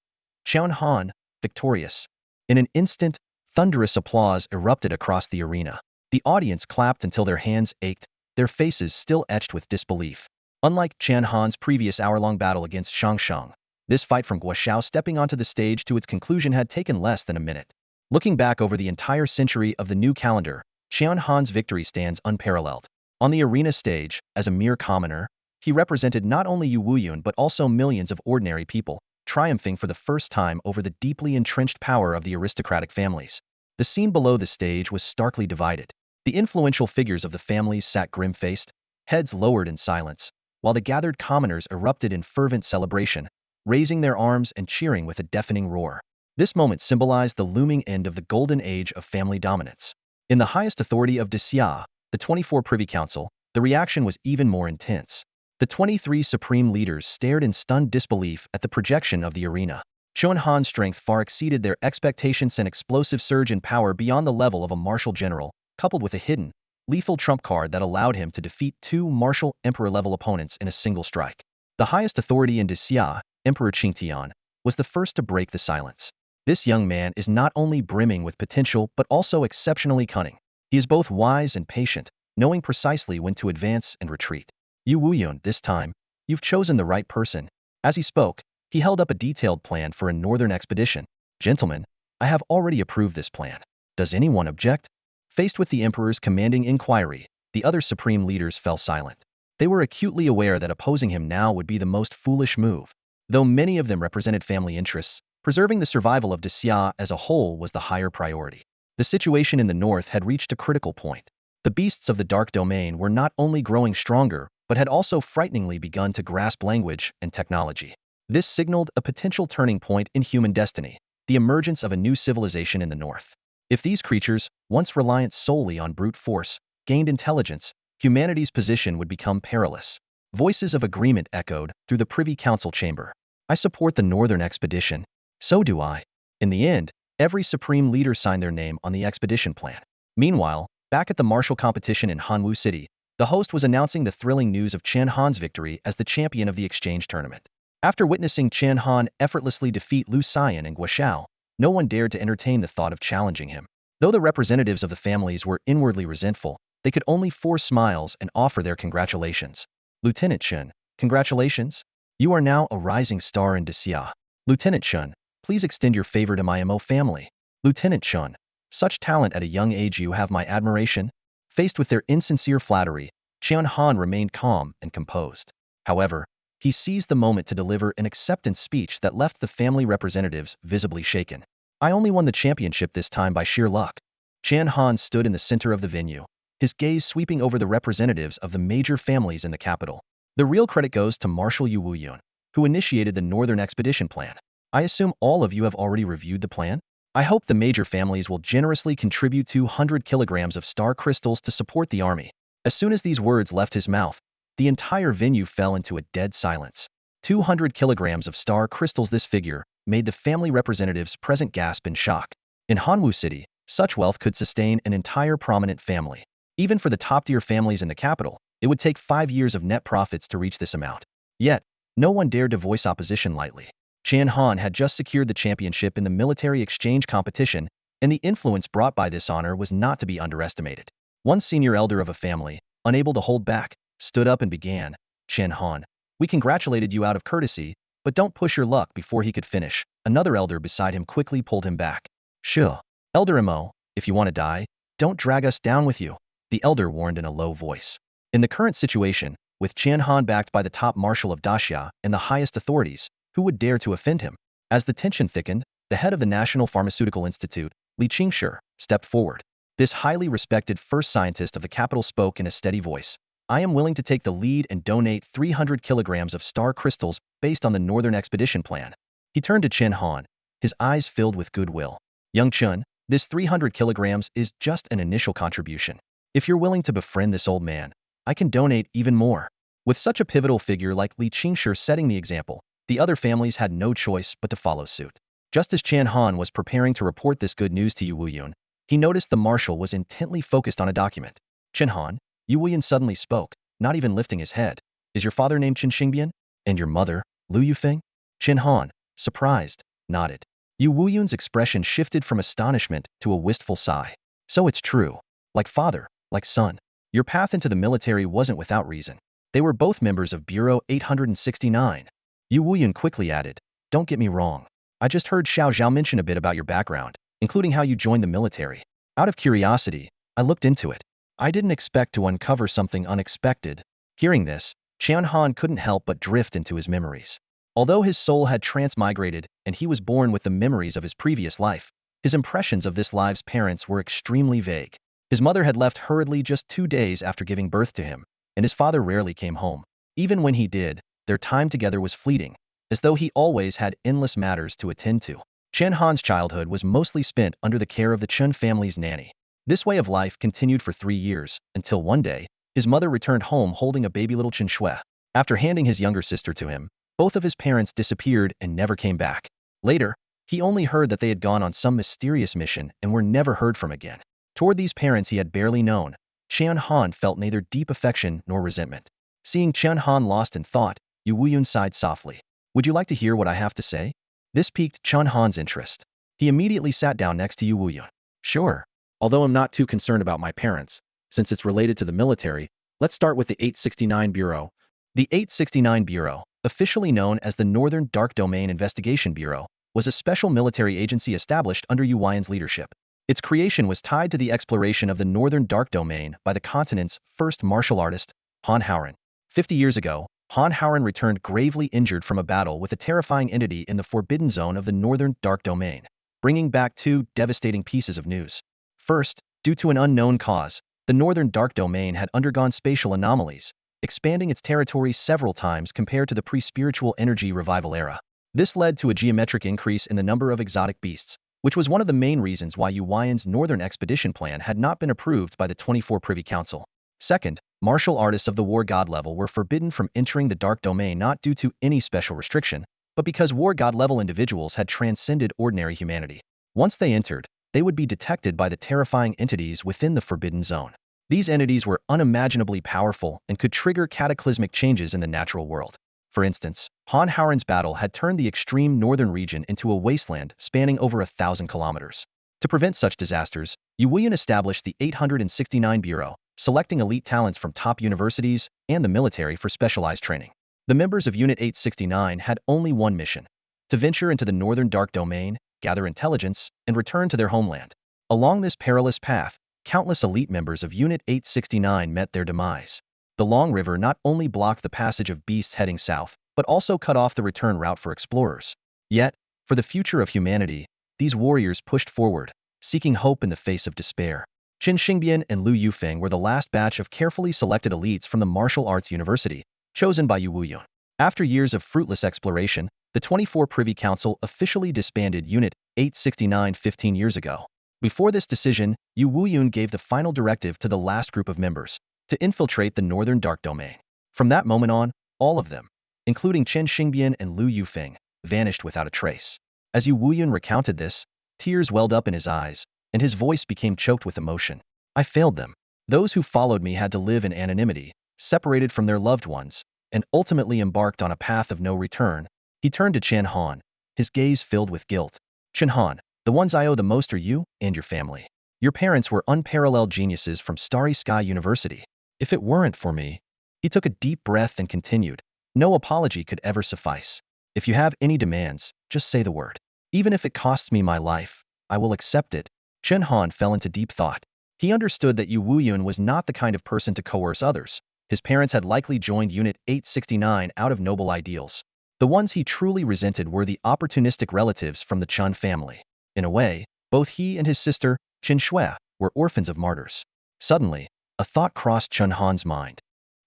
Chen Han, victorious. In an instant, thunderous applause erupted across the arena. The audience clapped until their hands ached, their faces still etched with disbelief. Unlike Chen Han's previous hour-long battle against Shang, this fight from Guo Xiao stepping onto the stage to its conclusion had taken less than a minute. Looking back over the entire century of the new calendar, Chen Han's victory stands unparalleled. On the arena stage, as a mere commoner, he represented not only Yu Wuyun but also millions of ordinary people, triumphing for the first time over the deeply entrenched power of the aristocratic families. The scene below the stage was starkly divided. The influential figures of the families sat grim-faced, heads lowered in silence, while the gathered commoners erupted in fervent celebration, raising their arms and cheering with a deafening roar. This moment symbolized the looming end of the golden age of family dominance. In the highest authority of Xia, the 24 Privy Council, the reaction was even more intense. The 23 supreme leaders stared in stunned disbelief at the projection of the arena. Chen Han's strength far exceeded their expectations, an explosive surge in power beyond the level of a martial general, coupled with a hidden, lethal trump card that allowed him to defeat 2 martial emperor-level opponents in a single strike. The highest authority in Xia, Emperor Qingtian, was the first to break the silence. This young man is not only brimming with potential but also exceptionally cunning. He is both wise and patient, knowing precisely when to advance and retreat. Yu Wuyun, this time, you've chosen the right person. As he spoke, he held up a detailed plan for a northern expedition. Gentlemen, I have already approved this plan. Does anyone object? Faced with the emperor's commanding inquiry, the other supreme leaders fell silent. They were acutely aware that opposing him now would be the most foolish move. Though many of them represented family interests, preserving the survival of Xia as a whole was the higher priority. The situation in the north had reached a critical point. The beasts of the dark domain were not only growing stronger, but had also frighteningly begun to grasp language and technology. This signaled a potential turning point in human destiny, the emergence of a new civilization in the north. If these creatures, once reliant solely on brute force, gained intelligence, humanity's position would become perilous. Voices of agreement echoed through the Privy Council chamber. I support the northern expedition. So do I. In the end, every supreme leader signed their name on the expedition plan. Meanwhile, back at the Marshal competition in Hanwu City, the host was announcing the thrilling news of Chen Han's victory as the champion of the exchange tournament. After witnessing Chen Han effortlessly defeat Lu Scion and Guo Xiao, no one dared to entertain the thought of challenging him. Though the representatives of the families were inwardly resentful, they could only force smiles and offer their congratulations. Lieutenant Chen, congratulations. You are now a rising star in Xia. Lieutenant Chen, please extend your favor to my MO family. Lieutenant Chen, such talent at a young age, you have my admiration. Faced with their insincere flattery, Chen Han remained calm and composed. However, he seized the moment to deliver an acceptance speech that left the family representatives visibly shaken. I only won the championship this time by sheer luck. Chen Han stood in the center of the venue, his gaze sweeping over the representatives of the major families in the capital. The real credit goes to Marshal Yu Wuyun, who initiated the Northern Expedition Plan. I assume all of you have already reviewed the plan? I hope the major families will generously contribute 200 kilograms of star crystals to support the army. As soon as these words left his mouth, the entire venue fell into a dead silence. 200 kilograms of star crystals, this figure made the family representatives present gasp in shock. In Hanwu City, such wealth could sustain an entire prominent family. Even for the top-tier families in the capital, it would take 5 years of net profits to reach this amount. Yet, no one dared to voice opposition lightly. Chen Han had just secured the championship in the military exchange competition, and the influence brought by this honor was not to be underestimated. One senior elder of a family, unable to hold back, stood up and began, Chen Han, we congratulated you out of courtesy, but don't push your luck. Before he could finish, another elder beside him quickly pulled him back. Sure. Elder Mo, if you want to die, don't drag us down with you, the elder warned in a low voice. In the current situation, with Chen Han backed by the top marshal of Daxia and the highest authorities, who would dare to offend him? As the tension thickened, the head of the National Pharmaceutical Institute, Li Qingshi, stepped forward. This highly respected first scientist of the capital spoke in a steady voice. I am willing to take the lead and donate 300 kilograms of star crystals based on the Northern Expedition Plan. He turned to Chen Han, his eyes filled with goodwill. Young Chen, this 300 kilograms is just an initial contribution. If you're willing to befriend this old man, I can donate even more. With such a pivotal figure like Li Qingshi setting the example, the other families had no choice but to follow suit. Just as Chen Han was preparing to report this good news to Yu Wuyun, he noticed the marshal was intently focused on a document. Chen Han, Yu Wuyun suddenly spoke, not even lifting his head. Is your father named Chen Xinbian? And your mother, Lu Yufeng? Chen Han, surprised, nodded. Yu Wuyun's expression shifted from astonishment to a wistful sigh. So it's true. Like father, like son. Your path into the military wasn't without reason. They were both members of Bureau 869. Yu Wuyun quickly added, don't get me wrong. I just heard Xiao Zhao mention a bit about your background, including how you joined the military. Out of curiosity, I looked into it. I didn't expect to uncover something unexpected. Hearing this, Chen Han couldn't help but drift into his memories. Although his soul had transmigrated and he was born with the memories of his previous life, his impressions of this life's parents were extremely vague. His mother had left hurriedly just 2 days after giving birth to him, and his father rarely came home. Even when he did, their time together was fleeting, as though he always had endless matters to attend to. Chen Han's childhood was mostly spent under the care of the Chen family's nanny. This way of life continued for 3 years, until one day, his mother returned home holding a baby little Chen Shui. After handing his younger sister to him, both of his parents disappeared and never came back. Later, he only heard that they had gone on some mysterious mission and were never heard from again. Toward these parents he had barely known, Chen Han felt neither deep affection nor resentment. Seeing Chen Han lost in thought, Yu Wuyun sighed softly. Would you like to hear what I have to say? This piqued Chen Han's interest. He immediately sat down next to Yu Wuyun. Sure. Although I'm not too concerned about my parents, since it's related to the military, let's start with the 869 Bureau. The 869 Bureau, officially known as the Northern Dark Domain Investigation Bureau, was a special military agency established under Yu Wuyun's leadership. Its creation was tied to the exploration of the Northern Dark Domain by the continent's first martial artist, Han Haoren. 50 years ago, Han Haoren returned gravely injured from a battle with a terrifying entity in the forbidden zone of the Northern Dark Domain, bringing back 2 devastating pieces of news. First, due to an unknown cause, the Northern Dark Domain had undergone spatial anomalies, expanding its territory several times compared to the pre-spiritual energy revival era. This led to a geometric increase in the number of exotic beasts, which was one of the main reasons why Yu Wuyun's Northern Expedition Plan had not been approved by the 24 Privy Council. Second, martial artists of the War God level were forbidden from entering the Dark Domain not due to any special restriction, but because War God level individuals had transcended ordinary humanity. Once they entered, they would be detected by the terrifying entities within the Forbidden Zone. These entities were unimaginably powerful and could trigger cataclysmic changes in the natural world. For instance, Han Haoren's battle had turned the extreme northern region into a wasteland spanning over 1,000 kilometers. To prevent such disasters, Yu Wuyun established the 869 Bureau, selecting elite talents from top universities and the military for specialized training. The members of Unit 869 had only one mission: to venture into the Northern Dark Domain, gather intelligence, and return to their homeland. Along this perilous path, countless elite members of Unit 869 met their demise. The Long River not only blocked the passage of beasts heading south, but also cut off the return route for explorers. Yet, for the future of humanity, these warriors pushed forward, seeking hope in the face of despair. Chen Xinbian and Lu Yufeng were the last batch of carefully selected elites from the Martial Arts University, chosen by Yu Wuyun. After years of fruitless exploration, the 24 Privy Council officially disbanded Unit 869 15 years ago. Before this decision, Yu Wuyun gave the final directive to the last group of members, to infiltrate the Northern Dark Domain. From that moment on, all of them, including Chen Xinbian and Lu Yufeng, vanished without a trace. As Yu Wuyun recounted this, tears welled up in his eyes, and his voice became choked with emotion. I failed them. Those who followed me had to live in anonymity, separated from their loved ones, and ultimately embarked on a path of no return. He turned to Chen Han, his gaze filled with guilt. Chen Han, the ones I owe the most are you and your family. Your parents were unparalleled geniuses from Starry Sky University. If it weren't for me... He took a deep breath and continued. No apology could ever suffice. If you have any demands, just say the word. Even if it costs me my life, I will accept it. Chen Han fell into deep thought. He understood that Yu Wuyun was not the kind of person to coerce others. His parents had likely joined Unit 869 out of noble ideals. The ones he truly resented were the opportunistic relatives from the Chen family. In a way, both he and his sister, Chen Shui, were orphans of martyrs. Suddenly, a thought crossed Chen Han's mind.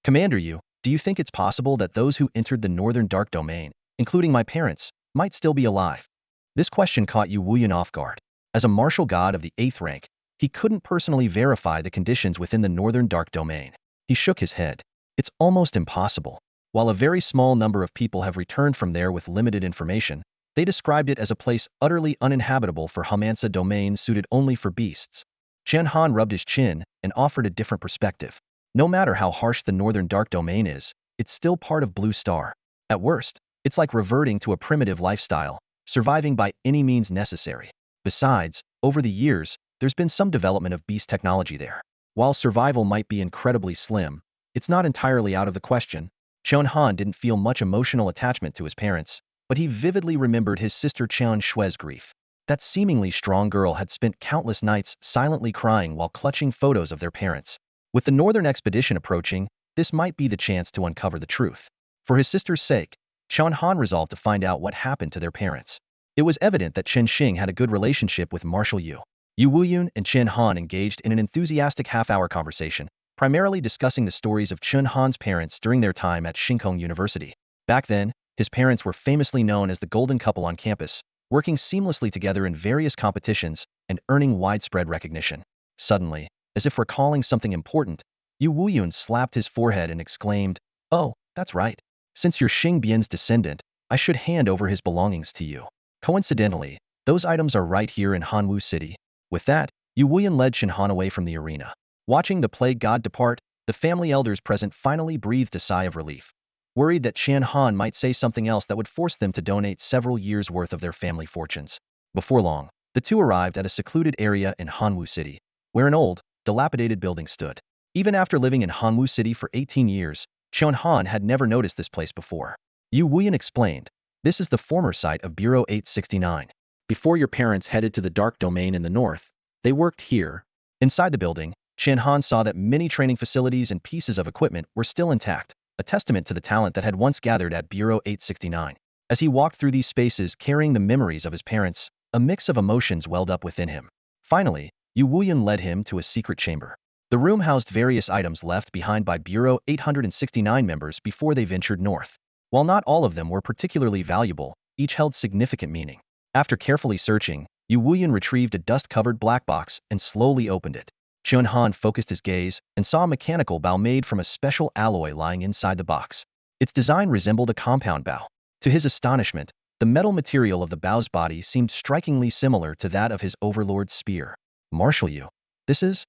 Commander Yu, do you think it's possible that those who entered the Northern Dark Domain, including my parents, might still be alive? This question caught Yu Wuyun off guard. As a martial god of the 8th rank, He couldn't personally verify the conditions within the northern dark domain. He shook his head. It's almost impossible. While a very small number of people have returned from there with limited information, they described it as a place utterly uninhabitable for Hamansa domain suited only for beasts. Chen Han rubbed his chin and offered a different perspective. No matter how harsh the northern dark domain is, it's still part of Blue Star. At worst, it's like reverting to a primitive lifestyle, surviving by any means necessary. Besides, over the years, there's been some development of beast technology there. While survival might be incredibly slim, it's not entirely out of the question. Chen Han didn't feel much emotional attachment to his parents, but he vividly remembered his sister Chen Shui's grief. That seemingly strong girl had spent countless nights silently crying while clutching photos of their parents. With the northern expedition approaching, this might be the chance to uncover the truth. For his sister's sake, Chen Han resolved to find out what happened to their parents. It was evident that Chen Xing had a good relationship with Marshal Yu. Yu Wuyun and Chen Han engaged in an enthusiastic half-hour conversation, primarily discussing the stories of Chen Han's parents during their time at Shinkong University. Back then, his parents were famously known as the golden couple on campus, working seamlessly together in various competitions and earning widespread recognition. Suddenly, as if recalling something important, Yu Wuyun slapped his forehead and exclaimed, "Oh, that's right. Since you're Xing Bian's descendant, I should hand over his belongings to you. Coincidentally, those items are right here in Hanwu City." With that, Yu Wuyan led Chen Han away from the arena. Watching the plague god depart, the family elders present finally breathed a sigh of relief, worried that Chen Han might say something else that would force them to donate several years' worth of their family fortunes. Before long, the two arrived at a secluded area in Hanwu City, where an old, dilapidated building stood. Even after living in Hanwu City for 18 years, Chen Han had never noticed this place before. Yu Wuyan explained, "This is the former site of Bureau 869. Before your parents headed to the dark domain in the north, they worked here." Inside the building, Chen Han saw that many training facilities and pieces of equipment were still intact, a testament to the talent that had once gathered at Bureau 869. As he walked through these spaces carrying the memories of his parents, a mix of emotions welled up within him. Finally, Yu Wuyan led him to a secret chamber. The room housed various items left behind by Bureau 869 members before they ventured north. While not all of them were particularly valuable, each held significant meaning. After carefully searching, Yu Wuyan retrieved a dust-covered black box and slowly opened it. Chen Han focused his gaze and saw a mechanical bow made from a special alloy lying inside the box. Its design resembled a compound bow. To his astonishment, the metal material of the bow's body seemed strikingly similar to that of his overlord's spear. "Marshal Yu, this is?"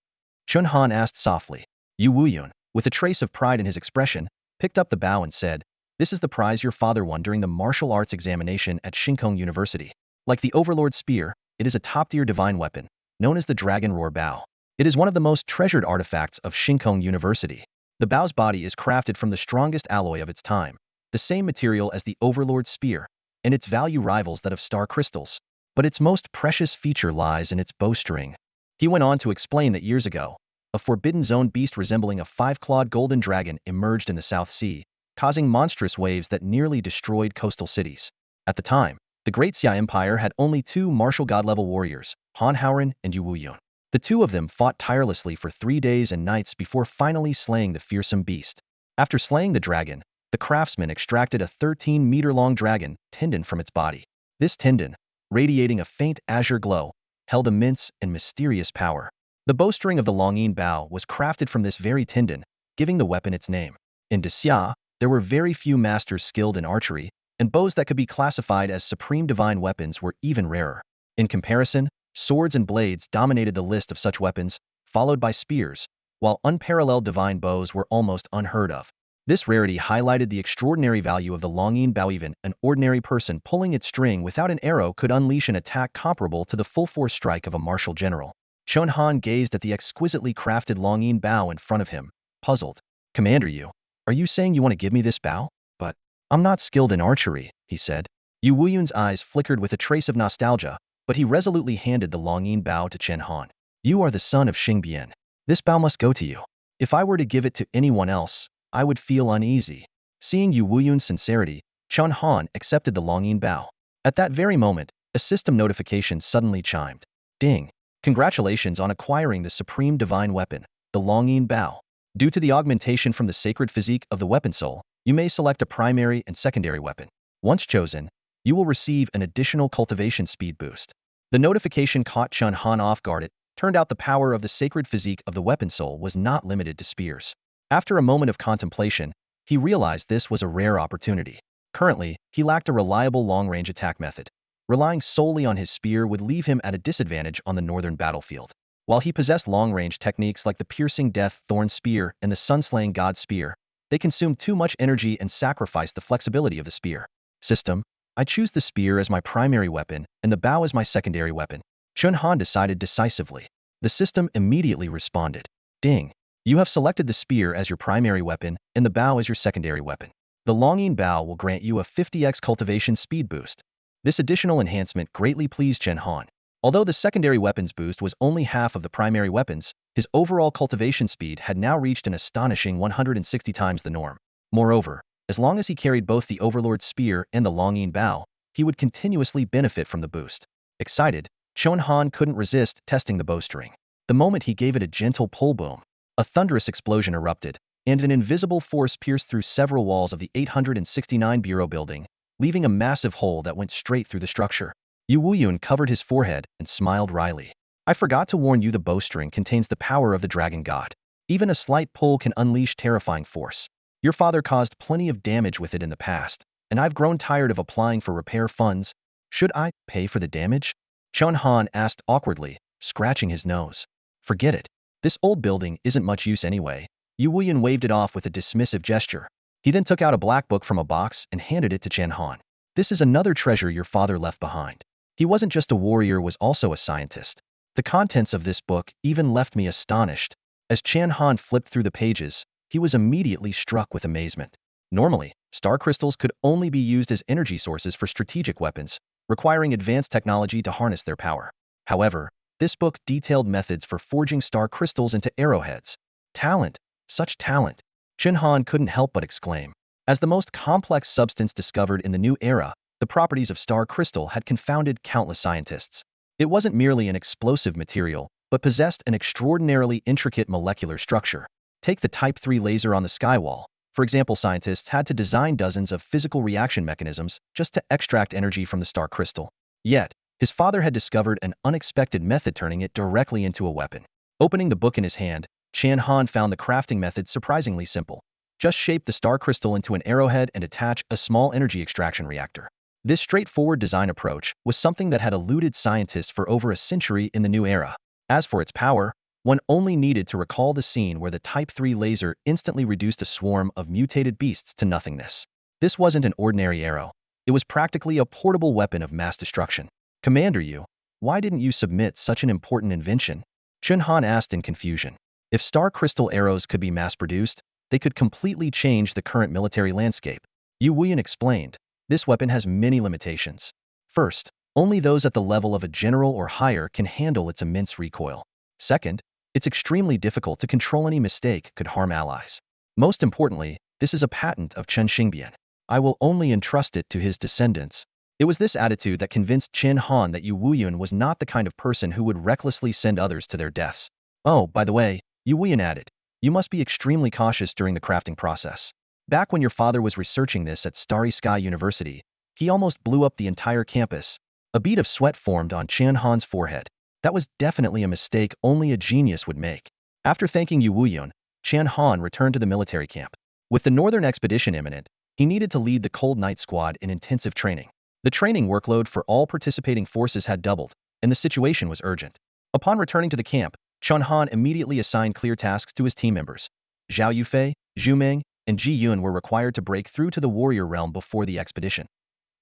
Chen Han asked softly. Yu Wuyun, with a trace of pride in his expression, picked up the bow and said, "This is the prize your father won during the martial arts examination at Shinkong University. Like the Overlord's spear, it is a top-tier divine weapon, known as the Dragon Roar Bow. It is one of the most treasured artifacts of Shinkong University. The bow's body is crafted from the strongest alloy of its time, the same material as the Overlord's spear, and its value rivals that of star crystals. But its most precious feature lies in its bowstring." He went on to explain that years ago, a forbidden zone beast resembling a five-clawed golden dragon emerged in the South Sea, causing monstrous waves that nearly destroyed coastal cities. At the time, the Great Xia Empire had only two martial god-level warriors, Han Haoren and Yu Wuyun. The two of them fought tirelessly for 3 days and nights before finally slaying the fearsome beast. After slaying the dragon, the craftsman extracted a 13-meter-long dragon tendon from its body. This tendon, radiating a faint azure glow, held immense and mysterious power. The bowstring of the Longyin Bow was crafted from this very tendon, giving the weapon its name. In Xia, there were very few masters skilled in archery, and bows that could be classified as supreme divine weapons were even rarer. In comparison, swords and blades dominated the list of such weapons, followed by spears, while unparalleled divine bows were almost unheard of. This rarity highlighted the extraordinary value of the Longyin Bow. Even an ordinary person pulling its string without an arrow could unleash an attack comparable to the full-force strike of a martial general. Chen Han gazed at the exquisitely crafted Longyin Bow in front of him, puzzled. "Commander Yu, are you saying you want to give me this bow?" "But I'm not skilled in archery," he said. Yu Wuyun's eyes flickered with a trace of nostalgia, but he resolutely handed the Longyin Bow to Chen Han. "You are the son of Xing Bian. This bow must go to you. If I were to give it to anyone else, I would feel uneasy." Seeing Yu Wuyun's sincerity, Chen Han accepted the Longyin Bow. At that very moment, a system notification suddenly chimed. "Ding! Congratulations on acquiring the supreme divine weapon, the Longyin Bow. Due to the augmentation from the sacred physique of the weapon soul, you may select a primary and secondary weapon. Once chosen, you will receive an additional cultivation speed boost." The notification caught Chen Han off guard. It Turned out the power of the sacred physique of the weapon soul was not limited to spears. After a moment of contemplation, he realized this was a rare opportunity. Currently, he lacked a reliable long-range attack method. Relying solely on his spear would leave him at a disadvantage on the northern battlefield. While he possessed long-range techniques like the piercing death thorn spear and the sun-slaying god spear, they consumed too much energy and sacrificed the flexibility of the spear. System, I choose the spear as my primary weapon and the bow as my secondary weapon. Chen Han decided decisively. The system immediately responded. Ding. You have selected the spear as your primary weapon and the bow as your secondary weapon. The longing bow will grant you a 50x cultivation speed boost. This additional enhancement greatly pleased Chen Han. Although the secondary weapons boost was only half of the primary weapons, his overall cultivation speed had now reached an astonishing 160 times the norm. Moreover, as long as he carried both the Overlord spear and the longing bow, he would continuously benefit from the boost. Excited, Chen Han couldn't resist testing the bowstring. The moment he gave it a gentle pull boom, a thunderous explosion erupted, and an invisible force pierced through several walls of the 869 Bureau building, leaving a massive hole that went straight through the structure. Yu Wuyun covered his forehead and smiled wryly. I forgot to warn you, the bowstring contains the power of the dragon god. Even a slight pull can unleash terrifying force. Your father caused plenty of damage with it in the past, and I've grown tired of applying for repair funds. Should I pay for the damage? Chen Han asked awkwardly, scratching his nose. Forget it. This old building isn't much use anyway. Yu Wuyun waved it off with a dismissive gesture. He then took out a black book from a box and handed it to Chen Han. This is another treasure your father left behind. He wasn't just a warrior, was also a scientist. The contents of this book even left me astonished. As Chen Han flipped through the pages, he was immediately struck with amazement. Normally, star crystals could only be used as energy sources for strategic weapons, requiring advanced technology to harness their power. However, this book detailed methods for forging star crystals into arrowheads. Talent! Such talent! Chen Han couldn't help but exclaim. As the most complex substance discovered in the new era, the properties of star crystal had confounded countless scientists. It wasn't merely an explosive material, but possessed an extraordinarily intricate molecular structure. Take the Type 3 laser on the skywall. For example, scientists had to design dozens of physical reaction mechanisms just to extract energy from the star crystal. Yet, his father had discovered an unexpected method, turning it directly into a weapon. Opening the book in his hand, Chen Han found the crafting method surprisingly simple. Just shape the star crystal into an arrowhead and attach a small energy extraction reactor. This straightforward design approach was something that had eluded scientists for over a century in the new era. As for its power, one only needed to recall the scene where the Type 3 laser instantly reduced a swarm of mutated beasts to nothingness. This wasn't an ordinary arrow. It was practically a portable weapon of mass destruction. Commander Yu, why didn't you submit such an important invention? Chen Han asked in confusion. If star crystal arrows could be mass-produced, they could completely change the current military landscape. Yu Wuyun explained. This weapon has many limitations. First, only those at the level of a general or higher can handle its immense recoil. Second, it's extremely difficult to control. Any mistake could harm allies. Most importantly, this is a patent of Chen Xingbian. I will only entrust it to his descendants. It was this attitude that convinced Chen Han that Yu Wuyun was not the kind of person who would recklessly send others to their deaths. Oh, by the way, Yu Wuyun added, you must be extremely cautious during the crafting process. Back when your father was researching this at Starry Sky University, he almost blew up the entire campus. A bead of sweat formed on Chen Han's forehead. That was definitely a mistake only a genius would make. After thanking Yu Wuyun, Chen Han returned to the military camp. With the northern expedition imminent, he needed to lead the Cold Night Squad in intensive training. The training workload for all participating forces had doubled, and the situation was urgent. Upon returning to the camp, Chen Han immediately assigned clear tasks to his team members. Zhao Yufei, Zhu Meng, and Ji Yun were required to break through to the warrior realm before the expedition.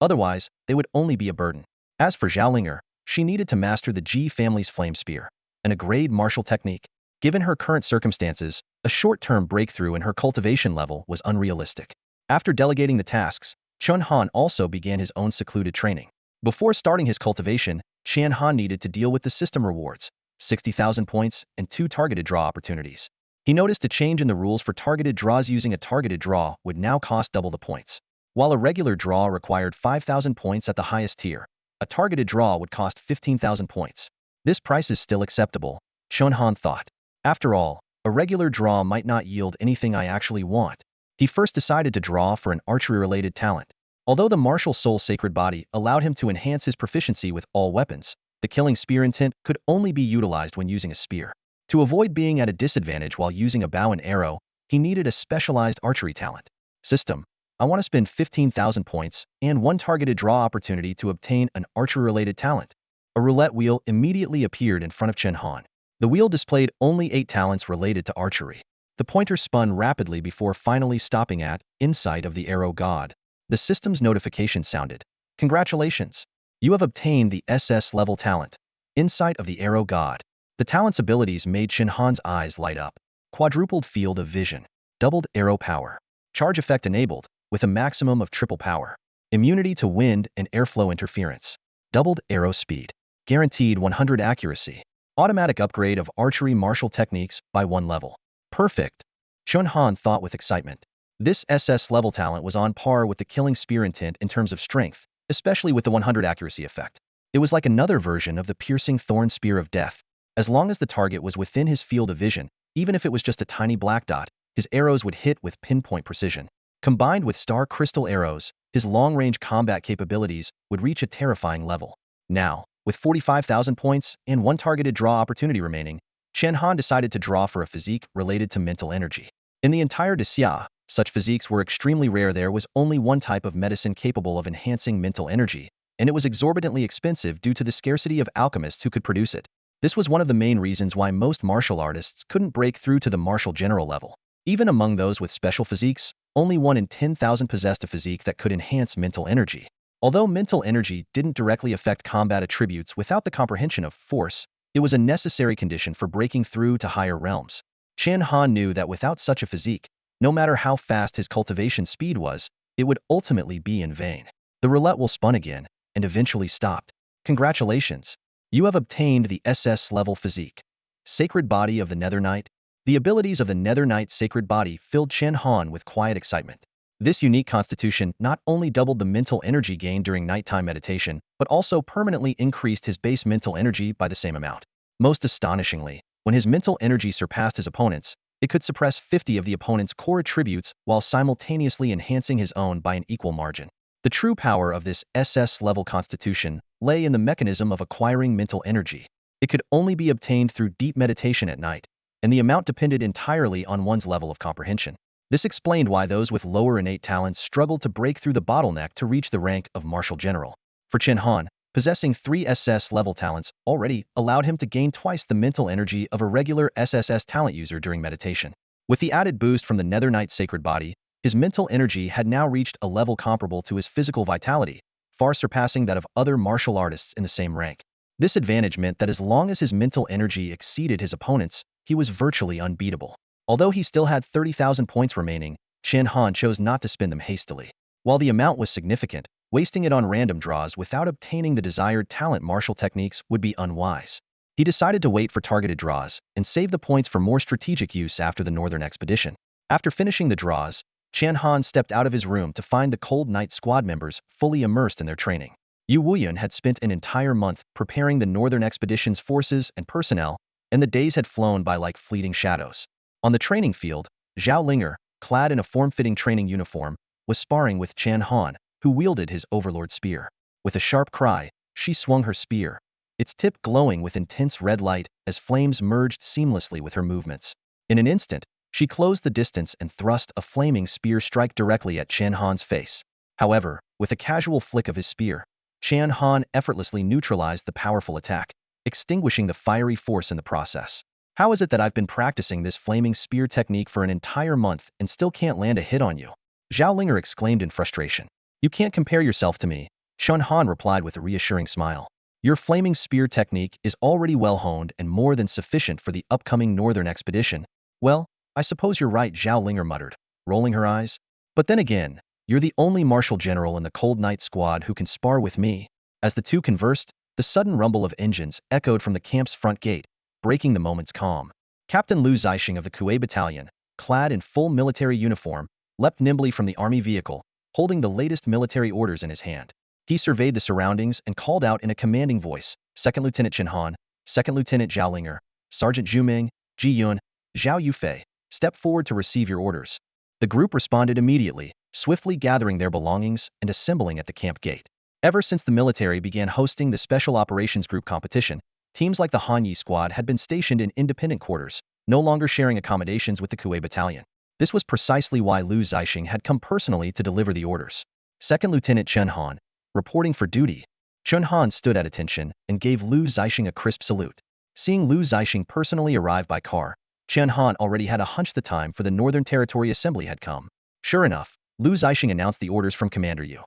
Otherwise, they would only be a burden. As for Zhao Linger, she needed to master the Ji family's flame spear, an grade martial technique. Given her current circumstances, a short-term breakthrough in her cultivation level was unrealistic. After delegating the tasks, Chen Han also began his own secluded training. Before starting his cultivation, Chen Han needed to deal with the system rewards, 60,000 points and 2 targeted draw opportunities. He noticed a change in the rules for targeted draws. Using a targeted draw would now cost double the points. While a regular draw required 5,000 points at the highest tier, a targeted draw would cost 15,000 points. This price is still acceptable, Chen Han thought. After all, a regular draw might not yield anything I actually want. He first decided to draw for an archery-related talent. Although the Marshal Soul Sacred Body allowed him to enhance his proficiency with all weapons, The killing spear intent could only be utilized when using a spear. To avoid being at a disadvantage while using a bow and arrow, he needed a specialized archery talent. System: I want to spend 15,000 points and one targeted draw opportunity to obtain an archery-related talent. A roulette wheel immediately appeared in front of Chen Han. The wheel displayed only 8 talents related to archery. The pointer spun rapidly before finally stopping at Insight of the Arrow God. The system's notification sounded. Congratulations! You have obtained the SS level talent, Insight of the Arrow God. The talent's abilities made Chen Han's eyes light up. Quadrupled field of vision. Doubled arrow power. Charge effect enabled, with a maximum of triple power. Immunity to wind and airflow interference. Doubled arrow speed. Guaranteed 100 accuracy. Automatic upgrade of archery martial techniques by 1 level. Perfect! Chen Han thought with excitement. This SS level talent was on par with the killing spear intent in terms of strength, especially with the 100 accuracy effect. It was like another version of the piercing thorn spear of death. As long as the target was within his field of vision, even if it was just a tiny black dot, his arrows would hit with pinpoint precision. Combined with star crystal arrows, his long-range combat capabilities would reach a terrifying level. Now, with 45,000 points and one targeted draw opportunity remaining, Chen Han decided to draw for a physique related to mental energy. In the entire Xia, such physiques were extremely rare. There was only one type of medicine capable of enhancing mental energy, and it was exorbitantly expensive due to the scarcity of alchemists who could produce it. This was one of the main reasons why most martial artists couldn't break through to the martial general level. Even among those with special physiques, only 1 in 10,000 possessed a physique that could enhance mental energy. Although mental energy didn't directly affect combat attributes without the comprehension of force, it was a necessary condition for breaking through to higher realms. Chen Han knew that without such a physique, no matter how fast his cultivation speed was, it would ultimately be in vain. The roulette wheel spun again, and eventually stopped. Congratulations! You have obtained the SS level physique. Sacred Body of the Nether Knight. The abilities of the Nether Knight's sacred body filled Chen Han with quiet excitement. This unique constitution not only doubled the mental energy gained during nighttime meditation, but also permanently increased his base mental energy by the same amount. Most astonishingly, when his mental energy surpassed his opponent's, it could suppress 50 of the opponent's core attributes while simultaneously enhancing his own by an equal margin. The true power of this SS-level constitution lay in the mechanism of acquiring mental energy. It could only be obtained through deep meditation at night, and the amount depended entirely on one's level of comprehension. This explained why those with lower innate talents struggled to break through the bottleneck to reach the rank of Marshal General. For Chen Han, possessing 3 SS-level talents already allowed him to gain twice the mental energy of a regular SSS talent user during meditation. With the added boost from the Nether Knight's sacred body, his mental energy had now reached a level comparable to his physical vitality, far surpassing that of other martial artists in the same rank. This advantage meant that as long as his mental energy exceeded his opponent's, he was virtually unbeatable. Although he still had 30,000 points remaining, Chen Han chose not to spend them hastily. While the amount was significant, wasting it on random draws without obtaining the desired talent martial techniques would be unwise. He decided to wait for targeted draws and save the points for more strategic use after the northern expedition. After finishing the draws, Chen Han stepped out of his room to find the Cold Knight squad members fully immersed in their training. Yu Wuyun had spent an entire month preparing the northern expedition's forces and personnel, and the days had flown by like fleeting shadows. On the training field, Zhao Linger, clad in a form-fitting training uniform, was sparring with Chen Han, who wielded his overlord spear. With a sharp cry, she swung her spear, its tip glowing with intense red light as flames merged seamlessly with her movements. In an instant, she closed the distance and thrust a flaming spear strike directly at Chen Han's face. However, with a casual flick of his spear, Chen Han effortlessly neutralized the powerful attack, extinguishing the fiery force in the process. How is it that I've been practicing this flaming spear technique for an entire month and still can't land a hit on you? Zhao Linger exclaimed in frustration. You can't compare yourself to me, Chen Han replied with a reassuring smile. Your flaming spear technique is already well honed and more than sufficient for the upcoming northern expedition. Well, I suppose you're right, Zhao Linger muttered, rolling her eyes. But then again, you're the only martial general in the Cold Knight squad who can spar with me. As the two conversed, the sudden rumble of engines echoed from the camp's front gate, breaking the moment's calm. Captain Liu Zixing of the Kuei Battalion, clad in full military uniform, leapt nimbly from the army vehicle, holding the latest military orders in his hand. He surveyed the surroundings and called out in a commanding voice, Second Lieutenant Chen Han, Second Lieutenant Zhao Linger, Sergeant Zhu Ming, Ji Yun, Zhao Yufei, step forward to receive your orders. The group responded immediately, swiftly gathering their belongings and assembling at the camp gate. Ever since the military began hosting the Special Operations Group competition, teams like the Han Squad had been stationed in independent quarters, no longer sharing accommodations with the Kuwei Battalion. This was precisely why Lu Zixing had come personally to deliver the orders. Second Lieutenant Chen Han, reporting for duty. Chen Han stood at attention and gave Lu Zixing a crisp salute. Seeing Lu Zixing personally arrive by car, Chen Han already had a hunch the time for the Northern Territory Assembly had come. Sure enough, Lu Zixing announced the orders from Commander Yu.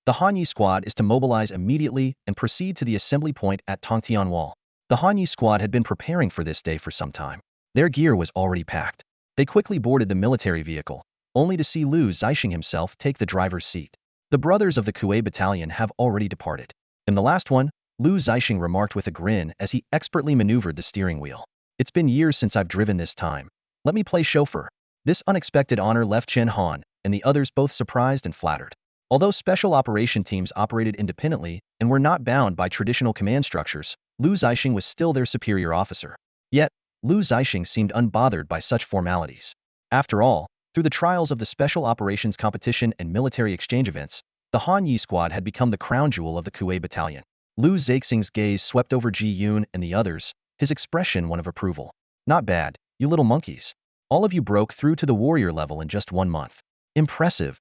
The Han Squad is to mobilize immediately and proceed to the assembly point at Tongtian Wall. The Han Squad had been preparing for this day for some time. Their gear was already packed. They quickly boarded the military vehicle, only to see Lu Zixing himself take the driver's seat. The brothers of the Kuwei Battalion have already departed. In the last one, Lu Zixing remarked with a grin as he expertly maneuvered the steering wheel. It's been years since I've driven this time. Let me play chauffeur. This unexpected honor left Chen Han and the others both surprised and flattered. Although special operation teams operated independently and were not bound by traditional command structures, Lu Zixing was still their superior officer. Yet, Lu Zixing seemed unbothered by such formalities. After all, through the trials of the special operations competition and military exchange events, the Han Squad had become the crown jewel of the Kuwei Battalion. Lu Zixing's gaze swept over Ji Yun and the others, his expression one of approval. Not bad, you little monkeys. All of you broke through to the warrior level in just 1 month. Impressive.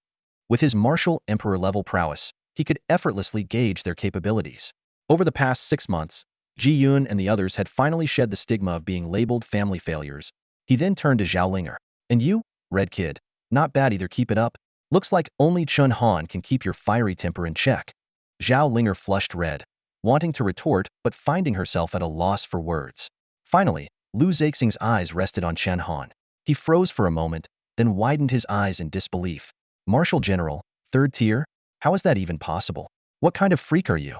With his Marshal Emperor-level prowess, he could effortlessly gauge their capabilities. Over the past 6 months, Ji Yun and the others had finally shed the stigma of being labeled family failures. He then turned to Zhao Linger. And you, Red Kid? Not bad either, keep it up. Looks like only Chen Han can keep your fiery temper in check. Zhao Linger flushed red, wanting to retort but finding herself at a loss for words. Finally, Lu Zixing's eyes rested on Chen Han. He froze for a moment, then widened his eyes in disbelief. Marshal General, 3rd tier? How is that even possible? What kind of freak are you?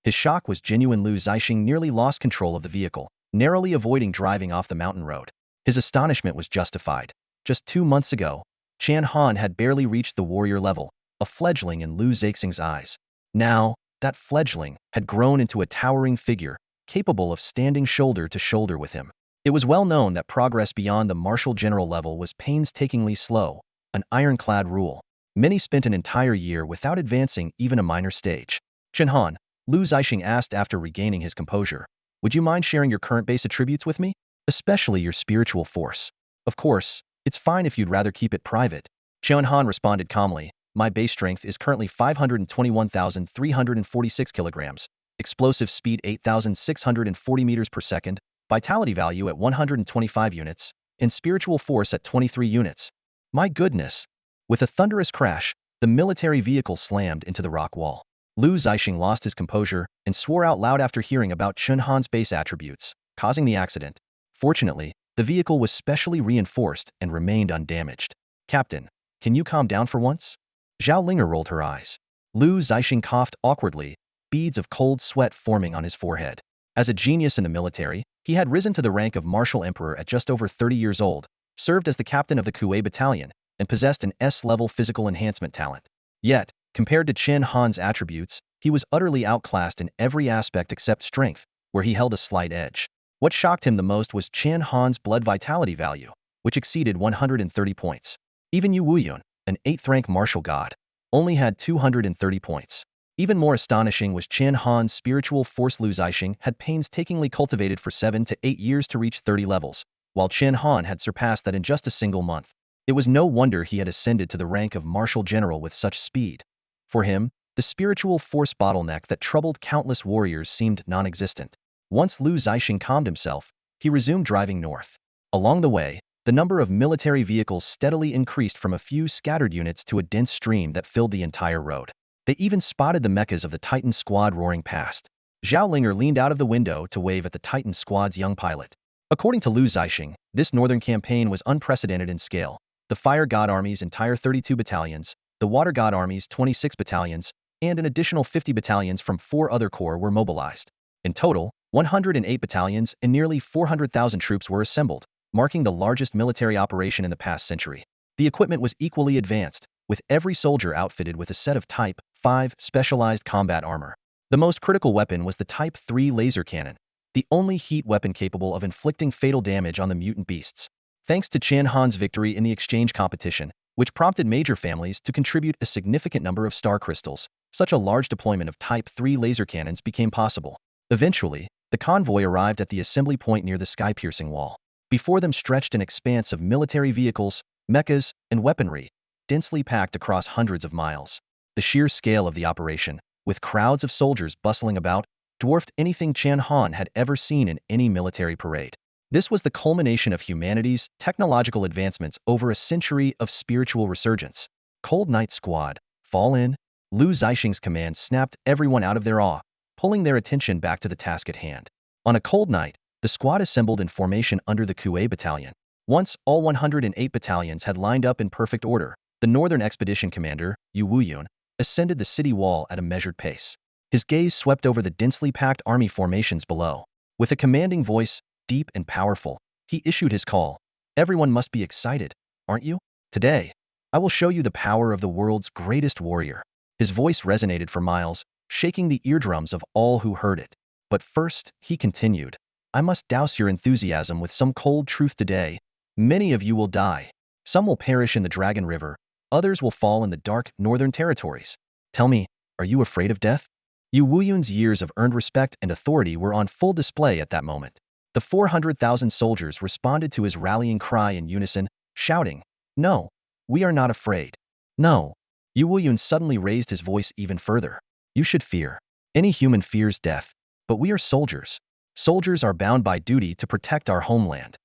His shock was genuine. Lu Zixing nearly lost control of the vehicle, narrowly avoiding driving off the mountain road. His astonishment was justified. Just 2 months ago, Chen Han had barely reached the warrior level, a fledgling in Lu Zixing's eyes. Now, that fledgling had grown into a towering figure, capable of standing shoulder to shoulder with him. It was well known that progress beyond the Marshal General level was painstakingly slow, an ironclad rule. Many spent an entire year without advancing even a minor stage. Chen Han, Lu Zixing asked after regaining his composure, would you mind sharing your current base attributes with me? Especially your spiritual force. Of course, it's fine if you'd rather keep it private. Chen Han responded calmly, my base strength is currently 521,346 kilograms, explosive speed 8,640 meters per second, vitality value at 125 units, and spiritual force at 23 units. My goodness! With a thunderous crash, the military vehicle slammed into the rock wall. Lu Zixing lost his composure and swore out loud after hearing about Chen Han's base attributes, causing the accident. Fortunately, the vehicle was specially reinforced and remained undamaged. Captain, can you calm down for once? Zhao Linger rolled her eyes. Lu Zixing coughed awkwardly, beads of cold sweat forming on his forehead. As a genius in the military, he had risen to the rank of Marshal Emperor at just over 30 years old, served as the captain of the Kuwei Battalion, and possessed an S-level physical enhancement talent. Yet, compared to Chen Han's attributes, he was utterly outclassed in every aspect except strength, where he held a slight edge. What shocked him the most was Chen Han's blood vitality value, which exceeded 130 points. Even Yu Wuyun, an 8th-rank martial god, only had 230 points. Even more astonishing was Chen Han's spiritual force. Lu Zixing had painstakingly cultivated for 7 to 8 years to reach 30 levels, while Chen Han had surpassed that in just a single month. It was no wonder he had ascended to the rank of Marshal General with such speed. For him, the spiritual force bottleneck that troubled countless warriors seemed non-existent. Once Lu Zixing calmed himself, he resumed driving north. Along the way, the number of military vehicles steadily increased from a few scattered units to a dense stream that filled the entire road. They even spotted the mechas of the Titan squad roaring past. Zhao Linger leaned out of the window to wave at the Titan squad's young pilot. According to Lu Zixing, this northern campaign was unprecedented in scale. The Fire God Army's entire 32 battalions, the Water God Army's 26 battalions, and an additional 50 battalions from 4 other corps were mobilized. In total, 108 battalions and nearly 400,000 troops were assembled, marking the largest military operation in the past century. The equipment was equally advanced, with every soldier outfitted with a set of Type 5 specialized combat armor. The most critical weapon was the Type 3 laser cannon, the only heat weapon capable of inflicting fatal damage on the mutant beasts. Thanks to Chen Han's victory in the exchange competition, which prompted major families to contribute a significant number of star crystals, such a large deployment of Type 3 laser cannons became possible. Eventually, the convoy arrived at the assembly point near the sky-piercing wall. Before them stretched an expanse of military vehicles, mechas, and weaponry, densely packed across hundreds of miles. The sheer scale of the operation, with crowds of soldiers bustling about, dwarfed anything Chen Han had ever seen in any military parade. This was the culmination of humanity's technological advancements over a century of spiritual resurgence. Cold Night Squad, fall in. Lu Zixing's command snapped everyone out of their awe, pulling their attention back to the task at hand. On a cold night, the squad assembled in formation under the Kuei Battalion. Once all 108 battalions had lined up in perfect order, the Northern Expedition Commander, Yu Wuyun, ascended the city wall at a measured pace. His gaze swept over the densely packed army formations below. With a commanding voice, deep and powerful, he issued his call. Everyone must be excited, aren't you? Today, I will show you the power of the world's greatest warrior. His voice resonated for miles, shaking the eardrums of all who heard it. But first, he continued, I must douse your enthusiasm with some cold truth today. Many of you will die. Some will perish in the Dragon River. Others will fall in the dark northern territories. Tell me, are you afraid of death? Yu Wuyun's years of earned respect and authority were on full display at that moment. The 400,000 soldiers responded to his rallying cry in unison, shouting, No, we are not afraid. No. Yu Wuyun suddenly raised his voice even further. You should fear. Any human fears death. But we are soldiers. Soldiers are bound by duty to protect our homeland.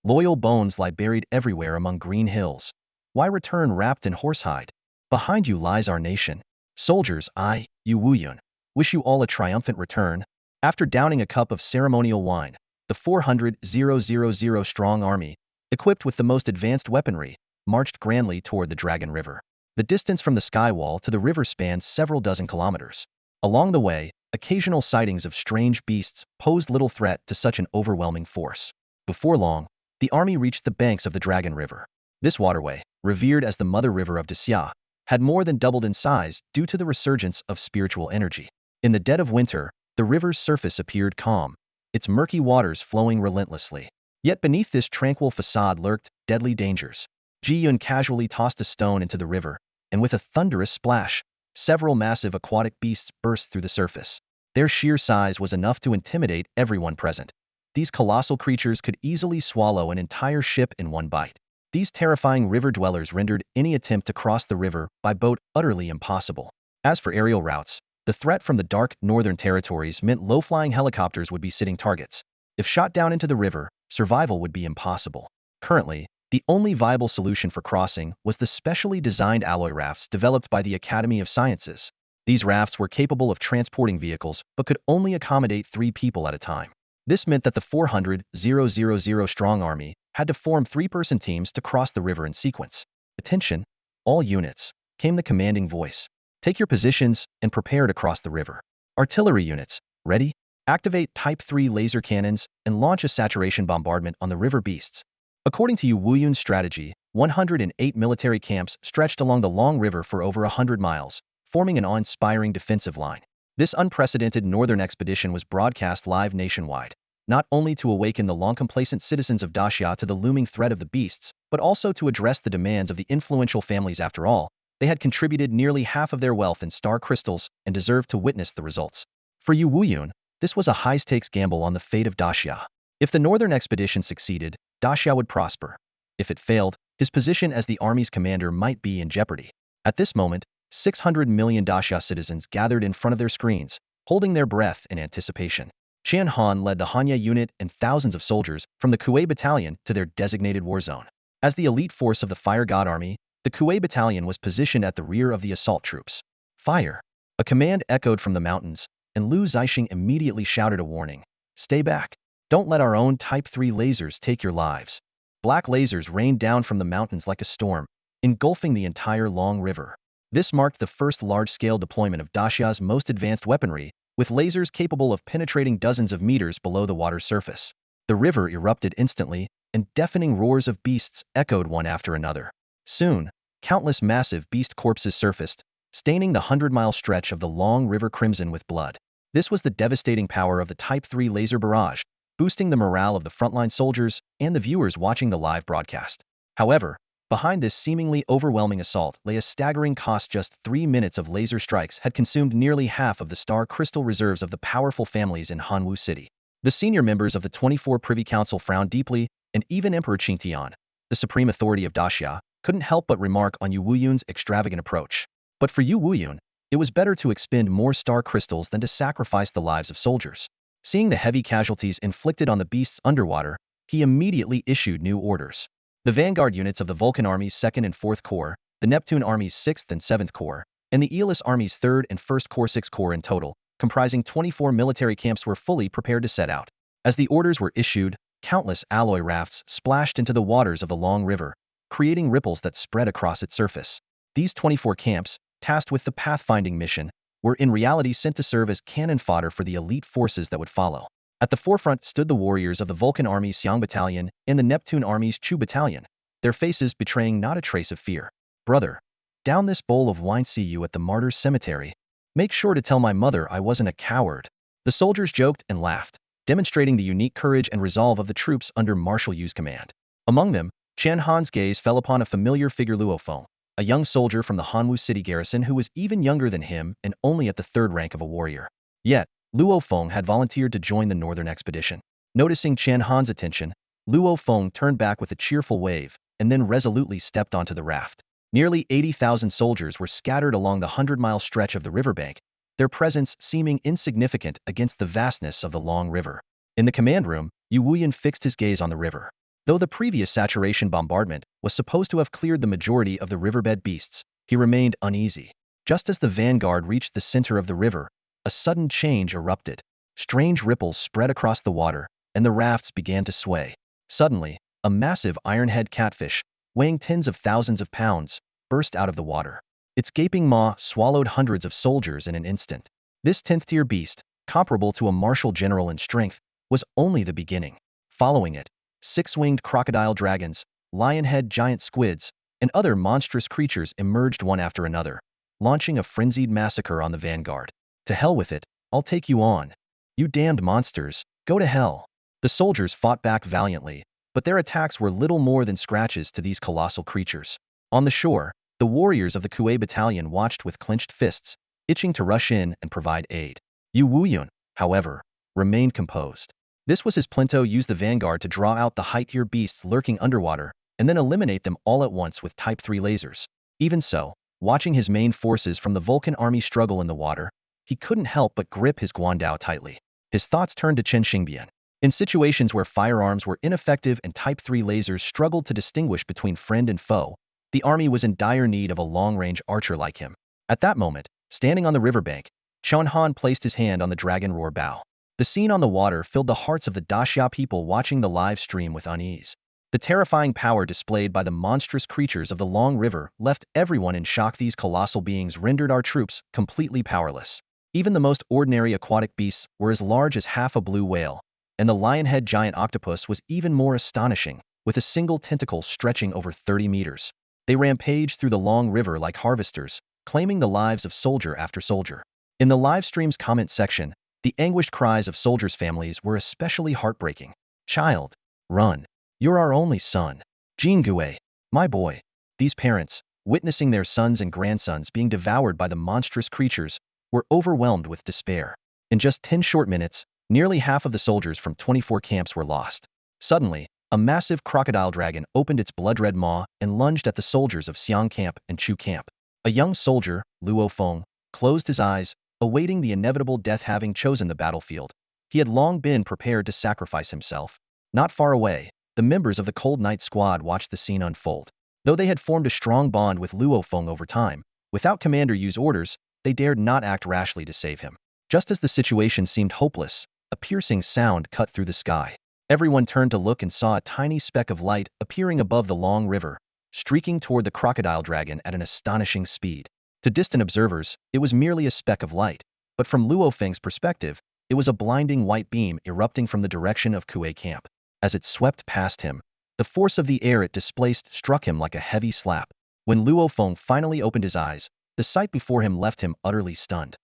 Loyal bones lie buried everywhere among green hills. Why return wrapped in horsehide? Behind you lies our nation. Soldiers, I, Yu Wuyun, wish you all a triumphant return. After downing a cup of ceremonial wine, the 400,000 strong army, equipped with the most advanced weaponry, marched grandly toward the Dragon River. The distance from the sky wall to the river spanned several dozen kilometers. Along the way, occasional sightings of strange beasts posed little threat to such an overwhelming force. Before long, the army reached the banks of the Dragon River. This waterway, revered as the mother river of Daxia, had more than doubled in size due to the resurgence of spiritual energy. In the dead of winter, the river's surface appeared calm, its murky waters flowing relentlessly. Yet beneath this tranquil facade lurked deadly dangers. Ji Yun casually tossed a stone into the river, and with a thunderous splash, several massive aquatic beasts burst through the surface. Their sheer size was enough to intimidate everyone present. These colossal creatures could easily swallow an entire ship in one bite. These terrifying river dwellers rendered any attempt to cross the river by boat utterly impossible. As for aerial routes, the threat from the dark northern territories meant low-flying helicopters would be sitting targets. If shot down into the river, survival would be impossible. Currently, the only viable solution for crossing was the specially designed alloy rafts developed by the Academy of Sciences. These rafts were capable of transporting vehicles but could only accommodate 3 people at a time. This meant that the 400,000 strong army had to form 3-person teams to cross the river in sequence. Attention, all units, came the commanding voice. Take your positions and prepare to cross the river. Artillery units, ready? Activate Type 3 laser cannons and launch a saturation bombardment on the river beasts. According to Yu Wuyun's strategy, 108 military camps stretched along the long river for over 100 miles, forming an awe-inspiring defensive line. This unprecedented northern expedition was broadcast live nationwide, not only to awaken the long-complacent citizens of Daxia to the looming threat of the beasts, but also to address the demands of the influential families. After all, they had contributed nearly half of their wealth in star crystals and deserved to witness the results. For Yu Wuyun, this was a high-stakes gamble on the fate of Daxia. If the northern expedition succeeded, Daxia would prosper. If it failed, his position as the army's commander might be in jeopardy. At this moment, 600 million Daxia citizens gathered in front of their screens, holding their breath in anticipation. Chen Han led the Hanya unit and thousands of soldiers from the Kuei Battalion to their designated war zone. As the elite force of the Fire God Army, the Kuei Battalion was positioned at the rear of the assault troops. Fire! A command echoed from the mountains, and Lu Zixing immediately shouted a warning. Stay back. Don't let our own Type 3 lasers take your lives. Black lasers rained down from the mountains like a storm, engulfing the entire long river. This marked the first large-scale deployment of Daxia's most advanced weaponry, with lasers capable of penetrating dozens of meters below the water's surface. The river erupted instantly, and deafening roars of beasts echoed one after another. Soon, countless massive beast corpses surfaced, staining the 100-mile stretch of the long river crimson with blood. This was the devastating power of the Type 3 laser barrage, boosting the morale of the frontline soldiers and the viewers watching the live broadcast. However, Behind this seemingly overwhelming assault lay a staggering cost. Just 3 minutes of laser strikes had consumed nearly half of the star crystal reserves of the powerful families in Hanwu City. The senior members of the 24 Privy Council frowned deeply, and even Emperor Qing Tian, the supreme authority of Daxia, couldn't help but remark on Yu Wuyun's extravagant approach. But for Yu Wuyun, it was better to expend more star crystals than to sacrifice the lives of soldiers. Seeing the heavy casualties inflicted on the beasts underwater, he immediately issued new orders. The vanguard units of the Vulcan Army's 2nd and 4th Corps, the Neptune Army's 6th and 7th Corps, and the Aeolus Army's 3rd and 1st Corps 6 Corps in total, comprising 24 military camps, were fully prepared to set out. As the orders were issued, countless alloy rafts splashed into the waters of the long river, creating ripples that spread across its surface. These 24 camps, tasked with the pathfinding mission, were in reality sent to serve as cannon fodder for the elite forces that would follow. At the forefront stood the warriors of the Vulcan Army's Xiang Battalion and the Neptune Army's Chu Battalion, their faces betraying not a trace of fear. "Brother, down this bowl of wine. See you at the Martyrs' Cemetery. Make sure to tell my mother I wasn't a coward." The soldiers joked and laughed, demonstrating the unique courage and resolve of the troops under Marshal Yu's command. Among them, Chen Han's gaze fell upon a familiar figure, Luo Feng, a young soldier from the Hanwu City garrison who was even younger than him and only at the 3rd rank of a warrior. Yet, Luo Feng had volunteered to join the northern expedition. Noticing Chen Han's attention, Luo Feng turned back with a cheerful wave and then resolutely stepped onto the raft. Nearly 80,000 soldiers were scattered along the 100-mile stretch of the riverbank, their presence seeming insignificant against the vastness of the long river. In the command room, Yu Wuyun fixed his gaze on the river. Though the previous saturation bombardment was supposed to have cleared the majority of the riverbed beasts, he remained uneasy. Just as the vanguard reached the center of the river, a sudden change erupted. Strange ripples spread across the water, and the rafts began to sway. Suddenly, a massive ironhead catfish, weighing tens of thousands of pounds, burst out of the water. Its gaping maw swallowed hundreds of soldiers in an instant. This 10th-tier beast, comparable to a Marshal general in strength, was only the beginning. Following it, 6-winged crocodile dragons, lion-head giant squids, and other monstrous creatures emerged one after another, launching a frenzied massacre on the vanguard. "To hell with it, I'll take you on. You damned monsters, go to hell." The soldiers fought back valiantly, but their attacks were little more than scratches to these colossal creatures. On the shore, the warriors of the Kuei Battalion watched with clenched fists, itching to rush in and provide aid. Yu Wuyun, however, remained composed. This was his plinto: use the vanguard to draw out the high-tier beasts lurking underwater, and then eliminate them all at once with Type 3 lasers. Even so, watching his main forces from the Vulcan Army struggle in the water, he couldn't help but grip his guandao tightly. His thoughts turned to Chen Xingbian. In situations where firearms were ineffective and Type 3 lasers struggled to distinguish between friend and foe, the army was in dire need of a long-range archer like him. At that moment, standing on the riverbank, Chen Han placed his hand on the dragon roar bow. The scene on the water filled the hearts of the Daxia people watching the live stream with unease. The terrifying power displayed by the monstrous creatures of the long river left everyone in shock. These colossal beings rendered our troops completely powerless. Even the most ordinary aquatic beasts were as large as half a blue whale, and the lionhead giant octopus was even more astonishing, with a single tentacle stretching over 30 meters. They rampaged through the long river like harvesters, claiming the lives of soldier after soldier. In the live stream's comment section, the anguished cries of soldiers' families were especially heartbreaking. "Child, run. You're our only son. Jingui, my boy." These parents, witnessing their sons and grandsons being devoured by the monstrous creatures, were overwhelmed with despair. In just 10 short minutes, nearly half of the soldiers from 24 camps were lost. Suddenly, a massive crocodile dragon opened its blood-red maw and lunged at the soldiers of Xiang Camp and Chu Camp. A young soldier, Luo Feng, closed his eyes, awaiting the inevitable death. Having chosen the battlefield, he had long been prepared to sacrifice himself. Not far away, the members of the Cold Night Squad watched the scene unfold. Though they had formed a strong bond with Luo Feng over time, without Commander Yu's orders, they dared not act rashly to save him. Just as the situation seemed hopeless, a piercing sound cut through the sky. Everyone turned to look and saw a tiny speck of light appearing above the long river, streaking toward the crocodile dragon at an astonishing speed. To distant observers, it was merely a speck of light, but from Luo Feng's perspective, it was a blinding white beam erupting from the direction of Kuei Camp. As it swept past him, the force of the air it displaced struck him like a heavy slap. When Luo Feng finally opened his eyes, the sight before him left him utterly stunned.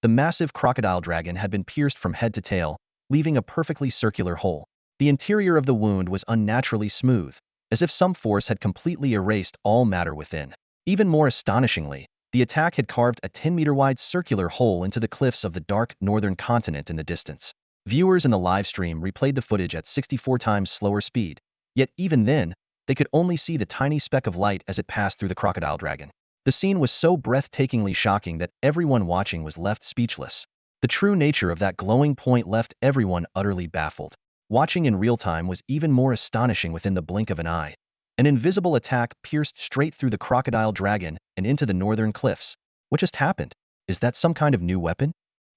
The massive crocodile dragon had been pierced from head to tail, leaving a perfectly circular hole. The interior of the wound was unnaturally smooth, as if some force had completely erased all matter within. Even more astonishingly, the attack had carved a 10-meter-wide circular hole into the cliffs of the dark northern continent in the distance. Viewers in the live stream replayed the footage at 64 times slower speed, yet even then, they could only see the tiny speck of light as it passed through the crocodile dragon. The scene was so breathtakingly shocking that everyone watching was left speechless. The true nature of that glowing point left everyone utterly baffled. Watching in real time was even more astonishing. Within the blink of an eye, an invisible attack pierced straight through the crocodile dragon and into the northern cliffs. What just happened? Is that some kind of new weapon?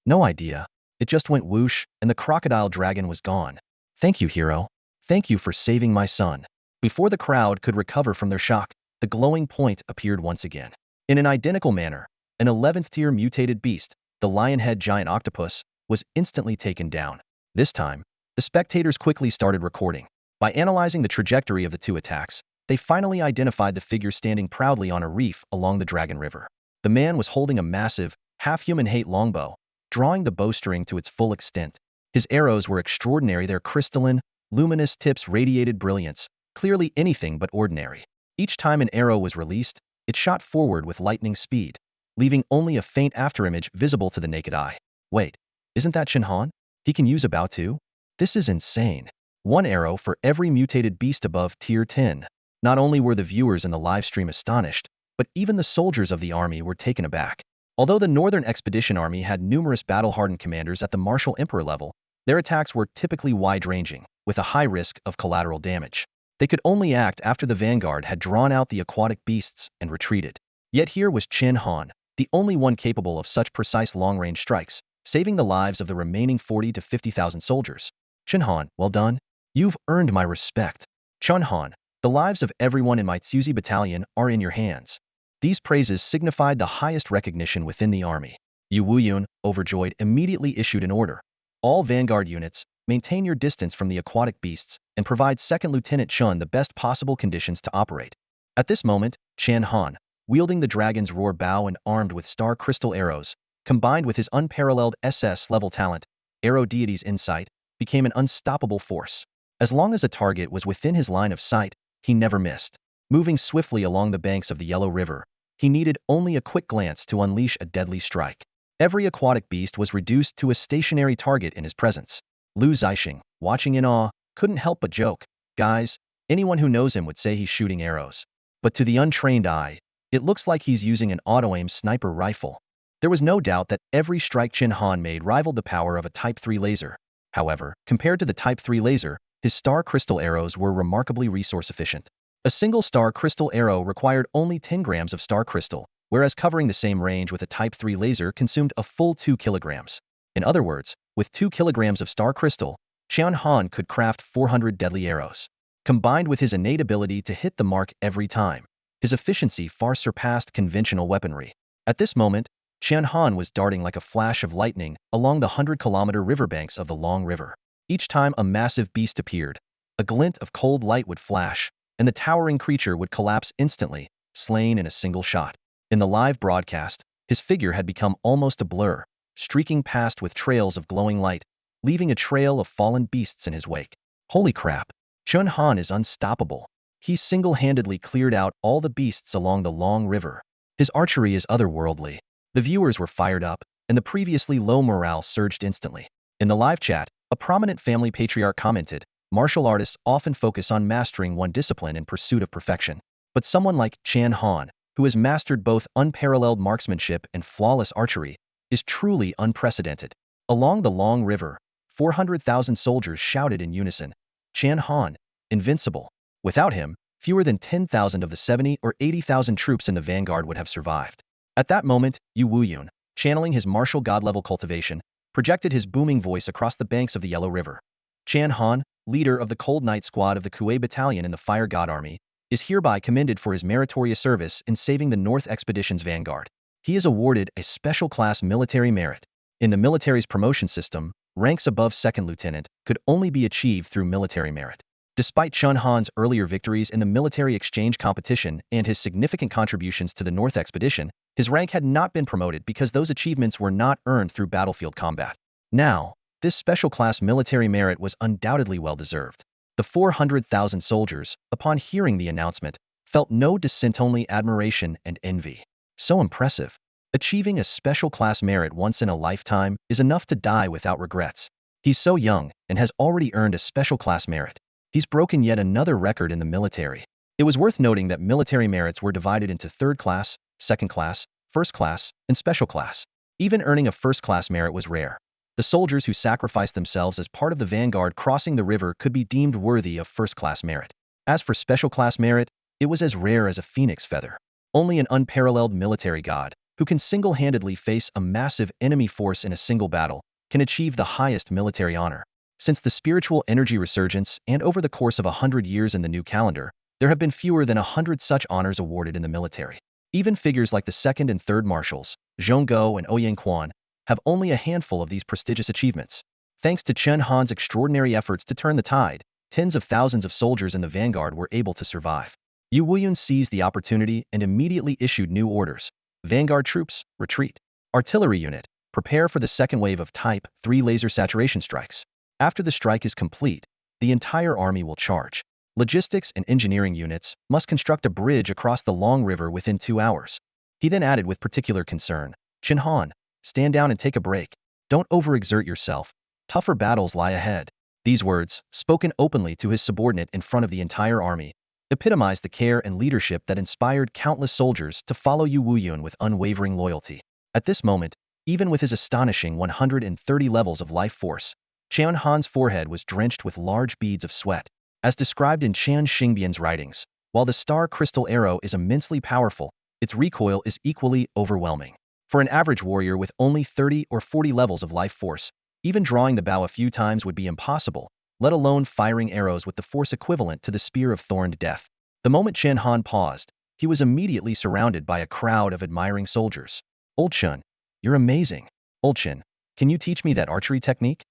No idea. It just went whoosh, and the crocodile dragon was gone. Thank you, hero. Thank you for saving my son. Before the crowd could recover from their shock, the glowing point appeared once again. In an identical manner, an 11th-tier mutated beast, the lionhead giant octopus, was instantly taken down. This time, the spectators quickly started recording. By analyzing the trajectory of the two attacks, they finally identified the figure standing proudly on a reef along the Dragon River. The man was holding a massive, half-human hate longbow, drawing the bowstring to its full extent. His arrows were extraordinary. Their crystalline, luminous tips radiated brilliance, clearly anything but ordinary. Each time an arrow was released, it shot forward with lightning speed, leaving only a faint afterimage visible to the naked eye. Wait, isn't that Chen Han? He can use a bow too? This is insane. One arrow for every mutated beast above tier 10. Not only were the viewers in the live stream astonished, but even the soldiers of the army were taken aback. Although the Northern Expedition Army had numerous battle-hardened commanders at the Marshal Emperor level, their attacks were typically wide-ranging, with a high risk of collateral damage. They could only act after the vanguard had drawn out the aquatic beasts and retreated. Yet here was Chen Han, the only one capable of such precise long-range strikes, saving the lives of the remaining 40 to 50,000 soldiers. Chen Han, well done. You've earned my respect. Chen Han, the lives of everyone in my Tsuzi battalion are in your hands. These praises signified the highest recognition within the army. Yu Wuyun, overjoyed, immediately issued an order. All vanguard units, maintain your distance from the aquatic beasts and provide 2nd Lieutenant Chun the best possible conditions to operate. At this moment, Chen Han, wielding the dragon's roar bow and armed with star crystal arrows, combined with his unparalleled SS-level talent, Arrow Deity's insight, became an unstoppable force. As long as a target was within his line of sight, he never missed. Moving swiftly along the banks of the Yellow River, he needed only a quick glance to unleash a deadly strike. Every aquatic beast was reduced to a stationary target in his presence. Lu Zixing, watching in awe, couldn't help but joke, "Guys, anyone who knows him would say he's shooting arrows. But to the untrained eye, it looks like he's using an auto-aim sniper rifle." There was no doubt that every strike Chen Han made rivaled the power of a Type 3 laser. However, compared to the Type 3 laser, his star crystal arrows were remarkably resource efficient. A single star crystal arrow required only 10 grams of star crystal, whereas covering the same range with a Type 3 laser consumed a full 2 kilograms. In other words, with 2 kilograms of star crystal, Chen Han could craft 400 deadly arrows. Combined with his innate ability to hit the mark every time, his efficiency far surpassed conventional weaponry. At this moment, Chen Han was darting like a flash of lightning along the 100-kilometer riverbanks of the Long River. Each time a massive beast appeared, a glint of cold light would flash, and the towering creature would collapse instantly, slain in a single shot. In the live broadcast, his figure had become almost a blur, streaking past with trails of glowing light, leaving a trail of fallen beasts in his wake. Holy crap! Chen Han is unstoppable. He single-handedly cleared out all the beasts along the Long River. His archery is otherworldly. The viewers were fired up, and the previously low morale surged instantly. In the live chat, a prominent family patriarch commented, "Martial artists often focus on mastering one discipline in pursuit of perfection. But someone like Chen Han, who has mastered both unparalleled marksmanship and flawless archery, is truly unprecedented." Along the Long River, 400,000 soldiers shouted in unison, "Chen Han, invincible." Without him, fewer than 10,000 of the 70 or 80,000 troops in the vanguard would have survived. At that moment, Yu Wuyun, channeling his martial god-level cultivation, projected his booming voice across the banks of the Yellow River. "Chen Han, leader of the Cold Night Squad of the Kuei Battalion in the Fire God Army, is hereby commended for his meritorious service in saving the North Expedition's vanguard. He is awarded a special class military merit. In the military's promotion system, ranks above 2nd Lieutenant could only be achieved through military merit. Despite Chen Han's earlier victories in the military exchange competition and his significant contributions to the North Expedition, his rank had not been promoted because those achievements were not earned through battlefield combat. Now, this special class military merit was undoubtedly well-deserved. The 400,000 soldiers, upon hearing the announcement, felt no dissent, only admiration and envy. So impressive. Achieving a special class merit once in a lifetime is enough to die without regrets. He's so young and has already earned a special class merit. He's broken yet another record in the military. It was worth noting that military merits were divided into third class, second class, first class, and special class. Even earning a first class merit was rare. The soldiers who sacrificed themselves as part of the vanguard crossing the river could be deemed worthy of first class merit. As for special class merit, it was as rare as a phoenix feather. Only an unparalleled military god, who can single-handedly face a massive enemy force in a single battle, can achieve the highest military honor. Since the spiritual energy resurgence and over the course of 100 years in the new calendar, there have been fewer than 100 such honors awarded in the military. Even figures like the second and third marshals, Zhongguo and Ouyang have only a handful of these prestigious achievements. Thanks to Chen Han's extraordinary efforts to turn the tide, tens of thousands of soldiers in the vanguard were able to survive. Yu Wuyun seized the opportunity and immediately issued new orders. Vanguard troops, retreat. Artillery unit, prepare for the second wave of Type 3 laser saturation strikes. After the strike is complete, the entire army will charge. Logistics and engineering units must construct a bridge across the long river within 2 hours. He then added with particular concern, Chen Han, stand down and take a break. Don't overexert yourself. Tougher battles lie ahead. These words, spoken openly to his subordinate in front of the entire army, epitomized the care and leadership that inspired countless soldiers to follow Yu Wuyun with unwavering loyalty. At this moment, even with his astonishing 130 levels of life force, Chen Han's forehead was drenched with large beads of sweat. As described in Chan Xingbian's writings, while the star crystal arrow is immensely powerful, its recoil is equally overwhelming. For an average warrior with only 30 or 40 levels of life force, even drawing the bow a few times would be impossible, let alone firing arrows with the force equivalent to the spear of thorned death. The moment Chen Han paused, he was immediately surrounded by a crowd of admiring soldiers. Old Chen, you're amazing. Old Chen, can you teach me that archery technique?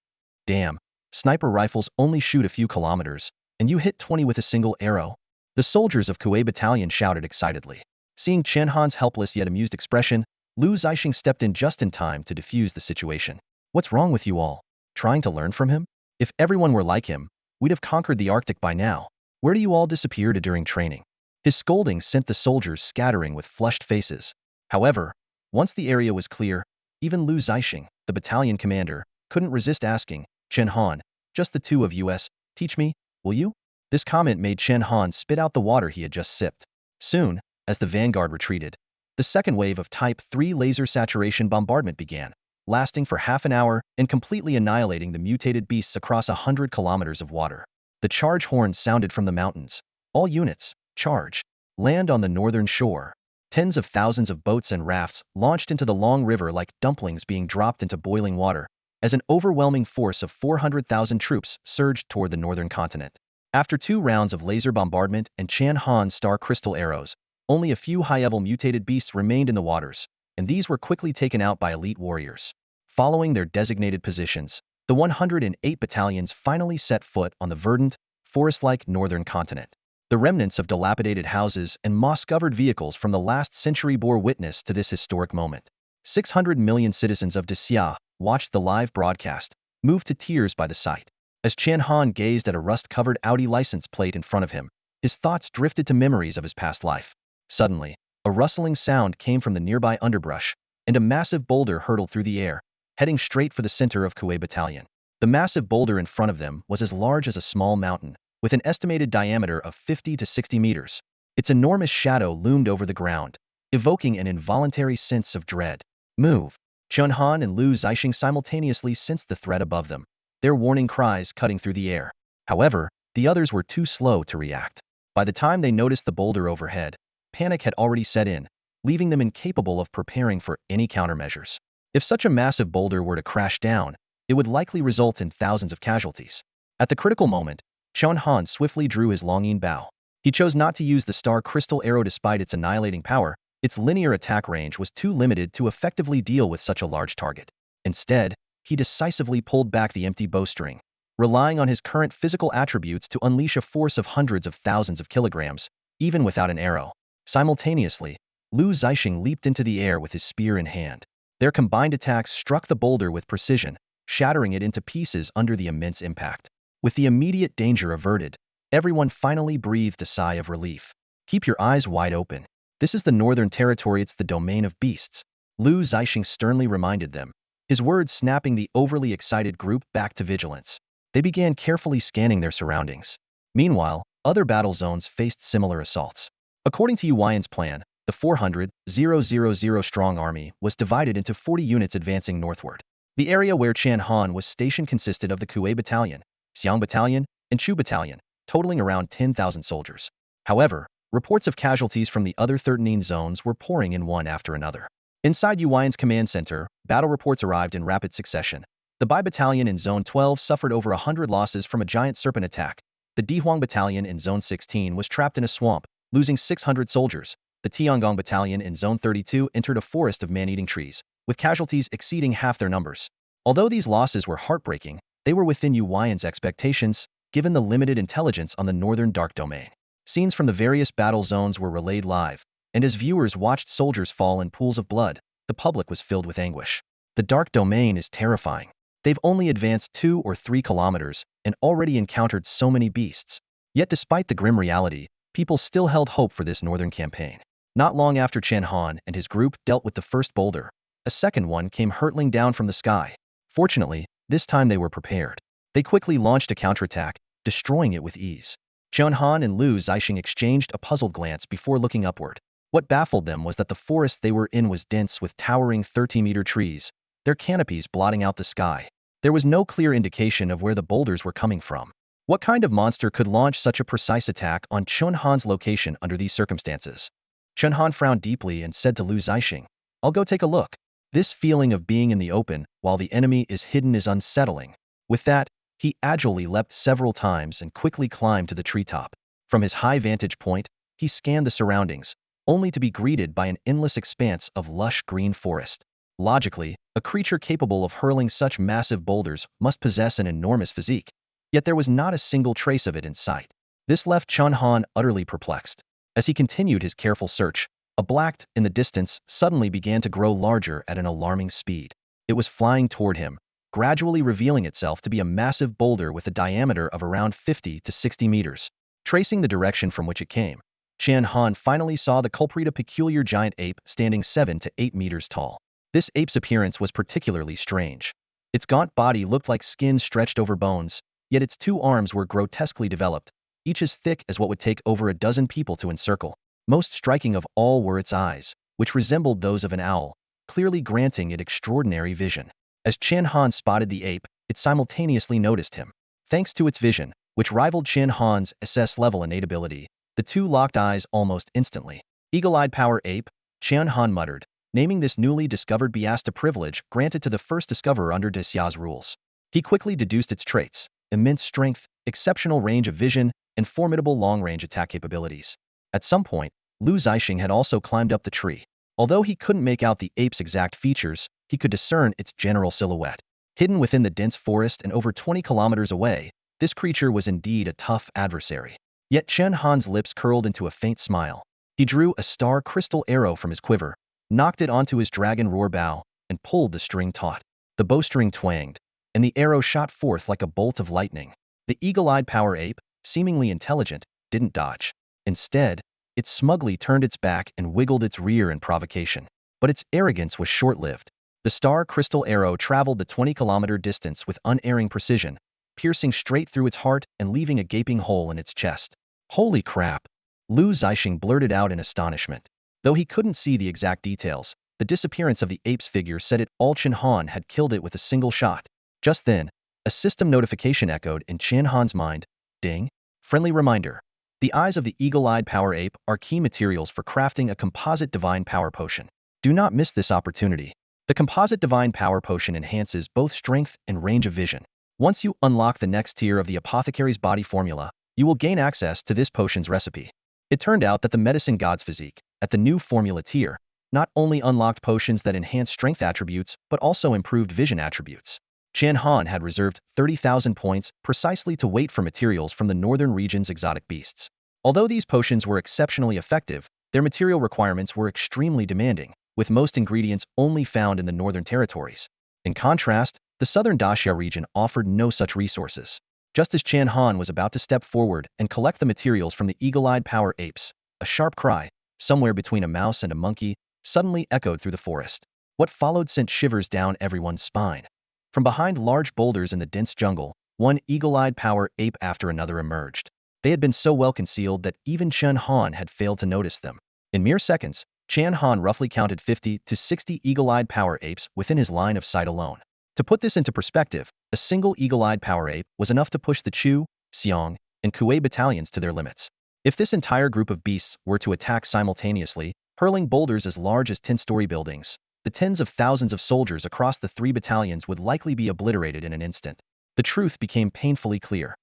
Damn, sniper rifles only shoot a few kilometers, and you hit 20 with a single arrow? The soldiers of Kuei Battalion shouted excitedly. Seeing Chen Han's helpless yet amused expression, Lu Zixing stepped in just in time to defuse the situation. What's wrong with you all? Trying to learn from him? If everyone were like him, we'd have conquered the Arctic by now. Where do you all disappear to during training? His scolding sent the soldiers scattering with flushed faces. However, once the area was clear, even Lu Zixing, the battalion commander, couldn't resist asking, Chen Han, just the two of us, teach me, will you? This comment made Chen Han spit out the water he had just sipped. Soon, as the vanguard retreated, the second wave of Type 3 laser saturation bombardment began, lasting for half an hour and completely annihilating the mutated beasts across 100 kilometers of water. The charge horn sounded from the mountains. All units, charge. Land on the northern shore. Tens of thousands of boats and rafts launched into the long river like dumplings being dropped into boiling water, as an overwhelming force of 400,000 troops surged toward the northern continent. After 2 rounds of laser bombardment and Chen Han star crystal arrows, only a few high-level mutated beasts remained in the waters, and these were quickly taken out by elite warriors. Following their designated positions, the 108 battalions finally set foot on the verdant, forest-like northern continent. The remnants of dilapidated houses and moss-covered vehicles from the last century bore witness to this historic moment. 600 million citizens of Daxia watched the live broadcast, moved to tears by the sight. As Chen Han gazed at a rust-covered Audi license plate in front of him, his thoughts drifted to memories of his past life. Suddenly, a rustling sound came from the nearby underbrush, and a massive boulder hurtled through the air, heading straight for the center of Kuei Battalion. The massive boulder in front of them was as large as a small mountain, with an estimated diameter of 50 to 60 meters. Its enormous shadow loomed over the ground, evoking an involuntary sense of dread. Move! Chen Han and Lu Zixing simultaneously sensed the threat above them, their warning cries cutting through the air. However, the others were too slow to react. By the time they noticed the boulder overhead, panic had already set in, leaving them incapable of preparing for any countermeasures. If such a massive boulder were to crash down, it would likely result in thousands of casualties. At the critical moment, Chen Han swiftly drew his longing bow. He chose not to use the star crystal arrow despite its annihilating power. Its linear attack range was too limited to effectively deal with such a large target. Instead, he decisively pulled back the empty bowstring, relying on his current physical attributes to unleash a force of hundreds of thousands of kilograms, even without an arrow. Simultaneously, Lu Zixing leaped into the air with his spear in hand. Their combined attacks struck the boulder with precision, shattering it into pieces under the immense impact. With the immediate danger averted, everyone finally breathed a sigh of relief. Keep your eyes wide open. This is the Northern Territory, it's the domain of beasts, Lu Zixing sternly reminded them, his words snapping the overly excited group back to vigilance. They began carefully scanning their surroundings. Meanwhile, other battle zones faced similar assaults. According to Yuan's plan, the 400,000 strong army was divided into 40 units advancing northward. The area where Chen Han was stationed consisted of the Kuei Battalion, Xiang Battalion, and Chu Battalion, totaling around 10,000 soldiers. However, reports of casualties from the other 13 zones were pouring in one after another. Inside Yuan's command center, battle reports arrived in rapid succession. The Bai Battalion in Zone 12 suffered over 100 losses from a giant serpent attack. The Dihuang Battalion in Zone 16 was trapped in a swamp, losing 600 soldiers. The Tiangong Battalion in Zone 32 entered a forest of man-eating trees, with casualties exceeding half their numbers. Although these losses were heartbreaking, they were within Yuan's expectations, given the limited intelligence on the Northern Dark Domain. Scenes from the various battle zones were relayed live, and as viewers watched soldiers fall in pools of blood, the public was filled with anguish. The Dark Domain is terrifying. They've only advanced 2 or 3 kilometers and already encountered so many beasts. Yet despite the grim reality, people still held hope for this northern campaign. Not long after Chen Han and his group dealt with the first boulder, a second one came hurtling down from the sky. Fortunately, this time they were prepared. They quickly launched a counterattack, destroying it with ease. Chen Han and Lu Zixing exchanged a puzzled glance before looking upward. What baffled them was that the forest they were in was dense with towering 30-meter trees, their canopies blotting out the sky. There was no clear indication of where the boulders were coming from. What kind of monster could launch such a precise attack on Chen Han's location under these circumstances? Chen Han frowned deeply and said to Lu Zixing, "I'll go take a look." This feeling of being in the open while the enemy is hidden is unsettling. With that, he agilely leapt several times and quickly climbed to the treetop. From his high vantage point, he scanned the surroundings, only to be greeted by an endless expanse of lush green forest. Logically, a creature capable of hurling such massive boulders must possess an enormous physique. Yet there was not a single trace of it in sight. This left Chen Han utterly perplexed. As he continued his careful search, a black in the distance suddenly began to grow larger at an alarming speed. It was flying toward him, gradually revealing itself to be a massive boulder with a diameter of around 50 to 60 meters. Tracing the direction from which it came, Chen Han finally saw the culprit, a peculiar giant ape standing 7 to 8 meters tall. This ape's appearance was particularly strange. Its gaunt body looked like skin stretched over bones, yet its 2 arms were grotesquely developed, each as thick as what would take over a dozen people to encircle. Most striking of all were its eyes, which resembled those of an owl, clearly granting it extraordinary vision. As Chen Han spotted the ape, it simultaneously noticed him. Thanks to its vision, which rivaled Chen Han's SS-level innate ability, the two locked eyes almost instantly. "Eagle-eyed power ape," Chen Han muttered, naming this newly discovered beast a privilege granted to the first discoverer under Desia's rules. He quickly deduced its traits: immense strength, exceptional range of vision, and formidable long-range attack capabilities. At some point, Lu Zixing had also climbed up the tree. Although he couldn't make out the ape's exact features, he could discern its general silhouette. Hidden within the dense forest and over 20 kilometers away, this creature was indeed a tough adversary. Yet Chen Han's lips curled into a faint smile. He drew a star crystal arrow from his quiver, knocked it onto his dragon roar bow, and pulled the string taut. The bowstring twanged, and the arrow shot forth like a bolt of lightning. The eagle-eyed power ape, seemingly intelligent, didn't dodge. Instead, it smugly turned its back and wiggled its rear in provocation. But its arrogance was short-lived. The star crystal arrow traveled the 20-kilometer distance with unerring precision, piercing straight through its heart and leaving a gaping hole in its chest. "Holy crap!" Lu Zixing blurted out in astonishment. Though he couldn't see the exact details, the disappearance of the ape's figure said it all. Chen Han had killed it with a single shot. Just then, a system notification echoed in Chen Han's mind. Ding! Friendly reminder. The eyes of the eagle-eyed power ape are key materials for crafting a composite divine power potion. Do not miss this opportunity. The composite divine power potion enhances both strength and range of vision. Once you unlock the next tier of the apothecary's body formula, you will gain access to this potion's recipe. It turned out that the medicine god's physique, at the new formula tier, not only unlocked potions that enhanced strength attributes, but also improved vision attributes. Chen Han had reserved 30,000 points precisely to wait for materials from the northern region's exotic beasts. Although these potions were exceptionally effective, their material requirements were extremely demanding, with most ingredients only found in the northern territories. In contrast, the southern Daxia region offered no such resources. Just as Chen Han was about to step forward and collect the materials from the eagle-eyed power apes, a sharp cry, somewhere between a mouse and a monkey, suddenly echoed through the forest. What followed sent shivers down everyone's spine. From behind large boulders in the dense jungle, one eagle-eyed power ape after another emerged. They had been so well concealed that even Chen Han had failed to notice them. In mere seconds, Chen Han roughly counted 50 to 60 eagle-eyed power apes within his line of sight alone. To put this into perspective, a single eagle-eyed power ape was enough to push the Chu, Xiong, and Kuei battalions to their limits. If this entire group of beasts were to attack simultaneously, hurling boulders as large as 10-story buildings, the tens of thousands of soldiers across the 3 battalions would likely be obliterated in an instant. The truth became painfully clear.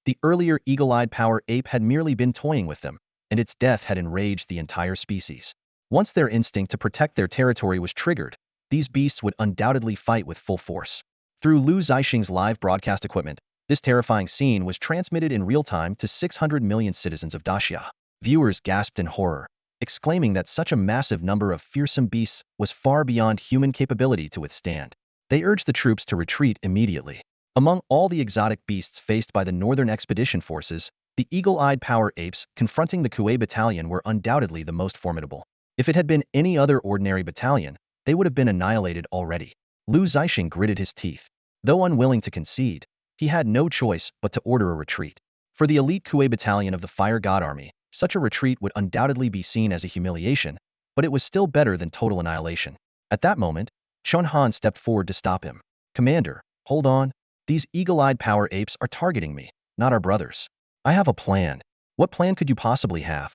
The earlier eagle-eyed power ape had merely been toying with them, and its death had enraged the entire species. Once their instinct to protect their territory was triggered, these beasts would undoubtedly fight with full force. Through Lu Zixing's live broadcast equipment, this terrifying scene was transmitted in real time to 600 million citizens of Daxia. Viewers gasped in horror, exclaiming that such a massive number of fearsome beasts was far beyond human capability to withstand. They urged the troops to retreat immediately. Among all the exotic beasts faced by the Northern Expedition Forces, the eagle-eyed power apes confronting the Kuei battalion were undoubtedly the most formidable. If it had been any other ordinary battalion, they would have been annihilated already. Lu Zixing gritted his teeth. Though unwilling to concede, he had no choice but to order a retreat. For the elite Kuei battalion of the Fire God Army, such a retreat would undoubtedly be seen as a humiliation, but it was still better than total annihilation. At that moment, Chen Han stepped forward to stop him. "Commander, hold on. These eagle-eyed power apes are targeting me, not our brothers. I have a plan." "What plan could you possibly have?"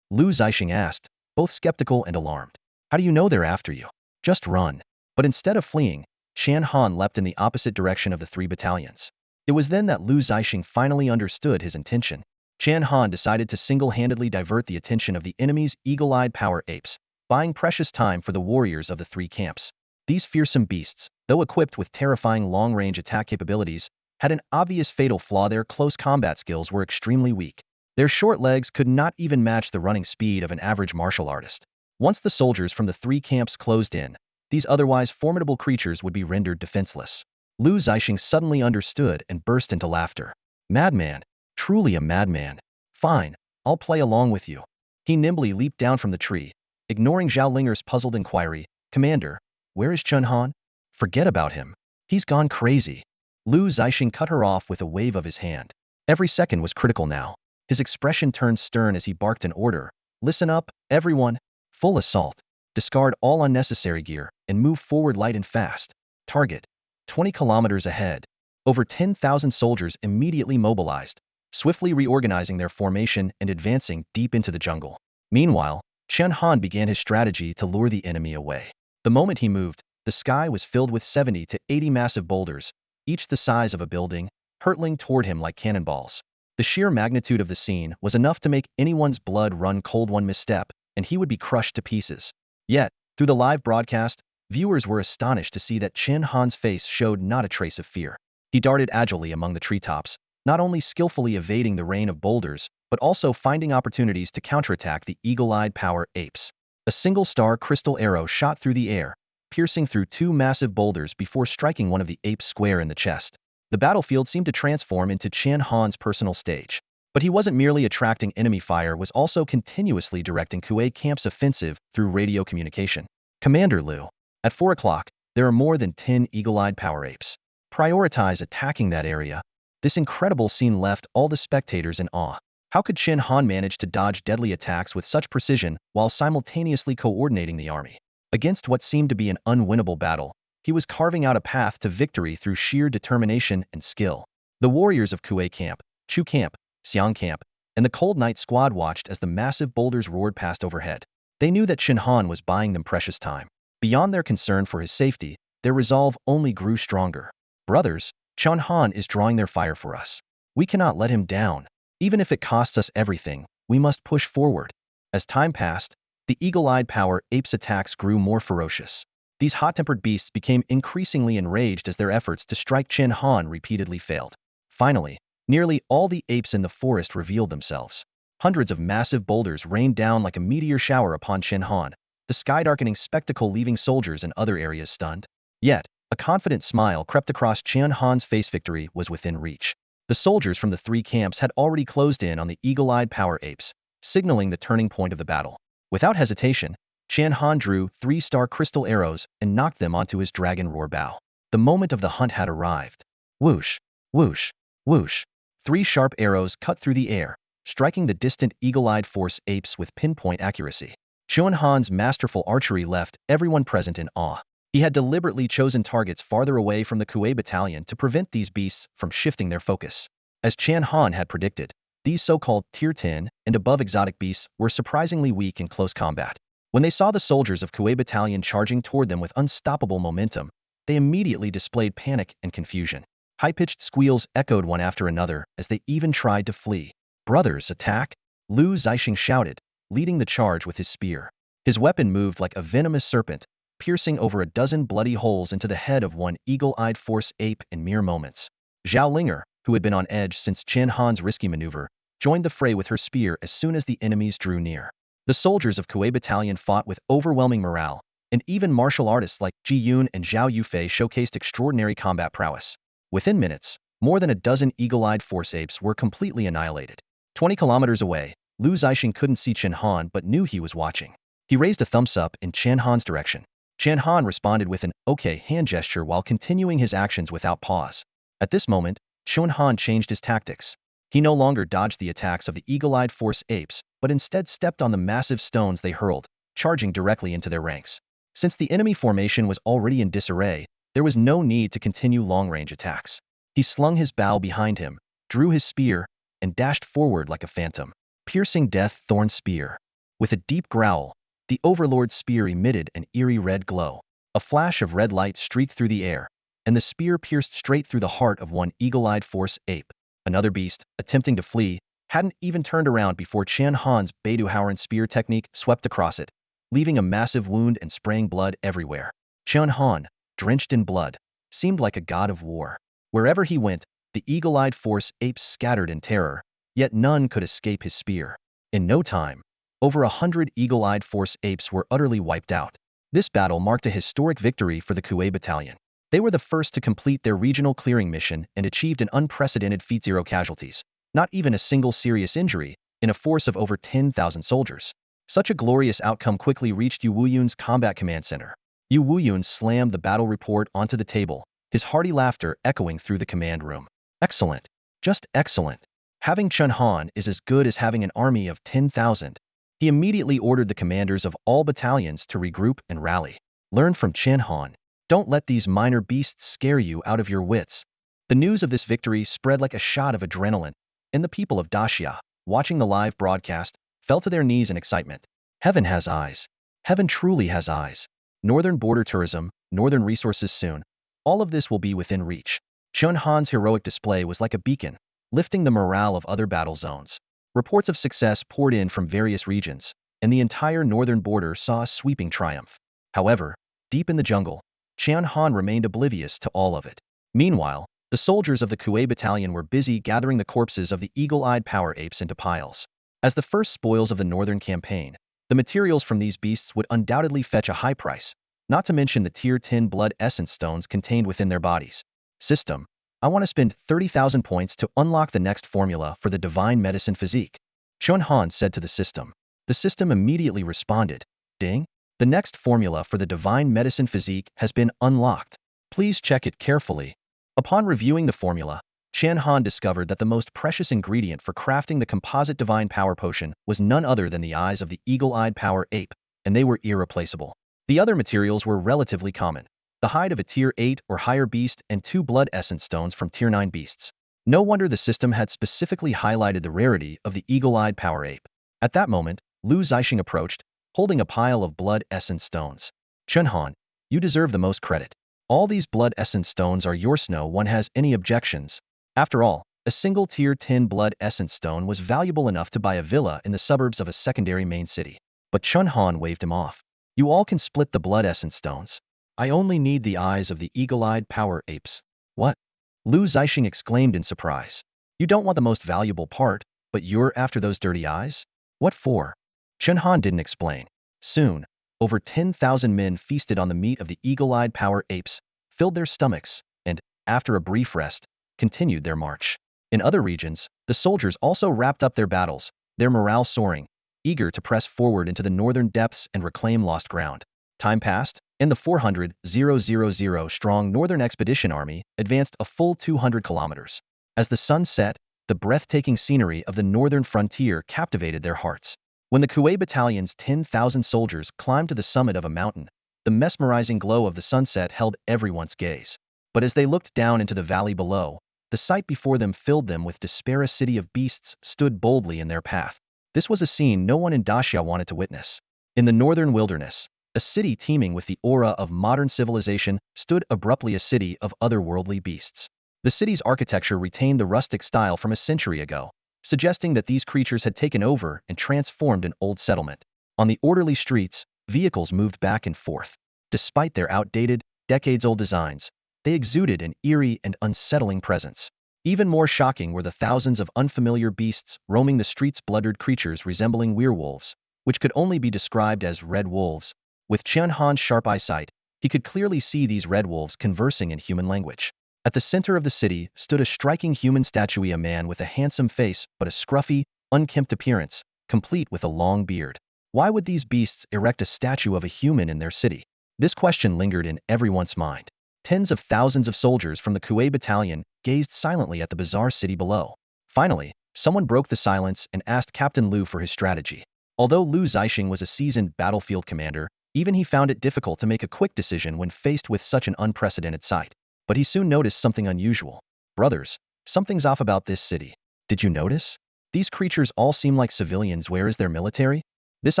Lu Zixing asked, both skeptical and alarmed. "How do you know they're after you? Just run." But instead of fleeing, Chen Han leapt in the opposite direction of the 3 battalions. It was then that Lu Zixing finally understood his intention. Chen Han decided to single-handedly divert the attention of the enemy's eagle-eyed power apes, buying precious time for the warriors of the 3 camps. These fearsome beasts, though equipped with terrifying long-range attack capabilities, had an obvious fatal flaw: their close combat skills were extremely weak. Their short legs could not even match the running speed of an average martial artist. Once the soldiers from the 3 camps closed in, these otherwise formidable creatures would be rendered defenseless. Lu Zixing suddenly understood and burst into laughter. "Madman! Truly a madman. Fine, I'll play along with you." He nimbly leaped down from the tree, ignoring Zhao Linger's puzzled inquiry. "Commander, where is Chen Han?" "Forget about him. He's gone crazy." Lu Zixing cut her off with a wave of his hand. Every second was critical now. His expression turned stern as he barked an order. "Listen up, everyone. Full assault. Discard all unnecessary gear and move forward light and fast. Target 20 kilometers ahead." Over 10,000 soldiers immediately mobilized, swiftly reorganizing their formation and advancing deep into the jungle. Meanwhile, Chen Han began his strategy to lure the enemy away. The moment he moved, the sky was filled with 70 to 80 massive boulders, each the size of a building, hurtling toward him like cannonballs. The sheer magnitude of the scene was enough to make anyone's blood run cold. One misstep, and he would be crushed to pieces. Yet, through the live broadcast, viewers were astonished to see that Chen Han's face showed not a trace of fear. He darted agilely among the treetops, not only skillfully evading the rain of boulders, but also finding opportunities to counterattack the eagle-eyed power apes. A single star crystal arrow shot through the air, piercing through 2 massive boulders before striking one of the apes square in the chest. The battlefield seemed to transform into Chen Han's personal stage. But he wasn't merely attracting enemy fire, was also continuously directing Kuei camp's offensive through radio communication. "Commander Lu, at 4 o'clock, there are more than 10 eagle-eyed power apes. Prioritize attacking that area." This incredible scene left all the spectators in awe. How could Chen Han manage to dodge deadly attacks with such precision while simultaneously coordinating the army? Against what seemed to be an unwinnable battle, he was carving out a path to victory through sheer determination and skill. The warriors of Kuei camp, Chu camp, Xiang camp, and the Cold Night Squad watched as the massive boulders roared past overhead. They knew that Chen Han was buying them precious time. Beyond their concern for his safety, their resolve only grew stronger. "Brothers, Chen Han is drawing their fire for us. We cannot let him down. Even if it costs us everything, we must push forward." As time passed, the eagle-eyed power apes' attacks grew more ferocious. These hot-tempered beasts became increasingly enraged as their efforts to strike Chen Han repeatedly failed. Finally, nearly all the apes in the forest revealed themselves. Hundreds of massive boulders rained down like a meteor shower upon Chen Han, the sky-darkening spectacle leaving soldiers in other areas stunned. Yet, a confident smile crept across Chen Han's face. Victory was within reach. The The soldiers from the three camps had already closed in on the eagle-eyed power apes, signaling the turning point of the battle. Without hesitation, Chen Han drew 3-star crystal arrows and knocked them onto his dragon roar bow. The moment of the hunt had arrived. Whoosh, whoosh, whoosh. 3 sharp arrows cut through the air, striking the distant eagle-eyed force apes with pinpoint accuracy. Chen Han's masterful archery left everyone present in awe. He had deliberately chosen targets farther away from the Kuei battalion to prevent these beasts from shifting their focus. As Chen Han had predicted, these so-called Tier 10 and above exotic beasts were surprisingly weak in close combat. When they saw the soldiers of Kuei battalion charging toward them with unstoppable momentum, they immediately displayed panic and confusion. High-pitched squeals echoed one after another as they even tried to flee. "Brothers, attack!" Lu Zixing shouted, leading the charge with his spear. His weapon moved like a venomous serpent, piercing over a dozen bloody holes into the head of one eagle-eyed force ape in mere moments. Zhao Linger, who had been on edge since Chen Han's risky maneuver, joined the fray with her spear as soon as the enemies drew near. The soldiers of Kuei battalion fought with overwhelming morale, and even martial artists like Ji Yun and Zhao Yufei showcased extraordinary combat prowess. Within minutes, more than a dozen eagle-eyed force apes were completely annihilated. 20 kilometers away, Lu Zixing couldn't see Chen Han but knew he was watching. He raised a thumbs up in Chen Han's direction. Chen Han responded with an "okay" hand gesture while continuing his actions without pause. At this moment, Chen Han changed his tactics. He no longer dodged the attacks of the eagle-eyed force apes, but instead stepped on the massive stones they hurled, charging directly into their ranks. Since the enemy formation was already in disarray, there was no need to continue long-range attacks. He slung his bow behind him, drew his spear, and dashed forward like a phantom. Piercing death thorn spear. With a deep growl, the Overlord's spear emitted an eerie red glow. A flash of red light streaked through the air, and the spear pierced straight through the heart of one eagle-eyed force ape. Another beast, attempting to flee, hadn't even turned around before Chen Han's Beidouhauern spear technique swept across it, leaving a massive wound and spraying blood everywhere. Chen Han, drenched in blood, seemed like a god of war. Wherever he went, the eagle-eyed force apes scattered in terror, yet none could escape his spear. In no time, over 100 eagle-eyed force apes were utterly wiped out. This battle marked a historic victory for the Kuei battalion. They were the first to complete their regional clearing mission and achieved an unprecedented feat: 0 casualties, not even a single serious injury, in a force of over 10,000 soldiers. Such a glorious outcome quickly reached Yu Wuyun's combat command center. Yu Wuyun slammed the battle report onto the table, his hearty laughter echoing through the command room. "Excellent. Just excellent. Having Chen Han is as good as having an army of 10,000. He immediately ordered the commanders of all battalions to regroup and rally. Learn from Chen Han. Don't let these minor beasts scare you out of your wits." The news of this victory spread like a shot of adrenaline, and the people of Daxia, watching the live broadcast, fell to their knees in excitement. Heaven has eyes. Heaven truly has eyes. Northern border tourism, northern resources soon. All of this will be within reach. Chen Han's heroic display was like a beacon, lifting the morale of other battle zones. Reports of success poured in from various regions, and the entire northern border saw a sweeping triumph. However, deep in the jungle, Chen Han remained oblivious to all of it. Meanwhile, the soldiers of the Kuei battalion were busy gathering the corpses of the eagle-eyed power apes into piles. As the first spoils of the northern campaign, the materials from these beasts would undoubtedly fetch a high price, not to mention the Tier 10 blood essence stones contained within their bodies. System, I want to spend 30,000 points to unlock the next formula for the divine medicine physique. Chen Han said to the system. The system immediately responded, "Ding, the next formula for the divine medicine physique has been unlocked. Please check it carefully." Upon reviewing the formula, Chen Han discovered that the most precious ingredient for crafting the composite divine power potion was none other than the eyes of the eagle-eyed power ape, and they were irreplaceable. The other materials were relatively common: the hide of a Tier 8 or higher beast and 2 blood essence stones from Tier 9 beasts. No wonder the system had specifically highlighted the rarity of the eagle-eyed power ape. At that moment, Lu Zixing approached, holding a pile of blood essence stones. "Chen Han, you deserve the most credit. All these blood essence stones are yours. No one has any objections." After all, a single Tier 10 blood essence stone was valuable enough to buy a villa in the suburbs of a secondary main city. But Chen Han waved him off. "You all can split the blood essence stones. I only need the eyes of the eagle-eyed power apes." "What?" Lu Zixing exclaimed in surprise. "You don't want the most valuable part, but you're after those dirty eyes? What for?" Chen Han didn't explain. Soon, over 10,000 men feasted on the meat of the eagle-eyed power apes, filled their stomachs, and, after a brief rest, continued their march. In other regions, the soldiers also wrapped up their battles, their morale soaring, eager to press forward into the northern depths and reclaim lost ground. Time passed, and the 400,000-strong Northern Expedition Army advanced a full 200 kilometers. As the sun set, the breathtaking scenery of the northern frontier captivated their hearts. When the Kuei Battalion's 10,000 soldiers climbed to the summit of a mountain, the mesmerizing glow of the sunset held everyone's gaze. But as they looked down into the valley below, the sight before them filled them with despair. A city of beasts stood boldly in their path. This was a scene no one in Daxia wanted to witness. In the northern wilderness, a city teeming with the aura of modern civilization stood abruptly, a city of otherworldly beasts. The city's architecture retained the rustic style from a century ago, suggesting that these creatures had taken over and transformed an old settlement. On the orderly streets, vehicles moved back and forth. Despite their outdated, decades-old designs, they exuded an eerie and unsettling presence. Even more shocking were the thousands of unfamiliar beasts roaming the streets, blooded creatures resembling werewolves, which could only be described as red wolves. With Chen Han's sharp eyesight, he could clearly see these red wolves conversing in human language. At the center of the city stood a striking human statue, a man with a handsome face but a scruffy, unkempt appearance, complete with a long beard. Why would these beasts erect a statue of a human in their city? This question lingered in everyone's mind. Tens of thousands of soldiers from the Kuei Battalion gazed silently at the bizarre city below. Finally, someone broke the silence and asked Captain Liu for his strategy. Although Liu Zixing was a seasoned battlefield commander, even he found it difficult to make a quick decision when faced with such an unprecedented sight. But he soon noticed something unusual. Brothers, something's off about this city. Did you notice? These creatures all seem like civilians. Where is their military? This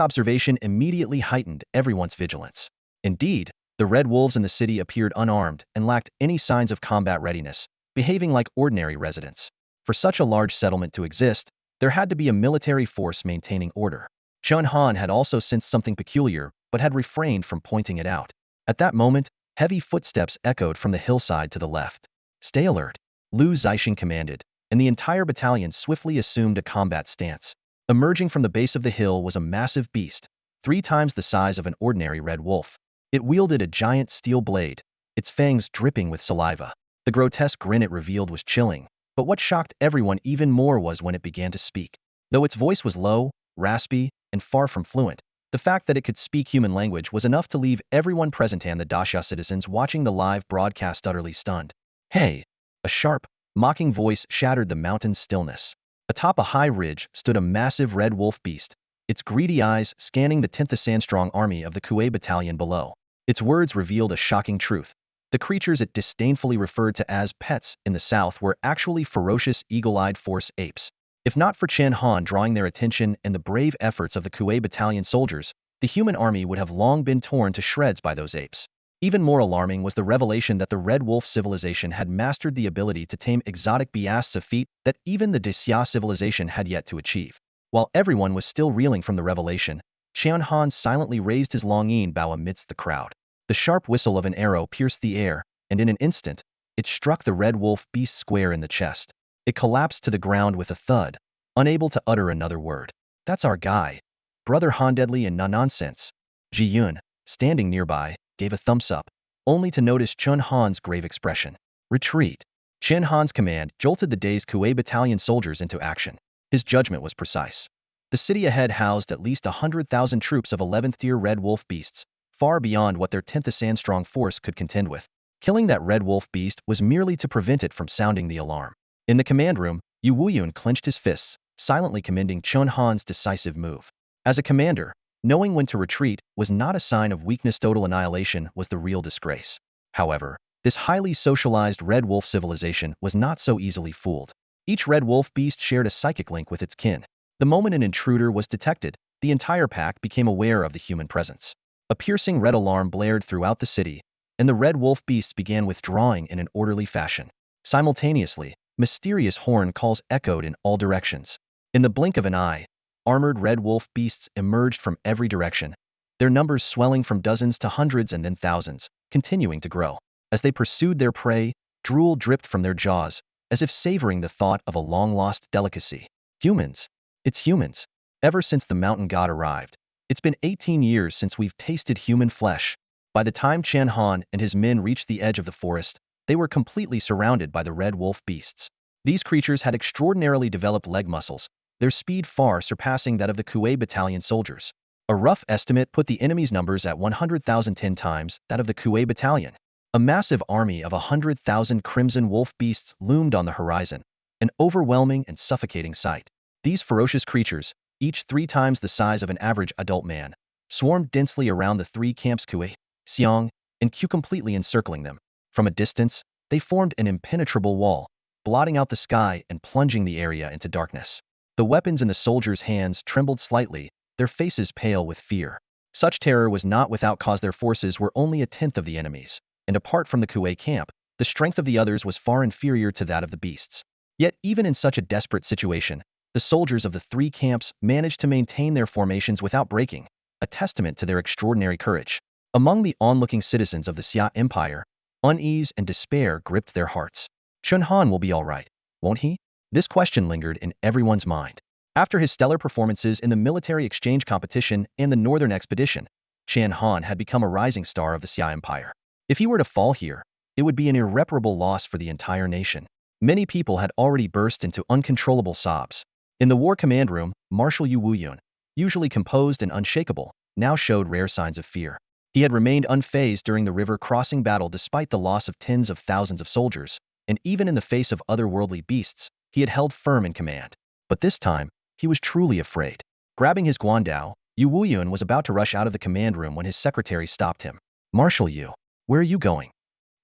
observation immediately heightened everyone's vigilance. Indeed, the red wolves in the city appeared unarmed and lacked any signs of combat readiness, behaving like ordinary residents. For such a large settlement to exist, there had to be a military force maintaining order. Chen Han had also sensed something peculiar, but had refrained from pointing it out. At that moment, heavy footsteps echoed from the hillside to the left. "Stay alert," Liu Zixing commanded, and the entire battalion swiftly assumed a combat stance. Emerging from the base of the hill was a massive beast, 3 times the size of an ordinary red wolf. It wielded a giant steel blade, its fangs dripping with saliva. The grotesque grin it revealed was chilling, but what shocked everyone even more was when it began to speak. Though its voice was low, raspy, and far from fluent, the fact that it could speak human language was enough to leave everyone present and the Daxia citizens watching the live broadcast utterly stunned. "Hey!" A sharp, mocking voice shattered the mountain's stillness. Atop a high ridge stood a massive red wolf beast, its greedy eyes scanning the 10,000-strong army of the Kuei Battalion below. Its words revealed a shocking truth. The creatures it disdainfully referred to as pets in the south were actually ferocious, eagle-eyed force apes. If not for Chen Han drawing their attention and the brave efforts of the Kuei Battalion soldiers, the human army would have long been torn to shreds by those apes. Even more alarming was the revelation that the Red Wolf civilization had mastered the ability to tame exotic beasts, a feat that even the Daxia civilization had yet to achieve. While everyone was still reeling from the revelation, Chen Han silently raised his long yin bow amidst the crowd. The sharp whistle of an arrow pierced the air, and in an instant, it struck the red wolf beast square in the chest. It collapsed to the ground with a thud, unable to utter another word. "That's our guy, Brother Han. Deadly and nonsense." Ji Yun, standing nearby, gave a thumbs up, only to notice Chen Han's grave expression. "Retreat." Chen Han's command jolted the dazed Kuei Battalion soldiers into action. His judgment was precise. The city ahead housed at least 100,000 troops of 11th-tier red wolf beasts, far beyond what their 10,000-strong force could contend with. Killing that red wolf beast was merely to prevent it from sounding the alarm. In the command room, Yu Wuyun clenched his fists, silently commending Chen Han's decisive move. As a commander, knowing when to retreat was not a sign of weakness. Total annihilation was the real disgrace. However, this highly socialized red wolf civilization was not so easily fooled. Each red wolf beast shared a psychic link with its kin. The moment an intruder was detected, the entire pack became aware of the human presence. A piercing red alarm blared throughout the city, and the red wolf beasts began withdrawing in an orderly fashion. Simultaneously, mysterious horn calls echoed in all directions. In the blink of an eye, armored red wolf beasts emerged from every direction, their numbers swelling from dozens to hundreds and then thousands, continuing to grow. As they pursued their prey, drool dripped from their jaws, as if savoring the thought of a long-lost delicacy. Humans. It's humans. Ever since the mountain god arrived, it's been 18 years since we've tasted human flesh. By the time Chen Han and his men reached the edge of the forest, they were completely surrounded by the red wolf beasts. These creatures had extraordinarily developed leg muscles, their speed far surpassing that of the Kuwait battalion soldiers. A rough estimate put the enemy's numbers at 100,000, 10 times that of the Kuwait battalion. A massive army of 100,000 crimson wolf beasts loomed on the horizon, an overwhelming and suffocating sight. These ferocious creatures, each 3 times the size of an average adult man, swarmed densely around the 3 camps Kuwait, Xiong, and Q, completely encircling them. From a distance, they formed an impenetrable wall, blotting out the sky and plunging the area into darkness. The weapons in the soldiers' hands trembled slightly, their faces pale with fear. Such terror was not without cause. Their forces were only a tenth of the enemy's, and apart from the Kuwait camp, the strength of the others was far inferior to that of the beasts. Yet even in such a desperate situation, the soldiers of the 3 camps managed to maintain their formations without breaking, a testament to their extraordinary courage. Among the onlooking citizens of the Xia Empire, unease and despair gripped their hearts. Chen Han will be all right, won't he? This question lingered in everyone's mind. After his stellar performances in the military exchange competition and the Northern Expedition, Chen Han had become a rising star of the Xia Empire. If he were to fall here, it would be an irreparable loss for the entire nation. Many people had already burst into uncontrollable sobs. In the war command room, Marshal Yu Wuyun, usually composed and unshakable, now showed rare signs of fear. He had remained unfazed during the river crossing battle despite the loss of tens of thousands of soldiers, and even in the face of otherworldly beasts, he had held firm in command. But this time, he was truly afraid. Grabbing his guandao, Yu Wuyun was about to rush out of the command room when his secretary stopped him. Marshal Yu, where are you going?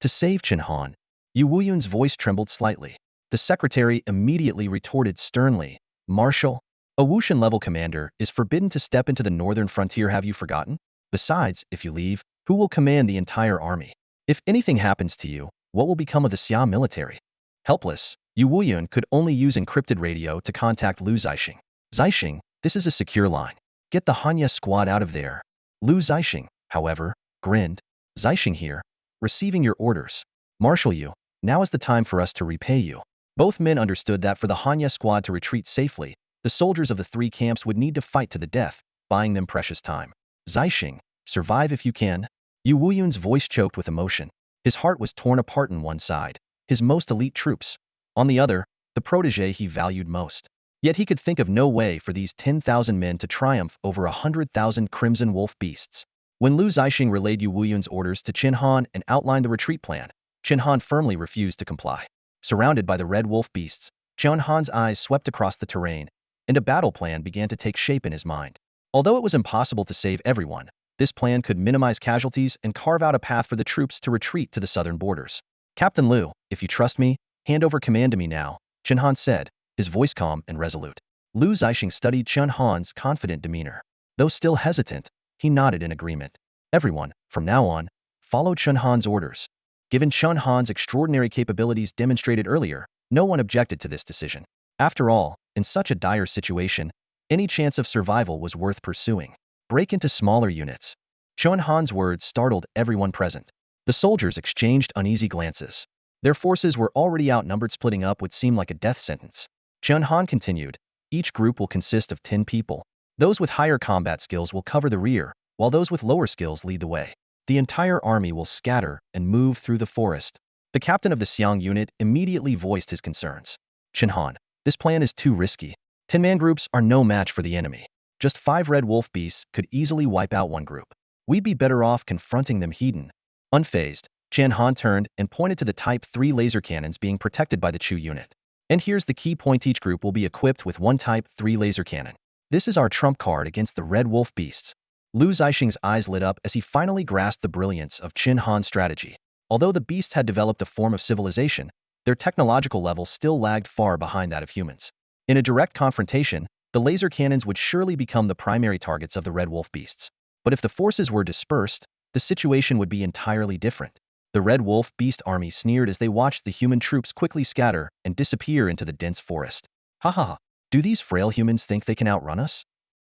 To save Chen Han. Yu Wuyun's voice trembled slightly. The secretary immediately retorted sternly, Marshal, a Wushan-level commander is forbidden to step into the northern frontier. Have you forgotten? Besides, if you leave, who will command the entire army? If anything happens to you, what will become of the Xia military? Helpless, Yu Wuyun could only use encrypted radio to contact Lu Zixing. Zixing, this is a secure line. Get the Hanya squad out of there. Lu Zixing, however, grinned. Zixing here, receiving your orders. Marshal Yu, now is the time for us to repay you. Both men understood that for the Hanya squad to retreat safely, the soldiers of the 3 camps would need to fight to the death, buying them precious time. Zixing, survive if you can. Yu Wuyun's voice choked with emotion. His heart was torn apart on one side, his most elite troops. On the other, the protege he valued most. Yet he could think of no way for these 10,000 men to triumph over 100,000 crimson wolf beasts. When Lu Zixing relayed Yu Wuyun's orders to Chen Han and outlined the retreat plan, Chen Han firmly refused to comply. Surrounded by the red wolf beasts, Chen Han's eyes swept across the terrain, and a battle plan began to take shape in his mind. Although it was impossible to save everyone, this plan could minimize casualties and carve out a path for the troops to retreat to the southern borders. Captain Lu, if you trust me, hand over command to me now, Chen Han said, his voice calm and resolute. Lu Zixing studied Chen Han's confident demeanor. Though still hesitant, he nodded in agreement. Everyone, from now on, followed Chen Han's orders. Given Chen Han's extraordinary capabilities demonstrated earlier, no one objected to this decision. After all, in such a dire situation, any chance of survival was worth pursuing. Break into smaller units. Chen Han's words startled everyone present. The soldiers exchanged uneasy glances. Their forces were already outnumbered. Splitting up would seem like a death sentence. Chen Han continued, each group will consist of 10 people. Those with higher combat skills will cover the rear, while those with lower skills lead the way. The entire army will scatter and move through the forest. The captain of the Xiang unit immediately voiced his concerns. Chen Han, this plan is too risky. 10-man groups are no match for the enemy. Just 5 red wolf beasts could easily wipe out one group. We'd be better off confronting them hidden. Unfazed, Chen Han turned and pointed to the Type 3 laser cannons being protected by the Chu unit. And here's the key point, each group will be equipped with one Type 3 laser cannon. This is our trump card against the red wolf beasts. Lu Zixing's eyes lit up as he finally grasped the brilliance of Chen Han's strategy. Although the beasts had developed a form of civilization, their technological level still lagged far behind that of humans. In a direct confrontation, the laser cannons would surely become the primary targets of the red wolf beasts. But if the forces were dispersed, the situation would be entirely different. The red wolf beast army sneered as they watched the human troops quickly scatter and disappear into the dense forest. Ha ha ha, do these frail humans think they can outrun us?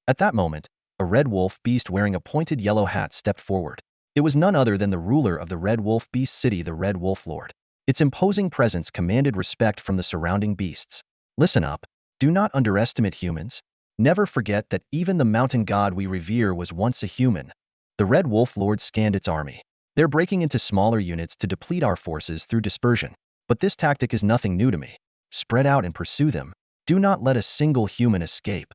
At that moment, a red wolf beast wearing a pointed yellow hat stepped forward. It was none other than the ruler of the red wolf beast city, the Red Wolf Lord. Its imposing presence commanded respect from the surrounding beasts. Listen up, do not underestimate humans. Never forget that even the mountain god we revere was once a human. The Red Wolf Lord scanned its army. They're breaking into smaller units to deplete our forces through dispersion. But this tactic is nothing new to me. Spread out and pursue them. Do not let a single human escape.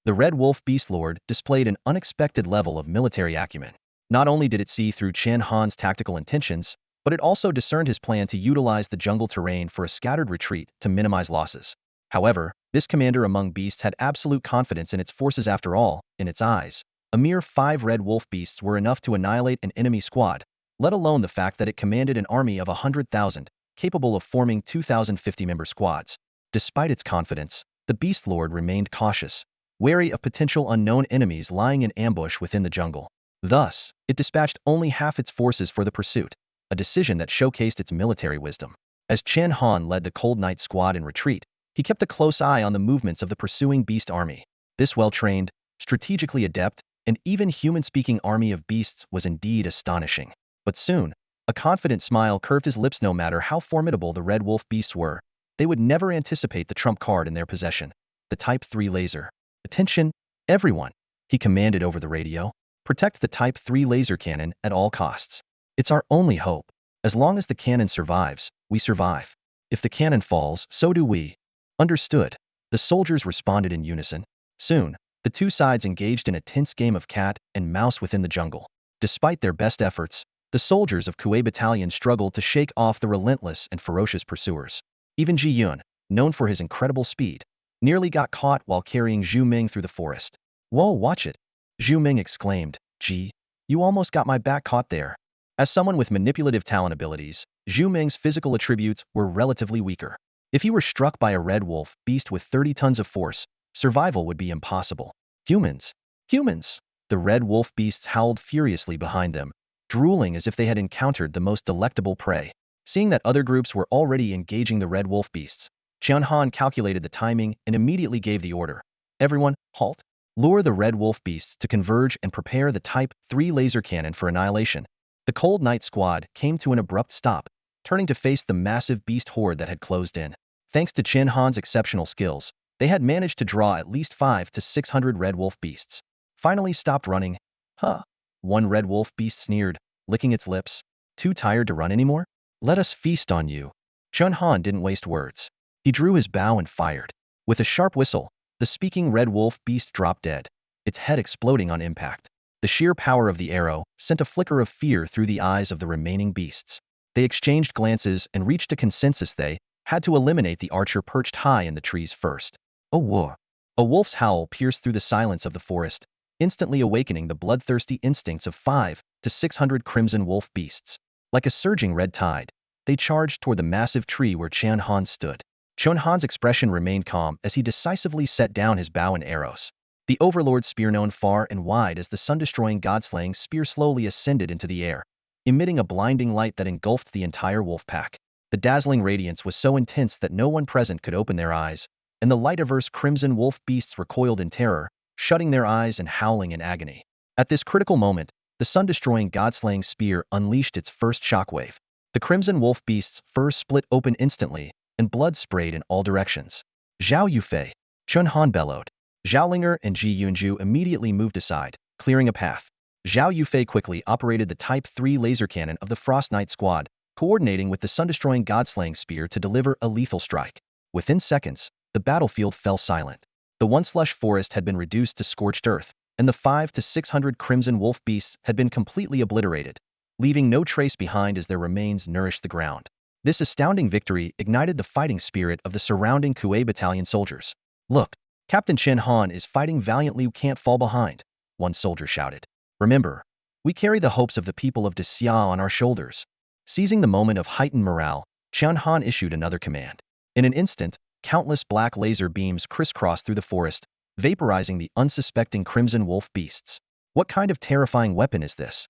The Red Wolf Beast Lord displayed an unexpected level of military acumen. Not only did it see through Chen Han's tactical intentions, but it also discerned his plan to utilize the jungle terrain for a scattered retreat to minimize losses. However, this commander among beasts had absolute confidence in its forces after all. In its eyes, a mere 5 red wolf beasts were enough to annihilate an enemy squad, let alone the fact that it commanded an army of 100,000, capable of forming 2,050-member squads. Despite its confidence, the Beast Lord remained cautious, wary of potential unknown enemies lying in ambush within the jungle. Thus, it dispatched only half its forces for the pursuit, a decision that showcased its military wisdom. As Chen Han led the Cold Knight squad in retreat, he kept a close eye on the movements of the pursuing beast army. This well-trained, strategically adept, and even human-speaking army of beasts was indeed astonishing. But soon, a confident smile curved his lips. No matter how formidable the Red Wolf beasts were, they would never anticipate the trump card in their possession, the Type 3 laser. Attention, everyone, he commanded over the radio. Protect the Type 3 laser cannon at all costs. It's our only hope. As long as the cannon survives, we survive. If the cannon falls, so do we. Understood. The soldiers responded in unison. Soon, the two sides engaged in a tense game of cat and mouse within the jungle. Despite their best efforts, the soldiers of Kuei Battalion struggled to shake off the relentless and ferocious pursuers. Even Ji Yun, known for his incredible speed, nearly got caught while carrying Zhu Ming through the forest. Whoa, watch it! Zhu Ming exclaimed. Ji, you almost got my back caught there. As someone with manipulative talent abilities, Zhu Ming's physical attributes were relatively weaker. If he were struck by a red wolf beast with 30 tons of force, survival would be impossible. Humans! Humans! The red wolf beasts howled furiously behind them, drooling as if they had encountered the most delectable prey. Seeing that other groups were already engaging the red wolf beasts, Chen Han calculated the timing and immediately gave the order. Everyone, halt! Lure the red wolf beasts to converge and prepare the Type 3 laser cannon for annihilation. The Cold Knight squad came to an abrupt stop, turning to face the massive beast horde that had closed in. Thanks to Chen Han's exceptional skills, they had managed to draw at least 500 to 600 red wolf beasts. Finally stopped running. Huh. One red wolf beast sneered, licking its lips. Too tired to run anymore? Let us feast on you. Chen Han didn't waste words. He drew his bow and fired. With a sharp whistle, the speaking red wolf beast dropped dead, its head exploding on impact. The sheer power of the arrow sent a flicker of fear through the eyes of the remaining beasts. They exchanged glances and reached a consensus: they had to eliminate the archer perched high in the trees first. A war. A wolf's howl pierced through the silence of the forest, instantly awakening the bloodthirsty instincts of 500 to 600 crimson wolf beasts. Like a surging red tide, they charged toward the massive tree where Chen Han stood. Chen Han's expression remained calm as he decisively set down his bow and arrows. The Overlord's spear, known far and wide as the sun-destroying god-slaying spear, slowly ascended into the air, emitting a blinding light that engulfed the entire wolf pack. The dazzling radiance was so intense that no one present could open their eyes, and the light-averse crimson wolf beasts recoiled in terror, shutting their eyes and howling in agony. At this critical moment, the sun-destroying god-slaying spear unleashed its first shockwave. The crimson wolf beast's fur split open instantly, and blood sprayed in all directions. Zhao Yufei! Chen Han bellowed. Zhaolinger and Ji Yunju immediately moved aside, clearing a path. Zhao Yufei quickly operated the Type 3 laser cannon of the Frost Knight squad, coordinating with the sun-destroying god-slaying spear to deliver a lethal strike. Within seconds, the battlefield fell silent. The once lush forest had been reduced to scorched earth, and the 500 to 600 crimson wolf beasts had been completely obliterated, leaving no trace behind as their remains nourished the ground. This astounding victory ignited the fighting spirit of the surrounding Kuei Battalion soldiers. Look, Captain Chen Han is fighting valiantly. We can't fall behind, one soldier shouted. Remember, we carry the hopes of the people of Xia on our shoulders. Seizing the moment of heightened morale, Chen Han issued another command. In an instant, countless black laser beams crisscrossed through the forest, vaporizing the unsuspecting crimson wolf beasts. What kind of terrifying weapon is this?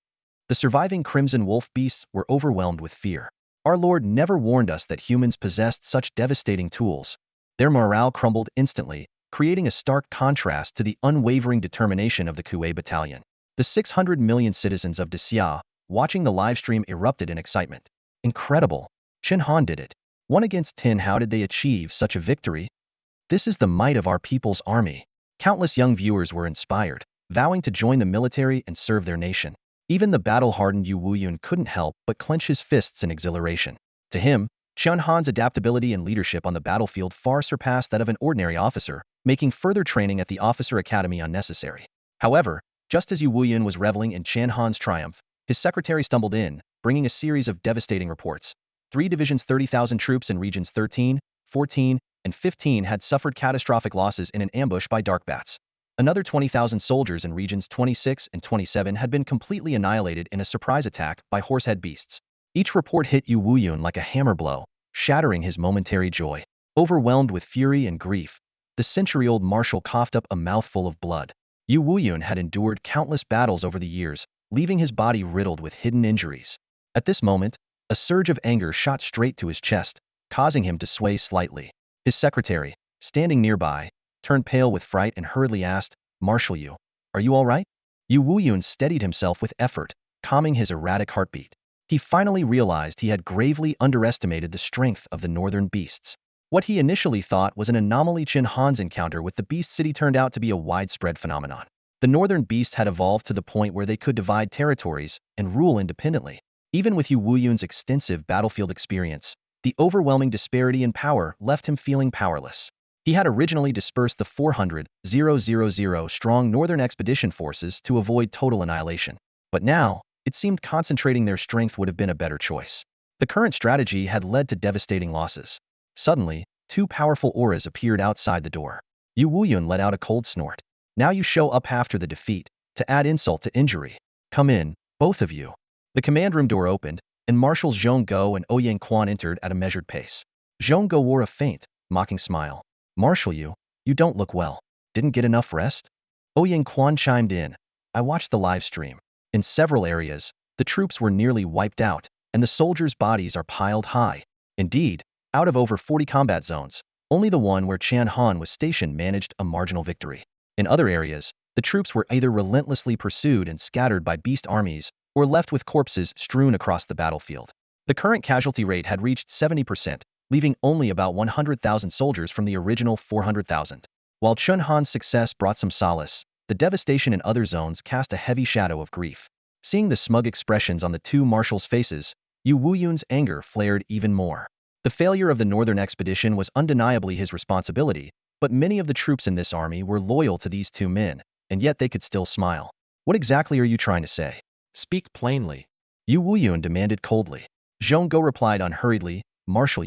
The surviving crimson wolf beasts were overwhelmed with fear. Our Lord never warned us that humans possessed such devastating tools. Their morale crumbled instantly, creating a stark contrast to the unwavering determination of the Kuei Battalion. The 600 million citizens of Xia, watching the livestream, erupted in excitement. Incredible! Chen Han did it. 1 against 10. How did they achieve such a victory? This is the might of our people's army. Countless young viewers were inspired, vowing to join the military and serve their nation. Even the battle-hardened Yu Wuyun couldn't help but clench his fists in exhilaration. To him, Chen Han's adaptability and leadership on the battlefield far surpassed that of an ordinary officer, making further training at the officer academy unnecessary. However, just as Yu Wuyun was reveling in Chen Han's triumph, his secretary stumbled in, bringing a series of devastating reports. 3 divisions, 30,000 troops in regions 13, 14, and 15 had suffered catastrophic losses in an ambush by dark bats. Another 20,000 soldiers in regions 26 and 27 had been completely annihilated in a surprise attack by horsehead beasts. Each report hit Yu Wuyun like a hammer blow, shattering his momentary joy. Overwhelmed with fury and grief, the century-old Marshal coughed up a mouthful of blood. Yu Wuyun had endured countless battles over the years, leaving his body riddled with hidden injuries. At this moment, a surge of anger shot straight to his chest, causing him to sway slightly. His secretary, standing nearby, turned pale with fright and hurriedly asked, "Marshal, are you all right?" Yu Wuyun steadied himself with effort, calming his erratic heartbeat. He finally realized he had gravely underestimated the strength of the northern beasts. What he initially thought was an anomaly, Chen Han's encounter with the beast city turned out to be a widespread phenomenon. The northern beasts had evolved to the point where they could divide territories and rule independently. Even with Yu Wuyun's extensive battlefield experience, the overwhelming disparity in power left him feeling powerless. He had originally dispersed the 400,000 strong northern expedition forces to avoid total annihilation. But now, it seemed concentrating their strength would have been a better choice. The current strategy had led to devastating losses. Suddenly, 2 powerful auras appeared outside the door. Yu Wuyun let out a cold snort. "Now you show up after the defeat, to add insult to injury. Come in, both of you." The command room door opened, and Marshals Zhong Go and Awakens entered at a measured pace. Zhong Go wore a faint, mocking smile. "Marshal, you don't look well. Didn't get enough rest?" Awakens chimed in. "I watched the live stream. In several areas, the troops were nearly wiped out, and the soldiers' bodies are piled high. Indeed, out of over 40 combat zones, only the one where Chen Han was stationed managed a marginal victory. In other areas, the troops were either relentlessly pursued and scattered by beast armies, or left with corpses strewn across the battlefield. The current casualty rate had reached 70%, leaving only about 100,000 soldiers from the original 400,000. While Chen Han's success brought some solace, the devastation in other zones cast a heavy shadow of grief. Seeing the smug expressions on the 2 marshals' faces, Yu Wuyun's anger flared even more. The failure of the northern expedition was undeniably his responsibility, but many of the troops in this army were loyal to these 2 men, and yet they could still smile. "What exactly are you trying to say? Speak plainly," Yu Wuyun demanded coldly. Zhong Go replied unhurriedly, "Marshal,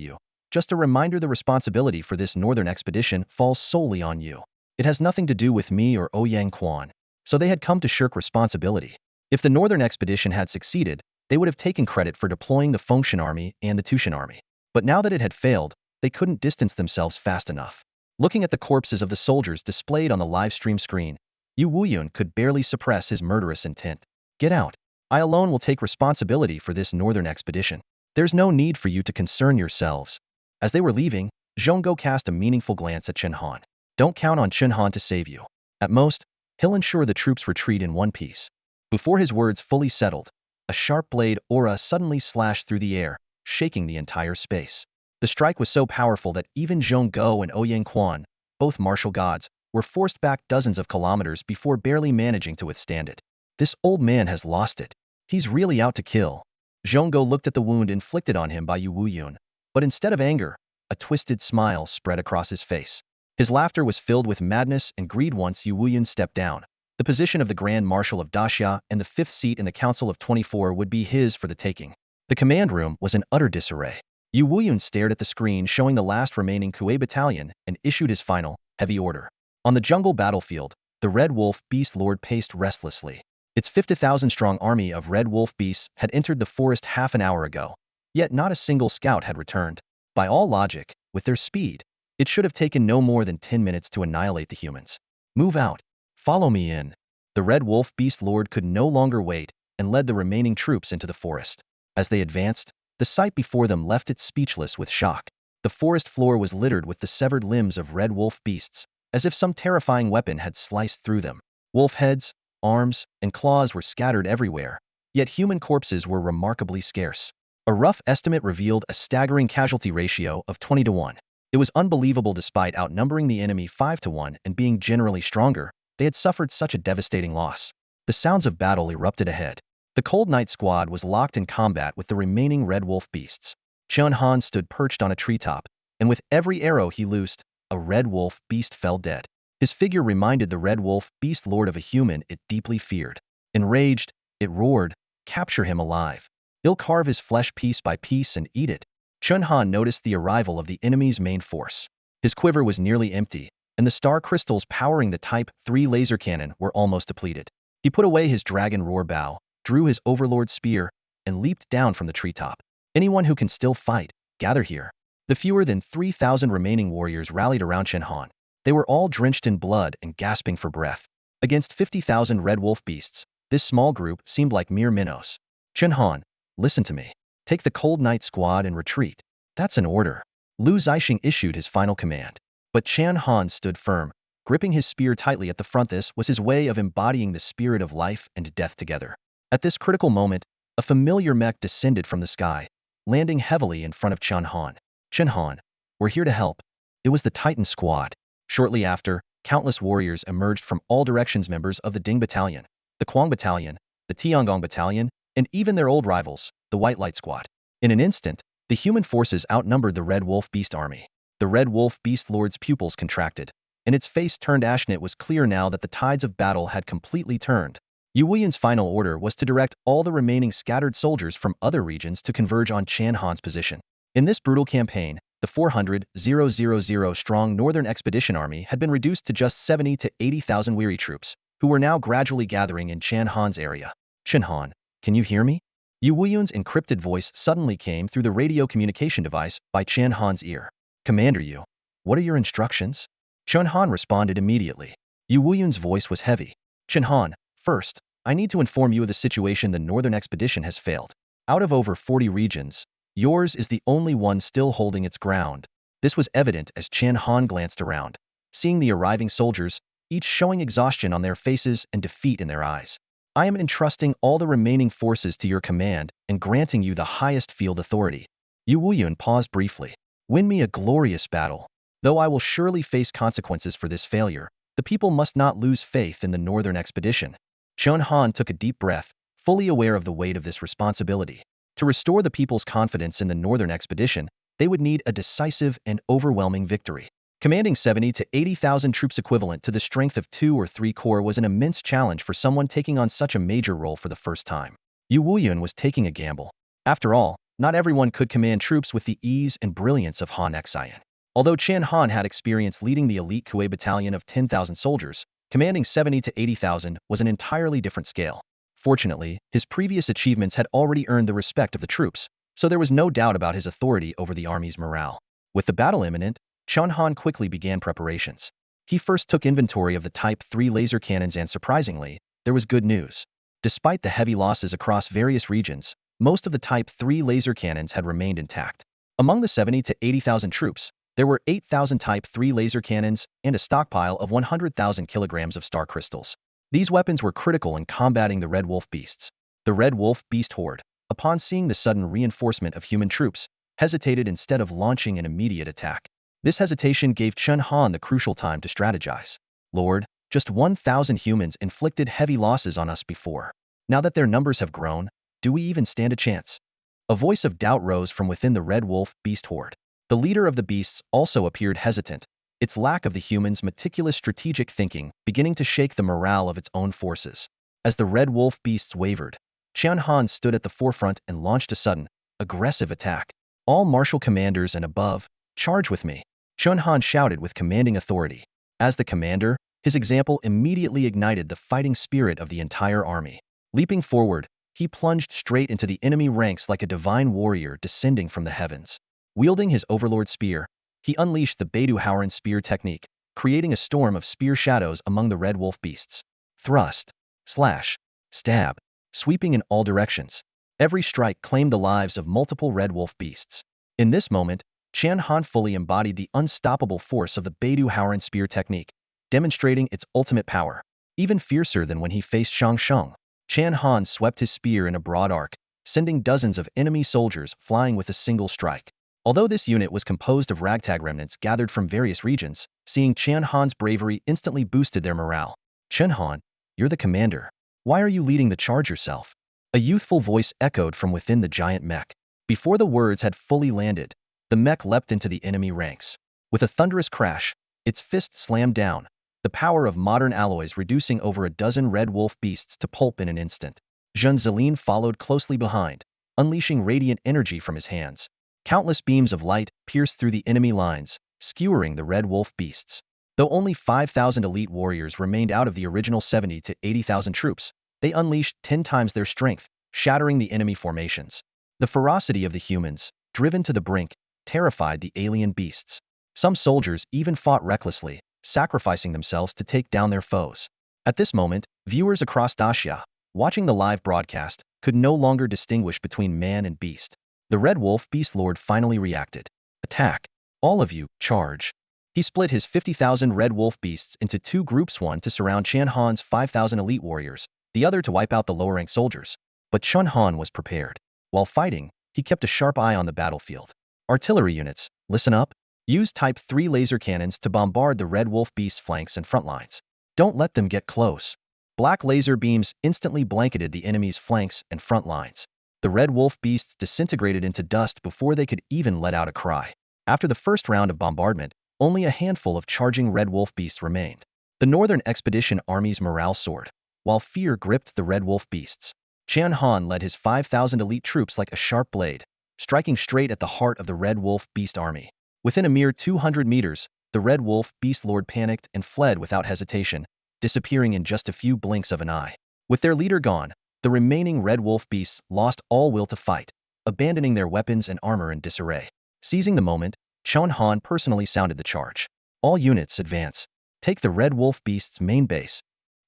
just a reminder, the responsibility for this northern expedition falls solely on you. It has nothing to do with me or Awakens." So they had come to shirk responsibility. If the northern expedition had succeeded, they would have taken credit for deploying the Fengshan army and the Tushan army. But now that it had failed, they couldn't distance themselves fast enough. Looking at the corpses of the soldiers displayed on the live stream screen, Yu Wuyun could barely suppress his murderous intent. "Get out. I alone will take responsibility for this northern expedition. There's no need for you to concern yourselves." As they were leaving, Zhong Go cast a meaningful glance at Chen Han. "Don't count on Chen Han to save you. At most, he'll ensure the troops retreat in one piece." Before his words fully settled, a sharp blade aura suddenly slashed through the air, shaking the entire space. The strike was so powerful that even Zhong Go and Awakens, both martial gods, were forced back dozens of kilometers before barely managing to withstand it. "This old man has lost it. He's really out to kill." Zhong Go looked at the wound inflicted on him by Yu Wuyun, but instead of anger, a twisted smile spread across his face. His laughter was filled with madness and greed. Once Yu Wuyun stepped down, the position of the Grand Marshal of Daxia and the 5th seat in the Council of 24 would be his for the taking. The command room was in utter disarray. Yu Wuyun stared at the screen showing the last remaining Kuei battalion and issued his final, heavy order. On the jungle battlefield, the Red Wolf Beast Lord paced restlessly. Its 50,000-strong army of Red Wolf beasts had entered the forest half an hour ago, yet not a single scout had returned. By all logic, with their speed, it should have taken no more than 10 minutes to annihilate the humans. "Move out. Follow me in." The Red Wolf Beast Lord could no longer wait and led the remaining troops into the forest. As they advanced, the sight before them left it speechless with shock. The forest floor was littered with the severed limbs of Red Wolf beasts, as if some terrifying weapon had sliced through them. Wolf heads, arms, and claws were scattered everywhere, yet human corpses were remarkably scarce. A rough estimate revealed a staggering casualty ratio of 20-1. It was unbelievable. Despite outnumbering the enemy 5-1 and being generally stronger, they had suffered such a devastating loss. The sounds of battle erupted ahead. The Cold Night Squad was locked in combat with the remaining Red Wolf beasts. Chen Han stood perched on a treetop, and with every arrow he loosed, a red wolf beast fell dead. His figure reminded the red wolf beast lord of a human it deeply feared. Enraged, it roared, "Capture him alive. He'll carve his flesh piece by piece and eat it." Chen Han noticed the arrival of the enemy's main force. His quiver was nearly empty, and the star crystals powering the Type 3 laser cannon were almost depleted. He put away his dragon roar bow, drew his overlord spear, and leaped down from the treetop. "Anyone who can still fight, gather here." The fewer than 3,000 remaining warriors rallied around Chen Han. They were all drenched in blood and gasping for breath. Against 50,000 red wolf beasts, this small group seemed like mere minnows. "Chen Han, listen to me. Take the Cold Night Squad and retreat." "That's an order." Lu Zixing issued his final command. But Chen Han stood firm, gripping his spear tightly at the front. This was his way of embodying the spirit of life and death together. At this critical moment, a familiar mech descended from the sky, landing heavily in front of Chen Han. "Chen Han, we're here to help." It was the Titan Squad. Shortly after, countless warriors emerged from all directions, members of the Ding Battalion, the Quang Battalion, the Tiangong Battalion, and even their old rivals, the White Light Squad. In an instant, the human forces outnumbered the Red Wolf Beast army. The Red Wolf Beast Lord's pupils contracted, and its face turned ashen. It was clear now that the tides of battle had completely turned. Yu Wuyan's final order was to direct all the remaining scattered soldiers from other regions to converge on Chen Han's position. In this brutal campaign, the 400,000-strong Northern Expedition Army had been reduced to just 70 to 80,000 weary troops, who were now gradually gathering in Chen Han's area. "Chen Han, can you hear me?" Yu Wuyan's encrypted voice suddenly came through the radio communication device by Chen Han's ear. "Commander Yu, what are your instructions?" Chen Han responded immediately. Yu Wuyan's voice was heavy. "Chen Han, first, I need to inform you of the situation. The Northern Expedition has failed. Out of over 40 regions, yours is the only one still holding its ground." This was evident as Chen Han glanced around, seeing the arriving soldiers, each showing exhaustion on their faces and defeat in their eyes. "I am entrusting all the remaining forces to your command and granting you the highest field authority." Yu Wuyan paused briefly. "Win me a glorious battle. Though I will surely face consequences for this failure, the people must not lose faith in the Northern Expedition." Chen Han took a deep breath, fully aware of the weight of this responsibility. To restore the people's confidence in the Northern Expedition, they would need a decisive and overwhelming victory. Commanding 70 to 80,000 troops equivalent to the strength of 2 or 3 corps was an immense challenge for someone taking on such a major role for the first time. Yu Wuyan was taking a gamble. After all, not everyone could command troops with the ease and brilliance of Han Xian. Although Chen Han had experience leading the elite Kuei battalion of 10,000 soldiers, commanding 70 to 80,000 was an entirely different scale. Fortunately, his previous achievements had already earned the respect of the troops, so there was no doubt about his authority over the army's morale. With the battle imminent, Chen Han quickly began preparations. He first took inventory of the Type 3 laser cannons, and surprisingly, there was good news. Despite the heavy losses across various regions, most of the Type 3 laser cannons had remained intact. Among the 70 to 80,000 troops, there were 8,000 Type 3 laser cannons and a stockpile of 100,000 kilograms of star crystals. These weapons were critical in combating the Red Wolf beasts. The Red Wolf beast horde, upon seeing the sudden reinforcement of human troops, hesitated instead of launching an immediate attack. This hesitation gave Chen Han the crucial time to strategize. "Lord, just 1,000 humans inflicted heavy losses on us before. Now that their numbers have grown, do we even stand a chance?" A voice of doubt rose from within the Red Wolf beast horde. The leader of the beasts also appeared hesitant, its lack of the humans' meticulous strategic thinking beginning to shake the morale of its own forces. As the Red Wolf beasts wavered, Chen Han stood at the forefront and launched a sudden, aggressive attack. "All Marshal commanders and above, charge with me!" Chen Han shouted with commanding authority. As the commander, his example immediately ignited the fighting spirit of the entire army. Leaping forward, he plunged straight into the enemy ranks like a divine warrior descending from the heavens. Wielding his overlord spear, he unleashed the Beidou Howren spear technique, creating a storm of spear shadows among the Red Wolf beasts. Thrust, slash, stab, sweeping in all directions. Every strike claimed the lives of multiple Red Wolf beasts. In this moment, Chen Han fully embodied the unstoppable force of the Beidou Howren spear technique, demonstrating its ultimate power. Even fiercer than when he faced Shang Sheng, Chen Han swept his spear in a broad arc, sending dozens of enemy soldiers flying with a single strike. Although this unit was composed of ragtag remnants gathered from various regions, seeing Chen Han's bravery instantly boosted their morale. "Chen Han, you're the commander. Why are you leading the charge yourself?" A youthful voice echoed from within the giant mech. Before the words had fully landed, the mech leapt into the enemy ranks. With a thunderous crash, its fist slammed down, the power of modern alloys reducing over a dozen red wolf beasts to pulp in an instant. Zhen Zilin followed closely behind, unleashing radiant energy from his hands. Countless beams of light pierced through the enemy lines, skewering the red wolf beasts. Though only 5,000 elite warriors remained out of the original 70 to 80,000 troops, they unleashed 10 times their strength, shattering the enemy formations. The ferocity of the humans, driven to the brink, terrified the alien beasts. Some soldiers even fought recklessly, sacrificing themselves to take down their foes. At this moment, viewers across Daxia, watching the live broadcast, could no longer distinguish between man and beast. The Red Wolf Beast Lord finally reacted. Attack! All of you, charge! He split his 50,000 Red Wolf Beasts into two groups, one to surround Chen Han's 5,000 elite warriors, the other to wipe out the lower-rank soldiers. But Chen Han was prepared. While fighting, he kept a sharp eye on the battlefield. Artillery units, listen up. Use Type 3 laser cannons to bombard the Red Wolf Beast's flanks and front lines. Don't let them get close. Black laser beams instantly blanketed the enemy's flanks and front lines. The Red Wolf Beasts disintegrated into dust before they could even let out a cry. After the first round of bombardment, only a handful of charging Red Wolf Beasts remained. The Northern Expedition Army's morale soared, while fear gripped the Red Wolf Beasts. Chen Han led his 5,000 elite troops like a sharp blade, striking straight at the heart of the Red Wolf Beast Army. Within a mere 200 meters, the Red Wolf Beast Lord panicked and fled without hesitation, disappearing in just a few blinks of an eye. With their leader gone, the remaining Red Wolf Beasts lost all will to fight, abandoning their weapons and armor in disarray. Seizing the moment, Chen Han personally sounded the charge. All units advance. Take the Red Wolf Beast's main base.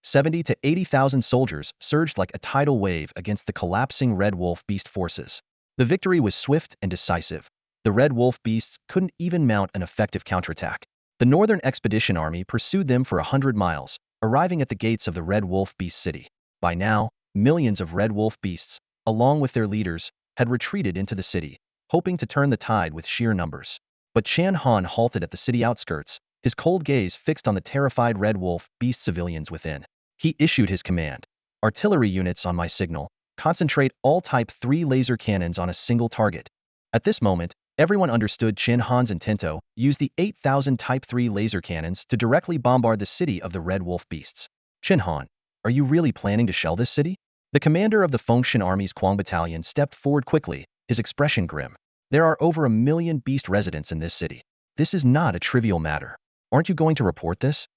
70 to 80,000 soldiers surged like a tidal wave against the collapsing Red Wolf Beast forces. The victory was swift and decisive. The Red Wolf Beasts couldn't even mount an effective counterattack. The Northern Expedition Army pursued them for 100 miles, arriving at the gates of the Red Wolf Beast City. By now, millions of Red Wolf Beasts, along with their leaders, had retreated into the city, hoping to turn the tide with sheer numbers. But Chen Han halted at the city outskirts, his cold gaze fixed on the terrified Red Wolf Beast civilians within. He issued his command. Artillery units on my signal, concentrate all Type 3 laser cannons on a single target. At this moment, everyone understood Chen Han's intento: use the 8,000 Type 3 laser cannons to directly bombard the city of the Red Wolf Beasts. Chen Han, are you really planning to shell this city? The commander of the Fengshan Army's Quang Battalion stepped forward quickly, his expression grim. There are over 1 million beast residents in this city. This is not a trivial matter. Aren't you going to report this?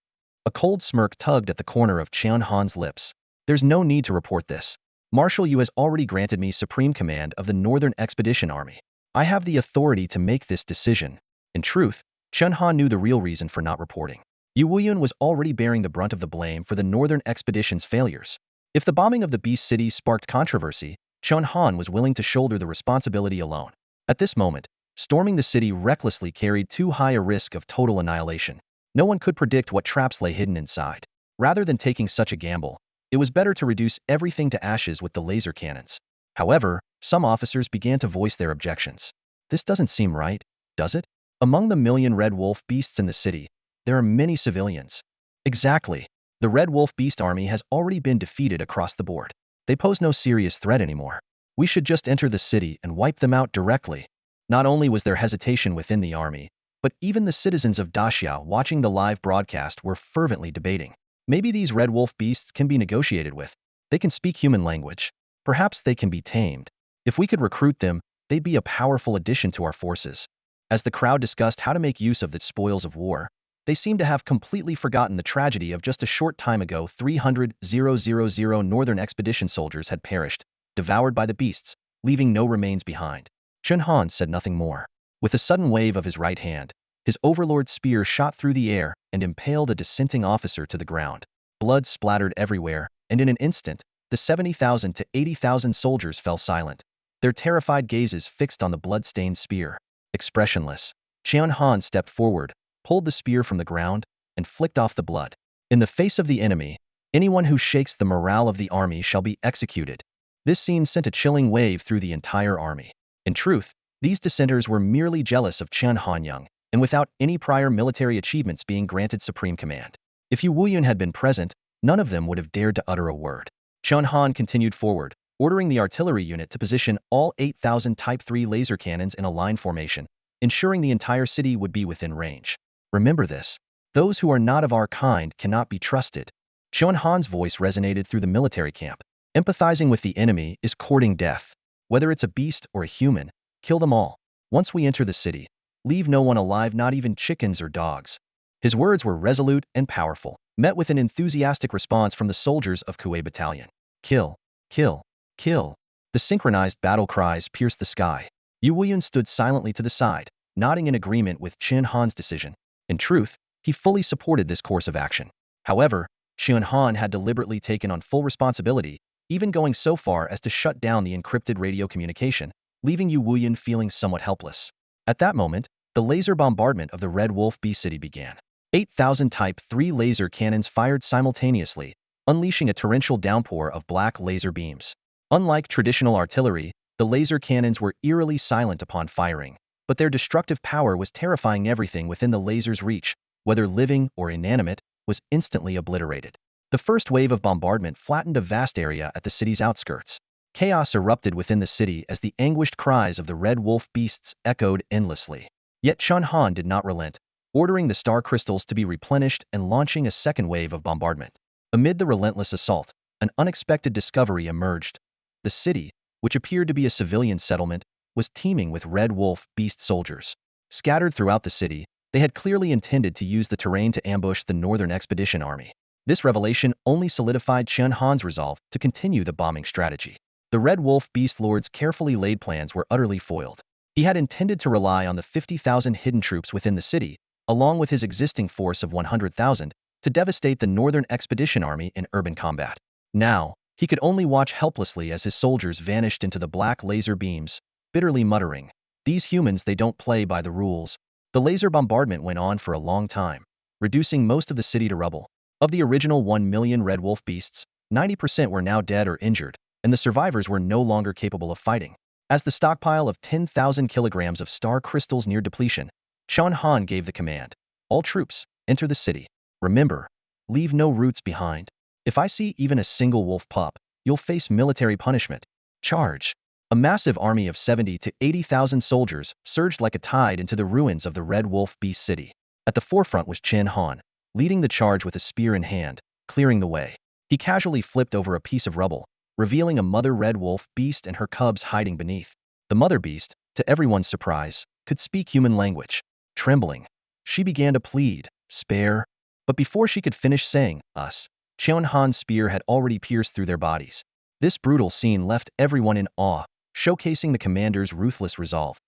A cold smirk tugged at the corner of Chen Han's lips. There's no need to report this. Marshal Yu has already granted me supreme command of the Northern Expedition Army. I have the authority to make this decision. In truth, Chen Han knew the real reason for not reporting. Yu Wuyun was already bearing the brunt of the blame for the Northern Expedition's failures. If the bombing of the Beast City sparked controversy, Chen Han was willing to shoulder the responsibility alone. At this moment, storming the city recklessly carried too high a risk of total annihilation. No one could predict what traps lay hidden inside. Rather than taking such a gamble, it was better to reduce everything to ashes with the laser cannons. However, some officers began to voice their objections. This doesn't seem right, does it? Among the million Red Wolf Beasts in the city, there are many civilians. Exactly. The Red Wolf Beast Army has already been defeated across the board. They pose no serious threat anymore. We should just enter the city and wipe them out directly. Not only was there hesitation within the army, but even the citizens of Daxia watching the live broadcast were fervently debating. Maybe these Red Wolf Beasts can be negotiated with. They can speak human language. Perhaps they can be tamed. If we could recruit them, they'd be a powerful addition to our forces. As the crowd discussed how to make use of the spoils of war, they seemed to have completely forgotten the tragedy of just a short time ago. 300,000 Northern Expedition soldiers had perished, devoured by the beasts, leaving no remains behind. Chen Han said nothing more. With a sudden wave of his right hand, his overlord's spear shot through the air and impaled a dissenting officer to the ground. Blood splattered everywhere, and in an instant, the 70,000 to 80,000 soldiers fell silent, their terrified gazes fixed on the blood-stained spear. Expressionless, Chen Han stepped forward, pulled the spear from the ground, and flicked off the blood. In the face of the enemy, anyone who shakes the morale of the army shall be executed. This scene sent a chilling wave through the entire army. In truth, these dissenters were merely jealous of Chen Han, and without any prior military achievements being granted supreme command. If Yu Wuyun had been present, none of them would have dared to utter a word. Chen Han continued forward, ordering the artillery unit to position all 8,000 Type 3 laser cannons in a line formation, ensuring the entire city would be within range. Remember this. Those who are not of our kind cannot be trusted. Chen Han's voice resonated through the military camp. Empathizing with the enemy is courting death. Whether it's a beast or a human, kill them all. Once we enter the city, leave no one alive, not even chickens or dogs. His words were resolute and powerful, met with an enthusiastic response from the soldiers of Kuei Battalion. Kill, kill, kill. The synchronized battle cries pierced the sky. Yu Wuyun stood silently to the side, nodding in agreement with Chen Han's decision. In truth, he fully supported this course of action. However, Chen Han had deliberately taken on full responsibility, even going so far as to shut down the encrypted radio communication, leaving Yu Wuyun feeling somewhat helpless. At that moment, the laser bombardment of the Red Wolf B City began. 8,000 Type 3 laser cannons fired simultaneously, unleashing a torrential downpour of black laser beams. Unlike traditional artillery, the laser cannons were eerily silent upon firing, but their destructive power was terrifying. Everything within the laser's reach, whether living or inanimate, was instantly obliterated. The first wave of bombardment flattened a vast area at the city's outskirts. Chaos erupted within the city as the anguished cries of the Red Wolf beasts echoed endlessly. Yet Chen Han did not relent, ordering the star crystals to be replenished and launching a second wave of bombardment. Amid the relentless assault, an unexpected discovery emerged. The city, which appeared to be a civilian settlement, was teeming with Red Wolf beast soldiers. Scattered throughout the city, they had clearly intended to use the terrain to ambush the Northern Expedition Army. This revelation only solidified Chen Han's resolve to continue the bombing strategy. The Red Wolf Beast Lord's carefully laid plans were utterly foiled. He had intended to rely on the 50,000 hidden troops within the city, along with his existing force of 100,000, to devastate the Northern Expedition Army in urban combat. Now, he could only watch helplessly as his soldiers vanished into the black laser beams, bitterly muttering, "These humans, they don't play by the rules." The laser bombardment went on for a long time, reducing most of the city to rubble. Of the original 1 million Red Wolf beasts, 90% were now dead or injured, and the survivors were no longer capable of fighting. As the stockpile of 10,000 kilograms of star crystals neared depletion, Chen Han gave the command, "All troops, enter the city. Remember, leave no roots behind. If I see even a single wolf pup, you'll face military punishment. Charge." A massive army of 70 to 80,000 soldiers surged like a tide into the ruins of the Red Wolf Beast City. At the forefront was Chen Han, leading the charge with a spear in hand, clearing the way. He casually flipped over a piece of rubble, revealing a mother Red Wolf beast and her cubs hiding beneath. The mother beast, to everyone's surprise, could speak human language. Trembling, she began to plead, "Spare." But before she could finish saying, "Us," Chen Han's spear had already pierced through their bodies. This brutal scene left everyone in awe, showcasing the commander's ruthless resolve.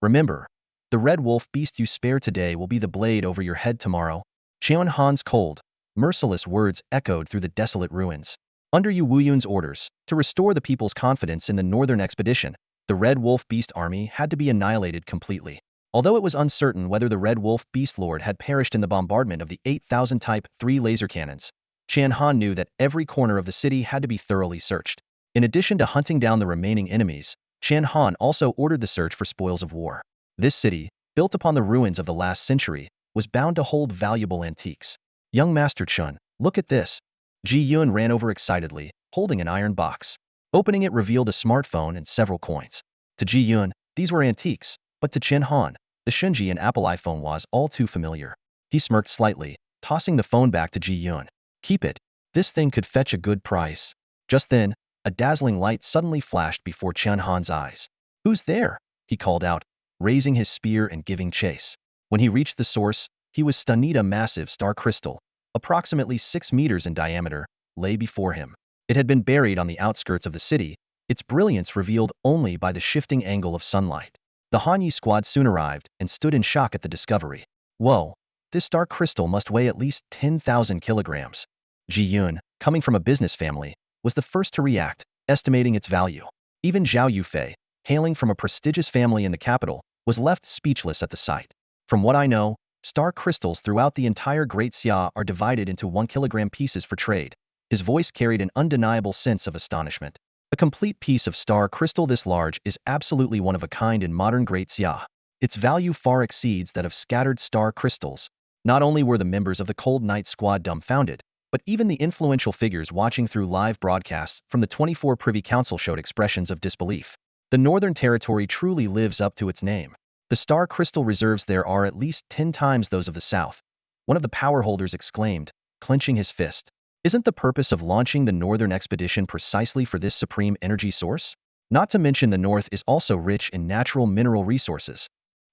"Remember, the Red Wolf beast you spare today will be the blade over your head tomorrow." Chen Han's cold, merciless words echoed through the desolate ruins. Under Yu Wuyun's orders, to restore the people's confidence in the Northern Expedition, the Red Wolf Beast Army had to be annihilated completely. Although it was uncertain whether the Red Wolf Beast Lord had perished in the bombardment of the 8,000 Type 3 laser cannons, Chen Han knew that every corner of the city had to be thoroughly searched. In addition to hunting down the remaining enemies, Chen Han also ordered the search for spoils of war. This city, built upon the ruins of the last century, was bound to hold valuable antiques. "Young Master Chen, look at this." Ji Yun ran over excitedly, holding an iron box. Opening it revealed a smartphone and several coins. To Ji Yun, these were antiques, but to Chen Han, the Shunji and Apple iPhone was all too familiar. He smirked slightly, tossing the phone back to Ji Yun. "Keep it. This thing could fetch a good price." Just then, a dazzling light suddenly flashed before Chen Han's eyes. "Who's there?" he called out, raising his spear and giving chase. When he reached the source, he was stunned. A massive star crystal, approximately 6 meters in diameter, lay before him. It had been buried on the outskirts of the city, its brilliance revealed only by the shifting angle of sunlight. The Hanyi squad soon arrived and stood in shock at the discovery. "Whoa, this star crystal must weigh at least 10,000 kilograms. Ji Yun, coming from a business family, was the first to react, estimating its value. Even Zhao Yufei, hailing from a prestigious family in the capital, was left speechless at the sight. "From what I know, star crystals throughout the entire Great Xia are divided into 1 kilogram pieces for trade." His voice carried an undeniable sense of astonishment. "A complete piece of star crystal this large is absolutely one of a kind in modern Great Xia. Its value far exceeds that of scattered star crystals." Not only were the members of the Cold Knight squad dumbfounded, But even the influential figures watching through live broadcasts from the 24 Privy Council showed expressions of disbelief. The Northern Territory truly lives up to its name. The star crystal reserves there are at least 10 times those of the South. One of the power holders exclaimed, clenching his fist. Isn't the purpose of launching the Northern Expedition precisely for this supreme energy source? Not to mention the North is also rich in natural mineral resources.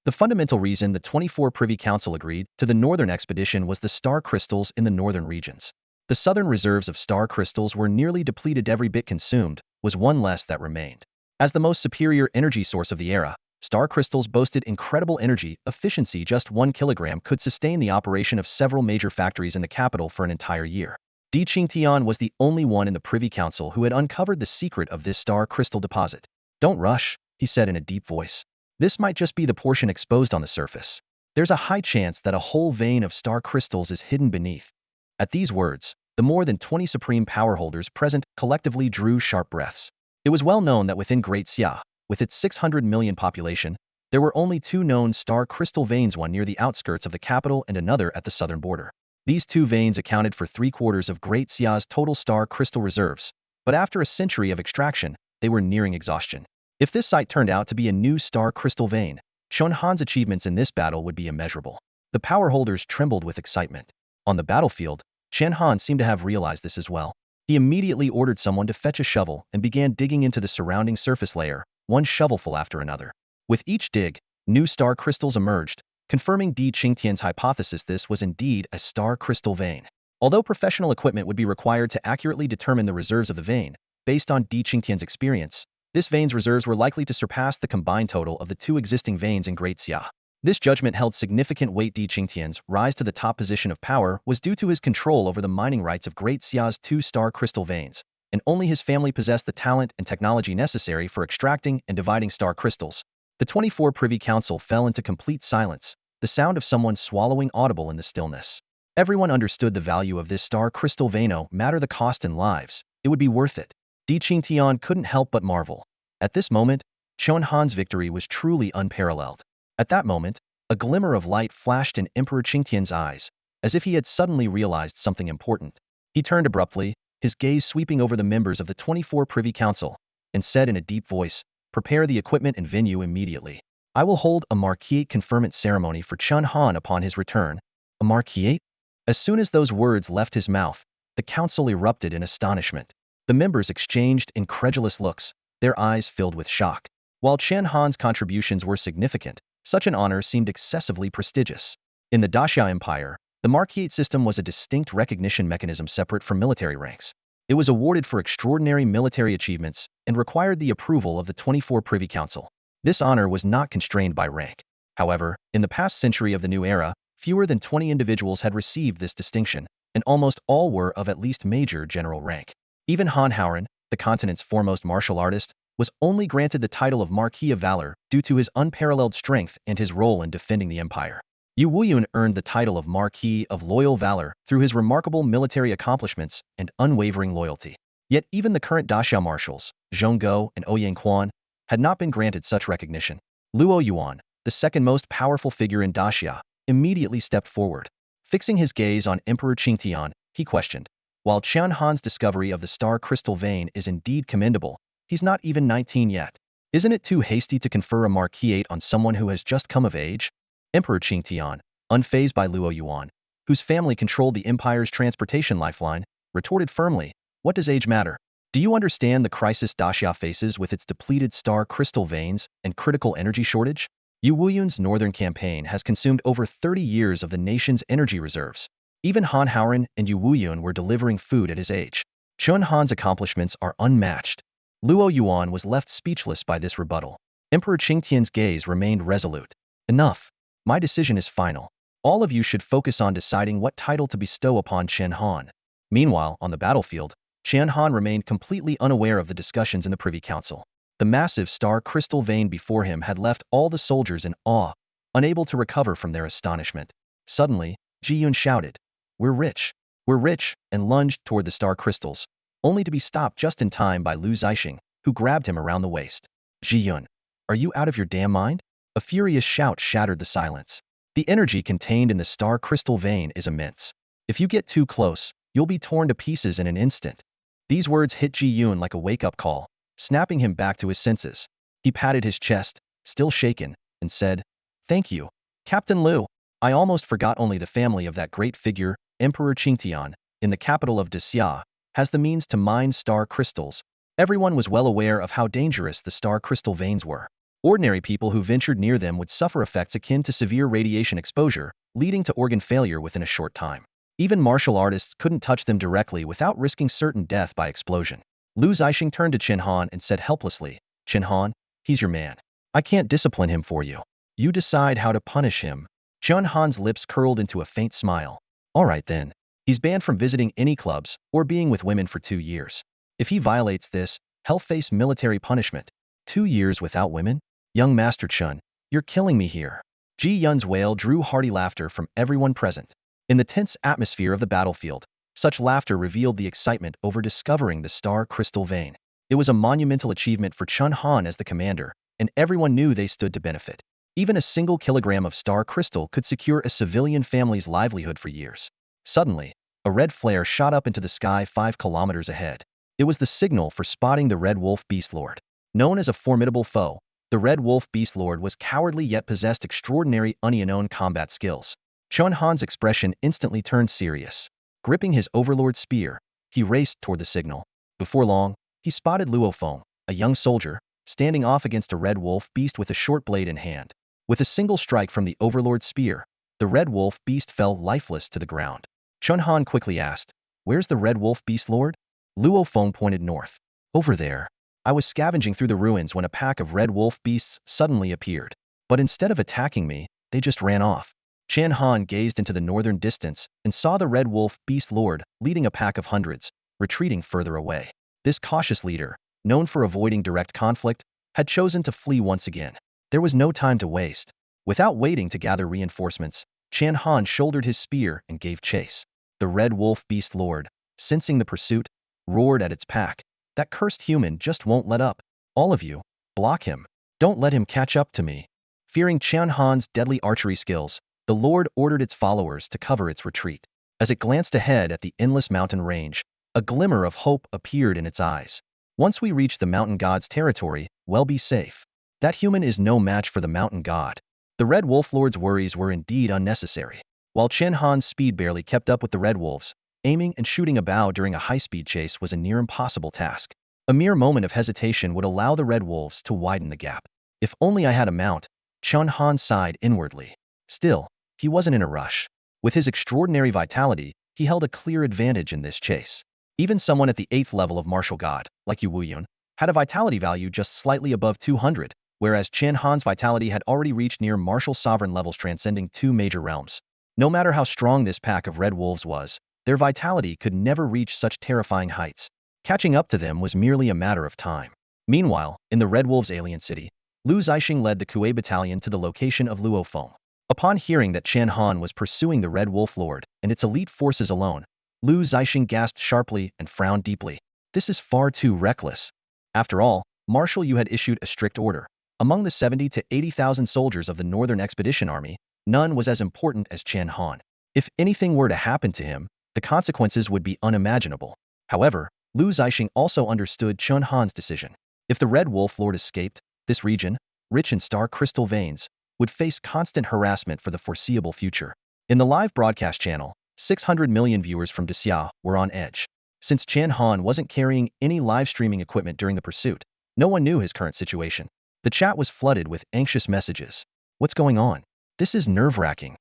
The fundamental reason the 24 Privy Council agreed to the Northern Expedition was the star crystals in the northern regions. The southern reserves of star crystals were nearly depleted. Every bit consumed was one less that remained. As the most superior energy source of the era, star crystals boasted incredible energy efficiency. Just 1 kilogram could sustain the operation of several major factories in the capital for an entire year. Di Qingtian was the only one in the Privy Council who had uncovered the secret of this star crystal deposit. Don't rush, he said in a deep voice. This might just be the portion exposed on the surface. There's a high chance that a whole vein of star crystals is hidden beneath. At these words, the more than 20 supreme power holders present collectively drew sharp breaths. It was well known that within Great Xia, with its 600 million population, there were only 2 known star crystal veins, one near the outskirts of the capital and another at the southern border. These 2 veins accounted for 3/4 of Great Xia's total star crystal reserves, but after a century of extraction, they were nearing exhaustion. If this site turned out to be a new star crystal vein, Chen Han's achievements in this battle would be immeasurable. The power holders trembled with excitement. On the battlefield, Chen Han seemed to have realized this as well. He immediately ordered someone to fetch a shovel and began digging into the surrounding surface layer, one shovelful after another. With each dig, new star crystals emerged, confirming Di Qingtian's hypothesis. This was indeed a star crystal vein. Although professional equipment would be required to accurately determine the reserves of the vein, based on Di Qingtian's experience, this vein's reserves were likely to surpass the combined total of the 2 existing veins in Great Xia. This judgment held significant weight. Di Qingtian's rise to the top position of power was due to his control over the mining rights of Great Xia's 2 star crystal veins, and only his family possessed the talent and technology necessary for extracting and dividing star crystals. The 24 Privy Council fell into complete silence, the sound of someone swallowing audible in the stillness. Everyone understood the value of this star crystal vein. No matter the cost in lives, it would be worth it. Di Qingtian couldn't help but marvel. At this moment, Chen Han's victory was truly unparalleled. At that moment, a glimmer of light flashed in Emperor Qingtian's eyes, as if he had suddenly realized something important. He turned abruptly, his gaze sweeping over the members of the 24 Privy Council, and said in a deep voice, "Prepare the equipment and venue immediately. I will hold a marquisate conferment ceremony for Chen Han upon his return." A marquisate? As soon as those words left his mouth, the council erupted in astonishment. The members exchanged incredulous looks, their eyes filled with shock. While Chen Han's contributions were significant, such an honor seemed excessively prestigious. In the Daxia Empire, the marquisate system was a distinct recognition mechanism separate from military ranks. It was awarded for extraordinary military achievements and required the approval of the 24 Privy Council. This honor was not constrained by rank. However, in the past century of the new era, fewer than 20 individuals had received this distinction, and almost all were of at least major general rank. Even Han Houren, the continent's foremost martial artist, was only granted the title of Marquis of Valor due to his unparalleled strength and his role in defending the empire. Yu Wuyun earned the title of Marquis of Loyal Valor through his remarkable military accomplishments and unwavering loyalty. Yet even the current Daxia marshals, Zhongguo and Ouyang Quan, had not been granted such recognition. Luo Yuan, the second most powerful figure in Daxia, immediately stepped forward. Fixing his gaze on Emperor Qingtian, he questioned, "While Chen Han's discovery of the star crystal vein is indeed commendable, he's not even 19 yet. Isn't it too hasty to confer a marquisate on someone who has just come of age?" Emperor Qingtian, unfazed by Luo Yuan, whose family controlled the empire's transportation lifeline, retorted firmly, "What does age matter? Do you understand the crisis Daxia faces with its depleted star crystal veins and critical energy shortage? Yu Wuyun's northern campaign has consumed over 30 years of the nation's energy reserves. Even Han Houren and Yu Wuyun were delivering food at his age. Chen Han's accomplishments are unmatched." Luo Yuan was left speechless by this rebuttal. Emperor Qingtian's gaze remained resolute. "Enough. My decision is final. All of you should focus on deciding what title to bestow upon Chen Han." Meanwhile, on the battlefield, Chen Han remained completely unaware of the discussions in the Privy Council. The massive star crystal vein before him had left all the soldiers in awe, unable to recover from their astonishment. Suddenly, Ji Yun shouted, "We're rich! We're rich!" and lunged toward the star crystals, only to be stopped just in time by Lu Zixing, who grabbed him around the waist. "Ji Yun, are you out of your damn mind?" A furious shout shattered the silence. "The energy contained in the star crystal vein is immense. If you get too close, You'll be torn to pieces in an instant. These words hit Ji Yun like a wake-up call, snapping him back to his senses. He patted his chest, still shaken, and said, "Thank you, Captain Liu. I almost forgot only the family of that great figure, Emperor Qingtian, in the capital of Daxia, has the means to mine star crystals." Everyone was well aware of how dangerous the star crystal veins were. Ordinary people who ventured near them would suffer effects akin to severe radiation exposure, leading to organ failure within a short time. Even martial artists couldn't touch them directly without risking certain death by explosion. Lu Zixing turned to Chen Han and said helplessly, "Chen Han, he's your man. I can't discipline him for you. You decide how to punish him." Chen Han's lips curled into a faint smile. "All right then. He's banned from visiting any clubs or being with women for 2 years. If he violates this, he'll face military punishment." 2 years without women? Young Master Chen, you're killing me here. Ji Yun's wail drew hearty laughter from everyone present. In the tense atmosphere of the battlefield, such laughter revealed the excitement over discovering the star crystal vein. It was a monumental achievement for Chen Han as the commander, and everyone knew they stood to benefit. Even a single kilogram of star crystal could secure a civilian family's livelihood for years. Suddenly, a red flare shot up into the sky 5 kilometers ahead. It was the signal for spotting the Red Wolf Beast Lord. Known as a formidable foe, the Red Wolf Beast Lord was cowardly yet possessed extraordinary unknown combat skills. Chen Han's expression instantly turned serious. Gripping his overlord's spear, he raced toward the signal. Before long, he spotted Luo Feng, a young soldier, standing off against a Red Wolf Beast with a short blade in hand. With a single strike from the overlord's spear, the Red Wolf Beast fell lifeless to the ground. Chen Han quickly asked, "Where's the Red Wolf Beast Lord?" Luo Feng pointed north. "Over there. I was scavenging through the ruins when a pack of red wolf beasts suddenly appeared. But instead of attacking me, they just ran off." Chen Han gazed into the northern distance and saw the Red Wolf Beast Lord leading a pack of hundreds, retreating further away. This cautious leader, known for avoiding direct conflict, had chosen to flee once again. There was no time to waste. Without waiting to gather reinforcements, Chen Han shouldered his spear and gave chase. The Red Wolf Beast Lord, sensing the pursuit, roared at its pack. "That cursed human just won't let up. All of you, block him. Don't let him catch up to me." Fearing Chen Han's deadly archery skills, the Lord ordered its followers to cover its retreat. As it glanced ahead at the endless mountain range, a glimmer of hope appeared in its eyes. "Once we reach the mountain god's territory, we'll be safe. That human is no match for the mountain god." The Red Wolf Lord's worries were indeed unnecessary. While Chen Han's speed barely kept up with the Red Wolves, aiming and shooting a bow during a high-speed chase was a near impossible task. A mere moment of hesitation would allow the Red Wolves to widen the gap. "If only I had a mount," Chen Han sighed inwardly. Still, he wasn't in a rush. With his extraordinary vitality, he held a clear advantage in this chase. Even someone at the 8th level of Martial God, like Yu Wuyun, had a vitality value just slightly above 200, whereas Chen Han's vitality had already reached near Martial Sovereign levels transcending 2 major realms. No matter how strong this pack of Red Wolves was, their vitality could never reach such terrifying heights. Catching up to them was merely a matter of time. Meanwhile, in the Red Wolves' alien city, Lu Zixing led the Kuei battalion to the location of Luo Feng. Upon hearing that Chen Han was pursuing the Red Wolf Lord and its elite forces alone, Lu Zixing gasped sharply and frowned deeply. This is far too reckless. After all, Marshal Yu had issued a strict order. Among the 70 to 80,000 soldiers of the Northern Expedition Army, none was as important as Chen Han. If anything were to happen to him, the consequences would be unimaginable. However, Lu Zixing also understood Chen Han's decision. If the Red Wolf Lord escaped, this region, rich in star crystal veins, would face constant harassment for the foreseeable future. In the live broadcast channel, 600 million viewers from Daxia were on edge. Since Chen Han wasn't carrying any live streaming equipment during the pursuit, no one knew his current situation. The chat was flooded with anxious messages. "What's going on? This is nerve-wracking.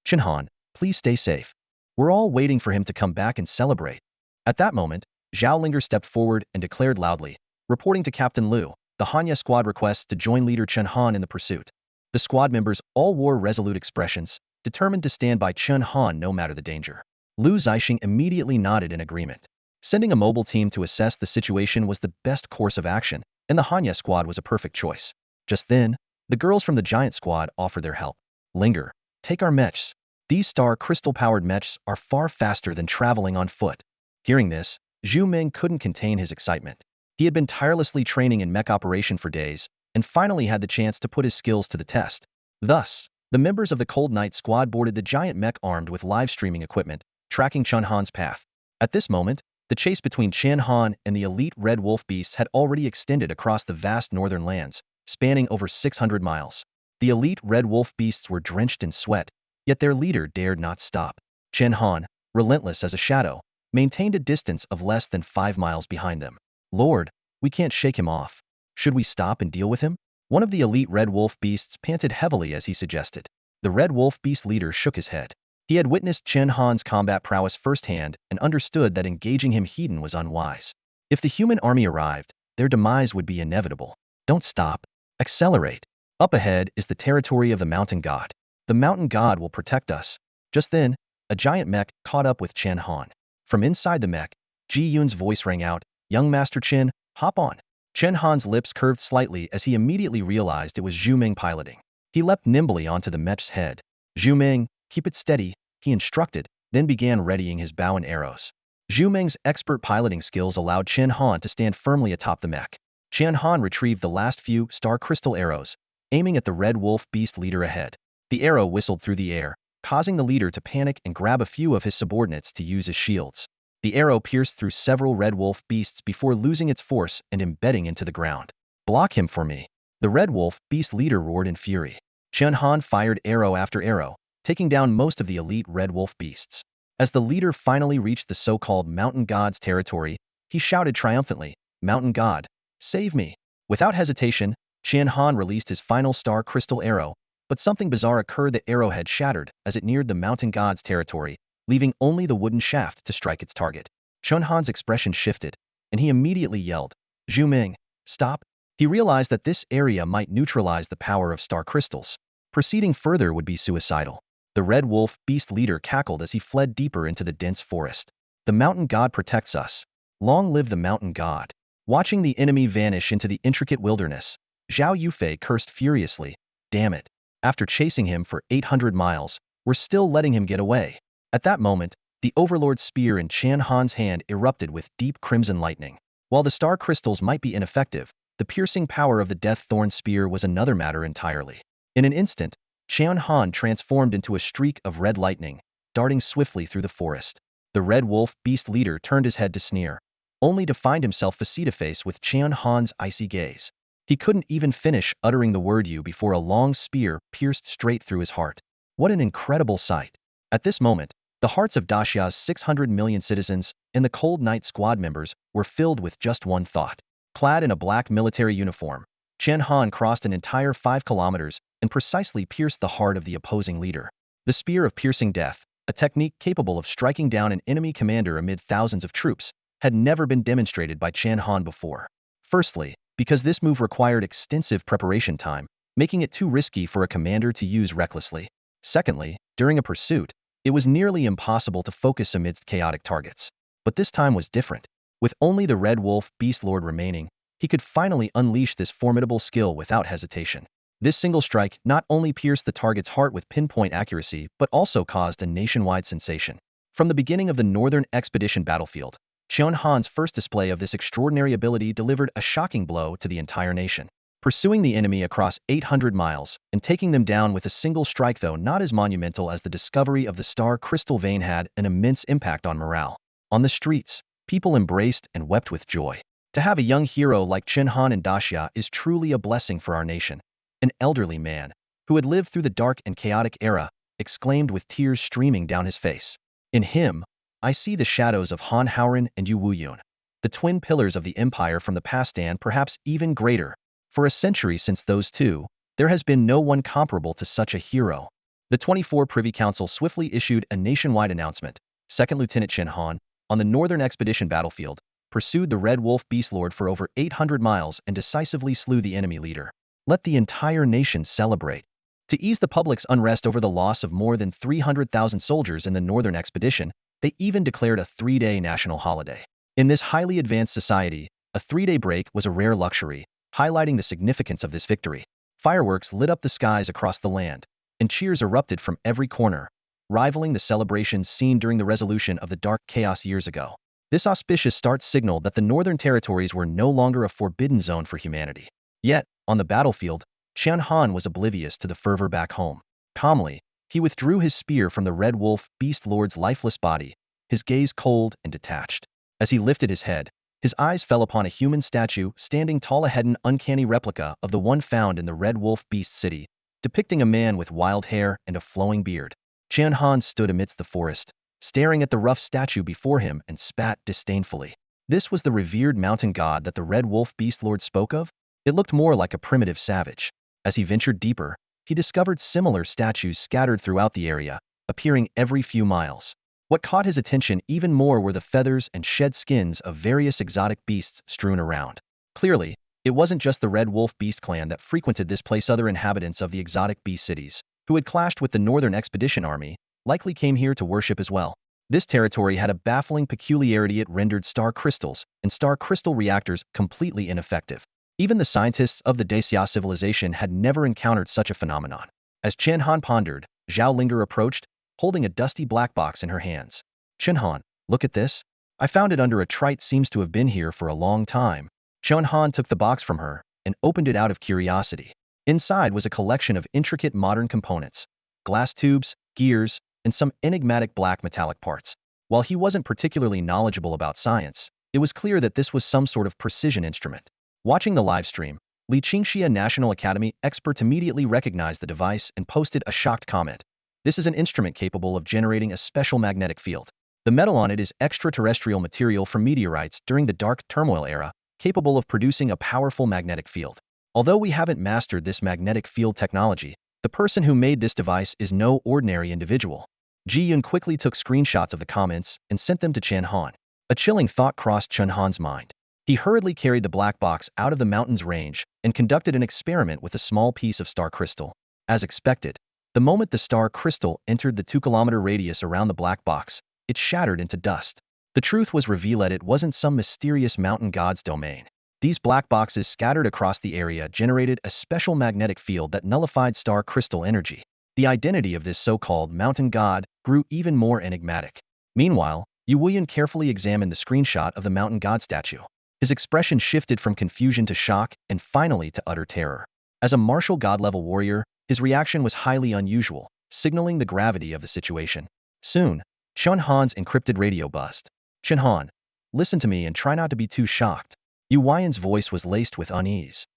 Chen Han, please stay safe. We're all waiting for him to come back and celebrate." At that moment, Zhao Linger stepped forward and declared loudly, reporting to Captain Liu, "The Hanya squad requests to join leader Chen Han in the pursuit." The squad members all wore resolute expressions, determined to stand by Chen Han no matter the danger. Lu Zixing immediately nodded in agreement. Sending a mobile team to assess the situation was the best course of action, and the Hanya squad was a perfect choice. Just then, the girls from the giant squad offered their help. "Linger, take our mechs. These star crystal-powered mechs are far faster than traveling on foot." Hearing this, Zhu Ming couldn't contain his excitement. He had been tirelessly training in mech operation for days, and finally had the chance to put his skills to the test. Thus, the members of the Cold Knight squad boarded the giant mech armed with live streaming equipment, tracking Chen Han's path. At this moment, the chase between Chen Han and the elite red wolf beasts had already extended across the vast northern lands, spanning over 600 miles. The elite red wolf beasts were drenched in sweat, yet their leader dared not stop. Chen Han, relentless as a shadow, maintained a distance of less than 5 miles behind them. Lord, we can't shake him off. Should we stop and deal with him? One of the elite red wolf beasts panted heavily as he suggested. The red wolf beast leader shook his head. He had witnessed Chen Han's combat prowess firsthand and understood that engaging him head-on was unwise. If the human army arrived, their demise would be inevitable. Don't stop. Accelerate. Up ahead is the territory of the mountain god. The mountain god will protect us. Just then, a giant mech caught up with Chen Han. From inside the mech, Ji Yun's voice rang out, "Young Master Chen, hop on." Chen Han's lips curved slightly as he immediately realized it was Zhu Ming piloting. He leapt nimbly onto the mech's head. "Zhu Ming, keep it steady," he instructed, then began readying his bow and arrows. Zhu Ming's expert piloting skills allowed Chen Han to stand firmly atop the mech. Chen Han retrieved the last few star crystal arrows, aiming at the red wolf beast leader ahead. The arrow whistled through the air, causing the leader to panic and grab a few of his subordinates to use as shields. The arrow pierced through several red wolf beasts before losing its force and embedding into the ground. "Block him for me." The red wolf beast leader roared in fury. Chen Han fired arrow after arrow, taking down most of the elite red wolf beasts. As the leader finally reached the so-called mountain god's territory, he shouted triumphantly, "Mountain god, save me." Without hesitation, Chen Han released his final star crystal arrow, but something bizarre occurred. The arrowhead shattered as it neared the mountain god's territory, leaving only the wooden shaft to strike its target. Chen Han's expression shifted, and he immediately yelled, "Zhu Ming, stop." He realized that this area might neutralize the power of star crystals. Proceeding further would be suicidal. The red wolf beast leader cackled as he fled deeper into the dense forest. "The mountain god protects us. Long live the mountain god." Watching the enemy vanish into the intricate wilderness, Zhao Yufei cursed furiously, "Damn it. After chasing him for 800 miles, we're still letting him get away." At that moment, the Overlord's spear in Chen Han's hand erupted with deep crimson lightning. While the star crystals might be ineffective, the piercing power of the Death Thorn spear was another matter entirely. In an instant, Chen Han transformed into a streak of red lightning, darting swiftly through the forest. The red wolf beast leader turned his head to sneer, only to find himself face-to-face with Chen Han's icy gaze. He couldn't even finish uttering the word "you" before a long spear pierced straight through his heart. What an incredible sight! At this moment, the hearts of Dashia's 600 million citizens and the Cold Night Squad members were filled with just one thought. Clad in a black military uniform, Chen Han crossed an entire 5 kilometers and precisely pierced the heart of the opposing leader. The Spear of Piercing Death, a technique capable of striking down an enemy commander amid thousands of troops, had never been demonstrated by Chen Han before. Firstly, because this move required extensive preparation time, making it too risky for a commander to use recklessly. Secondly, during a pursuit, it was nearly impossible to focus amidst chaotic targets. But this time was different. With only the Red Wolf Beast Lord remaining, he could finally unleash this formidable skill without hesitation. This single strike not only pierced the target's heart with pinpoint accuracy, but also caused a nationwide sensation. From the beginning of the Northern Expedition battlefield, Chen Han's first display of this extraordinary ability delivered a shocking blow to the entire nation. Pursuing the enemy across 800 miles and taking them down with a single strike, though not as monumental as the discovery of the star crystal vein, had an immense impact on morale. On the streets, people embraced and wept with joy. To have a young hero like Chen Han in Daxia is truly a blessing for our nation. An elderly man, who had lived through the dark and chaotic era, exclaimed with tears streaming down his face. "In him, I see the shadows of Han Haoren and Yu Wuyun, the twin pillars of the empire from the past and perhaps even greater. For a century since those two, there has been no one comparable to such a hero." The 24 Privy Council swiftly issued a nationwide announcement. Second Lieutenant Chen Han, on the Northern Expedition battlefield, pursued the Red Wolf Beast Lord for over 800 miles and decisively slew the enemy leader. Let the entire nation celebrate. To ease the public's unrest over the loss of more than 300,000 soldiers in the Northern Expedition, they even declared a 3-day national holiday. In this highly advanced society, a 3-day break was a rare luxury, highlighting the significance of this victory. Fireworks lit up the skies across the land, and cheers erupted from every corner, rivaling the celebrations seen during the resolution of the Dark Chaos years ago. This auspicious start signaled that the Northern Territories were no longer a forbidden zone for humanity. Yet, on the battlefield, Chen Han was oblivious to the fervor back home. Calmly, he withdrew his spear from the Red Wolf Beast Lord's lifeless body, his gaze cold and detached. As he lifted his head, his eyes fell upon a human statue standing tall ahead, an uncanny replica of the one found in the Red Wolf Beast City, depicting a man with wild hair and a flowing beard. Chen Han stood amidst the forest, staring at the rough statue before him and spat disdainfully. This was the revered mountain god that the Red Wolf Beast Lord spoke of? It looked more like a primitive savage. As he ventured deeper, he discovered similar statues scattered throughout the area, appearing every few miles. What caught his attention even more were the feathers and shed skins of various exotic beasts strewn around. Clearly, it wasn't just the Red Wolf Beast clan that frequented this place. Other inhabitants of the exotic beast cities, who had clashed with the Northern Expedition Army, likely came here to worship as well. This territory had a baffling peculiarity: it rendered star crystals and star crystal reactors completely ineffective. Even the scientists of the Dacia civilization had never encountered such a phenomenon. As Chen Han pondered, Zhao Linger approached, holding a dusty black box in her hands. Chen Han, look at this. I found it under a trite, seems to have been here for a long time. Chen Han took the box from her and opened it out of curiosity. Inside was a collection of intricate modern components, glass tubes, gears, and some enigmatic black metallic parts. While he wasn't particularly knowledgeable about science, it was clear that this was some sort of precision instrument. Watching the live stream, Li Qingxia National Academy expert immediately recognized the device and posted a shocked comment. This is an instrument capable of generating a special magnetic field. The metal on it is extraterrestrial material from meteorites during the Dark Turmoil era, capable of producing a powerful magnetic field. Although we haven't mastered this magnetic field technology, the person who made this device is no ordinary individual. Ji Yun quickly took screenshots of the comments and sent them to Chen Han. A chilling thought crossed Chen Han's mind. He hurriedly carried the black box out of the mountain's range and conducted an experiment with a small piece of star crystal. As expected, the moment the star crystal entered the 2-kilometer radius around the black box, it shattered into dust. The truth was revealed: it wasn't some mysterious mountain god's domain. These black boxes scattered across the area generated a special magnetic field that nullified star crystal energy. The identity of this so-called mountain god grew even more enigmatic. Meanwhile, Yu Wuyan carefully examined the screenshot of the mountain god statue. His expression shifted from confusion to shock and finally to utter terror. As a martial god-level warrior, his reaction was highly unusual, signaling the gravity of the situation. Soon, Chen Han's encrypted radio buzzed. Chen Han, listen to me and try not to be too shocked. Yu Wuyan's voice was laced with unease.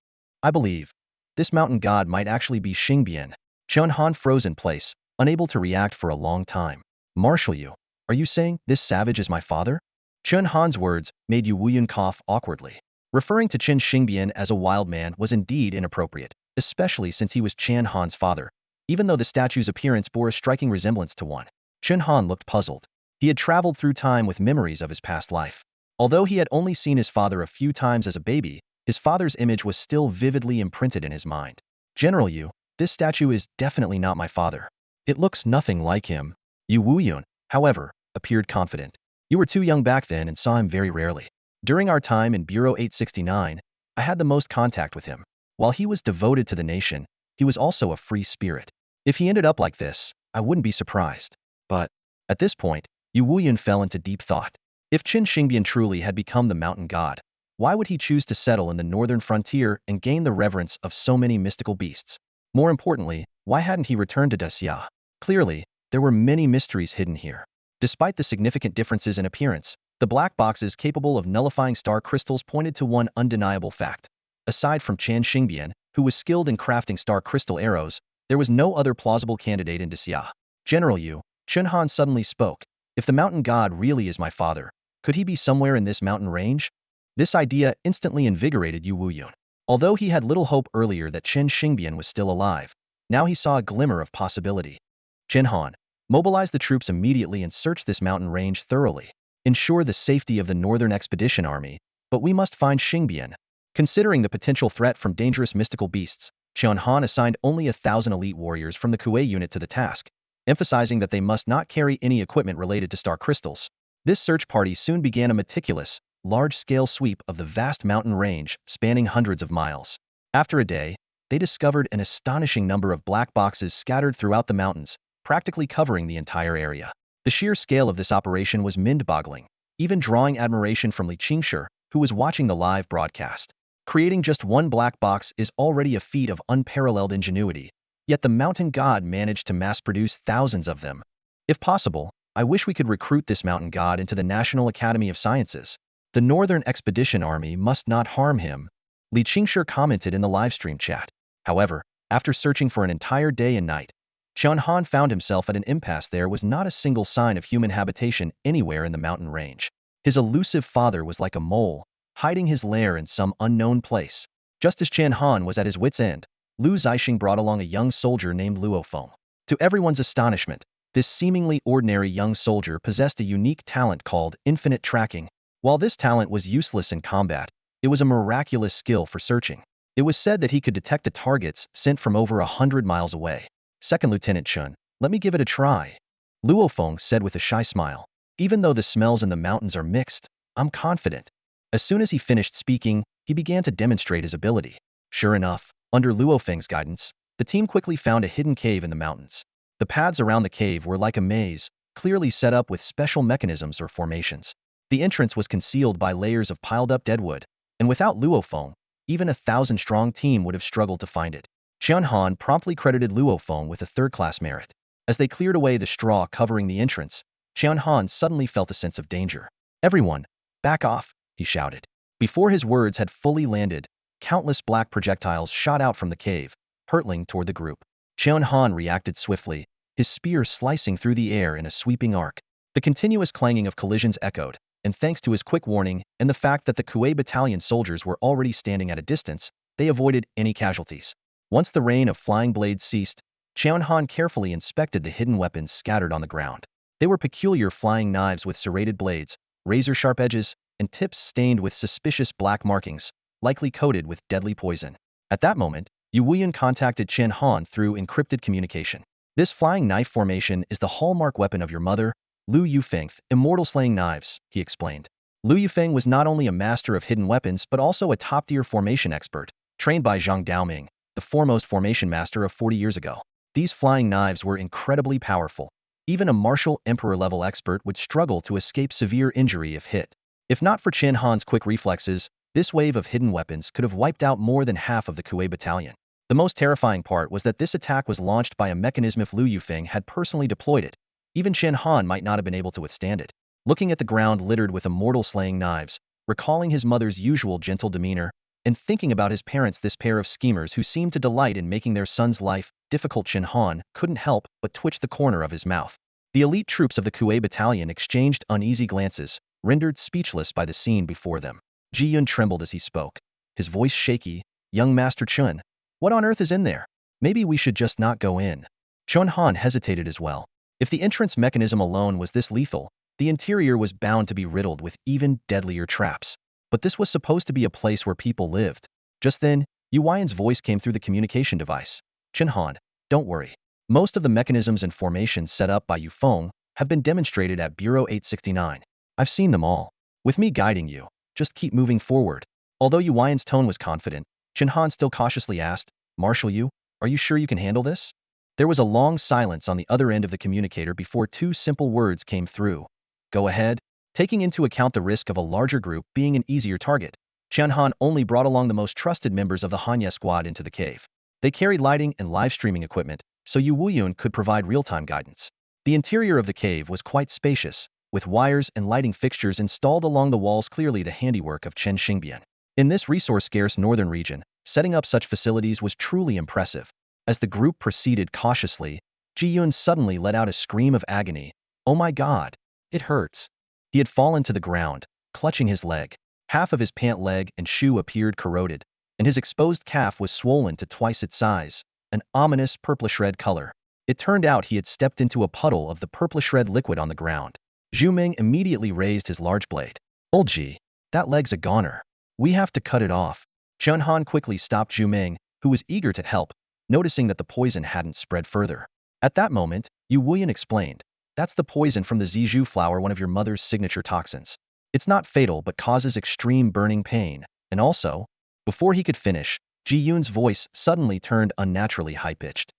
I believe this mountain god might actually be Xingbian. Chen Han froze in place, unable to react for a long time. Marshal, are you saying this savage is my father? Chen Han's words made Yu Wuyan cough awkwardly. Referring to Chen Xingbian as a wild man was indeed inappropriate, especially since he was Chen Han's father, even though the statue's appearance bore a striking resemblance to one. Chen Han looked puzzled. He had traveled through time with memories of his past life. Although he had only seen his father a few times as a baby, his father's image was still vividly imprinted in his mind. General Yu, this statue is definitely not my father. It looks nothing like him. Yu Wuyan, however, appeared confident. You were too young back then and saw him very rarely. During our time in Bureau 869, I had the most contact with him. While he was devoted to the nation, he was also a free spirit. If he ended up like this, I wouldn't be surprised. But at this point, Yu Wuyan fell into deep thought. If Chen Xingbian truly had become the mountain god, why would he choose to settle in the northern frontier and gain the reverence of so many mystical beasts? More importantly, why hadn't he returned to Dacia? Clearly, there were many mysteries hidden here. Despite the significant differences in appearance, the black boxes capable of nullifying star crystals pointed to one undeniable fact. Aside from Chen Xingbian, who was skilled in crafting star crystal arrows, there was no other plausible candidate in Dacia. General Yu, Chen Han suddenly spoke. If the mountain god really is my father, could he be somewhere in this mountain range? This idea instantly invigorated Yu Wuyan. Although he had little hope earlier that Chen Xingbian was still alive, now he saw a glimmer of possibility. Chen Han, mobilize the troops immediately and search this mountain range thoroughly. Ensure the safety of the Northern Expedition Army, but we must find Xingbian. Considering the potential threat from dangerous mystical beasts, Chen Han assigned only 1,000 elite warriors from the Kuei unit to the task, emphasizing that they must not carry any equipment related to star crystals. This search party soon began a meticulous, large-scale sweep of the vast mountain range spanning hundreds of miles. After a day, they discovered an astonishing number of black boxes scattered throughout the mountains, practically covering the entire area. The sheer scale of this operation was mind-boggling, even drawing admiration from Li Qingxia, who was watching the live broadcast. Creating just one black box is already a feat of unparalleled ingenuity, yet the mountain god managed to mass-produce thousands of them. If possible, I wish we could recruit this mountain god into the National Academy of Sciences. The Northern Expedition Army must not harm him, Li Qingshi commented in the livestream chat. However, after searching for an entire day and night, Chen Han found himself at an impasse. There was not a single sign of human habitation anywhere in the mountain range. His elusive father was like a mole, hiding his lair in some unknown place. Just as Chen Han was at his wit's end, Lu Zixing brought along a young soldier named Luo Feng. To everyone's astonishment, this seemingly ordinary young soldier possessed a unique talent called infinite tracking. While this talent was useless in combat, it was a miraculous skill for searching. It was said that he could detect the targets sent from over 100 miles away. Second Lieutenant Chen, let me give it a try, Luo Feng said with a shy smile. Even though the smells in the mountains are mixed, I'm confident. As soon as he finished speaking, he began to demonstrate his ability. Sure enough, under Luo Feng's guidance, the team quickly found a hidden cave in the mountains. The paths around the cave were like a maze, clearly set up with special mechanisms or formations. The entrance was concealed by layers of piled-up deadwood, and without Luo Feng, even a 1,000-strong team would have struggled to find it. Chen Han promptly credited Luo Feng with a third-class merit. As they cleared away the straw covering the entrance, Chen Han suddenly felt a sense of danger. Everyone, back off, he shouted. Before his words had fully landed, countless black projectiles shot out from the cave, hurtling toward the group. Chen Han reacted swiftly, his spear slicing through the air in a sweeping arc. The continuous clanging of collisions echoed, and thanks to his quick warning and the fact that the Kuei battalion soldiers were already standing at a distance, they avoided any casualties. Once the rain of flying blades ceased, Chen Han carefully inspected the hidden weapons scattered on the ground. They were peculiar flying knives with serrated blades, razor-sharp edges, and tips stained with suspicious black markings, likely coated with deadly poison. At that moment, Yu Wuyan contacted Chen Han through encrypted communication. This flying knife formation is the hallmark weapon of your mother, Lu Yufeng, immortal slaying knives, he explained. Lu Yufeng was not only a master of hidden weapons but also a top-tier formation expert, trained by Zhang Daoming, the foremost formation master of 40 years ago. These flying knives were incredibly powerful. Even a Marshal Emperor-level expert would struggle to escape severe injury if hit. If not for Chen Han's quick reflexes, this wave of hidden weapons could have wiped out more than half of the Kuei battalion. The most terrifying part was that this attack was launched by a mechanism. If Lu Yufeng had personally deployed it, even Chen Han might not have been able to withstand it. Looking at the ground littered with immortal slaying knives, recalling his mother's usual gentle demeanor, and thinking about his parents, this pair of schemers who seemed to delight in making their son's life difficult, Chen Han couldn't help but twitch the corner of his mouth. The elite troops of the Kuei battalion exchanged uneasy glances, rendered speechless by the scene before them. Ji Yun trembled as he spoke, his voice shaky. Young Master Chen, what on earth is in there? Maybe we should just not go in. Chen Han hesitated as well. If the entrance mechanism alone was this lethal, the interior was bound to be riddled with even deadlier traps. But this was supposed to be a place where people lived. Just then, Yu Wuyan's voice came through the communication device. Chen Han, don't worry. Most of the mechanisms and formations set up by Yu Feng have been demonstrated at Bureau 869. I've seen them all. With me guiding you, just keep moving forward. Although Yu Wuyan's tone was confident, Chen Han still cautiously asked, Marshal, are you sure you can handle this? There was a long silence on the other end of the communicator before two simple words came through. Go ahead. Taking into account the risk of a larger group being an easier target, Chen Han only brought along the most trusted members of the Hanya squad into the cave. They carried lighting and live streaming equipment, so Yu Wuyun could provide real-time guidance. The interior of the cave was quite spacious, with wires and lighting fixtures installed along the walls, clearly the handiwork of Chen Xingbian. In this resource-scarce northern region, setting up such facilities was truly impressive. As the group proceeded cautiously, Ji Yun suddenly let out a scream of agony. Oh my god! It hurts. He had fallen to the ground, clutching his leg. Half of his pant leg and shoe appeared corroded, and his exposed calf was swollen to twice its size, an ominous purplish-red color. It turned out he had stepped into a puddle of the purplish-red liquid on the ground. Zhu Ming immediately raised his large blade. Old Ji, that leg's a goner. We have to cut it off. Chen Han quickly stopped Zhu Ming, who was eager to help, noticing that the poison hadn't spread further. At that moment, Yu Wuyan explained, that's the poison from the Zizhu flower, one of your mother's signature toxins. It's not fatal but causes extreme burning pain, and also, before he could finish, Ji Yun's voice suddenly turned unnaturally high-pitched.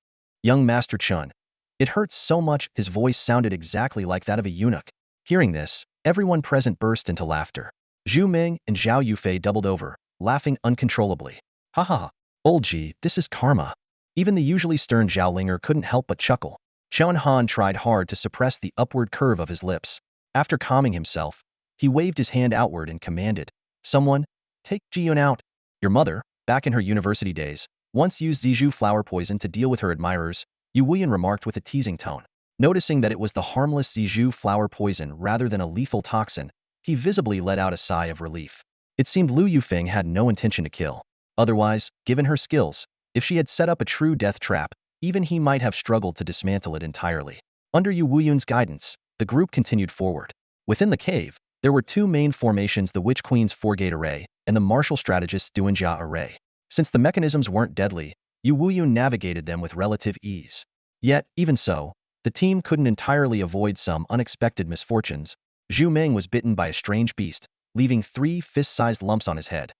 Young Master Chen. It hurts so much. His voice sounded exactly like that of a eunuch. Hearing this, everyone present burst into laughter. Zhu Ming and Zhao Yufei doubled over, laughing uncontrollably. Ha ha, old Ji, this is karma. Even the usually stern Zhao Linger couldn't help but chuckle. Chen Han tried hard to suppress the upward curve of his lips. After calming himself, he waved his hand outward and commanded, "Someone, take Jiyun out." Your mother, back in her university days, once used Zizhu flower poison to deal with her admirers, Yu Wuyan remarked with a teasing tone. Noticing that it was the harmless Zizhu flower poison rather than a lethal toxin, he visibly let out a sigh of relief. It seemed Lu Yufeng had no intention to kill. Otherwise, given her skills, if she had set up a true death trap, even he might have struggled to dismantle it entirely. Under Yu Wuyun's guidance, the group continued forward. Within the cave, there were two main formations: the Witch Queen's four-gate array and the Marshal strategist's Duanjia array. Since the mechanisms weren't deadly, Yu Wuyun navigated them with relative ease. Yet, even so, the team couldn't entirely avoid some unexpected misfortunes. Zhu Meng was bitten by a strange beast, leaving 3 fist-sized lumps on his head.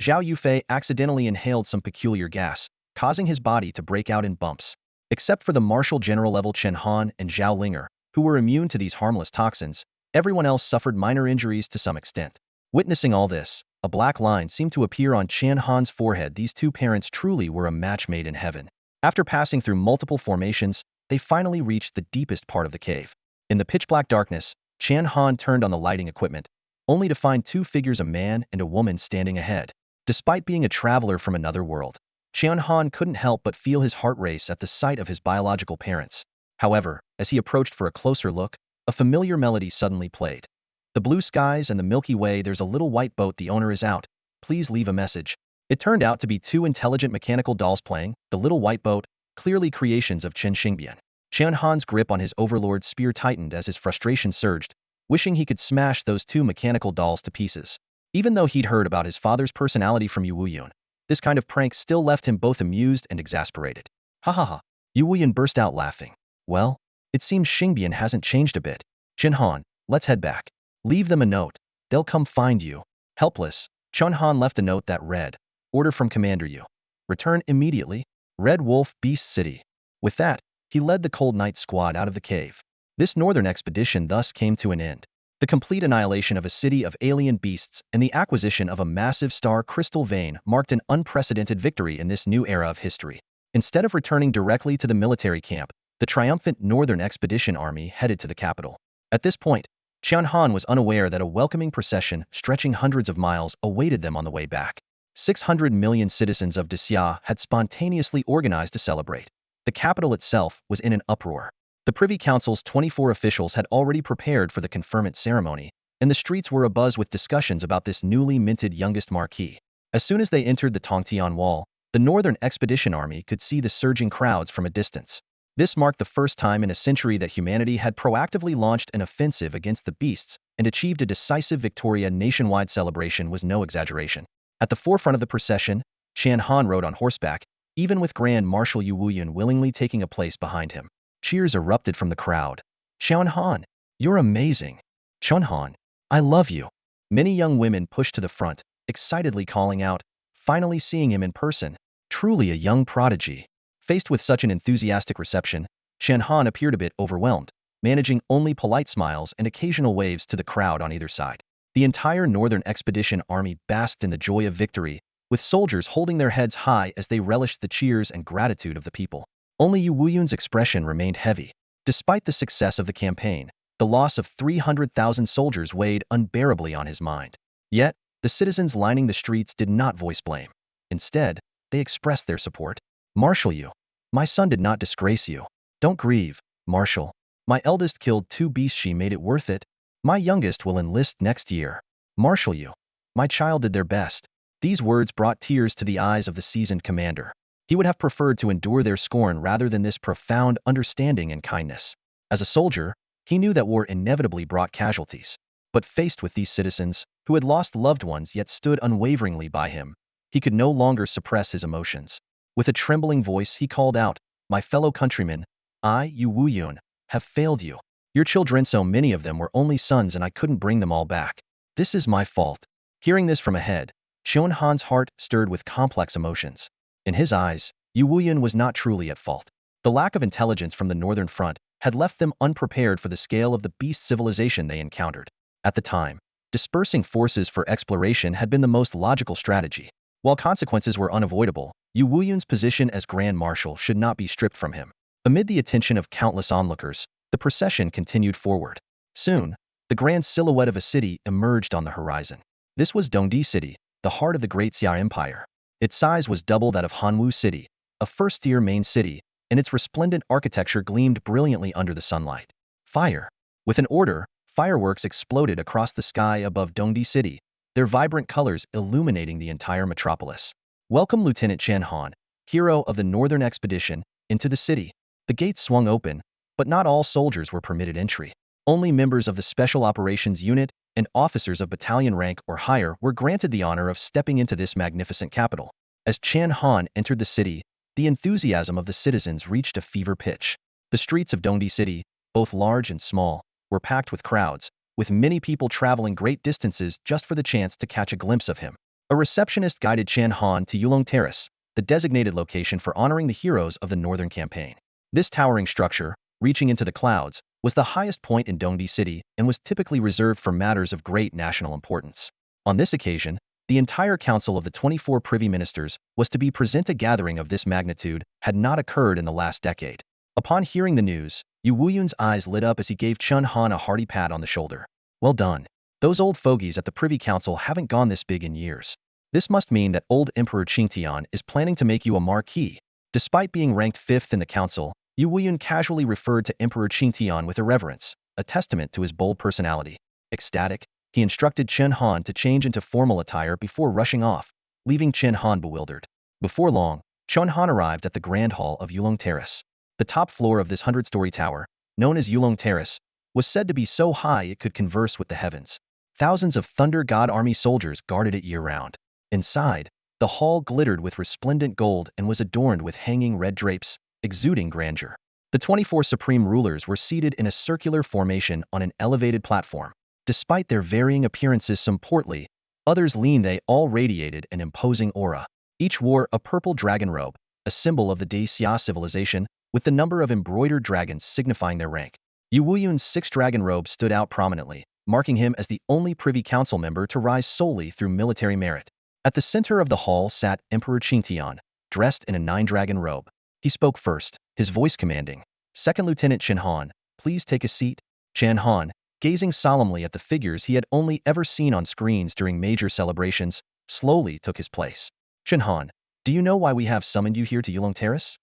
Zhao Yufei accidentally inhaled some peculiar gas, causing his body to break out in bumps. Except for the Marshal General-level Chen Han and Zhao Linger, who were immune to these harmless toxins, everyone else suffered minor injuries to some extent. Witnessing all this, a black line seemed to appear on Chen Han's forehead. These two parents truly were a match made in heaven. After passing through multiple formations, they finally reached the deepest part of the cave. In the pitch-black darkness, Chen Han turned on the lighting equipment, only to find 2 figures, a man and a woman, standing ahead. Despite being a traveler from another world, Chen Han couldn't help but feel his heart race at the sight of his biological parents. However, as he approached for a closer look, a familiar melody suddenly played. "The blue skies and the Milky Way, there's a little white boat, the owner is out. Please leave a message." It turned out to be 2 intelligent mechanical dolls playing "The Little White Boat," clearly creations of Chen Xingbian. Chen Han's grip on his overlord's spear tightened as his frustration surged, wishing he could smash those 2 mechanical dolls to pieces. Even though he'd heard about his father's personality from Yu Wuyun, this kind of prank still left him both amused and exasperated. "Ha ha ha." Yu Wuyun burst out laughing. "Well, it seems Xingbian hasn't changed a bit. Chen Han, let's head back. Leave them a note. They'll come find you." Helpless, Chen Han left a note that read, "Order from Commander Yu. Return immediately. Red Wolf, Beast City." With that, he led the Cold Knight squad out of the cave. This northern expedition thus came to an end. The complete annihilation of a city of alien beasts and the acquisition of a massive star crystal vein marked an unprecedented victory in this new era of history. Instead of returning directly to the military camp, the triumphant Northern Expedition Army headed to the capital. At this point, Chen Han was unaware that a welcoming procession stretching hundreds of miles awaited them on the way back. 600 million citizens of Daxia had spontaneously organized to celebrate. The capital itself was in an uproar. The Privy Council's 24 officials had already prepared for the conferment ceremony, and the streets were abuzz with discussions about this newly minted youngest marquis. As soon as they entered the Tongtian Wall, the Northern Expedition Army could see the surging crowds from a distance. This marked the first time in a century that humanity had proactively launched an offensive against the beasts and achieved a decisive victory. A nationwide celebration was no exaggeration. At the forefront of the procession, Chen Han rode on horseback, even with Grand Marshal Yu Wuyun willingly taking a place behind him. Cheers erupted from the crowd. "Chen Han, you're amazing. Chen Han, I love you." Many young women pushed to the front, excitedly calling out, finally seeing him in person. Truly a young prodigy. Faced with such an enthusiastic reception, Chen Han appeared a bit overwhelmed, managing only polite smiles and occasional waves to the crowd on either side. The entire Northern Expedition Army basked in the joy of victory, with soldiers holding their heads high as they relished the cheers and gratitude of the people. Only Yu Wuyun's expression remained heavy. Despite the success of the campaign, the loss of 300,000 soldiers weighed unbearably on his mind. Yet, the citizens lining the streets did not voice blame. Instead, they expressed their support. "Marshal Yu, my son did not disgrace you. Don't grieve, Marshal. My eldest killed 2 beasts, she made it worth it. My youngest will enlist next year. Marshal Yu, my child did their best." These words brought tears to the eyes of the seasoned commander. He would have preferred to endure their scorn rather than this profound understanding and kindness. As a soldier, he knew that war inevitably brought casualties. But faced with these citizens, who had lost loved ones yet stood unwaveringly by him, he could no longer suppress his emotions. With a trembling voice, he called out, "My fellow countrymen, I, Yu Wuyun, have failed you. Your children, so many of them, were only sons and I couldn't bring them all back. This is my fault." Hearing this from ahead, Chen Han's heart stirred with complex emotions. In his eyes, Yu Wuyun was not truly at fault. The lack of intelligence from the Northern Front had left them unprepared for the scale of the beast civilization they encountered. At the time, dispersing forces for exploration had been the most logical strategy. While consequences were unavoidable, Yu Wuyun's position as Grand Marshal should not be stripped from him. Amid the attention of countless onlookers, the procession continued forward. Soon, the grand silhouette of a city emerged on the horizon. This was Dongdi City, the heart of the Great Xia Empire. Its size was double that of Hanwu City, a first-tier main city, and its resplendent architecture gleamed brilliantly under the sunlight. Fire! With an order, fireworks exploded across the sky above Dongdi City, their vibrant colors illuminating the entire metropolis. Welcome Lieutenant Chen Han, hero of the Northern Expedition, into the city. The gates swung open, but not all soldiers were permitted entry. Only members of the Special Operations Unit and officers of battalion rank or higher were granted the honor of stepping into this magnificent capital. As Chen Han entered the city, the enthusiasm of the citizens reached a fever pitch. The streets of Dongdi City, both large and small, were packed with crowds, with many people traveling great distances just for the chance to catch a glimpse of him. A receptionist guided Chen Han to Yulong Terrace, the designated location for honoring the heroes of the Northern Campaign. This towering structure, reaching into the clouds, was the highest point in Dongdi City and was typically reserved for matters of great national importance. On this occasion, the entire council of the 24 privy ministers was to be present. A gathering of this magnitude had not occurred in the last decade. Upon hearing the news, Yu Wuyun's eyes lit up as he gave Chen Han a hearty pat on the shoulder. Well done. Those old fogies at the Privy Council haven't gone this big in years. This must mean that old Emperor Qingtian is planning to make you a marquis. Despite being ranked 5th in the council, Yu Wuyun casually referred to Emperor Qingtian with irreverence, a testament to his bold personality. Ecstatic, he instructed Chen Han to change into formal attire before rushing off, leaving Chen Han bewildered. Before long, Chen Han arrived at the Grand Hall of Yulong Terrace. The top floor of this 100-story tower, known as Yulong Terrace, was said to be so high it could converse with the heavens. Thousands of Thunder God Army soldiers guarded it year-round. Inside, the hall glittered with resplendent gold and was adorned with hanging red drapes, exuding grandeur. The 24 supreme rulers were seated in a circular formation on an elevated platform. Despite their varying appearances, some portly, others lean, they all radiated an imposing aura. Each wore a purple dragon robe, a symbol of the Dai Xia civilization, with the number of embroidered dragons signifying their rank. Yu Wuyun's 6th dragon robe stood out prominently, marking him as the only Privy Council member to rise solely through military merit. At the center of the hall sat Emperor Qingtian, dressed in a 9-dragon robe. He spoke first, his voice commanding. Second Lieutenant Chen Han, please take a seat. Chen Han, gazing solemnly at the figures he had only ever seen on screens during major celebrations, slowly took his place. Chen Han, do you know why we have summoned you here to Yulong Terrace?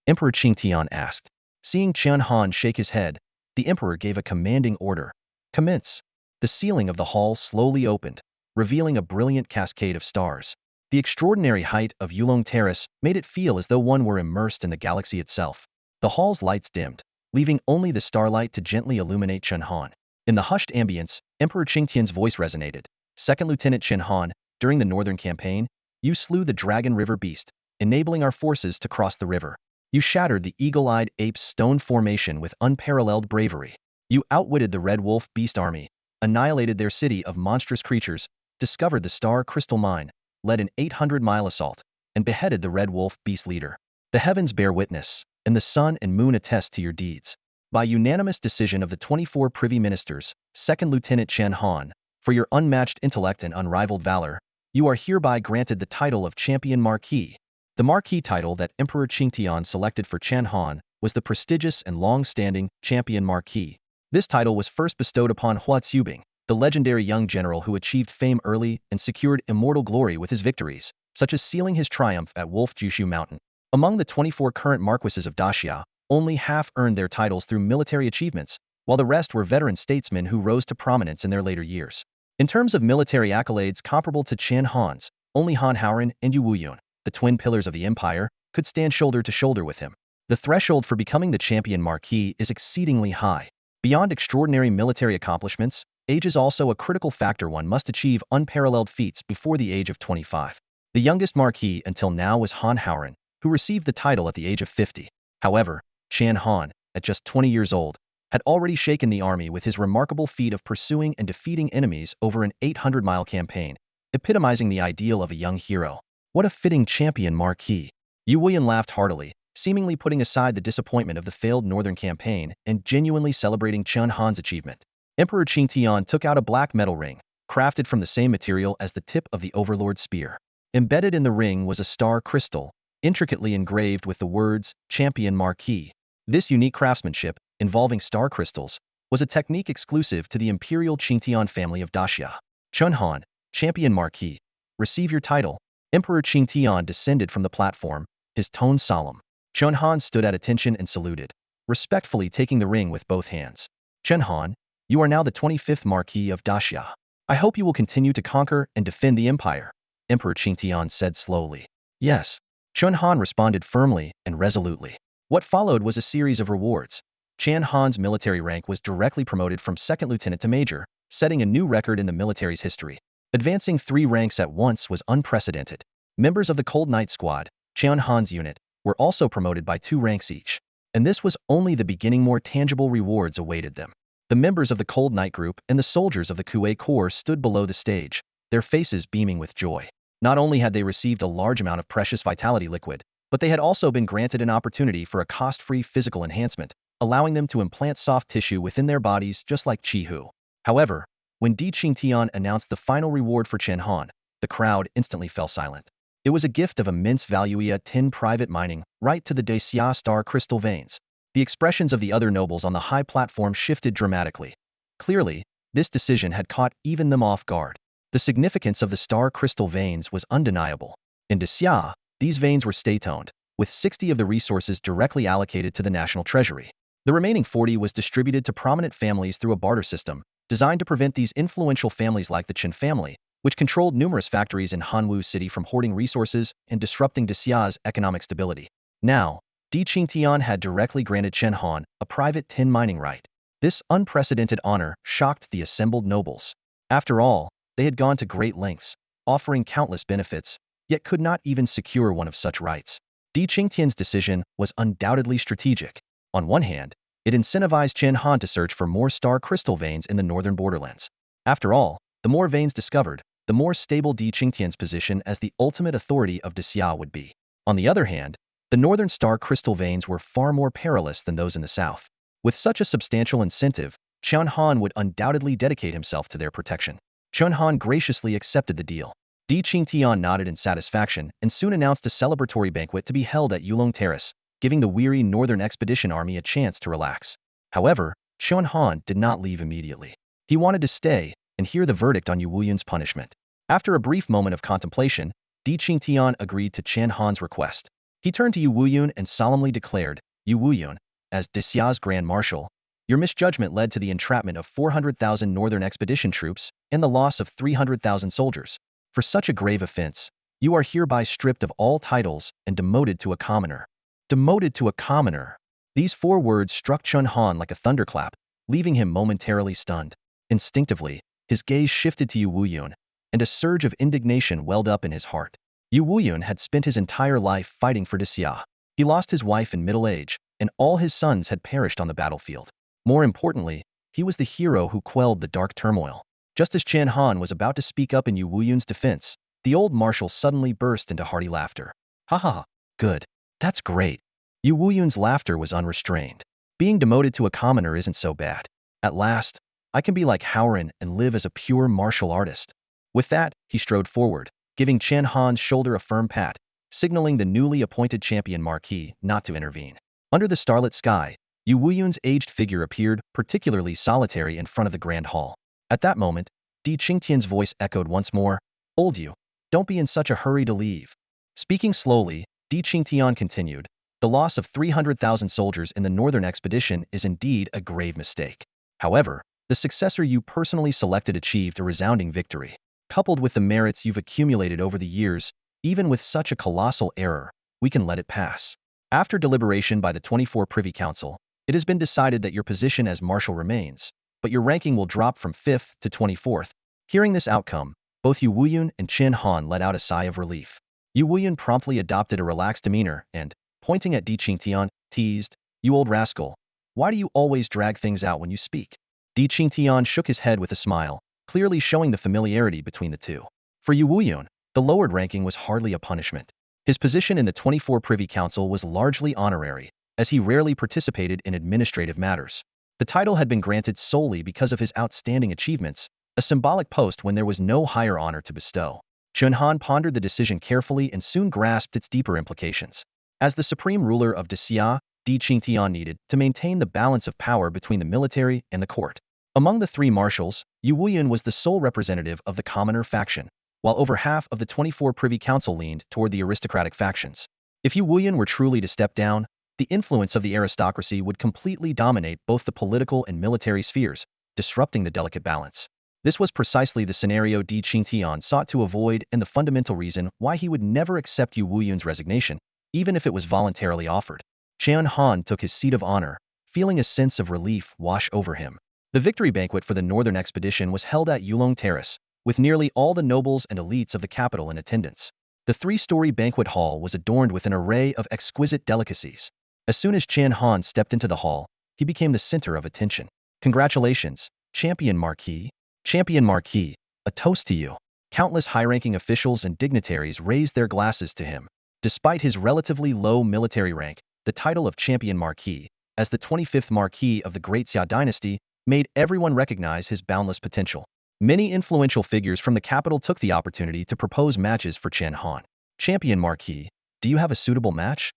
Emperor Qingtian asked. Seeing Chen Han shake his head, the emperor gave a commanding order. Commence. The ceiling of the hall slowly opened, revealing a brilliant cascade of stars. The extraordinary height of Yulong Terrace made it feel as though one were immersed in the galaxy itself. The hall's lights dimmed, leaving only the starlight to gently illuminate Chen Han. In the hushed ambience, Emperor Qingtian's voice resonated. Second Lieutenant Chen Han, during the Northern Campaign, you slew the Dragon River Beast, enabling our forces to cross the river. You shattered the eagle-eyed ape's stone formation with unparalleled bravery. You outwitted the Red Wolf Beast army, annihilated their city of monstrous creatures, discovered the Star Crystal Mine, led an 800-mile assault, and beheaded the Red Wolf Beast leader. The heavens bear witness, and the sun and moon attest to your deeds. By unanimous decision of the 24 privy ministers, Second Lieutenant Chen Han, for your unmatched intellect and unrivaled valor, you are hereby granted the title of Champion Marquis. The Marquis title that Emperor Qingtian selected for Chen Han was the prestigious and long-standing Champion Marquis. This title was first bestowed upon Hua Zubing, the legendary young general who achieved fame early and secured immortal glory with his victories, such as sealing his triumph at Wolf Jushu Mountain. Among the 24 current marquises of Daxia, only half earned their titles through military achievements, while the rest were veteran statesmen who rose to prominence in their later years. In terms of military accolades comparable to Chen Han's, only Han Haoren and Yu Wuyun, the twin pillars of the empire, could stand shoulder to shoulder with him. The threshold for becoming the Champion Marquis is exceedingly high. Beyond extraordinary military accomplishments, age is also a critical factor. One must achieve unparalleled feats before the age of 25. The youngest Marquis until now was Han Haoren, who received the title at the age of 50. However, Chen Han, at just 20 years old, had already shaken the army with his remarkable feat of pursuing and defeating enemies over an 800-mile campaign, epitomizing the ideal of a young hero. What a fitting Champion Marquis! Yu Wuyun laughed heartily, seemingly putting aside the disappointment of the failed northern campaign and genuinely celebrating Chen Han's achievement. Emperor Qingtian took out a black metal ring, crafted from the same material as the tip of the Overlord's spear. Embedded in the ring was a star crystal, intricately engraved with the words, Champion Marquis. This unique craftsmanship, involving star crystals, was a technique exclusive to the imperial Qingtian family of Daxia. Chen Han, champion marquis, receive your title. Emperor Qingtian descended from the platform, his tone solemn. Chen Han stood at attention and saluted, respectfully taking the ring with both hands. Chen Han, you are now the 25th Marquis of Daxia. I hope you will continue to conquer and defend the empire, Emperor Qingtian said slowly. Yes. Chen Han responded firmly and resolutely. What followed was a series of rewards. Chen Han's military rank was directly promoted from second lieutenant to major, setting a new record in the military's history. Advancing 3 ranks at once was unprecedented. Members of the Cold Knight Squad, Chen Han's unit, were also promoted by 2 ranks each. And this was only the beginning. More tangible rewards awaited them. The members of the Cold Knight group and the soldiers of the Kuei Corps stood below the stage, their faces beaming with joy. Not only had they received a large amount of precious vitality liquid, but they had also been granted an opportunity for a cost-free physical enhancement, allowing them to implant soft tissue within their bodies just like Qi Hu. However, when Di Qingtian announced the final reward for Chen Han, the crowd instantly fell silent. It was a gift of immense value, a 10 private mining right to the Daxia star crystal veins. The expressions of the other nobles on the high platform shifted dramatically. Clearly, this decision had caught even them off guard. The significance of the star crystal veins was undeniable. In Daxia, these veins were state-owned, with 60 of the resources directly allocated to the national treasury. The remaining 40 was distributed to prominent families through a barter system, designed to prevent these influential families like the Chen family, which controlled numerous factories in Hanwu City, from hoarding resources and disrupting Daxia's economic stability. Now, Di Qingtian had directly granted Chen Han a private tin mining right. This unprecedented honor shocked the assembled nobles. After all, they had gone to great lengths, offering countless benefits, yet could not even secure one of such rights. Di Qingtian's decision was undoubtedly strategic. On one hand, it incentivized Chen Han to search for more star crystal veins in the northern borderlands. After all, the more veins discovered, the more stable Di Qingtian's position as the ultimate authority of Daxia would be. On the other hand, the northern star crystal veins were far more perilous than those in the south. With such a substantial incentive, Chen Han would undoubtedly dedicate himself to their protection. Chen Han graciously accepted the deal. Di Qingtian nodded in satisfaction and soon announced a celebratory banquet to be held at Yulong Terrace, giving the weary Northern Expedition Army a chance to relax. However, Chen Han did not leave immediately. He wanted to stay and hear the verdict on Yu Wuyun's punishment. After a brief moment of contemplation, Di Qingtian agreed to Chen Han's request. He turned to Yu Wuyun and solemnly declared, Yu Wuyun, as Daxia's Grand Marshal, your misjudgment led to the entrapment of 400,000 Northern Expedition troops and the loss of 300,000 soldiers. For such a grave offense, you are hereby stripped of all titles and demoted to a commoner. Demoted to a commoner. These 4 words struck Chen Han like a thunderclap, leaving him momentarily stunned. Instinctively, his gaze shifted to Yu Wuyun, and a surge of indignation welled up in his heart. Yu Wuyun had spent his entire life fighting for Daxia. He lost his wife in middle age, and all his sons had perished on the battlefield. More importantly, he was the hero who quelled the dark turmoil. Just as Chen Han was about to speak up in Yu Wuyun's defense, the old marshal suddenly burst into hearty laughter. Ha ha ha, good. That's great. Yu Wuyun's laughter was unrestrained. Being demoted to a commoner isn't so bad. At last, I can be like Howren and live as a pure martial artist. With that, he strode forward, giving Chen Han's shoulder a firm pat, signaling the newly appointed champion marquis not to intervene. Under the starlit sky, Yu Wuyun's aged figure appeared particularly solitary in front of the grand hall. At that moment, Di Qingtian's voice echoed once more, Old Yu, don't be in such a hurry to leave. Speaking slowly, Di Qingtian continued, the loss of 300,000 soldiers in the northern expedition is indeed a grave mistake. However, the successor you personally selected achieved a resounding victory. Coupled with the merits you've accumulated over the years, even with such a colossal error, we can let it pass. After deliberation by the 24 Privy Council, it has been decided that your position as Marshal remains, but your ranking will drop from 5th to 24th. Hearing this outcome, both Yu Wuyun and Chen Han let out a sigh of relief. Yu Wuyun promptly adopted a relaxed demeanor and, pointing at Di Qingtian, teased, You old rascal, why do you always drag things out when you speak? Di Qingtian shook his head with a smile, clearly showing the familiarity between the two. For Yu Wuyun, the lowered ranking was hardly a punishment. His position in the 24 Privy Council was largely honorary, as he rarely participated in administrative matters. The title had been granted solely because of his outstanding achievements, a symbolic post when there was no higher honor to bestow. Chen Han pondered the decision carefully and soon grasped its deeper implications. As the supreme ruler of Daxia, Di Qingtian needed to maintain the balance of power between the military and the court. Among the three marshals, Yu Wuyan was the sole representative of the commoner faction, while over half of the 24 Privy Council leaned toward the aristocratic factions. If Yu Wuyan were truly to step down, the influence of the aristocracy would completely dominate both the political and military spheres, disrupting the delicate balance. This was precisely the scenario Di Qingtian sought to avoid and the fundamental reason why he would never accept Yu Wuyan's resignation, even if it was voluntarily offered. Chen Han took his seat of honor, feeling a sense of relief wash over him. The victory banquet for the northern expedition was held at Yulong Terrace, with nearly all the nobles and elites of the capital in attendance. The three-story banquet hall was adorned with an array of exquisite delicacies. As soon as Chen Han stepped into the hall, he became the center of attention. Congratulations, Champion Marquis. Champion Marquis, a toast to you. Countless high-ranking officials and dignitaries raised their glasses to him. Despite his relatively low military rank, the title of Champion Marquis, as the 25th Marquis of the Great Xia dynasty, made everyone recognize his boundless potential. Many influential figures from the capital took the opportunity to propose matches for Chen Han. Champion Marquis, do you have a suitable match?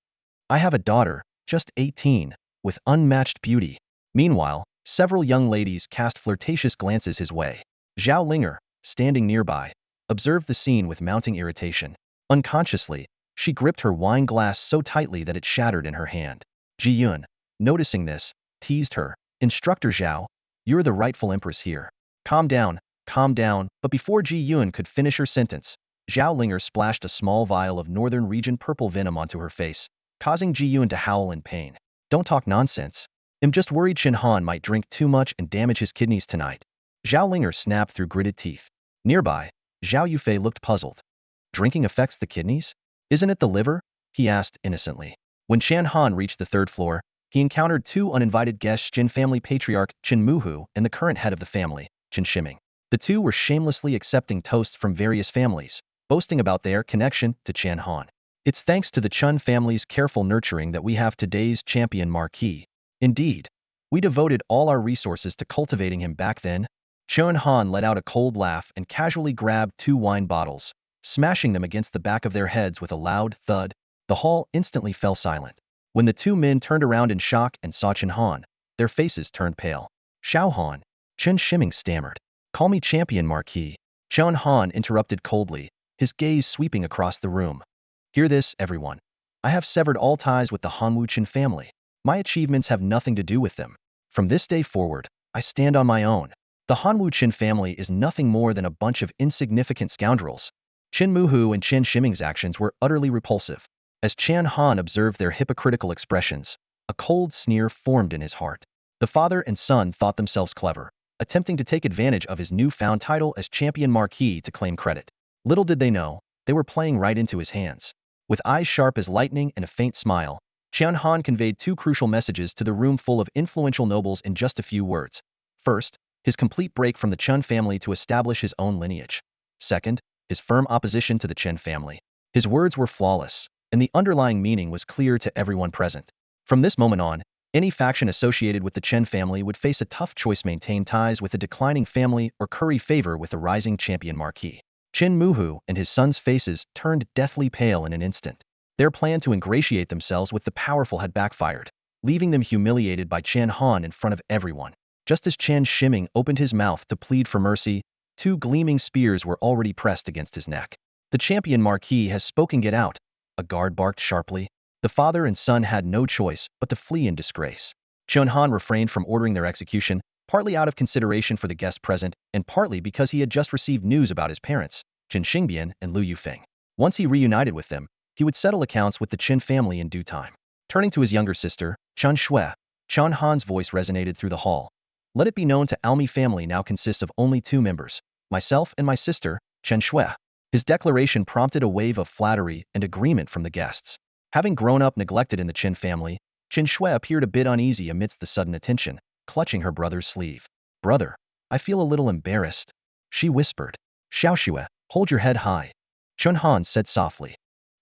I have a daughter, just 18, with unmatched beauty. Meanwhile, several young ladies cast flirtatious glances his way. Zhao Linger, standing nearby, observed the scene with mounting irritation. Unconsciously, she gripped her wine glass so tightly that it shattered in her hand. Ji Yun, noticing this, teased her. Instructor Zhao, you're the rightful empress here. Calm down, but before Ji Yun could finish her sentence, Zhao Linger splashed a small vial of northern region purple venom onto her face, causing Ji Yun to howl in pain. Don't talk nonsense. I'm just worried Chen Han might drink too much and damage his kidneys tonight. Zhao Linger snapped through gritted teeth. Nearby, Zhao Yufei looked puzzled. Drinking affects the kidneys? Isn't it the liver? He asked innocently. When Chen Han reached the third floor, he encountered two uninvited guests, Jin family patriarch Chen Muhu and the current head of the family, Chen Shiming. The two were shamelessly accepting toasts from various families, boasting about their connection to Chen Han. It's thanks to the Chen family's careful nurturing that we have today's champion Marquis. Indeed, we devoted all our resources to cultivating him back then. Chen Han let out a cold laugh and casually grabbed two wine bottles, smashing them against the back of their heads with a loud thud. The hall instantly fell silent. When the two men turned around in shock and saw Chen Han, their faces turned pale. Xiao Han, Chen Shiming stammered. Call me champion Marquis. Chen Han interrupted coldly, his gaze sweeping across the room. Hear this, everyone. I have severed all ties with the Hanwu Chen family. My achievements have nothing to do with them. From this day forward, I stand on my own. The Hanwu Chen family is nothing more than a bunch of insignificant scoundrels. Chen Muhu and Chen Shiming's actions were utterly repulsive. As Chen Han observed their hypocritical expressions, a cold sneer formed in his heart. The father and son thought themselves clever, attempting to take advantage of his newfound title as champion Marquis to claim credit. Little did they know, they were playing right into his hands. With eyes sharp as lightning and a faint smile, Chen Han conveyed two crucial messages to the room full of influential nobles in just a few words. First, his complete break from the Chen family to establish his own lineage. Second, his firm opposition to the Chen family. His words were flawless, and the underlying meaning was clear to everyone present. From this moment on, any faction associated with the Chen family would face a tough choice: maintain ties with a declining family or curry favor with the rising champion Marquis. Chen Muhu and his son's faces turned deathly pale in an instant. Their plan to ingratiate themselves with the powerful had backfired, leaving them humiliated by Chen Han in front of everyone. Just as Chen Shiming opened his mouth to plead for mercy, two gleaming spears were already pressed against his neck. The champion Marquis has spoken, get out, a guard barked sharply. The father and son had no choice but to flee in disgrace. Chen Han refrained from ordering their execution, partly out of consideration for the guests present, and partly because he had just received news about his parents, Chen Xingbian and Lu Yufeng. Once he reunited with them, he would settle accounts with the Chen family in due time. Turning to his younger sister, Chen Shui, Chen Han's voice resonated through the hall. Let it be known to Almi family now consists of only two members, myself and my sister, Chen Shui. His declaration prompted a wave of flattery and agreement from the guests. Having grown up neglected in the Chen family, Chen Shui appeared a bit uneasy amidst the sudden attention, clutching her brother's sleeve. Brother, I feel a little embarrassed, she whispered. Xiaoshui, hold your head high, Chen Han said softly.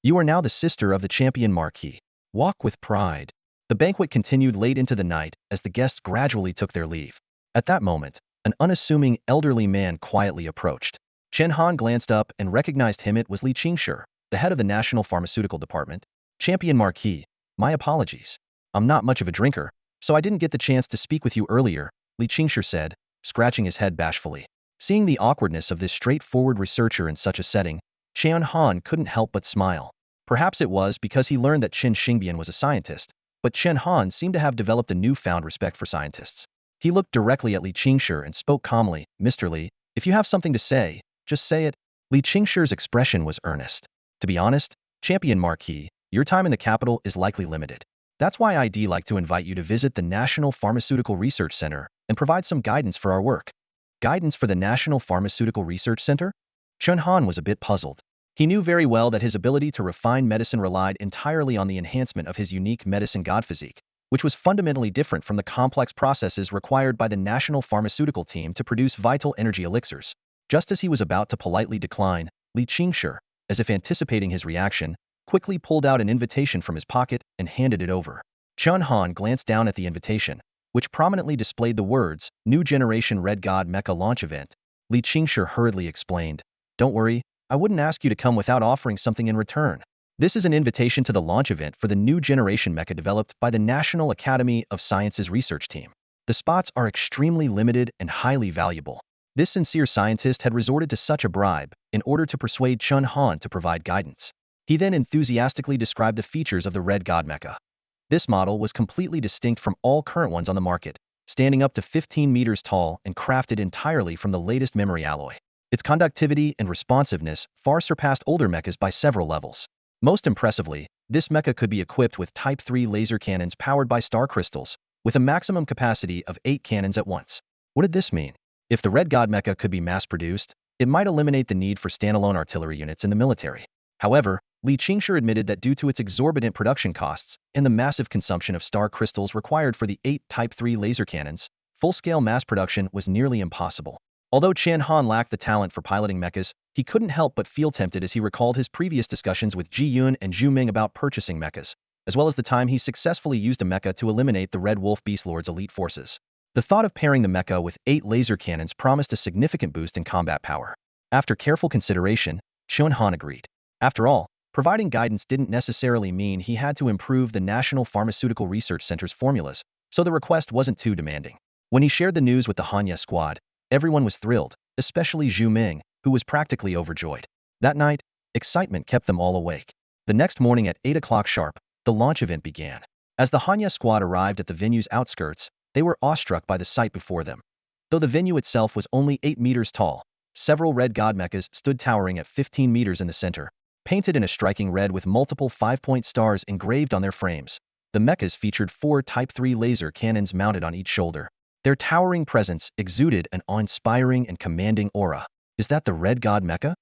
You are now the sister of the champion Marquis. Walk with pride. The banquet continued late into the night as the guests gradually took their leave. At that moment, an unassuming elderly man quietly approached. Chen Han glanced up and recognized him. It was Li Qingshi, the head of the National Pharmaceutical Department. Champion Marquis, my apologies. I'm not much of a drinker, so I didn't get the chance to speak with you earlier, Li Qingshi said, scratching his head bashfully. Seeing the awkwardness of this straightforward researcher in such a setting, Chen Han couldn't help but smile. Perhaps it was because he learned that Qin Xingbian was a scientist, but Chen Han seemed to have developed a newfound respect for scientists. He looked directly at Li Qingshi and spoke calmly, Mr. Li, if you have something to say, just say it. Li Qingshi's expression was earnest. To be honest, Champion Marquis, your time in the capital is likely limited. That's why I'd like to invite you to visit the National Pharmaceutical Research Center and provide some guidance for our work. Guidance for the National Pharmaceutical Research Center? Chen Han was a bit puzzled. He knew very well that his ability to refine medicine relied entirely on the enhancement of his unique medicine god physique, which was fundamentally different from the complex processes required by the National Pharmaceutical Team to produce vital energy elixirs. Just as he was about to politely decline, Li Qingshi, as if anticipating his reaction, quickly pulled out an invitation from his pocket and handed it over. Chen Han glanced down at the invitation, which prominently displayed the words, New Generation Red God Mecha Launch Event. Li Qingshi hurriedly explained, Don't worry, I wouldn't ask you to come without offering something in return. This is an invitation to the launch event for the New Generation Mecha developed by the National Academy of Sciences Research Team. The spots are extremely limited and highly valuable. This sincere scientist had resorted to such a bribe in order to persuade Chen Han to provide guidance. He then enthusiastically described the features of the Red God Mecha. This model was completely distinct from all current ones on the market, standing up to 15 meters tall and crafted entirely from the latest memory alloy. Its conductivity and responsiveness far surpassed older mechas by several levels. Most impressively, this mecha could be equipped with Type 3 laser cannons powered by star crystals, with a maximum capacity of 8 cannons at once. What did this mean? If the Red God mecha could be mass-produced, it might eliminate the need for standalone artillery units in the military. However, Li Qingshi admitted that due to its exorbitant production costs and the massive consumption of star crystals required for the 8 Type 3 laser cannons, full-scale mass production was nearly impossible. Although Chen Han lacked the talent for piloting mechas, he couldn't help but feel tempted as he recalled his previous discussions with Ji Yun and Zhu Ming about purchasing mechas, as well as the time he successfully used a mecha to eliminate the Red Wolf Beast Lord's elite forces. The thought of pairing the mecha with 8 laser cannons promised a significant boost in combat power. After careful consideration, Chen Han agreed. After all, providing guidance didn't necessarily mean he had to improve the National Pharmaceutical Research Center's formulas, so the request wasn't too demanding. When he shared the news with the Hanya squad, everyone was thrilled, especially Zhu Ming, who was practically overjoyed. That night, excitement kept them all awake. The next morning at 8 o'clock sharp, the launch event began. As the Hanya squad arrived at the venue's outskirts, they were awestruck by the sight before them. Though the venue itself was only 8 meters tall, several Red God mechas stood towering at 15 meters in the center, painted in a striking red with multiple 5-point stars engraved on their frames. The mechas featured 4 Type 3 laser cannons mounted on each shoulder. Their towering presence exuded an awe-inspiring and commanding aura. Is that the Red God mecha?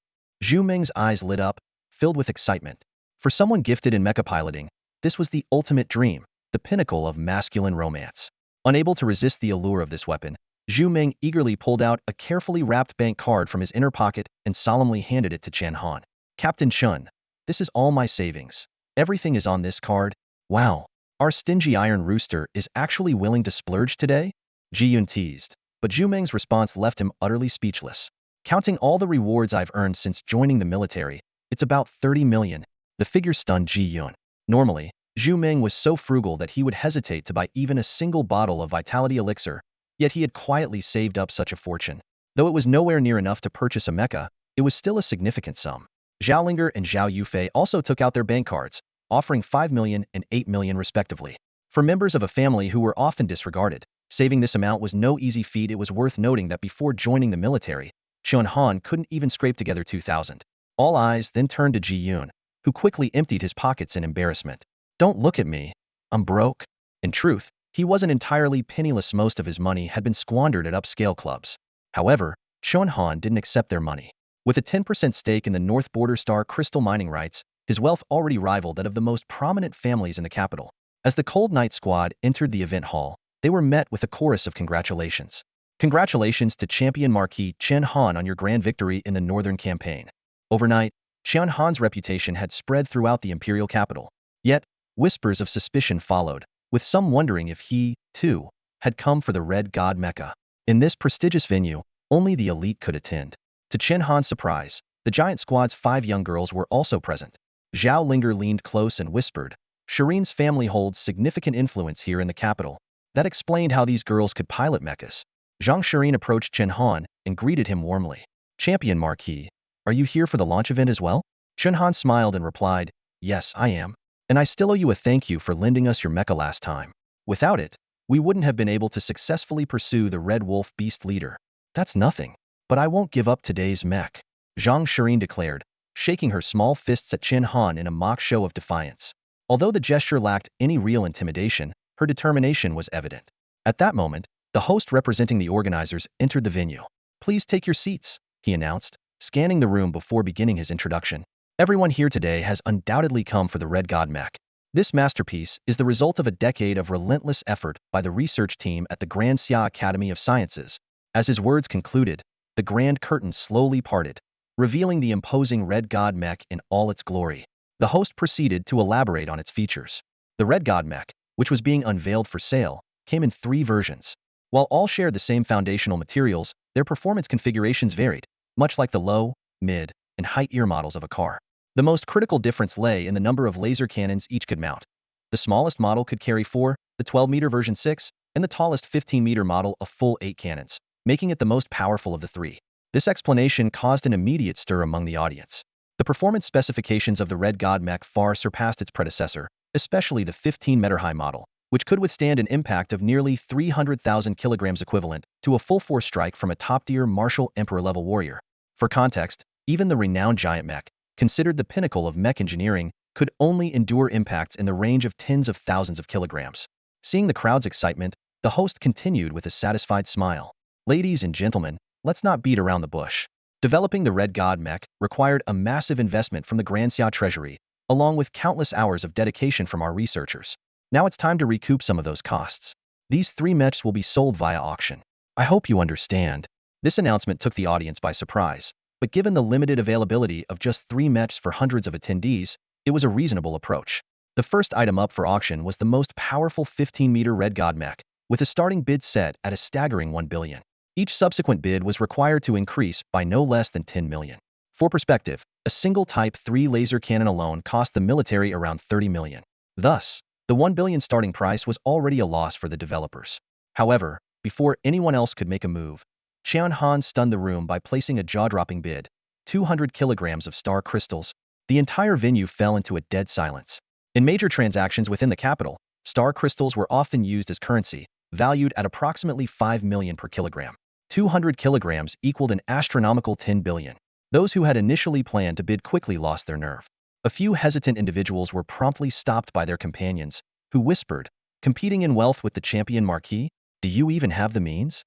Zhu Ming's eyes lit up, filled with excitement. For someone gifted in mecha piloting, this was the ultimate dream, the pinnacle of masculine romance. Unable to resist the allure of this weapon, Zhu Ming eagerly pulled out a carefully wrapped bank card from his inner pocket and solemnly handed it to Chen Han. Captain Chen, this is all my savings. Everything is on this card. Wow, our stingy iron rooster is actually willing to splurge today? Ji Yun teased, but Zhu Ming's response left him utterly speechless. Counting all the rewards I've earned since joining the military, it's about 30 million. The figure stunned Ji Yun. Normally, Zhu Ming was so frugal that he would hesitate to buy even a single bottle of vitality elixir, yet he had quietly saved up such a fortune. Though it was nowhere near enough to purchase a mecha, it was still a significant sum. Zhao Linger and Zhao Yufei also took out their bank cards, offering 5 million and 8 million respectively. For members of a family who were often disregarded, saving this amount was no easy feat. It was worth noting that before joining the military, Chen Han couldn't even scrape together 2,000. All eyes then turned to Ji Yun, who quickly emptied his pockets in embarrassment. Don't look at me. I'm broke. In truth, he wasn't entirely penniless. Most of his money had been squandered at upscale clubs. However, Chen Han didn't accept their money. With a 10% stake in the North Border Star crystal mining rights, his wealth already rivaled that of the most prominent families in the capital. As the Cold Night squad entered the event hall, they were met with a chorus of congratulations. Congratulations to Champion Marquis Chen Han on your grand victory in the Northern Campaign. Overnight, Chen Han's reputation had spread throughout the imperial capital. Yet, whispers of suspicion followed, with some wondering if he, too, had come for the Red God mecha. In this prestigious venue, only the elite could attend. To Chen Han's surprise, the giant squad's 5 young girls were also present. Zhao Linger leaned close and whispered, Shireen's family holds significant influence here in the capital. That explained how these girls could pilot mechas. Zhang Shireen approached Chen Han and greeted him warmly. Champion Marquis, are you here for the launch event as well? Chen Han smiled and replied, yes, I am. And I still owe you a thank you for lending us your mecha last time. Without it, we wouldn't have been able to successfully pursue the Red Wolf Beast leader. That's nothing. But I won't give up today's mech, Zhang Shireen declared, shaking her small fists at Chen Han in a mock show of defiance. Although the gesture lacked any real intimidation, her determination was evident. At that moment, the host representing the organizers entered the venue. Please take your seats, he announced, scanning the room before beginning his introduction. Everyone here today has undoubtedly come for the Red God mech. This masterpiece is the result of a decade of relentless effort by the research team at the Grand Xia Academy of Sciences. As his words concluded, the grand curtain slowly parted, revealing the imposing Red God mech in all its glory. The host proceeded to elaborate on its features. The Red God mech, which was being unveiled for sale, came in 3 versions. While all shared the same foundational materials, their performance configurations varied, much like the low, mid, and high ear models of a car. The most critical difference lay in the number of laser cannons each could mount. The smallest model could carry 4, the 12-meter version 6, and the tallest 15-meter model a full 8 cannons, making it the most powerful of the 3. This explanation caused an immediate stir among the audience. The performance specifications of the Red God mech far surpassed its predecessor, especially the 15-meter-high model, which could withstand an impact of nearly 300,000 kilograms equivalent to a full-force strike from a top-tier Marshal Emperor-level warrior. For context, even the renowned giant mech, considered the pinnacle of mech engineering, could only endure impacts in the range of tens of thousands of kilograms. Seeing the crowd's excitement, the host continued with a satisfied smile. Ladies and gentlemen, let's not beat around the bush. Developing the Red God mech required a massive investment from the Grand Xia Treasury, along with countless hours of dedication from our researchers. Now it's time to recoup some of those costs. These 3 mechs will be sold via auction. I hope you understand. This announcement took the audience by surprise, but given the limited availability of just 3 mechs for hundreds of attendees, it was a reasonable approach. The first item up for auction was the most powerful 15-meter Red God mech, with a starting bid set at a staggering 1 billion. Each subsequent bid was required to increase by no less than 10 million. For perspective, a single Type 3 laser cannon alone cost the military around 30 million. Thus, the 1 billion starting price was already a loss for the developers. However, before anyone else could make a move, Chen Han stunned the room by placing a jaw-dropping bid, 200 kilograms of star crystals. The entire venue fell into a dead silence. In major transactions within the capital, star crystals were often used as currency, valued at approximately 5 million per kilogram. 200 kilograms equaled an astronomical 10 billion. Those who had initially planned to bid quickly lost their nerve. A few hesitant individuals were promptly stopped by their companions, who whispered, competing in wealth with the champion Marquis? Do you even have the means?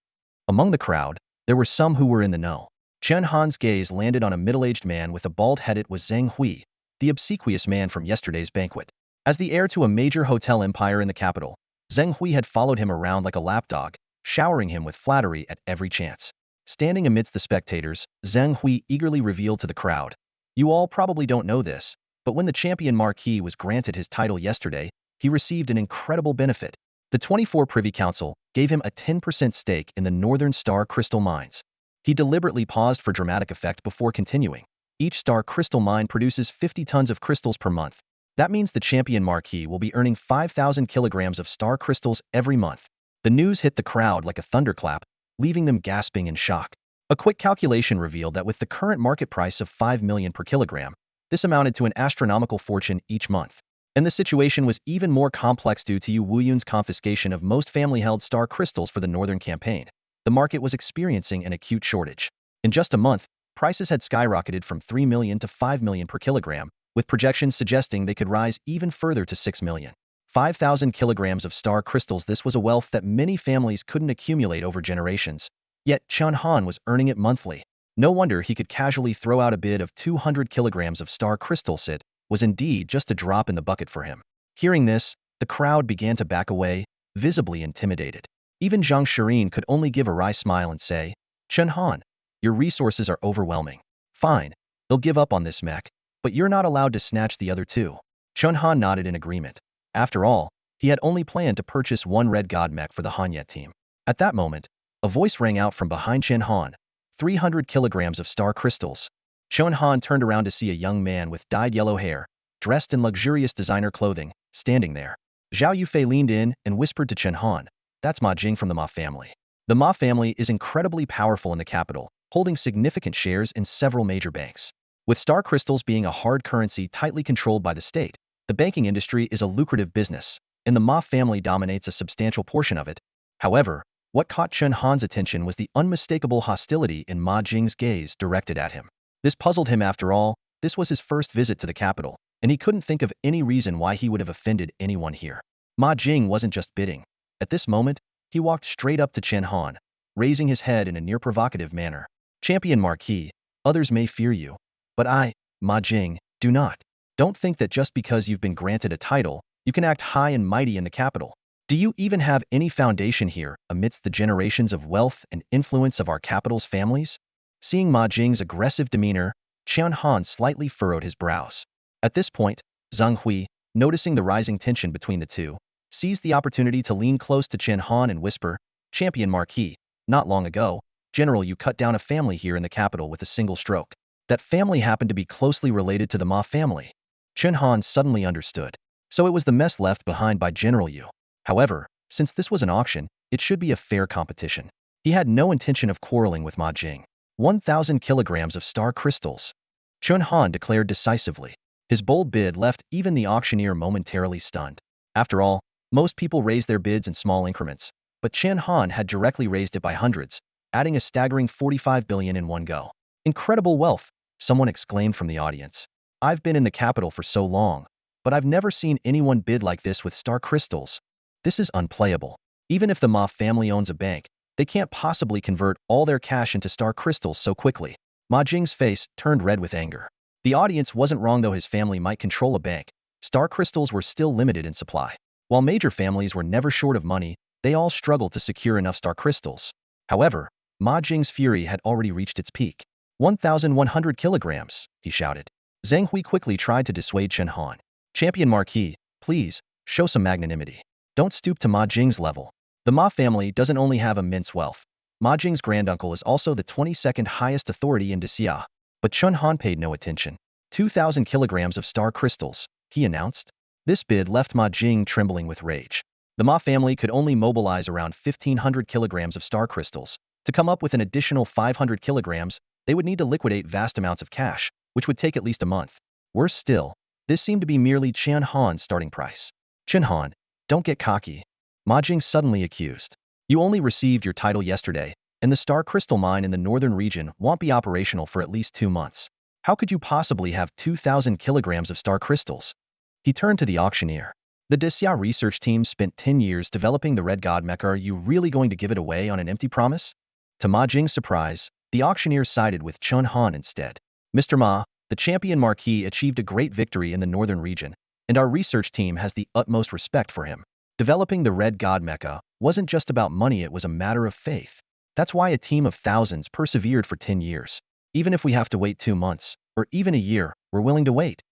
Among the crowd, there were some who were in the know. Chen Han's gaze landed on a middle-aged man with a bald head. It was Zheng Hui, the obsequious man from yesterday's banquet. As the heir to a major hotel empire in the capital, Zheng Hui had followed him around like a lapdog, showering him with flattery at every chance. Standing amidst the spectators, Zheng Hui eagerly revealed to the crowd, "You all probably don't know this, but when the champion Marquis was granted his title yesterday, he received an incredible benefit. The 24 Privy Council gave him a 10% stake in the Northern Star Crystal Mines." He deliberately paused for dramatic effect before continuing. Each star crystal mine produces 50 tons of crystals per month. That means the champion Marquis will be earning 5,000 kilograms of star crystals every month. The news hit the crowd like a thunderclap, leaving them gasping in shock. A quick calculation revealed that with the current market price of 5 million per kilogram, this amounted to an astronomical fortune each month. And the situation was even more complex due to Yu Wuyun's confiscation of most family-held star crystals for the Northern Campaign. The market was experiencing an acute shortage. In just a month, prices had skyrocketed from 3 million to 5 million per kilogram, with projections suggesting they could rise even further to 6 million. 5,000 kilograms of star crystals. This was a wealth that many families couldn't accumulate over generations. Yet Chen Han was earning it monthly. No wonder he could casually throw out a bid of 200 kilograms of star crystals. It was indeed just a drop in the bucket for him. Hearing this, the crowd began to back away, visibly intimidated. Even Zhang Shireen could only give a wry smile and say, "Chen Han, your resources are overwhelming. Fine, they'll give up on this mech, but you're not allowed to snatch the other 2. Chen Han nodded in agreement. After all, he had only planned to purchase 1 Red God mech for the Hanyet team. At that moment, a voice rang out from behind Chen Han, 300 kilograms of star crystals. Chen Han turned around to see a young man with dyed yellow hair, dressed in luxurious designer clothing, standing there. Zhao Yufei leaned in and whispered to Chen Han, "That's Ma Jing from the Ma family." The Ma family is incredibly powerful in the capital, holding significant shares in several major banks. With star crystals being a hard currency tightly controlled by the state, the banking industry is a lucrative business, and the Ma family dominates a substantial portion of it. However, what caught Chen Han's attention was the unmistakable hostility in Ma Jing's gaze directed at him. This puzzled him after all. This was his first visit to the capital, and he couldn't think of any reason why he would have offended anyone here. Ma Jing wasn't just bidding. At this moment, he walked straight up to Chen Han, raising his head in a near provocative manner. "Champion Marquis, others may fear you, but I, Ma Jing, do not. Don't think that just because you've been granted a title, you can act high and mighty in the capital. Do you even have any foundation here amidst the generations of wealth and influence of our capital's families?" Seeing Ma Jing's aggressive demeanor, Chen Han slightly furrowed his brows. At this point, Zhang Hui, noticing the rising tension between the two, seized the opportunity to lean close to Chen Han and whisper, "Champion Marquis, not long ago, General, you cut down a family here in the capital with a single stroke. That family happened to be closely related to the Ma family." Chen Han suddenly understood. So it was the mess left behind by General Yu. However, since this was an auction, it should be a fair competition. He had no intention of quarreling with Ma Jing. 1,000 kilograms of star crystals. Chen Han declared decisively. His bold bid left even the auctioneer momentarily stunned. After all, most people raise their bids in small increments, but Chen Han had directly raised it by hundreds, adding a staggering 45 billion in one go. "Incredible wealth," someone exclaimed from the audience. "I've been in the capital for so long, but I've never seen anyone bid like this with star crystals. This is unplayable. Even if the Ma family owns a bank, they can't possibly convert all their cash into star crystals so quickly." Ma Jing's face turned red with anger. The audience wasn't wrong. Though his family might control a bank, star crystals were still limited in supply. While major families were never short of money, they all struggled to secure enough star crystals. However, Ma Jing's fury had already reached its peak. 1,100 kilograms, he shouted. Zhang Hui quickly tried to dissuade Chen Han. "Champion Marquis, please, show some magnanimity. Don't stoop to Ma Jing's level. The Ma family doesn't only have immense wealth. Ma Jing's granduncle is also the 22nd highest authority in Daxia." But Chen Han paid no attention. 2,000 kilograms of star crystals, he announced. This bid left Ma Jing trembling with rage. The Ma family could only mobilize around 1,500 kilograms of star crystals. To come up with an additional 500 kilograms, they would need to liquidate vast amounts of cash, which would take at least a month. Worse still, this seemed to be merely Chen Han's starting price. "Chen Han, don't get cocky," Ma Jing suddenly accused. "You only received your title yesterday, and the star crystal mine in the northern region won't be operational for at least 2 months. How could you possibly have 2,000 kilograms of star crystals?" He turned to the auctioneer. "The Daxia research team spent 10 years developing the Red God Mecha. Are you really going to give it away on an empty promise?" To Ma Jing's surprise, the auctioneer sided with Chen Han instead. "Mr. Ma, the champion Marquis achieved a great victory in the northern region, and our research team has the utmost respect for him. Developing the Red God Mecha wasn't just about money, it was a matter of faith. That's why a team of thousands persevered for 10 years. Even if we have to wait 2 months, or even a year, we're willing to wait."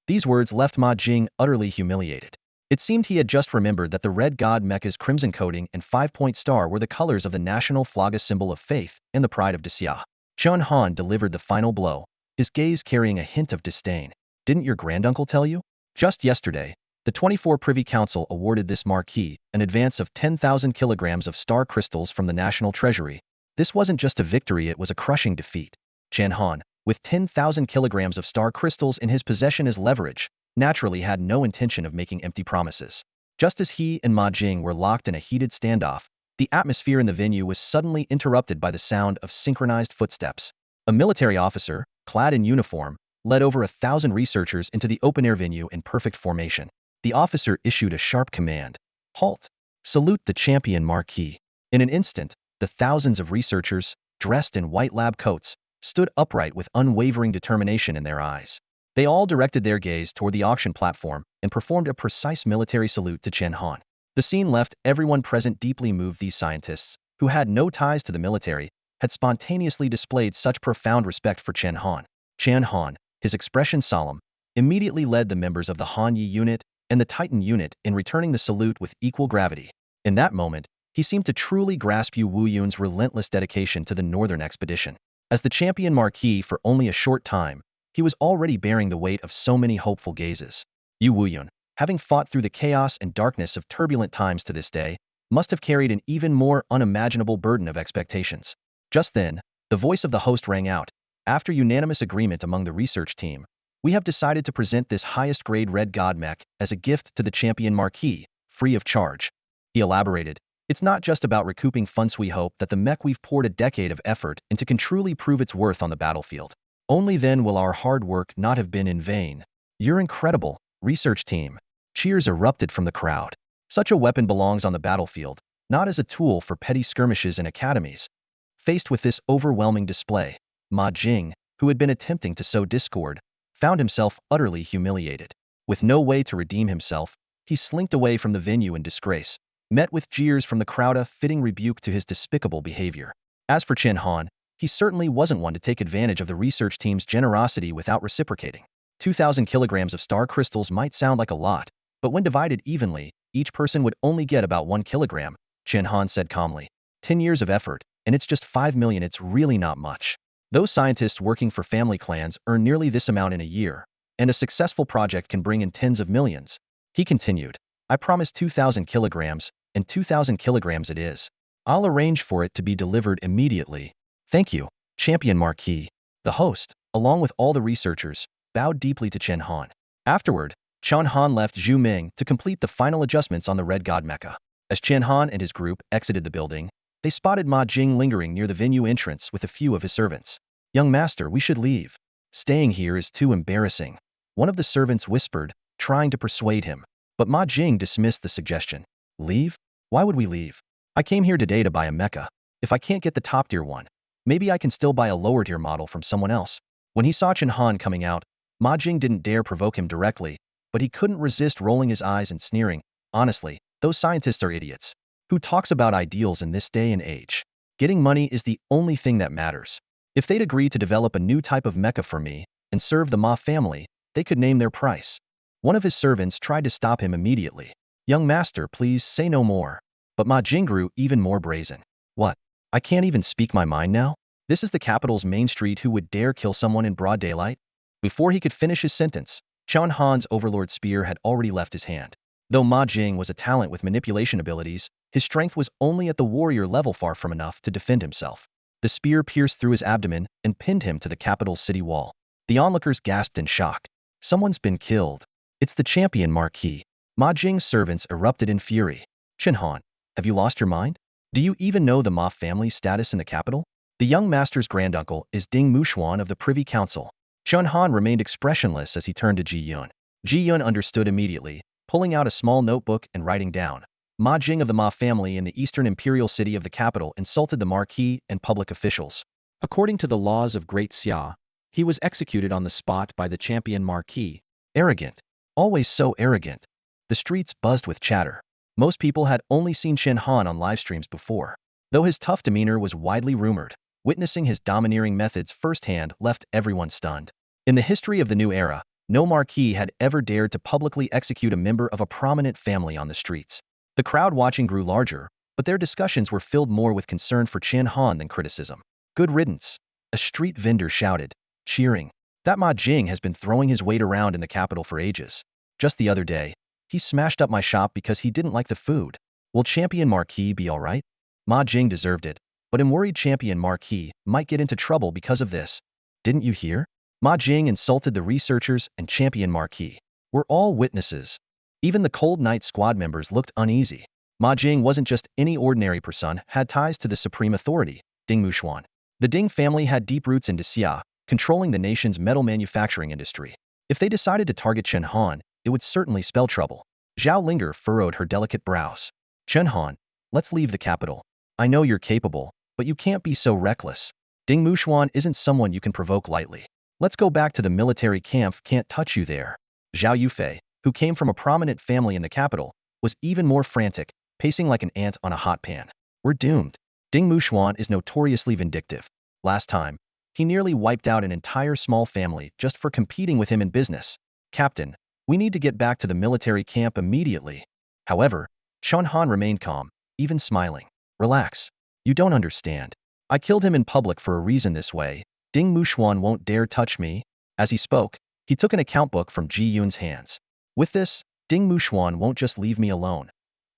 These words left Ma Jing utterly humiliated. It seemed he had just remembered that the Red God Mecha's crimson coating and 5-point star were the colors of the national flag, a symbol of faith and the pride of Daxia. Chen Han delivered the final blow, his gaze carrying a hint of disdain. "Didn't your granduncle tell you? Just yesterday, the 24 Privy Council awarded this marquis an advance of 10,000 kilograms of star crystals from the national treasury. This wasn't just a victory, it was a crushing defeat." Chen Han, with 10,000 kilograms of star crystals in his possession as leverage, naturally had no intention of making empty promises. Just as he and Ma Jing were locked in a heated standoff, the atmosphere in the venue was suddenly interrupted by the sound of synchronized footsteps. A military officer, clad in uniform, led over 1,000 researchers into the open-air venue in perfect formation. The officer issued a sharp command. "Halt! Salute the champion Marquis." In an instant, the thousands of researchers, dressed in white lab coats, stood upright with unwavering determination in their eyes. They all directed their gaze toward the auction platform and performed a precise military salute to Chen Han. The scene left everyone present deeply moved. These scientists, who had no ties to the military, had spontaneously displayed such profound respect for Chen Han. Chen Han, his expression solemn, immediately led the members of the Han Yi unit and the Titan unit in returning the salute with equal gravity. In that moment, he seemed to truly grasp Yu Wuyun's relentless dedication to the northern expedition. As the champion Marquis for only a short time, he was already bearing the weight of so many hopeful gazes. "Yu Wuyun, having fought through the chaos and darkness of turbulent times to this day, must have carried an even more unimaginable burden of expectations. Just then, the voice of the host rang out. After unanimous agreement among the research team, we have decided to present this highest-grade Red God mech as a gift to the champion Marquis, free of charge. He elaborated, it's not just about recouping funds. We hope that the mech we've poured a decade of effort into can truly prove its worth on the battlefield. Only then will our hard work not have been in vain. You're incredible, research team. Cheers erupted from the crowd. Such a weapon belongs on the battlefield, not as a tool for petty skirmishes in academies. Faced with this overwhelming display, Ma Jing, who had been attempting to sow discord, found himself utterly humiliated. With no way to redeem himself, he slinked away from the venue in disgrace, met with jeers from the crowd, a fitting rebuke to his despicable behavior. As for Chen Han, he certainly wasn't one to take advantage of the research team's generosity without reciprocating. 2,000 kilograms of star crystals might sound like a lot, but when divided evenly, each person would only get about 1 kilogram, Chen Han said calmly. 10 years of effort, and it's just 5 million. It's really not much. Those scientists working for family clans earn nearly this amount in a year, and a successful project can bring in tens of millions. He continued, I promise 2,000 kilograms, and 2,000 kilograms it is. I'll arrange for it to be delivered immediately. Thank you, Champion Marquis. The host, along with all the researchers, bowed deeply to Chen Han. Afterward, Chen Han left Zhu Ming to complete the final adjustments on the Red God mecha. As Chen Han and his group exited the building, they spotted Ma Jing lingering near the venue entrance with a few of his servants. Young master, we should leave. Staying here is too embarrassing. One of the servants whispered, trying to persuade him. But Ma Jing dismissed the suggestion. Leave? Why would we leave? I came here today to buy a mecha. If I can't get the top-tier one, maybe I can still buy a lower-tier model from someone else. When he saw Chen Han coming out, Ma Jing didn't dare provoke him directly, but he couldn't resist rolling his eyes and sneering. Honestly, those scientists are idiots. Who talks about ideals in this day and age? Getting money is the only thing that matters. If they'd agree to develop a new type of mecha for me and serve the Ma family, they could name their price. One of his servants tried to stop him immediately. Young master, please say no more. But Ma Jing grew even more brazen. What? I can't even speak my mind now? This is the capital's main street. Who would dare kill someone in broad daylight? Before he could finish his sentence, Chen Han's overlord spear had already left his hand. Though Ma Jing was a talent with manipulation abilities, his strength was only at the warrior level, far from enough to defend himself. The spear pierced through his abdomen and pinned him to the capital's city wall. The onlookers gasped in shock. Someone's been killed. It's the champion Marquis. Ma Jing's servants erupted in fury. Chen Han, have you lost your mind? Do you even know the Ma family's status in the capital? The young master's granduncle is Ding Muxuan of the Privy Council. Chen Han remained expressionless as he turned to Ji Yun. Ji Yun understood immediately, pulling out a small notebook and writing down. Ma Jing of the Ma family in the eastern imperial city of the capital insulted the Marquis and public officials. According to the laws of Great Xia, he was executed on the spot by the champion Marquis. Arrogant. Always so arrogant. The streets buzzed with chatter. Most people had only seen Chen Han on live streams before. Though his tough demeanor was widely rumored, witnessing his domineering methods firsthand left everyone stunned. In the history of the new era, no Marquis had ever dared to publicly execute a member of a prominent family on the streets. The crowd watching grew larger, but their discussions were filled more with concern for Chen Han than criticism. Good riddance, a street vendor shouted, cheering. That Ma Jing has been throwing his weight around in the capital for ages. Just the other day, he smashed up my shop because he didn't like the food. Will Champion Marquis be alright? Ma Jing deserved it, but I'm worried Champion Marquis might get into trouble because of this. Didn't you hear? Ma Jing insulted the researchers and Champion Marquis. We're all witnesses. Even the Cold Knight squad members looked uneasy. Ma Jing wasn't just any ordinary person, had ties to the supreme authority, Ding Muxuan. The Ding family had deep roots in Xia, controlling the nation's metal manufacturing industry. If they decided to target Chen Han, it would certainly spell trouble. Zhao Linger furrowed her delicate brows. Chen Han, let's leave the capital. I know you're capable, but you can't be so reckless. Ding Muxuan isn't someone you can provoke lightly. Let's go back to the military camp. Can't touch you there. Zhao Yufei, who came from a prominent family in the capital, was even more frantic, pacing like an ant on a hot pan. We're doomed. Ding Muxuan is notoriously vindictive. Last time, he nearly wiped out an entire small family just for competing with him in business. Captain, we need to get back to the military camp immediately. However, Chen Han remained calm, even smiling. Relax. You don't understand. I killed him in public for a reason. This way, Ding Muxuan won't dare touch me. As he spoke, he took an account book from Ji Yun's hands. With this, Ding Muxuan won't just leave me alone.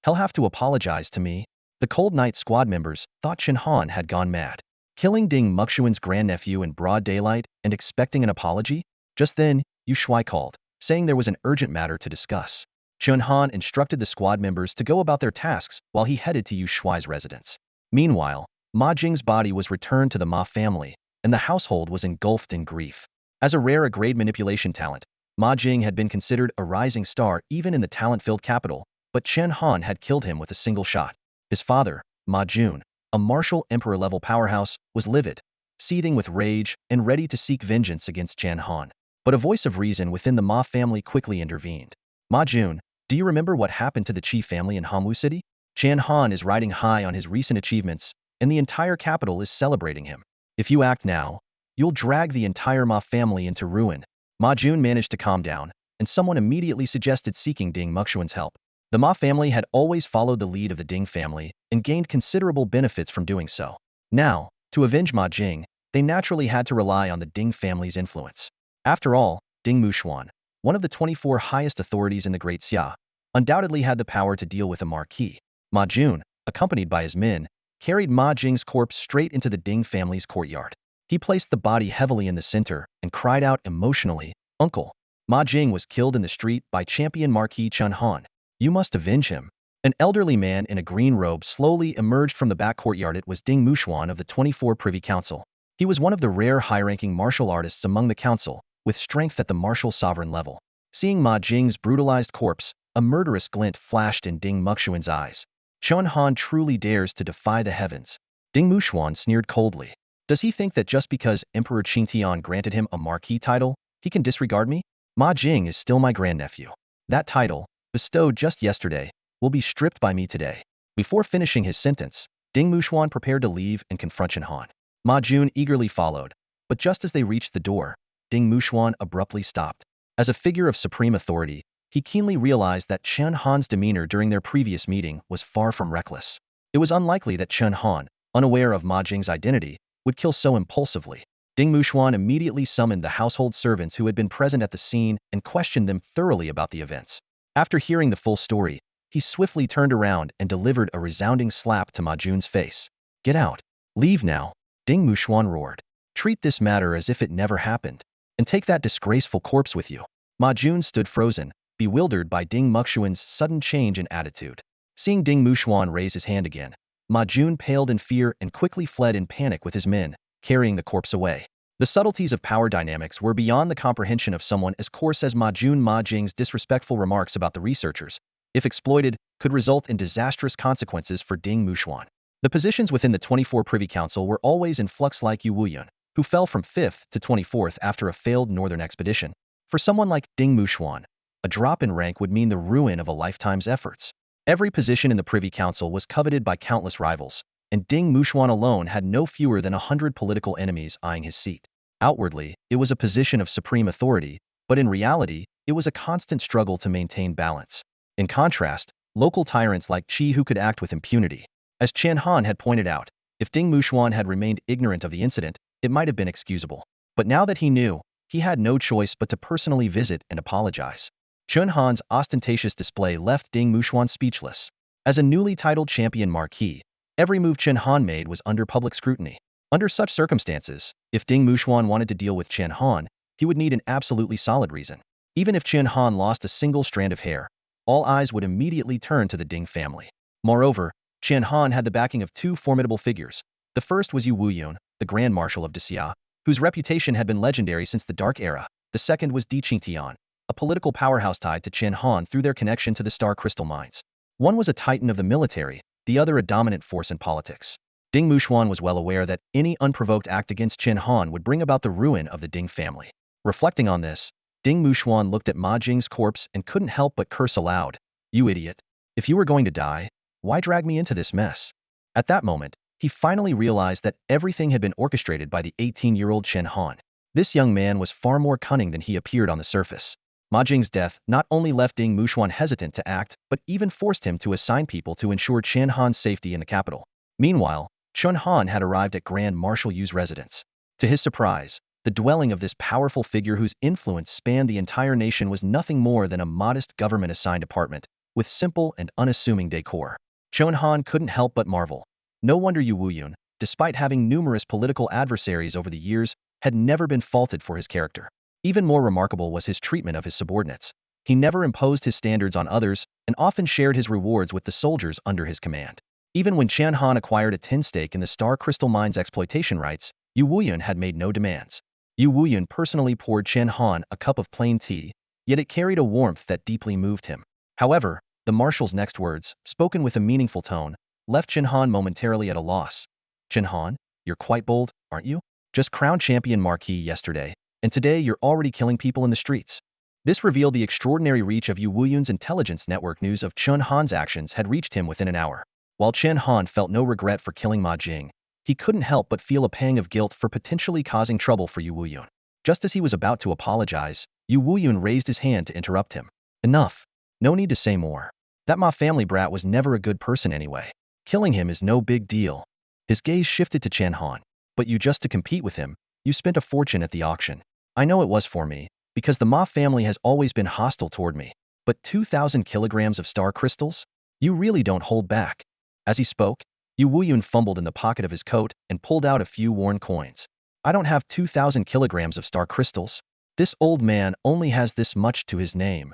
He'll have to apologize to me. The Cold Night Squad members thought Chen Han had gone mad. Killing Ding Muxuan's grandnephew in broad daylight and expecting an apology? Just then, Yu Shuai called, saying there was an urgent matter to discuss. Chen Han instructed the squad members to go about their tasks while he headed to Yu Shuai's residence. Meanwhile, Ma Jing's body was returned to the Ma family, and the household was engulfed in grief. As a rare A-grade manipulation talent, Ma Jing had been considered a rising star even in the talent-filled capital, but Chen Han had killed him with a single shot. His father, Ma Jun, a Marshal Emperor-level powerhouse, was livid, seething with rage and ready to seek vengeance against Chen Han. But a voice of reason within the Ma family quickly intervened. Ma Jun, do you remember what happened to the Qi family in Hanwu City? Chen Han is riding high on his recent achievements, and the entire capital is celebrating him. If you act now, you'll drag the entire Ma family into ruin. Ma Jun managed to calm down, and someone immediately suggested seeking Ding Muxuan's help. The Ma family had always followed the lead of the Ding family and gained considerable benefits from doing so. Now, to avenge Ma Jing, they naturally had to rely on the Ding family's influence. After all, Ding Muxuan, one of the 24 highest authorities in the Great Xia, undoubtedly had the power to deal with a marquis. Ma Jun, accompanied by his men, carried Ma Jing's corpse straight into the Ding family's courtyard. He placed the body heavily in the center and cried out emotionally, "Uncle." Ma Jing was killed in the street by champion Marquis Chen Han. You must avenge him. An elderly man in a green robe slowly emerged from the back courtyard. It was Ding Muxuan of the 24 Privy Council. He was one of the rare high-ranking martial artists among the council, with strength at the martial sovereign level. Seeing Ma Jing's brutalized corpse, a murderous glint flashed in Ding Muxuan's eyes. Chen Han truly dares to defy the heavens. Ding Muxuan sneered coldly. Does he think that just because Emperor Qingtian granted him a marquis title, he can disregard me? Ma Jing is still my grandnephew. That title, bestowed just yesterday, will be stripped by me today. Before finishing his sentence, Ding Muxuan prepared to leave and confront Chen Han. Ma Jun eagerly followed, but just as they reached the door, Ding Muxuan abruptly stopped. As a figure of supreme authority, he keenly realized that Chen Han's demeanor during their previous meeting was far from reckless. It was unlikely that Chen Han, unaware of Ma Jing's identity, would kill so impulsively. Ding Muxuan immediately summoned the household servants who had been present at the scene and questioned them thoroughly about the events. After hearing the full story, he swiftly turned around and delivered a resounding slap to Ma Jun's face. Get out. Leave now. Ding Muxuan roared. Treat this matter as if it never happened, and take that disgraceful corpse with you. Ma Jun stood frozen, bewildered by Ding Muxuan's sudden change in attitude. Seeing Ding Muxuan raise his hand again, Ma Jun paled in fear and quickly fled in panic with his men, carrying the corpse away. The subtleties of power dynamics were beyond the comprehension of someone as coarse as Ma Jun. Ma Jing's disrespectful remarks about the researchers, if exploited, could result in disastrous consequences for Ding Muxuan. The positions within the 24 Privy Council were always in flux, like Yu Wuyun, who fell from 5th to 24th after a failed northern expedition. For someone like Ding Muxuan, a drop in rank would mean the ruin of a lifetime's efforts. Every position in the Privy Council was coveted by countless rivals, and Ding Muxuan alone had no fewer than 100 political enemies eyeing his seat. Outwardly, it was a position of supreme authority, but in reality, it was a constant struggle to maintain balance. In contrast, local tyrants like Qi who could act with impunity. As Chen Han had pointed out, if Ding Muxuan had remained ignorant of the incident, it might have been excusable. But now that he knew, he had no choice but to personally visit and apologize. Chen Han's ostentatious display left Ding Muxuan speechless. As a newly titled champion marquis, every move Chen Han made was under public scrutiny. Under such circumstances, if Ding Muxuan wanted to deal with Chen Han, he would need an absolutely solid reason. Even if Chen Han lost a single strand of hair, all eyes would immediately turn to the Ding family. Moreover, Chen Han had the backing of two formidable figures. The first was Yu Wuyun, the Grand Marshal of Xia, whose reputation had been legendary since the Dark Era. The second was Di Qingtian, a political powerhouse tied to Chen Han through their connection to the Star Crystal mines. One was a titan of the military, the other a dominant force in politics. Ding Muxuan was well aware that any unprovoked act against Chen Han would bring about the ruin of the Ding family. Reflecting on this, Ding Muxuan looked at Ma Jing's corpse and couldn't help but curse aloud. You idiot. If you were going to die, why drag me into this mess? At that moment, he finally realized that everything had been orchestrated by the 18-year-old Chen Han. This young man was far more cunning than he appeared on the surface. Ma Jing's death not only left Ding Muxuan hesitant to act, but even forced him to assign people to ensure Chen Han's safety in the capital. Meanwhile, Chen Han had arrived at Grand Marshal Yu's residence. To his surprise, The dwelling of this powerful figure whose influence spanned the entire nation was nothing more than a modest government-assigned apartment, with simple and unassuming decor. Chen Han couldn't help but marvel. No wonder Yu Wuyun, despite having numerous political adversaries over the years, had never been faulted for his character. Even more remarkable was his treatment of his subordinates. He never imposed his standards on others and often shared his rewards with the soldiers under his command. Even when Chen Han acquired a tin stake in the Star Crystal Mine's exploitation rights, Yu Wuyun had made no demands. Yu Wuyun personally poured Chen Han a cup of plain tea, yet it carried a warmth that deeply moved him. However, the Marshal's next words, spoken with a meaningful tone, left Chen Han momentarily at a loss. Chen Han, you're quite bold, aren't you? Just crowned champion marquis yesterday, and today you're already killing people in the streets. This revealed the extraordinary reach of Yu Wuyun's intelligence network. News of Chen Han's actions had reached him within an hour. While Chen Han felt no regret for killing Ma Jing, he couldn't help but feel a pang of guilt for potentially causing trouble for Yu Wuyun. Just as he was about to apologize, Yu Wuyun raised his hand to interrupt him. Enough. No need to say more. That Ma family brat was never a good person anyway. Killing him is no big deal. His gaze shifted to Chen Han. But you just to compete with him, you spent a fortune at the auction. I know it was for me, because the Ma family has always been hostile toward me. But 2,000 kilograms of star crystals? You really don't hold back. As he spoke, Yu Wuyun fumbled in the pocket of his coat and pulled out a few worn coins. I don't have 2,000 kilograms of star crystals. This old man only has this much to his name.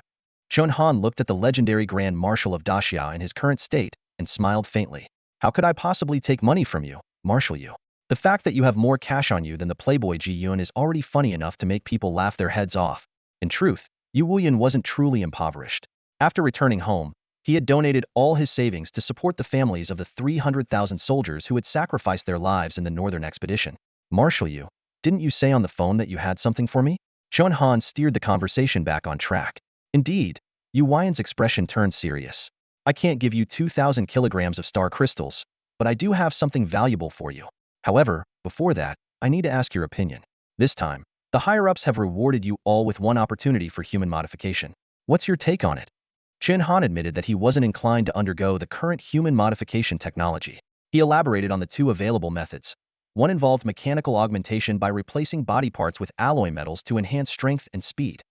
Chen Han looked at the legendary Grand Marshal of Daxia in his current state and smiled faintly. How could I possibly take money from you, Marshal Yu? The fact that you have more cash on you than the playboy Ji Yun is already funny enough to make people laugh their heads off. In truth, Yu Wuyun wasn't truly impoverished. After returning home, he had donated all his savings to support the families of the 300,000 soldiers who had sacrificed their lives in the northern expedition. Marshal Yu, didn't you say on the phone that you had something for me? Chen Han steered the conversation back on track. Indeed, Yu Wuyun's expression turned serious. I can't give you 2,000 kilograms of star crystals, but I do have something valuable for you. However, before that, I need to ask your opinion. This time, the higher-ups have rewarded you all with one opportunity for human modification. What's your take on it? Chen Han admitted that he wasn't inclined to undergo the current human modification technology. He elaborated on the two available methods. One involved mechanical augmentation by replacing body parts with alloy metals to enhance strength and speed.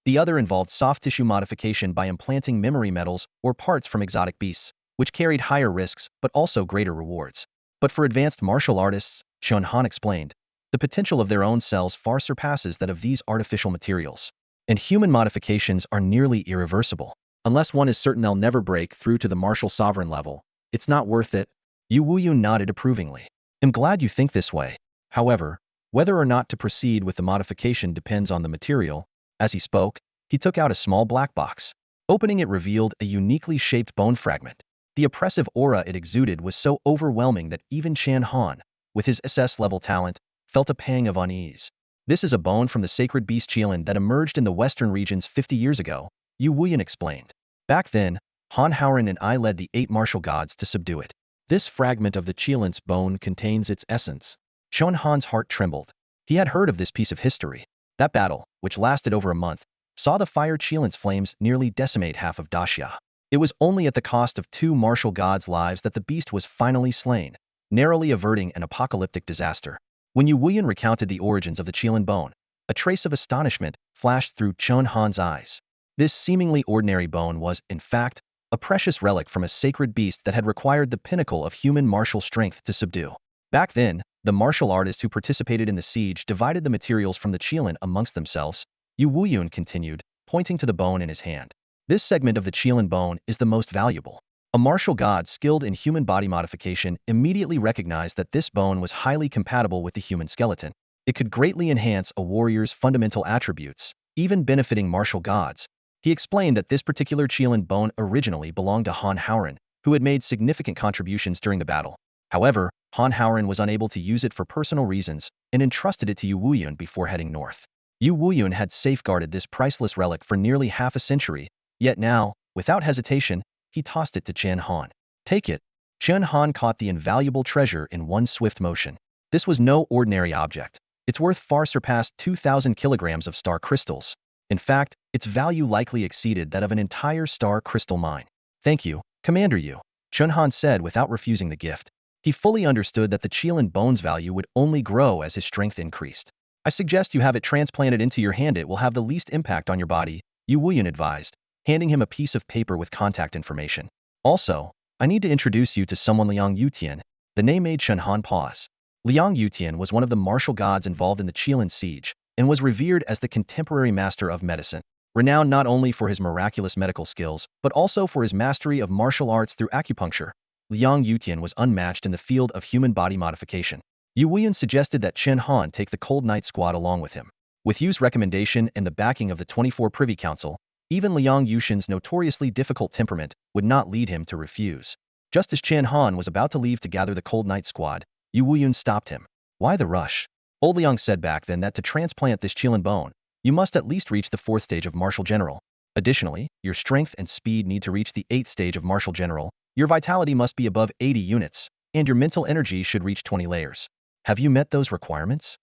The other involved soft tissue modification by implanting memory metals or parts from exotic beasts, which carried higher risks but also greater rewards. But for advanced martial artists, Chen Han explained, the potential of their own cells far surpasses that of these artificial materials. And human modifications are nearly irreversible. Unless one is certain they'll never break through to the martial sovereign level, it's not worth it. Yu Wuyun nodded approvingly. I'm glad you think this way. However, whether or not to proceed with the modification depends on the material. As he spoke, he took out a small black box. Opening it revealed a uniquely shaped bone fragment. The oppressive aura it exuded was so overwhelming that even Chen Han, with his SS-level talent, felt a pang of unease. This is a bone from the sacred beast Qilin that emerged in the western regions 50 years ago, Yu Wuyun explained. Back then, Han Hauran and I led the 8 martial gods to subdue it. This fragment of the Qilin's bone contains its essence. Chen Han's heart trembled. He had heard of this piece of history. That battle, which lasted over a month, saw the fire Qilin's flames nearly decimate half of Daxia. It was only at the cost of 2 martial gods' lives that the beast was finally slain, narrowly averting an apocalyptic disaster. When Yu Wuyun recounted the origins of the Qilin bone, a trace of astonishment flashed through Chen Han's eyes. This seemingly ordinary bone was, in fact, a precious relic from a sacred beast that had required the pinnacle of human martial strength to subdue. Back then, the martial artists who participated in the siege divided the materials from the Qilin amongst themselves, Yu Wuyun continued, pointing to the bone in his hand. This segment of the Qilin bone is the most valuable. A martial god skilled in human body modification immediately recognized that this bone was highly compatible with the human skeleton. It could greatly enhance a warrior's fundamental attributes, even benefiting martial gods. He explained that this particular Qilin bone originally belonged to Han Hauran, who had made significant contributions during the battle. However, Han Hauran was unable to use it for personal reasons and entrusted it to Yu Wuyun before heading north. Yu Wuyun had safeguarded this priceless relic for nearly half a century, yet now, without hesitation, he tossed it to Chen Han. Take it. Chen Han caught the invaluable treasure in one swift motion. This was no ordinary object. Its worth far surpassed 2,000 kilograms of star crystals. In fact, its value likely exceeded that of an entire star crystal mine. Thank you, Commander Yu, Chen Han said without refusing the gift. He fully understood that the Qilin bone's value would only grow as his strength increased. I suggest you have it transplanted into your hand. It will have the least impact on your body, Yu Wuyan advised, handing him a piece of paper with contact information. Also, I need to introduce you to someone. Liang Yutian. The name made Chen Han pause. Liang Yutian was one of the martial gods involved in the Qilin siege, and was revered as the contemporary master of medicine, renowned not only for his miraculous medical skills, but also for his mastery of martial arts through acupuncture. Liang Yutian was unmatched in the field of human body modification. Yu Wuyan suggested that Chen Han take the Cold Night Squad along with him. With Yu's recommendation and the backing of the 24 Privy Council, even Liang Yutian's notoriously difficult temperament would not lead him to refuse. Just as Chen Han was about to leave to gather the Cold Night Squad, Yu Wuyan stopped him. Why the rush? Old Liang said back then that to transplant this Qilin bone, you must at least reach the 4th stage of Marshal General. Additionally, your strength and speed need to reach the 8th stage of Marshal General, your vitality must be above 80 units, and your mental energy should reach 20 layers. Have you met those requirements?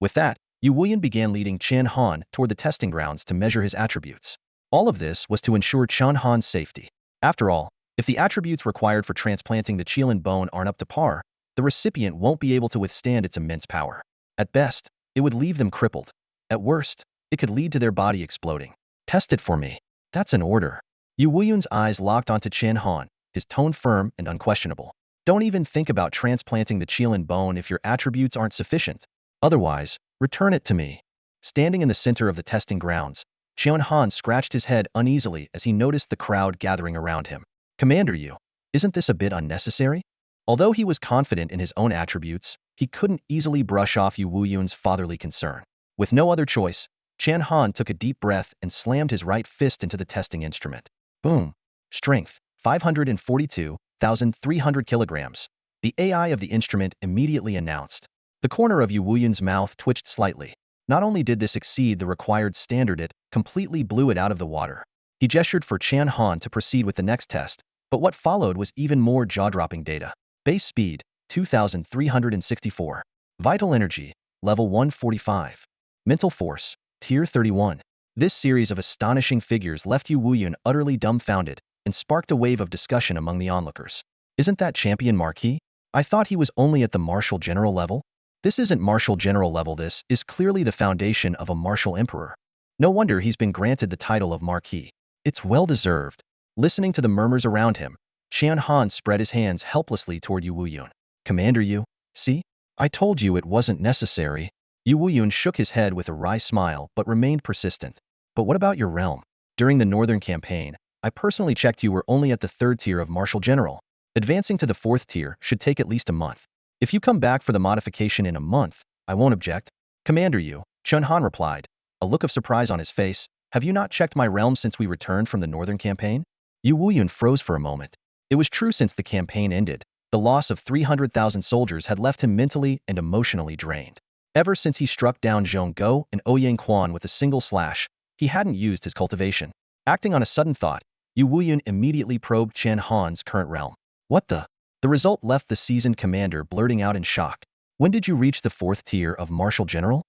With that, Yu Wuyan began leading Chen Han toward the testing grounds to measure his attributes. All of this was to ensure Chen Han's safety. After all, if the attributes required for transplanting the Qilin bone aren't up to par, the recipient won't be able to withstand its immense power. At best, it would leave them crippled. At worst, it could lead to their body exploding. Test it for me. That's an order. Yu Wuyan's eyes locked onto Chen Han, his tone firm and unquestionable. Don't even think about transplanting the Qilin bone if your attributes aren't sufficient. Otherwise, return it to me. Standing in the center of the testing grounds, Chen Han scratched his head uneasily as he noticed the crowd gathering around him. Commander Yu, isn't this a bit unnecessary? Although he was confident in his own attributes, he couldn't easily brush off Yu Wuyan's fatherly concern. With no other choice, Chen Han took a deep breath and slammed his right fist into the testing instrument. Boom. Strength, 542,300 kilograms. The AI of the instrument immediately announced. The corner of Yu Wuyan's mouth twitched slightly. Not only did this exceed the required standard, it completely blew it out of the water. He gestured for Chen Han to proceed with the next test, but what followed was even more jaw-dropping data. Base speed, 2,364. Vital energy, level 145. Mental force, tier 31. This series of astonishing figures left Yu Wuyan utterly dumbfounded and sparked a wave of discussion among the onlookers. Isn't that champion Marquis? I thought he was only at the Marshal General level? This isn't Marshal General level. This is clearly the foundation of a Martial Emperor. No wonder he's been granted the title of Marquis. It's well-deserved. Listening to the murmurs around him, Chen Han spread his hands helplessly toward Yu Wuyan. Commander Yu, see? I told you it wasn't necessary. Yu Wuyan shook his head with a wry smile but remained persistent. But what about your realm? During the Northern Campaign, I personally checked you were only at the 3rd tier of Marshal General. Advancing to the 4th tier should take at least a month. If you come back for the modification in a month, I won't object. Commander Yu, Chen Han replied, a look of surprise on his face. Have you not checked my realm since we returned from the Northern Campaign? Yu Wuyan froze for a moment. It was true. Since the campaign ended, the loss of 300,000 soldiers had left him mentally and emotionally drained. Ever since he struck down Zhong Guo and Ouyang Quan with a single slash, he hadn't used his cultivation. Acting on a sudden thought, Yu Wuyan immediately probed Chen Han's current realm. What the? The result left the seasoned commander blurting out in shock. When did you reach the 4th tier of Marshal General?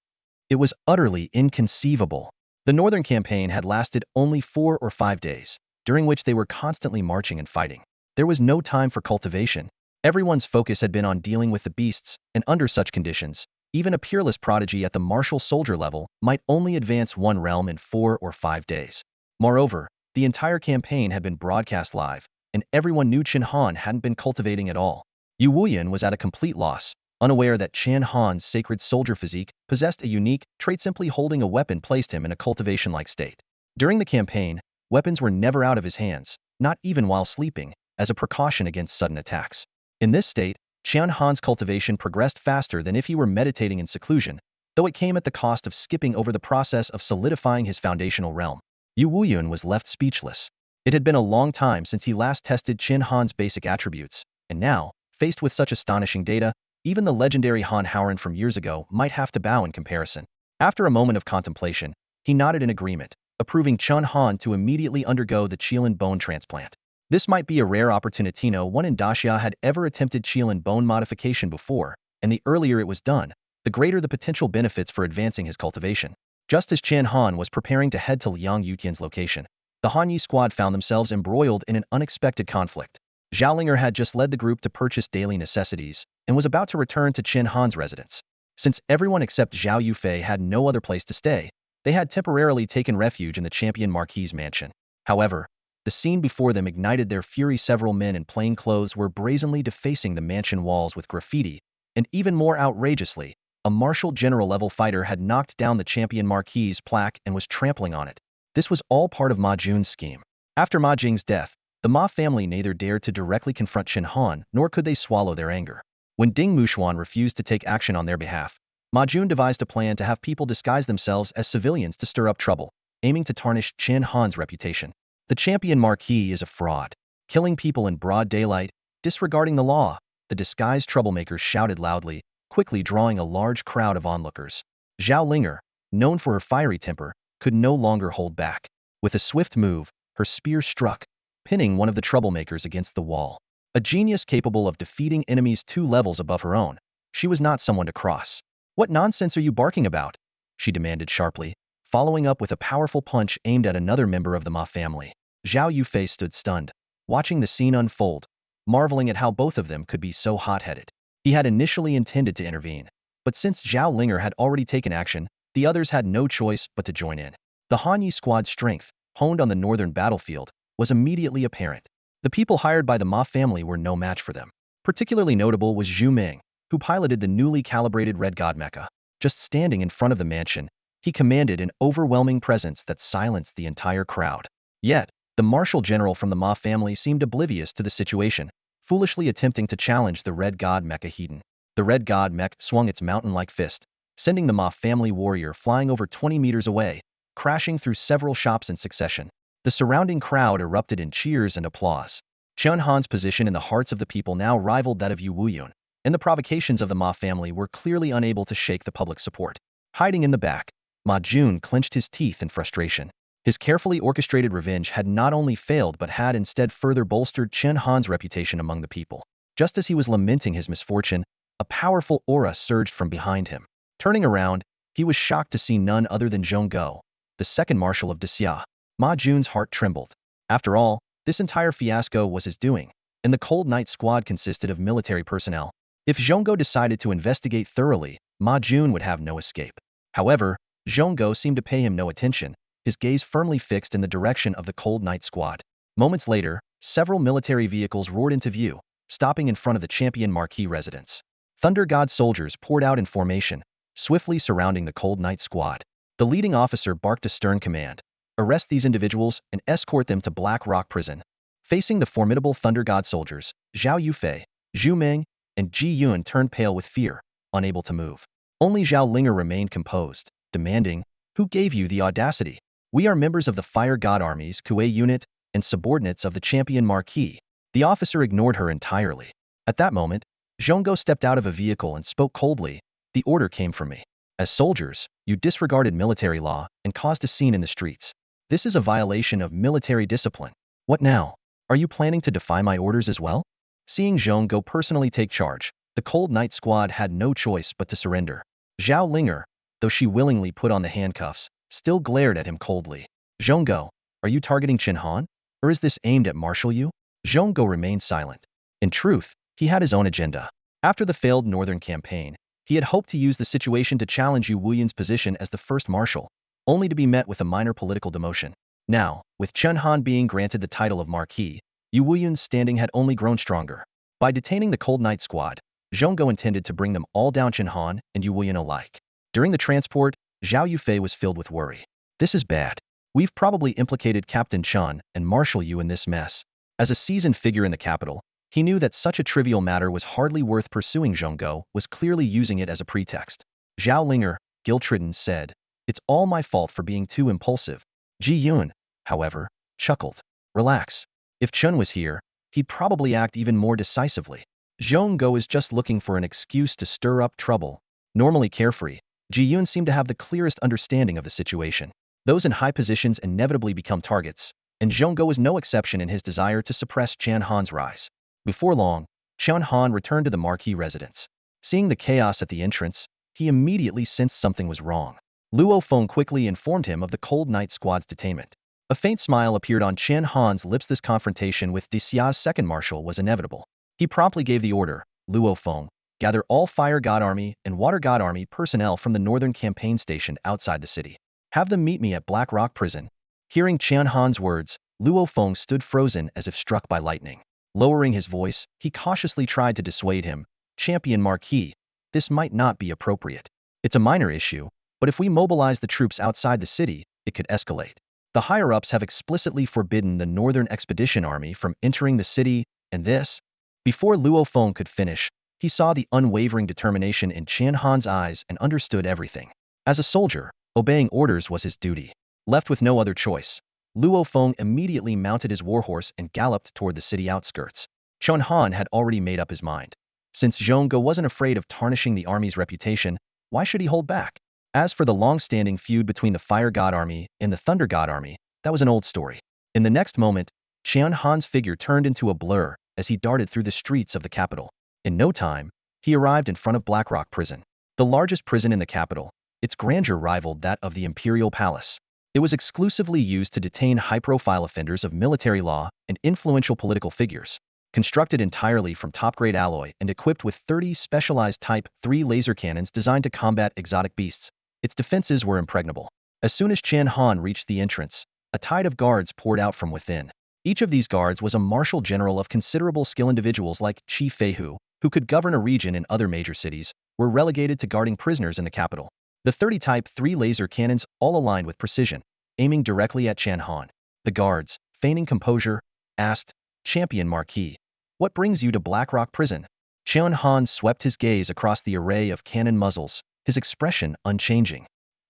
It was utterly inconceivable. The Northern Campaign had lasted only 4 or 5 days, during which they were constantly marching and fighting. There was no time for cultivation. Everyone's focus had been on dealing with the beasts, and under such conditions, even a peerless prodigy at the martial soldier level might only advance one realm in 4 or 5 days. Moreover, the entire campaign had been broadcast live, and everyone knew Chen Han hadn't been cultivating at all. Yu Wuyan was at a complete loss, unaware that Chen Han's sacred soldier physique possessed a unique trait. Simply holding a weapon placed him in a cultivation-like state. During the campaign, weapons were never out of his hands, not even while sleeping, as a precaution against sudden attacks. In this state, Chen Han's cultivation progressed faster than if he were meditating in seclusion, though it came at the cost of skipping over the process of solidifying his foundational realm. Yu Wuyan was left speechless. It had been a long time since he last tested Chen Han's basic attributes, and now, faced with such astonishing data, even the legendary Han Howren from years ago might have to bow in comparison. After a moment of contemplation, he nodded in agreement, approving Chen Han to immediately undergo the Qilin bone transplant. This might be a rare opportunity. No one in Daxia had ever attempted Qilin bone modification before, and the earlier it was done, the greater the potential benefits for advancing his cultivation. Just as Chen Han was preparing to head to Liang Yutian's location, the Hanyi squad found themselves embroiled in an unexpected conflict. Zhao Linger had just led the group to purchase daily necessities and was about to return to Chen Han's residence. Since everyone except Zhao Yufei had no other place to stay, they had temporarily taken refuge in the champion Marquis's mansion. However, the scene before them ignited their fury. Several men in plain clothes were brazenly defacing the mansion walls with graffiti, and even more outrageously, a Marshal general-level fighter had knocked down the champion Marquis's plaque and was trampling on it. This was all part of Ma Jun's scheme. After Ma Jing's death, the Ma family neither dared to directly confront Chen Han, nor could they swallow their anger. When Ding Muxuan refused to take action on their behalf, Ma Jun devised a plan to have people disguise themselves as civilians to stir up trouble, aiming to tarnish Chen Han's reputation. The champion Marquis is a fraud, killing people in broad daylight, disregarding the law, the disguised troublemakers shouted loudly, quickly drawing a large crowd of onlookers. Zhao Linger, known for her fiery temper, could no longer hold back. With a swift move, her spear struck, pinning one of the troublemakers against the wall. A genius capable of defeating enemies 2 levels above her own, she was not someone to cross. "What nonsense are you barking about?" she demanded sharply, following up with a powerful punch aimed at another member of the Ma family. Zhao Yufei stood stunned, watching the scene unfold, marveling at how both of them could be so hot-headed. He had initially intended to intervene, but since Zhao Linger had already taken action, the others had no choice but to join in. The Hanyi squad's strength, honed on the northern battlefield, was immediately apparent. The people hired by the Ma family were no match for them. Particularly notable was Zhu Ming, who piloted the newly calibrated Red God mecha. Just standing in front of the mansion, he commanded an overwhelming presence that silenced the entire crowd. Yet, the Marshal general from the Ma family seemed oblivious to the situation, foolishly attempting to challenge the Red God mecha Heaton. The Red God mech swung its mountain-like fist, sending the Ma family warrior flying over 20 meters away, crashing through several shops in succession. The surrounding crowd erupted in cheers and applause. Chen Han's position in the hearts of the people now rivaled that of Yu Wuyun, and the provocations of the Ma family were clearly unable to shake the public support. Hiding in the back, Ma Jun clenched his teeth in frustration. His carefully orchestrated revenge had not only failed but had instead further bolstered Chen Han's reputation among the people. Just as he was lamenting his misfortune, a powerful aura surged from behind him. Turning around, he was shocked to see none other than Zhong Go, the second Marshal of Xia. Ma Jun's heart trembled. After all, this entire fiasco was his doing, and the Cold Knight squad consisted of military personnel. If Zhonggo decided to investigate thoroughly, Ma Jun would have no escape. However, Zhonggo seemed to pay him no attention, his gaze firmly fixed in the direction of the Cold Knight squad. Moments later, several military vehicles roared into view, stopping in front of the champion Marquis residence. Thunder God soldiers poured out in formation, swiftly surrounding the Cold Knight squad. The leading officer barked a stern command: "Arrest these individuals and escort them to Black Rock Prison." Facing the formidable Thunder God soldiers, Zhao Yufei, Zhu Ming, and Ji Yun turned pale with fear, unable to move. Only Zhao Linger remained composed, demanding, "Who gave you the audacity? We are members of the Fire God Army's Kuei unit and subordinates of the champion Marquis." The officer ignored her entirely. At that moment, Zhonggo stepped out of a vehicle and spoke coldly, "The order came from me. As soldiers, you disregarded military law and caused a scene in the streets. This is a violation of military discipline. What now? Are you planning to defy my orders as well?" Seeing Zhonggo personally take charge, the Cold Knight squad had no choice but to surrender. Zhao Linger, though she willingly put on the handcuffs, still glared at him coldly. "Zhonggo, are you targeting Chen Han? Or is this aimed at Marshal Yu?" Zhonggo remained silent. In truth, he had his own agenda. After the failed northern campaign, he had hoped to use the situation to challenge Yu Wuyun's position as the first Marshal, only to be met with a minor political demotion. Now, with Chen Han being granted the title of Marquis, Yu Wuyun's standing had only grown stronger. By detaining the Cold Knight squad, Zhonggo intended to bring them all down, Chen Han and Yu Wuyun alike. During the transport, Zhao Yufei was filled with worry. "This is bad. We've probably implicated Captain Chen and Marshal Yu in this mess." As a seasoned figure in the capital, he knew that such a trivial matter was hardly worth pursuing. Zhonggo was clearly using it as a pretext. Zhao Linger, guilt-ridden, said, "It's all my fault for being too impulsive." Ji Yun, however, chuckled. "Relax. If Chen was here, he'd probably act even more decisively. Zhonggo is just looking for an excuse to stir up trouble." Normally carefree, Ji Yun seemed to have the clearest understanding of the situation. Those in high positions inevitably become targets, and Zhonggo was no exception in his desire to suppress Chen Han's rise. Before long, Chen Han returned to the Marquis residence. Seeing the chaos at the entrance, he immediately sensed something was wrong. Luo Feng quickly informed him of the Cold Knight squad's detainment. A faint smile appeared on Chen Han's lips. This confrontation with Xia's second Marshal was inevitable. He promptly gave the order, "Luo Feng, Gather all Fire God Army and Water God Army personnel from the northern campaign station outside the city. Have them meet me at Black Rock Prison." Hearing Chen Han's words, Luo Feng stood frozen as if struck by lightning. Lowering his voice, he cautiously tried to dissuade him. "Champion Marquis, this might not be appropriate. It's a minor issue, but if we mobilize the troops outside the city, it could escalate. The higher-ups have explicitly forbidden the Northern Expedition Army from entering the city, and this—" Before Luo Feng could finish, he saw the unwavering determination in Chen Han's eyes and understood everything. As a soldier, obeying orders was his duty. Left with no other choice, Luo Feng immediately mounted his warhorse and galloped toward the city outskirts. Chen Han had already made up his mind. Since Zhongguo wasn't afraid of tarnishing the army's reputation, why should he hold back? As for the long-standing feud between the Fire God Army and the Thunder God Army, that was an old story. In the next moment, Chen Han's figure turned into a blur as he darted through the streets of the capital. In no time, he arrived in front of Blackrock Prison, the largest prison in the capital. Its grandeur rivaled that of the Imperial Palace. It was exclusively used to detain high-profile offenders of military law and influential political figures. Constructed entirely from top-grade alloy and equipped with 30 specialized Type 3 laser cannons designed to combat exotic beasts, its defenses were impregnable. As soon as Chen Han reached the entrance, a tide of guards poured out from within. Each of these guards was a martial general of considerable skill. Individuals like Chi Feihu, who could govern a region in other major cities, were relegated to guarding prisoners in the capital. The 30 Type 3 laser cannons all aligned with precision, aiming directly at Chen Han. The guards, feigning composure, asked, "Champion Marquis, what brings you to Blackrock Prison?" Chen Han swept his gaze across the array of cannon muzzles, his expression unchanging.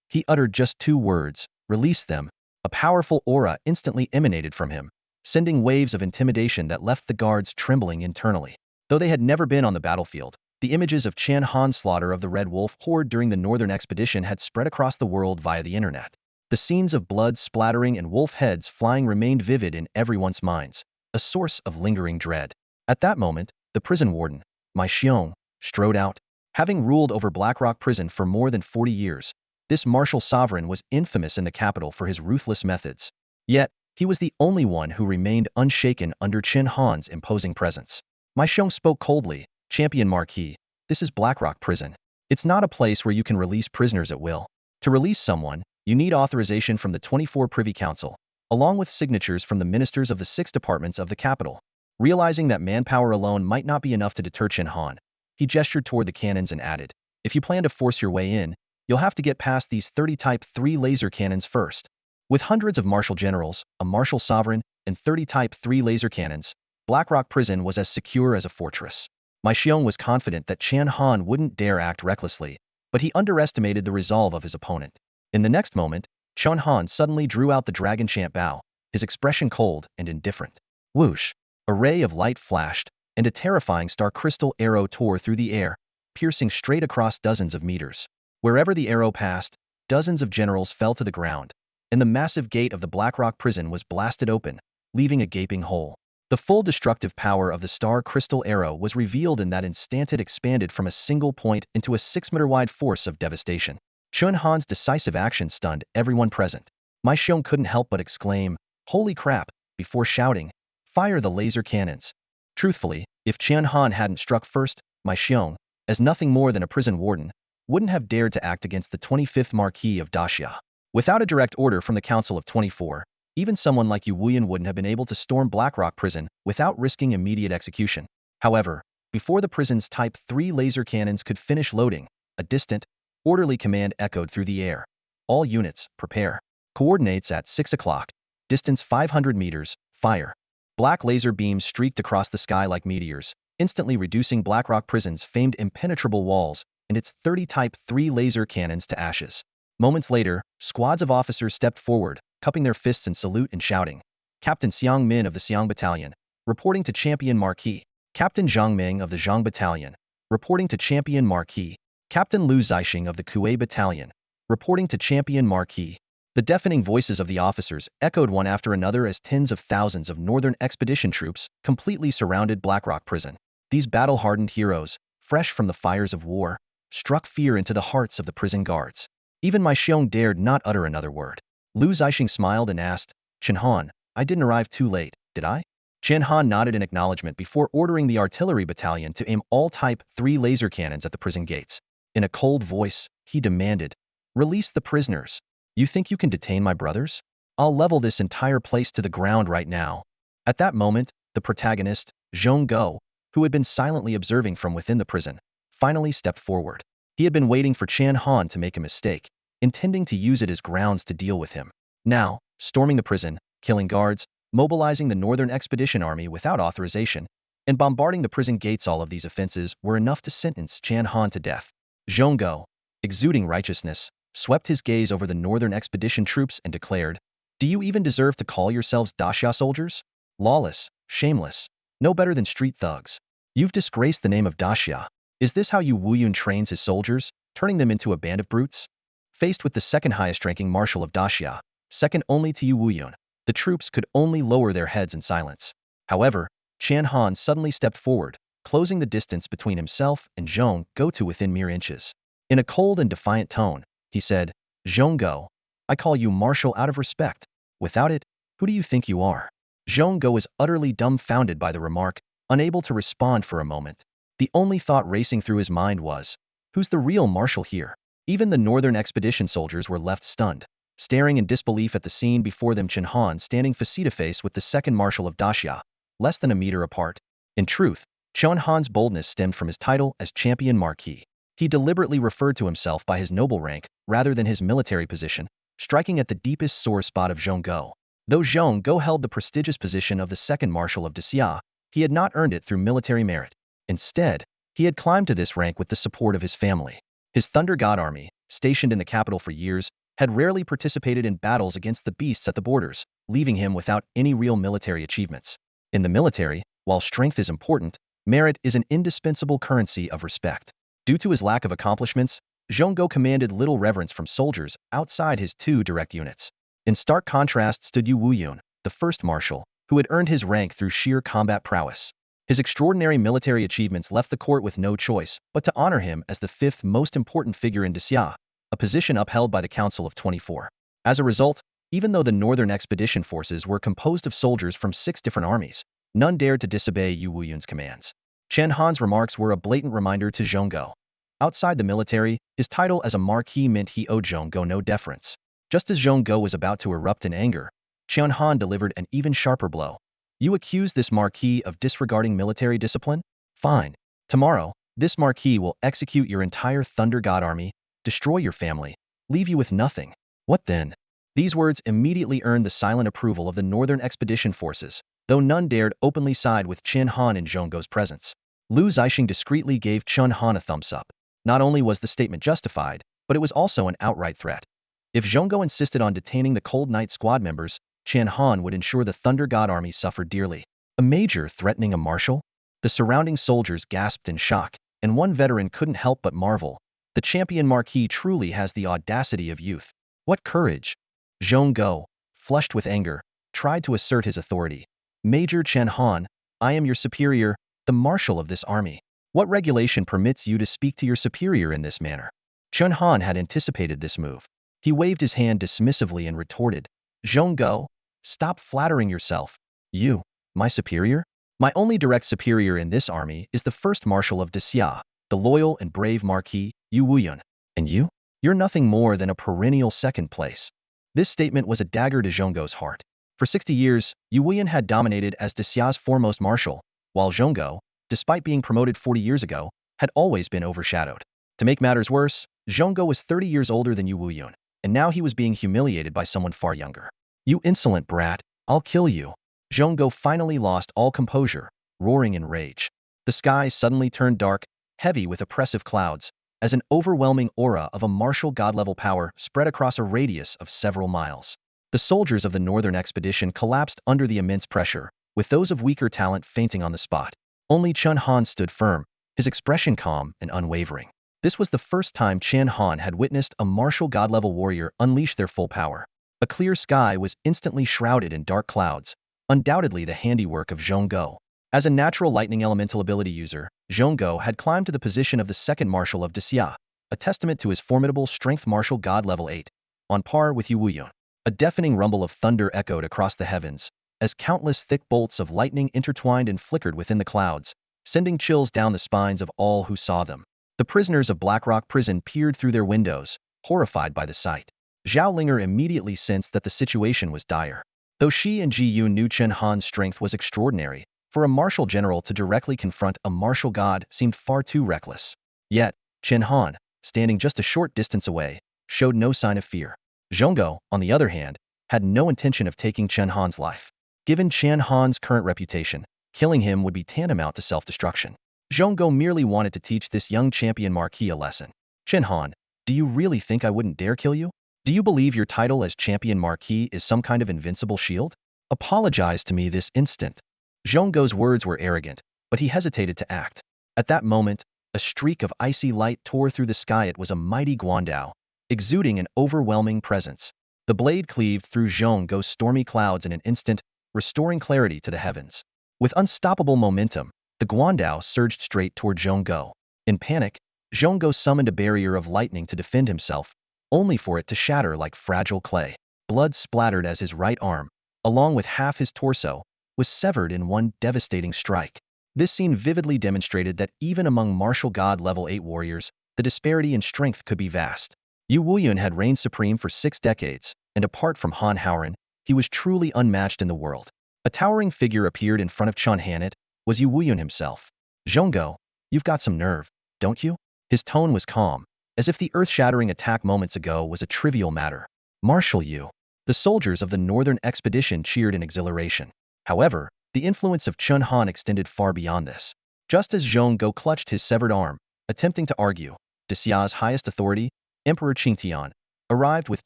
He uttered just 2 words, "Release them." A powerful aura instantly emanated from him, sending waves of intimidation that left the guards trembling internally. Though they had never been on the battlefield, the images of Chen Han's slaughter of the Red Wolf horde during the Northern Expedition had spread across the world via the internet. The scenes of blood splattering and wolf heads flying remained vivid in everyone's minds, a source of lingering dread. At that moment, the prison warden, Marshal, strode out. Having ruled over Blackrock Prison for more than 40 years, this martial sovereign was infamous in the capital for his ruthless methods. Yet, he was the only one who remained unshaken under Chen Han's imposing presence. Marshal spoke coldly, "Champion Marquis, this is Blackrock Prison. It's not a place where you can release prisoners at will. To release someone, you need authorization from the 24 Privy Council, along with signatures from the ministers of the 6 departments of the capital." Realizing that manpower alone might not be enough to deter Chen Han, he gestured toward the cannons and added, "If you plan to force your way in, you'll have to get past these 30 Type 3 laser cannons first." With hundreds of martial generals, a martial sovereign, and 30 Type 3 laser cannons, Blackrock Prison was as secure as a fortress. Marshal was confident that Chen Han wouldn't dare act recklessly, but he underestimated the resolve of his opponent. In the next moment, Chen Han suddenly drew out the dragon chant bow, his expression cold and indifferent. Whoosh! A ray of light flashed, and a terrifying star crystal arrow tore through the air, piercing straight across dozens of meters. Wherever the arrow passed, dozens of generals fell to the ground, and the massive gate of the Blackrock Prison was blasted open, leaving a gaping hole. The full destructive power of the star crystal arrow was revealed in that instant. It expanded from a single point into a 6-meter-wide force of devastation. Chen Han's decisive action stunned everyone present. Marshal couldn't help but exclaim, "Holy crap," before shouting, "Fire the laser cannons." Truthfully, if Chen Han hadn't struck first, Marshal, as nothing more than a prison warden, wouldn't have dared to act against the 25th Marquis of Daxia. Without a direct order from the Council of 24, even someone like Yu Wuyan wouldn't have been able to storm Blackrock Prison without risking immediate execution. However, before the prison's Type 3 laser cannons could finish loading, a distant, orderly command echoed through the air. "All units, prepare. Coordinates at 6 o'clock. Distance 500 meters, fire." Black laser beams streaked across the sky like meteors, instantly reducing Blackrock Prison's famed impenetrable walls and its 30 Type 3 laser cannons to ashes. Moments later, squads of officers stepped forward, cupping their fists in salute and shouting, "Captain Xiang Min of the Xiang Battalion, reporting to Champion Marquis. Captain Zhang Ming of the Zhang Battalion, reporting to Champion Marquis. Captain Lu Zixing of the Kuei Battalion, reporting to Champion Marquis." The deafening voices of the officers echoed one after another as tens of thousands of Northern Expedition troops completely surrounded Blackrock Prison. These battle-hardened heroes, fresh from the fires of war, struck fear into the hearts of the prison guards. Even Marshal dared not utter another word. Lu Zixing smiled and asked, "Chen Han, I didn't arrive too late, did I?" Chen Han nodded in acknowledgement before ordering the artillery battalion to aim all Type 3 laser cannons at the prison gates. In a cold voice, he demanded, "Release the prisoners. You think you can detain my brothers? I'll level this entire place to the ground right now." At that moment, the protagonist, Zhong Go, who had been silently observing from within the prison, finally stepped forward. He had been waiting for Chen Han to make a mistake, intending to use it as grounds to deal with him. Now, storming the prison, killing guards, mobilizing the Northern Expedition Army without authorization, and bombarding the prison gates, all of these offenses were enough to sentence Chen Han to death. Zhong Go, exuding righteousness, swept his gaze over the Northern Expedition troops and declared, "Do you even deserve to call yourselves Daxia soldiers? Lawless, shameless, no better than street thugs. You've disgraced the name of Daxia. Is this how Yu Wuyun trains his soldiers, turning them into a band of brutes?" Faced with the second highest-ranking Marshal of Daxia, second only to Yu Wuyun, the troops could only lower their heads in silence. However, Chen Han suddenly stepped forward, closing the distance between himself and Zhong Go to within mere inches. In a cold and defiant tone, he said, "Zhong Go, I call you Marshal out of respect. Without it, who do you think you are?" Zhong Go was utterly dumbfounded by the remark, unable to respond for a moment. The only thought racing through his mind was, who's the real Marshal here? Even the Northern Expedition soldiers were left stunned, staring in disbelief at the scene before them. Chen Han standing face-to-face with the second Marshal of Daxia, less than a meter apart. In truth, Chen Han's boldness stemmed from his title as Champion Marquis. He deliberately referred to himself by his noble rank rather than his military position, striking at the deepest sore spot of Zhong Go. Though Zhong Go held the prestigious position of the second Marshal of Daxia, he had not earned it through military merit. Instead, he had climbed to this rank with the support of his family. His Thunder God army, stationed in the capital for years, had rarely participated in battles against the beasts at the borders, leaving him without any real military achievements. In the military, while strength is important, merit is an indispensable currency of respect. Due to his lack of accomplishments, Zhong Go commanded little reverence from soldiers outside his two direct units. In stark contrast stood Yu Wuyun, the first Marshal, who had earned his rank through sheer combat prowess. His extraordinary military achievements left the court with no choice but to honor him as the fifth most important figure in Daxia, a position upheld by the Council of 24. As a result, even though the Northern Expedition forces were composed of soldiers from 6 different armies, none dared to disobey Yu Wuyun's commands. Chen Han's remarks were a blatant reminder to Zhong Go. Outside the military, his title as a Marquis meant he owed Zhong Go no deference. Just as Zhong Go was about to erupt in anger, Chen Han delivered an even sharper blow. "You accuse this Marquis of disregarding military discipline? Fine. Tomorrow, this Marquis will execute your entire Thunder God army, destroy your family, leave you with nothing. What then?" These words immediately earned the silent approval of the Northern Expedition forces, though none dared openly side with Chen Han in Zhong Go's presence. Lu Zixing discreetly gave Chen Han a thumbs up. Not only was the statement justified, but it was also an outright threat. If Zhong Go insisted on detaining the Cold Knight squad members, Chen Han would ensure the Thunder God army suffered dearly. A major threatening a marshal? The surrounding soldiers gasped in shock, and one veteran couldn't help but marvel. The Champion Marquis truly has the audacity of youth. What courage! Zhong Go, flushed with anger, tried to assert his authority. "Major Chen Han, I am your superior, the Marshal of this army. What regulation permits you to speak to your superior in this manner?" Chen Han had anticipated this move. He waved his hand dismissively and retorted, "Zhong Go, stop flattering yourself. You, my superior? My only direct superior in this army is the first Marshal of Daxia, the loyal and brave Marquis, Yu Wuyun. And you? You're nothing more than a perennial second place." This statement was a dagger to Zhong Go's heart. For 60 years, Yu Wuyun had dominated as Daxia's foremost marshal, while Zhong Go, despite being promoted 40 years ago, had always been overshadowed. To make matters worse, Zhong Go was 30 years older than Yu Wuyun, and now he was being humiliated by someone far younger. "You insolent brat, I'll kill you." Zhong Go finally lost all composure, roaring in rage. The sky suddenly turned dark, heavy with oppressive clouds, as an overwhelming aura of a martial god-level power spread across a radius of several miles. The soldiers of the Northern Expedition collapsed under the immense pressure, with those of weaker talent fainting on the spot. Only Chen Han stood firm, his expression calm and unwavering. This was the first time Chen Han had witnessed a martial god-level warrior unleash their full power. A clear sky was instantly shrouded in dark clouds, undoubtedly the handiwork of Zhong Go. As a natural lightning elemental ability user, Zhong Go had climbed to the position of the second Marshal of Daxia, a testament to his formidable strength. Martial God level 8, on par with Yu Wuyun. A deafening rumble of thunder echoed across the heavens, as countless thick bolts of lightning intertwined and flickered within the clouds, sending chills down the spines of all who saw them. The prisoners of Blackrock Prison peered through their windows, horrified by the sight. Zhao Linger immediately sensed that the situation was dire. Though she and Ji Yun knew Chen Han's strength was extraordinary, for a martial general to directly confront a martial god seemed far too reckless. Yet, Chen Han, standing just a short distance away, showed no sign of fear. Zhongguo, on the other hand, had no intention of taking Chen Han's life. Given Chen Han's current reputation, killing him would be tantamount to self-destruction. Zhongguo merely wanted to teach this young champion marquis a lesson. Chen Han, do you really think I wouldn't dare kill you? Do you believe your title as champion marquis is some kind of invincible shield? Apologize to me this instant. Zhongguo's words were arrogant, but he hesitated to act. At that moment, a streak of icy light tore through the sky. It was a mighty guandao, exuding an overwhelming presence. The blade cleaved through Zhongguo's stormy clouds in an instant, restoring clarity to the heavens. With unstoppable momentum, the guandao surged straight toward Zhongguo. In panic, Zhongguo summoned a barrier of lightning to defend himself, only for it to shatter like fragile clay. Blood splattered as his right arm, along with half his torso, was severed in one devastating strike. This scene vividly demonstrated that even among martial god level 8 warriors, the disparity in strength could be vast. Yu Wuyun had reigned supreme for 6 decades, and apart from Han Haoran, he was truly unmatched in the world. A towering figure appeared in front of Chen Han. It was Yu Wuyun himself. Zhongguo, you've got some nerve, don't you? His tone was calm, as if the earth-shattering attack moments ago was a trivial matter. Marshal Yu. The soldiers of the Northern Expedition cheered in exhilaration. However, the influence of Chen Han extended far beyond this. Just as Zhongguo clutched his severed arm, attempting to argue, Daxia's highest authority, Emperor Qingtian, arrived with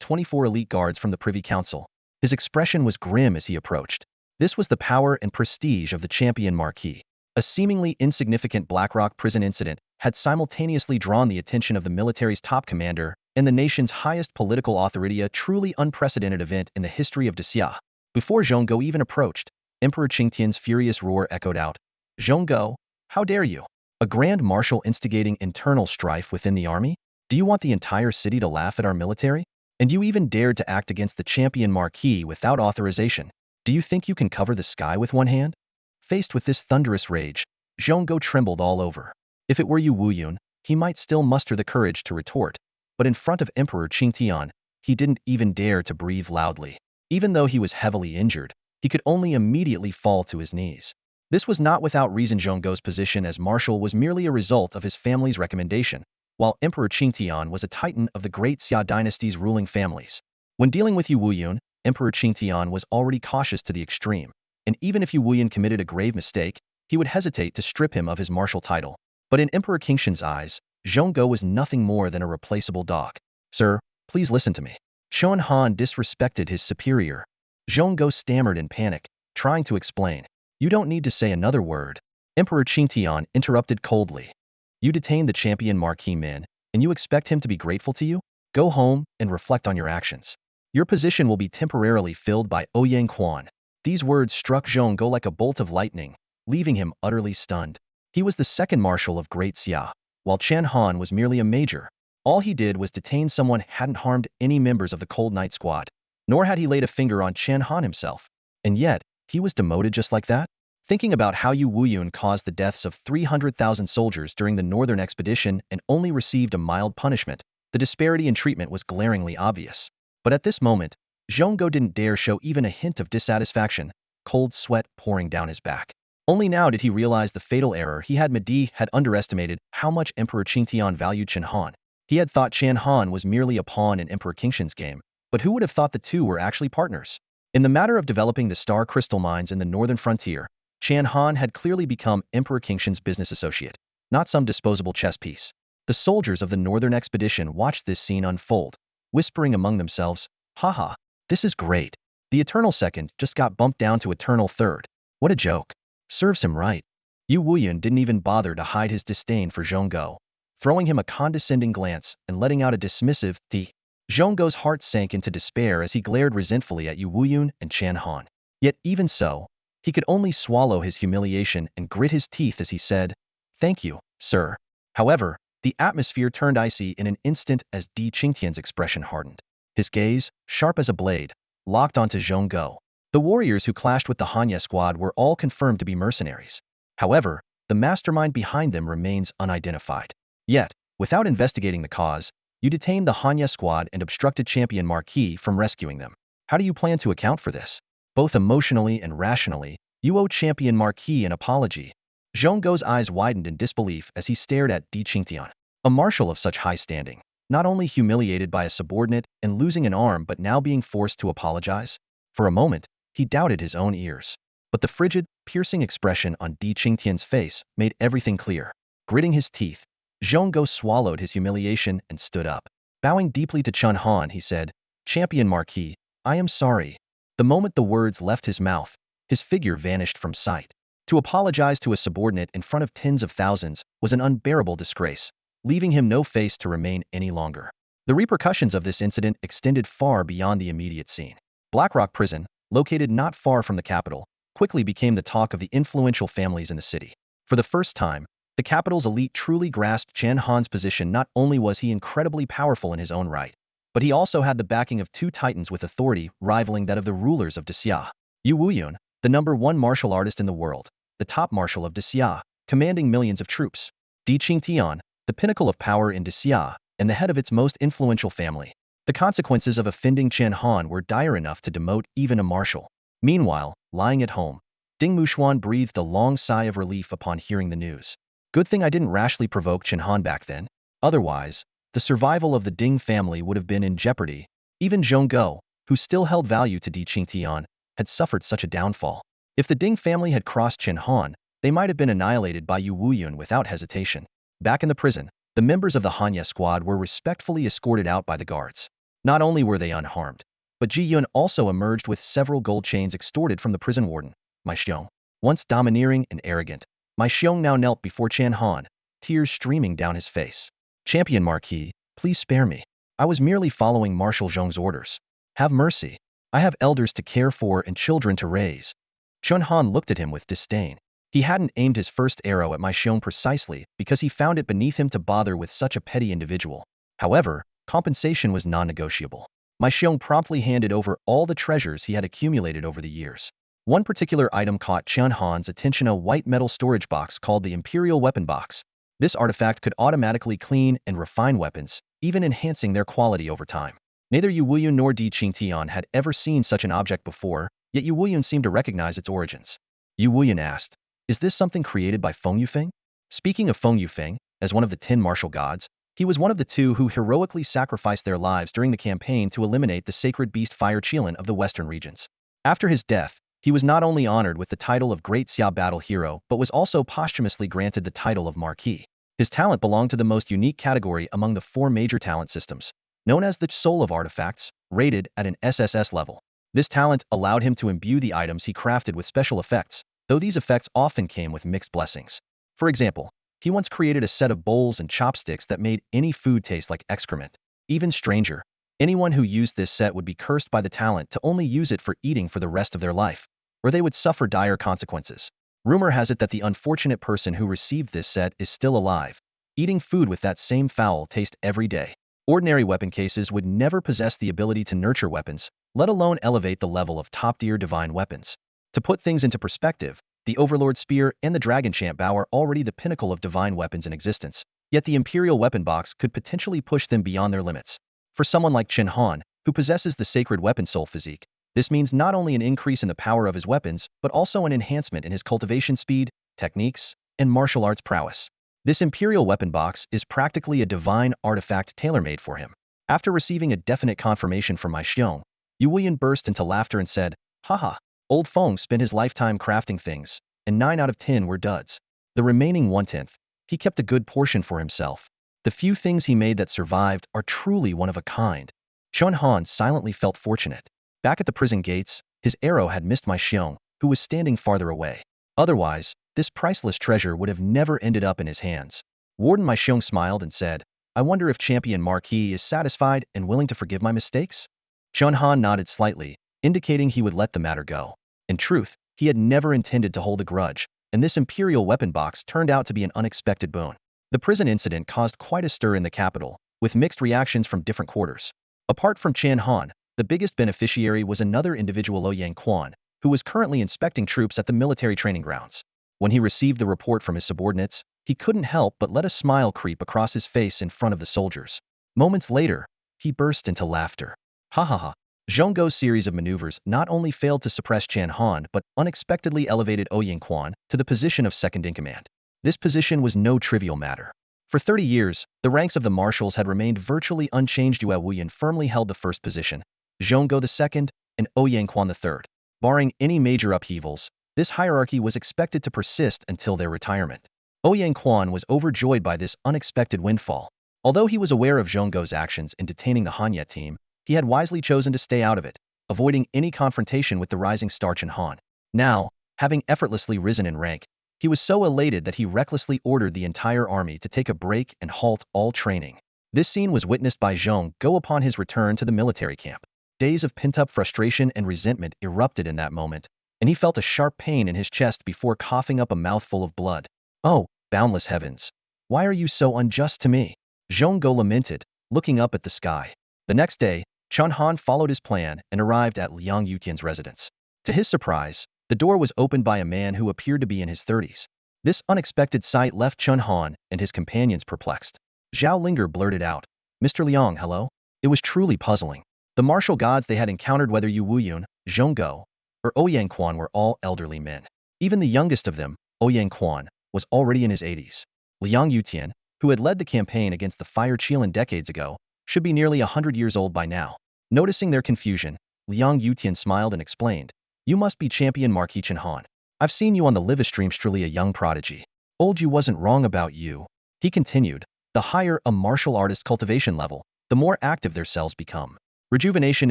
24 elite guards from the Privy Council. His expression was grim as he approached. This was the power and prestige of the champion marquis. A seemingly insignificant Blackrock Prison incident had simultaneously drawn the attention of the military's top commander and the nation's highest political authority, a truly unprecedented event in the history of Daxia. Before Zhongguo even approached, Emperor Qingtian's furious roar echoed out. Zhongguo, how dare you? A grand marshal instigating internal strife within the army? Do you want the entire city to laugh at our military? And you even dared to act against the champion marquis without authorization. Do you think you can cover the sky with one hand? Faced with this thunderous rage, Zhongguo trembled all over. If it were Yu Wuyun, he might still muster the courage to retort, but in front of Emperor Qingtian, he didn't even dare to breathe loudly. Even though he was heavily injured, he could only immediately fall to his knees. This was not without reason. Zhongguo's position as marshal was merely a result of his family's recommendation, while Emperor Qingtian was a titan of the great Xia dynasty's ruling families. When dealing with Yu Wuyun, Emperor Qingtian was already cautious to the extreme, and even if Yu Wuyun committed a grave mistake, he would hesitate to strip him of his martial title. But in Emperor Qingshan's eyes, Zhongguo was nothing more than a replaceable dog. Sir, please listen to me. Chen Han disrespected his superior. Zhongguo stammered in panic, trying to explain. You don't need to say another word. Emperor Qingtian interrupted coldly. You detained the champion marquis Min, and you expect him to be grateful to you? Go home and reflect on your actions. Your position will be temporarily filled by Ouyang Quan. These words struck Zhongguo like a bolt of lightning, leaving him utterly stunned. He was the second marshal of Great Xia, while Chen Han was merely a major. All he did was detain someone who hadn't harmed any members of the Cold Night Squad, nor had he laid a finger on Chen Han himself. And yet, he was demoted just like that? Thinking about how Yu Wuyun caused the deaths of 300,000 soldiers during the Northern Expedition and only received a mild punishment, the disparity in treatment was glaringly obvious. But at this moment, Zhongguo didn't dare show even a hint of dissatisfaction, cold sweat pouring down his back. Only now did he realize the fatal error he had made. He had underestimated how much Emperor Qingtian valued Chen Han. He had thought Chen Han was merely a pawn in Emperor Qingshan's game, but who would have thought the two were actually partners? In the matter of developing the star crystal mines in the northern frontier, Chen Han had clearly become Emperor Qingshan's business associate, not some disposable chess piece. The soldiers of the Northern Expedition watched this scene unfold, whispering among themselves, haha, this is great. The Eternal Second just got bumped down to Eternal Third. What a joke. Serves him right. Yu Wuyun didn't even bother to hide his disdain for Zhongguo, throwing him a condescending glance and letting out a dismissive "T." Zhongguo's heart sank into despair as he glared resentfully at Yu Wuyun and Chen Han. Yet even so, he could only swallow his humiliation and grit his teeth as he said, "Thank you, sir." However, the atmosphere turned icy in an instant as Di Qingtian's expression hardened. His gaze, sharp as a blade, locked onto Zhongguo. The warriors who clashed with the Hanya squad were all confirmed to be mercenaries. However, the mastermind behind them remains unidentified. Yet, without investigating the cause, you detained the Hanya squad and obstructed Champion Marquis from rescuing them. How do you plan to account for this? Both emotionally and rationally, you owe Champion Marquis an apology. Zhongguo's eyes widened in disbelief as he stared at Di Qingtian, a marshal of such high standing, not only humiliated by a subordinate and losing an arm but now being forced to apologize. For a moment, he doubted his own ears. But the frigid, piercing expression on Di Qingtian's face made everything clear. Gritting his teeth, Zhongguo swallowed his humiliation and stood up. Bowing deeply to Chen Han, he said, "Champion Marquis, I am sorry." The moment the words left his mouth, his figure vanished from sight. To apologize to a subordinate in front of tens of thousands was an unbearable disgrace, leaving him no face to remain any longer. The repercussions of this incident extended far beyond the immediate scene. Blackrock Prison, located not far from the capital, quickly became the talk of the influential families in the city. For the first time, the capital's elite truly grasped Chen Han's position. Not only was he incredibly powerful in his own right, but he also had the backing of two titans with authority rivaling that of the rulers of Dixia. Yu Wuyun, the #1 martial artist in the world, the top marshal of Dixia, commanding millions of troops. Di Qingtian, the pinnacle of power in Dixia, and the head of its most influential family. The consequences of offending Chen Han were dire enough to demote even a marshal. Meanwhile, lying at home, Ding Muxuan breathed a long sigh of relief upon hearing the news. Good thing I didn't rashly provoke Chen Han back then. Otherwise, the survival of the Ding family would have been in jeopardy. Even Zhongguo, who still held value to Di Qingtian, had suffered such a downfall. If the Ding family had crossed Chen Han, they might have been annihilated by Yu Wuyun without hesitation. Back in the prison, the members of the Hanya squad were respectfully escorted out by the guards. Not only were they unharmed, but Ji Yun also emerged with several gold chains extorted from the prison warden, Mai Xiong. Once domineering and arrogant, Mai Xiong now knelt before Chen Han, tears streaming down his face. "Champion Marquis, please spare me. I was merely following Marshal Zhong's orders. Have mercy. I have elders to care for and children to raise." Chen Han looked at him with disdain. He hadn't aimed his first arrow at Mai Xiong precisely because he found it beneath him to bother with such a petty individual. However, compensation was non-negotiable. Mai Xiong promptly handed over all the treasures he had accumulated over the years. One particular item caught Chen Han's attention: a white metal storage box called the Imperial Weapon Box. This artifact could automatically clean and refine weapons, even enhancing their quality over time. Neither Yu Wuyun nor Di Qingtian had ever seen such an object before, yet Yu Wuyun seemed to recognize its origins. Yu Wuyun asked, "Is this something created by Feng Yufeng?" Speaking of Feng Yufeng, as one of the 10 martial gods, he was one of the two who heroically sacrificed their lives during the campaign to eliminate the sacred beast Fire Qilin of the western regions. After his death, he was not only honored with the title of Great Xia Battle Hero but was also posthumously granted the title of Marquis. His talent belonged to the most unique category among the 4 major talent systems, known as the Soul of Artifacts, rated at an SSS level. This talent allowed him to imbue the items he crafted with special effects, though these effects often came with mixed blessings. For example, he once created a set of bowls and chopsticks that made any food taste like excrement. Even stranger, anyone who used this set would be cursed by the talent to only use it for eating for the rest of their life, or they would suffer dire consequences. Rumor has it that the unfortunate person who received this set is still alive, eating food with that same foul taste every day. Ordinary weapon cases would never possess the ability to nurture weapons, let alone elevate the level of top-tier divine weapons. To put things into perspective, the Overlord Spear and the Dragon Champ Bow are already the pinnacle of divine weapons in existence, yet the Imperial Weapon Box could potentially push them beyond their limits. For someone like Chen Han, who possesses the Sacred Weapon Soul physique, this means not only an increase in the power of his weapons, but also an enhancement in his cultivation speed, techniques, and martial arts prowess. This Imperial Weapon Box is practically a divine artifact tailor-made for him. After receiving a definite confirmation from Mai Xiong, Yu Wuyun burst into laughter and said, "Haha, old Feng spent his lifetime crafting things, and 9 out of 10 were duds. The remaining 1/10, he kept a good portion for himself. The few things he made that survived are truly one of a kind." Chen Han silently felt fortunate. Back at the prison gates, his arrow had missed Mai Xiong, who was standing farther away. Otherwise, this priceless treasure would have never ended up in his hands. Warden Mai Xiong smiled and said, "I wonder if Champion Marquis is satisfied and willing to forgive my mistakes?" Chen Han nodded slightly, indicating he would let the matter go. In truth, he had never intended to hold a grudge, and this Imperial Weapon Box turned out to be an unexpected boon. The prison incident caused quite a stir in the capital, with mixed reactions from different quarters. Apart from Chen Han, The biggest beneficiary was another individual, Ouyang Quan, who was currently inspecting troops at the military training grounds. When he received the report from his subordinates, he couldn't help but let a smile creep across his face in front of the soldiers. Moments later, he burst into laughter. Ha ha ha. Zhongguo's series of maneuvers not only failed to suppress Chen Han but unexpectedly elevated Ouyang Quan to the position of second-in-command. This position was no trivial matter. For 30 years, the ranks of the marshals had remained virtually unchanged. Yue Wuyan firmly held the first position, Zhongguo the second, and Ouyang Quan the third. Barring any major upheavals, this hierarchy was expected to persist until their retirement. Ouyang Quan was overjoyed by this unexpected windfall. Although he was aware of Zhongguo's actions in detaining the Hanye team, he had wisely chosen to stay out of it, avoiding any confrontation with the rising star Chen Han. Now, having effortlessly risen in rank, he was so elated that he recklessly ordered the entire army to take a break and halt all training. This scene was witnessed by Zhongguo upon his return to the military camp. Days of pent-up frustration and resentment erupted in that moment, and he felt a sharp pain in his chest before coughing up a mouthful of blood. Oh, boundless heavens! Why are you so unjust to me? Zhongguo lamented, looking up at the sky. The next day, Chen Han followed his plan and arrived at Liang Yutian's residence. To his surprise, the door was opened by a man who appeared to be in his 30s. This unexpected sight left Chen Han and his companions perplexed. Zhao Linger blurted out, "Mr. Liang, hello?" It was truly puzzling. The martial gods they had encountered, whether Yu Wuyun, Zhongguo, or Ouyang Quan, were all elderly men. Even the youngest of them, Ouyang Quan, was already in his 80s. Liang Yutian, who had led the campaign against the Fire Qilin decades ago, should be nearly 100 years old by now. Noticing their confusion, Liang Yutian smiled and explained, "You must be champion Marquis Chen Han. I've seen you on the live stream, truly a young prodigy. Old you wasn't wrong about you." He continued, "The higher a martial artist's cultivation level, the more active their cells become. Rejuvenation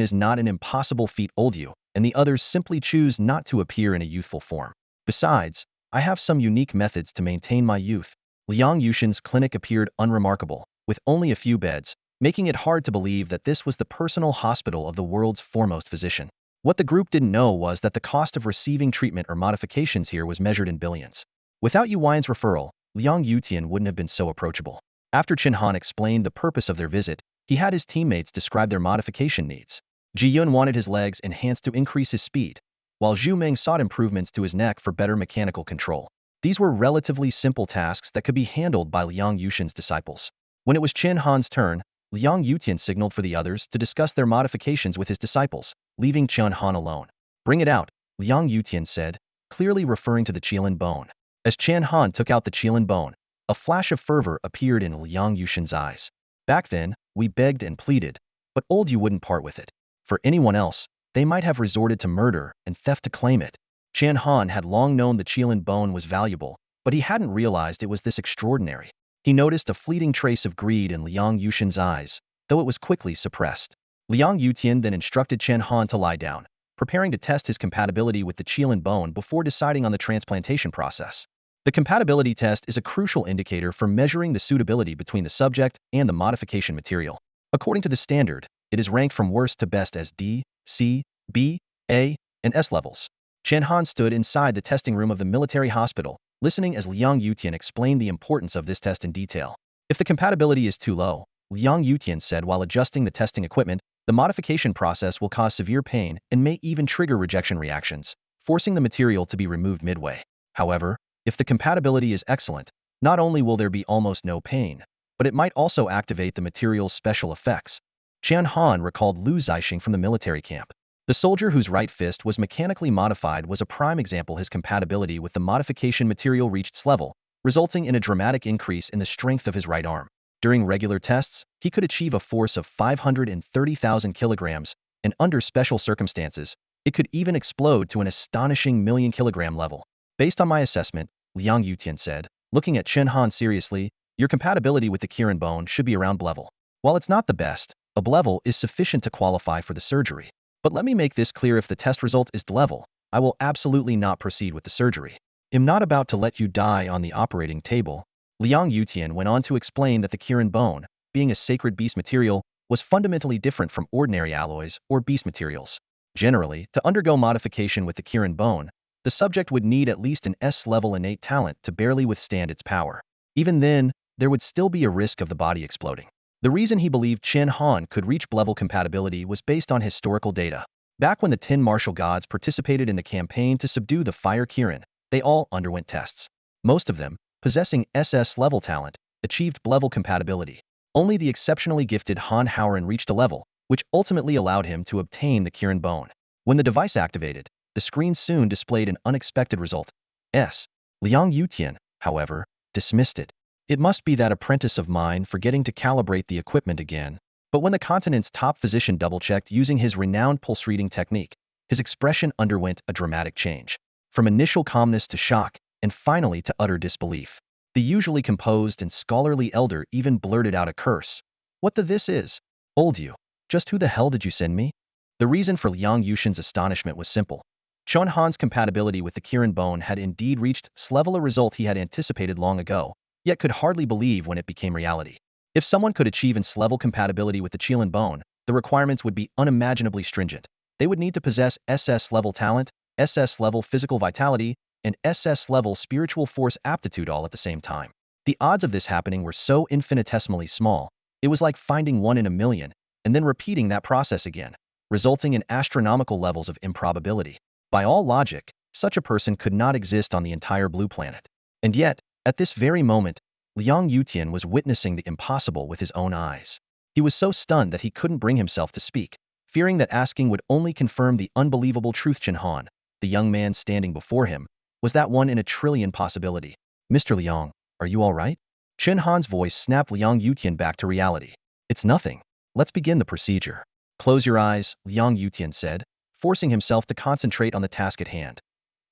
is not an impossible feat, old you, and the others simply choose not to appear in a youthful form. Besides, I have some unique methods to maintain my youth." Liang Yushin's clinic appeared unremarkable, with only a few beds, making it hard to believe that this was the personal hospital of the world's foremost physician. What the group didn't know was that the cost of receiving treatment or modifications here was measured in billions. Without Yu Wein's referral, Liang Yutian wouldn't have been so approachable. After Chen Han explained the purpose of their visit, he had his teammates describe their modification needs. Ji Yun wanted his legs enhanced to increase his speed, while Zhu Meng sought improvements to his neck for better mechanical control. These were relatively simple tasks that could be handled by Liang Yushin's disciples. When it was Chen Han's turn, Liang Yutian signaled for the others to discuss their modifications with his disciples, leaving Chen Han alone. "Bring it out," Liang Yutian said, clearly referring to the Qilin bone. As Chen Han took out the Qilin bone, a flash of fervor appeared in Liang Yushin's eyes. "Back then, we begged and pleaded, but old you wouldn't part with it. For anyone else, they might have resorted to murder and theft to claim it." Chen Han had long known the Qilin bone was valuable, but he hadn't realized it was this extraordinary. He noticed a fleeting trace of greed in Liang Yushin's eyes, though it was quickly suppressed. Liang Yutian then instructed Chen Han to lie down, preparing to test his compatibility with the Qilin bone before deciding on the transplantation process. The compatibility test is a crucial indicator for measuring the suitability between the subject and the modification material. According to the standard, it is ranked from worst to best as D, C, B, A, and S levels. Chen Han stood inside the testing room of the military hospital, listening as Liang Yutian explained the importance of this test in detail. "If the compatibility is too low," Liang Yutian said while adjusting the testing equipment, "the modification process will cause severe pain and may even trigger rejection reactions, forcing the material to be removed midway. However, if the compatibility is excellent, not only will there be almost no pain, but it might also activate the material's special effects." Chen Han recalled Lu Zixing from the military camp. The soldier whose right fist was mechanically modified was a prime example. His compatibility with the modification material reached its level, resulting in a dramatic increase in the strength of his right arm. During regular tests, he could achieve a force of 530,000 kilograms, and under special circumstances, it could even explode to an astonishing million-kilogram level. "Based on my assessment," Liang Yutian said, looking at Chen Han seriously, "your compatibility with the Qilin bone should be around B level. While it's not the best, a B level is sufficient to qualify for the surgery. But let me make this clear, if the test result is D level, I will absolutely not proceed with the surgery. I'm not about to let you die on the operating table." Liang Yutian went on to explain that the Qilin bone, being a sacred beast material, was fundamentally different from ordinary alloys or beast materials. Generally, to undergo modification with the Qilin bone, the subject would need at least an S-level innate talent to barely withstand its power. Even then, there would still be a risk of the body exploding. The reason he believed Chen Han could reach level compatibility was based on historical data. Back when the 10 martial gods participated in the campaign to subdue the Fire Kirin, they all underwent tests. Most of them, possessing SS level talent, achieved level compatibility. Only the exceptionally gifted Han Howren reached a level, which ultimately allowed him to obtain the Kirin bone. When the device activated, the screen soon displayed an unexpected result. Liang Yutian, however, dismissed it. It must be that apprentice of mine forgetting to calibrate the equipment again. But when the continent's top physician double-checked using his renowned pulse reading technique, his expression underwent a dramatic change. From initial calmness to shock, and finally to utter disbelief. The usually composed and scholarly elder even blurted out a curse. What the this is? Old you. Just who the hell did you send me? The reason for Liang Yushin's astonishment was simple. Chen Han's compatibility with the Kirin bone had indeed reached level, a result he had anticipated long ago, yet could hardly believe when it became reality. If someone could achieve level compatibility with the Qilin bone, the requirements would be unimaginably stringent. They would need to possess SS level talent, SS level physical vitality, and SS level spiritual force aptitude all at the same time. The odds of this happening were so infinitesimally small, it was like finding one in a million, and then repeating that process again, resulting in astronomical levels of improbability. By all logic, such a person could not exist on the entire blue planet. And yet, at this very moment, Liang Yutian was witnessing the impossible with his own eyes. He was so stunned that he couldn't bring himself to speak, fearing that asking would only confirm the unbelievable truth. Chen Han, the young man standing before him, was that one in a trillion possibility. Mr. Liang, are you all right? Chen Han's voice snapped Liang Yutian back to reality. It's nothing. Let's begin the procedure. Close your eyes, Liang Yutian said, forcing himself to concentrate on the task at hand.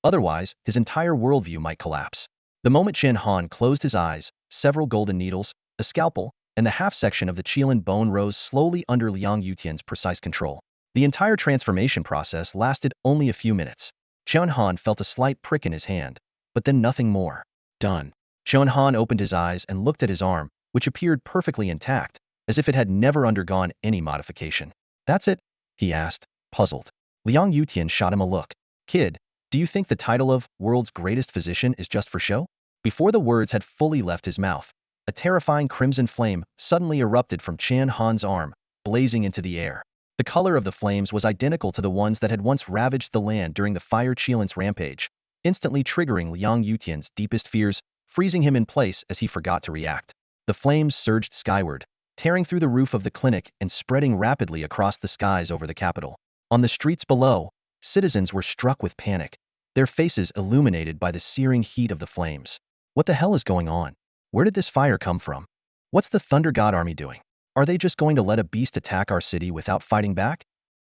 Otherwise, his entire worldview might collapse. The moment Chen Han closed his eyes, several golden needles, a scalpel, and the half-section of the Qilin bone rose slowly under Liang Yutian's precise control. The entire transformation process lasted only a few minutes. Chen Han felt a slight prick in his hand, but then nothing more. Done. Chen Han opened his eyes and looked at his arm, which appeared perfectly intact, as if it had never undergone any modification. That's it? He asked, puzzled. Liang Yutian shot him a look. Kid, do you think the title of world's greatest physician is just for show? Before the words had fully left his mouth, a terrifying crimson flame suddenly erupted from Chen Han's arm, blazing into the air. The color of the flames was identical to the ones that had once ravaged the land during the Fire Qilin's rampage, instantly triggering Liang Yutian's deepest fears, freezing him in place as he forgot to react. The flames surged skyward, tearing through the roof of the clinic and spreading rapidly across the skies over the capital. On the streets below, citizens were struck with panic, their faces illuminated by the searing heat of the flames. What the hell is going on? Where did this fire come from? What's the Thunder God Army doing? Are they just going to let a beast attack our city without fighting back?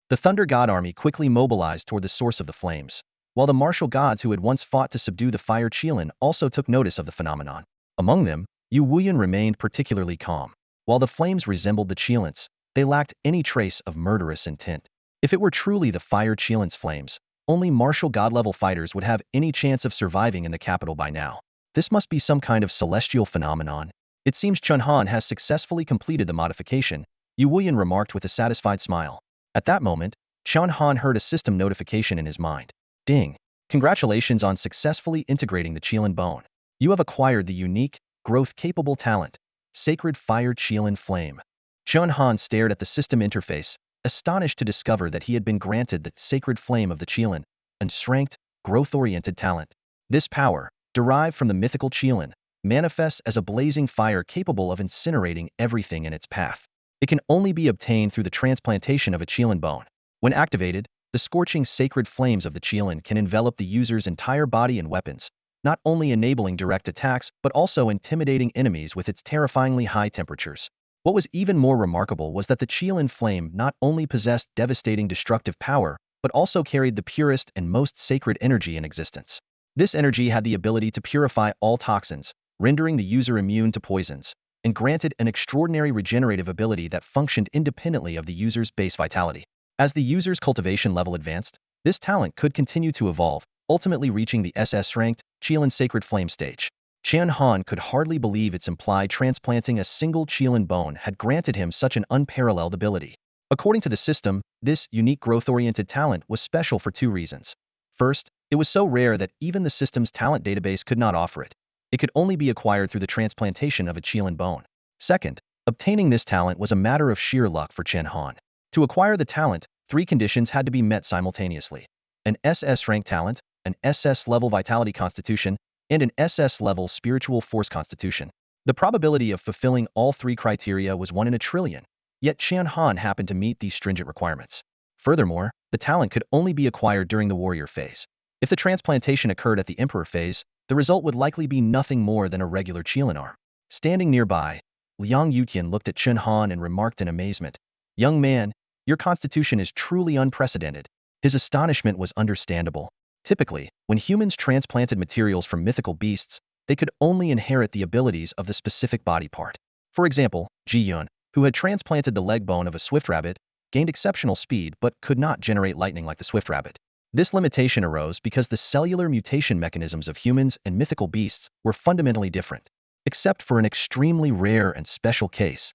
The Thunder God Army quickly mobilized toward the source of the flames, while the martial gods who had once fought to subdue the Fire Qilin also took notice of the phenomenon. Among them, Yu Wuyan remained particularly calm. While the flames resembled the Qilins, they lacked any trace of murderous intent. If it were truly the Fire Qilin's flames, only martial god-level fighters would have any chance of surviving in the capital by now. This must be some kind of celestial phenomenon. It seems Chen Han has successfully completed the modification, Yu Wuyan remarked with a satisfied smile. At that moment, Chen Han heard a system notification in his mind. Ding! Congratulations on successfully integrating the Qilin bone. You have acquired the unique, growth-capable talent, Sacred Fire Qilin Flame. Chen Han stared at the system interface, astonished to discover that he had been granted the Sacred Flame of the Qilin, a strength, growth-oriented talent. This power, derived from the mythical Qilin, manifests as a blazing fire capable of incinerating everything in its path. It can only be obtained through the transplantation of a Qilin bone. When activated, the scorching sacred flames of the Qilin can envelop the user's entire body and weapons, not only enabling direct attacks but also intimidating enemies with its terrifyingly high temperatures. What was even more remarkable was that the Qilin flame not only possessed devastating destructive power, but also carried the purest and most sacred energy in existence. This energy had the ability to purify all toxins, rendering the user immune to poisons, and granted an extraordinary regenerative ability that functioned independently of the user's base vitality. As the user's cultivation level advanced, this talent could continue to evolve, ultimately reaching the SS-ranked Qilin Sacred Flame stage. Chen Han could hardly believe its implied transplanting a single Qilin bone had granted him such an unparalleled ability. According to the system, this unique growth-oriented talent was special for two reasons. First, it was so rare that even the system's talent database could not offer it. It could only be acquired through the transplantation of a Qilin bone. Second, Obtaining this talent was a matter of sheer luck for Chen Han. To acquire the talent, three conditions had to be met simultaneously: an SS-rank talent, an SS-level vitality constitution, and an SS-level spiritual force constitution. The probability of fulfilling all three criteria was 1 in a trillion, yet Chen Han happened to meet these stringent requirements. Furthermore, the talent could only be acquired during the warrior phase. If the transplantation occurred at the emperor phase, the result would likely be nothing more than a regular Qilin arm. Standing nearby, Liang Yutian looked at Chen Han and remarked in amazement, "Young man, your constitution is truly unprecedented." His astonishment was understandable. Typically, when humans transplanted materials from mythical beasts, they could only inherit the abilities of the specific body part. For example, Ji Yun, who had transplanted the leg bone of a swift rabbit, gained exceptional speed but could not generate lightning like the swift rabbit. This limitation arose because the cellular mutation mechanisms of humans and mythical beasts were fundamentally different. Except for an extremely rare and special case.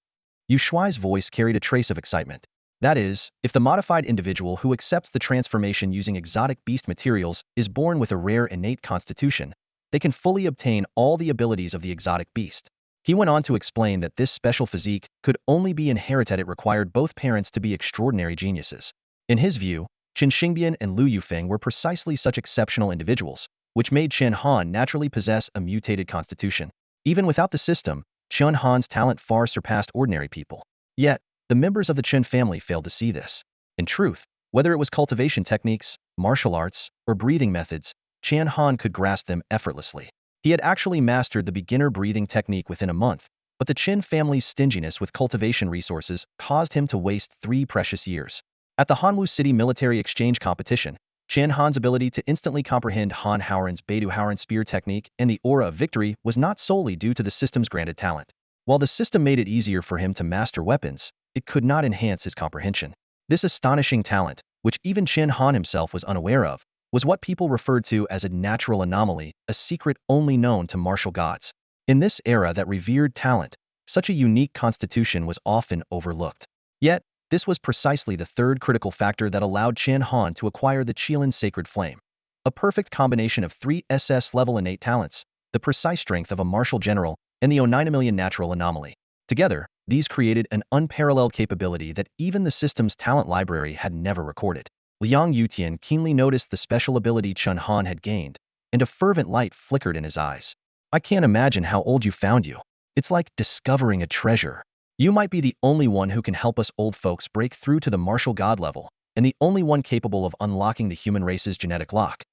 Yu Shuai's voice carried a trace of excitement. That is, if the modified individual who accepts the transformation using exotic beast materials is born with a rare innate constitution, they can fully obtain all the abilities of the exotic beast. He went on to explain that this special physique could only be inherited. It required both parents to be extraordinary geniuses. In his view, Qin Xingbian and Lu Yufeng were precisely such exceptional individuals, which made Chen Han naturally possess a mutated constitution. Even without the system, Chen Han's talent far surpassed ordinary people. Yet, the members of the Chen family failed to see this. In truth, whether it was cultivation techniques, martial arts, or breathing methods, Chen Han could grasp them effortlessly. He had actually mastered the beginner breathing technique within a month, but the Chen family's stinginess with cultivation resources caused him to waste 3 precious years. At the Hanwu City military exchange competition, Chen Han's ability to instantly comprehend Han Howren's Beidou Howren spear technique and the aura of victory was not solely due to the system's granted talent. While the system made it easier for him to master weapons, it could not enhance his comprehension. This astonishing talent, which even Chen Han himself was unaware of, was what people referred to as a natural anomaly, a secret only known to martial gods. In this era that revered talent, such a unique constitution was often overlooked. Yet, this was precisely the third critical factor that allowed Chen Han to acquire the Qilin Sacred Flame. A perfect combination of 3 SS-level innate talents, the precise strength of a martial general, and the 9 natural anomaly. Together, these created an unparalleled capability that even the system's talent library had never recorded. Liang Yutian keenly noticed the special ability Chen Han had gained, and a fervent light flickered in his eyes. "I can't imagine how old you found you. It's like discovering a treasure. You might be the only one who can help us old folks break through to the martial god level, and the only one capable of unlocking the human race's genetic lock."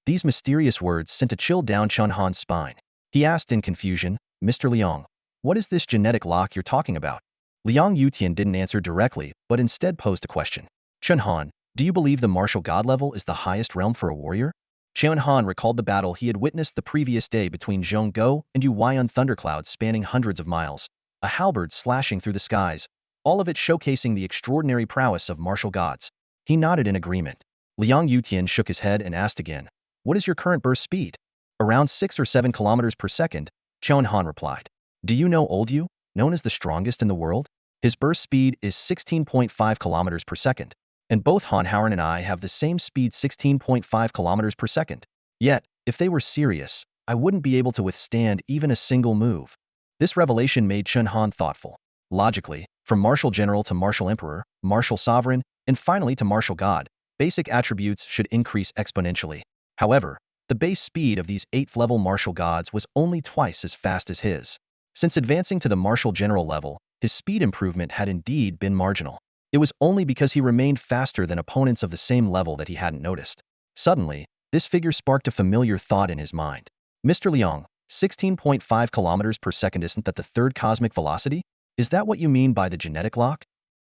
These mysterious words sent a chill down Chen Han's spine. He asked in confusion, "Mr. Liang, what is this genetic lock you're talking about?" Liang Yutian didn't answer directly, but instead posed a question. "Chen Han, do you believe the martial god level is the highest realm for a warrior?" Chen Han recalled the battle he had witnessed the previous day between Zhong Go and Yu Wei on thunderclouds spanning hundreds of miles. A halberd slashing through the skies, all of it showcasing the extraordinary prowess of martial gods. He nodded in agreement. Liang Yutian shook his head and asked again, "What is your current burst speed?" "Around 6 or 7 kilometers per second, Chen Han replied. "Do you know Old Yu, known as the strongest in the world? His burst speed is 16.5 kilometers per second, and both Han Howren and I have the same speed, 16.5 kilometers per second. Yet, if they were serious, I wouldn't be able to withstand even a single move." This revelation made Chen Han thoughtful. Logically, from martial general to martial emperor, martial sovereign, and finally to martial god, basic attributes should increase exponentially. However, the base speed of these 8th-level martial gods was only twice as fast as his. Since advancing to the martial general level, his speed improvement had indeed been marginal. It was only because he remained faster than opponents of the same level that he hadn't noticed. Suddenly, this figure sparked a familiar thought in his mind. "Mr. Liang, 16.5 kilometers per second, isn't that the third cosmic velocity? Is that what you mean by the genetic lock?"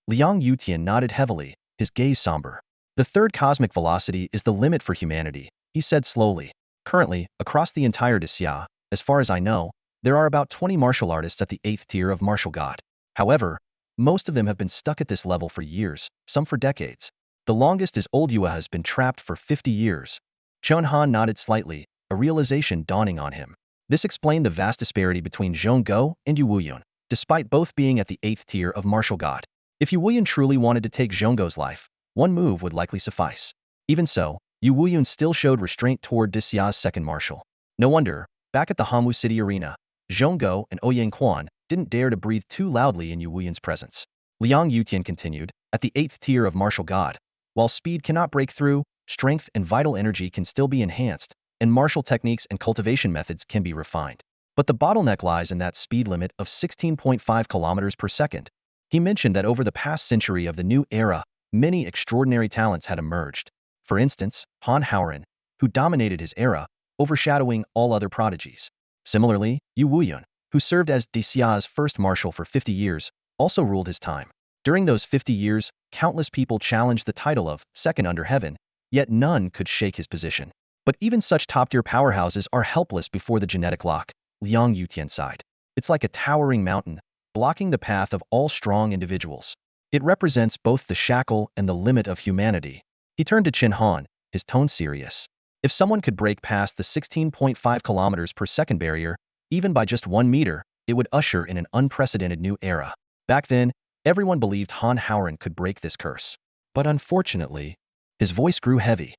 Liang Yutian nodded heavily, his gaze somber. "The third cosmic velocity is the limit for humanity," he said slowly. "Currently, across the entire Xia, as far as I know, there are about 20 martial artists at the 8th tier of martial god. However, most of them have been stuck at this level for years, some for decades. The longest is Old Yua has been trapped for 50 years. Chen Han nodded slightly, a realization dawning on him. This explained the vast disparity between Zhong Go and Yu Wuyun, despite both being at the 8th tier of martial god. If Yu Wuyun truly wanted to take Zhong Go's life, one move would likely suffice. Even so, Yu Wuyun still showed restraint toward Xia's second martial. No wonder, back at the Hanwu City arena, Zhong Go and Ouyang Quan didn't dare to breathe too loudly in Yu Wuyan's presence. Liang Yutian continued, at the 8th tier of martial god, while speed cannot break through, strength and vital energy can still be enhanced, and martial techniques and cultivation methods can be refined. But the bottleneck lies in that speed limit of 16.5 kilometers per second. He mentioned that over the past century of the new era, many extraordinary talents had emerged. For instance, Han Haoran, who dominated his era, overshadowing all other prodigies. Similarly, Yu Wuyan, who served as Dixia's first marshal for 50 years, also ruled his time. During those 50 years, countless people challenged the title of second under heaven, yet none could shake his position. But even such top-tier powerhouses are helpless before the genetic lock, Liang Yutian sighed. It's like a towering mountain, blocking the path of all strong individuals. It represents both the shackle and the limit of humanity. He turned to Chen Han, his tone serious. If someone could break past the 16.5 kilometers per second barrier, even by just 1 meter, it would usher in an unprecedented new era. Back then, everyone believed Han Haoran could break this curse. But unfortunately, his voice grew heavy.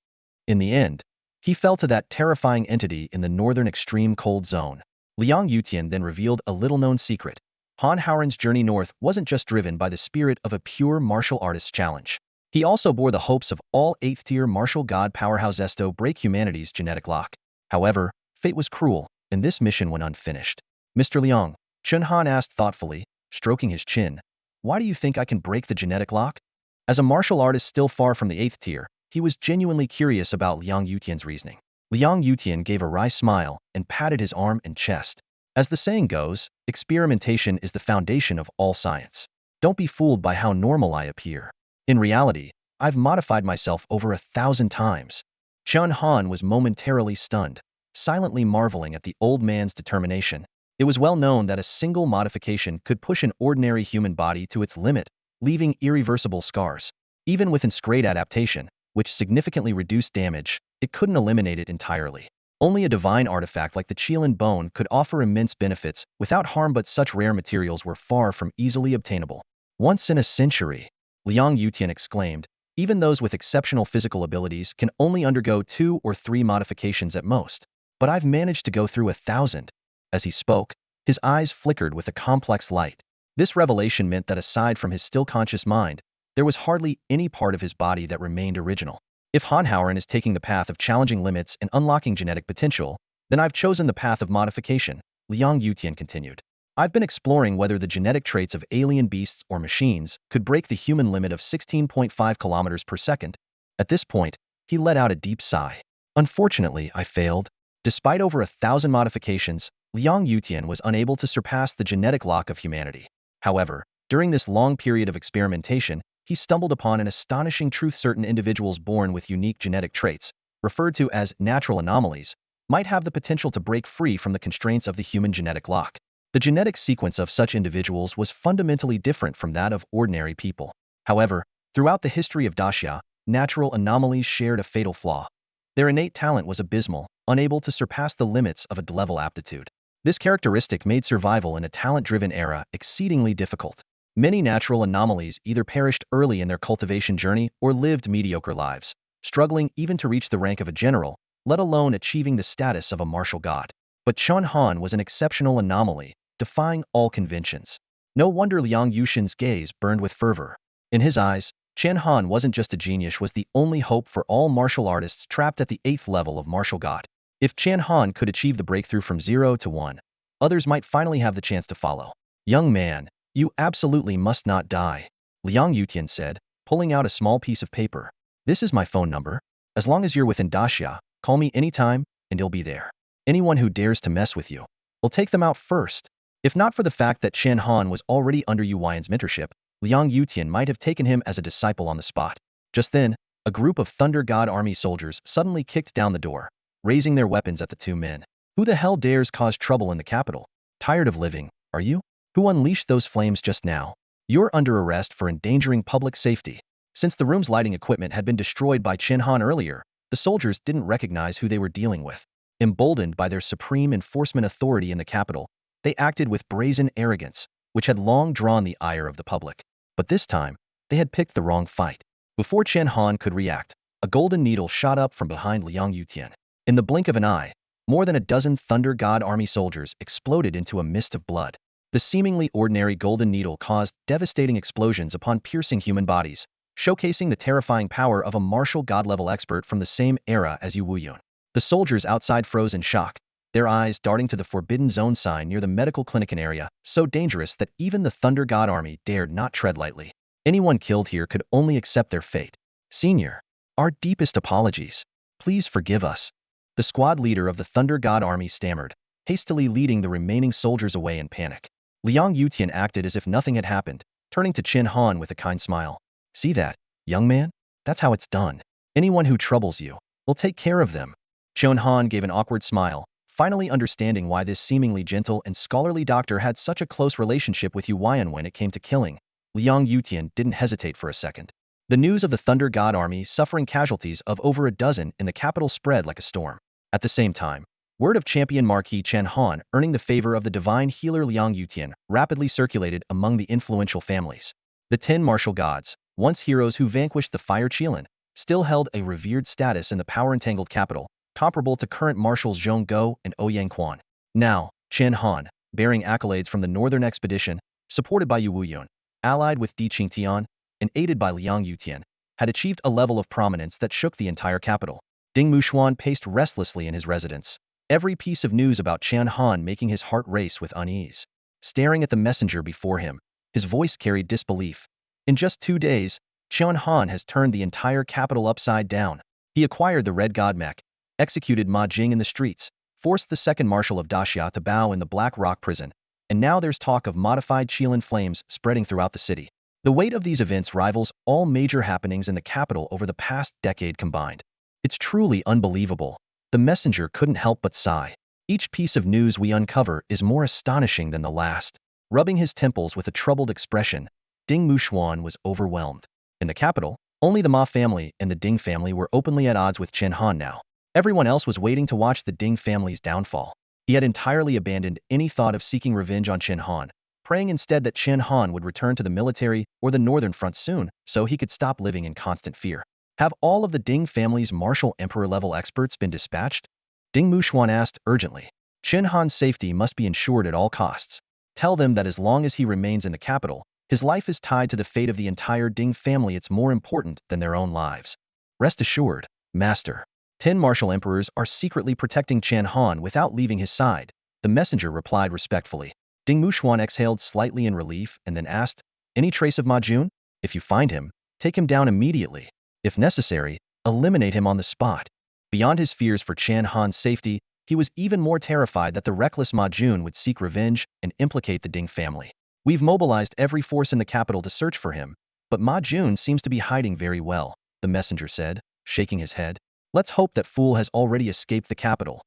In the end, he fell to that terrifying entity in the northern extreme cold zone. Liang Yutian then revealed a little-known secret. Han Haoran's journey north wasn't just driven by the spirit of a pure martial artist's challenge. He also bore the hopes of all 8th-tier martial god powerhouses to break humanity's genetic lock. However, fate was cruel, and this mission went unfinished. Mr. Liang, Chen Han asked thoughtfully, stroking his chin, why do you think I can break the genetic lock? As a martial artist still far from the 8th tier, he was genuinely curious about Liang Yutian's reasoning. Liang Yutian gave a wry smile and patted his arm and chest. As the saying goes, experimentation is the foundation of all science. Don't be fooled by how normal I appear. In reality, I've modified myself over 1,000 times. Chen Han was momentarily stunned, silently marveling at the old man's determination. It was well known that a single modification could push an ordinary human body to its limit, leaving irreversible scars. Even with its great adaptation, which significantly reduced damage, it couldn't eliminate it entirely. Only a divine artifact like the Qilan bone could offer immense benefits without harm, but such rare materials were far from easily obtainable. Once in a century, Liang Yutian exclaimed, even those with exceptional physical abilities can only undergo 2 or 3 modifications at most. But I've managed to go through 1,000. As he spoke, his eyes flickered with a complex light. This revelation meant that aside from his still conscious mind, there was hardly any part of his body that remained original. If Han Haoran is taking the path of challenging limits and unlocking genetic potential, then I've chosen the path of modification, Liang Yutian continued. I've been exploring whether the genetic traits of alien beasts or machines could break the human limit of 16.5 kilometers per second. At this point, he let out a deep sigh. Unfortunately, I failed. Despite over 1,000 modifications, Liang Yutian was unable to surpass the genetic lock of humanity. However, during this long period of experimentation, he stumbled upon an astonishing truth: certain individuals born with unique genetic traits, referred to as natural anomalies, might have the potential to break free from the constraints of the human genetic lock. The genetic sequence of such individuals was fundamentally different from that of ordinary people. However, throughout the history of Daxia, natural anomalies shared a fatal flaw. Their innate talent was abysmal, unable to surpass the limits of a level aptitude. This characteristic made survival in a talent-driven era exceedingly difficult. Many natural anomalies either perished early in their cultivation journey or lived mediocre lives, struggling even to reach the rank of a general, let alone achieving the status of a martial god. But Chen Han was an exceptional anomaly, defying all conventions. No wonder Liang Yutian's gaze burned with fervor. In his eyes, Chen Han wasn't just a genius, was the only hope for all martial artists trapped at the 8th level of martial god. If Chen Han could achieve the breakthrough from 0 to 1, others might finally have the chance to follow. Young man, you absolutely must not die, Liang Yutian said, pulling out a small piece of paper. This is my phone number. As long as you're within Daxia, call me anytime, and you'll be there. Anyone who dares to mess with you, we'll take them out first. If not for the fact that Chen Han was already under Yu Wuyan's mentorship, Liang Yutian might have taken him as a disciple on the spot. Just then, a group of Thunder God Army soldiers suddenly kicked down the door, raising their weapons at the two men. Who the hell dares cause trouble in the capital? Tired of living, are you? Who unleashed those flames just now? You're under arrest for endangering public safety. Since the room's lighting equipment had been destroyed by Chen Han earlier, the soldiers didn't recognize who they were dealing with. Emboldened by their supreme enforcement authority in the capital, they acted with brazen arrogance, which had long drawn the ire of the public. But this time, they had picked the wrong fight. Before Chen Han could react, a golden needle shot up from behind Liang Yutian. In the blink of an eye, more than a dozen Thunder God Army soldiers exploded into a mist of blood. The seemingly ordinary golden needle caused devastating explosions upon piercing human bodies, showcasing the terrifying power of a martial god-level expert from the same era as Yu Wuyun. The soldiers outside froze in shock, their eyes darting to the Forbidden Zone sign near the medical clinic area, so dangerous that even the Thunder God Army dared not tread lightly. Anyone killed here could only accept their fate. Senior, our deepest apologies. Please forgive us. The squad leader of the Thunder God Army stammered, hastily leading the remaining soldiers away in panic. Liang Yutian acted as if nothing had happened, turning to Chen Han with a kind smile. See that, young man? That's how it's done. Anyone who troubles you, we'll take care of them. Chen Han gave an awkward smile, finally understanding why this seemingly gentle and scholarly doctor had such a close relationship with Yu Wuyun when it came to killing. Liang Yutian didn't hesitate for a second. The news of the Thunder God Army suffering casualties of over a dozen in the capital spread like a storm. At the same time, word of champion Marquis Chen Han earning the favor of the divine healer Liang Yutian rapidly circulated among the influential families. The 10 martial gods, once heroes who vanquished the Fire Qilin, still held a revered status in the power-entangled capital, comparable to current marshals Zhong Guo and Ouyang Quan. Now, Chen Han, bearing accolades from the northern expedition, supported by Yu Wuyun, allied with Di Qingtian, and aided by Liang Yutian, had achieved a level of prominence that shook the entire capital. Ding Muxuan paced restlessly in his residence, every piece of news about Chen Han making his heart race with unease. Staring at the messenger before him, his voice carried disbelief. In just 2 days, Chen Han has turned the entire capital upside down. He acquired the Red God Mech, executed Ma Jing in the streets, forced the second Marshal of Daxia to bow in the Black Rock prison, and now there's talk of modified Qilin flames spreading throughout the city. The weight of these events rivals all major happenings in the capital over the past decade combined. It's truly unbelievable. The messenger couldn't help but sigh. Each piece of news we uncover is more astonishing than the last. Rubbing his temples with a troubled expression, Ding Muxuan was overwhelmed. In the capital, only the Ma family and the Ding family were openly at odds with Chen Han now. Everyone else was waiting to watch the Ding family's downfall. He had entirely abandoned any thought of seeking revenge on Chen Han, praying instead that Chen Han would return to the military or the northern front soon so he could stop living in constant fear. Have all of the Ding family's martial emperor-level experts been dispatched? Ding Muxuan asked urgently. Chen Han's safety must be ensured at all costs. Tell them that as long as he remains in the capital, his life is tied to the fate of the entire Ding family. It's more important than their own lives. Rest assured, Master. 10 martial emperors are secretly protecting Chen Han without leaving his side, the messenger replied respectfully. Ding Muxuan exhaled slightly in relief and then asked, any trace of Ma Jun? If you find him, take him down immediately. If necessary, eliminate him on the spot. Beyond his fears for Chen Han's safety, he was even more terrified that the reckless Ma Jun would seek revenge and implicate the Ding family. We've mobilized every force in the capital to search for him, but Ma Jun seems to be hiding very well, the messenger said, shaking his head. Let's hope that fool has already escaped the capital.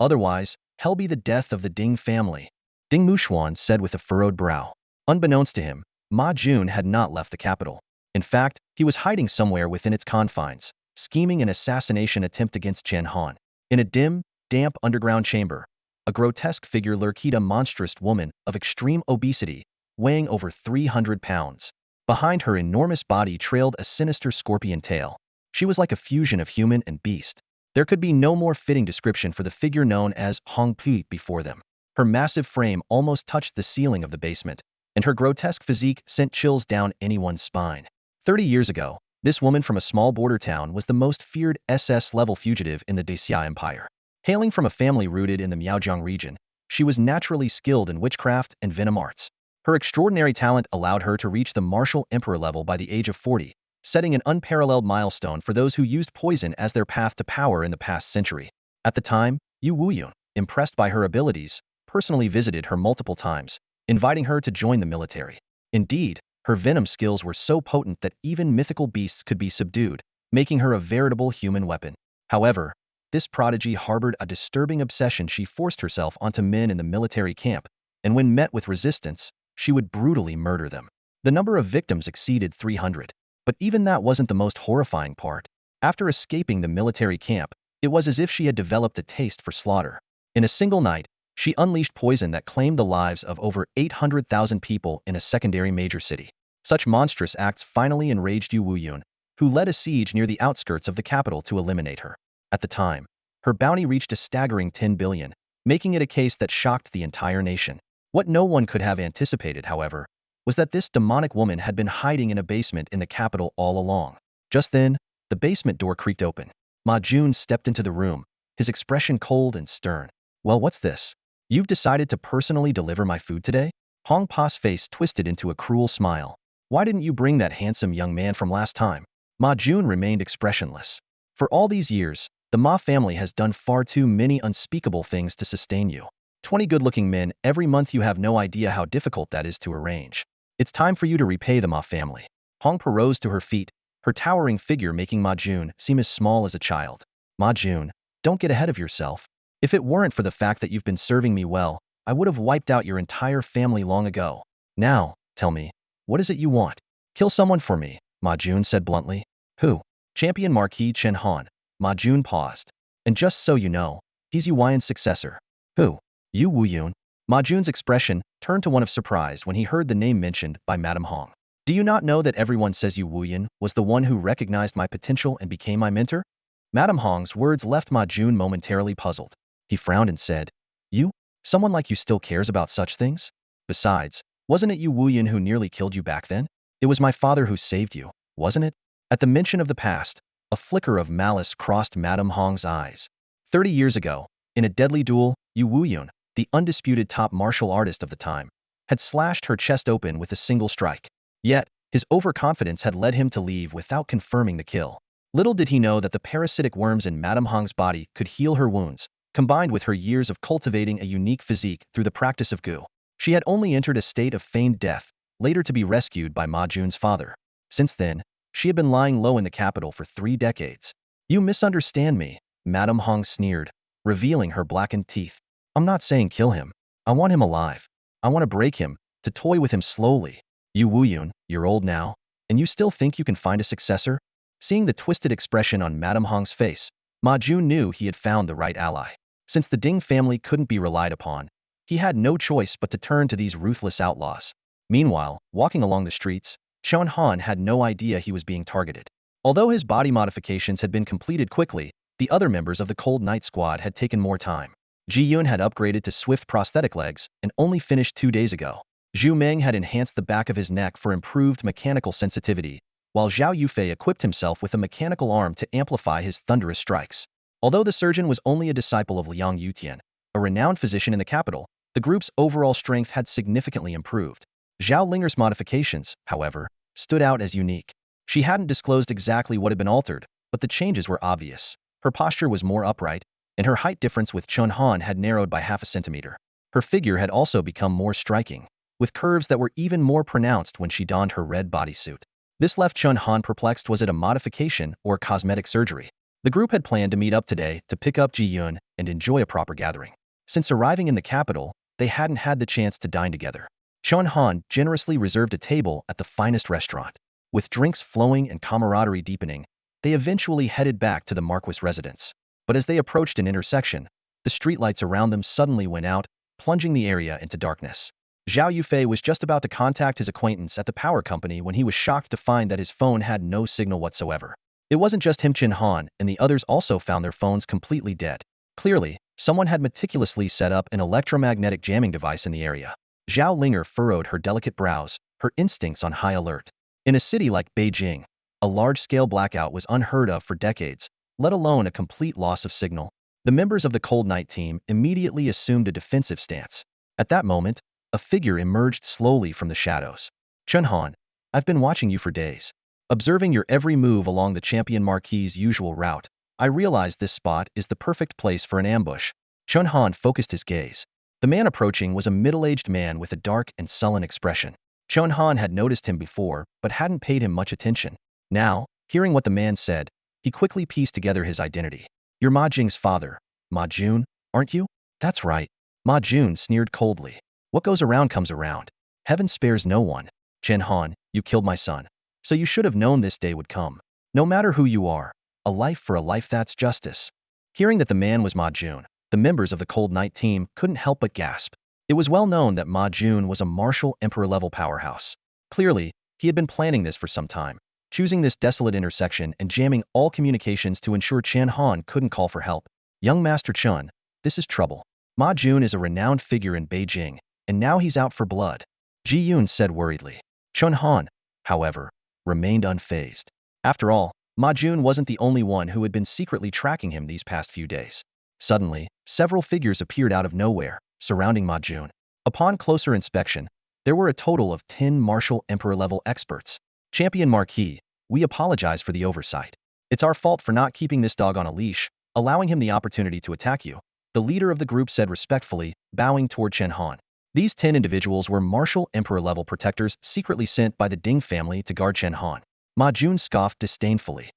Otherwise, hell be the death of the Ding family. Ding Muxuan said with a furrowed brow. Unbeknownst to him, Ma Jun had not left the capital. In fact, he was hiding somewhere within its confines, scheming an assassination attempt against Chen Han. In a dim, damp underground chamber, a grotesque figure lurked, a monstrous woman of extreme obesity, weighing over 300 pounds. Behind her enormous body trailed a sinister scorpion tail. She was like a fusion of human and beast. There could be no more fitting description for the figure known as Hong Pi before them. Her massive frame almost touched the ceiling of the basement, and her grotesque physique sent chills down anyone's spine. 30 years ago, this woman from a small border town was the most feared SS-level fugitive in the Daxia Empire. Hailing from a family rooted in the Miaojiang region, she was naturally skilled in witchcraft and venom arts. Her extraordinary talent allowed her to reach the martial emperor level by the age of 40, setting an unparalleled milestone for those who used poison as their path to power in the past century. At the time, Yu Wuyun, impressed by her abilities, personally visited her multiple times, inviting her to join the military. Indeed, her venom skills were so potent that even mythical beasts could be subdued, making her a veritable human weapon. However, this prodigy harbored a disturbing obsession. She forced herself onto men in the military camp, and when met with resistance, she would brutally murder them. The number of victims exceeded 300. But even that wasn't the most horrifying part. After escaping the military camp, it was as if she had developed a taste for slaughter. In a single night, she unleashed poison that claimed the lives of over 800,000 people in a secondary major city. Such monstrous acts finally enraged Yu Wuyun, who led a siege near the outskirts of the capital to eliminate her. At the time, her bounty reached a staggering 10 billion, making it a case that shocked the entire nation. What no one could have anticipated, however, was that this demonic woman had been hiding in a basement in the capital all along. Just then, the basement door creaked open. Ma Jun stepped into the room, his expression cold and stern. Well, what's this? You've decided to personally deliver my food today? Hong Pa's face twisted into a cruel smile. Why didn't you bring that handsome young man from last time? Ma Jun remained expressionless. For all these years, the Ma family has done far too many unspeakable things to sustain you. 20 good-looking men every month, you have no idea how difficult that is to arrange. It's time for you to repay the Ma family. Hong Pa rose to her feet, her towering figure making Ma Jun seem as small as a child. Ma Jun, don't get ahead of yourself. If it weren't for the fact that you've been serving me well, I would have wiped out your entire family long ago. Now, tell me, what is it you want? Kill someone for me, Ma Jun said bluntly. Who? Champion Marquis Chen Han. Ma Jun paused. And just so you know, he's Yu Yuan's successor. Who? Yu Wuyun. Ma Jun's expression turned to one of surprise when he heard the name mentioned by Madame Hong. Do you not know that everyone says Yu Wuyun was the one who recognized my potential and became my mentor? Madame Hong's words left Ma Jun momentarily puzzled. He frowned and said, You? Someone like you still cares about such things? Besides, wasn't it Yu Wuyun who nearly killed you back then? It was my father who saved you, wasn't it? At the mention of the past, a flicker of malice crossed Madame Hong's eyes. 30 years ago, in a deadly duel, Yu Wuyun, the undisputed top martial artist of the time, had slashed her chest open with a single strike. Yet, his overconfidence had led him to leave without confirming the kill. Little did he know that the parasitic worms in Madame Hong's body could heal her wounds, combined with her years of cultivating a unique physique through the practice of Gu. She had only entered a state of feigned death, later to be rescued by Ma Jun's father. Since then, she had been lying low in the capital for 3 decades. You misunderstand me, Madame Hong sneered, revealing her blackened teeth. I'm not saying kill him. I want him alive. I want to break him, to toy with him slowly. Yu Wuyun, you're old now, and you still think you can find a successor? Seeing the twisted expression on Madame Hong's face, Ma Jun knew he had found the right ally. Since the Ding family couldn't be relied upon, he had no choice but to turn to these ruthless outlaws. Meanwhile, walking along the streets, Chen Han had no idea he was being targeted. Although his body modifications had been completed quickly, the other members of the Cold Night Squad had taken more time. Ji Yun had upgraded to swift prosthetic legs and only finished 2 days ago. Zhu Meng had enhanced the back of his neck for improved mechanical sensitivity, while Zhao Yufei equipped himself with a mechanical arm to amplify his thunderous strikes. Although the surgeon was only a disciple of Liang Yutian, a renowned physician in the capital, the group's overall strength had significantly improved. Zhao Linger's modifications, however, stood out as unique. She hadn't disclosed exactly what had been altered, but the changes were obvious. Her posture was more upright, and her height difference with Chen Han had narrowed by half a centimeter. Her figure had also become more striking, with curves that were even more pronounced when she donned her red bodysuit. This left Chen Han perplexed. Was it a modification or cosmetic surgery? The group had planned to meet up today to pick up Ji Yun and enjoy a proper gathering. Since arriving in the capital, they hadn't had the chance to dine together. Chen Han generously reserved a table at the finest restaurant. With drinks flowing and camaraderie deepening, they eventually headed back to the Marquis residence. But as they approached an intersection, the streetlights around them suddenly went out, plunging the area into darkness. Zhao Yufei was just about to contact his acquaintance at the power company when he was shocked to find that his phone had no signal whatsoever. It wasn't just him. Chen Han and the others also found their phones completely dead. Clearly, someone had meticulously set up an electromagnetic jamming device in the area. Zhao Linger furrowed her delicate brows, her instincts on high alert. In a city like Beijing, a large-scale blackout was unheard of for decades, let alone a complete loss of signal. The members of the Cold Night team immediately assumed a defensive stance. At that moment, a figure emerged slowly from the shadows. Chen Han, I've been watching you for days. Observing your every move along the Champion Marquis's usual route, I realized this spot is the perfect place for an ambush. Chen Han focused his gaze. The man approaching was a middle-aged man with a dark and sullen expression. Chen Han had noticed him before, but hadn't paid him much attention. Now, hearing what the man said, he quickly pieced together his identity. You're Ma Jing's father, Ma Jun, aren't you? That's right. Ma Jun sneered coldly. What goes around comes around. Heaven spares no one. Chen Han, you killed my son. So you should have known this day would come. No matter who you are, a life for a life, that's justice. Hearing that the man was Ma Jun, the members of the Cold Night team couldn't help but gasp. It was well known that Ma Jun was a Marshal Emperor-level powerhouse. Clearly, he had been planning this for some time, choosing this desolate intersection and jamming all communications to ensure Chen Han couldn't call for help. Young Master Chen, this is trouble. Ma Jun is a renowned figure in Beijing, and now he's out for blood, Ji Yun said worriedly. Chen Han, however, remained unfazed. After all, Ma Jun wasn't the only one who had been secretly tracking him these past few days. Suddenly, several figures appeared out of nowhere, surrounding Ma Jun. Upon closer inspection, there were a total of 10 Marshal Emperor-level experts. Champion Marquis, we apologize for the oversight. It's our fault for not keeping this dog on a leash, allowing him the opportunity to attack you, the leader of the group said respectfully, bowing toward Chen Han. These 10 individuals were Marshal Emperor-level protectors secretly sent by the Ding family to guard Chen Han. Ma Jun scoffed disdainfully.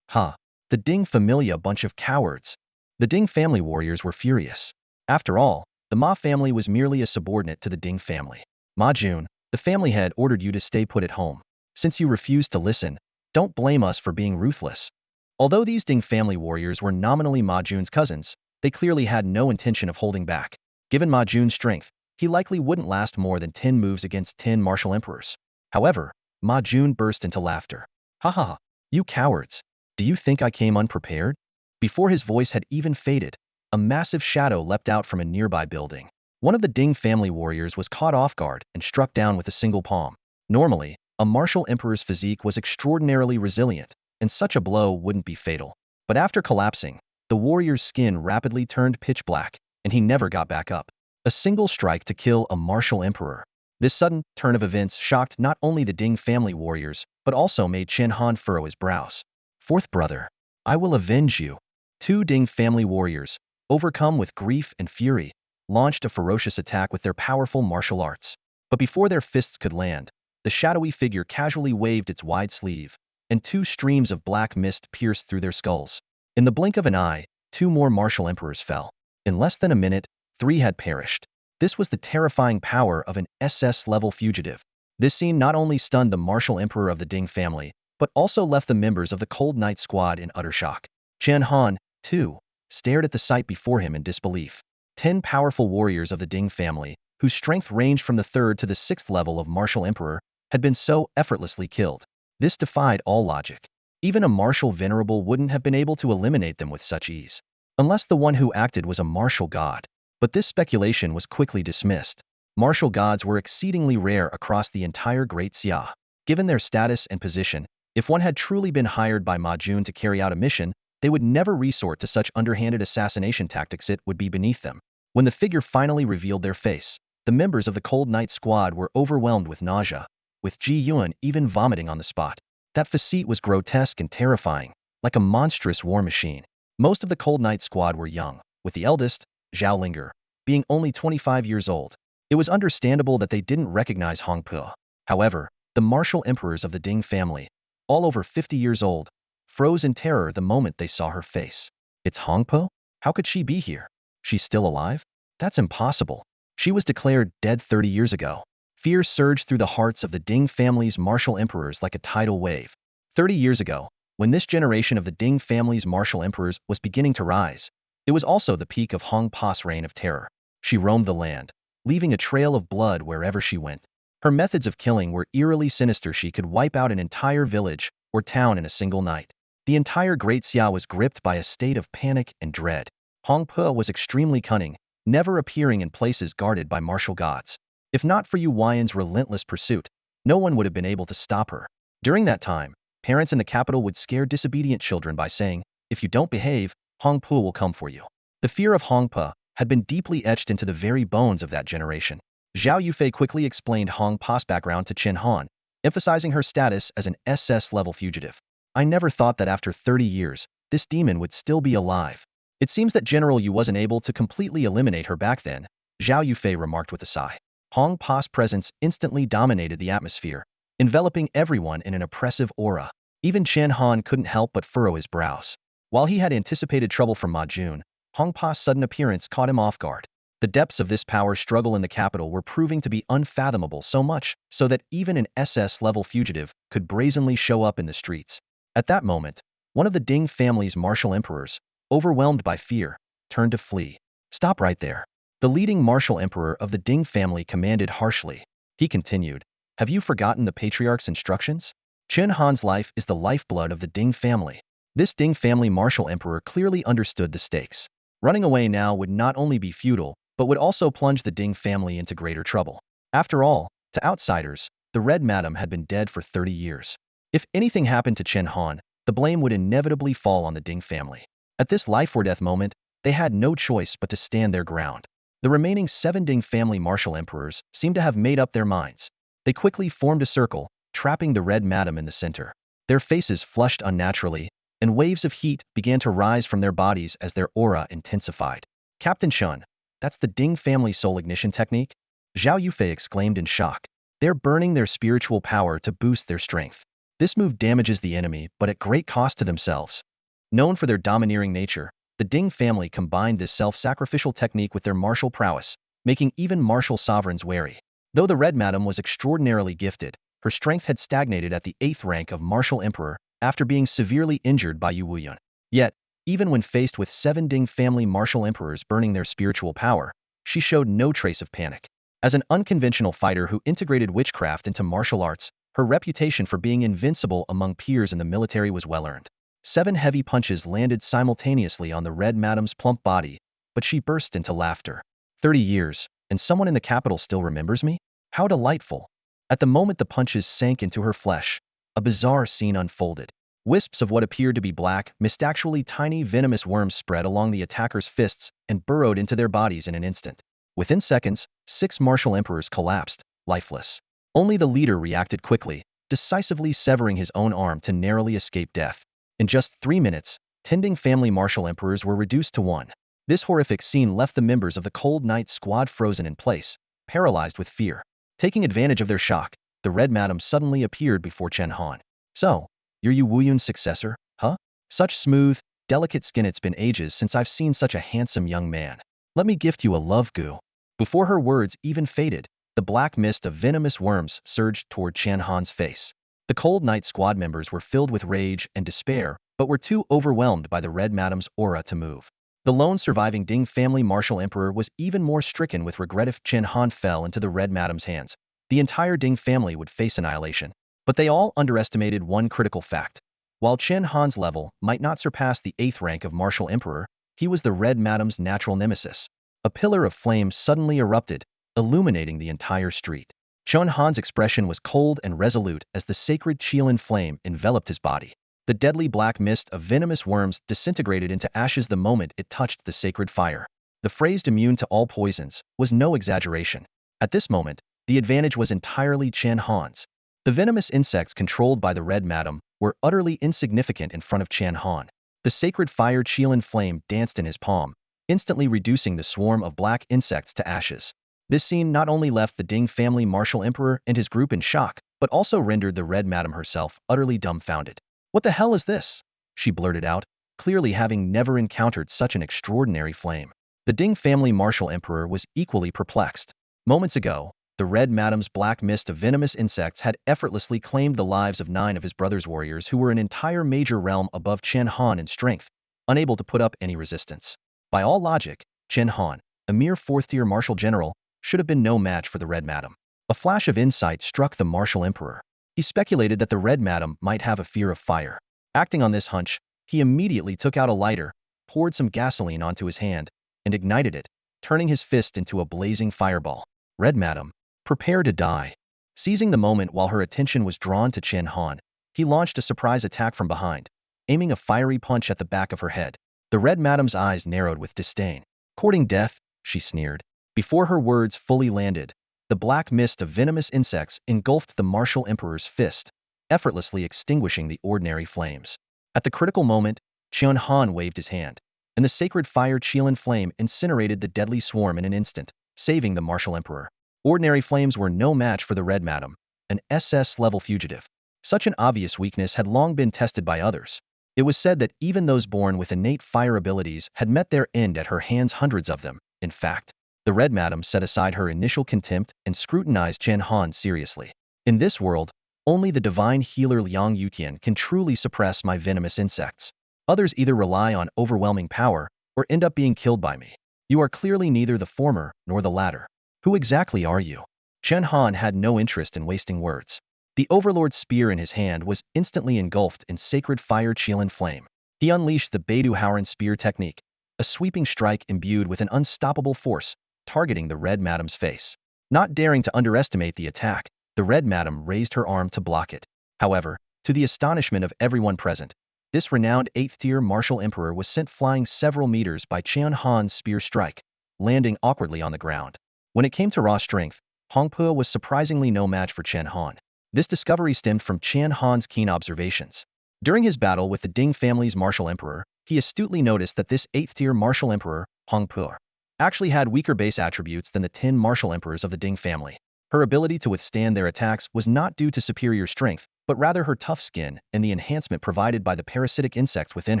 Huh, the Ding family, a bunch of cowards. The Ding family warriors were furious. After all, the Ma family was merely a subordinate to the Ding family. Ma Jun, the family head ordered you to stay put at home. Since you refused to listen, don't blame us for being ruthless. Although these Ding family warriors were nominally Ma Jun's cousins, they clearly had no intention of holding back. Given Ma Jun's strength, he likely wouldn't last more than 10 moves against 10 martial emperors. However, Ma Jun burst into laughter. Ha ha, you cowards. Do you think I came unprepared? Before his voice had even faded, a massive shadow leapt out from a nearby building. One of the Ding family warriors was caught off guard and struck down with a single palm. Normally, a martial emperor's physique was extraordinarily resilient, and such a blow wouldn't be fatal. But after collapsing, the warrior's skin rapidly turned pitch black, and he never got back up. A single strike to kill a martial emperor. This sudden turn of events shocked not only the Ding family warriors, but also made Chen Han furrow his brows. Fourth brother, I will avenge you. 2 Ding family warriors, overcome with grief and fury, launched a ferocious attack with their powerful martial arts. But before their fists could land, the shadowy figure casually waved its wide sleeve, and 2 streams of black mist pierced through their skulls. In the blink of an eye, 2 more martial emperors fell. In less than a minute, 3 had perished. This was the terrifying power of an SS-level fugitive. This scene not only stunned the martial emperor of the Ding family, but also left the members of the Cold Knight squad in utter shock. Chen Han, too, stared at the sight before him in disbelief. 10 powerful warriors of the Ding family, whose strength ranged from the 3rd to the 6th level of martial emperor, had been so effortlessly killed. This defied all logic. Even a martial venerable wouldn't have been able to eliminate them with such ease. Unless the one who acted was a martial god. But this speculation was quickly dismissed. Martial gods were exceedingly rare across the entire Great Xia. Given their status and position, if one had truly been hired by Ma Jun to carry out a mission, they would never resort to such underhanded assassination tactics. It would be beneath them. When the figure finally revealed their face, the members of the Cold Knight squad were overwhelmed with nausea, with Ji Yun even vomiting on the spot. That facade was grotesque and terrifying, like a monstrous war machine. Most of the Cold Knight squad were young, with the eldest, Zhao Linger, being only 25 years old. It was understandable that they didn't recognize Hong Pu. However, the martial emperors of the Ding family, all over 50 years old, froze in terror the moment they saw her face. It's Hong Pu? How could she be here? She's still alive? That's impossible. She was declared dead 30 years ago. Fear surged through the hearts of the Ding family's martial emperors like a tidal wave. 30 years ago, when this generation of the Ding family's martial emperors was beginning to rise, it was also the peak of Hong Pa's reign of terror. She roamed the land, leaving a trail of blood wherever she went. Her methods of killing were eerily sinister. She could wipe out an entire village or town in a single night. The entire Great Xia was gripped by a state of panic and dread. Hong Pu was extremely cunning, never appearing in places guarded by martial gods. If not for Yu Wan's relentless pursuit, no one would have been able to stop her. During that time, parents in the capital would scare disobedient children by saying, if you don't behave, Hong Pu will come for you. The fear of Hong Pu had been deeply etched into the very bones of that generation. Zhao Yufei quickly explained Hong Pa's background to Chen Han, emphasizing her status as an SS-level fugitive. I never thought that after 30 years, this demon would still be alive. It seems that General Yu wasn't able to completely eliminate her back then, Zhao Yufei remarked with a sigh. Hong Pa's presence instantly dominated the atmosphere, enveloping everyone in an oppressive aura. Even Chen Han couldn't help but furrow his brows. While he had anticipated trouble from Ma Jun, Hong Pa's sudden appearance caught him off guard. The depths of this power struggle in the capital were proving to be unfathomable, so much so that even an SS-level fugitive could brazenly show up in the streets. At that moment, one of the Ding family's martial emperors, overwhelmed by fear, turned to flee. Stop right there. The leading martial emperor of the Ding family commanded harshly. He continued, have you forgotten the patriarch's instructions? Chen Han's life is the lifeblood of the Ding family. This Ding family martial emperor clearly understood the stakes. Running away now would not only be futile, but would also plunge the Ding family into greater trouble. After all, to outsiders, the Red Madam had been dead for 30 years. If anything happened to Chen Han, the blame would inevitably fall on the Ding family. At this life-or-death moment, they had no choice but to stand their ground. The remaining 7 Ding family martial emperors seemed to have made up their minds. They quickly formed a circle, trapping the Red Madam in the center. Their faces flushed unnaturally, and waves of heat began to rise from their bodies as their aura intensified. Captain Chun, that's the Ding family soul ignition technique? Zhao Yufei exclaimed in shock. They're burning their spiritual power to boost their strength. This move damages the enemy, but at great cost to themselves. Known for their domineering nature, the Ding family combined this self-sacrificial technique with their martial prowess, making even martial sovereigns wary. Though the Red Madam was extraordinarily gifted, her strength had stagnated at the 8th rank of Martial Emperor after being severely injured by Yu Wuyun. Yet, even when faced with 7 Ding family martial emperors burning their spiritual power, she showed no trace of panic. As an unconventional fighter who integrated witchcraft into martial arts, her reputation for being invincible among peers in the military was well-earned. 7 heavy punches landed simultaneously on the Red Madam's plump body, but she burst into laughter. 30 years, and someone in the capital still remembers me? How delightful. At the moment the punches sank into her flesh, a bizarre scene unfolded. Wisps of what appeared to be black, mist actually tiny venomous worms spread along the attackers' fists and burrowed into their bodies in an instant. Within seconds, 6 martial emperors collapsed, lifeless. Only the leader reacted quickly, decisively severing his own arm to narrowly escape death. In just 3 minutes, 10 Ding family martial emperors were reduced to 1. This horrific scene left the members of the Cold Knight squad frozen in place, paralyzed with fear. Taking advantage of their shock, the Red Madam suddenly appeared before Chen Han. So, you're Yu Wuyun's successor, huh? Such smooth, delicate skin. It's been ages since I've seen such a handsome young man. Let me gift you a love goo. Before her words even faded, the black mist of venomous worms surged toward Chen Han's face. The Cold Knight squad members were filled with rage and despair, but were too overwhelmed by the Red Madam's aura to move. The lone surviving Ding family martial emperor was even more stricken with regret if Chen Han fell into the Red Madam's hands. The entire Ding family would face annihilation. But they all underestimated one critical fact. While Chen Han's level might not surpass the 8th rank of Martial Emperor, he was the Red Madam's natural nemesis. A pillar of flame suddenly erupted, illuminating the entire street. Chen Han's expression was cold and resolute as the sacred Qilin flame enveloped his body. The deadly black mist of venomous worms disintegrated into ashes the moment it touched the sacred fire. The phrase immune to all poisons was no exaggeration. At this moment, the advantage was entirely Chen Han's. The venomous insects controlled by the Red Madam were utterly insignificant in front of Chen Han. The sacred fire Qilin flame danced in his palm, instantly reducing the swarm of black insects to ashes. This scene not only left the Ding family martial emperor and his group in shock, but also rendered the Red Madam herself utterly dumbfounded. What the hell is this? She blurted out, clearly having never encountered such an extraordinary flame. The Ding family martial emperor was equally perplexed. Moments ago, the Red Madam's black mist of venomous insects had effortlessly claimed the lives of 9 of his brother's warriors who were an entire major realm above Chen Han in strength, unable to put up any resistance. By all logic, Chen Han, a mere 4th-tier martial general, should have been no match for the Red Madam. A flash of insight struck the martial emperor. He speculated that the Red Madam might have a fear of fire. Acting on this hunch, he immediately took out a lighter, poured some gasoline onto his hand, and ignited it, turning his fist into a blazing fireball. Red Madam, prepare to die. Seizing the moment while her attention was drawn to Chen Han, he launched a surprise attack from behind, aiming a fiery punch at the back of her head. The Red Madam's eyes narrowed with disdain. Courting death, she sneered. Before her words fully landed, the black mist of venomous insects engulfed the martial emperor's fist, effortlessly extinguishing the ordinary flames. At the critical moment, Chen Han waved his hand, and the sacred fire Qilin flame incinerated the deadly swarm in an instant, saving the martial emperor. Ordinary flames were no match for the Red Madam, an SS-level fugitive. Such an obvious weakness had long been tested by others. It was said that even those born with innate fire abilities had met their end at her hands, hundreds of them, in fact. The Red Madam set aside her initial contempt and scrutinized Chen Han seriously. In this world, only the divine healer Liang Yutian can truly suppress my venomous insects. Others either rely on overwhelming power or end up being killed by me. You are clearly neither the former nor the latter. Who exactly are you? Chen Han had no interest in wasting words. The Overlord's spear in his hand was instantly engulfed in sacred fire Qilin flame. He unleashed the Beidou Howren spear technique, a sweeping strike imbued with an unstoppable force, targeting the Red Madam's face. Not daring to underestimate the attack, the Red Madam raised her arm to block it. However, to the astonishment of everyone present, this renowned 8th-tier Marshal Emperor was sent flying several meters by Chen Han's spear strike, landing awkwardly on the ground. When it came to raw strength, Hong Po was surprisingly no match for Chen Han. This discovery stemmed from Chen Han's keen observations. During his battle with the Ding family's Marshal Emperor, he astutely noticed that this 8th-tier Marshal Emperor, Hong Po, actually had weaker base attributes than the 10 Marshal Emperors of the Ding family. Her ability to withstand their attacks was not due to superior strength, but rather her tough skin and the enhancement provided by the parasitic insects within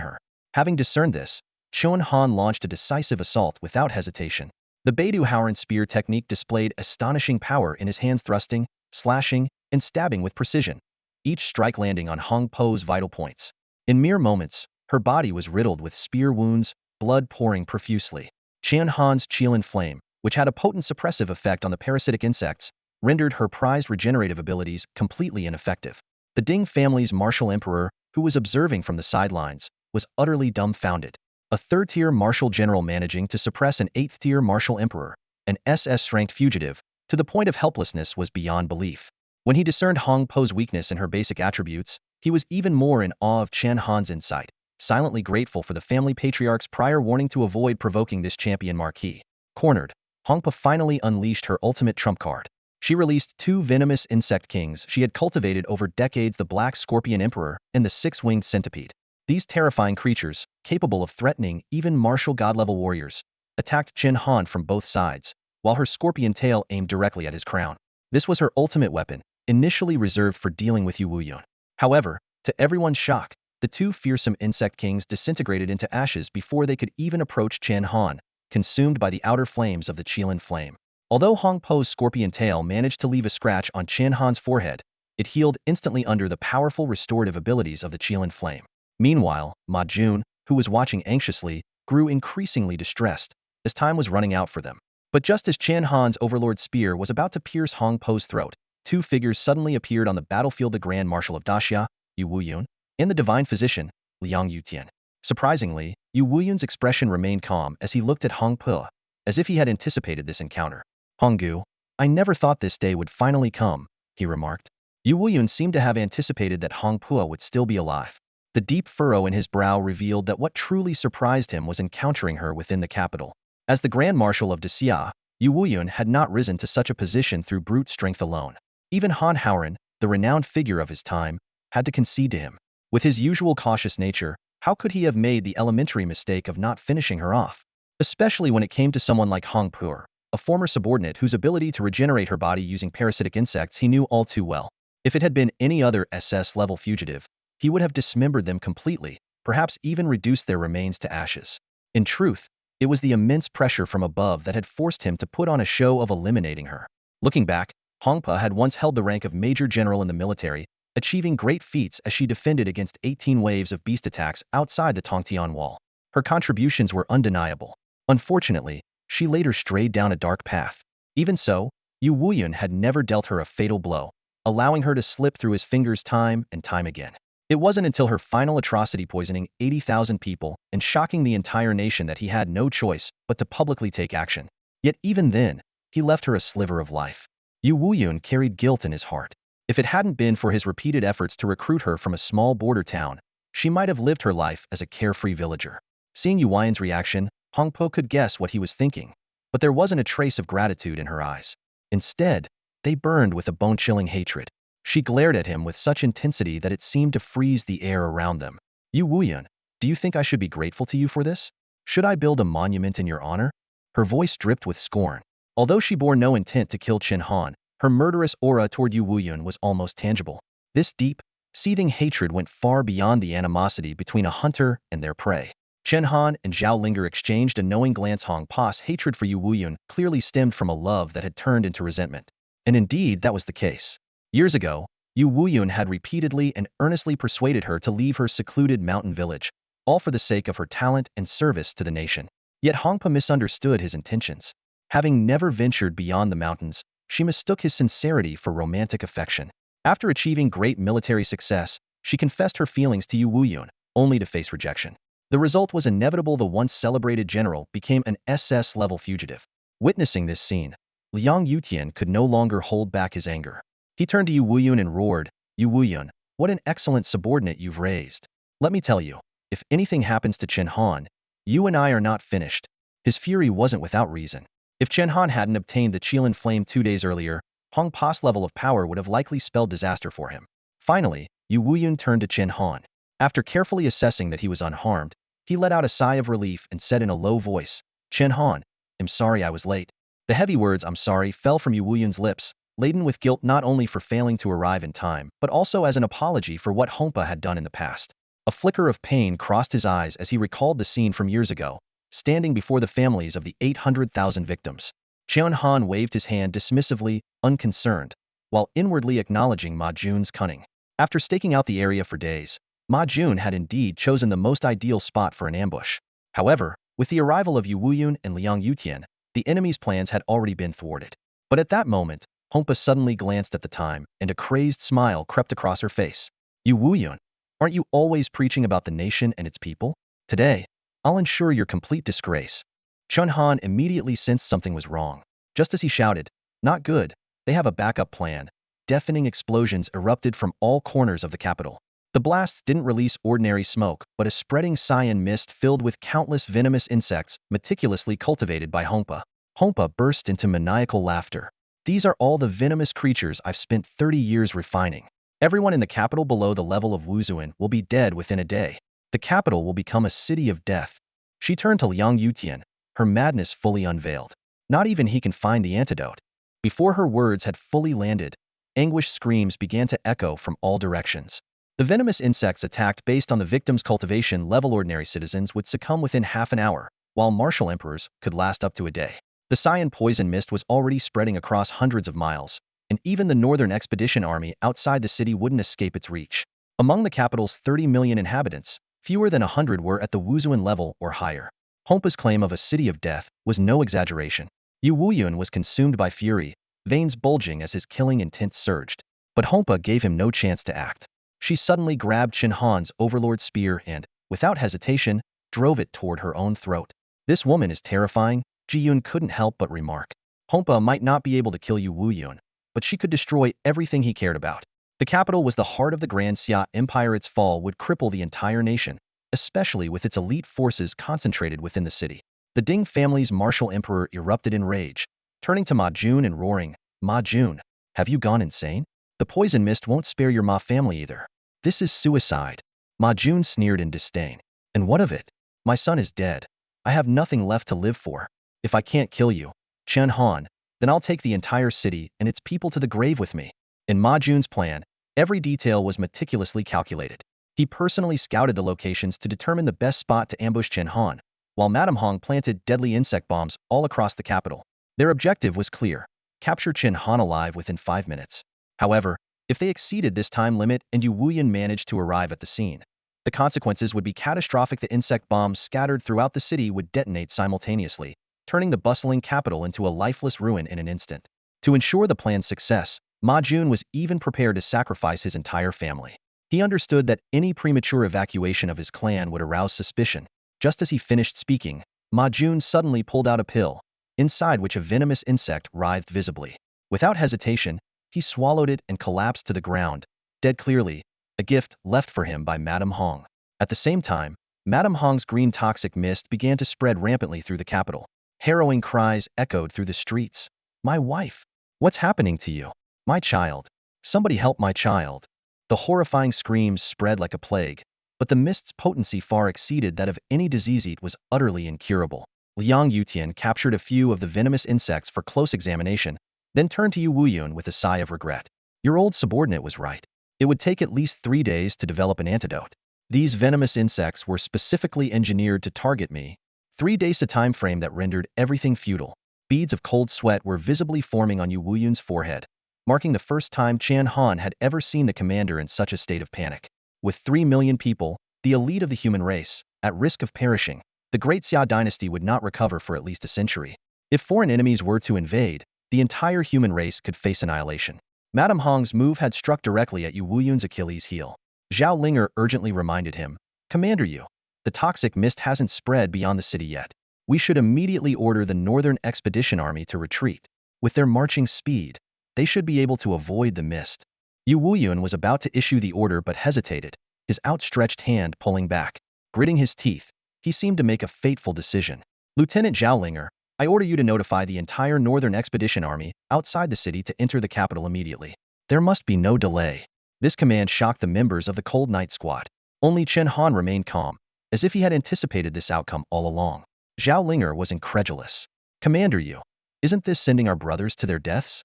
her. Having discerned this, Chen Han launched a decisive assault without hesitation. The Beidou Howren spear technique displayed astonishing power in his hands, thrusting, slashing, and stabbing with precision, each strike landing on Hong Po's vital points. In mere moments, her body was riddled with spear wounds, blood pouring profusely. Chen Han's Qilin Flame, which had a potent suppressive effect on the parasitic insects, rendered her prized regenerative abilities completely ineffective. The Ding family's Marshal Emperor, who was observing from the sidelines, was utterly dumbfounded. A 3rd-tier Marshal General managing to suppress an 8th-tier Marshal Emperor, an SS-ranked fugitive, to the point of helplessness was beyond belief. When he discerned Hong Po's weakness in her basic attributes, he was even more in awe of Chen Han's insight, silently grateful for the family patriarch's prior warning to avoid provoking this champion marquis. Cornered, Hong Po finally unleashed her ultimate trump card. She released 2 venomous insect kings she had cultivated over decades, the Black Scorpion Emperor and the 6-winged centipede. These terrifying creatures, capable of threatening even martial god-level warriors, attacked Chen Han from both sides, while her scorpion tail aimed directly at his crown. This was her ultimate weapon, initially reserved for dealing with Yu Wuyun. However, to everyone's shock, the 2 fearsome insect kings disintegrated into ashes before they could even approach Chen Han, consumed by the outer flames of the Qilin Flame. Although Hong Po's scorpion tail managed to leave a scratch on Chen Han's forehead, it healed instantly under the powerful restorative abilities of the Qilin Flame. Meanwhile, Ma Jun, who was watching anxiously, grew increasingly distressed, as time was running out for them. But just as Chen Han's Overlord Spear was about to pierce Hong Po's throat, 2 figures suddenly appeared on the battlefield: the Grand Marshal of Daxia, Yu Wuyun, and the Divine Physician, Liang Yutian. Surprisingly, Yu Wuyun's expression remained calm as he looked at Hong Po, as if he had anticipated this encounter. "Honggu, I never thought this day would finally come," he remarked. Yu Wuyun seemed to have anticipated that Hong Po would still be alive. The deep furrow in his brow revealed that what truly surprised him was encountering her within the capital. As the Grand Marshal of Daxia, Yu Wuyun had not risen to such a position through brute strength alone. Even Han Howren, the renowned figure of his time, had to concede to him. With his usual cautious nature, how could he have made the elementary mistake of not finishing her off? Especially when it came to someone like Hong Po, a former subordinate whose ability to regenerate her body using parasitic insects he knew all too well. If it had been any other SS-level fugitive, he would have dismembered them completely, perhaps even reduced their remains to ashes. In truth, it was the immense pressure from above that had forced him to put on a show of eliminating her. Looking back, Hong Po had once held the rank of Major General in the military, achieving great feats as she defended against 18 waves of beast attacks outside the Tongtian Wall. Her contributions were undeniable. Unfortunately, she later strayed down a dark path. Even so, Yu Wuyun had never dealt her a fatal blow, allowing her to slip through his fingers time and time again. It wasn't until her final atrocity, poisoning 80,000 people and shocking the entire nation, that he had no choice but to publicly take action. Yet even then, he left her a sliver of life. Yu Wuyun carried guilt in his heart. If it hadn't been for his repeated efforts to recruit her from a small border town, she might have lived her life as a carefree villager. Seeing Yu Wuyun's reaction, Hong Po could guess what he was thinking, but there wasn't a trace of gratitude in her eyes. Instead, they burned with a bone-chilling hatred. She glared at him with such intensity that it seemed to freeze the air around them. "Yu Wuyun, do you think I should be grateful to you for this? Should I build a monument in your honor?" Her voice dripped with scorn. Although she bore no intent to kill Chen Han, her murderous aura toward Yu Wuyun was almost tangible. This deep, seething hatred went far beyond the animosity between a hunter and their prey. Chen Han and Zhao Linger exchanged a knowing glance. Hong Po's hatred for Yu Wuyun clearly stemmed from a love that had turned into resentment. And indeed, that was the case. Years ago, Yu Wuyun had repeatedly and earnestly persuaded her to leave her secluded mountain village, all for the sake of her talent and service to the nation. Yet Hong Po misunderstood his intentions. Having never ventured beyond the mountains, she mistook his sincerity for romantic affection. After achieving great military success, she confessed her feelings to Yu Wuyun, only to face rejection. The result was inevitable. The once celebrated general became an SS-level fugitive. Witnessing this scene, Liang Yutian could no longer hold back his anger. He turned to Yu Wuyun and roared, "Yu Wuyun, what an excellent subordinate you've raised. Let me tell you, if anything happens to Chen Han, you and I are not finished." His fury wasn't without reason. If Chen Han hadn't obtained the Qilin Flame 2 days earlier, Hong Pa's level of power would have likely spelled disaster for him. Finally, Yu Wuyun turned to Chen Han. After carefully assessing that he was unharmed, he let out a sigh of relief and said in a low voice, "Chen Han, I'm sorry I was late." The heavy words "I'm sorry" fell from Yu Wuyun's lips, laden with guilt not only for failing to arrive in time, but also as an apology for what Hongpa had done in the past. A flicker of pain crossed his eyes as he recalled the scene from years ago, standing before the families of the 800,000 victims. Chen Han waved his hand dismissively, unconcerned, while inwardly acknowledging Ma Jun's cunning. After staking out the area for days, Ma Jun had indeed chosen the most ideal spot for an ambush. However, with the arrival of Yu Wuyun and Liang Yutian, the enemy's plans had already been thwarted. But at that moment, Hongpa suddenly glanced at the time, and a crazed smile crept across her face. "Yu Wuyun, aren't you always preaching about the nation and its people? Today, I'll ensure your complete disgrace." Chen Han immediately sensed something was wrong. Just as he shouted, "Not good, they have a backup plan," deafening explosions erupted from all corners of the capital. The blasts didn't release ordinary smoke, but a spreading scion mist filled with countless venomous insects meticulously cultivated by Hongpa. Hongpa burst into maniacal laughter. "These are all the venomous creatures I've spent 30 years refining. Everyone in the capital below the level of Wuzuan will be dead within a day. The capital will become a city of death." She turned to Liang Yutian, her madness fully unveiled. "Not even he can find the antidote." Before her words had fully landed, anguished screams began to echo from all directions. The venomous insects attacked based on the victim's cultivation level. Ordinary citizens would succumb within half an hour, while martial emperors could last up to a day. The scion poison mist was already spreading across hundreds of miles, and even the Northern Expedition Army outside the city wouldn't escape its reach. Among the capital's 30 million inhabitants, fewer than 100 were at the Wuzuan level or higher. Hongpa's claim of a city of death was no exaggeration. Yu Wuyun was consumed by fury, veins bulging as his killing intent surged. But Hongpa gave him no chance to act. She suddenly grabbed Chen Han's overlord spear and, without hesitation, drove it toward her own throat. "This woman is terrifying," Ji-yun couldn't help but remark. Hongpa might not be able to kill Yu Wuyun, but she could destroy everything he cared about. The capital was the heart of the Grand Xia Empire. Its fall would cripple the entire nation, especially with its elite forces concentrated within the city. The Ding family's martial emperor erupted in rage, turning to Ma Jun and roaring, "Ma Jun, have you gone insane? The poison mist won't spare your Ma family either. This is suicide." Ma Jun sneered in disdain. "And what of it? My son is dead. I have nothing left to live for. If I can't kill you, Chen Han, then I'll take the entire city and its people to the grave with me." In Ma Jun's plan, every detail was meticulously calculated. He personally scouted the locations to determine the best spot to ambush Chen Han, while Madame Hong planted deadly insect bombs all across the capital. Their objective was clear: capture Chen Han alive within 5 minutes. However, if they exceeded this time limit and Yu Wuyun managed to arrive at the scene, the consequences would be catastrophic. The insect bombs scattered throughout the city would detonate simultaneously, turning the bustling capital into a lifeless ruin in an instant. To ensure the plan's success, Ma Jun was even prepared to sacrifice his entire family. He understood that any premature evacuation of his clan would arouse suspicion. Just as he finished speaking, Ma Jun suddenly pulled out a pill, inside which a venomous insect writhed visibly. Without hesitation, he swallowed it and collapsed to the ground, dead clearly, a gift left for him by Madame Hong. At the same time, Madame Hong's green toxic mist began to spread rampantly through the capital. Harrowing cries echoed through the streets. "My wife! What's happening to you? My child! Somebody help my child!" The horrifying screams spread like a plague, but the mist's potency far exceeded that of any disease. It was utterly incurable. Liang Yutian captured a few of the venomous insects for close examination, then turned to Yu Wuyun with a sigh of regret. "Your old subordinate was right. It would take at least 3 days to develop an antidote. These venomous insects were specifically engineered to target me." 3 days, a time frame that rendered everything futile. Beads of cold sweat were visibly forming on Yu Wuyun's forehead, marking the first time Chen Han had ever seen the commander in such a state of panic. With 3 million people, the elite of the human race, at risk of perishing, the Great Xia dynasty would not recover for at least a century. If foreign enemies were to invade, the entire human race could face annihilation. Madame Hong's move had struck directly at Yu Wuyun's Achilles' heel. Zhao Linger urgently reminded him, "Commander Yu, the toxic mist hasn't spread beyond the city yet. We should immediately order the Northern Expedition Army to retreat. With their marching speed, they should be able to avoid the mist. Yu Wuyun was about to issue the order but hesitated, his outstretched hand pulling back. Gritting his teeth, he seemed to make a fateful decision. Lieutenant Zhaolinger, I order you to notify the entire Northern Expedition Army outside the city to enter the capital immediately. There must be no delay. This command shocked the members of the Cold Night Squad. Only Chen Han remained calm, as if he had anticipated this outcome all along. Zhaolinger was incredulous. Commander Yu, isn't this sending our brothers to their deaths?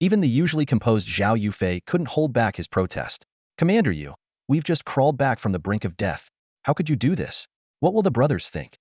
Even the usually composed Zhao Yufei couldn't hold back his protest. Commander Yu, we've just crawled back from the brink of death. How could you do this? What will the brothers think?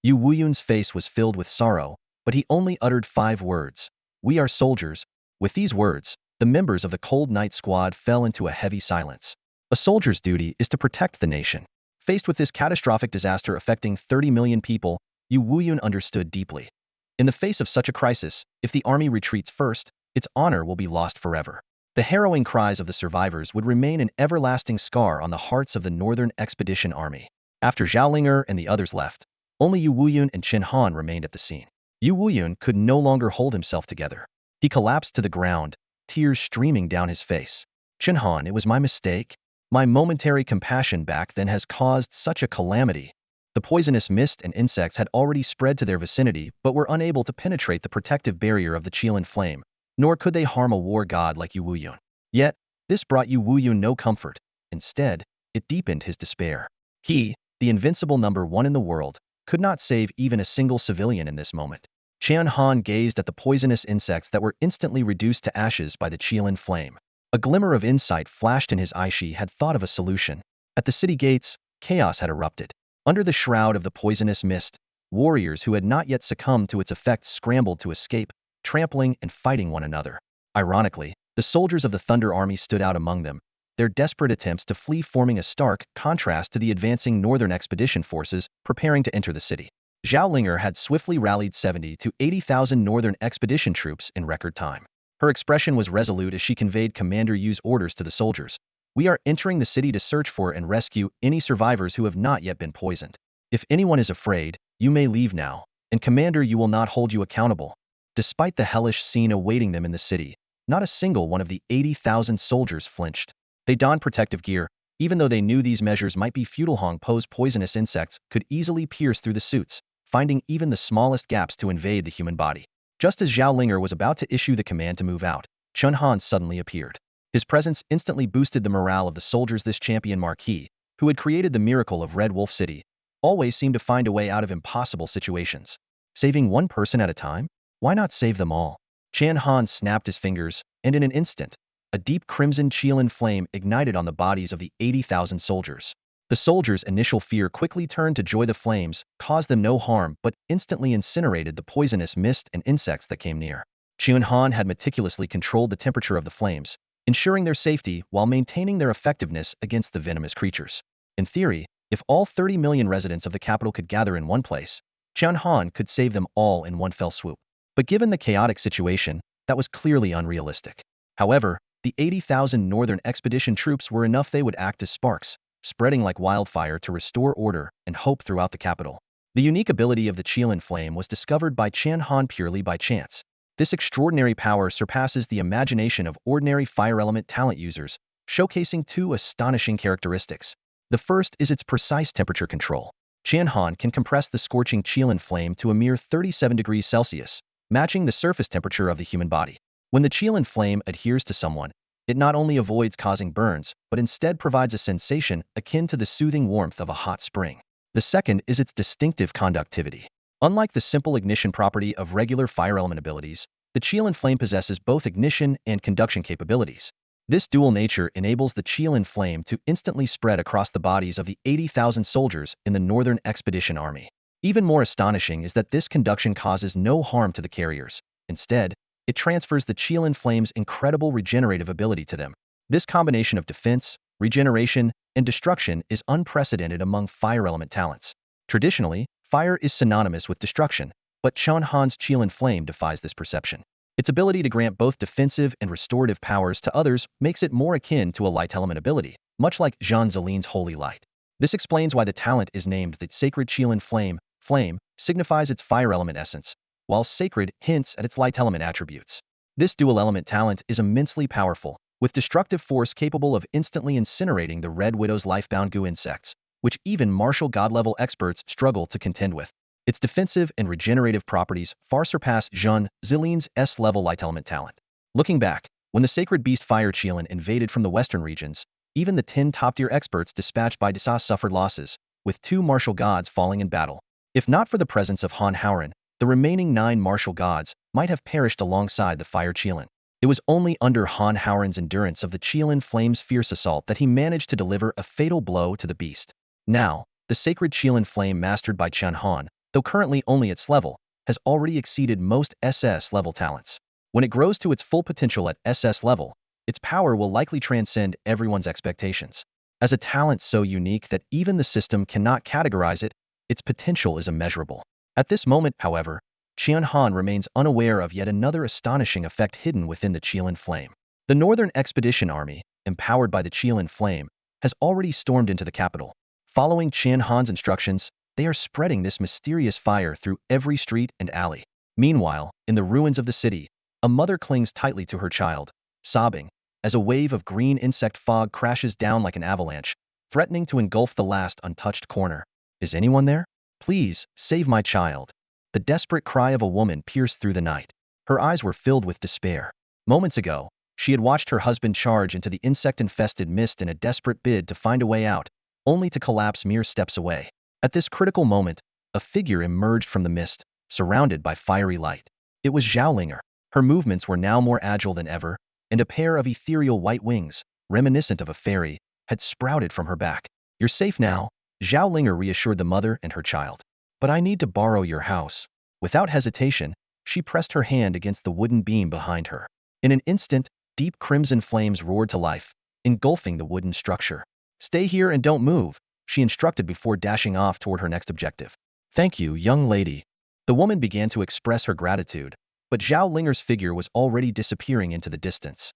Yu Wuyun's face was filled with sorrow, but he only uttered 5 words. We are soldiers. With these words, the members of the Cold Night Squad fell into a heavy silence. A soldier's duty is to protect the nation. Faced with this catastrophic disaster affecting 30 million people, Yu Wuyun understood deeply. In the face of such a crisis, if the army retreats first, its honor will be lost forever. The harrowing cries of the survivors would remain an everlasting scar on the hearts of the Northern Expedition Army. After Zhaolinger and the others left, only Yu Wuyun and Chen Han remained at the scene. Yu Wuyun could no longer hold himself together. He collapsed to the ground, tears streaming down his face. Chen Han, it was my mistake. My momentary compassion back then has caused such a calamity. The poisonous mist and insects had already spread to their vicinity but were unable to penetrate the protective barrier of the Qilin flame, nor could they harm a war god like Yu Wuyun. Yet, this brought Yu Wuyun no comfort. Instead, it deepened his despair. He, the invincible #1 in the world, could not save even a single civilian in this moment. Chen Han gazed at the poisonous insects that were instantly reduced to ashes by the Qilin flame. A glimmer of insight flashed in his eye. She had thought of a solution. At the city gates, chaos had erupted. Under the shroud of the poisonous mist, warriors who had not yet succumbed to its effects scrambled to escape, trampling and fighting one another. Ironically, the soldiers of the Thunder Army stood out among them, their desperate attempts to flee forming a stark contrast to the advancing Northern Expedition forces preparing to enter the city. Zhaolinger had swiftly rallied 70 to 80,000 Northern Expedition troops in record time. Her expression was resolute as she conveyed Commander Yu's orders to the soldiers. We are entering the city to search for and rescue any survivors who have not yet been poisoned. If anyone is afraid, you may leave now, and Commander Yu will not hold you accountable. Despite the hellish scene awaiting them in the city, not a single one of the 80,000 soldiers flinched. They donned protective gear, even though they knew these measures might be futile. Hong-Po's poisonous insects could easily pierce through the suits, finding even the smallest gaps to invade the human body. Just as Zhaolinger was about to issue the command to move out, Chen Han suddenly appeared. His presence instantly boosted the morale of the soldiers. This champion Marquis, who had created the miracle of Red Wolf City, always seemed to find a way out of impossible situations. Saving one person at a time? Why not save them all? Chen Han snapped his fingers, and in an instant, a deep crimson Qilin flame ignited on the bodies of the 80,000 soldiers. The soldiers' initial fear quickly turned to joy. The flames caused them no harm but instantly incinerated the poisonous mist and insects that came near. Chen Han had meticulously controlled the temperature of the flames, ensuring their safety while maintaining their effectiveness against the venomous creatures. In theory, if all 30 million residents of the capital could gather in one place, Chen Han could save them all in one fell swoop. But given the chaotic situation, that was clearly unrealistic. However, the 80,000 Northern Expedition troops were enough. They would act as sparks, spreading like wildfire to restore order and hope throughout the capital. The unique ability of the Qilin flame was discovered by Chen Han purely by chance. This extraordinary power surpasses the imagination of ordinary fire element talent users, showcasing 2 astonishing characteristics. The first is its precise temperature control. Chen Han can compress the scorching Qilin flame to a mere 37 degrees Celsius, matching the surface temperature of the human body. When the Qilin flame adheres to someone, it not only avoids causing burns, but instead provides a sensation akin to the soothing warmth of a hot spring. The second is its distinctive conductivity. Unlike the simple ignition property of regular fire element abilities, the Qilin flame possesses both ignition and conduction capabilities. This dual nature enables the Qilin flame to instantly spread across the bodies of the 80,000 soldiers in the Northern Expedition Army. Even more astonishing is that this conduction causes no harm to the carriers. Instead, it transfers the Qilin flame's incredible regenerative ability to them. This combination of defense, regeneration, and destruction is unprecedented among fire element talents. Traditionally, fire is synonymous with destruction, but Chen Han's Qilin flame defies this perception. Its ability to grant both defensive and restorative powers to others makes it more akin to a light element ability, much like Zhan Zeline's Holy Light. This explains why the talent is named the Sacred Qilin Flame, flame, signifies its fire element essence, while sacred hints at its light element attributes. This dual element talent is immensely powerful, with destructive force capable of instantly incinerating the Red Widow's life-bound goo insects, which even Marshal God-level experts struggle to contend with. Its defensive and regenerative properties far surpass Zhun Zillian's S-level light element talent. Looking back, when the sacred beast Fire Qilan invaded from the western regions, even the 10 top-tier experts dispatched by Desas suffered losses, with 2 martial gods falling in battle. If not for the presence of Han Hauran, the remaining 9 martial gods might have perished alongside the Fire Qilan. It was only under Han Hauran's endurance of the Qilan Flame's fierce assault that he managed to deliver a fatal blow to the beast. Now, the sacred Qilan Flame mastered by Chen Han, though currently only its level, has already exceeded most SS-level talents. When it grows to its full potential at SS level, its power will likely transcend everyone's expectations. As a talent so unique that even the system cannot categorize it, its potential is immeasurable. At this moment, however, Chen Han remains unaware of yet another astonishing effect hidden within the Qilan Flame. The Northern Expedition Army, empowered by the Qilan Flame, has already stormed into the capital. Following Chen Han's instructions, they are spreading this mysterious fire through every street and alley. Meanwhile, in the ruins of the city, a mother clings tightly to her child, sobbing, as a wave of green insect fog crashes down like an avalanche, threatening to engulf the last untouched corner. Is anyone there? Please, save my child. The desperate cry of a woman pierced through the night. Her eyes were filled with despair. Moments ago, she had watched her husband charge into the insect-infested mist in a desperate bid to find a way out, only to collapse mere steps away. At this critical moment, a figure emerged from the mist, surrounded by fiery light. It was Zhaolinger. Her movements were now more agile than ever, and a pair of ethereal white wings, reminiscent of a fairy, had sprouted from her back. You're safe now, Zhaolinger reassured the mother and her child. But I need to borrow your house. Without hesitation, she pressed her hand against the wooden beam behind her. In an instant, deep crimson flames roared to life, engulfing the wooden structure. Stay here and don't move, she instructed before dashing off toward her next objective. Thank you, young lady. The woman began to express her gratitude, but Zhaolinger's figure was already disappearing into the distance.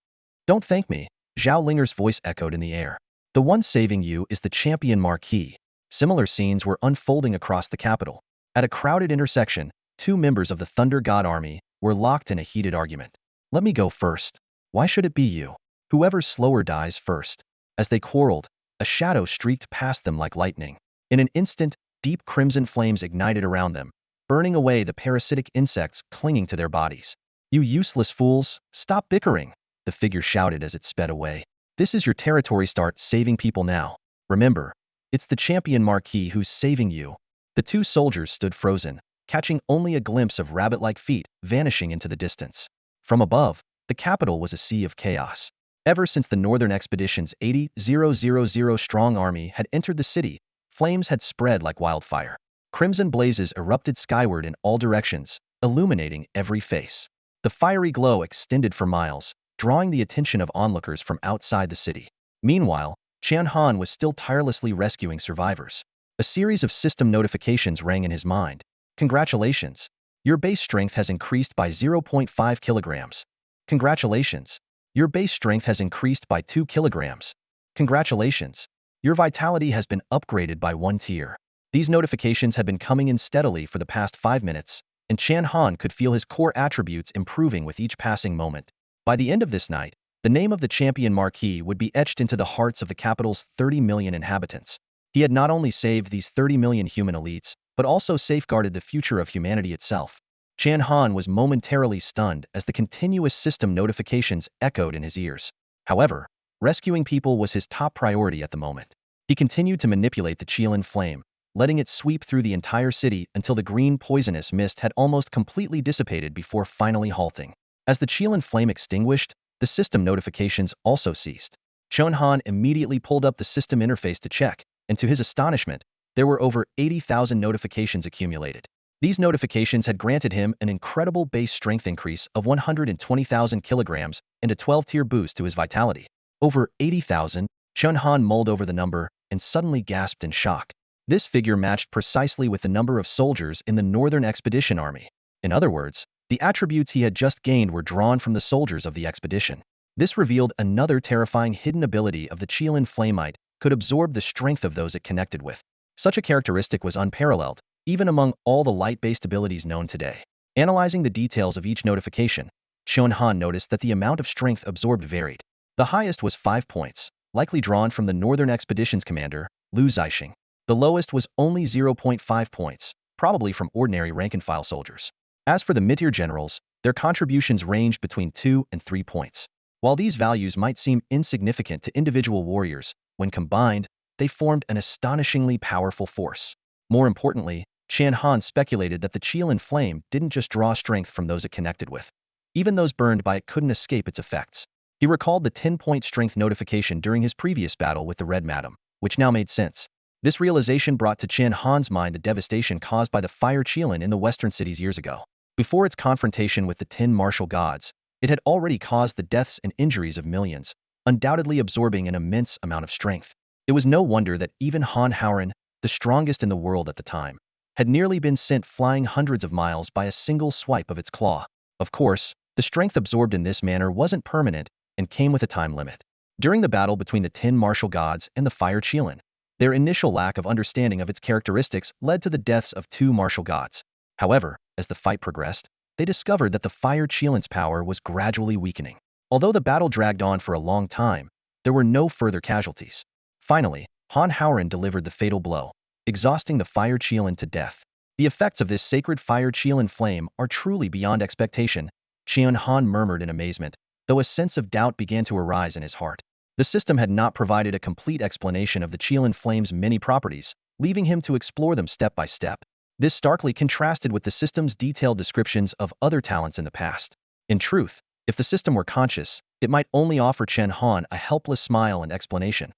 Don't thank me, Zhaolinger's voice echoed in the air. The one saving you is the champion Marquis. Similar scenes were unfolding across the capital. At a crowded intersection, 2 members of the Thunder God Army were locked in a heated argument. Let me go first. Why should it be you? Whoever slower dies first. As they quarreled, a shadow streaked past them like lightning. In an instant, deep crimson flames ignited around them, burning away the parasitic insects clinging to their bodies. You useless fools, stop bickering, the figure shouted as it sped away. This is your territory, start saving people now. Remember, it's the champion Marquis who's saving you. The 2 soldiers stood frozen, catching only a glimpse of rabbit-like feet vanishing into the distance. From above, the capital was a sea of chaos. Ever since the Northern Expedition's 80,000 strong army had entered the city, flames had spread like wildfire. Crimson blazes erupted skyward in all directions, illuminating every face. The fiery glow extended for miles, drawing the attention of onlookers from outside the city. Meanwhile, Chen Han was still tirelessly rescuing survivors. A series of system notifications rang in his mind. Congratulations! Your base strength has increased by 0.5 kilograms. Congratulations! Your base strength has increased by 2 kilograms. Congratulations! Your vitality has been upgraded by 1 tier. These notifications had been coming in steadily for the past 5 minutes, and Chen Han could feel his core attributes improving with each passing moment. By the end of this night, the name of the champion Marquis would be etched into the hearts of the capital's 30 million inhabitants. He had not only saved these 30 million human elites, but also safeguarded the future of humanity itself. Chen Han was momentarily stunned as the continuous system notifications echoed in his ears. However, rescuing people was his top priority at the moment. He continued to manipulate the Qilan Flame, letting it sweep through the entire city until the green poisonous mist had almost completely dissipated before finally halting. As the Qilan Flame extinguished, the system notifications also ceased. Chen Han immediately pulled up the system interface to check, and to his astonishment, there were over 80,000 notifications accumulated. These notifications had granted him an incredible base strength increase of 120,000 kilograms and a 12-tier boost to his vitality. Over 80,000, Chen Han mulled over the number and suddenly gasped in shock. This figure matched precisely with the number of soldiers in the Northern Expedition Army. In other words, the attributes he had just gained were drawn from the soldiers of the expedition. This revealed another terrifying hidden ability of the Qilan Flamite could absorb the strength of those it connected with. Such a characteristic was unparalleled, even among all the light-based abilities known today. Analyzing the details of each notification, Chen Han noticed that the amount of strength absorbed varied. The highest was 5 points, likely drawn from the Northern Expeditions commander, Lu Zixing. The lowest was only 0.5 points, probably from ordinary rank-and-file soldiers. As for the mid-tier generals, their contributions ranged between 2 and 3 points. While these values might seem insignificant to individual warriors, when combined, they formed an astonishingly powerful force. More importantly, Chen Han speculated that the Qilin flame didn't just draw strength from those it connected with. Even those burned by it couldn't escape its effects. He recalled the 10-point strength notification during his previous battle with the Red Madam, which now made sense. This realization brought to Chen Han's mind the devastation caused by the fire Qilin in the western cities years ago. Before its confrontation with the 10 martial gods, it had already caused the deaths and injuries of millions, undoubtedly absorbing an immense amount of strength. It was no wonder that even Han Hauran, the strongest in the world at the time, had nearly been sent flying hundreds of miles by a single swipe of its claw. Of course, the strength absorbed in this manner wasn't permanent and came with a time limit. During the battle between the 10 martial gods and the fire Qilin, their initial lack of understanding of its characteristics led to the deaths of 2 martial gods. However, as the fight progressed, they discovered that the fire Qilin's power was gradually weakening. Although the battle dragged on for a long time, there were no further casualties. Finally, Han Hauran delivered the fatal blow, exhausting the fire Qilin to death. The effects of this sacred fire Qilin flame are truly beyond expectation, Chen Han murmured in amazement, though a sense of doubt began to arise in his heart. The system had not provided a complete explanation of the Qilin flame's many properties, leaving him to explore them step by step. This starkly contrasted with the system's detailed descriptions of other talents in the past. In truth, if the system were conscious, it might only offer Chen Han a helpless smile and explanation.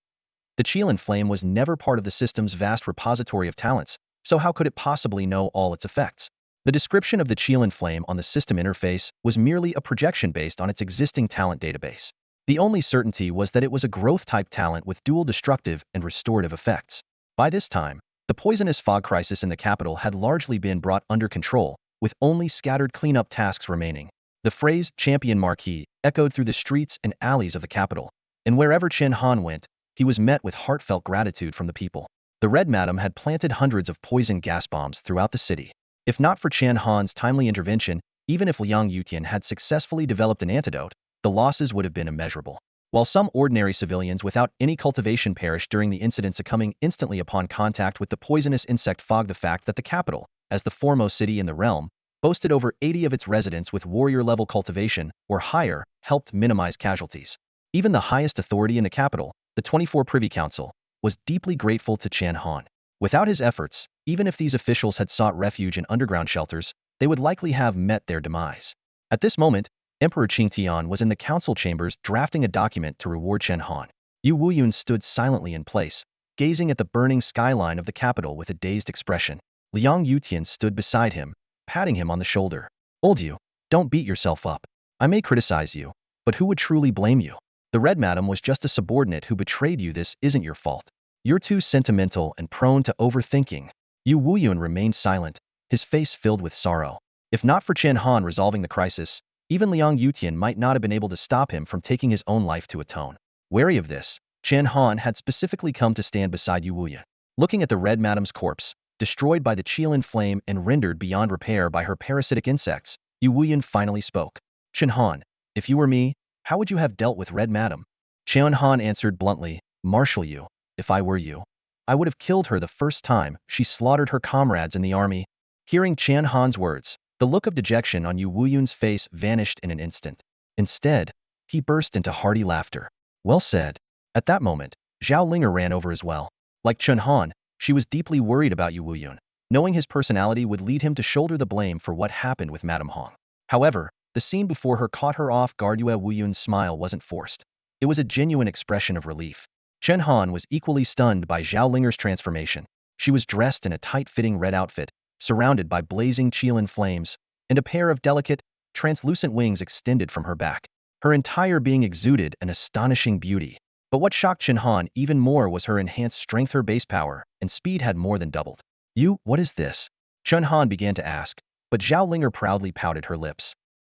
The Qilin flame was never part of the system's vast repository of talents, so how could it possibly know all its effects? The description of the Qilin flame on the system interface was merely a projection based on its existing talent database. The only certainty was that it was a growth-type talent with dual destructive and restorative effects. By this time, the poisonous fog crisis in the capital had largely been brought under control, with only scattered cleanup tasks remaining. The phrase "champion marquis" echoed through the streets and alleys of the capital, and wherever Chen Han went, he was met with heartfelt gratitude from the people. The Red Madam had planted hundreds of poison gas bombs throughout the city. If not for Chen Han's timely intervention, even if Liang Yutian had successfully developed an antidote, the losses would have been immeasurable. While some ordinary civilians without any cultivation perished during the incident, succumbing instantly upon contact with the poisonous insect fog, the fact that the capital, as the foremost city in the realm, boasted over 80 of its residents with warrior-level cultivation or higher, helped minimize casualties. Even the highest authority in the capital, the 24 Privy Council, was deeply grateful to Chen Han. Without his efforts, even if these officials had sought refuge in underground shelters, they would likely have met their demise. At this moment, Emperor Qingtian was in the council chambers drafting a document to reward Chen Han. Yu Wuyun stood silently in place, gazing at the burning skyline of the capital with a dazed expression. Liang Yutian stood beside him, patting him on the shoulder. "Old Yu, don't beat yourself up. I may criticize you, but who would truly blame you? The Red Madam was just a subordinate who betrayed you. This isn't your fault. You're too sentimental and prone to overthinking." Yu Wuyun remained silent, his face filled with sorrow. If not for Chen Han resolving the crisis, even Liang Yutian might not have been able to stop him from taking his own life to atone. Wary of this, Chen Han had specifically come to stand beside Yu Wuyun. Looking at the Red Madam's corpse, destroyed by the Qilin flame and rendered beyond repair by her parasitic insects, Yu Wuyun finally spoke. "Chen Han, if you were me, how would you have dealt with Red Madam?" Chen Han answered bluntly, "Marshal Yu, if I were you, I would have killed her the first time she slaughtered her comrades in the army." Hearing Chen Han's words, the look of dejection on Yu Wuyun's face vanished in an instant. Instead, he burst into hearty laughter. "Well said." At that moment, Zhao Linger ran over as well. Like Chen Han, she was deeply worried about Yu Wuyun, knowing his personality would lead him to shoulder the blame for what happened with Madame Hong. However, the scene before her caught her off guard. Yu Wuyun's smile wasn't forced. It was a genuine expression of relief. Chen Han was equally stunned by Zhao Linger's transformation. She was dressed in a tight-fitting red outfit, surrounded by blazing Qilin flames, and a pair of delicate, translucent wings extended from her back. Her entire being exuded an astonishing beauty. But what shocked Chen Han even more was her enhanced strength. Her base power and speed had more than doubled. "You, what is this?" Chen Han began to ask, but Zhao Linger proudly pouted her lips.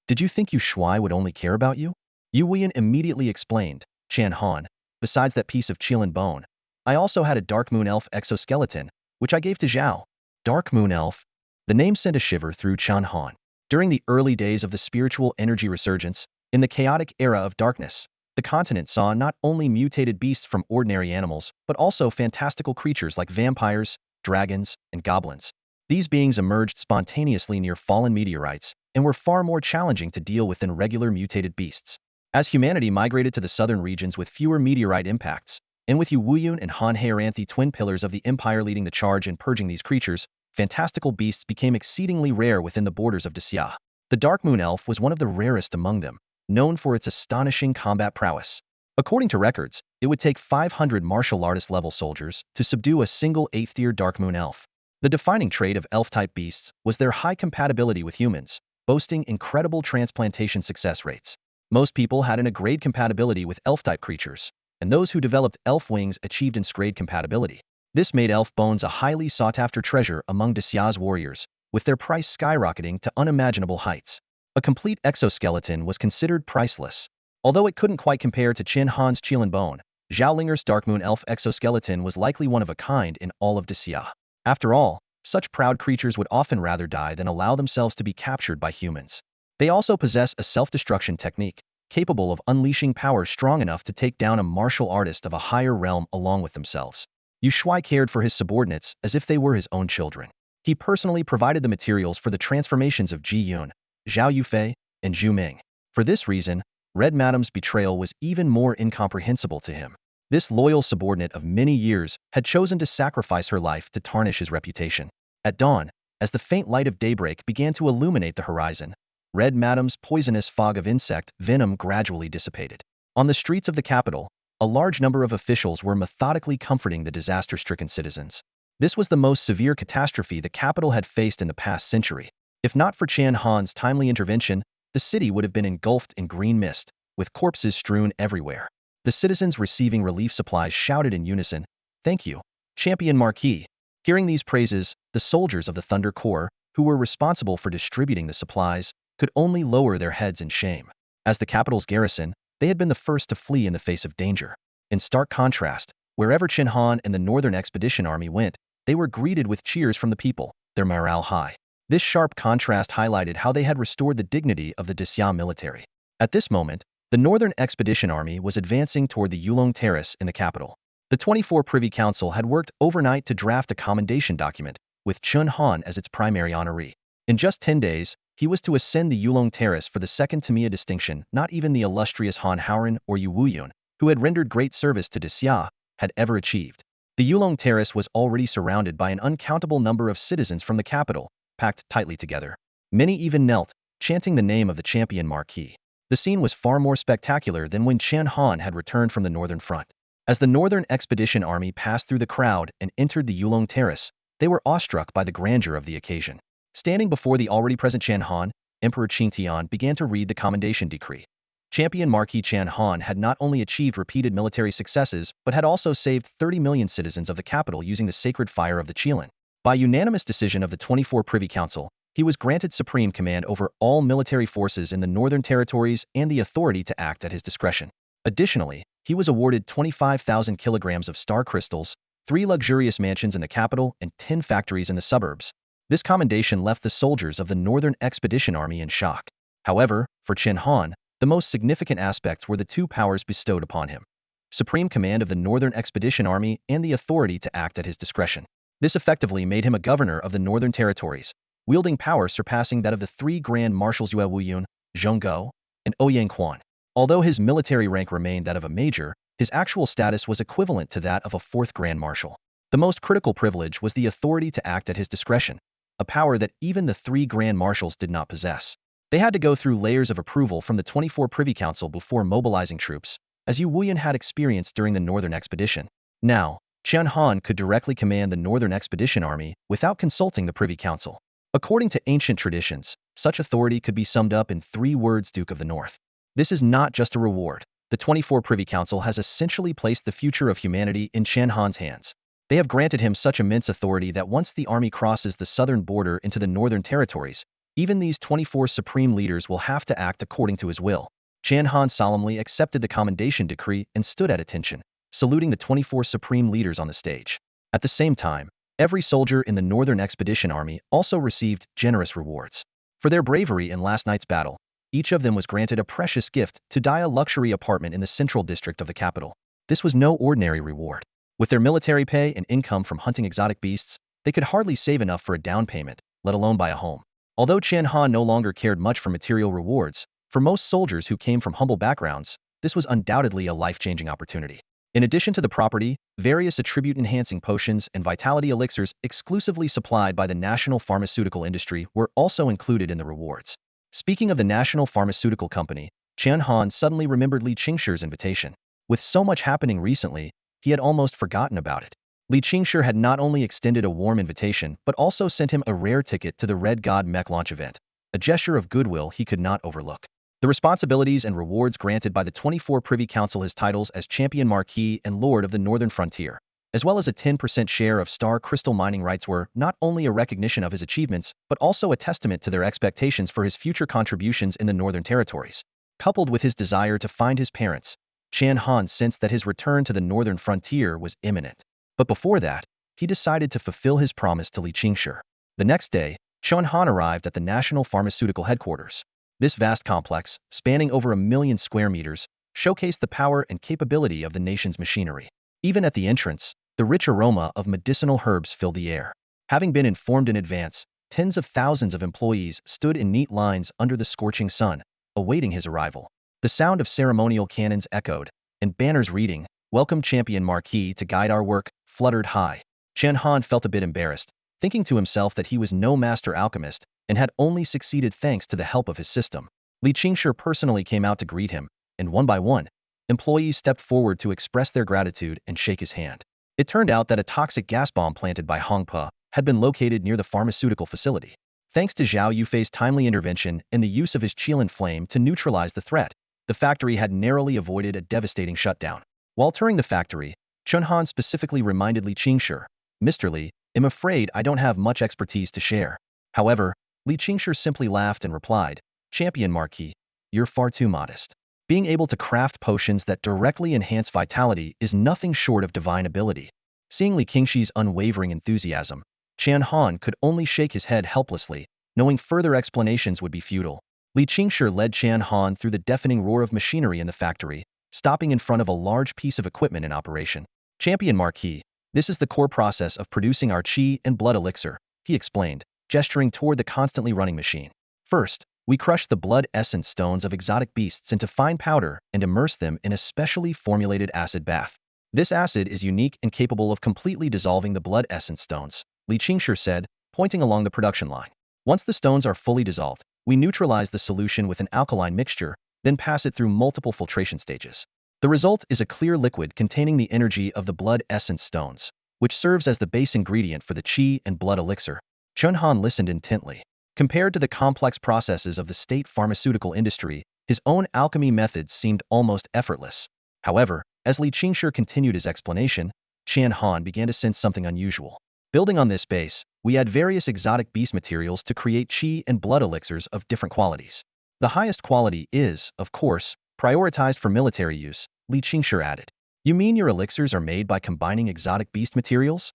"Did you think Yu Shuai would only care about you?" Yu Wuyun immediately explained. "Chen Han, besides that piece of Qilin bone, I also had a Dark Moon Elf exoskeleton, which I gave to Zhao." Dark Moon Elf. The name sent a shiver through Chen Han. During the early days of the spiritual energy resurgence, in the chaotic era of darkness, the continent saw not only mutated beasts from ordinary animals, but also fantastical creatures like vampires, dragons, and goblins. These beings emerged spontaneously near fallen meteorites and were far more challenging to deal with than regular mutated beasts. As humanity migrated to the southern regions with fewer meteorite impacts, and with Yu Wuyun and Han Heranthi, twin pillars of the empire, leading the charge in purging these creatures, fantastical beasts became exceedingly rare within the borders of Dxia. The Dark Moon Elf was one of the rarest among them, known for its astonishing combat prowess. According to records, it would take 500 martial artist-level soldiers to subdue a single 8th-tier Dark Moon Elf. The defining trait of elf-type beasts was their high compatibility with humans, boasting incredible transplantation success rates. Most people had an A-grade compatibility with elf-type creatures, and those who developed elf wings achieved N-grade compatibility. This made elf bones a highly sought-after treasure among Dxia's warriors, with their price skyrocketing to unimaginable heights. A complete exoskeleton was considered priceless. Although it couldn't quite compare to Chen Han's Qilin bone, Zhao Linger's Dark Moon Elf exoskeleton was likely one of a kind in all of Dxia. After all, such proud creatures would often rather die than allow themselves to be captured by humans. They also possess a self-destruction technique, capable of unleashing power strong enough to take down a martial artist of a higher realm along with themselves. Yu Shuai cared for his subordinates as if they were his own children. He personally provided the materials for the transformations of Ji Yun, Zhao Yufei, and Zhu Ming. For this reason, Red Madame's betrayal was even more incomprehensible to him. This loyal subordinate of many years had chosen to sacrifice her life to tarnish his reputation. At dawn, as the faint light of daybreak began to illuminate the horizon, Red Madame's poisonous fog of insect venom gradually dissipated. On the streets of the capital, a large number of officials were methodically comforting the disaster-stricken citizens. This was the most severe catastrophe the capital had faced in the past century. If not for Chen Han's timely intervention, the city would have been engulfed in green mist, with corpses strewn everywhere. The citizens receiving relief supplies shouted in unison, "Thank you, Champion Marquis." Hearing these praises, the soldiers of the Thunder Corps, who were responsible for distributing the supplies, could only lower their heads in shame. As the capital's garrison, they had been the first to flee in the face of danger. In stark contrast, wherever Chen Han and the Northern Expedition Army went, they were greeted with cheers from the people, their morale high. This sharp contrast highlighted how they had restored the dignity of the Dxia military. At this moment, the Northern Expedition Army was advancing toward the Yulong Terrace in the capital. The 24 Privy Council had worked overnight to draft a commendation document, with Chen Han as its primary honoree. In just 10 days, he was to ascend the Yulong Terrace for the second Tamiya distinction not even the illustrious Han Haoren or Yu Wuyun, who had rendered great service to Dxia, had ever achieved. The Yulong Terrace was already surrounded by an uncountable number of citizens from the capital, packed tightly together. Many even knelt, chanting the name of the champion Marquis. The scene was far more spectacular than when Chen Han had returned from the Northern Front. As the Northern Expedition Army passed through the crowd and entered the Yulong Terrace, they were awestruck by the grandeur of the occasion. Standing before the already present Chen Han, Emperor Qingtian began to read the commendation decree. Champion Marquis Chen Han had not only achieved repeated military successes, but had also saved 30 million citizens of the capital using the sacred fire of the Qilin. By unanimous decision of the 24 Privy Council, he was granted supreme command over all military forces in the Northern Territories and the authority to act at his discretion. Additionally, he was awarded 25,000 kilograms of star crystals, 3 luxurious mansions in the capital, and 10 factories in the suburbs. This commendation left the soldiers of the Northern Expedition Army in shock. However, for Chen Han, the most significant aspects were the 2 powers bestowed upon him: supreme command of the Northern Expedition Army and the authority to act at his discretion. This effectively made him a governor of the Northern Territories, wielding power surpassing that of the 3 Grand Marshals Yue Wuyun, Zhong Guo, and Ouyang Quan. Although his military rank remained that of a major, his actual status was equivalent to that of a 4th Grand Marshal. The most critical privilege was the authority to act at his discretion, a power that even the 3 Grand Marshals did not possess. They had to go through layers of approval from the 24 Privy Council before mobilizing troops, as Yu Wuyun had experienced during the Northern Expedition. Now, Chen Han could directly command the Northern Expedition Army without consulting the Privy Council. According to ancient traditions, such authority could be summed up in 3 words: Duke of the North. This is not just a reward. The 24 Privy Council has essentially placed the future of humanity in Chen Han's hands. They have granted him such immense authority that once the army crosses the southern border into the Northern Territories, even these 24 supreme leaders will have to act according to his will. Chen Han solemnly accepted the commendation decree and stood at attention, saluting the 24 supreme leaders on the stage. At the same time, Every soldier in the Northern Expedition Army also received generous rewards. For their bravery in last night's battle, each of them was granted a precious gift to buy a luxury apartment in the central district of the capital. This was no ordinary reward. With their military pay and income from hunting exotic beasts, they could hardly save enough for a down payment, let alone buy a home. Although Chen Han no longer cared much for material rewards, for most soldiers who came from humble backgrounds, this was undoubtedly a life-changing opportunity. In addition to the property, various attribute-enhancing potions and vitality elixirs exclusively supplied by the national pharmaceutical industry were also included in the rewards. Speaking of the national pharmaceutical company, Chen Han suddenly remembered Li Qingshi's invitation. With so much happening recently, he had almost forgotten about it. Li Qingshi had not only extended a warm invitation but also sent him a rare ticket to the Red God mech launch event, a gesture of goodwill he could not overlook. The responsibilities and rewards granted by the 24 Privy Council, his titles as Champion Marquis and Lord of the Northern Frontier, as well as a 10% share of star crystal mining rights were not only a recognition of his achievements but also a testament to their expectations for his future contributions in the Northern Territories. Coupled with his desire to find his parents, Chen Han sensed that his return to the Northern Frontier was imminent. But before that, he decided to fulfill his promise to Li Qingshi. The next day, Chen Han arrived at the National Pharmaceutical Headquarters. This vast complex, spanning over 1,000,000 square meters, showcased the power and capability of the nation's machinery. Even at the entrance, the rich aroma of medicinal herbs filled the air. Having been informed in advance, tens of thousands of employees stood in neat lines under the scorching sun, awaiting his arrival. The sound of ceremonial cannons echoed, and banners reading, "Welcome Champion Marquis to guide our work," fluttered high. Chen Han felt a bit embarrassed, thinking to himself that he was no master alchemist and had only succeeded thanks to the help of his system. Li Qingshi personally came out to greet him, and one by one, employees stepped forward to express their gratitude and shake his hand. It turned out that a toxic gas bomb planted by Hong Pe had been located near the pharmaceutical facility. Thanks to Zhao Yufei's timely intervention and the use of his Qilin flame to neutralize the threat, the factory had narrowly avoided a devastating shutdown. While touring the factory, Chen Han specifically reminded Li Qingshi, "Mr. Li, I'm afraid I don't have much expertise to share." However, Li Qingshi simply laughed and replied, "Champion Marquis, you're far too modest. Being able to craft potions that directly enhance vitality is nothing short of divine ability." Seeing Li Qingshi's unwavering enthusiasm, Chen Han could only shake his head helplessly, knowing further explanations would be futile. Li Qingshi led Chen Han through the deafening roar of machinery in the factory, stopping in front of a large piece of equipment in operation. "Champion Marquis, this is the core process of producing our qi and blood elixir," he explained, gesturing toward the constantly running machine. "First, we crush the blood essence stones of exotic beasts into fine powder and immerse them in a specially formulated acid bath. This acid is unique and capable of completely dissolving the blood essence stones," Li Qingshi said, pointing along the production line. "Once the stones are fully dissolved, we neutralize the solution with an alkaline mixture, then pass it through multiple filtration stages. The result is a clear liquid containing the energy of the blood essence stones, which serves as the base ingredient for the qi and blood elixir." Chen Han listened intently. Compared to the complex processes of the state pharmaceutical industry, his own alchemy methods seemed almost effortless. However, as Li Qingshi continued his explanation, Chen Han began to sense something unusual. "Building on this base, we add various exotic beast materials to create qi and blood elixirs of different qualities. The highest quality is, of course, prioritized for military use," Li Qingshi added. "You mean your elixirs are made by combining exotic beast materials?"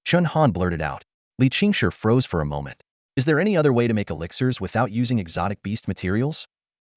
Chen Han blurted out. Li Qingshi froze for a moment. "Is there any other way to make elixirs without using exotic beast materials?"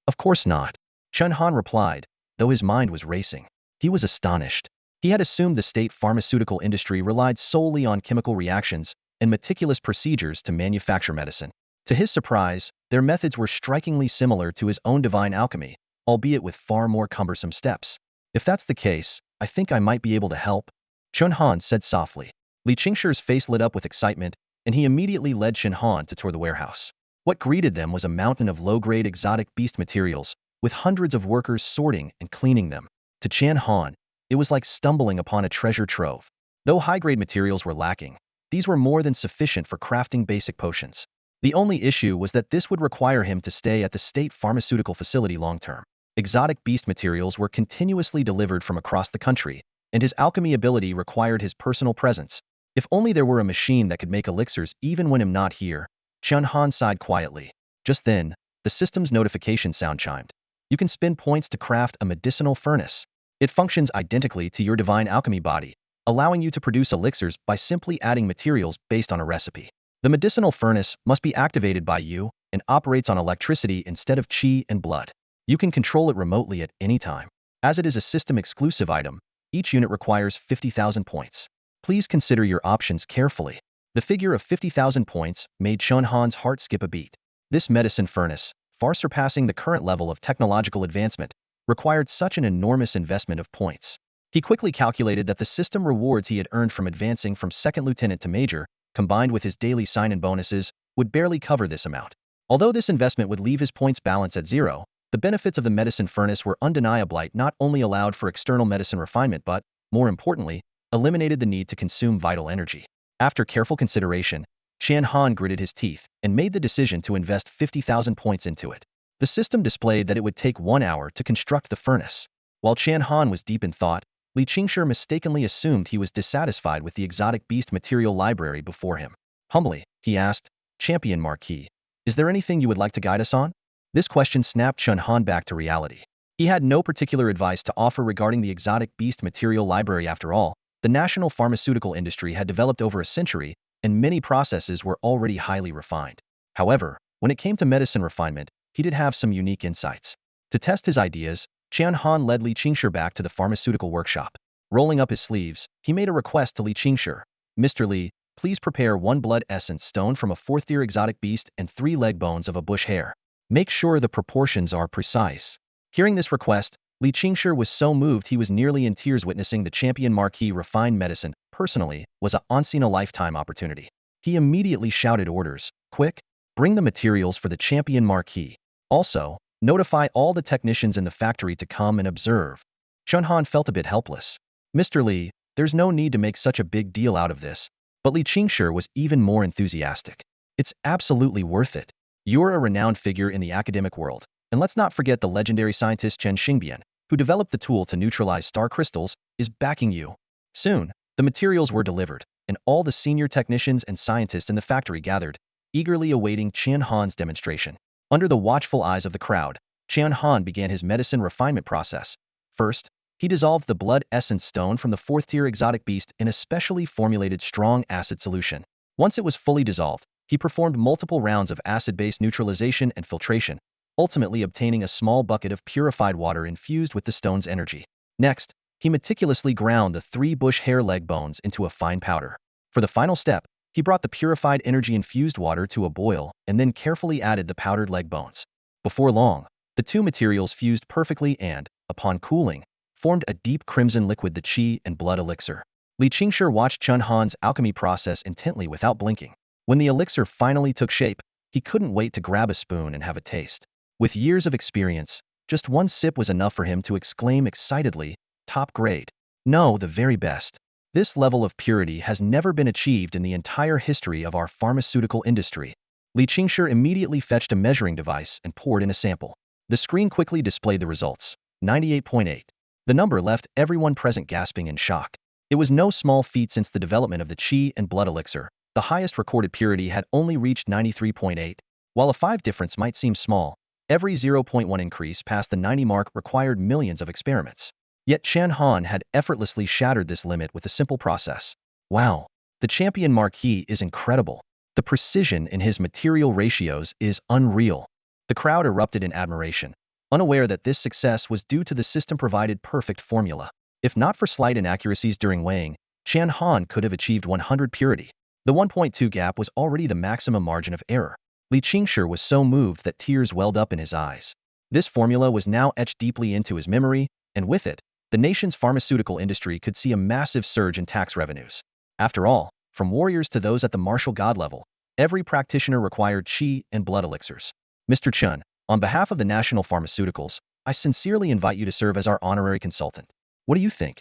"Of course not," Chen Han replied, though his mind was racing. He was astonished. He had assumed the state pharmaceutical industry relied solely on chemical reactions and meticulous procedures to manufacture medicine. To his surprise, their methods were strikingly similar to his own divine alchemy, albeit with far more cumbersome steps. "If that's the case, I think I might be able to help," Chen Han said softly. Li Qingshi's face lit up with excitement, and he immediately led Chen Han to tour the warehouse. What greeted them was a mountain of low-grade exotic beast materials, with hundreds of workers sorting and cleaning them. To Chen Han, it was like stumbling upon a treasure trove. Though high-grade materials were lacking, these were more than sufficient for crafting basic potions. The only issue was that this would require him to stay at the state pharmaceutical facility long-term. Exotic beast materials were continuously delivered from across the country, and his alchemy ability required his personal presence. If only there were a machine that could make elixirs even when I'm not here, Chen Han sighed quietly. Just then, the system's notification sound chimed. "You can spend points to craft a medicinal furnace. It functions identically to your divine alchemy body," allowing you to produce elixirs by simply adding materials based on a recipe. The medicinal furnace must be activated by you and operates on electricity instead of qi and blood. You can control it remotely at any time. As it is a system-exclusive item, each unit requires 50,000 points. Please consider your options carefully. The figure of 50,000 points made Chen Han's heart skip a beat. This medicine furnace, far surpassing the current level of technological advancement, required such an enormous investment of points. He quickly calculated that the system rewards he had earned from advancing from second lieutenant to major, combined with his daily sign-in bonuses, would barely cover this amount. Although this investment would leave his points balance at zero, the benefits of the medicine furnace were undeniable. It not only allowed for external medicine refinement but, more importantly, eliminated the need to consume vital energy. After careful consideration, Chen Han gritted his teeth and made the decision to invest 50,000 points into it. The system displayed that it would take 1 hour to construct the furnace. While Chen Han was deep in thought, Li Qingshi mistakenly assumed he was dissatisfied with the exotic beast material library before him. Humbly, he asked, "Champion Marquis, is there anything you would like to guide us on?" This question snapped Chen Han back to reality. He had no particular advice to offer regarding the exotic beast material library. After all, the national pharmaceutical industry had developed over a century, and many processes were already highly refined. However, when it came to medicine refinement, he did have some unique insights. To test his ideas, Chen Han led Li Qingshi back to the pharmaceutical workshop. Rolling up his sleeves, he made a request to Li Qingshi. "Mr. Li, please prepare 1 blood essence stone from a 4th-tier exotic beast and 3 leg bones of a bush hare. Make sure the proportions are precise." Hearing this request, Li Qingshi was so moved he was nearly in tears. Witnessing the champion Marquis refine medicine, personally, was a once-in-a-lifetime opportunity. He immediately shouted orders, "Quick, bring the materials for the champion Marquis. Also, notify all the technicians in the factory to come and observe." Chen Han felt a bit helpless. "Mr. Li, there's no need to make such a big deal out of this." But Li Qingshi was even more enthusiastic. "It's absolutely worth it. You're a renowned figure in the academic world. And let's not forget the legendary scientist Chen Xingbian, who developed the tool to neutralize star crystals, is backing you." Soon, the materials were delivered, and all the senior technicians and scientists in the factory gathered, eagerly awaiting Chen Han's demonstration. Under the watchful eyes of the crowd, Chen Han began his medicine refinement process. First, he dissolved the blood essence stone from the 4th-tier exotic beast in a specially formulated strong acid solution. Once it was fully dissolved, he performed multiple rounds of acid-based neutralization and filtration, ultimately obtaining a small bucket of purified water infused with the stone's energy. Next, he meticulously ground the 3 bush hare leg bones into a fine powder. For the final step, he brought the purified energy-infused water to a boil and then carefully added the powdered leg bones. Before long, the 2 materials fused perfectly and, upon cooling, formed a deep crimson liquid, the qi and blood elixir. Li Qingshi watched Chen Han's alchemy process intently without blinking. When the elixir finally took shape, he couldn't wait to grab a spoon and have a taste. With years of experience, just 1 sip was enough for him to exclaim excitedly, "Top grade. No, the very best. This level of purity has never been achieved in the entire history of our pharmaceutical industry." Li Qingshi immediately fetched a measuring device and poured in a sample. The screen quickly displayed the results, 98.8. The number left everyone present gasping in shock. It was no small feat since the development of the qi and blood elixir. The highest recorded purity had only reached 93.8. While a 5 difference might seem small, every 0.1 increase past the 90 mark required millions of experiments. Yet Chen Han had effortlessly shattered this limit with a simple process. Wow, the champion Marquis is incredible. The precision in his material ratios is unreal. The crowd erupted in admiration, unaware that this success was due to the system-provided perfect formula. If not for slight inaccuracies during weighing, Chen Han could have achieved 100 purity. The 1.2 gap was already the maximum margin of error. Li Qingshi was so moved that tears welled up in his eyes. This formula was now etched deeply into his memory, and with it, the nation's pharmaceutical industry could see a massive surge in tax revenues. After all, from warriors to those at the Marshal god level, every practitioner required qi and blood elixirs. "Mr. Chen, on behalf of the national pharmaceuticals, I sincerely invite you to serve as our honorary consultant. What do you think?"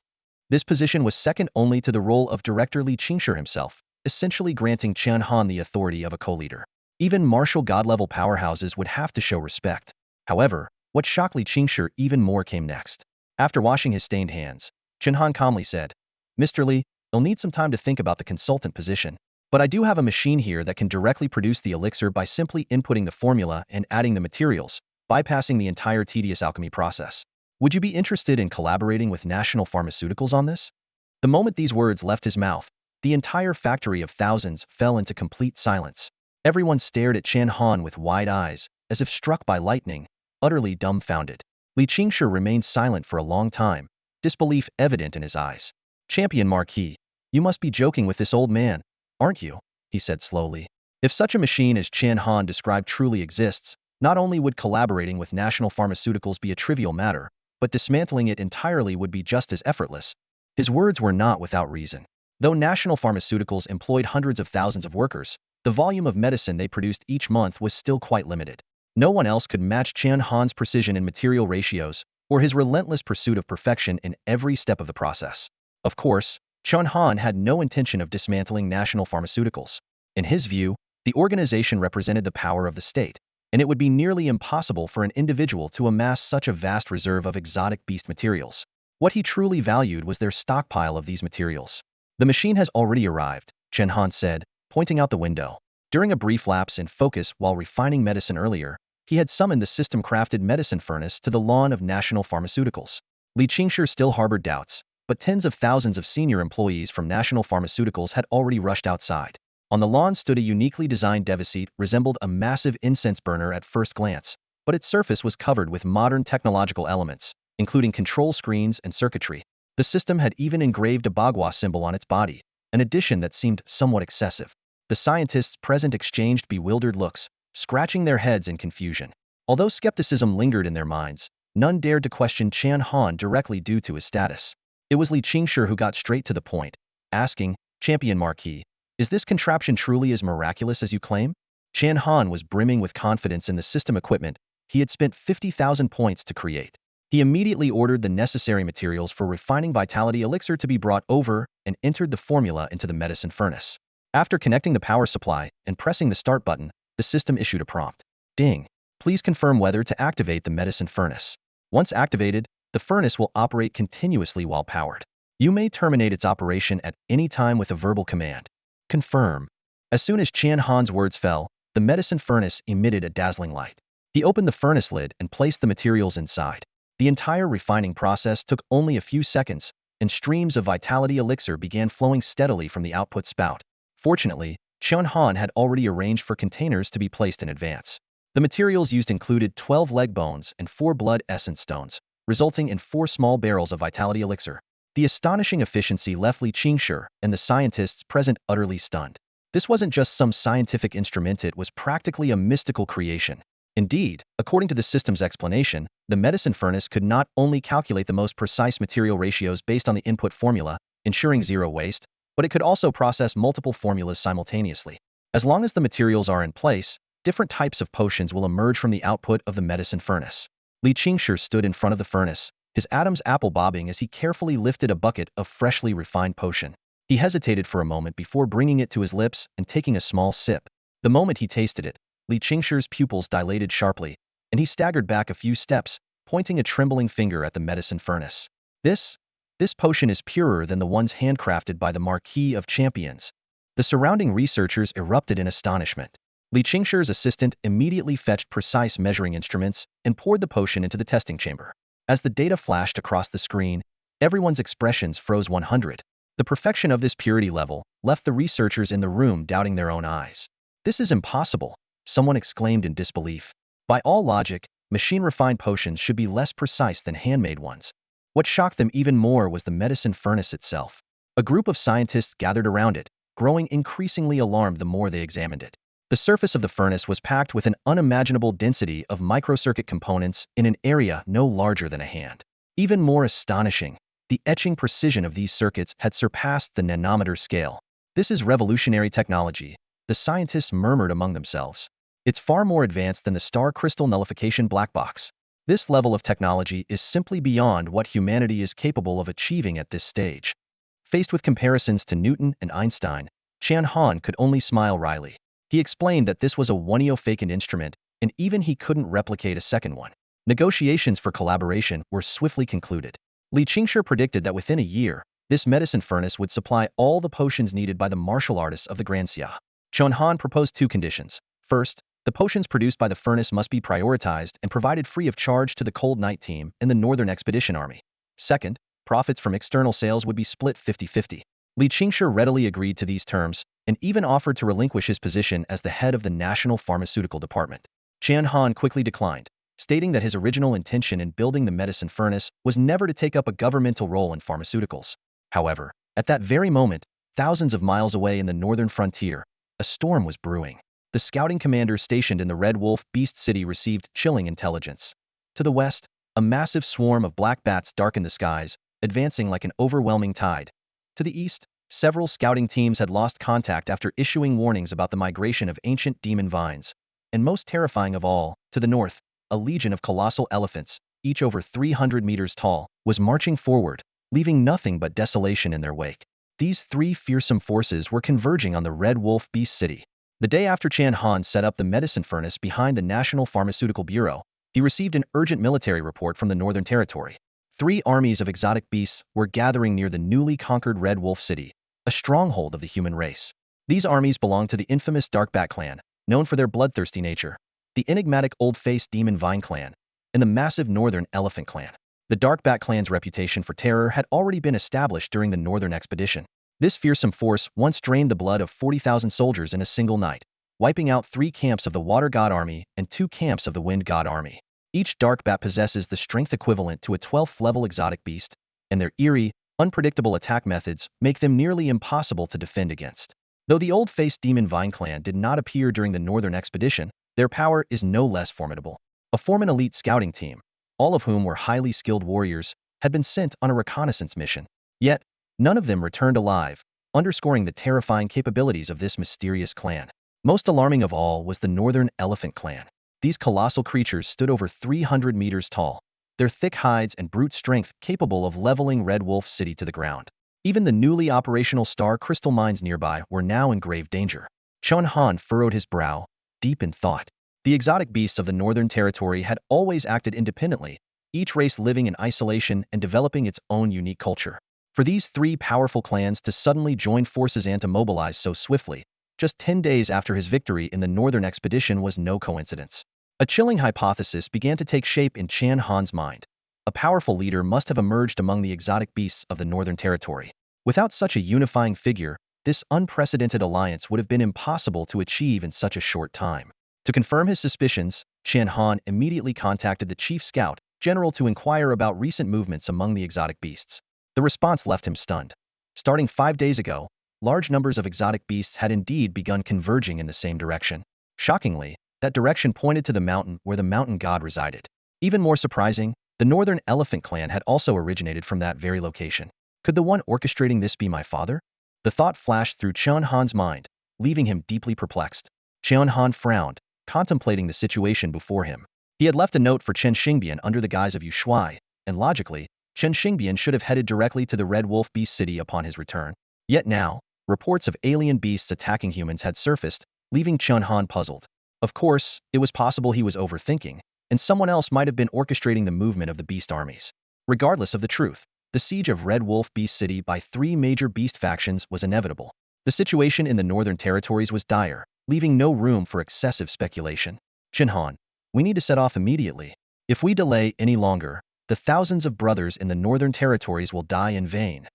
This position was second only to the role of Director Li Qingshi himself, essentially granting Chen Han the authority of a co-leader. Even Marshal god-level powerhouses would have to show respect. However, what shocked Li Qingshi even more came next. After washing his stained hands, Chen Han calmly said, "Mr. Li, you'll need some time to think about the consultant position. But I do have a machine here that can directly produce the elixir by simply inputting the formula and adding the materials, bypassing the entire tedious alchemy process. Would you be interested in collaborating with national pharmaceuticals on this?" The moment these words left his mouth, the entire factory of thousands fell into complete silence. Everyone stared at Chen Han with wide eyes, as if struck by lightning, utterly dumbfounded. Li Qingshe remained silent for a long time, disbelief evident in his eyes. Champion Marquis, you must be joking with this old man, aren't you? He said slowly. If such a machine as Chen Han described truly exists, not only would collaborating with national pharmaceuticals be a trivial matter, but dismantling it entirely would be just as effortless. His words were not without reason. Though national pharmaceuticals employed hundreds of thousands of workers, the volume of medicine they produced each month was still quite limited. No one else could match Chen Han's precision in material ratios, or his relentless pursuit of perfection in every step of the process. Of course, Chen Han had no intention of dismantling national pharmaceuticals. In his view, the organization represented the power of the state, and it would be nearly impossible for an individual to amass such a vast reserve of exotic beast materials. What he truly valued was their stockpile of these materials. The machine has already arrived, Chen Han said, pointing out the window. During a brief lapse in focus while refining medicine earlier, he had summoned the system-crafted medicine furnace to the lawn of national pharmaceuticals. Li Qingshe still harbored doubts, but tens of thousands of senior employees from national pharmaceuticals had already rushed outside. On the lawn stood a uniquely designed deviseat resembled a massive incense burner at first glance, but its surface was covered with modern technological elements, including control screens and circuitry. The system had even engraved a Bagua symbol on its body, an addition that seemed somewhat excessive. The scientists present exchanged bewildered looks, scratching their heads in confusion. Although skepticism lingered in their minds, none dared to question Chen Han directly due to his status. It was Li Qingshe who got straight to the point, asking, Champion Marquis, is this contraption truly as miraculous as you claim? Chen Han was brimming with confidence in the system equipment he had spent 50,000 points to create. He immediately ordered the necessary materials for refining vitality elixir to be brought over and entered the formula into the medicine furnace. After connecting the power supply and pressing the start button, the system issued a prompt. Ding. Please confirm whether to activate the medicine furnace. Once activated, the furnace will operate continuously while powered. You may terminate its operation at any time with a verbal command. Confirm. As soon as Chen Han's words fell, the medicine furnace emitted a dazzling light. He opened the furnace lid and placed the materials inside. The entire refining process took only a few seconds, and streams of vitality elixir began flowing steadily from the output spout. Fortunately, Chen Han had already arranged for containers to be placed in advance. The materials used included 12 leg bones and 4 blood essence stones, resulting in 4 small barrels of vitality elixir. The astonishing efficiency left Li Qingshe and the scientists present utterly stunned. This wasn't just some scientific instrument, it was practically a mystical creation. Indeed, according to the system's explanation, the medicine furnace could not only calculate the most precise material ratios based on the input formula, ensuring zero waste, but it could also process multiple formulas simultaneously. As long as the materials are in place, different types of potions will emerge from the output of the medicine furnace. Li Qingshe stood in front of the furnace, his Adam's apple bobbing as he carefully lifted a bucket of freshly refined potion. He hesitated for a moment before bringing it to his lips and taking a small sip. The moment he tasted it, Li Qingshe's pupils dilated sharply, and he staggered back a few steps, pointing a trembling finger at the medicine furnace. This potion is purer than the ones handcrafted by the Marquis of Champions. The surrounding researchers erupted in astonishment. Li Qingshe's assistant immediately fetched precise measuring instruments and poured the potion into the testing chamber. As the data flashed across the screen, everyone's expressions froze 100. The perfection of this purity level left the researchers in the room doubting their own eyes. This is impossible, someone exclaimed in disbelief. By all logic, machine-refined potions should be less precise than handmade ones. What shocked them even more was the medicine furnace itself. A group of scientists gathered around it, growing increasingly alarmed the more they examined it. The surface of the furnace was packed with an unimaginable density of microcircuit components in an area no larger than a hand. Even more astonishing, the etching precision of these circuits had surpassed the nanometer scale. This is revolutionary technology, the scientists murmured among themselves. It's far more advanced than the star crystal nullification black box. This level of technology is simply beyond what humanity is capable of achieving at this stage. Faced with comparisons to Newton and Einstein, Chen Han could only smile wryly. He explained that this was a one-of-a-kind instrument, and even he couldn't replicate a second one. Negotiations for collaboration were swiftly concluded. Li Qingshe predicted that within a year, this medicine furnace would supply all the potions needed by the martial artists of the Grand Xia. Chen Han proposed 2 conditions. First, the potions produced by the furnace must be prioritized and provided free of charge to the Cold Night Team and the Northern Expedition Army. Second, profits from external sales would be split 50-50. Li Qingshi readily agreed to these terms and even offered to relinquish his position as the head of the National Pharmaceutical Department. Chen Han quickly declined, stating that his original intention in building the medicine furnace was never to take up a governmental role in pharmaceuticals. However, at that very moment, thousands of miles away in the northern frontier, a storm was brewing. The scouting commander stationed in the Red Wolf Beast City received chilling intelligence. To the west, a massive swarm of black bats darkened the skies, advancing like an overwhelming tide. To the east, several scouting teams had lost contact after issuing warnings about the migration of ancient demon vines. And most terrifying of all, to the north, a legion of colossal elephants, each over 300 meters tall, was marching forward, leaving nothing but desolation in their wake. These three fearsome forces were converging on the Red Wolf Beast City. The day after Chen Han set up the medicine furnace behind the National Pharmaceutical Bureau, he received an urgent military report from the Northern Territory. 3 armies of exotic beasts were gathering near the newly conquered Red Wolf City, a stronghold of the human race. These armies belonged to the infamous Darkbat clan, known for their bloodthirsty nature, the enigmatic Old-Faced Demon Vine clan, and the massive Northern Elephant clan. The Darkbat clan's reputation for terror had already been established during the Northern Expedition. This fearsome force once drained the blood of 40,000 soldiers in a single night, wiping out 3 camps of the Water God Army and 2 camps of the Wind God Army. Each Darkbat possesses the strength equivalent to a 12th level exotic beast, and their eerie, unpredictable attack methods make them nearly impossible to defend against. Though the Old-Faced Demon Vine clan did not appear during the Northern Expedition, their power is no less formidable. A former elite scouting team, all of whom were highly skilled warriors, had been sent on a reconnaissance mission. Yet, none of them returned alive, underscoring the terrifying capabilities of this mysterious clan. Most alarming of all was the Northern Elephant clan. These colossal creatures stood over 300 meters tall, their thick hides and brute strength capable of leveling Red Wolf City to the ground. Even the newly operational star crystal mines nearby were now in grave danger. Chen Han furrowed his brow, deep in thought. The exotic beasts of the Northern Territory had always acted independently, each race living in isolation and developing its own unique culture. For these 3 powerful clans to suddenly join forces and to mobilize so swiftly, just 10 days after his victory in the Northern Expedition, was no coincidence. A chilling hypothesis began to take shape in Chen Han's mind. A powerful leader must have emerged among the exotic beasts of the Northern Territory. Without such a unifying figure, this unprecedented alliance would have been impossible to achieve in such a short time. To confirm his suspicions, Chen Han immediately contacted the chief scout general to inquire about recent movements among the exotic beasts. The response left him stunned. Starting 5 days ago, large numbers of exotic beasts had indeed begun converging in the same direction. Shockingly, that direction pointed to the mountain where the mountain god resided. Even more surprising, the Northern Elephant clan had also originated from that very location. Could the one orchestrating this be my father? The thought flashed through Chen Han's mind, leaving him deeply perplexed. Chen Han frowned, contemplating the situation before him. He had left a note for Chen Xingbian under the guise of Yu Shuai, and logically, Chen Xingbian should have headed directly to the Red Wolf Beast City upon his return. Yet now, reports of alien beasts attacking humans had surfaced, leaving Chen Han puzzled. Of course, it was possible he was overthinking, and someone else might have been orchestrating the movement of the beast armies. Regardless of the truth, the siege of Red Wolf Beast City by 3 major beast factions was inevitable. The situation in the Northern Territories was dire, leaving no room for excessive speculation. Chen Han, we need to set off immediately. If we delay any longer, the thousands of brothers in the Northern Territories will die in vain.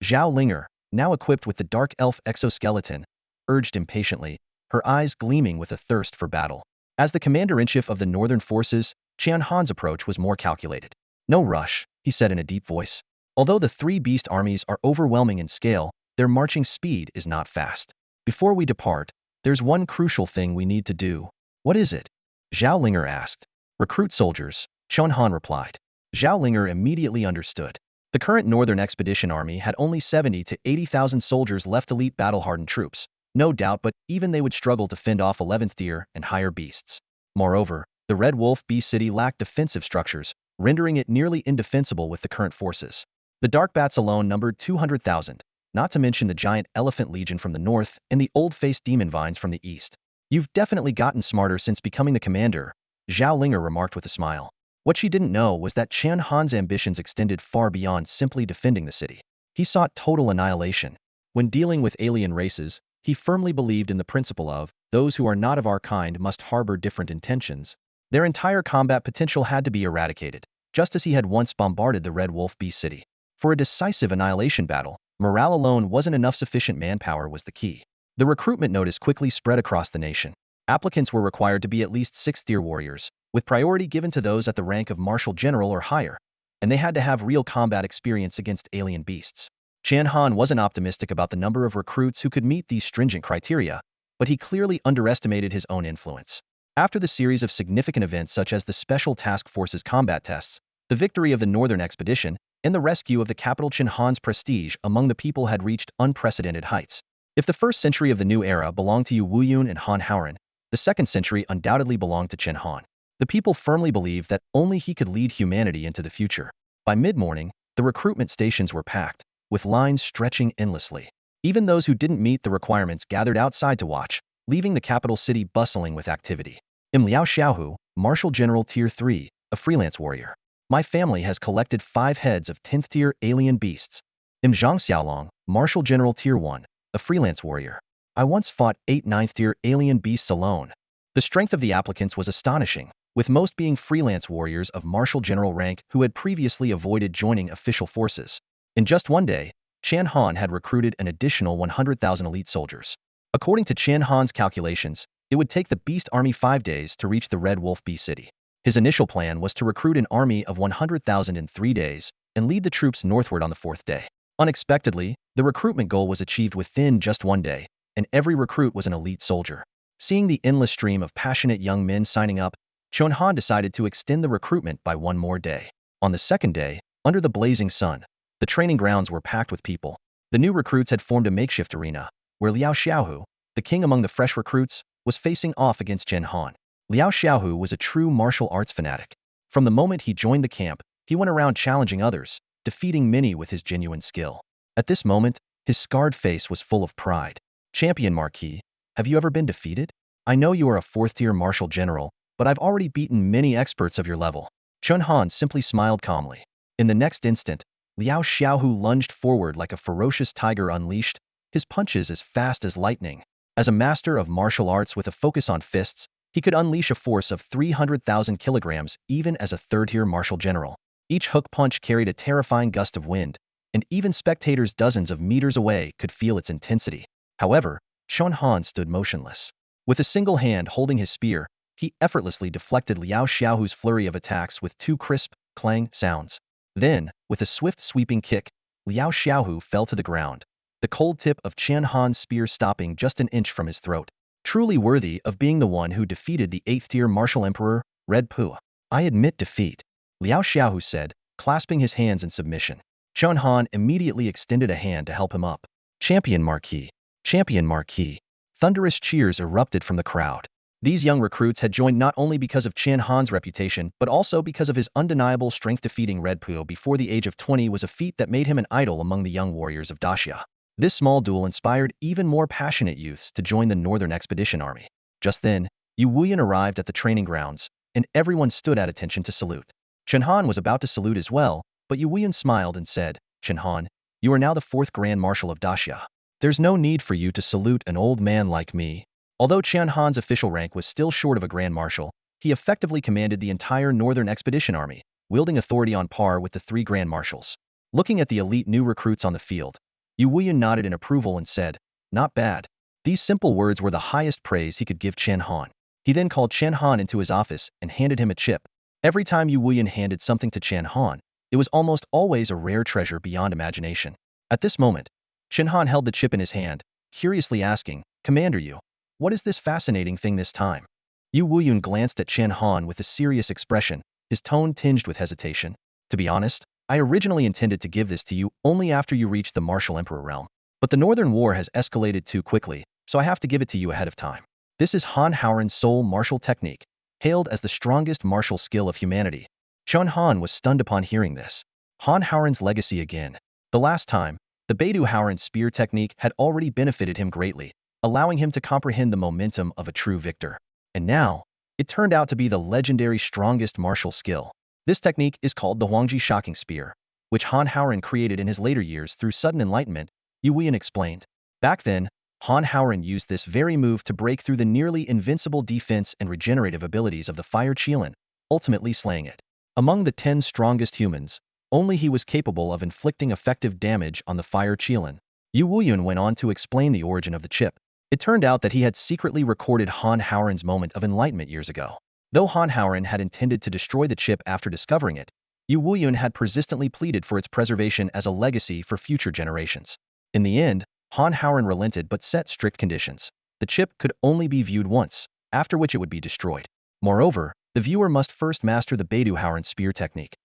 Zhao Linger, now equipped with the Dark Elf exoskeleton, urged impatiently, her eyes gleaming with a thirst for battle. As the commander-in-chief of the Northern forces, Chen Han's approach was more calculated. No rush, he said in a deep voice. Although the 3 beast armies are overwhelming in scale, their marching speed is not fast. Before we depart, there's one crucial thing we need to do. What is it? Zhao Linger asked. Recruit soldiers, Chen Han replied. Zhao Linger immediately understood. The current Northern Expedition Army had only 70 to 80,000 soldiers left, elite battle-hardened troops. No doubt, but even they would struggle to fend off 11th tier and higher beasts. Moreover, the Red Wolf Beast City lacked defensive structures, rendering it nearly indefensible with the current forces. The Dark Bats alone numbered 200,000, not to mention the giant Elephant Legion from the north and the old-faced Demon Vines from the east. You've definitely gotten smarter since becoming the commander, Zhao Linger remarked with a smile. What she didn't know was that Chen Han's ambitions extended far beyond simply defending the city. He sought total annihilation. When dealing with alien races, he firmly believed in the principle of, those who are not of our kind must harbor different intentions. Their entire combat potential had to be eradicated, just as he had once bombarded the Red Wolf Beast City. For a decisive annihilation battle, morale alone wasn't enough. Sufficient manpower was the key. The recruitment notice quickly spread across the nation. Applicants were required to be at least 6th-tier warriors, with priority given to those at the rank of Marshal General or higher, and they had to have real combat experience against alien beasts. Chen Han wasn't optimistic about the number of recruits who could meet these stringent criteria, but he clearly underestimated his own influence. After the series of significant events such as the Special Task Force's combat tests, the victory of the Northern Expedition, and the rescue of the capital, Chen Han's prestige among the people had reached unprecedented heights. If the first century of the new era belonged to Yu Wuyun and Han Haoren, the second century undoubtedly belonged to Chen Han. The people firmly believed that only he could lead humanity into the future. By mid-morning, the recruitment stations were packed, with lines stretching endlessly. Even those who didn't meet the requirements gathered outside to watch, leaving the capital city bustling with activity. Liao Xiaohu, Marshal General Tier 3, a freelance warrior. My family has collected 5 heads of 10th-tier alien beasts. Zhang Xiaolong, Marshal General Tier 1, a freelance warrior. I once fought 8 9th-tier alien beasts alone. The strength of the applicants was astonishing, with most being freelance warriors of Marshal General rank who had previously avoided joining official forces. In just one day, Chen Han had recruited an additional 100,000 elite soldiers. According to Chen Han's calculations, it would take the Beast Army 5 days to reach the Red Wolf Bee City. His initial plan was to recruit an army of 100,000 in 3 days and lead the troops northward on the 4th day. Unexpectedly, the recruitment goal was achieved within just 1 day, and every recruit was an elite soldier. Seeing the endless stream of passionate young men signing up, Chen Han decided to extend the recruitment by 1 more day. On the 2nd day, under the blazing sun, the training grounds were packed with people. The new recruits had formed a makeshift arena, where Liao Xiaohu, the king among the fresh recruits, was facing off against Chen Han. Liao Xiaohu was a true martial arts fanatic. From the moment he joined the camp, he went around challenging others, defeating many with his genuine skill. At this moment, his scarred face was full of pride. Champion Marquis, have you ever been defeated? I know you are a 4th-tier martial general, but I've already beaten many experts of your level. Chen Han simply smiled calmly. In the next instant, Liao Xiaohu lunged forward like a ferocious tiger unleashed, his punches as fast as lightning. As a master of martial arts with a focus on fists, he could unleash a force of 300,000 kilograms even as a 3rd-tier martial general. Each hook punch carried a terrifying gust of wind, and even spectators dozens of meters away could feel its intensity. However, Chen Han stood motionless. With a single hand holding his spear, he effortlessly deflected Liao Xiaohu's flurry of attacks with 2 crisp, clang sounds. Then, with a swift sweeping kick, Liao Xiaohu fell to the ground, the cold tip of Chen Han's spear stopping just an inch from his throat. Truly worthy of being the one who defeated the 8th-tier martial emperor, Red Pu. I admit defeat, Liao Xiaohu said, clasping his hands in submission. Chen Han immediately extended a hand to help him up. Champion Marquis! Champion Marquis! Thunderous cheers erupted from the crowd. These young recruits had joined not only because of Chen Han's reputation, but also because of his undeniable strength. Defeating Red Pu before the age of 20 was a feat that made him an idol among the young warriors of Daxia. This small duel inspired even more passionate youths to join the Northern Expedition Army. Just then, Yu Wuyan arrived at the training grounds, and everyone stood at attention to salute. Chen Han was about to salute as well, but Yu Wuyan smiled and said, Chen Han, you are now the 4th Grand Marshal of Daxia. There's no need for you to salute an old man like me. Although Chen Han's official rank was still short of a Grand Marshal, he effectively commanded the entire Northern Expedition Army, wielding authority on par with the 3 Grand Marshals. Looking at the elite new recruits on the field, Yu Wuyan nodded in approval and said, not bad. These simple words were the highest praise he could give Chen Han. He then called Chen Han into his office and handed him a chip. Every time Yu Wuyan handed something to Chen Han, it was almost always a rare treasure beyond imagination. At this moment, Chen Han held the chip in his hand, curiously asking, Commander Yu, what is this fascinating thing this time? Yu Wuyan glanced at Chen Han with a serious expression, his tone tinged with hesitation. To be honest, I originally intended to give this to you only after you reached the Marshal Emperor realm. But the Northern War has escalated too quickly, so I have to give it to you ahead of time. This is Han Haoren's sole martial technique, hailed as the strongest martial skill of humanity. Chen Han was stunned upon hearing this. Han Haoren's legacy again. The last time, the Beidou Haoren spear technique had already benefited him greatly, allowing him to comprehend the momentum of a true victor. And now, it turned out to be the legendary strongest martial skill. This technique is called the Huangji Shocking Spear, which Han Haoren created in his later years through sudden enlightenment, Yu Wuyan explained. Back then, Han Haoren used this very move to break through the nearly invincible defense and regenerative abilities of the Fire Qilin, ultimately slaying it. Among the 10 strongest humans, Only he was capable of inflicting effective damage on the fire Qilin. Yu Wuyun went on to explain the origin of the chip. It turned out that he had secretly recorded Han Hauren's moment of enlightenment years ago. Though Han Hauren had intended to destroy the chip after discovering it, Yu Wuyun had persistently pleaded for its preservation as a legacy for future generations. In the end, Han Hauren relented but set strict conditions. The chip could only be viewed once, after which it would be destroyed. Moreover, the viewer must first master the Beidou Hauren spear technique.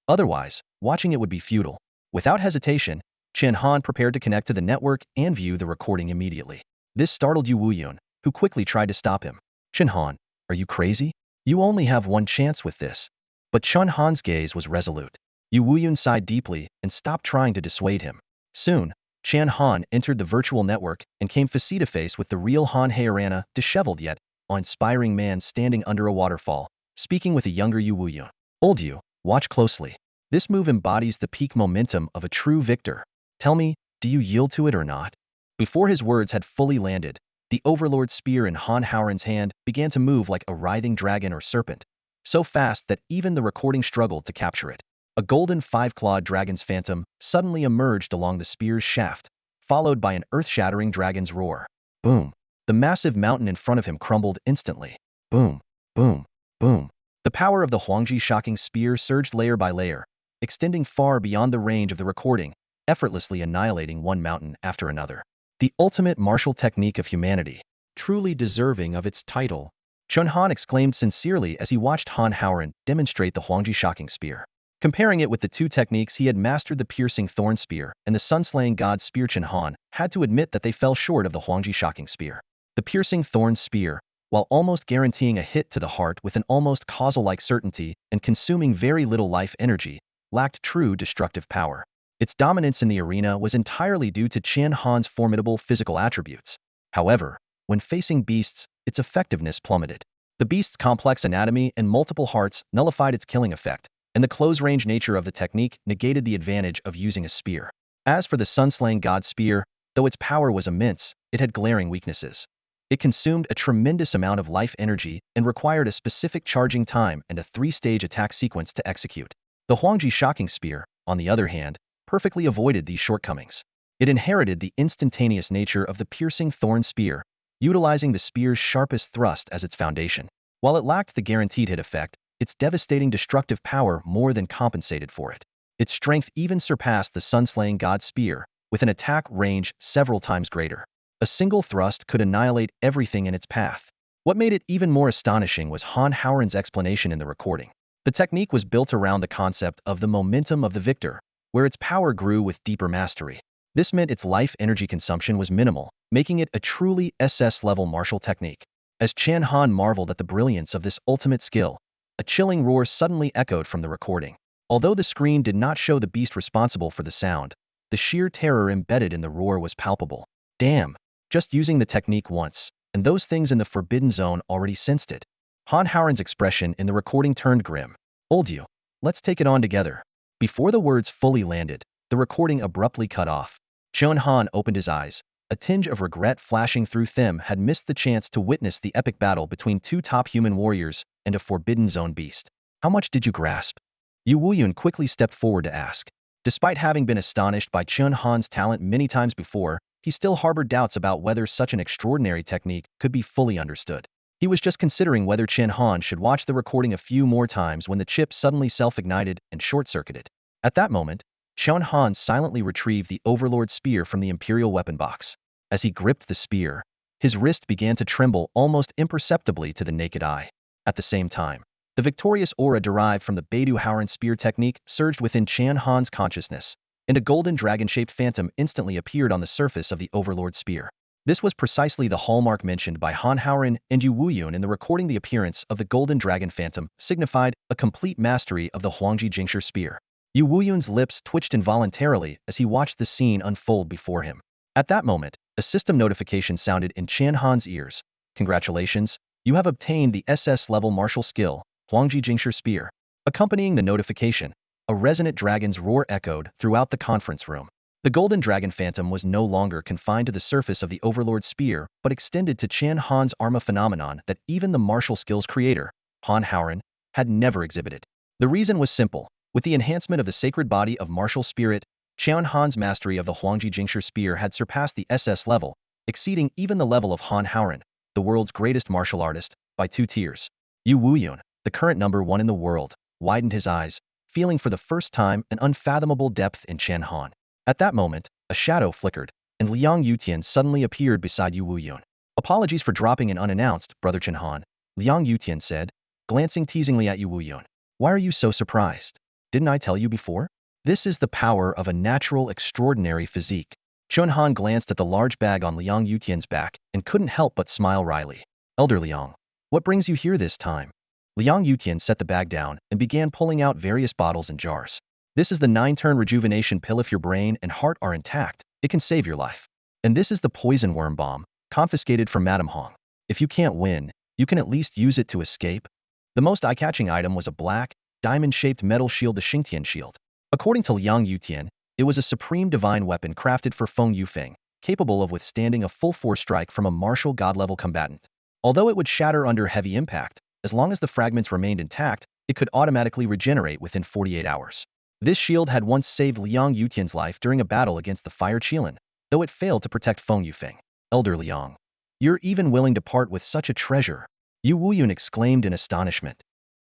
Otherwise, watching it would be futile. Without hesitation, Chen Han prepared to connect to the network and view the recording immediately. This startled Yu Wuyun, who quickly tried to stop him. Chen Han, are you crazy? You only have one chance with this. But Chen Han's gaze was resolute. Yu Wuyun sighed deeply and stopped trying to dissuade him. Soon, Chen Han entered the virtual network and came face-to-face with the real Han Hauren, disheveled yet awe-inspiring man standing under a waterfall, speaking with a younger Yu Wuyun. Old Yu, watch closely. This move embodies the peak momentum of a true victor. Tell me, do you yield to it or not? Before his words had fully landed, the Overlord spear in Han Hauren's hand began to move like a writhing dragon or serpent, so fast that even the recording struggled to capture it. A golden five-clawed dragon's phantom suddenly emerged along the spear's shaft, followed by an earth-shattering dragon's roar. Boom! The massive mountain in front of him crumbled instantly. Boom! Boom! Boom! The power of the Huangji shocking spear surged layer by layer, extending far beyond the range of the recording, effortlessly annihilating one mountain after another. The ultimate martial technique of humanity, truly deserving of its title. Chen Han exclaimed sincerely as he watched Han Hauren demonstrate the Huangji shocking spear. Comparing it with the two techniques he had mastered, the piercing thorn spear and the sun-slaying god spear, Chen Han had to admit that they fell short of the Huangji shocking spear. The piercing thorn spear, while almost guaranteeing a hit to the heart with an almost causal-like certainty and consuming very little life energy, lacked true destructive power. Its dominance in the arena was entirely due to Chen Han's formidable physical attributes. However, when facing beasts, its effectiveness plummeted. The beast's complex anatomy and multiple hearts nullified its killing effect, and the close-range nature of the technique negated the advantage of using a spear. As for the sun-slaying god spear, though its power was immense, it had glaring weaknesses. It consumed a tremendous amount of life energy and required a specific charging time and a 3-stage attack sequence to execute. The Huangji shocking spear, on the other hand, perfectly avoided these shortcomings. It inherited the instantaneous nature of the piercing thorn spear, utilizing the spear's sharpest thrust as its foundation. While it lacked the guaranteed hit effect, its devastating destructive power more than compensated for it. Its strength even surpassed the sun-slaying god spear, with an attack range several times greater. A single thrust could annihilate everything in its path. What made it even more astonishing was Han Hauren's explanation in the recording. The technique was built around the concept of the momentum of the victor, where its power grew with deeper mastery. This meant its life energy consumption was minimal, making it a truly SS-level martial technique. As Chen Han marveled at the brilliance of this ultimate skill, a chilling roar suddenly echoed from the recording. Although the screen did not show the beast responsible for the sound, the sheer terror embedded in the roar was palpable. Damn! Just using the technique once, and those things in the Forbidden Zone already sensed it. Han Hauren's expression in the recording turned grim. Old Yu, let's take it on together. Before the words fully landed, the recording abruptly cut off. Chen Han opened his eyes. A tinge of regret flashing through them had missed the chance to witness the epic battle between two top human warriors and a Forbidden Zone beast. How much did you grasp? Yu Wuyun quickly stepped forward to ask. Despite having been astonished by Chen Han's talent many times before, he still harbored doubts about whether such an extraordinary technique could be fully understood. He was just considering whether Chen Han should watch the recording a few more times when the chip suddenly self-ignited and short-circuited. At that moment, Chen Han silently retrieved the Overlord spear from the Imperial weapon box. As he gripped the spear, his wrist began to tremble almost imperceptibly to the naked eye. At the same time, the victorious aura derived from the Beidou Hauren spear technique surged within Chen Han's consciousness, and a golden dragon-shaped phantom instantly appeared on the surface of the Overlord spear. This was precisely the hallmark mentioned by Han Hauren and Yu Wuyun in the recording. The appearance of the golden dragon phantom signified a complete mastery of the Huangji Jingshi spear. Yu Wuyun's lips twitched involuntarily as he watched the scene unfold before him. At that moment, a system notification sounded in Chen Han's ears. Congratulations, you have obtained the SS-level martial skill, Huangji Jingshi spear. Accompanying the notification, a resonant dragon's roar echoed throughout the conference room. The golden dragon phantom was no longer confined to the surface of the Overlord spear, but extended to Chen Han's arm, a phenomenon that even the martial skills creator, Han Hauren, had never exhibited. The reason was simple. With the enhancement of the sacred body of martial spirit, Chen Han's mastery of the Huangji Jingshi spear had surpassed the SS level, exceeding even the level of Han Haoren, the world's greatest martial artist, by 2 tiers. Yu Wuyun, the current #1 in the world, widened his eyes, feeling for the first time an unfathomable depth in Chen Han. At that moment, a shadow flickered, and Liang Yutian suddenly appeared beside Yu Wuyun. Apologies for dropping in unannounced, Brother Chen Han, Liang Yutian said, glancing teasingly at Yu Wuyun. Why are you so surprised? Didn't I tell you before? This is the power of a natural, extraordinary physique. Chen Han glanced at the large bag on Liang Yutian's back and couldn't help but smile wryly. Elder Liang, what brings you here this time? Liang Yutian set the bag down and began pulling out various bottles and jars. This is the 9-turn rejuvenation pill. If your brain and heart are intact, it can save your life. And this is the poison worm bomb, confiscated from Madame Hong. If you can't win, you can at least use it to escape. The most eye-catching item was a black, diamond-shaped metal shield, the Xingtian shield. According to Liang Yutian, it was a supreme divine weapon crafted for Feng Yufeng, capable of withstanding a full-force strike from a martial god-level combatant. Although it would shatter under heavy impact, as long as the fragments remained intact, it could automatically regenerate within 48 hours. This shield had once saved Liang Yutian's life during a battle against the Fire Qilin, though it failed to protect Feng Yufeng. Elder Liang, you're even willing to part with such a treasure? Yu Wuyun exclaimed in astonishment.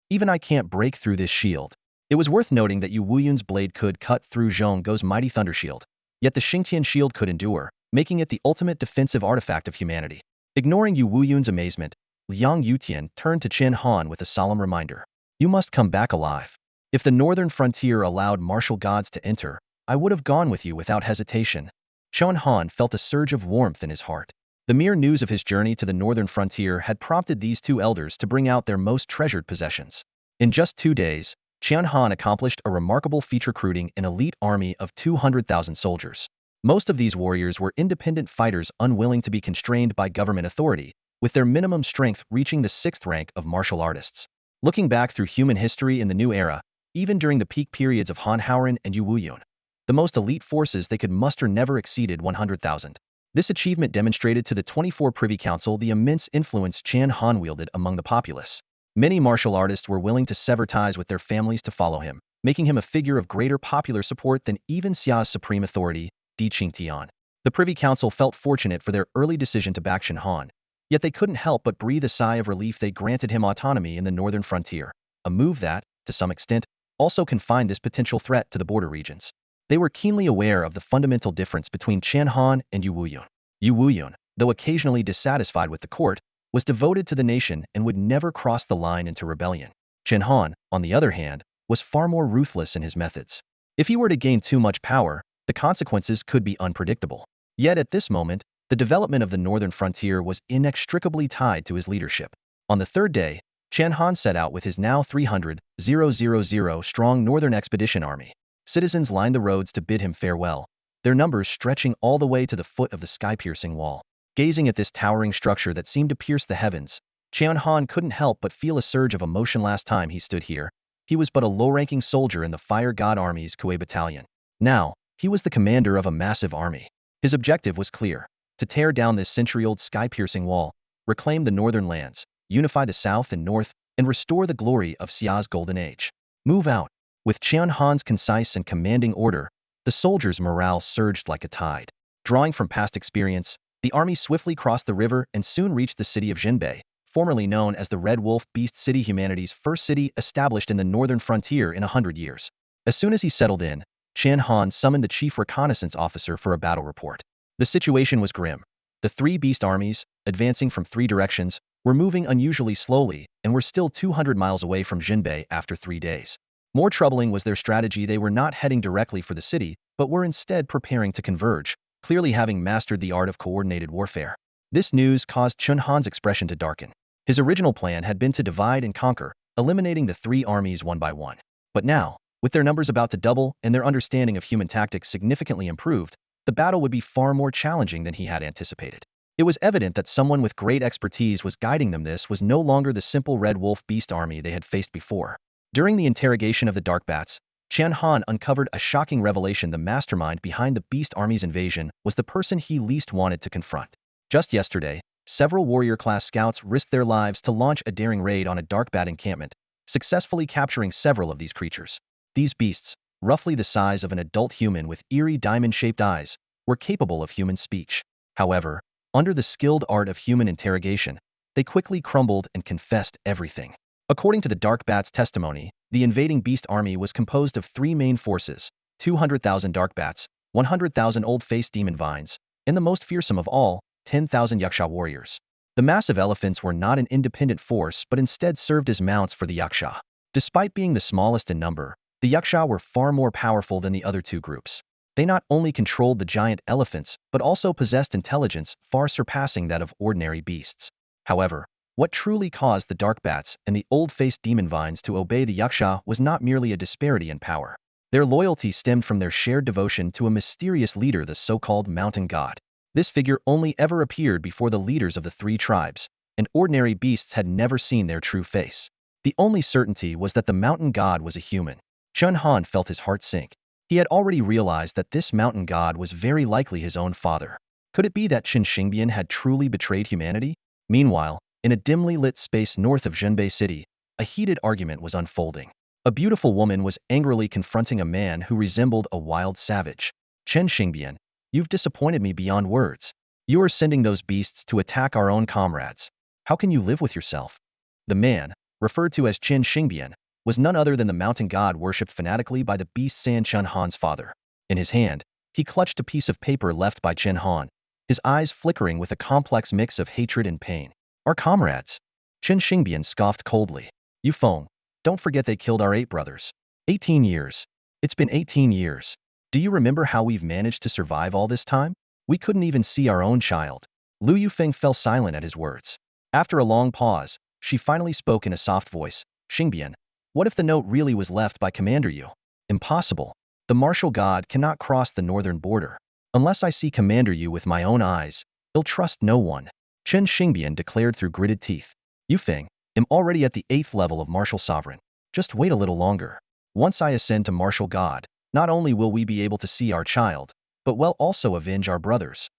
Even I can't break through this shield. It was worth noting that Yu Wuyun's blade could cut through Zhong Guo's mighty thunder shield, yet the Xingtian shield could endure, making it the ultimate defensive artifact of humanity. Ignoring Yu Wuyun's amazement, Liang Yutian turned to Chen Han with a solemn reminder. You must come back alive. If the northern frontier allowed martial gods to enter, I would have gone with you without hesitation. Chen Han felt a surge of warmth in his heart. The mere news of his journey to the northern frontier had prompted these 2 elders to bring out their most treasured possessions. In just 2 days, Chen Han accomplished a remarkable feat, recruiting an elite army of 200,000 soldiers. Most of these warriors were independent fighters unwilling to be constrained by government authority, with their minimum strength reaching the 6th rank of martial artists. Looking back through human history in the new era, even during the peak periods of Han Haoren and Yu Wuyun, the most elite forces they could muster never exceeded 100,000. This achievement demonstrated to the 24 Privy Council the immense influence Chen Han wielded among the populace. Many martial artists were willing to sever ties with their families to follow him, making him a figure of greater popular support than even Xia's supreme authority, Di Qingtian. The Privy Council felt fortunate for their early decision to back Chen Han, yet they couldn't help but breathe a sigh of relief. They granted him autonomy in the northern frontier, a move that, to some extent, also confined this potential threat to the border regions. They were keenly aware of the fundamental difference between Chen Han and Yu Wuyun. Yu Wuyun, though occasionally dissatisfied with the court, was devoted to the nation and would never cross the line into rebellion. Chen Han, on the other hand, was far more ruthless in his methods. If he were to gain too much power, the consequences could be unpredictable. Yet at this moment, the development of the northern frontier was inextricably tied to his leadership. On the 3rd day, Chen Han set out with his now 300,000 strong northern expedition army. Citizens lined the roads to bid him farewell, their numbers stretching all the way to the foot of the sky-piercing wall. Gazing at this towering structure that seemed to pierce the heavens, Chen Han couldn't help but feel a surge of emotion. Last time he stood here, he was but a low-ranking soldier in the Fire God Army's Kuei Battalion. Now, he was the commander of a massive army. His objective was clear: to tear down this century-old sky-piercing wall, reclaim the northern lands, unify the south and north, and restore the glory of Xia's golden age. Move out. With Chen Han's concise and commanding order, the soldiers' morale surged like a tide. Drawing from past experience, the army swiftly crossed the river and soon reached the city of Jinbei, formerly known as the Red Wolf Beast City, humanity's first city established in the northern frontier in 100 years. As soon as he settled in, Chen Han summoned the chief reconnaissance officer for a battle report. The situation was grim. The 3 beast armies, advancing from 3 directions, were moving unusually slowly and were still 200 miles away from Jinbei after 3 days. More troubling was their strategy. They were not heading directly for the city, but were instead preparing to converge, clearly having mastered the art of coordinated warfare. This news caused Chen Han's expression to darken. His original plan had been to divide and conquer, eliminating the 3 armies one by one. But now, with their numbers about to double and their understanding of human tactics significantly improved, the battle would be far more challenging than he had anticipated. It was evident that someone with great expertise was guiding them. This was no longer the simple Red Wolf Beast army they had faced before. During the interrogation of the Dark Bats, Chen Han uncovered a shocking revelation: the mastermind behind the Beast Army's invasion was the person he least wanted to confront. Just yesterday, several warrior-class scouts risked their lives to launch a daring raid on a Dark Bat encampment, successfully capturing several of these creatures. These beasts, roughly the size of an adult human with eerie diamond-shaped eyes, were capable of human speech. However, under the skilled art of human interrogation, they quickly crumbled and confessed everything. According to the Dark Bat's testimony, the invading beast army was composed of three main forces: 200,000 Dark Bats, 100,000 old-faced demon vines, and the most fearsome of all, 10,000 Yaksha warriors. The massive elephants were not an independent force but instead served as mounts for the Yaksha. Despite being the smallest in number, the Yaksha were far more powerful than the other two groups. They not only controlled the giant elephants but also possessed intelligence far surpassing that of ordinary beasts. However, what truly caused the Dark Bats and the old-faced demon vines to obey the Yaksha was not merely a disparity in power. Their loyalty stemmed from their shared devotion to a mysterious leader, the so-called mountain god. This figure only ever appeared before the leaders of the three tribes, and ordinary beasts had never seen their true face. The only certainty was that the mountain god was a human. Chen Han felt his heart sink. He had already realized that this mountain god was very likely his own father. Could it be that Chen Xingbian had truly betrayed humanity? Meanwhile, in a dimly lit space north of Zhenbei City, a heated argument was unfolding. A beautiful woman was angrily confronting a man who resembled a wild savage. Chen Xingbian, you've disappointed me beyond words. You are sending those beasts to attack our own comrades. How can you live with yourself? The man, referred to as Chen Xingbian, was none other than the mountain god worshipped fanatically by the beast San Chen Han's father. In his hand, he clutched a piece of paper left by Chen Han, his eyes flickering with a complex mix of hatred and pain. Our comrades. Chen Xingbian scoffed coldly. You Feng, don't forget they killed our 8 brothers. 18 years. It's been 18 years. Do you remember how we've managed to survive all this time? We couldn't even see our own child. Lu Yufeng fell silent at his words. After a long pause, she finally spoke in a soft voice. Xingbian, what if the note really was left by Commander Yu? Impossible. The Marshal god cannot cross the northern border. Unless I see Commander Yu with my own eyes, he'll trust no one. Chen Xingbian declared through gritted teeth. Yufeng, I'm already at the 8th level of Marshal Sovereign. Just wait a little longer. Once I ascend to Marshal God, not only will we be able to see our child, but we'll also avenge our brothers.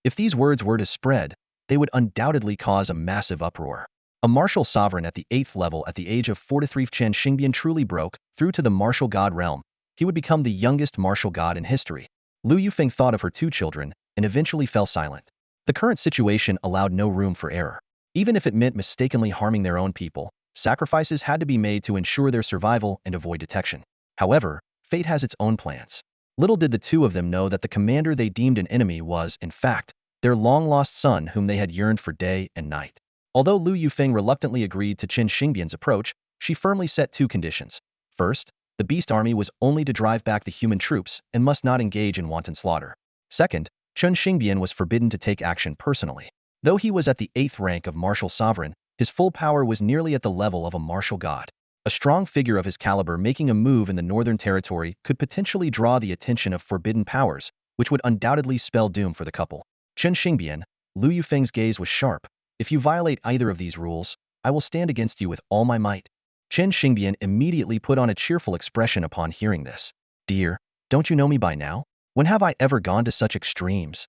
If these words were to spread, they would undoubtedly cause a massive uproar. A Marshal Sovereign at the 8th level at the age of 43, Chen Xingbian truly broke through to the Marshal God realm. He would become the youngest Marshal God in history. Lu Yufeng thought of her 2 children and eventually fell silent. The current situation allowed no room for error. Even if it meant mistakenly harming their own people, sacrifices had to be made to ensure their survival and avoid detection. However, fate has its own plans. Little did the 2 of them know that the commander they deemed an enemy was, in fact, their long-lost son whom they had yearned for day and night. Although Lu Yufeng reluctantly agreed to Chen Xingbian's approach, she firmly set 2 conditions. First, the beast army was only to drive back the human troops and must not engage in wanton slaughter. Second, Chen Xingbian was forbidden to take action personally. Though he was at the 8th rank of Marshal Sovereign, his full power was nearly at the level of a Marshal God. A strong figure of his caliber making a move in the Northern Territory could potentially draw the attention of forbidden powers, which would undoubtedly spell doom for the couple. Chen Xingbian, Lu Yufeng's gaze was sharp. If you violate either of these rules, I will stand against you with all my might. Chen Xingbian immediately put on a cheerful expression upon hearing this. Dear, don't you know me by now? When have I ever gone to such extremes?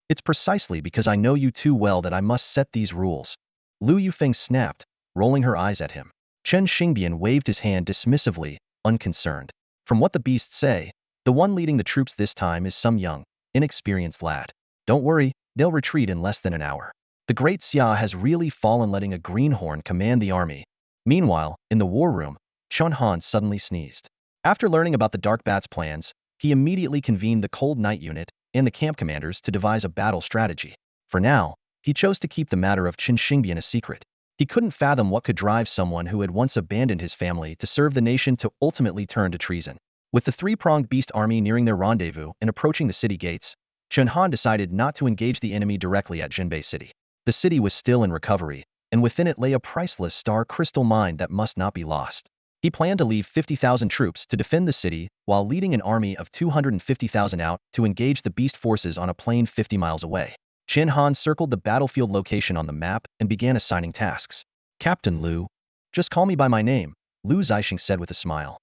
It's precisely because I know you too well that I must set these rules. Lu Yufeng snapped, rolling her eyes at him. Chen Xingbian waved his hand dismissively, unconcerned. From what the beasts say, the one leading the troops this time is some young, inexperienced lad. Don't worry, they'll retreat in less than an hour. The great Xia has really fallen letting a greenhorn command the army. Meanwhile, in the war room, Chen Han suddenly sneezed. After learning about the Dark Bat's plans, he immediately convened the Cold Night unit and the camp commanders to devise a battle strategy. For now, he chose to keep the matter of Chen Xingbian a secret. He couldn't fathom what could drive someone who had once abandoned his family to serve the nation to ultimately turn to treason. With the 3-pronged beast army nearing their rendezvous and approaching the city gates, Chen Han decided not to engage the enemy directly at Zhenbei City. The city was still in recovery, and within it lay a priceless star crystal mine that must not be lost. He planned to leave 50,000 troops to defend the city while leading an army of 250,000 out to engage the beast forces on a plain 50 miles away. Chen Han circled the battlefield location on the map and began assigning tasks. Captain Lu. Just call me by my name, Lu Zixing said with a smile.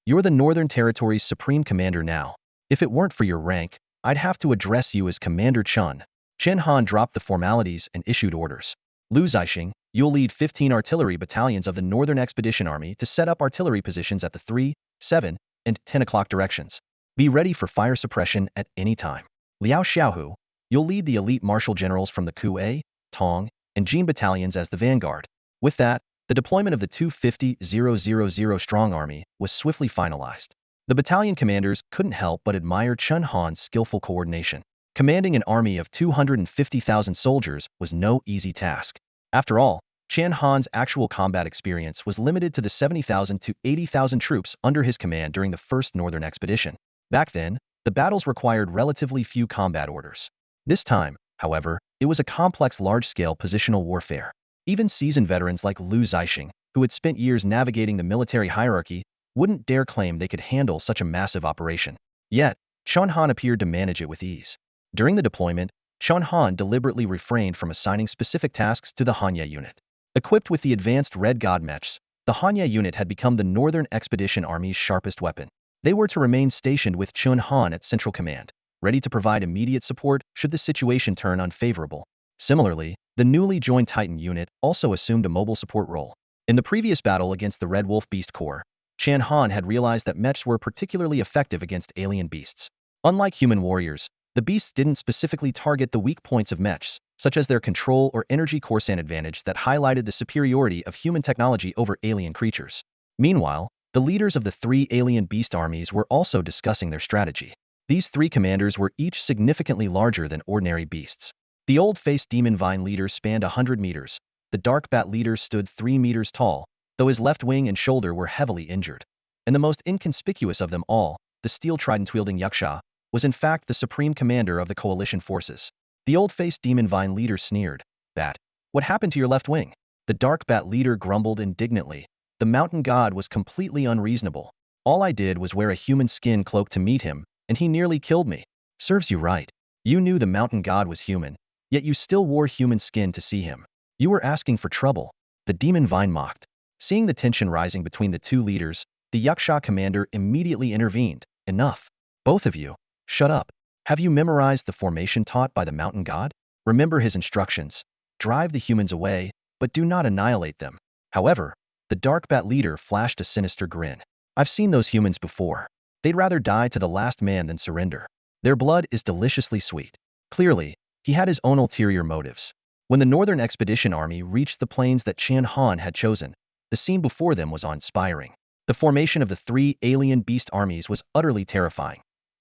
You're the Northern Territory's supreme commander now. If it weren't for your rank, I'd have to address you as Commander Chen. Chen Han dropped the formalities and issued orders. Lu Zixing, you'll lead 15 artillery battalions of the Northern Expedition Army to set up artillery positions at the 3, 7, and 10 o'clock directions. Be ready for fire suppression at any time. Liao Xiaohu, you'll lead the elite martial generals from the Kuei, Tong, and Jin battalions as the vanguard. With that, the deployment of the 250,000 strong army was swiftly finalized. The battalion commanders couldn't help but admire Chen Han's skillful coordination. Commanding an army of 250,000 soldiers was no easy task. After all, Chen Han's actual combat experience was limited to the 70,000 to 80,000 troops under his command during the first northern expedition. Back then, the battles required relatively few combat orders. This time, however, it was a complex large-scale positional warfare. Even seasoned veterans like Lu Zixing, who had spent years navigating the military hierarchy, wouldn't dare claim they could handle such a massive operation. Yet, Chen Han appeared to manage it with ease. During the deployment, Chen Han deliberately refrained from assigning specific tasks to the Hanya unit. Equipped with the advanced Red God mechs, the Hanya unit had become the Northern Expedition Army's sharpest weapon. They were to remain stationed with Chen Han at Central Command, ready to provide immediate support should the situation turn unfavorable. Similarly, the newly joined Titan unit also assumed a mobile support role. In the previous battle against the Red Wolf Beast Corps, Chen Han had realized that mechs were particularly effective against alien beasts. Unlike human warriors, the beasts didn't specifically target the weak points of mechs, such as their control or energy Corsan advantage that highlighted the superiority of human technology over alien creatures. Meanwhile, the leaders of the three alien beast armies were also discussing their strategy. These three commanders were each significantly larger than ordinary beasts. The old-faced demon vine leader spanned 100 meters. The dark bat leader stood 3 meters tall, though his left wing and shoulder were heavily injured. And the most inconspicuous of them all, the steel trident-wielding Yaksha, was in fact the supreme commander of the coalition forces. The old-faced demon vine leader sneered. Bat, what happened to your left wing? The dark bat leader grumbled indignantly. The mountain god was completely unreasonable. All I did was wear a human skin cloak to meet him, and he nearly killed me. Serves you right. You knew the mountain god was human, yet you still wore human skin to see him. You were asking for trouble. The demon vine mocked. Seeing the tension rising between the two leaders, the Yaksha commander immediately intervened. Enough. Both of you. Shut up. Have you memorized the formation taught by the mountain god? Remember his instructions. Drive the humans away, but do not annihilate them. However, the dark bat leader flashed a sinister grin. I've seen those humans before. They'd rather die to the last man than surrender. Their blood is deliciously sweet. Clearly, he had his own ulterior motives. When the Northern Expedition Army reached the plains that Chen Han had chosen, the scene before them was awe-inspiring. The formation of the three alien beast armies was utterly terrifying.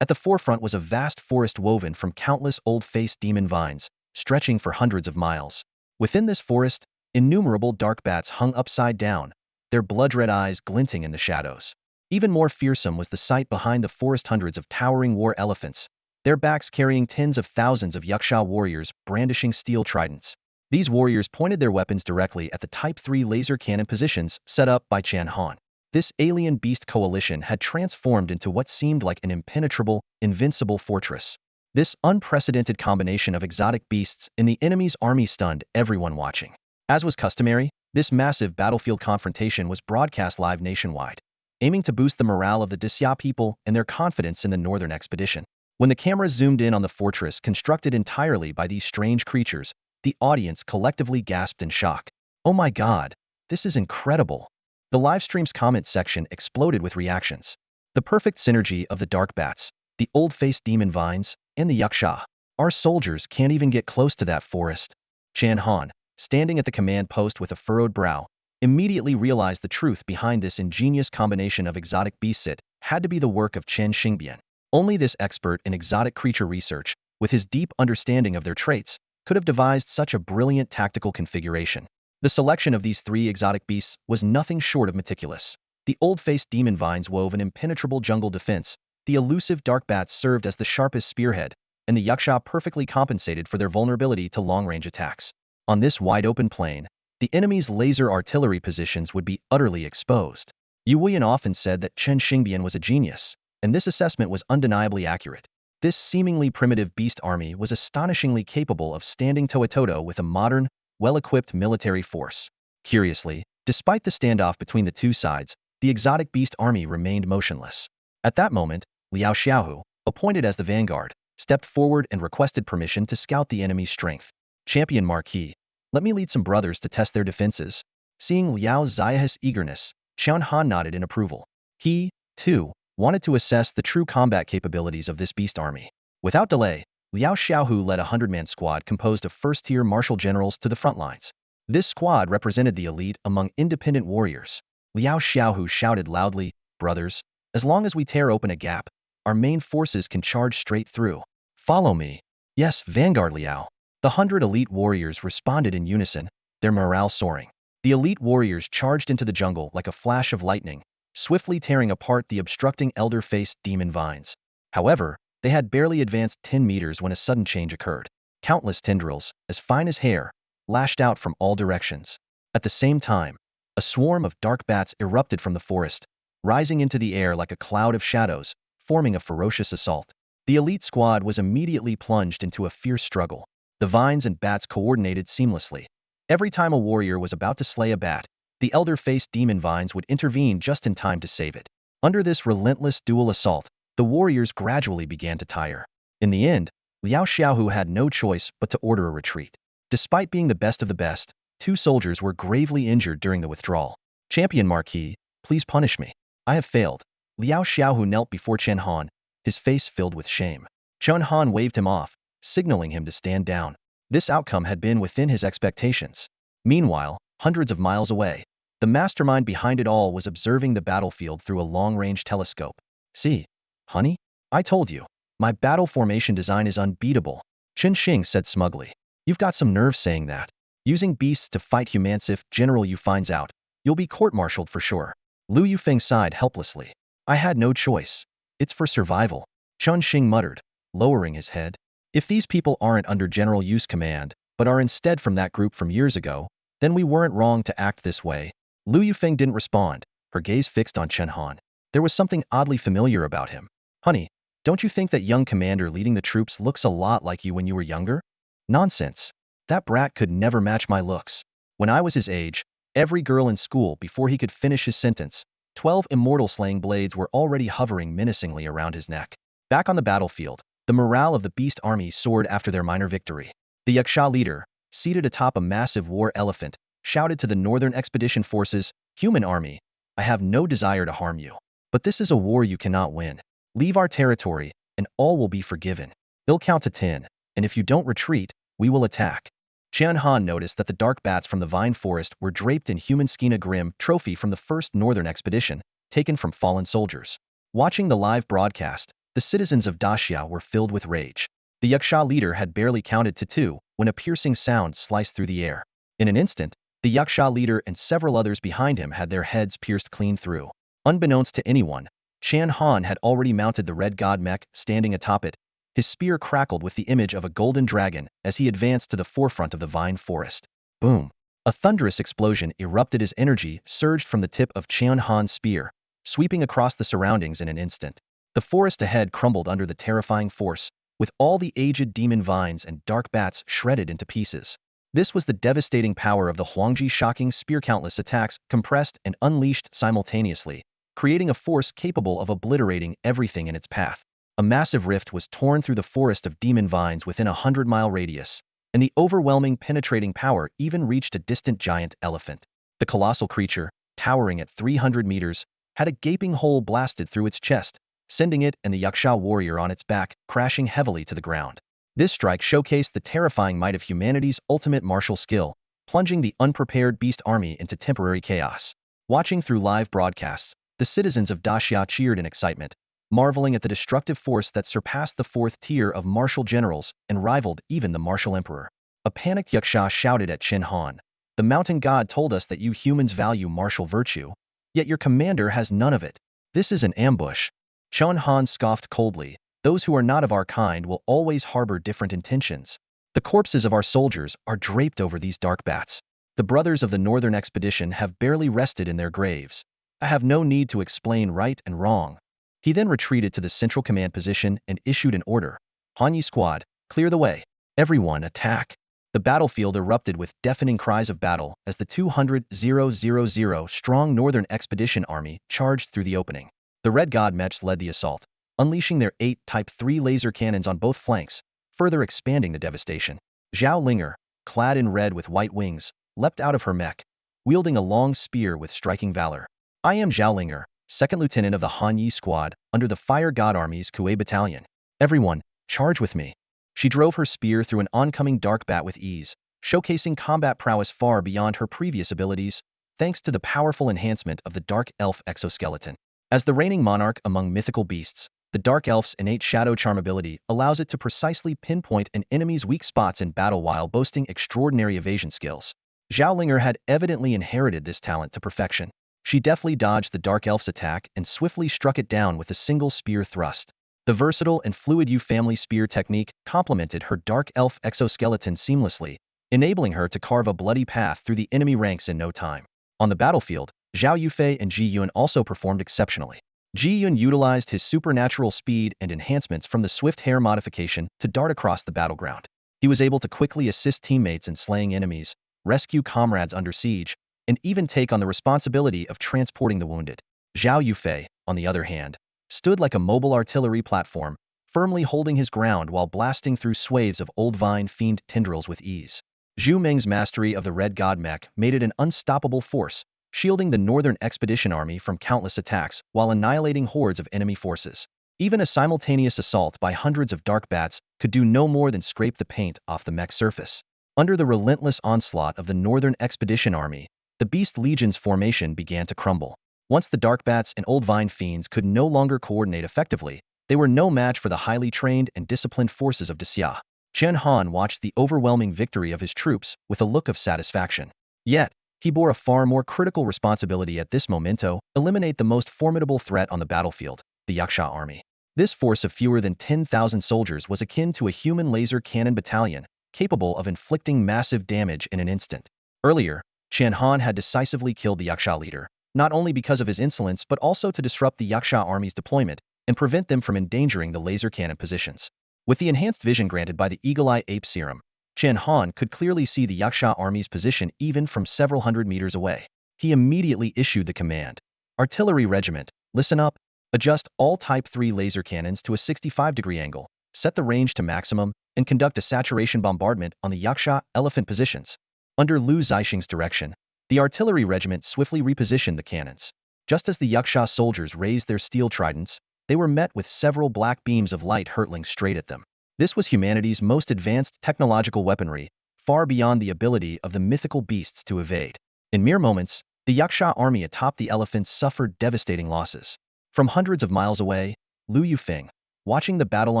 At the forefront was a vast forest woven from countless old-faced demon vines, stretching for hundreds of miles. Within this forest, innumerable dark bats hung upside down, their blood-red eyes glinting in the shadows. Even more fearsome was the sight behind the forest, hundreds of towering war elephants, their backs carrying tens of thousands of Yaksha warriors brandishing steel tridents. These warriors pointed their weapons directly at the Type 3 laser cannon positions set up by Chen Han. This alien beast coalition had transformed into what seemed like an impenetrable, invincible fortress. This unprecedented combination of exotic beasts in the enemy's army stunned everyone watching. As was customary, this massive battlefield confrontation was broadcast live nationwide, aiming to boost the morale of the Disya people and their confidence in the Northern Expedition. When the cameras zoomed in on the fortress constructed entirely by these strange creatures, the audience collectively gasped in shock. Oh my god, this is incredible. The livestream's comment section exploded with reactions. The perfect synergy of the dark bats, the old-faced demon vines, and the Yaksha. Our soldiers can't even get close to that forest. Chen Han, standing at the command post with a furrowed brow, immediately realized the truth behind this ingenious combination of exotic beasts. It had to be the work of Chen Xingbian. Only this expert in exotic creature research, with his deep understanding of their traits, could have devised such a brilliant tactical configuration. The selection of these three exotic beasts was nothing short of meticulous. The old-faced demon vines wove an impenetrable jungle defense, the elusive dark bats served as the sharpest spearhead, and the Yaksha perfectly compensated for their vulnerability to long-range attacks. On this wide-open plain, the enemy's laser artillery positions would be utterly exposed. Yu Wuyan often said that Chen Xingbian was a genius, and this assessment was undeniably accurate. This seemingly primitive beast army was astonishingly capable of standing toe-to-toe with a modern, well-equipped military force. Curiously, despite the standoff between the two sides, the exotic beast army remained motionless. At that moment, Liao Xiaohu, appointed as the vanguard, stepped forward and requested permission to scout the enemy's strength. Champion Marquis, let me lead some brothers to test their defenses. Seeing Liao Xiaohu's eagerness, Chen Han nodded in approval. He, too, wanted to assess the true combat capabilities of this beast army. Without delay, Liao Xiaohu led a 100-man squad composed of first-tier martial generals to the front lines. This squad represented the elite among independent warriors. Liao Xiaohu shouted loudly, "Brothers, as long as we tear open a gap, our main forces can charge straight through. Follow me." "Yes, Vanguard Liao." The 100 elite warriors responded in unison, their morale soaring. The elite warriors charged into the jungle like a flash of lightning, swiftly tearing apart the obstructing elder-faced demon vines. However, they had barely advanced 10 meters when a sudden change occurred. Countless tendrils, as fine as hair, lashed out from all directions. At the same time, a swarm of dark bats erupted from the forest, rising into the air like a cloud of shadows, forming a ferocious assault. The elite squad was immediately plunged into a fierce struggle. The vines and bats coordinated seamlessly. Every time a warrior was about to slay a bat, the elder-faced demon vines would intervene just in time to save it. Under this relentless dual assault, the warriors gradually began to tire. In the end, Liao Xiaohu had no choice but to order a retreat. Despite being the best of the best, 2 soldiers were gravely injured during the withdrawal. "Champion Marquis, please punish me. I have failed." Liao Xiaohu knelt before Chen Han, his face filled with shame. Chen Han waved him off, signaling him to stand down. This outcome had been within his expectations. Meanwhile, hundreds of miles away, the mastermind behind it all was observing the battlefield through a long-range telescope. "See, honey? I told you. My battle formation design is unbeatable," Chen Xing said smugly. "You've got some nerve saying that. Using beasts to fight humans, if General Yu finds out, you'll be court-martialed for sure." Lu Yufeng sighed helplessly. "I had no choice. It's for survival," Chen Xing muttered, lowering his head. "If these people aren't under General Yu's command, but are instead from that group from years ago, then we weren't wrong to act this way." Lu Yufeng didn't respond, her gaze fixed on Chen Han. There was something oddly familiar about him. "Honey, don't you think that young commander leading the troops looks a lot like you when you were younger?" "Nonsense. That brat could never match my looks. When I was his age, every girl in school, before he could finish his sentence, 12 immortal slaying blades were already hovering menacingly around his neck." Back on the battlefield, the morale of the beast army soared after their minor victory. The Yaksha leader, seated atop a massive war elephant, shouted to the Northern Expedition Forces, "Human army, I have no desire to harm you. But this is a war you cannot win. Leave our territory, and all will be forgiven. They'll count to 10, and if you don't retreat, we will attack." Chen Han noticed that the dark bats from the vine forest were draped in human skin, a grim trophy from the first Northern Expedition, taken from fallen soldiers. Watching the live broadcast, the citizens of Daxia were filled with rage. The Yaksha leader had barely counted to 2 when a piercing sound sliced through the air. In an instant, the Yaksha leader and several others behind him had their heads pierced clean through. Unbeknownst to anyone, Chen Han had already mounted the red god mech, standing atop it. His spear crackled with the image of a golden dragon as he advanced to the forefront of the vine forest. Boom! A thunderous explosion erupted as energy surged from the tip of Chen Han's spear, sweeping across the surroundings in an instant. The forest ahead crumbled under the terrifying force, with all the aged demon vines and dark bats shredded into pieces. This was the devastating power of the Huangji shocking spear. Countless attacks compressed and unleashed simultaneously, creating a force capable of obliterating everything in its path. A massive rift was torn through the forest of demon vines within a 100-mile radius, and the overwhelming penetrating power even reached a distant giant elephant. The colossal creature, towering at 300 meters, had a gaping hole blasted through its chest, sending it and the Yaksha warrior on its back, crashing heavily to the ground. This strike showcased the terrifying might of humanity's ultimate martial skill, plunging the unprepared beast army into temporary chaos. Watching through live broadcasts, the citizens of Daxia cheered in excitement, marveling at the destructive force that surpassed the 4th tier of martial generals and rivaled even the martial emperor. A panicked Yaksha shouted at Chen Han, "The mountain god told us that you humans value martial virtue, yet your commander has none of it. This is an ambush." Chen Han scoffed coldly, "Those who are not of our kind will always harbor different intentions. The corpses of our soldiers are draped over these dark bats. The brothers of the Northern Expedition have barely rested in their graves. I have no need to explain right and wrong." He then retreated to the central command position and issued an order. "Hanyi squad, clear the way. Everyone attack." The battlefield erupted with deafening cries of battle as the 200,000 strong Northern Expedition army charged through the opening. The Red God Mechs led the assault, unleashing their 8 Type 3 laser cannons on both flanks, further expanding the devastation. Zhao Linger, clad in red with white wings, leapt out of her mech, wielding a long spear with striking valor. "I am Zhao Linger, second lieutenant of the Han Yi squad under the Fire God Army's Kuei battalion. Everyone, charge with me. She drove her spear through an oncoming dark bat with ease, showcasing combat prowess far beyond her previous abilities, thanks to the powerful enhancement of the Dark Elf exoskeleton. As the reigning monarch among mythical beasts, the Dark Elf's innate shadow charm ability allows it to precisely pinpoint an enemy's weak spots in battle while boasting extraordinary evasion skills. Zhao Linger had evidently inherited this talent to perfection. She deftly dodged the Dark Elf's attack and swiftly struck it down with a single spear thrust. The versatile and fluid Yu family spear technique complemented her Dark Elf exoskeleton seamlessly, enabling her to carve a bloody path through the enemy ranks in no time. On the battlefield, Zhao Yufei and Ji Yun also performed exceptionally. Ji Yun utilized his supernatural speed and enhancements from the swift hair modification to dart across the battleground. He was able to quickly assist teammates in slaying enemies, rescue comrades under siege, and even take on the responsibility of transporting the wounded. Zhao Yufei, on the other hand, stood like a mobile artillery platform, firmly holding his ground while blasting through swathes of old vine fiend tendrils with ease. Zhu Meng's mastery of the Red God mech made it an unstoppable force, shielding the Northern Expedition Army from countless attacks while annihilating hordes of enemy forces. Even a simultaneous assault by hundreds of dark bats could do no more than scrape the paint off the mech surface. Under the relentless onslaught of the Northern Expedition Army, the Beast Legion's formation began to crumble. Once the dark bats and old vine fiends could no longer coordinate effectively, they were no match for the highly trained and disciplined forces of Xia. Chen Han watched the overwhelming victory of his troops with a look of satisfaction. Yet, he bore a far more critical responsibility at this momento: eliminate the most formidable threat on the battlefield, the Yaksha army. This force of fewer than 10,000 soldiers was akin to a human laser cannon battalion, capable of inflicting massive damage in an instant. Earlier, Chen Han had decisively killed the Yaksha leader, not only because of his insolence but also to disrupt the Yaksha army's deployment and prevent them from endangering the laser cannon positions. With the enhanced vision granted by the Eagle-Eye Ape Serum, Chen Han could clearly see the Yaksha army's position even from several hundred meters away. He immediately issued the command: Artillery Regiment, listen up. Adjust all Type 3 laser cannons to a 65-degree angle, set the range to maximum, and conduct a saturation bombardment on the Yaksha elephant positions. Under Lu Zixing's direction, the artillery regiment swiftly repositioned the cannons. Just as the Yaksha soldiers raised their steel tridents, they were met with several black beams of light hurtling straight at them. This was humanity's most advanced technological weaponry, far beyond the ability of the mythical beasts to evade. In mere moments, the Yaksha army atop the elephants suffered devastating losses. From hundreds of miles away, Lu Yufeng, watching the battle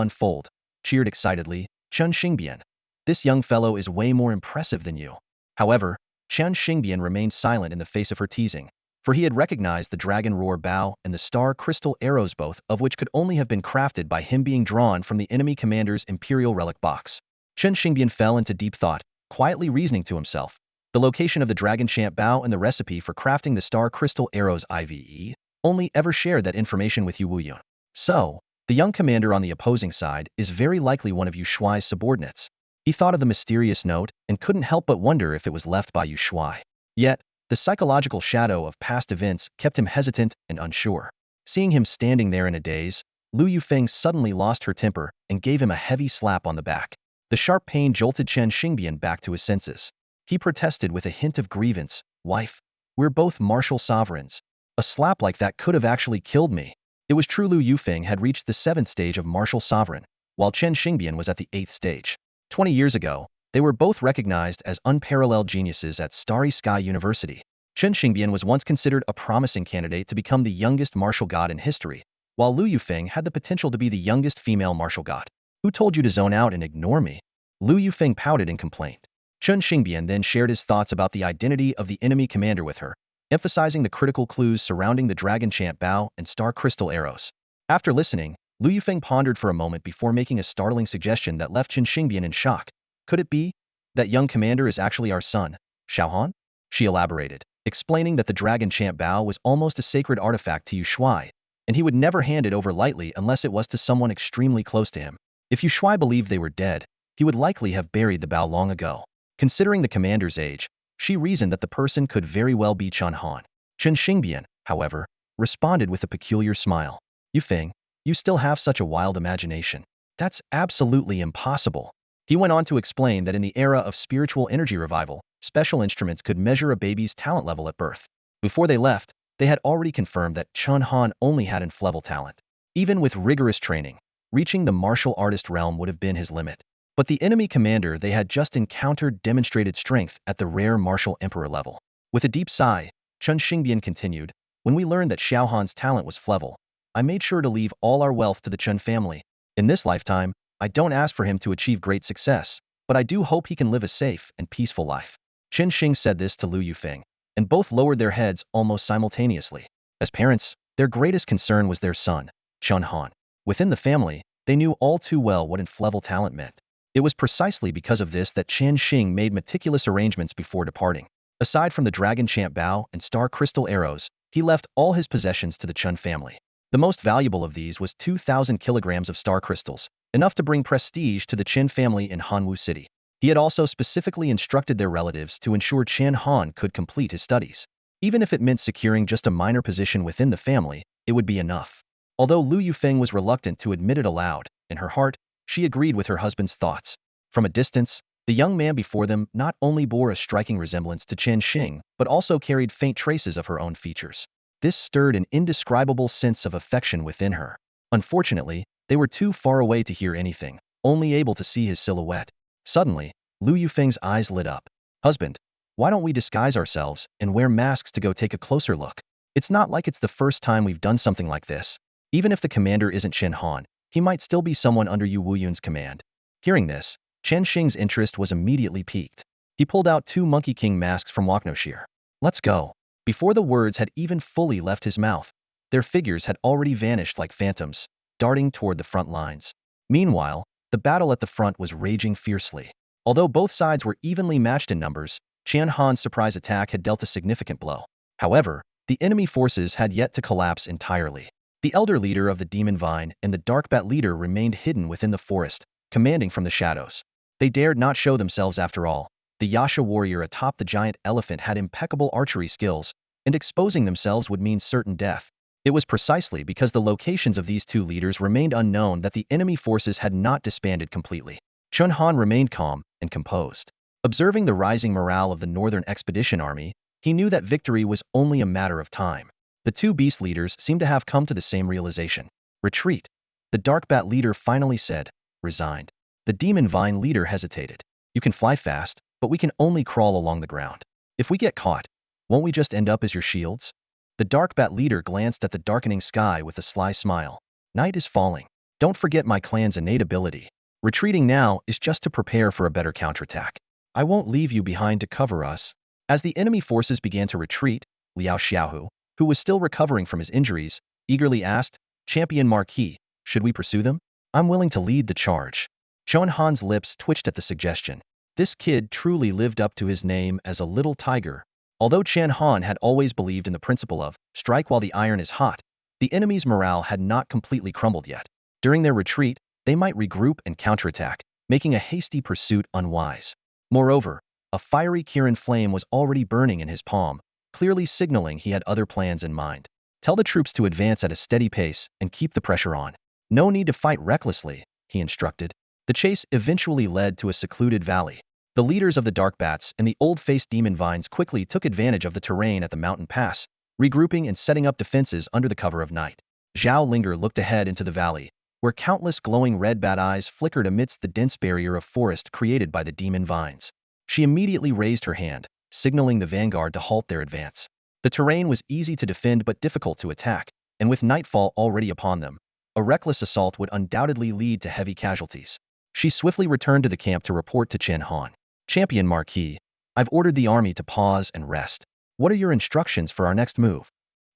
unfold, cheered excitedly, "Chen Xingbian, this young fellow is way more impressive than you." However, Chen Xingbian remained silent in the face of her teasing, for he had recognized the Dragon Roar bow and the Star Crystal arrows, both of which could only have been crafted by him being drawn from the enemy commander's Imperial Relic box. Chen Xingbian fell into deep thought, quietly reasoning to himself. The location of the Dragon Champ bow and the recipe for crafting the Star Crystal arrows IVE only ever shared that information with Yu Wuyun. So, the young commander on the opposing side is very likely one of Yu Shuai's subordinates. He thought of the mysterious note and couldn't help but wonder if it was left by Yu Shuai. Yet, the psychological shadow of past events kept him hesitant and unsure. Seeing him standing there in a daze, Lu Yufeng suddenly lost her temper and gave him a heavy slap on the back. The sharp pain jolted Chen Xingbian back to his senses. He protested with a hint of grievance, "Wife, we're both Marshal sovereigns. A slap like that could have actually killed me." It was true Lu Yufeng had reached the 7th stage of Marshal sovereign, while Chen Xingbian was at the 8th stage. 20 years ago, they were both recognized as unparalleled geniuses at Starry Sky University. Chen Xingbian was once considered a promising candidate to become the youngest martial god in history, while Lu Yufeng had the potential to be the youngest female martial god. "Who told you to zone out and ignore me?" Lu Yufeng pouted in complaint. Chen Xingbian then shared his thoughts about the identity of the enemy commander with her, emphasizing the critical clues surrounding the Dragon Champ bow and Star Crystal arrows. After listening, Lu Yufeng pondered for a moment before making a startling suggestion that left Chen Xingbian in shock. "Could it be that young commander is actually our son, Xiao Han?" She elaborated, explaining that the Dragon Champ bow was almost a sacred artifact to Yu Shuai, and he would never hand it over lightly unless it was to someone extremely close to him. If Yu Shuai believed they were dead, he would likely have buried the bow long ago. Considering the commander's age, she reasoned that the person could very well be Chen Han. Chen Xingbian, however, responded with a peculiar smile. "Yufeng, you still have such a wild imagination. That's absolutely impossible." He went on to explain that in the era of spiritual energy revival, special instruments could measure a baby's talent level at birth. Before they left, They had already confirmed that Chen Han only had inflexible talent. Even with rigorous training, reaching the martial artist realm would have been his limit. But the enemy commander they had just encountered demonstrated strength at the rare martial emperor level. With a deep sigh, Chen Xingbian continued, when we learned that Xiao Han's talent was flexible, I made sure to leave all our wealth to the Chen family. In this lifetime, I don't ask for him to achieve great success, but I do hope he can live a safe and peaceful life. Chen Xing said this to Lu Yufeng, and both lowered their heads almost simultaneously. As parents, their greatest concern was their son, Chen Han. Within the family, they knew all too well what inflexible talent meant. It was precisely because of this that Chen Xing made meticulous arrangements before departing. Aside from the dragon champ bow and star crystal arrows, he left all his possessions to the Chen family. The most valuable of these was 2,000 kilograms of star crystals, enough to bring prestige to the Chen family in Hanwu City. He had also specifically instructed their relatives to ensure Chen Han could complete his studies. Even if it meant securing just a minor position within the family, it would be enough. Although Lu Yufeng was reluctant to admit it aloud, in her heart, she agreed with her husband's thoughts. From a distance, the young man before them not only bore a striking resemblance to Chen Xing, but also carried faint traces of her own features. This stirred an indescribable sense of affection within her. Unfortunately, they were too far away to hear anything, only able to see his silhouette. Suddenly, Lu Yufeng's eyes lit up. Husband, why don't we disguise ourselves and wear masks to go take a closer look? It's not like it's the first time we've done something like this. Even if the commander isn't Chen Han, he might still be someone under Yu Wuyun's command. Hearing this, Chen Xing's interest was immediately piqued. He pulled out 2 Monkey King masks from Waknoshir. Let's go. Before the words had even fully left his mouth, their figures had already vanished like phantoms, darting toward the front lines. Meanwhile, the battle at the front was raging fiercely. Although both sides were evenly matched in numbers, Chen Han's surprise attack had dealt a significant blow. However, the enemy forces had yet to collapse entirely. The elder leader of the Demon Vine and the Dark Bat leader remained hidden within the forest, commanding from the shadows. They dared not show themselves after all. The Yasha warrior atop the giant elephant had impeccable archery skills, and exposing themselves would mean certain death. It was precisely because the locations of these 2 leaders remained unknown that the enemy forces had not disbanded completely. Chen Han remained calm and composed. Observing the rising morale of the Northern Expedition Army, he knew that victory was only a matter of time. The 2 beast leaders seemed to have come to the same realization. Retreat. The Dark Bat leader finally said, resigned. The Demon Vine leader hesitated. You can fly fast, but we can only crawl along the ground. If we get caught, won't we just end up as your shields? The Dark Bat leader glanced at the darkening sky with a sly smile. Night is falling. Don't forget my clan's innate ability. Retreating now is just to prepare for a better counterattack. I won't leave you behind to cover us. As the enemy forces began to retreat, Liao Xiaohu, who was still recovering from his injuries, eagerly asked, Champion Marquis, should we pursue them? I'm willing to lead the charge. Chen Han's lips twitched at the suggestion. This kid truly lived up to his name as a little tiger. Although Chen Han had always believed in the principle of strike while the iron is hot, the enemy's morale had not completely crumbled yet. During their retreat, they might regroup and counterattack, making a hasty pursuit unwise. Moreover, a fiery Kirin flame was already burning in his palm, clearly signaling he had other plans in mind. Tell the troops to advance at a steady pace and keep the pressure on. No need to fight recklessly, he instructed. The chase eventually led to a secluded valley. The leaders of the Dark Bats and the old-faced Demon Vines quickly took advantage of the terrain at the mountain pass, regrouping and setting up defenses under the cover of night. Zhao Linger looked ahead into the valley, where countless glowing red bat eyes flickered amidst the dense barrier of forest created by the Demon Vines. She immediately raised her hand, signaling the vanguard to halt their advance. The terrain was easy to defend but difficult to attack, and with nightfall already upon them, a reckless assault would undoubtedly lead to heavy casualties. She swiftly returned to the camp to report to Chen Han. Champion Marquis, I've ordered the army to pause and rest. What are your instructions for our next move?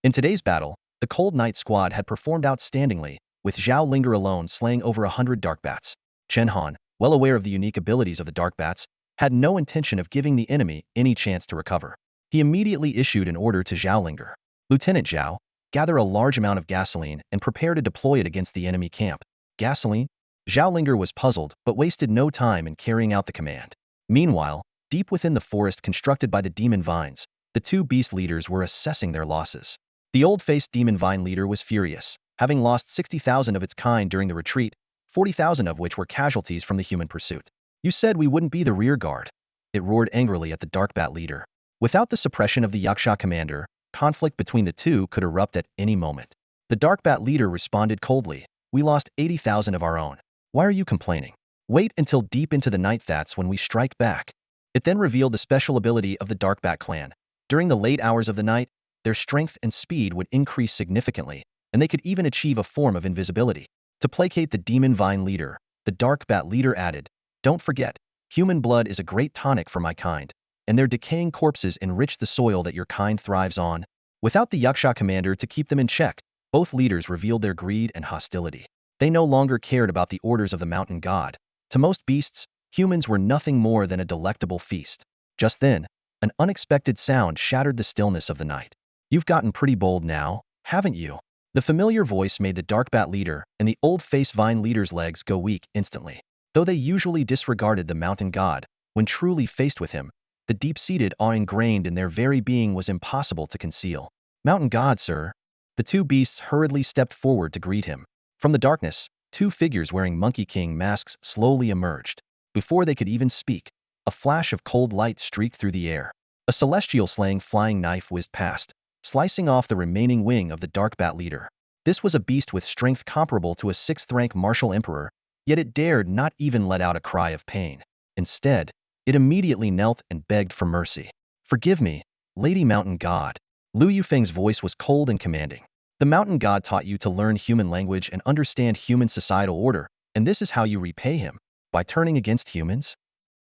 In today's battle, the Cold Night Squad had performed outstandingly, with Zhao Linger alone slaying over 100 Dark Bats. Chen Han, well aware of the unique abilities of the Dark Bats, had no intention of giving the enemy any chance to recover. He immediately issued an order to Zhao Linger. Lieutenant Zhao, gather a large amount of gasoline and prepare to deploy it against the enemy camp. Gasoline? Zhao Linger was puzzled but wasted no time in carrying out the command. Meanwhile, deep within the forest constructed by the Demon Vines, the 2 beast leaders were assessing their losses. The old-faced Demon Vine leader was furious, having lost 60,000 of its kind during the retreat, 40,000 of which were casualties from the human pursuit. You said we wouldn't be the rear guard. It roared angrily at the Dark Bat leader. Without the suppression of the Yaksha commander, conflict between the two could erupt at any moment. The Dark Bat leader responded coldly, "We lost 80,000 of our own. Why are you complaining? Wait until deep into the night, that's when we strike back." It then revealed the special ability of the Dark Bat clan. During the late hours of the night, their strength and speed would increase significantly, and they could even achieve a form of invisibility. To placate the Demon Vine leader, the Dark Bat leader added, "Don't forget, human blood is a great tonic for my kind, and their decaying corpses enrich the soil that your kind thrives on." Without the Yaksha commander to keep them in check, both leaders revealed their greed and hostility. They no longer cared about the orders of the mountain god. To most beasts, humans were nothing more than a delectable feast. Just then, an unexpected sound shattered the stillness of the night. "You've gotten pretty bold now, haven't you?" The familiar voice made the Dark Bat leader and the Old Face Vine leader's legs go weak instantly. Though they usually disregarded the mountain god, when truly faced with him, the deep-seated awe ingrained in their very being was impossible to conceal. "Mountain god, sir." The two beasts hurriedly stepped forward to greet him. From the darkness, two figures wearing Monkey King masks slowly emerged. Before they could even speak, a flash of cold light streaked through the air. A celestial slaying flying knife whizzed past, slicing off the remaining wing of the Dark Bat leader. This was a beast with strength comparable to a 6th-rank Marshal Emperor, yet it dared not even let out a cry of pain. Instead, it immediately knelt and begged for mercy. "Forgive me, Lady Mountain God." Lu Yufeng's voice was cold and commanding. "The mountain god taught you to learn human language and understand human societal order, and this is how you repay him? By turning against humans?"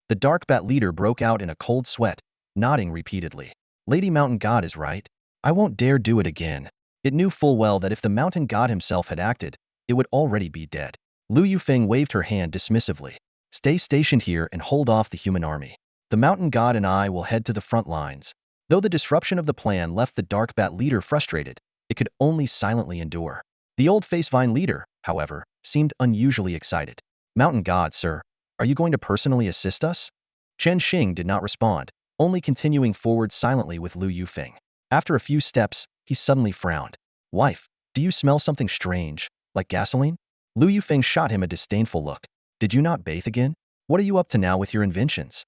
The Dark Bat leader broke out in a cold sweat, nodding repeatedly. "Lady Mountain God is right. I won't dare do it again." It knew full well that if the mountain god himself had acted, it would already be dead. Lu Yufeng waved her hand dismissively. "Stay stationed here and hold off the human army. The mountain god and I will head to the front lines." Though the disruption of the plan left the Dark Bat leader frustrated, it could only silently endure. The Old Face Vine leader, however, seemed unusually excited. "Mountain god, sir, are you going to personally assist us?" Chen Xing did not respond, only continuing forward silently with Lu Yufeng. After a few steps, he suddenly frowned. "Wife, do you smell something strange, like gasoline?" Lu Yufeng shot him a disdainful look. "Did you not bathe again? What are you up to now with your inventions?"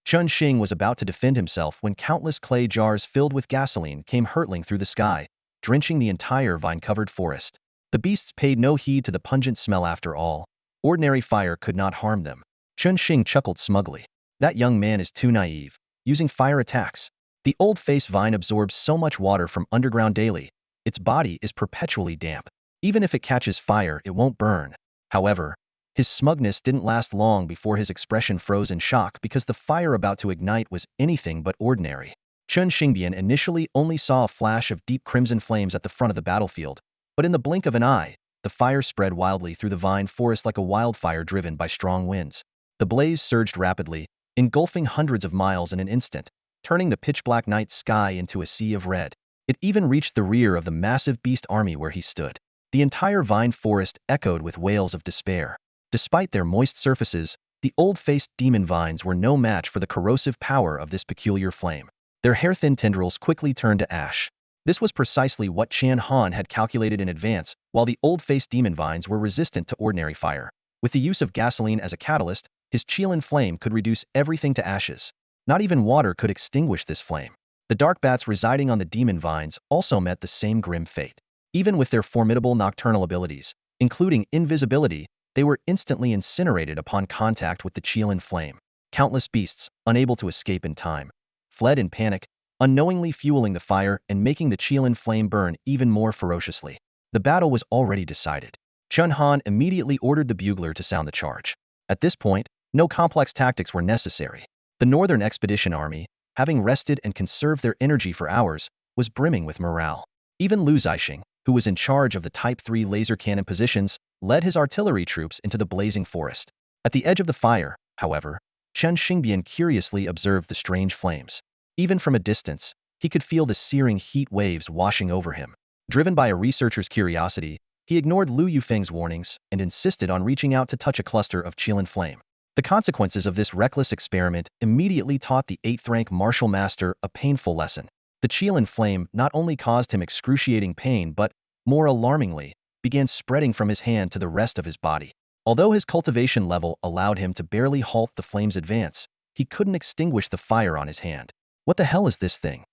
Chen Xing was about to defend himself when countless clay jars filled with gasoline came hurtling through the sky, drenching the entire vine-covered forest. The beasts paid no heed to the pungent smell after all. Ordinary fire could not harm them. Chen Xing chuckled smugly. "That young man is too naive, using fire attacks. The Old Face Vine absorbs so much water from underground daily, its body is perpetually damp. Even if it catches fire, it won't burn." However, his smugness didn't last long before his expression froze in shock because the fire about to ignite was anything but ordinary. Chen Xingbian initially only saw a flash of deep crimson flames at the front of the battlefield, but in the blink of an eye, the fire spread wildly through the vine forest like a wildfire driven by strong winds. The blaze surged rapidly, engulfing hundreds of miles in an instant, turning the pitch-black night sky into a sea of red. It even reached the rear of the massive beast army where he stood. The entire vine forest echoed with wails of despair. Despite their moist surfaces, the old-faced demon vines were no match for the corrosive power of this peculiar flame. Their hair-thin tendrils quickly turned to ash. This was precisely what Chen Han had calculated in advance, while the old-faced demon vines were resistant to ordinary fire. With the use of gasoline as a catalyst, his Qilin flame could reduce everything to ashes. Not even water could extinguish this flame. The dark bats residing on the demon vines also met the same grim fate. Even with their formidable nocturnal abilities, including invisibility, they were instantly incinerated upon contact with the Qilin flame. Countless beasts, unable to escape in time, fled in panic, unknowingly fueling the fire and making the Qilin flame burn even more ferociously. The battle was already decided. Chen Han immediately ordered the bugler to sound the charge. At this point, no complex tactics were necessary. The Northern Expedition Army, having rested and conserved their energy for hours, was brimming with morale. Even Lu Zixing, who was in charge of the Type 3 laser cannon positions, led his artillery troops into the blazing forest. At the edge of the fire, however, Chen Xingbian curiously observed the strange flames. Even from a distance, he could feel the searing heat waves washing over him. Driven by a researcher's curiosity, he ignored Lu Yufeng's warnings and insisted on reaching out to touch a cluster of Qilin flame. The consequences of this reckless experiment immediately taught the 8th-rank Marshal Master a painful lesson. The Qilin flame not only caused him excruciating pain but, more alarmingly, began spreading from his hand to the rest of his body. Although his cultivation level allowed him to barely halt the flame's advance, he couldn't extinguish the fire on his hand. "What the hell is this thing?"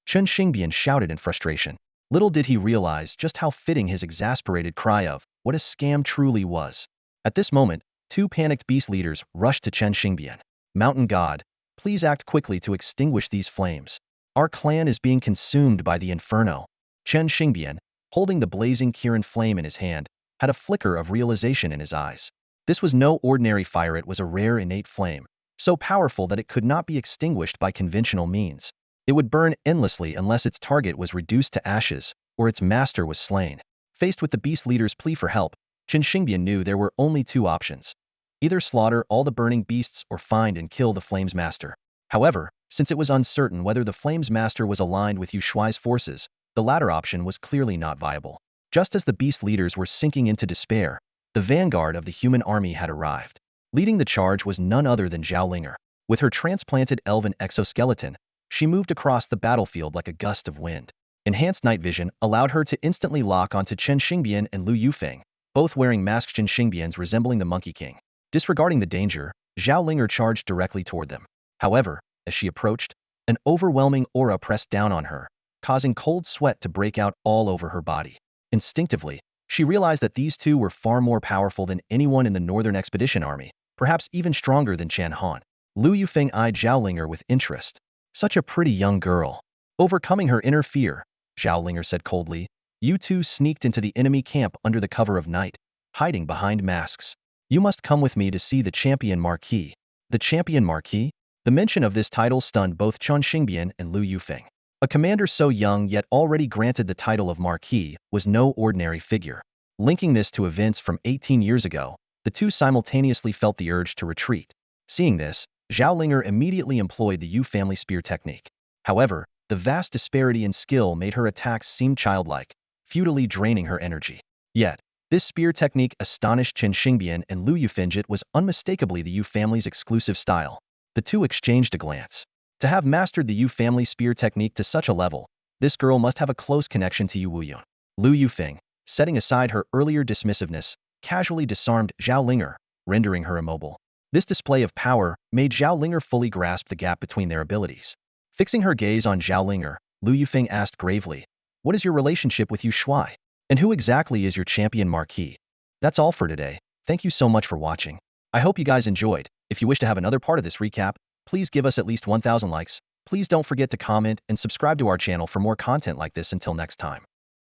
Chen Xingbian shouted in frustration. Little did he realize just how fitting his exasperated cry of, "What a scam" truly was. At this moment, two panicked beast leaders rushed to Chen Xingbian. "Mountain God, please act quickly to extinguish these flames. Our clan is being consumed by the inferno." Chen Xingbian, holding the blazing Kirin flame in his hand, had a flicker of realization in his eyes. This was no ordinary fire, it was a rare innate flame, so powerful that it could not be extinguished by conventional means. It would burn endlessly unless its target was reduced to ashes, or its master was slain. Faced with the beast leader's plea for help, Chen Xingbian knew there were only two options. Either slaughter all the burning beasts or find and kill the flame's master. However, since it was uncertain whether the flame's master was aligned with Yu Shuai's forces, the latter option was clearly not viable. Just as the beast leaders were sinking into despair, the vanguard of the human army had arrived. Leading the charge was none other than Zhao Linger. With her transplanted elven exoskeleton, she moved across the battlefield like a gust of wind. Enhanced night vision allowed her to instantly lock onto Chen Xingbian and Lu Yufeng, both wearing masks, Chen Xingbian's resembling the Monkey King. Disregarding the danger, Zhao Linger charged directly toward them. However, as she approached, an overwhelming aura pressed down on her, causing cold sweat to break out all over her body. Instinctively, she realized that these two were far more powerful than anyone in the Northern Expedition Army, perhaps even stronger than Chen Han. Lu Yufeng eyed Zhao Linger with interest. "Such a pretty young girl." Overcoming her inner fear, Zhao Linger said coldly, "You two sneaked into the enemy camp under the cover of night, hiding behind masks. You must come with me to see the Champion Marquis." The Champion Marquis? The mention of this title stunned both Chen Xingbian and Lu Yufeng. A commander so young yet already granted the title of Marquis was no ordinary figure. Linking this to events from 18 years ago, the two simultaneously felt the urge to retreat. Seeing this, Zhao Linger immediately employed the Yu family spear technique. However, the vast disparity in skill made her attacks seem childlike, futilely draining her energy. Yet, this spear technique astonished Chen Xingbian and Lu Yufeng. It was unmistakably the Yu family's exclusive style. The two exchanged a glance. To have mastered the Yu family spear technique to such a level, this girl must have a close connection to Yu Wuyun. Lu Yufeng, setting aside her earlier dismissiveness, casually disarmed Zhao Linger, rendering her immobile. This display of power made Zhao Linger fully grasp the gap between their abilities. Fixing her gaze on Zhao Linger, Lu Yufeng asked gravely, "What is your relationship with Yu Shuai? And who exactly is your Champion Marquis?" That's all for today. Thank you so much for watching. I hope you guys enjoyed. If you wish to have another part of this recap, please give us at least 1,000 likes. Please don't forget to comment and subscribe to our channel for more content like this. Until next time.